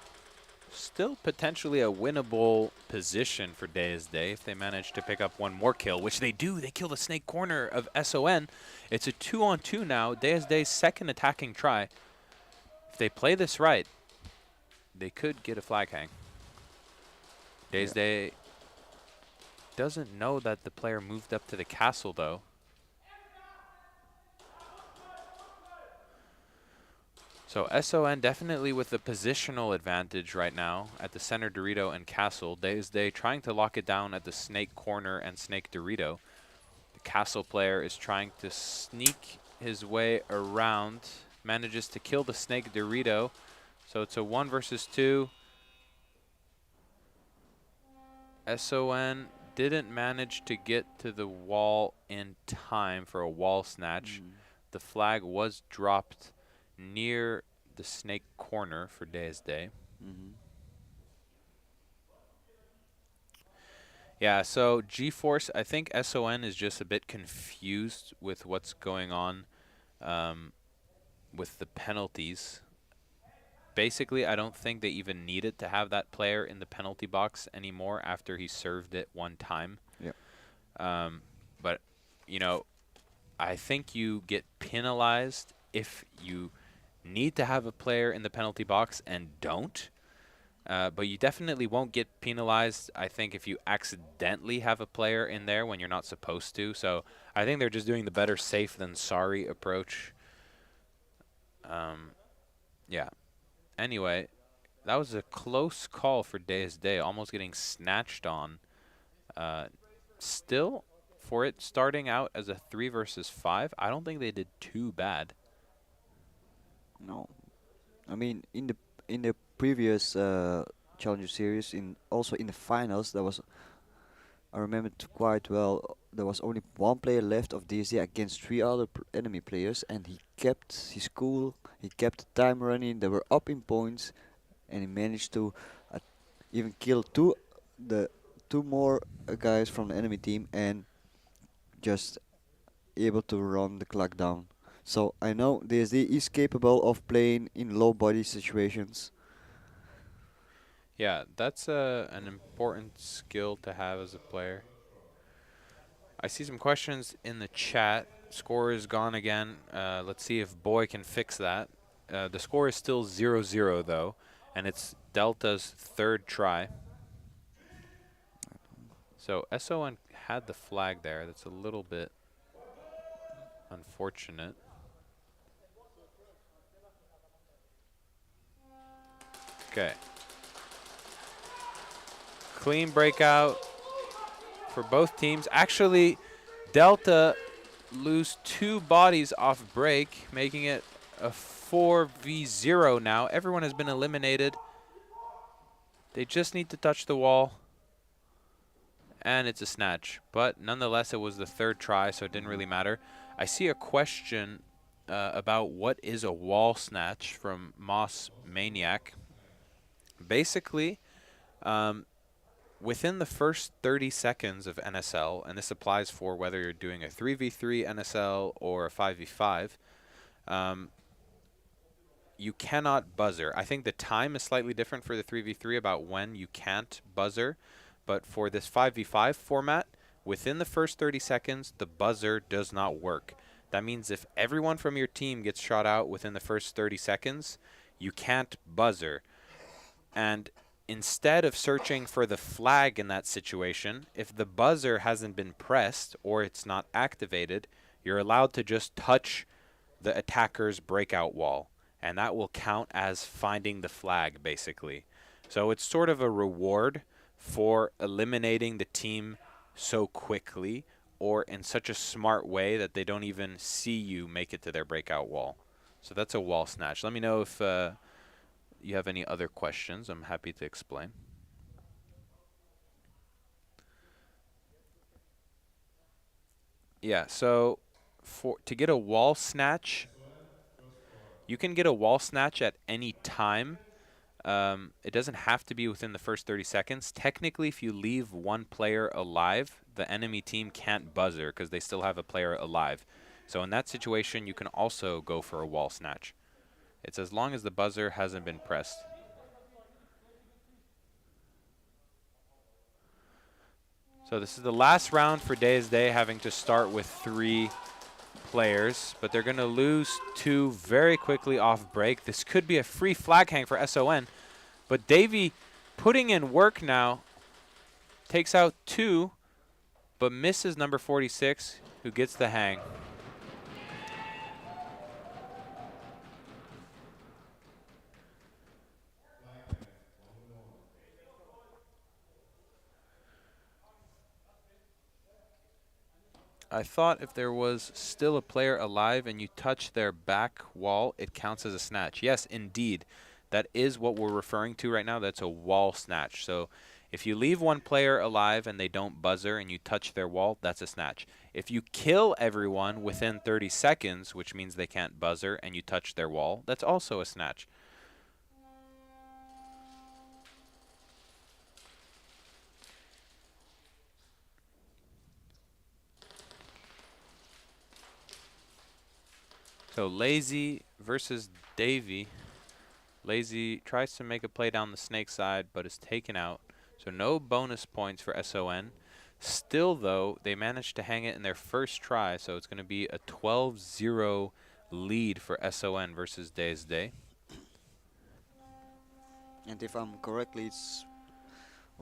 Still potentially a winnable position for Day if they manage to pick up 1 more kill, which they do. They kill the snake corner of SON. It's a 2-on-2 now. Day's second attacking try. If they play this right, they could get a flag hang. Day doesn't know that the player moved up to the castle, though. So SON definitely with the positional advantage right now at the center Dorito and Castle. Day trying to lock it down at the snake corner and snake Dorito. The Castle player is trying to sneak his way around, manages to kill the snake Dorito. So it's a 1 versus 2. SON didn't manage to get to the wall in time for a wall snatch. The flag was dropped near the snake corner for Day. Yeah, so GeForce, I think SON is just a bit confused with what's going on with the penalties. Basically, I don't think they even needed to have that player in the penalty box anymore after he served it 1 time. Yeah. But, you know, I think you get penalized if you need to have a player in the penalty box and don't. But you definitely won't get penalized, I think, if you accidentally have a player in there when you're not supposed to. So I think they're just doing the better safe than sorry approach. Yeah. Anyway, that was a close call for Day, almost getting snatched on. Still, for it starting out as a 3 versus 5, I don't think they did too bad. No, I mean in the previous Challenger series, also in the finals, I remember quite well. There was only 1 player left of DSD against 3 other enemy players, and he kept his cool. He kept the time running. They were up in points, and he managed to even kill 2 more guys from the enemy team, and just able to run the clock down. So I know DSD is capable of playing in low body situations. Yeah, that's an important skill to have as a player. I see some questions in the chat. Score is gone again. Let's see if Boy can fix that. The score is still 0-0 though, and it's Delta's third try. So SON had the flag there. That's a little bit unfortunate. Okay. Clean breakout for both teams. Actually, Delta lose 2 bodies off break, making it a 4v0 now. Everyone has been eliminated. They just need to touch the wall. And it's a snatch. But nonetheless, it was the third try, so it didn't really matter. I see a question about what is a wall snatch from Moss Maniac. Basically, within the first 30 seconds of NSL, and this applies for whether you're doing a 3v3 NSL or a 5v5, you cannot buzzer. I think the time is slightly different for the 3v3 about when you can't buzzer, but for this 5v5 format, within the first 30 seconds, the buzzer does not work. That means if everyone from your team gets shot out within the first 30 seconds, you can't buzzer. And instead of searching for the flag in that situation, if the buzzer hasn't been pressed or it's not activated, you're allowed to just touch the attacker's breakout wall. And that will count as finding the flag, basically. So it's sort of a reward for eliminating the team so quickly or in such a smart way that they don't even see you make it to their breakout wall. So that's a wall snatch. Let me know if you have any other questions. I'm happy to explain. Yeah, so to get a wall snatch, you can get a wall snatch at any time. It doesn't have to be within the first 30 seconds. Technically, if you leave one player alive, the enemy team can't buzzer because they still have a player alive. So in that situation, you can also go for a wall snatch. It's as long as the buzzer hasn't been pressed. So this is the last round for Day having to start with 3 players, but they're going to lose 2 very quickly off break. This could be a free flag hang for SON, but Davey putting in work now, takes out 2, but misses number 46, who gets the hang. I thought if there was still a player alive and you touch their back wall, it counts as a snatch. Yes, indeed. That is what we're referring to right now. That's a wall snatch. So if you leave one player alive and they don't buzzer and you touch their wall, that's a snatch. If you kill everyone within 30 seconds, which means they can't buzzer, and you touch their wall, that's also a snatch. So Lazy versus Davey. Lazy tries to make a play down the snake side, but is taken out. So no bonus points for SON. Still, though, they managed to hang it in their first try, so it's going to be a 12-0 lead for SON versus Day. And if I'm correctly, it's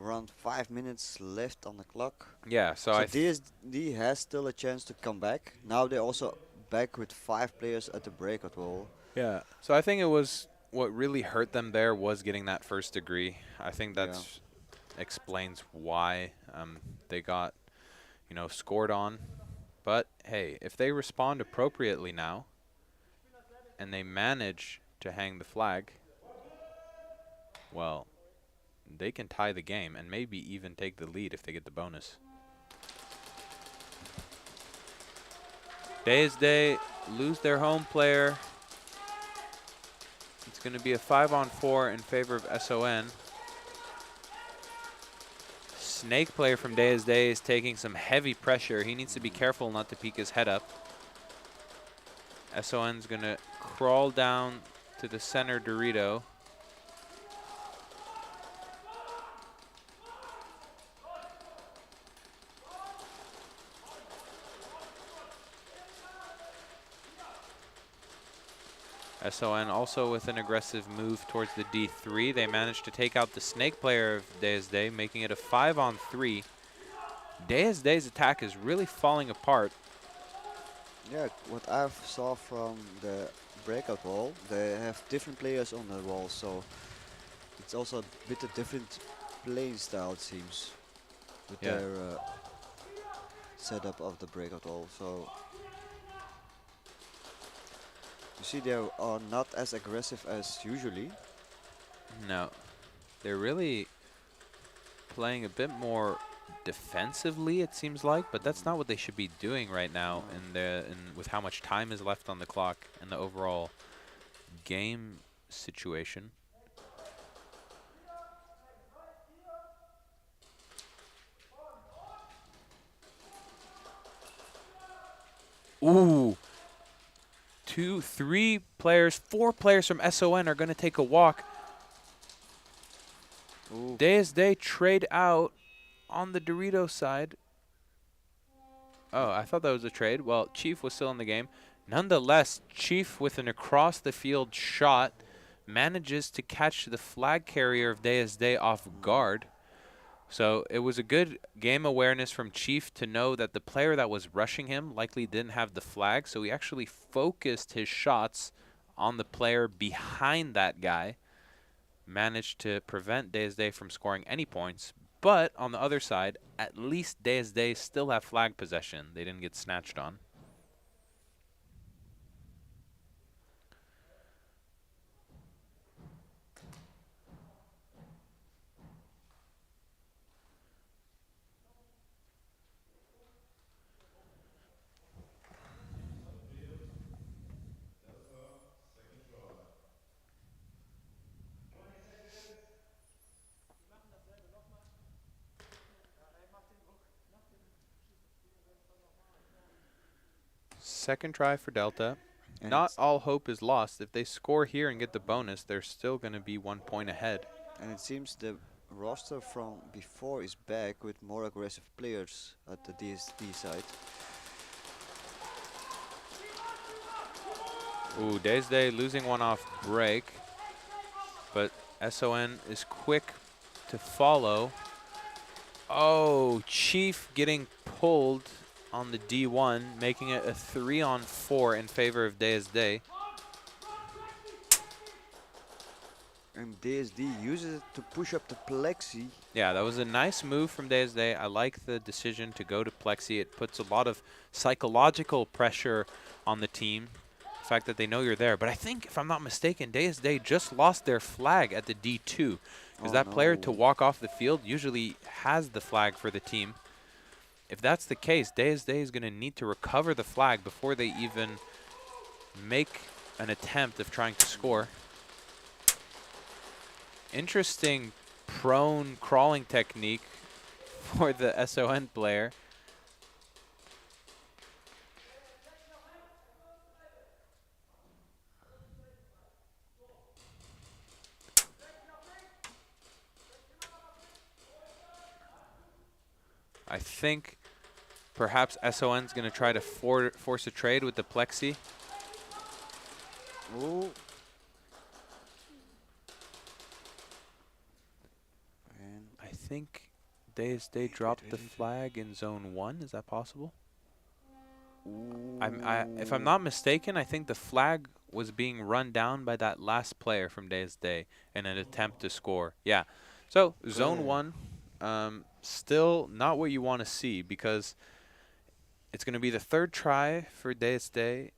around 5 minutes left on the clock. Yeah, so DSD has still a chance to come back. Now they're also back with 5 players at the breakout wall. Yeah. So I think it was what really hurt them there was getting that first degree. I think that explains why they got, scored on. But hey, if they respond appropriately now and they manage to hang the flag, well, they can tie the game and maybe even take the lead if they get the bonus. Day lose their home player. It's going to be a 5-on-4 in favor of SON. Snake player from Day is taking some heavy pressure. He needs to be careful not to peek his head up. SON's going to crawl down to the center Dorito. SON also with an aggressive move towards the D3. They managed to take out the snake player of DSD, making it a 5-on-3. DSD's attack is really falling apart. Yeah, what I saw from the breakout wall, they have different players on the wall, so it's also a bit of different playing style, it seems, with their setup of the breakout wall. So you see they are not as aggressive as usually. No, they're really playing a bit more defensively, it seems like, but that's not what they should be doing right now with how much time is left on the clock and the overall game situation. Ooh. 2, 3 players, 4 players from SON are going to take a walk. DSD trade out on the Dorito side. Oh, I thought that was a trade. Well, Chief was still in the game. Nonetheless, Chief with an across-the-field shot manages to catch the flag carrier of DSD off guard. So it was a good game awareness from Chief to know that the player that was rushing him likely didn't have the flag, so he actually focused his shots on the player behind that guy, managed to prevent DSD from scoring any points. But on the other side, at least DSD still have flag possession. They didn't get snatched on. Second try for Delta. And not all hope is lost. If they score here and get the bonus, they're still going to be 1 point ahead. And it seems the roster from before is back with more aggressive players at the DSD side. Ooh, DSD losing one off break, but SON is quick to follow. Oh, Chief getting pulled on the D1, making it a 3-on-4 in favor of DSD. And DSD uses it to push up the Plexi. Yeah, that was a nice move from DSD. I like the decision to go to Plexi. It puts a lot of psychological pressure on the team, the fact that they know you're there. But I think, if I'm not mistaken, DSD just lost their flag at the D2, because that player to walk off the field usually has the flag for the team. If that's the case, DSD is going to need to recover the flag before they even make an attempt of trying to score. Interesting prone crawling technique for the SON player. I think perhaps SON's going to try to force a trade with the Plexi. Ooh. I think DSD dropped the flag in zone 1. Is that possible? If I'm not mistaken, I think the flag was being run down by that last player from DSD in an attempt to score. Yeah. So zone 1, still not what you want to see, because it's going to be the third try for DSD.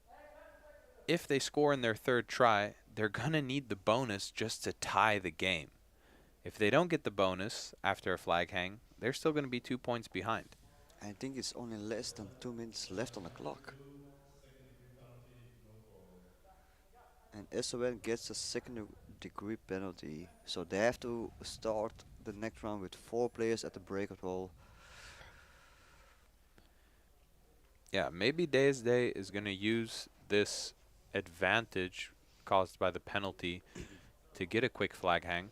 If they score in their third try, they're going to need the bonus just to tie the game. If they don't get the bonus after a flag hang, they're still going to be 2 points behind. I think it's only less than 2 minutes left on the clock. And SON gets a second-degree penalty, so they have to start the next round with 4 players at the breakout wall. Yeah, maybe DSD is going to use this advantage caused by the penalty to get a quick flag hang.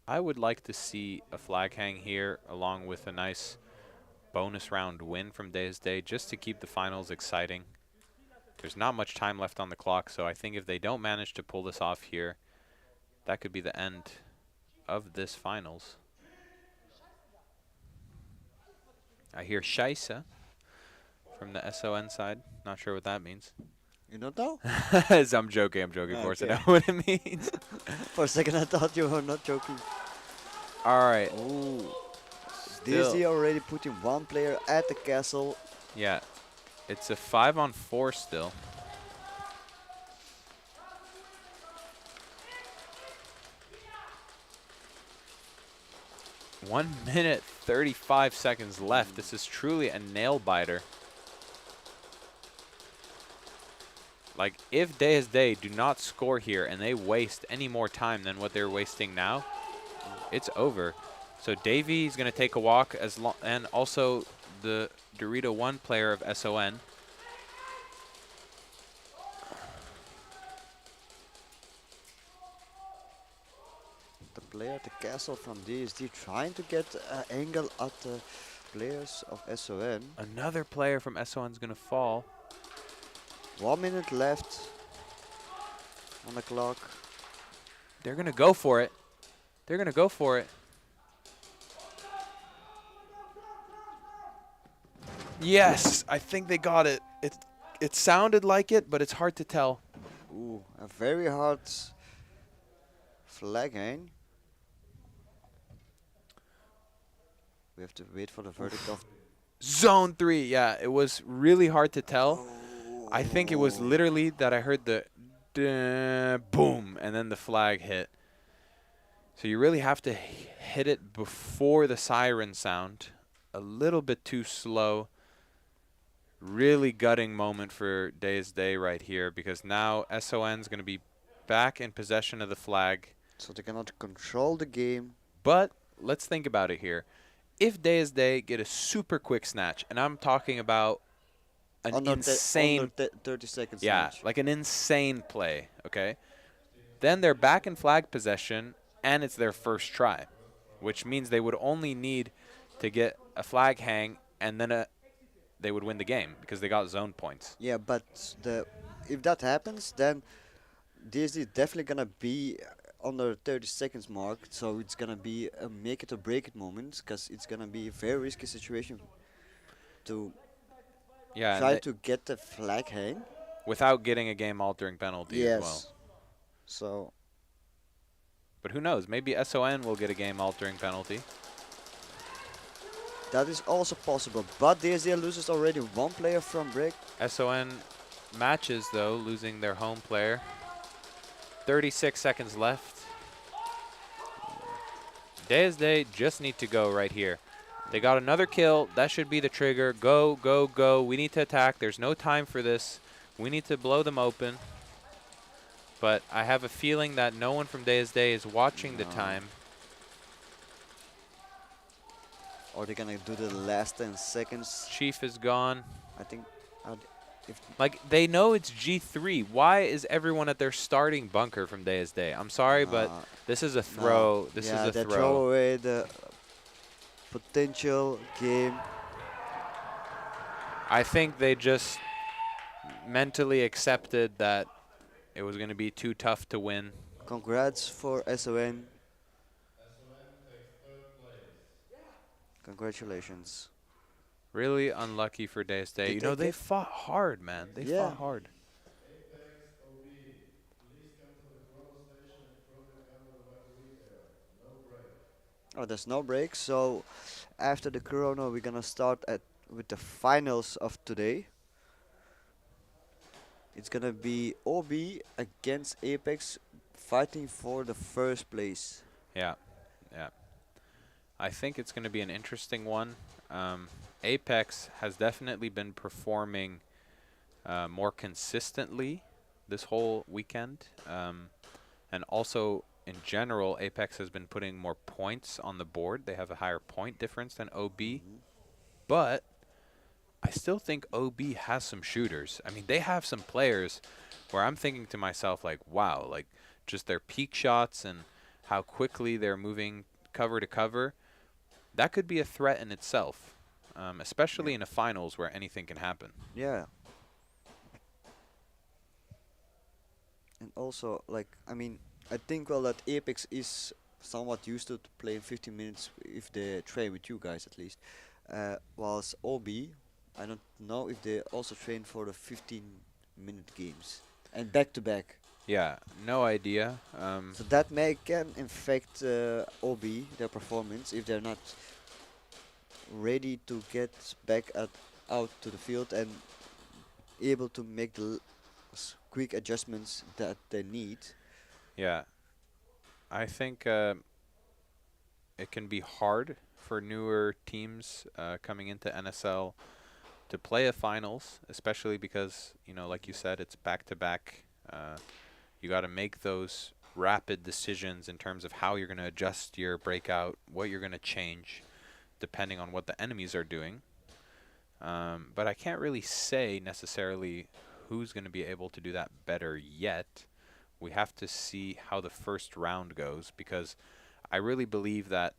I would like to see a flag hang here along with a nice bonus round win from DSD just to keep the finals exciting. There's not much time left on the clock, so I think if they don't manage to pull this off here, that could be the end of this finals. I hear Scheisse from the SON side. Not sure what that means. You don't know? I'm joking. Of course I know what it means. For a second I thought you were not joking. All right. Ooh. DSD already putting one player at the castle. Yeah. It's a 5-on-4 still. One minute, 35 seconds left. This is truly a nail biter. Like, if DSD do not score here and they waste any more time than what they're wasting now, it's over. So Davey is going to take a walk, and also the Dorito 1 player of SON. The player at the castle from DSD trying to get an angle at the players of SON. Another player from SON is going to fall. 1 minute left on the clock. They're going to go for it. They're going to go for it. Yes, I think they got it. It sounded like it, but it's hard to tell. Ooh, a very hard flag hang. We have to wait for the verdict of Zone 3. Yeah, it was really hard to tell. I think it was literally that I heard the boom, and then the flag hit. So you really have to hit it before the siren sound. A little bit too slow. Really gutting moment for DSD right here, because now SON's going to be back in possession of the flag. So they cannot control the game. But let's think about it here. If DSD get a super quick snatch, and I'm talking about an insane 30 seconds. Yeah, snatch. like an insane play, okay? Then they're back in flag possession, and it's their first try, which means they would only need to get a flag hang, and then they would win the game because they got zone points. Yeah, but if that happens, then DSD is definitely gonna be under 30 seconds mark, so it's gonna be a make it or break it moment, because it's gonna be a very risky situation to try to get the flag hang without getting a game altering penalty as well. So, but who knows? Maybe SON will get a game altering penalty. that is also possible, but DSD loses already one player from break. SON matches though, losing their home player. 36 seconds left. DSD just need to go right here. They got another kill. That should be the trigger. Go, go, go. We need to attack. There's no time for this. We need to blow them open. But I have a feeling that no one from DSD is watching the time. Or they're gonna do the last 10 seconds. Chief is gone. I think like, they know it's G3. Why is everyone at their starting bunker from DSD? I'm sorry, but this is a throw. This is a they throw. throw away the potential game. I think they just mentally accepted that it was going to be too tough to win. Congrats for SON. Congratulations. Really unlucky for DSD. You know, they fought hard, man. They fought hard. Oh, there's no break. So after the Corona, we're gonna start with the finals of today. It's gonna be OB against Apex, fighting for the first place. Yeah, yeah. I think it's going to be an interesting one. Apex has definitely been performing more consistently this whole weekend. And also, in general, Apex has been putting more points on the board. They have a higher point difference than OB. But I still think OB has some shooters. I mean, they have some players where I'm thinking to myself, like, wow, like just their peak shots and how quickly they're moving cover to cover. That could be a threat in itself, especially in a finals where anything can happen. Yeah. And also, like, I mean, I think well that Apex is somewhat used to playing 15 minutes if they train with you guys at least. Whilst OB, I don't know if they also train for the 15-minute games and back to back. Yeah, no idea. So that may can affect OB their performance if they're not ready to get back out to the field and able to make the quick adjustments that they need. Yeah, I think it can be hard for newer teams coming into NSL to play a finals, especially because, you know, like you said, it's back-to-back. You got to make those rapid decisions in terms of how you're going to adjust your breakout, what you're going to change, depending on what the enemies are doing. But I can't really say necessarily who's going to be able to do that better yet. We have to see how the first round goes, because I really believe that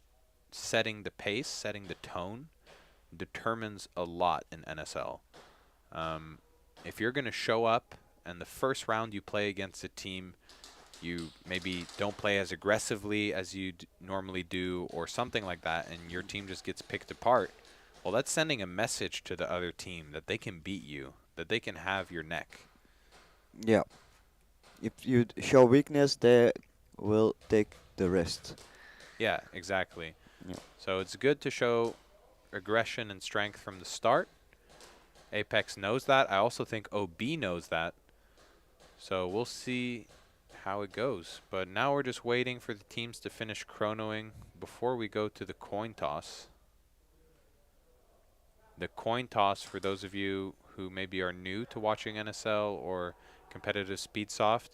setting the pace, setting the tone, determines a lot in NSL. If you're going to show up and the first round you play against a team, you maybe don't play as aggressively as you normally do or something like that, and your team just gets picked apart, well, that's sending a message to the other team that they can beat you, that they can have your neck. Yeah. If you show weakness, they will take the rest. Yeah, exactly. Yeah. So it's good to show aggression and strength from the start. Apex knows that. I also think OB knows that. So we'll see how it goes. But now we're just waiting for the teams to finish chronoing before we go to the coin toss. The coin toss, for those of you who maybe are new to watching NSL or competitive Speedsoft,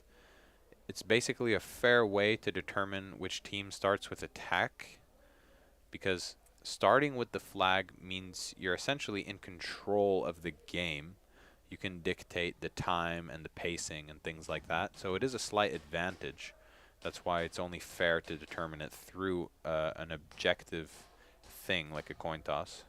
it's basically a fair way to determine which team starts with attack, because starting with the flag means you're essentially in control of the game. You can dictate the time and the pacing and things like that. So it is a slight advantage. That's why it's only fair to determine it through an objective thing like a coin toss.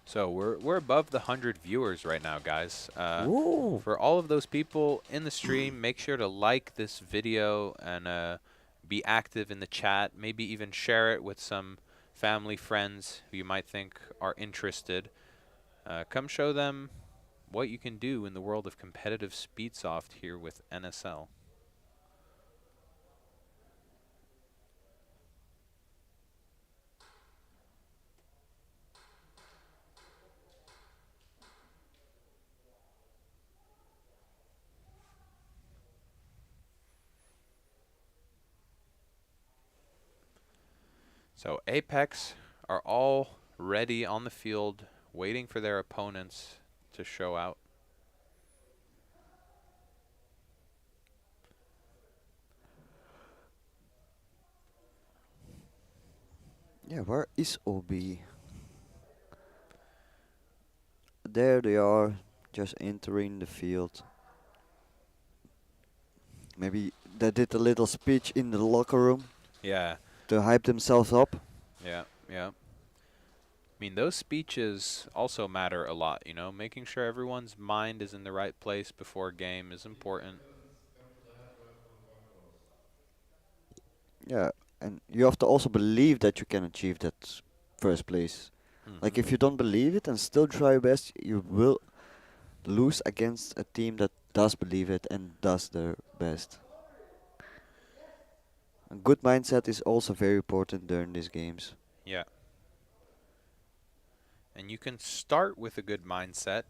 So we're above the 100 viewers right now, guys. For all of those people in the stream, make sure to like this video and be active in the chat. Maybe even share it with some family, friends who you might think are interested. Come show them what you can do in the world of competitive Speedsoft here with NSL. So Apex are all ready on the field, waiting for their opponents to show out. Yeah, where is OB? There they are, just entering the field. Maybe they did a little speech in the locker room. Yeah. To hype themselves up. Yeah, yeah. I mean, those speeches also matter a lot, you know. Making sure everyone's mind is in the right place before a game is important. Yeah, and you have to also believe that you can achieve that first place. Like, if you don't believe it and still try your best, you will lose against a team that does believe it and does their best. A good mindset is also very important during these games. Yeah. And you can start with a good mindset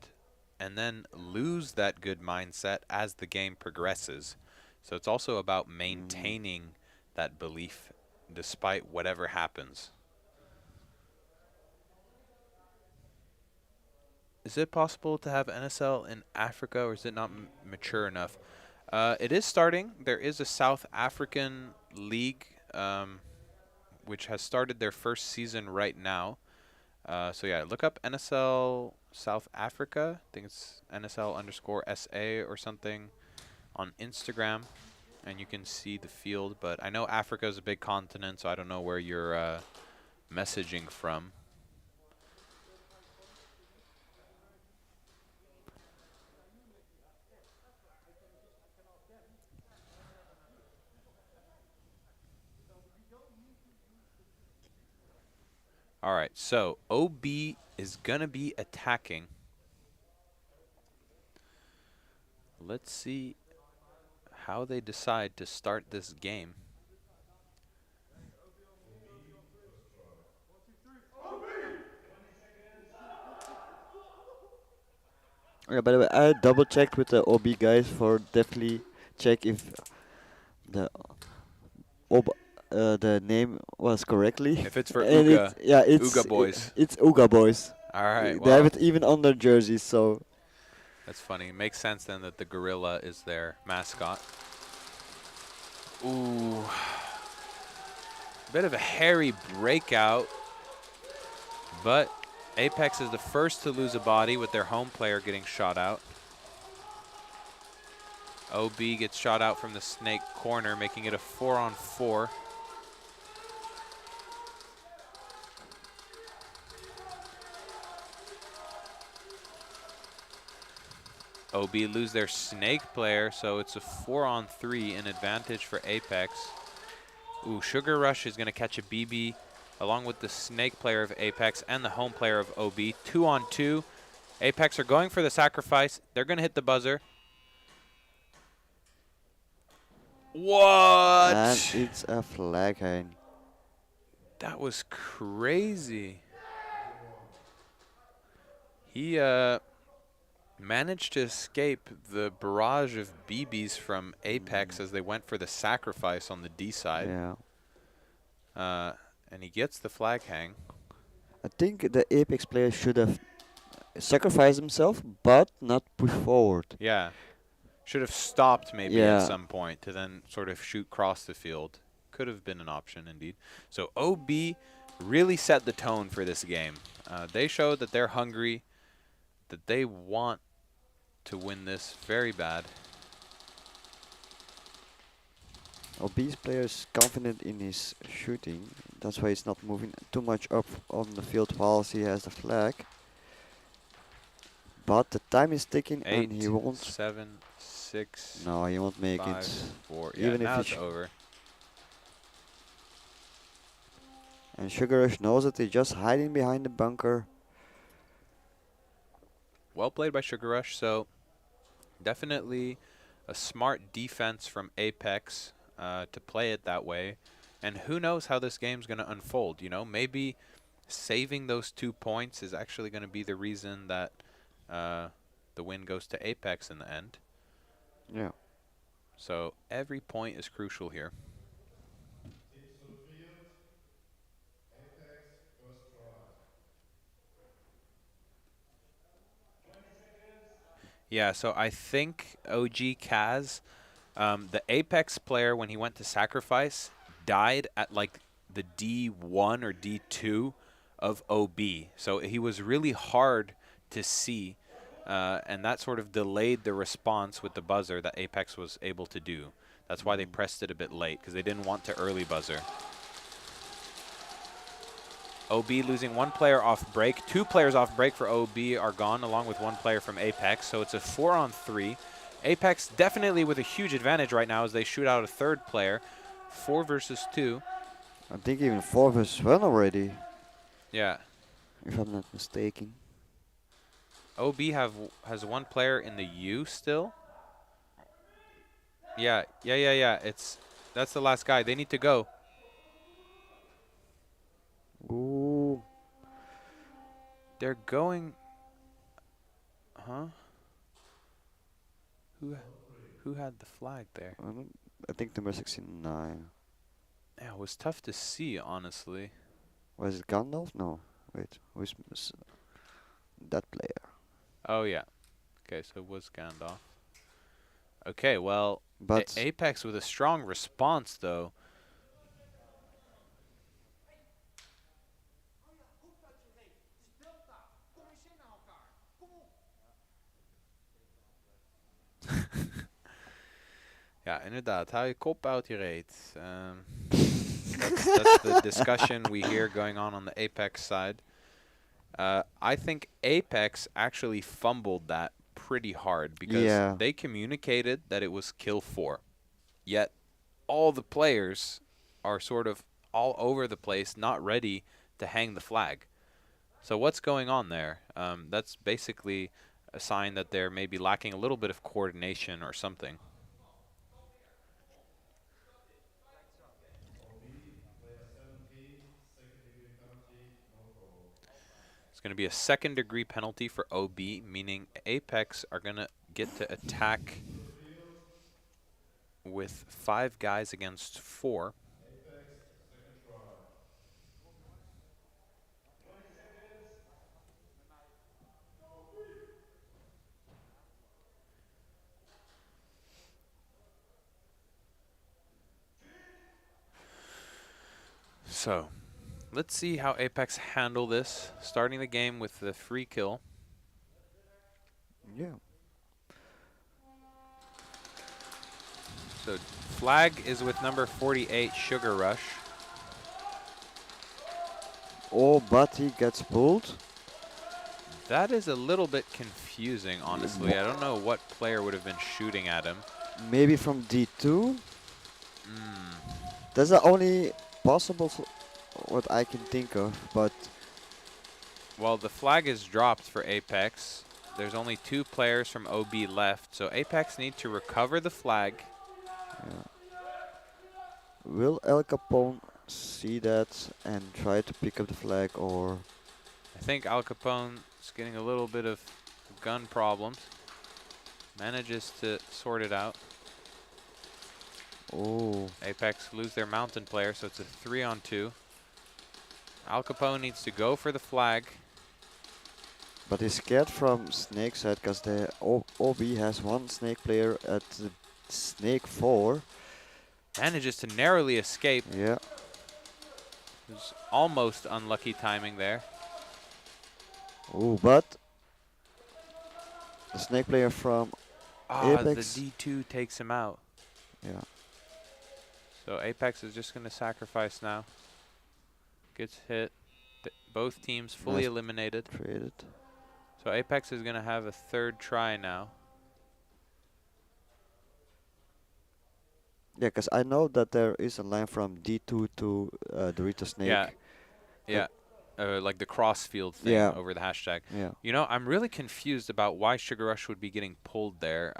and then lose that good mindset as the game progresses. So it's also about maintaining that belief despite whatever happens. Is it possible to have NSL in Africa, or is it not mature enough? It is starting. There is a South African league, which has started their first season right now. So yeah, look up NSL South Africa. I think it's NSL_SA or something on Instagram, and you can see the field. But I know Africa is a big continent, so I don't know where you're messaging from. All right, so OB is going to be attacking. Let's see how they decide to start this game. Yeah, by the way, I double checked with the OB guys for definitely check if the the name was correctly. If it's for and Uga, it's Uga boys. It's Uga boys. All right, They have well, it even on their jerseys, so. that's funny. It makes sense then that the gorilla is their mascot. Ooh. Bit of a hairy breakout, but Apex is the first to lose a body with their home player getting shot out. OB gets shot out from the snake corner, making it a 4-on-4. OB lose their snake player, so it's a 4-on-3, an advantage for Apex. Ooh, Sugar Rush is going to catch a BB along with the snake player of Apex and the home player of OB. 2-on-2. Apex are going for the sacrifice. They're going to hit the buzzer. What? And it's a flag hang. That was crazy. He managed to escape the barrage of BBs from Apex as they went for the sacrifice on the D side. Yeah. And he gets the flag hang. I think the Apex player should have sacrificed himself, but not push forward. Yeah. Should have stopped maybe Yeah. at some point to then sort of shoot across the field. Could have been an option indeed. So OB really set the tone for this game. They showed that they're hungry, that they want to win this very bad. OB's player is confident in his shooting. That's why he's not moving too much up on the field whilst he has the flag. But the time is ticking and he 8, won't. 7, 6. No, he won't make 5, it. 4. Yeah, Even now if it's over. And Sugar Rush knows that he's just hiding behind the bunker. Well played by Sugar Rush. So definitely a smart defense from Apex to play it that way. And who knows how this game's going to unfold. You know, maybe saving those 2 points is actually going to be the reason that the win goes to Apex in the end. Yeah. So every point is crucial here. Yeah, so I think OG Kaz, the Apex player, when he went to sacrifice, died at like the D1 or D2 of OB. So he was really hard to see, and that sort of delayed the response with the buzzer that Apex was able to do. That's why they pressed it a bit late, because they didn't want to early buzzer. OB losing 1 player off break. 2 players off break for OB are gone, along with 1 player from Apex. So it's a 4-on-3. Apex definitely with a huge advantage right now as they shoot out a 3rd player. 4 versus 2. I think even 4 versus 1 already. Yeah. If I'm not mistaken. OB has 1 player in the U still. Yeah. That's the last guy. They need to go. Ooh. They're going. Huh? Who had the flag there? I think number 69. Yeah, it was tough to see, honestly. Was it Gandalf? No. Wait. Who's that player? Oh, yeah. Okay, so it was Gandalf. Okay, well, but Apex with a strong response, though. Ja, inderdaad. Hou je kop uit je reet. That's the discussion we hear going on the Apex side. I think Apex actually fumbled that pretty hard because they communicated that it was kill 4. Yet all the players are sort of all over the place, not ready to to hang the flag. So what's going on there? That's basically a sign that they're maybe lacking a little bit of coordination or something. It's going to be a second-degree penalty for OB, meaning Apex are going to get to attack with 5 guys against 4. So, let's see how Apex handle this, starting the game with the free kill. Yeah. So, flag is with number 48, Sugar Rush. Oh, but he gets pulled. That is a little bit confusing, honestly. I don't know what player would have been shooting at him. Maybe from D2? That's the only possible what I can think of, but... Well, the flag is dropped for Apex. There's only 2 players from OB left, so Apex need to recover the flag. Yeah. Will El Capone see that and try to pick up the flag, or... I think Al Capone is getting a little bit of gun problems. Manages to sort it out. Oh. Apex lose their mountain player, so it's a 3-on-2. Al Capone needs to go for the flag. But he's scared from Snake's side because the OB has 1 Snake player at the Snake 4. Manages to narrowly escape. Yeah. There's almost unlucky timing there. Oh, but the Snake player from Apex. The D2 takes him out. Yeah. So Apex is just going to sacrifice now. Gets hit. Both teams fully Nice eliminated. Traded. So Apex is going to have a 3rd try now. Yeah, because I know that there is a line from D2 to Dorito Snake. Yeah. Yeah. Like the crossfield thing over the hashtag. Yeah. You know, I'm really confused about why Sugar Rush would be getting pulled there.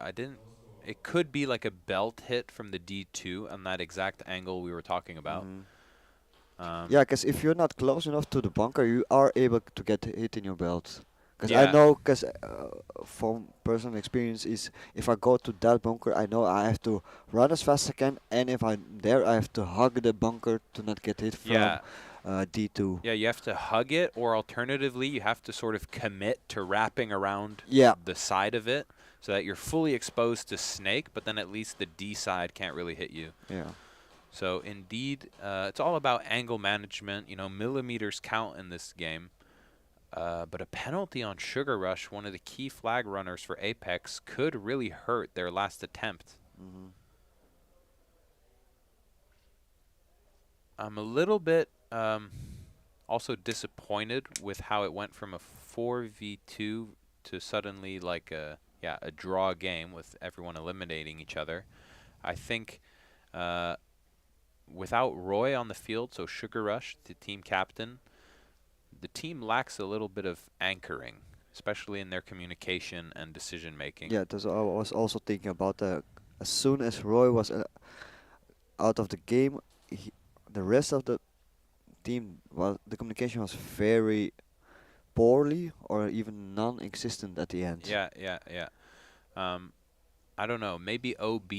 It could be like a belt hit from the D2 on that exact angle we were talking about. Yeah, because if you're not close enough to the bunker, you are able to get hit in your belt. Because Yeah. I know, because from personal experience, is if I go to that bunker, I know I have to run as fast as I can, and if I'm there, I have to hug the bunker to not get hit from D2. Yeah, you have to hug it, or alternatively, you have to sort of commit to wrapping around the side of it so that you're fully exposed to Snake, but then at least the D side can't really hit you. Yeah. So indeed, it's all about angle management. You know, millimeters count in this game. But a penalty on Sugar Rush, one of the key flag runners for Apex, could really hurt their last attempt. I'm a little bit also disappointed with how it went from a 4v2 to suddenly like a draw game with everyone eliminating each other. I think without Roy on the field, so Sugar Rush, the team captain, the team lacks a little bit of anchoring, especially in their communication and decision making. Yeah, that's what I was also thinking about. As soon as Roy was out of the game, the rest of the team, the communication was very poorly or even non-existent at the end. Yeah. I don't know. Maybe OB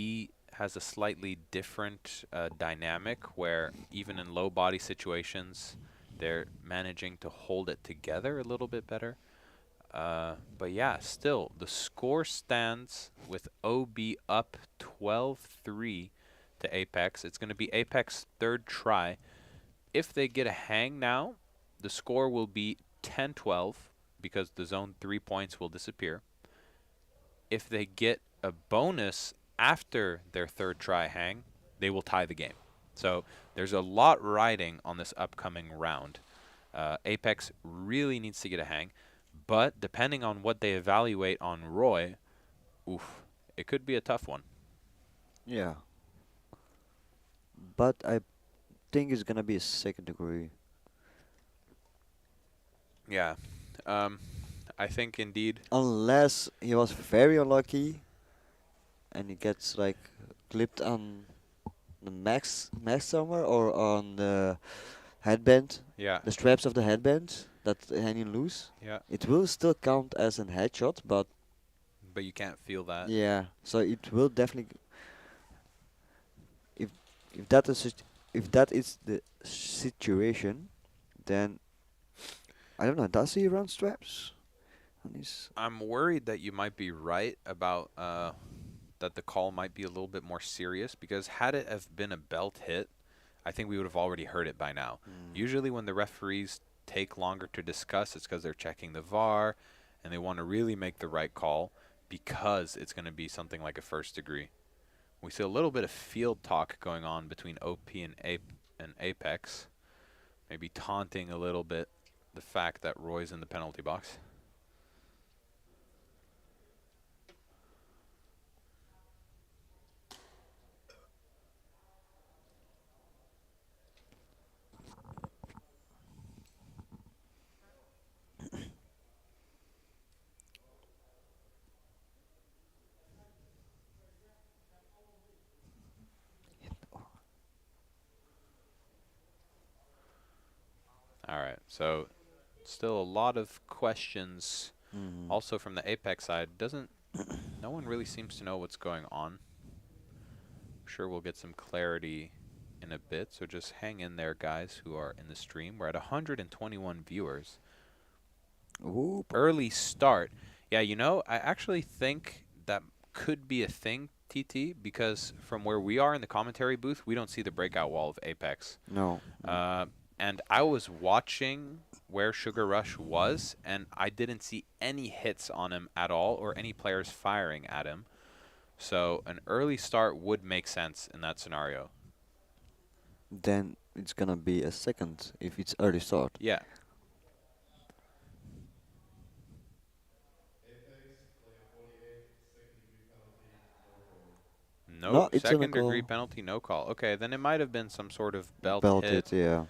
has a slightly different dynamic where even in low body situations, they're managing to hold it together a little bit better. But yeah, still, the score stands with OB up 12-3 to Apex. It's going to be Apex 3rd try. If they get a hang now, the score will be 10-12 because the zone 3 points will disappear. If they get a bonus after their 3rd try hang, they will tie the game. So there's a lot riding on this upcoming round. Apex really needs to get a hang, but depending on what they evaluate on Roy, it could be a tough one. Yeah. But I think it's gonna be a 2nd degree. Yeah. I think indeed. Unless he was very unlucky and he gets like clipped on the max somewhere or on the headband, Yeah. the straps of the headband that hanging loose. Yeah. It will still count as an headshot, but But you can't feel that. yeah, so it will definitely. If if that is if that is the situation, then I don't know. Does he run straps on his? I'm worried that you might be right about that the call might be a little bit more serious, because had it have been a belt hit, I think we would have already heard it by now. Usually when the referees take longer to discuss, it's because they're checking the VAR and they want to really make the right call, because it's going to be something like a first degree. We see a little bit of field talk going on between OP and Apex, maybe taunting a little bit the fact that Roy's in the penalty box. All right, so still a lot of questions. Also from the Apex side, no one really seems to know what's going on. I'm sure we'll get some clarity in a bit, so just hang in there, guys, who are in the stream. We're at 121 viewers. Ooh. Early start. Yeah, you know, I actually think that could be a thing, TT, because from where we are in the commentary booth, we don't see the breakout wall of Apex. No. And I was watching where Sugar Rush was, and I didn't see any hits on him at all or any players firing at him. So an early start would make sense in that scenario. Then it's gonna be a second if it's early start. Yeah. No, it's second a degree call. penalty, no call. Okay, then it might have been some sort of belt Hit, hit yeah.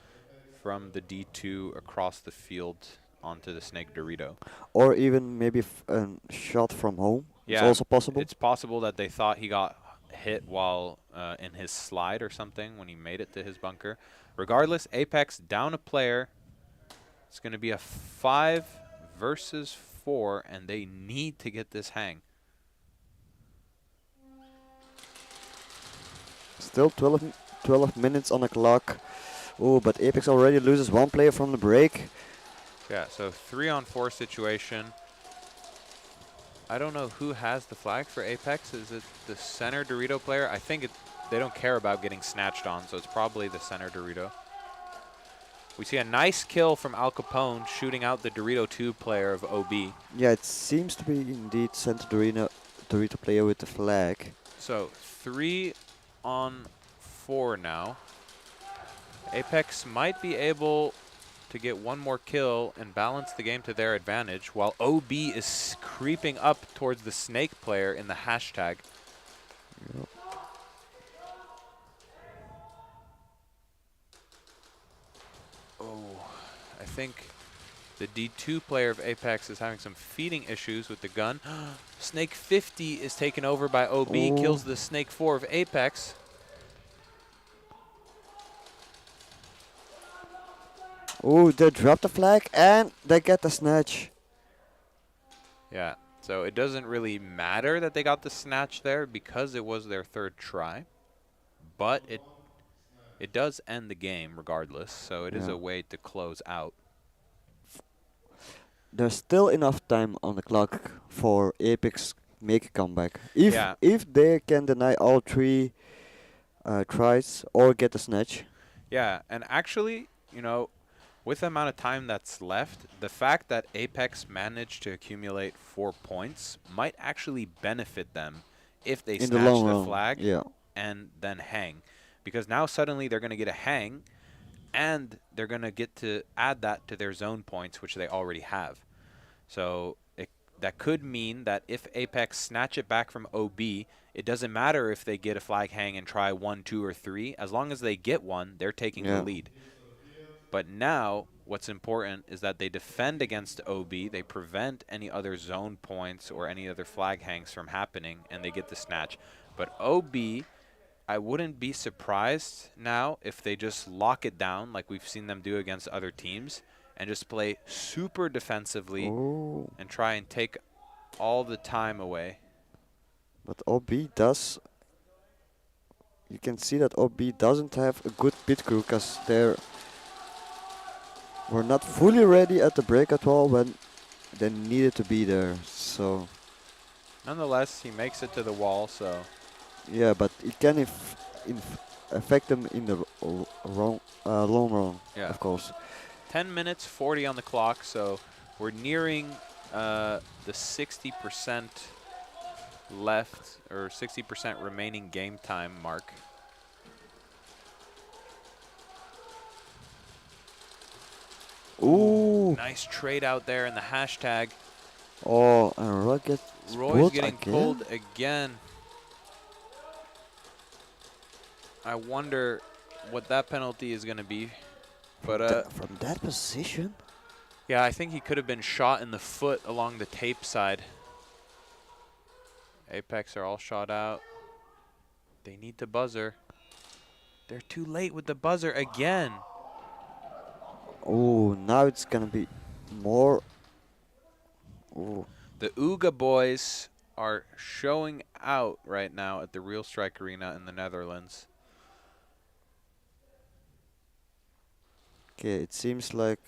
from the D2 across the field onto the Snake Dorito. Or even maybe a shot from home. Yeah, it's also possible. It's possible that they thought he got hit while in his slide or something when he made it to his bunker. Regardless, Apex down a player. It's going to be a 5 versus 4, and they need to get this hang. Still 12 minutes on the clock. Oh, but Apex already loses one player from the break. Yeah, so 3-on-4 situation. I don't know who has the flag for Apex. Is it the center Dorito player? I think they don't care about getting snatched on, so it's probably the center Dorito. We see a nice kill from Al Capone shooting out the Dorito 2 player of OB. Yeah, it seems to be indeed center Dorito player with the flag. So 3-on-4 now. Apex might be able to get one more kill and balance the game to their advantage, while OB is creeping up towards the Snake player in the hashtag. Yep. Oh, I think the D2 player of Apex is having some feeding issues with the gun. Snake 50 is taken over by OB, kills the Snake 4 of Apex. Oh, they drop the flag and they get the snatch. Yeah, so it doesn't really matter that they got the snatch there because it was their third try. But it does end the game regardless, so it is a way to close out. There's still enough time on the clock for Apex make a comeback. If they can deny all 3 tries or get the snatch. Yeah, and actually, you know, with the amount of time that's left, the fact that Apex managed to accumulate 4 points might actually benefit them if they snatch the flag and then hang. Because now suddenly they're going to get a hang, and they're going to get to add that to their zone points, which they already have. So that could mean that if Apex snatch it back from OB, it doesn't matter if they get a flag hang and try 1, 2, or 3. As long as they get one, they're taking the lead. But now what's important is that they defend against OB. They prevent any other zone points or any other flag hangs from happening, and they get the snatch. But OB, I wouldn't be surprised now if they just lock it down like we've seen them do against other teams and just play super defensively and try and take all the time away. But OB does. You can see that OB doesn't have a good pit crew because we're not fully ready at the break at all when they needed to be there. So nonetheless, he makes it to the wall. So yeah, but it can affect them in the long run. Yeah, of course. 10 minutes 40 on the clock. So we're nearing the 60% left or 60% remaining game time mark. Ooh. Nice trade out there in the hashtag. Oh, and Roy's getting pulled again. I wonder what that penalty is going to be. But from that position? Yeah, I think he could have been shot in the foot along the tape side. Apex are all shot out. They need the buzzer. They're too late with the buzzer again. Oh, now it's gonna be more. Ooh. The Ooga boys are showing out right now at the Real Strike Arena in the Netherlands. Okay, it seems like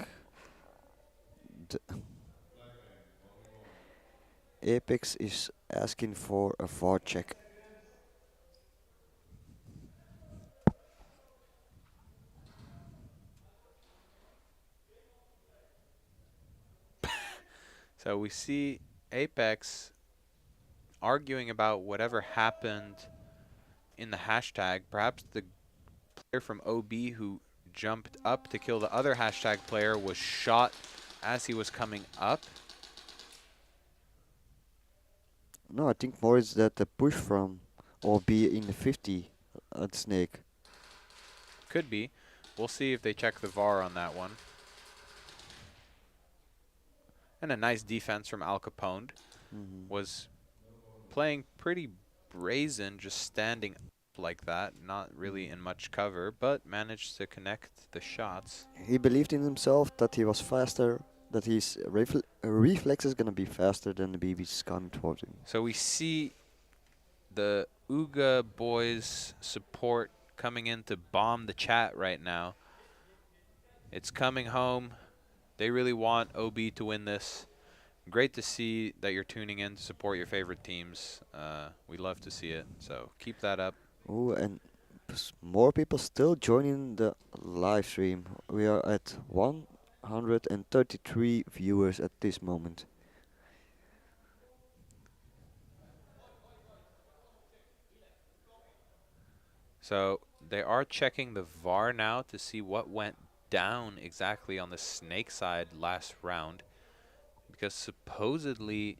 Apex is asking for a VAR check. So we see Apex arguing about whatever happened in the hashtag. Perhaps the player from OB who jumped up to kill the other hashtag player was shot as he was coming up. No, I think more is that the push from OB in the 50 at Snake. Could be. We'll see if they check the VAR on that one. And a nice defense from Al Capone. Was playing pretty brazen, just standing up like that, not really in much cover, but managed to connect the shots. He believed in himself that he was faster, that his reflex is going to be faster than the BB's coming towards him. So we see the Ooga boys support coming in to bomb the chat right now. It's coming home. They really want OB to win this. Great to see that you're tuning in to support your favorite teams. We love to see it, so keep that up. Oh, and more people still joining the live stream. We are at 133 viewers at this moment. So they are checking the VAR now to see what went down exactly on the Snake side last round, because supposedly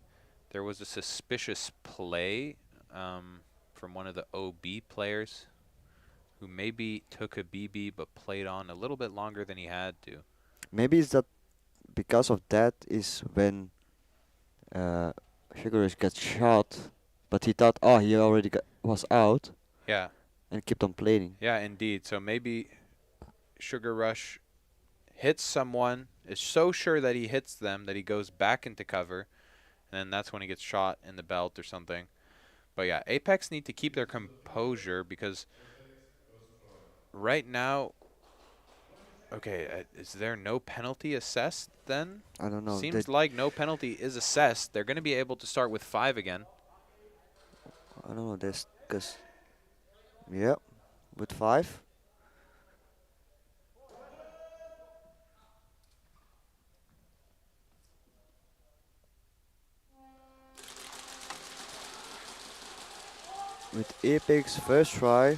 there was a suspicious play from one of the OB players who maybe took a BB but played on a little bit longer than he had to. Maybe it's that because of that is when Sugar Rush gets shot, but he thought, oh, he already was out. Yeah. And kept on playing. Yeah, indeed. So maybe Sugar Rush hits someone, is so sure that he hits them that he goes back into cover, and then that's when he gets shot in the belt or something. But yeah, Apex need to keep their composure because right now, okay, is there no penalty assessed then? I don't know. Seems like no penalty is assessed. They're going to be able to start with 5 again. I don't know, this, because, yeah, with 5. With Apex first try.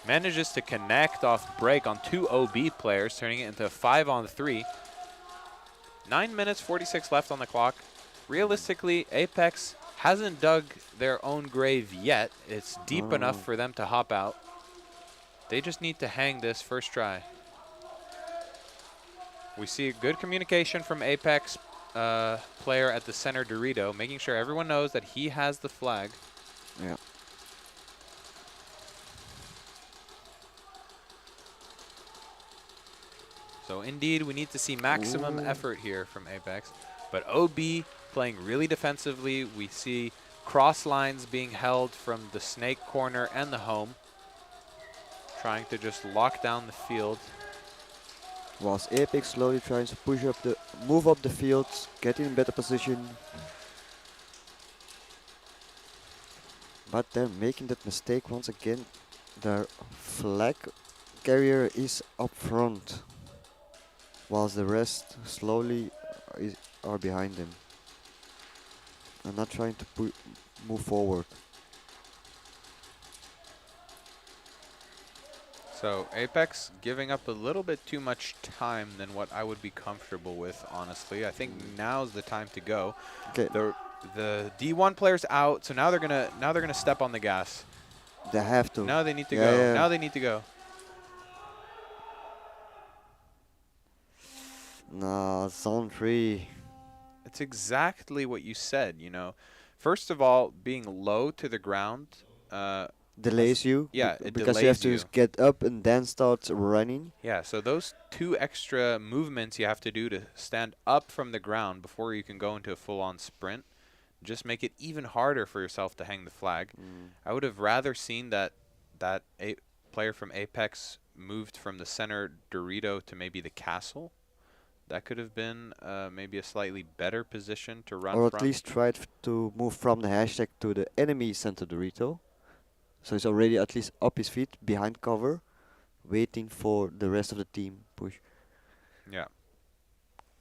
Manages to connect off break on 2 OB players, turning it into a 5-on-3. 9 minutes, 46 left on the clock. Realistically, Apex hasn't dug their own grave yet. It's deep enough for them to hop out. They just need to hang this first try. We see good communication from Apex player at the center, Dorito, making sure everyone knows that he has the flag. Yeah. So indeed, we need to see maximum effort here from Apex. But OB playing really defensively. We see cross lines being held from the snake corner and the home, trying to just lock down the field. Whilst Apex slowly tries to move up the field, get in better position. But they're making that mistake once again. Their flag carrier is up front, whilst the rest slowly are behind them. I'm not trying to move forward. So Apex giving up a little bit too much time than what I would be comfortable with, honestly. I think now's the time to go. Okay. The D1 player's out, so now they're gonna step on the gas. They have to. Now they need to go. Yeah. Now they need to go. No, zone 3. It's exactly what you said, you know. First of all, being low to the ground delays you. Yeah, it because delays you have to you. get up and then start running. Yeah, so those 2 extra movements you have to do to stand up from the ground before you can go into a full-on sprint just make it even harder for yourself to hang the flag. I would have rather seen that player from Apex moved from the center Dorito to maybe the castle. That could have been maybe a slightly better position to run Or from. at least tried to move from the hashtag to the enemy center Dorito. So he's already at least up his feet, behind cover, waiting for the rest of the team push. Yeah.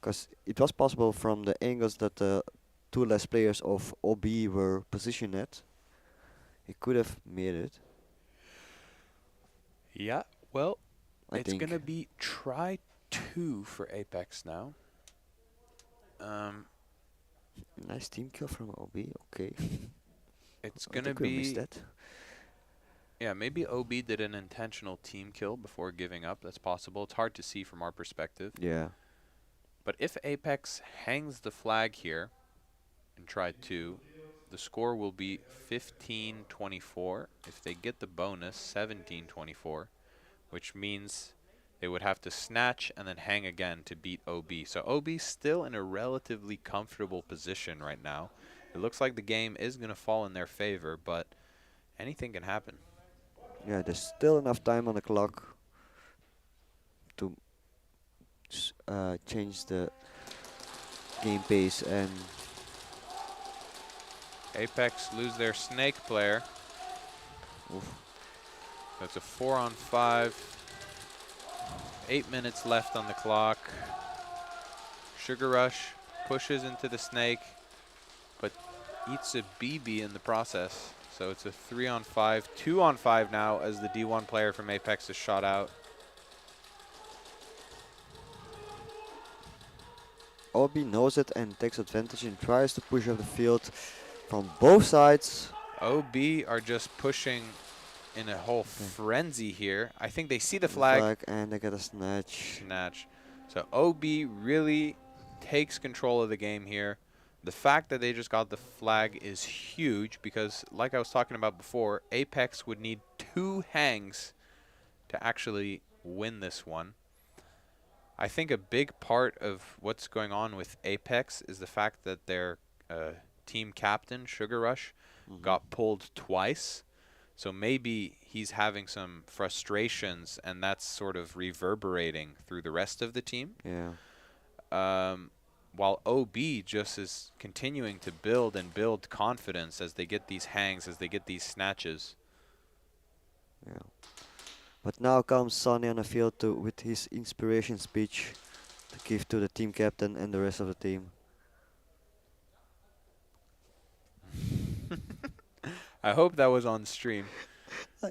Because it was possible from the angles that the 2 less players of OB were positioned at. He could have made it. Yeah, well, I it's think. going to be try 2 for Apex now. Nice team kill from OB, okay. It's I going to think we missed be... that. Yeah, maybe OB did an intentional team kill before giving up. That's possible. It's hard to see from our perspective. Yeah. But if Apex hangs the flag here and try 2, the score will be 15-24. If they get the bonus, 17-24, which means they would have to snatch and then hang again to beat OB. So OB's still in a relatively comfortable position right now. It looks like the game is going to fall in their favor, but anything can happen. Yeah, there's still enough time on the clock to change the game pace, and Apex lose their snake player. That's a 4-on-5. 8 minutes left on the clock. Sugar Rush pushes into the snake, but eats a BB in the process. So it's a 3-on-5, 2-on-5 now as the D1 player from Apex is shot out. OB knows it and takes advantage and tries to push up the field from both sides. OB are just pushing in a whole frenzy here. I think they see the flag. And they get a snatch. So OB really takes control of the game here. The fact that they just got the flag is huge because, like I was talking about before, Apex would need 2 hangs to actually win this one. I think a big part of what's going on with Apex is the fact that their team captain, Sugar Rush, got pulled twice. So maybe he's having some frustrations, and that's sort of reverberating through the rest of the team. Yeah. While OB just is continuing to build and build confidence as they get these hangs, as they get these snatches. Yeah. But now comes Sonny on the field with his inspiration speech to give to the team captain and the rest of the team. I hope that was on stream.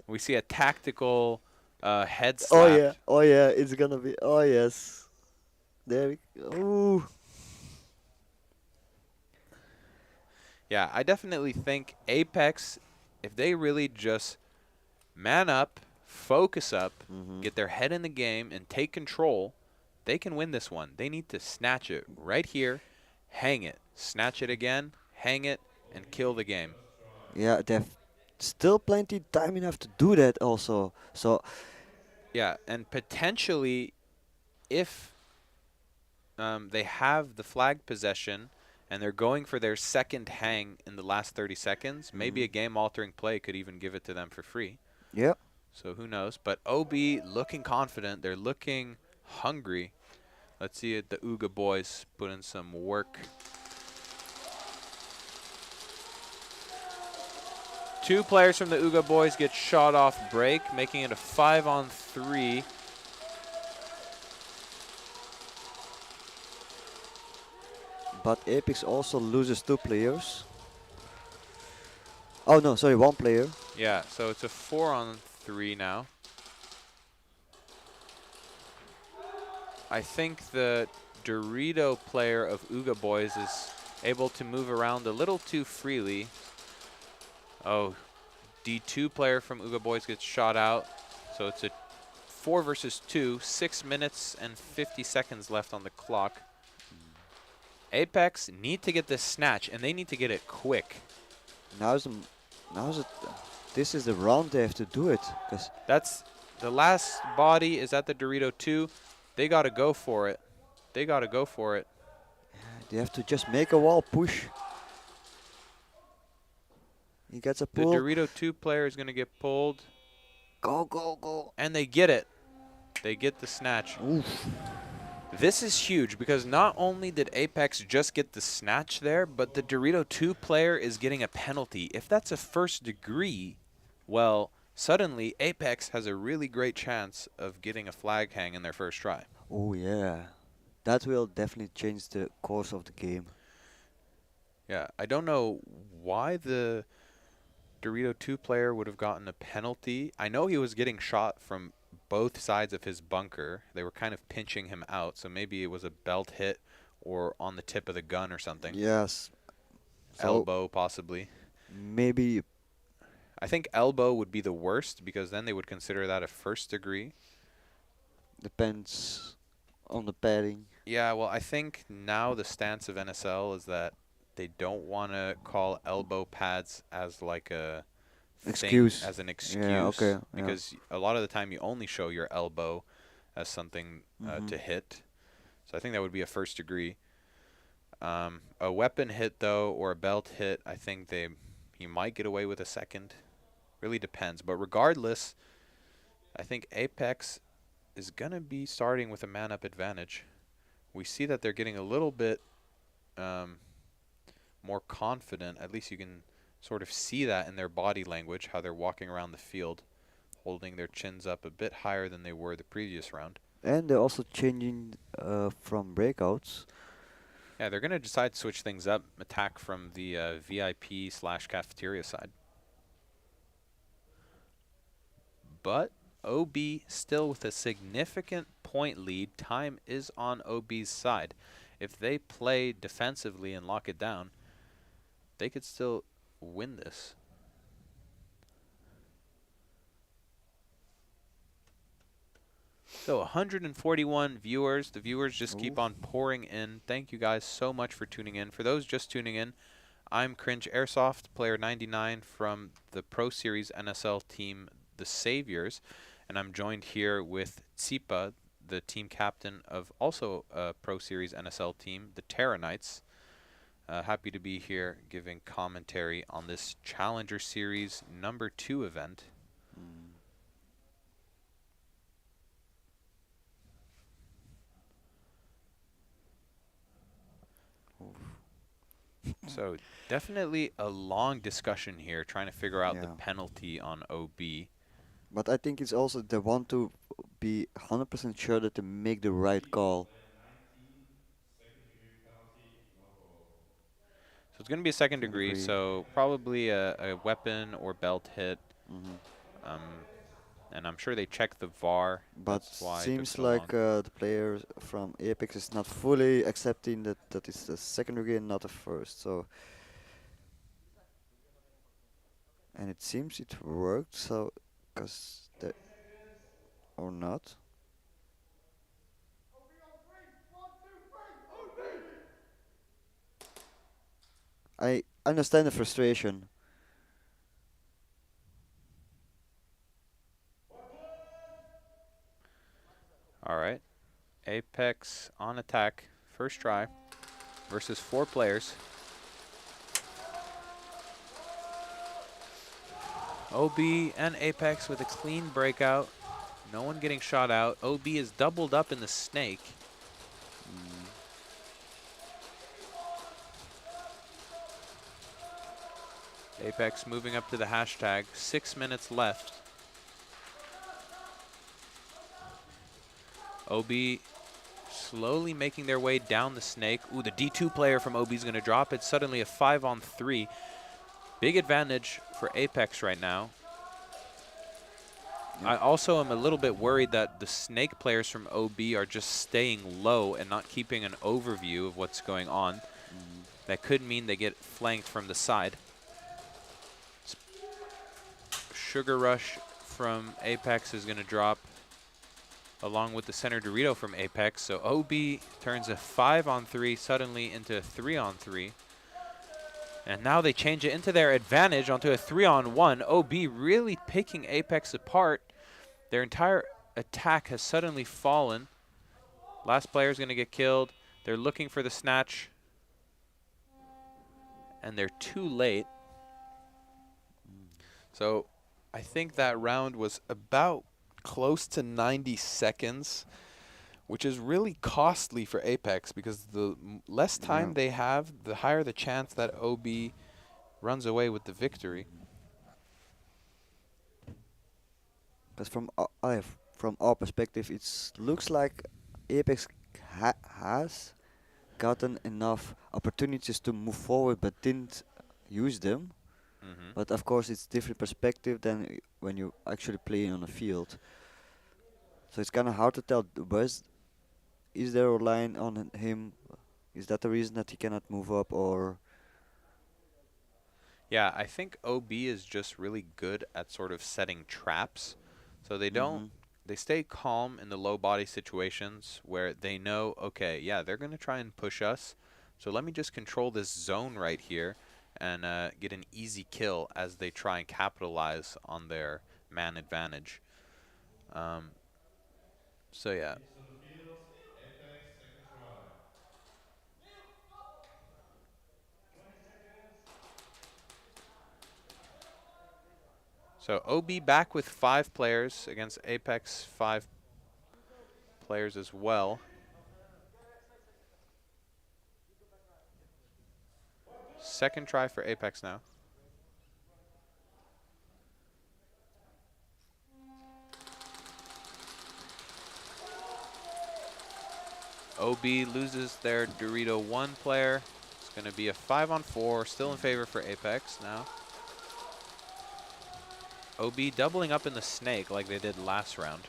We see a tactical head slap. Oh yeah, oh yeah, it's gonna be, oh yes. There we go. Ooh. Yeah, I definitely think Apex, if they really just man up, focus up, get their head in the game, and take control, they can win this one. They need to snatch it right here, hang it, snatch it again, hang it, and kill the game. Yeah, they have still plenty time enough to do that also. So Yeah, and potentially, if they have the flag possession and they're going for their second hang in the last 30 seconds, maybe a game-altering play could even give it to them for free. Yeah. So who knows? But OB looking confident. They're looking hungry. Let's see it. The Uga boys put in some work. Two players from the Uga boys get shot off break, making it a 5-on-3. But Apex also loses 2 players. Oh no, sorry, 1 player. Yeah, so it's a 4-on-3 now. I think the Dorito player of Uga Boys is able to move around a little too freely. Oh, D2 player from Uga Boys gets shot out. So it's a 4 versus 2, 6 minutes and 50 seconds left on the clock. Apex need to get this snatch, and they need to get it quick. This is the round they have to do it. Cause that's the last body is at the Dorito 2. They got to go for it. They got to go for it. They have to just make a wall push. He gets a pull. The Dorito 2 player is going to get pulled. Go, go, go. And they get it. They get the snatch. Oof. This is huge because not only did Apex just get the snatch there, but the Dorito 2 player is getting a penalty. If that's a first degree, well, suddenly Apex has a really great chance of getting a flag hang in their first try. Oh yeah. That will definitely change the course of the game. Yeah, I don't know why the Dorito 2 player would have gotten a penalty. I know he was getting shot from both sides of his bunker. They were kind of pinching him out, so maybe it was a belt hit or on the tip of the gun or something. Yes. Elbow, possibly. Maybe. I think elbow would be the worst because then they would consider that a first degree. Depends on the padding. Yeah, well, I think now the stance of NSL is that they don't want to call elbow pads as like a excuse. As an excuse. Yeah, okay. Because a lot of the time you only show your elbow as something to hit. So I think that would be a first degree. A weapon hit, though, or a belt hit, I think he might get away with a second. Really depends. But regardless, I think Apex is going to be starting with a man-up advantage. We see that they're getting a little bit more confident. At least you can sort of see that in their body language, how they're walking around the field, holding their chins up a bit higher than they were the previous round. And they're also changing from breakouts. Yeah, they're going to decide to switch things up, attack from the VIP/cafeteria side. But OB still with a significant point lead. Time is on OB's side. If they play defensively and lock it down, they could still win this. So 141 viewers. The viewers just keep on pouring in. Thank you guys so much for tuning in. For those just tuning in, I'm Cringe Airsoft, player 99 from the Pro Series NSL team, the Saviors, and I'm joined here with Tsipa, the team captain of also a Pro Series NSL team, the Terra Knights. Happy to be here giving commentary on this Challenger Series number 2 event. So definitely a long discussion here trying to figure out the penalty on OB. But I think it's also they want to be 100% sure that they make the right call. So it's going to be a second degree, so probably a weapon or belt hit. And I'm sure they check the VAR. But seems like the player from Apex is not fully accepting that it's the second degree and not the first. So, and it seems it worked. So, or not. I understand the frustration. All right. Apex on attack. First try versus 4 players. OB and Apex with a clean breakout. No one getting shot out. OB is doubled up in the snake. Apex moving up to the hashtag. 6 minutes left. OB slowly making their way down the snake. Ooh, the D2 player from OB is going to drop. It's suddenly a 5-on-3. Big advantage for Apex right now. I also am a little bit worried that the snake players from OB are just staying low and not keeping an overview of what's going on. That could mean they get flanked from the side. Sugar Rush from Apex is going to drop along with the center Dorito from Apex. So OB turns a 5-on-3 suddenly into a 3-on-3. And now they change it into their advantage onto a 3-on-1. OB really picking Apex apart. Their entire attack has suddenly fallen. Last player is going to get killed. They're looking for the snatch. And they're too late. So I think that round was about close to 90 seconds, which is really costly for Apex because the less time they have, the higher the chance that OB runs away with the victory. Because from our perspective, it looks like Apex has gotten enough opportunities to move forward, but didn't use them. But of course, it's different perspective than when you actually play on the field. So it's kind of hard to tell. Is there a line on him? Is that the reason that he cannot move up, or? Yeah, I think OB is just really good at sort of setting traps. So they don't, they stay calm in the low body situations where they know, okay, yeah, they're going to try and push us. So let me just control this zone right here and get an easy kill as they try and capitalize on their man advantage. So yeah. So OB back with 5 players against Apex 5 players as well. Second try for Apex now. OB loses their Dorito 1 player. It's going to be a 5-on-4, still in favor for Apex now. OB doubling up in the snake like they did last round.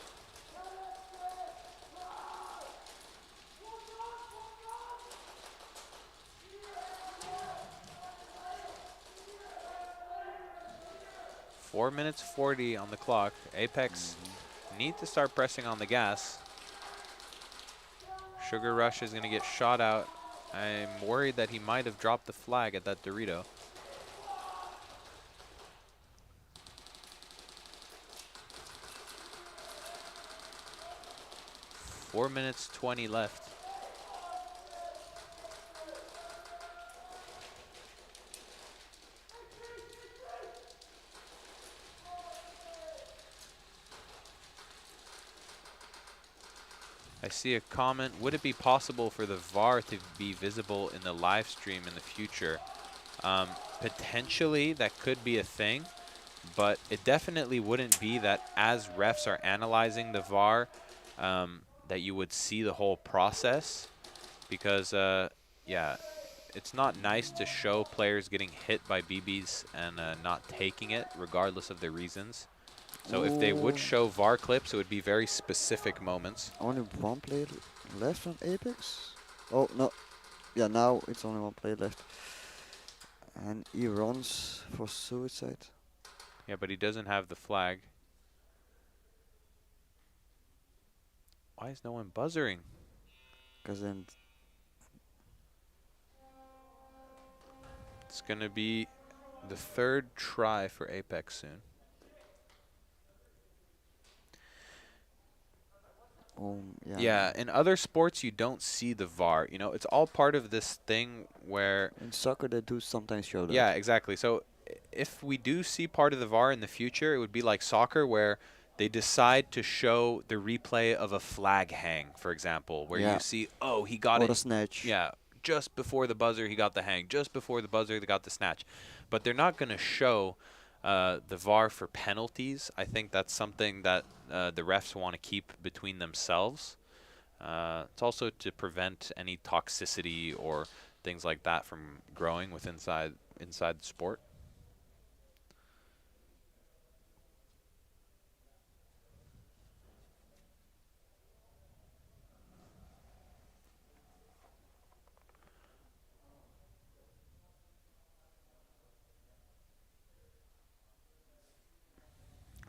.40 on the clock. Apex need to start pressing on the gas. Sugar Rush is going to get shot out. I'm worried that he might have dropped the flag at that Dorito. .4:20 left. I see a comment, would it be possible for the VAR to be visible in the live stream in the future? Potentially, that could be a thing, but it definitely wouldn't be that as refs are analyzing the VAR, that you would see the whole process, because, yeah, it's not nice to show players getting hit by BBs and not taking it, regardless of the reasons. So if they would show VAR clips, it would be very specific moments. Only 1 player left from Apex? Oh, no. Yeah, now it's only 1 player left. And he runs for suicide. Yeah, but he doesn't have the flag. Why is no one buzzering? Because then... It's going to be the third try for Apex soon. Yeah, in other sports you don't see the VAR. You know, it's all part of this thing where in soccer they do sometimes show that. Yeah, exactly. So if we do see part of the VAR in the future, it would be like soccer where they decide to show the replay of a flag hang, for example, where you see, oh, he got it. Or a snatch. Yeah, just before the buzzer he got the hang. Just before the buzzer they got the snatch. But they're not going to show the VAR for penalties. I think that's something that the refs want to keep between themselves. It's also to prevent any toxicity or things like that from growing with inside the sport.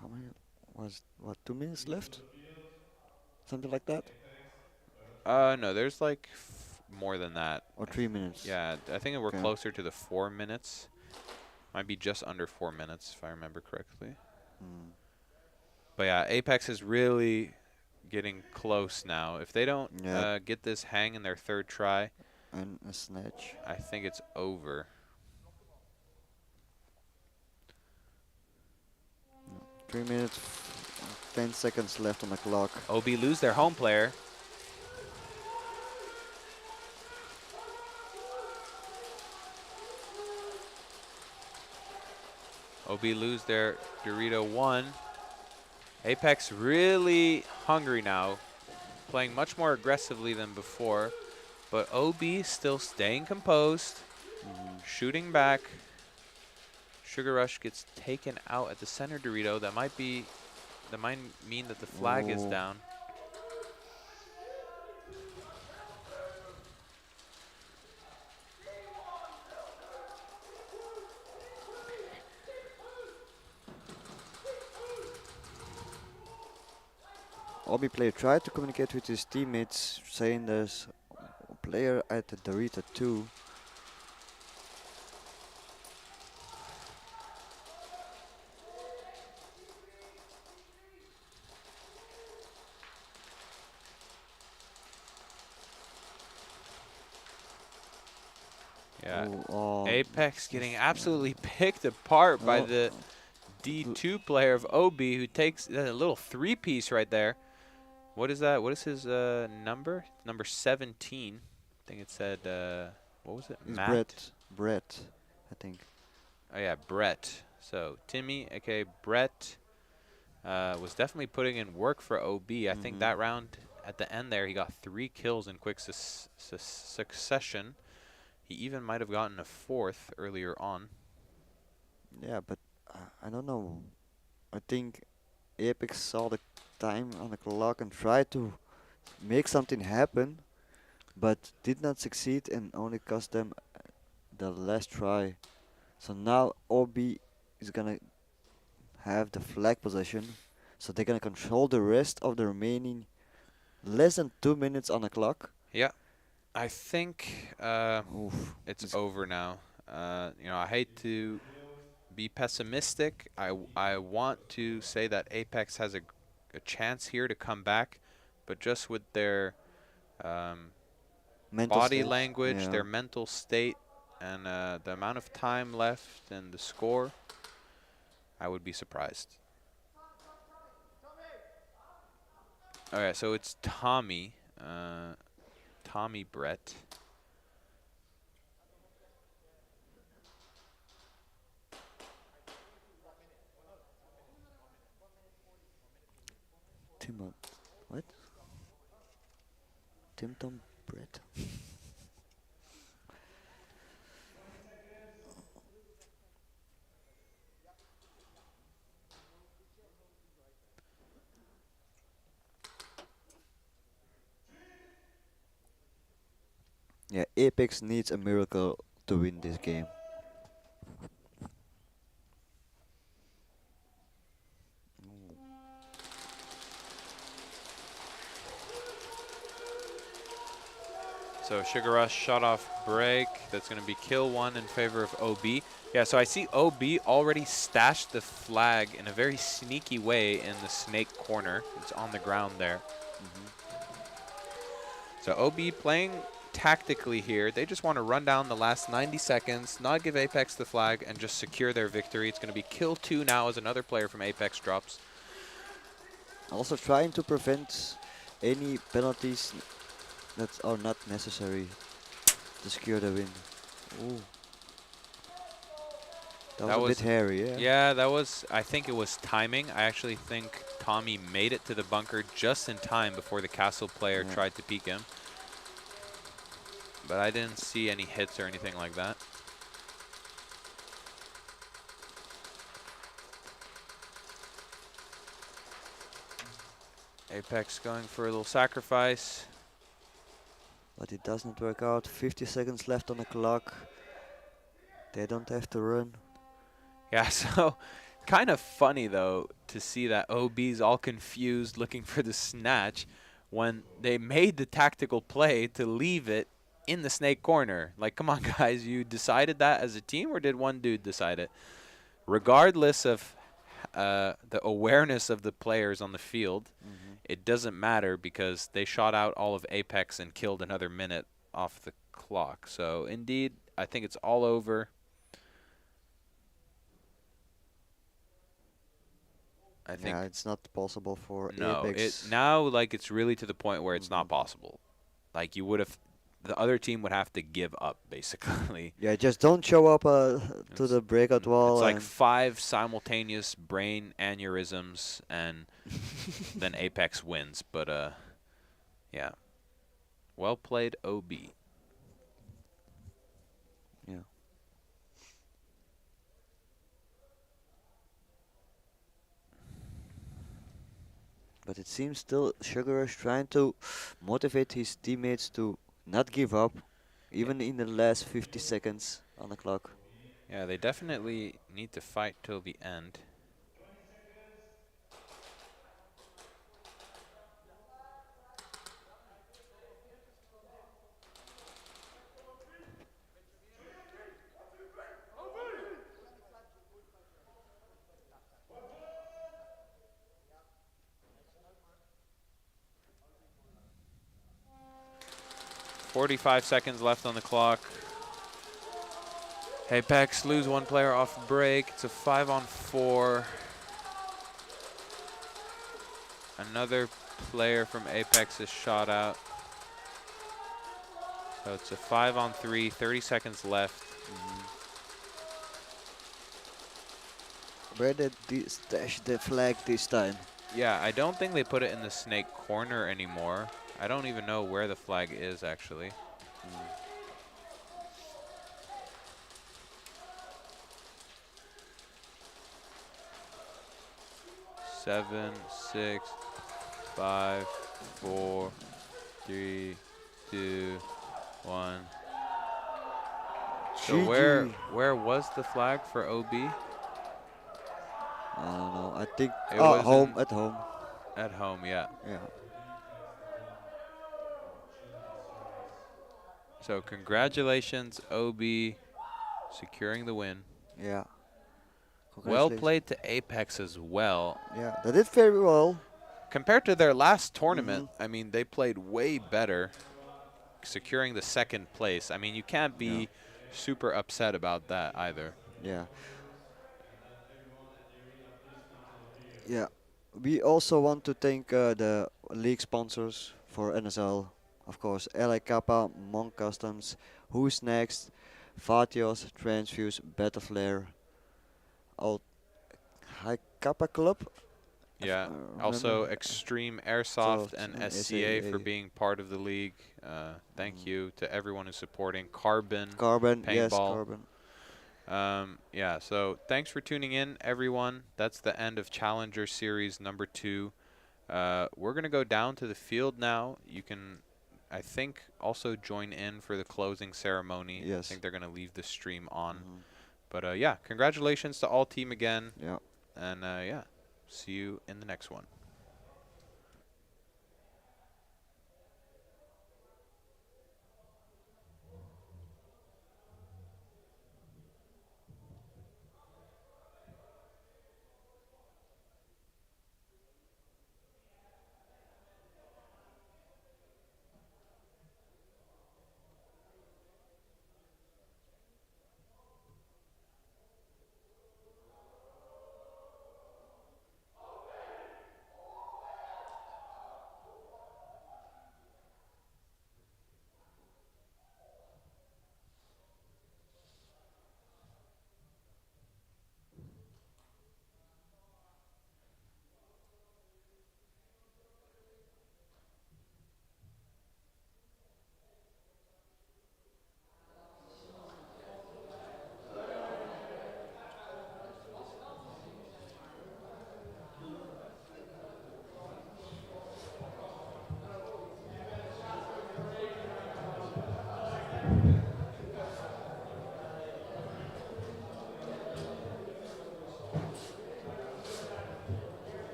How many was 2 minutes left? Something like that? No, there's like more than that. Or 3 minutes. Yeah, I think we're closer to the 4 minutes. Might be just under 4 minutes if I remember correctly. But yeah, Apex is really getting close now. If they don't get this hang in their third try, and a snatch, I think it's over. 3 minutes, 10 seconds left on the clock. OB lose their home player. OB lose their Dorito 1. Apex really hungry now, playing much more aggressively than before, but OB still staying composed, shooting back. Sugar Rush gets taken out at the center Dorito. That might mean that the flag is down. Obi player tried to communicate with his teammates, saying there's a player at the Dorito 2. Yeah, oh, Apex getting absolutely picked apart by the D2 player of OB, who takes a little three-piece right there. What is that? What is his number? Number 17. I think it said, what was it? It's Matt? Brett, I think. Oh yeah, Brett. So Timmy, aka Brett, was definitely putting in work for OB. I think that round at the end there, he got 3 kills in quick succession. He even might have gotten a 4th earlier on. Yeah, but I don't know. I think Apex saw the time on the clock and tried to make something happen, but did not succeed and only cost them the last try. So now OB is gonna have the flag possession, so they're gonna control the rest of the remaining less than 2 minutes on the clock. Yeah, I think it's over now. You know, I hate to be pessimistic. I want to say that Apex has a chance here to come back, but just with their body language, their mental state, and the amount of time left and the score, I would be surprised. Alright, so it's Tommy Brett. What? Tim Tom Brett. Yeah, Apex needs a miracle to win this game. So Sugar Rush shot off break. That's going to be kill one in favor of OB. Yeah, so I see OB already stashed the flag in a very sneaky way in the snake corner. It's on the ground there. So OB playing tactically here. They just want to run down the last 90 seconds, not give Apex the flag, and just secure their victory. It's going to be kill 2 now as another player from Apex drops. Also trying to prevent any penalties that are not necessary to secure the win. Ooh. That was a bit hairy, yeah. Yeah, that was, I think it was timing. I actually think Tommy made it to the bunker just in time before the castle player tried to peek him. But I didn't see any hits or anything like that. Apex going for a little sacrifice. But it does not work out. 50 seconds left on the clock. They don't have to run. Yeah, so kind of funny, though, to see that OB's all confused looking for the snatch when they made the tactical play to leave it in the snake corner. Like, come on, guys, you decided that as a team, or did one dude decide it? Regardless of the awareness of the players on the field, it doesn't matter because they shot out all of Apex and killed another minute off the clock. So, indeed, I think it's all over. I think it's not possible for no, Apex. now like it's really to the point where it's not possible. Like you would have, the other team would have to give up basically. Yeah, just don't show up to the breakout wall. It's like 5 simultaneous brain aneurysms and then Apex wins. But yeah, well played, OB. Yeah. But it seems still Sugar is trying to motivate his teammates to not give up, even in the last 50 seconds on the clock. Yeah, they definitely need to fight till the end. .45 seconds left on the clock. Apex lose 1 player off break. It's a 5-on-4. Another player from Apex is shot out. So it's a 5-on-3, 30 seconds left. Where did they stash the flag this time? Yeah, I don't think they put it in the snake corner anymore. I don't even know where the flag is, actually. 7, 6, 5, 4, 3, 2, 1. So where was the flag for OB? I don't know. I think it was was home. At home. At home, yeah. Yeah. So congratulations, OB, securing the win. Yeah. Well played to Apex as well. Yeah, they did very well. Compared to their last tournament, I mean, they played way better, securing the 2nd place. I mean, you can't be super upset about that either. Yeah. Yeah. We also want to thank the league sponsors for NSL. Of course, LA Kappa, Monk Customs, Who's Next, Vatios, Transfuse, Betaflare, High Kappa Club. Yeah, also Extreme Airsoft and SCA for being part of the league. Thank you to everyone who's supporting. Carbon, Paintball. Yes, Carbon. Yeah, so thanks for tuning in, everyone. That's the end of Challenger Series number 2. We're going to go down to the field now. You can, I think, also join in for the closing ceremony. Yes. I think they're going to leave the stream on. But yeah, congratulations to all team again. Yeah. And yeah, see you in the next one.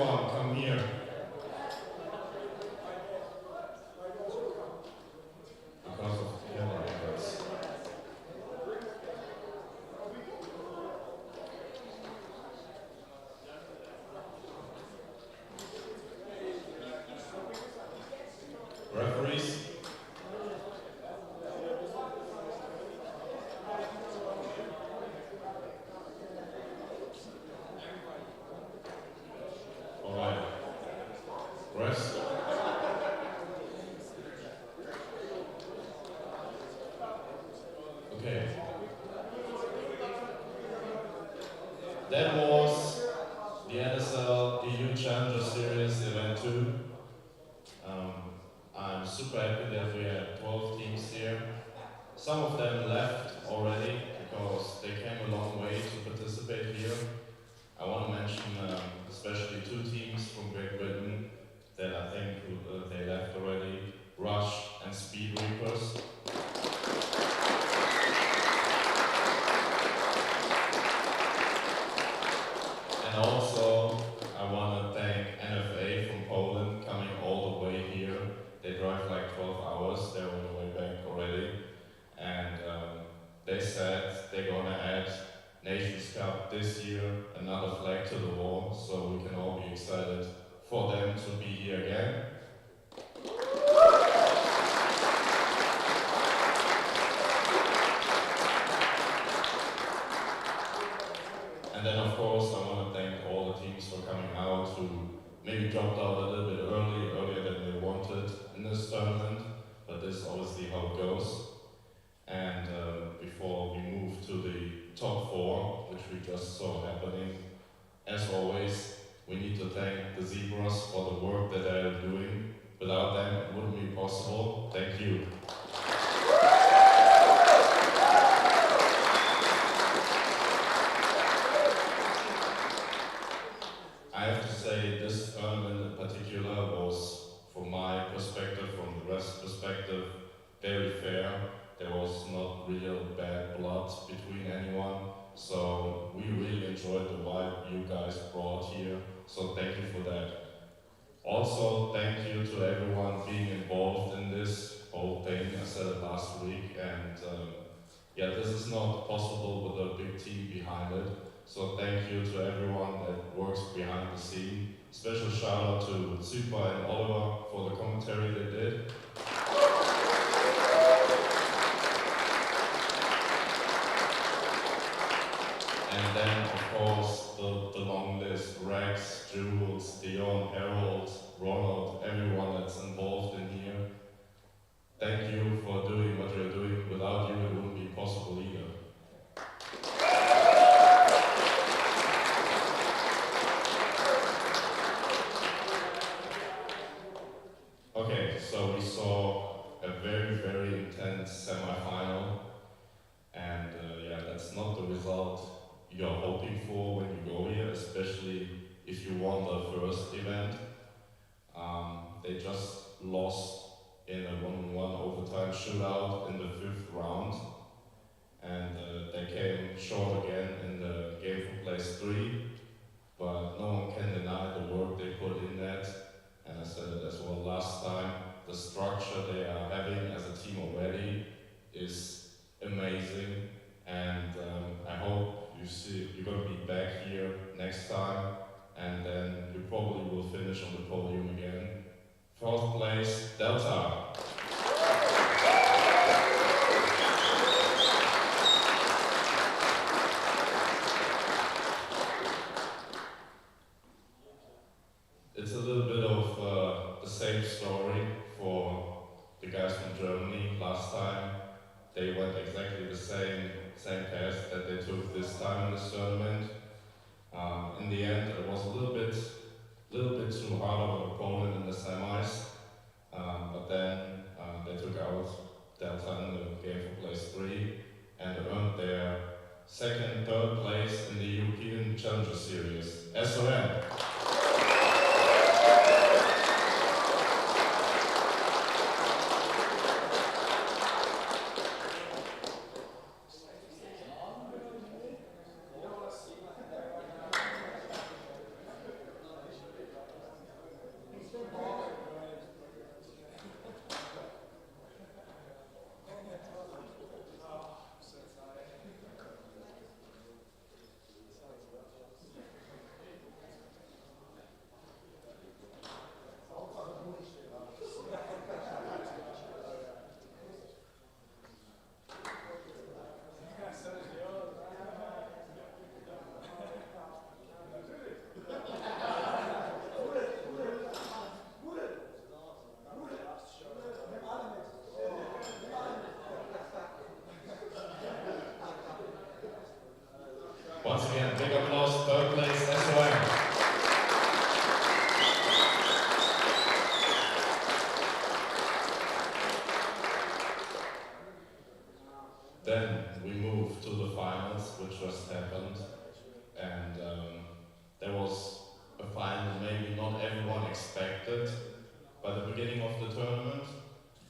everyone come here. Because of the camera angles. Referees. All right. Rest. Okay. That was the NSL EU Challenger Series Event 2. I'm super happy that we had 12 teams here. Some of them left already because they came a long way to participate here. I want to mention especially 2 teams from Great Britain that I think they left already, Rush and Speed Reapers. And also, I want to thank NFA from Poland coming all the way here. They drive like 12 hours, they're on the way back already. And they said they're going to add Nations Cup this year, another flag to the wall, so we can all be excited for them to be here again. And then of course I want to thank all the teams for coming out who maybe dropped out a little bit earlier than they wanted in this tournament, but this is obviously how it goes. And before we move to the top 4, which we just saw happening, as always, we need to thank the Zebras for the work that they are doing. Without them, it wouldn't be possible. Thank you. I have to say this tournament in particular was, from my perspective, from the rest perspective, very fair. There was not real bad blood between anyone, so we really enjoyed the vibe you guys brought here, so thank you for that. Also, thank you to everyone being involved in this whole thing. I said it last week, and yeah, this is not possible with a big team behind it. So thank you to everyone that works behind the scene. Special shout out to Super and Oliver for the commentary they did. And then, of course, the long list, Rex, Jules, Dion, Harold, Ronald, everyone that's involved in here. Thank you for doing what you're doing. Without you, it wouldn't be possible either. Okay, so we saw a very, very intense semi-final. And yeah, that's not the result you're hoping for when you go here, especially if you won the first event. They just lost in a 1-1 overtime shootout in the 5th round. And they came short again in the game for place 3. But no one can deny the work they put in that. And I said it as well last time, the structure they are having as a team already is amazing. And I hope you're going to be back here next time, and then you probably will finish on the podium again. 4th place, Delta. It's a little bit of the same story for the guys from Germany last time. They went exactly the same path that they took this time in this tournament. In the end, it was a little bit too hard of an opponent in the semis, but then they took out Delta in the game for place 3 and earned their 2nd, 3rd place in the European Challenger Series. SON. beginning of the tournament,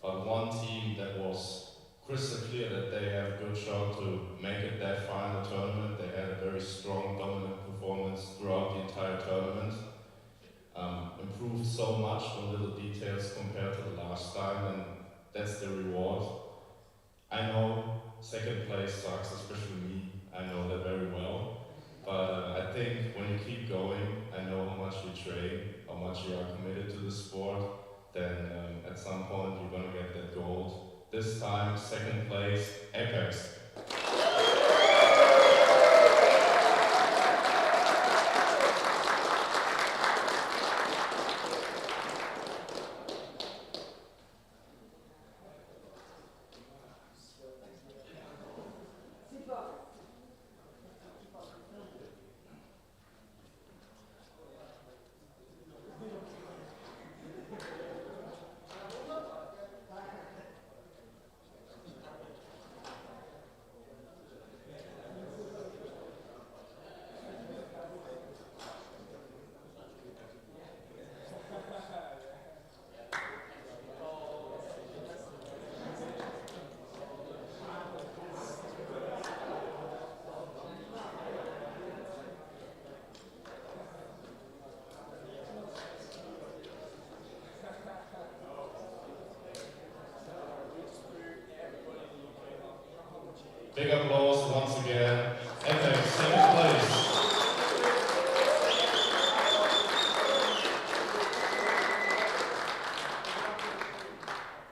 but one team that was crystal clear that they have a good shot to make it that far in the tournament. They had a very strong, dominant performance throughout the entire tournament. Improved so much on little details compared to the last time, and that's the reward. I know second place sucks, especially me. I know that very well. But I think when you keep going, I know how much you train, how much you are committed to the sport, then at some point you're going to get that gold. This time, second place, Apex. Big applause once again. Apex, second place.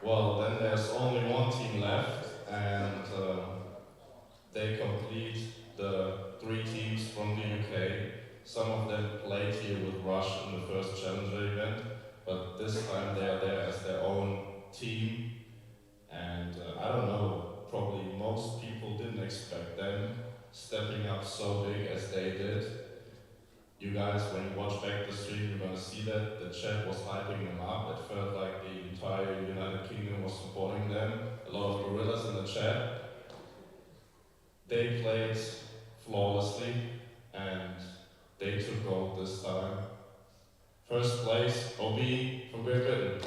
Well, then there's only one team left, and they complete the 3 teams from the UK. Some of them played here with Rush in the first Challenger event, but this time they are there as their own team. And I don't know, probably most people didn't expect them stepping up so big as they did. You guys, when you watch back the stream, you're gonna see that the chat was hyping them up. It felt like the entire United Kingdom was supporting them. A lot of gorillas in the chat. They played flawlessly and they took gold this time. First place, OB from Great Britain.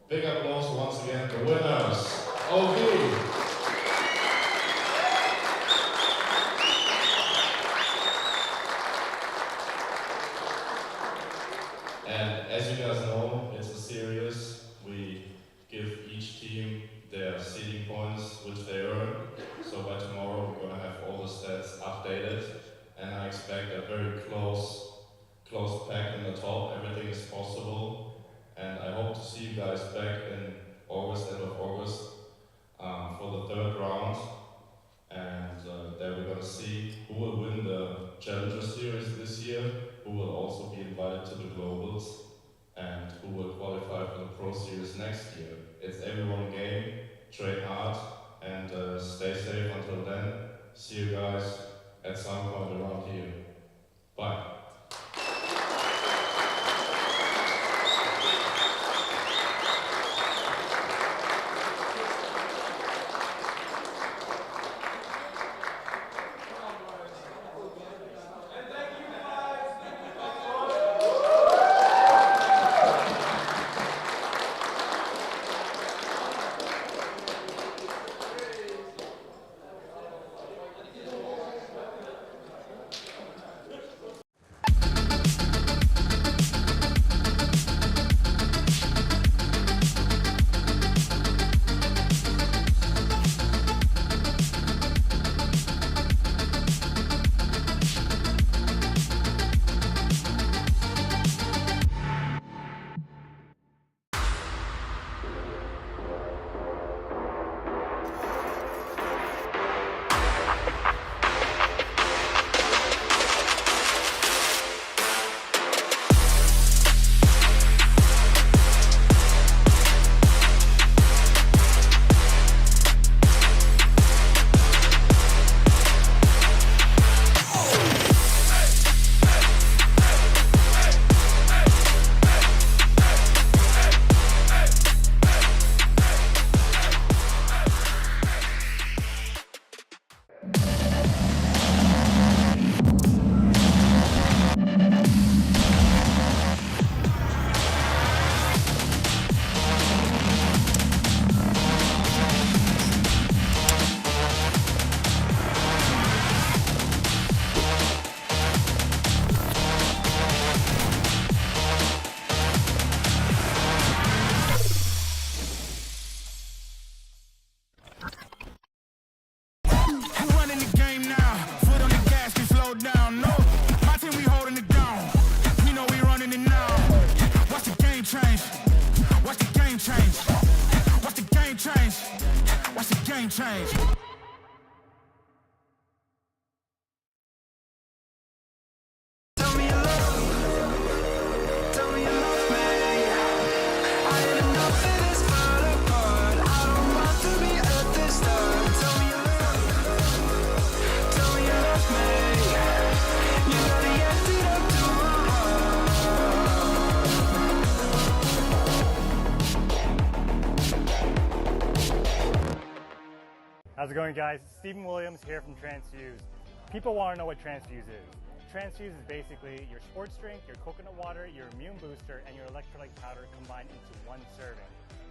Big applause once again to winners. OB. And as you guys know, it's a series. We give each team their seeding points, which they earn. So by tomorrow, we're going to have all the stats updated. And I expect a very close pack in the top. Everything is possible. And I hope to see you guys back in August, end of August, for the 3rd round. And there we're going to see who will win the Challenger Series this year, who will also be invited to the Globals, and who will qualify for the Pro Series next year. It's everyone game, train hard, and stay safe until then. See you guys at some point around here. Bye. everything changed. How's it going, guys? Stephen Williams here from Transfuse. People want to know what Transfuse is. Transfuse is basically your sports drink, your coconut water, your immune booster, and your electrolyte powder combined into one serving.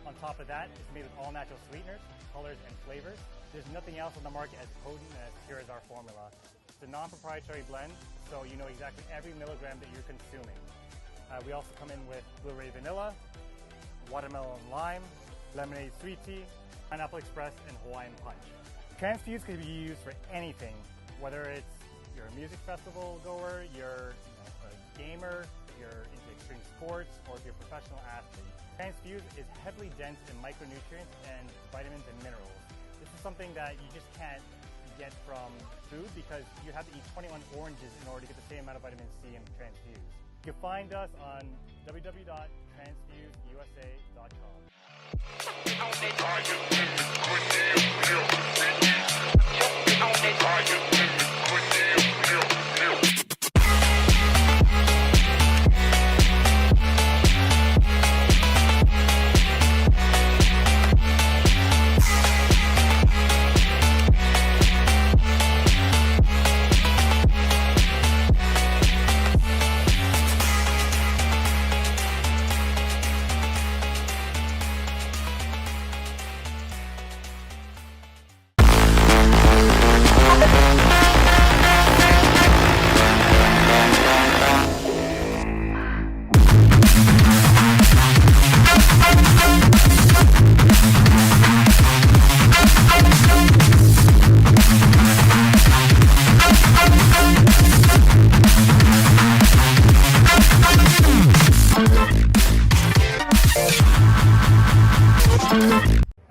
On top of that, it's made with all natural sweeteners, colors, and flavors. There's nothing else on the market as potent and as pure as our formula. It's a non-proprietary blend, so you know exactly every milligram that you're consuming. We also come in with blueberry vanilla, watermelon lime, lemonade sweet tea, pineapple express, and Hawaiian punch. Transfuse can be used for anything, whether it's you're a music festival goer, you're a gamer, you're into extreme sports, or if you're a professional athlete. Transfuse is heavily dense in micronutrients and vitamins and minerals. This is something that you just can't get from food because you have to eat 21 oranges in order to get the same amount of vitamin C in Transfuse. You can find us on www.transfuseusa.com.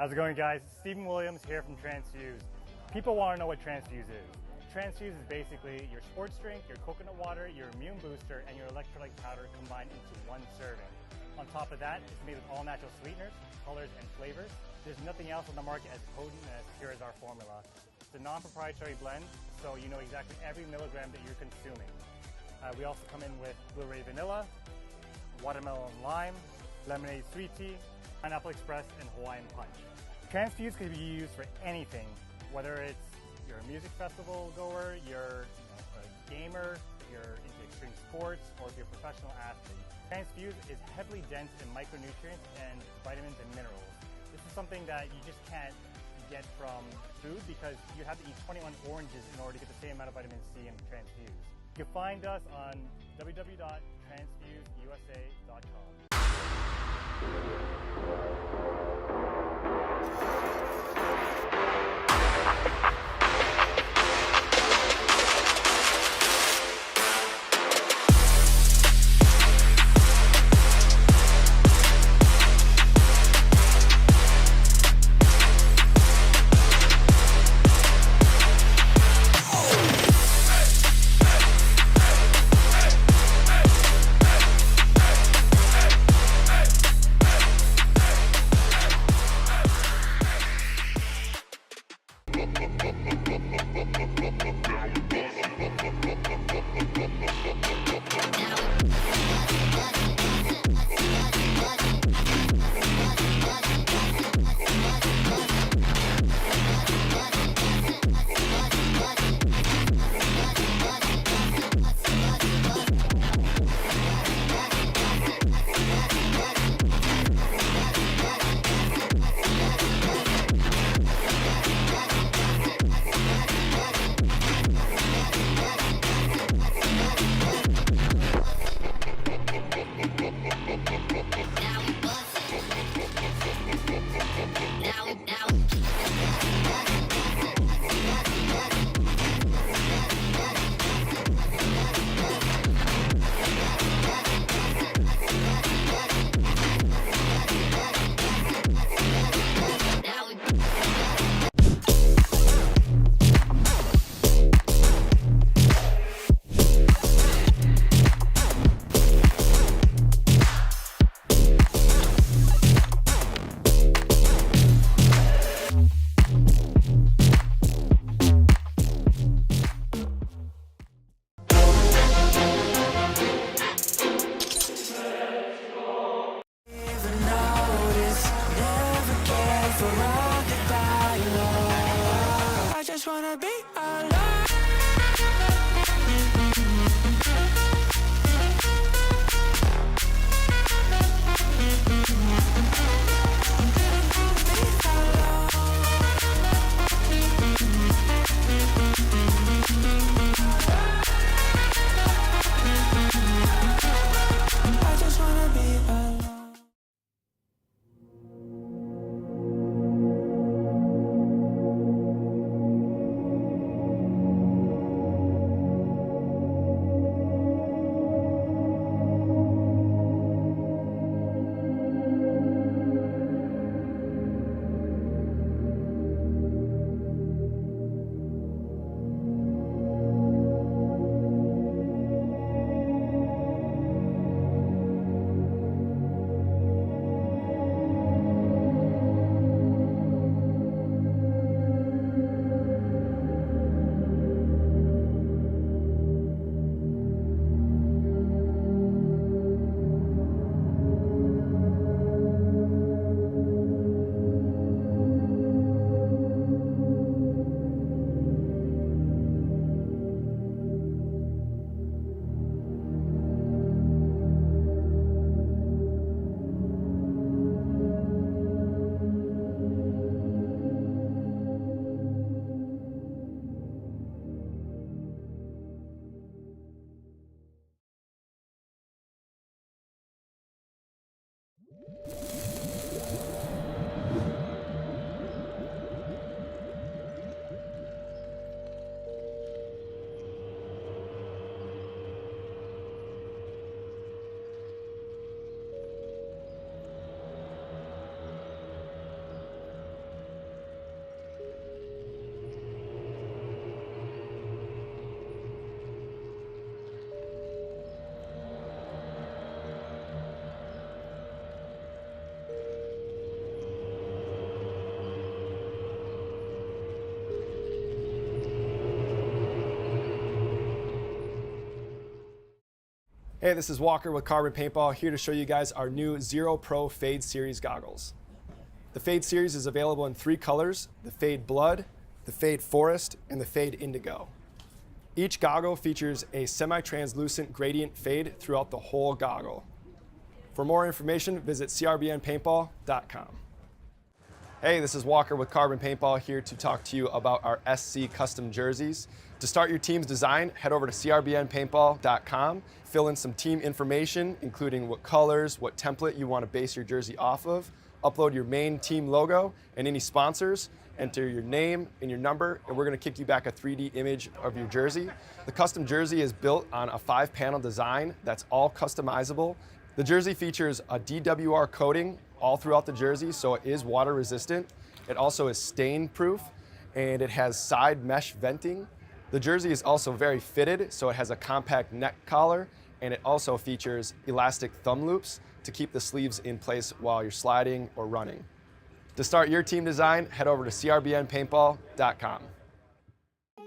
How's it going, guys? Stephen Williams here from Transfuse. People want to know what Transfuse is. Transfuse is basically your sports drink, your coconut water, your immune booster, and your electrolyte powder combined into one serving. On top of that, it's made with all natural sweeteners, colors, and flavors. There's nothing else on the market as potent and as pure as our formula. It's a non-proprietary blend, so you know exactly every milligram that you're consuming. We also come in with blueberry vanilla, watermelon lime, lemonade sweet tea, pineapple express, and Hawaiian punch. Transfuse can be used for anything, whether it's you're a music festival goer, you're a gamer, you're into extreme sports, or if you're a professional athlete. Transfuse is heavily dense in micronutrients and vitamins and minerals. This is something that you just can't get from food because you have to eat 21 oranges in order to get the same amount of vitamin C in Transfuse. You can find us on www.transfuseusa.com. Hey, this is Walker with Carbon Paintball, here to show you guys our new Zero Pro Fade Series goggles. The Fade Series is available in 3 colors, the Fade Blood, the Fade Forest, and the Fade Indigo. Each goggle features a semi-translucent gradient fade throughout the whole goggle. For more information, visit crbnpaintball.com. Hey, this is Walker with Carbon Paintball, here to talk to you about our SC custom jerseys. To start your team's design, head over to crbnpaintball.com, fill in some team information, including what colors, what template you want to base your jersey off of, upload your main team logo and any sponsors, enter your name and your number, and we're going to kick you back a 3D image of your jersey. The custom jersey is built on a 5-panel design that's all customizable. The jersey features a DWR coating all throughout the jersey, so it is water resistant. It also is stain proof, and it has side mesh venting. The jersey is also very fitted, so it has a compact neck collar, and it also features elastic thumb loops to keep the sleeves in place while you're sliding or running. To start your team design, head over to crbnpaintball.com.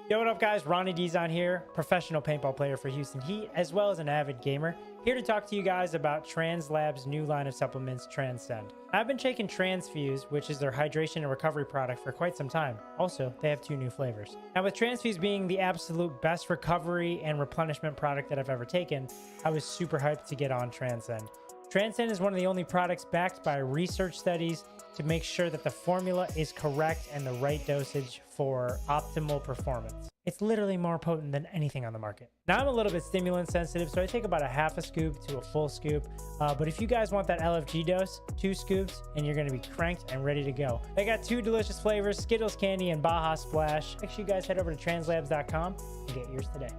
Yo, what up guys, Ronnie Dizon here, professional paintball player for Houston Heat, as well as an avid gamer, here to talk to you guys about TransLab's new line of supplements, Transcend. I've been taking Transfuse, which is their hydration and recovery product, for quite some time. Also, they have 2 new flavors. Now with Transfuse being the absolute best recovery and replenishment product that I've ever taken, I was super hyped to get on Transcend. Transcend is one of the only products backed by research studies to make sure that the formula is correct and the right dosage for optimal performance. It's literally more potent than anything on the market. Now I'm a little bit stimulant sensitive, so I take about a half a scoop to a full scoop. But if you guys want that LFG dose, 2 scoops and you're gonna be cranked and ready to go. They got 2 delicious flavors, Skittles Candy and Baja Splash. Make sure you guys head over to translabs.com and get yours today.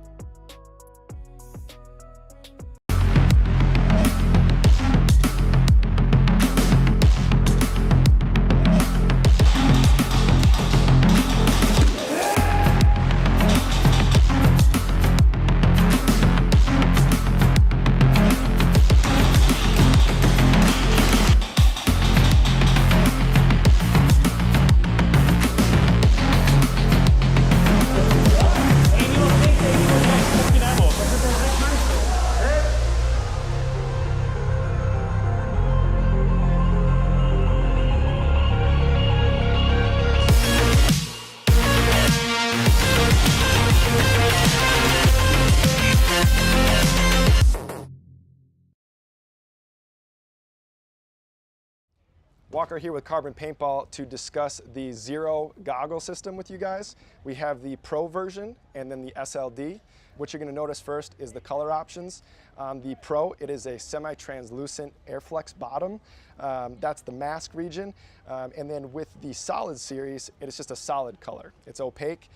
Walker here with Carbon Paintball to discuss the Zero goggle system with you guys. We have the Pro version and then the SLD. What you're going to notice first is the color options. The Pro, it is a semi-translucent Airflex bottom. That's the mask region. And then with the Solid series, it is just a solid color. It's opaque.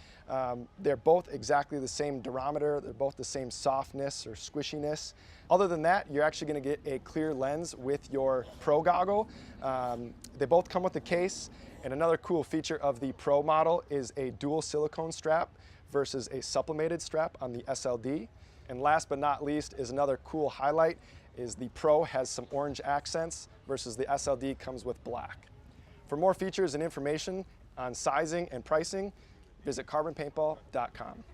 They're both exactly the same durometer. They're both the same softness or squishiness. Other than that, you're actually going to get a clear lens with your Pro goggle. They both come with a case. And another cool feature of the Pro model is a dual silicone strap versus a sublimated strap on the SLD. And last but not least is another cool highlight is the Pro has some orange accents versus the SLD comes with black. For more features and information on sizing and pricing, visit carbonpaintball.com.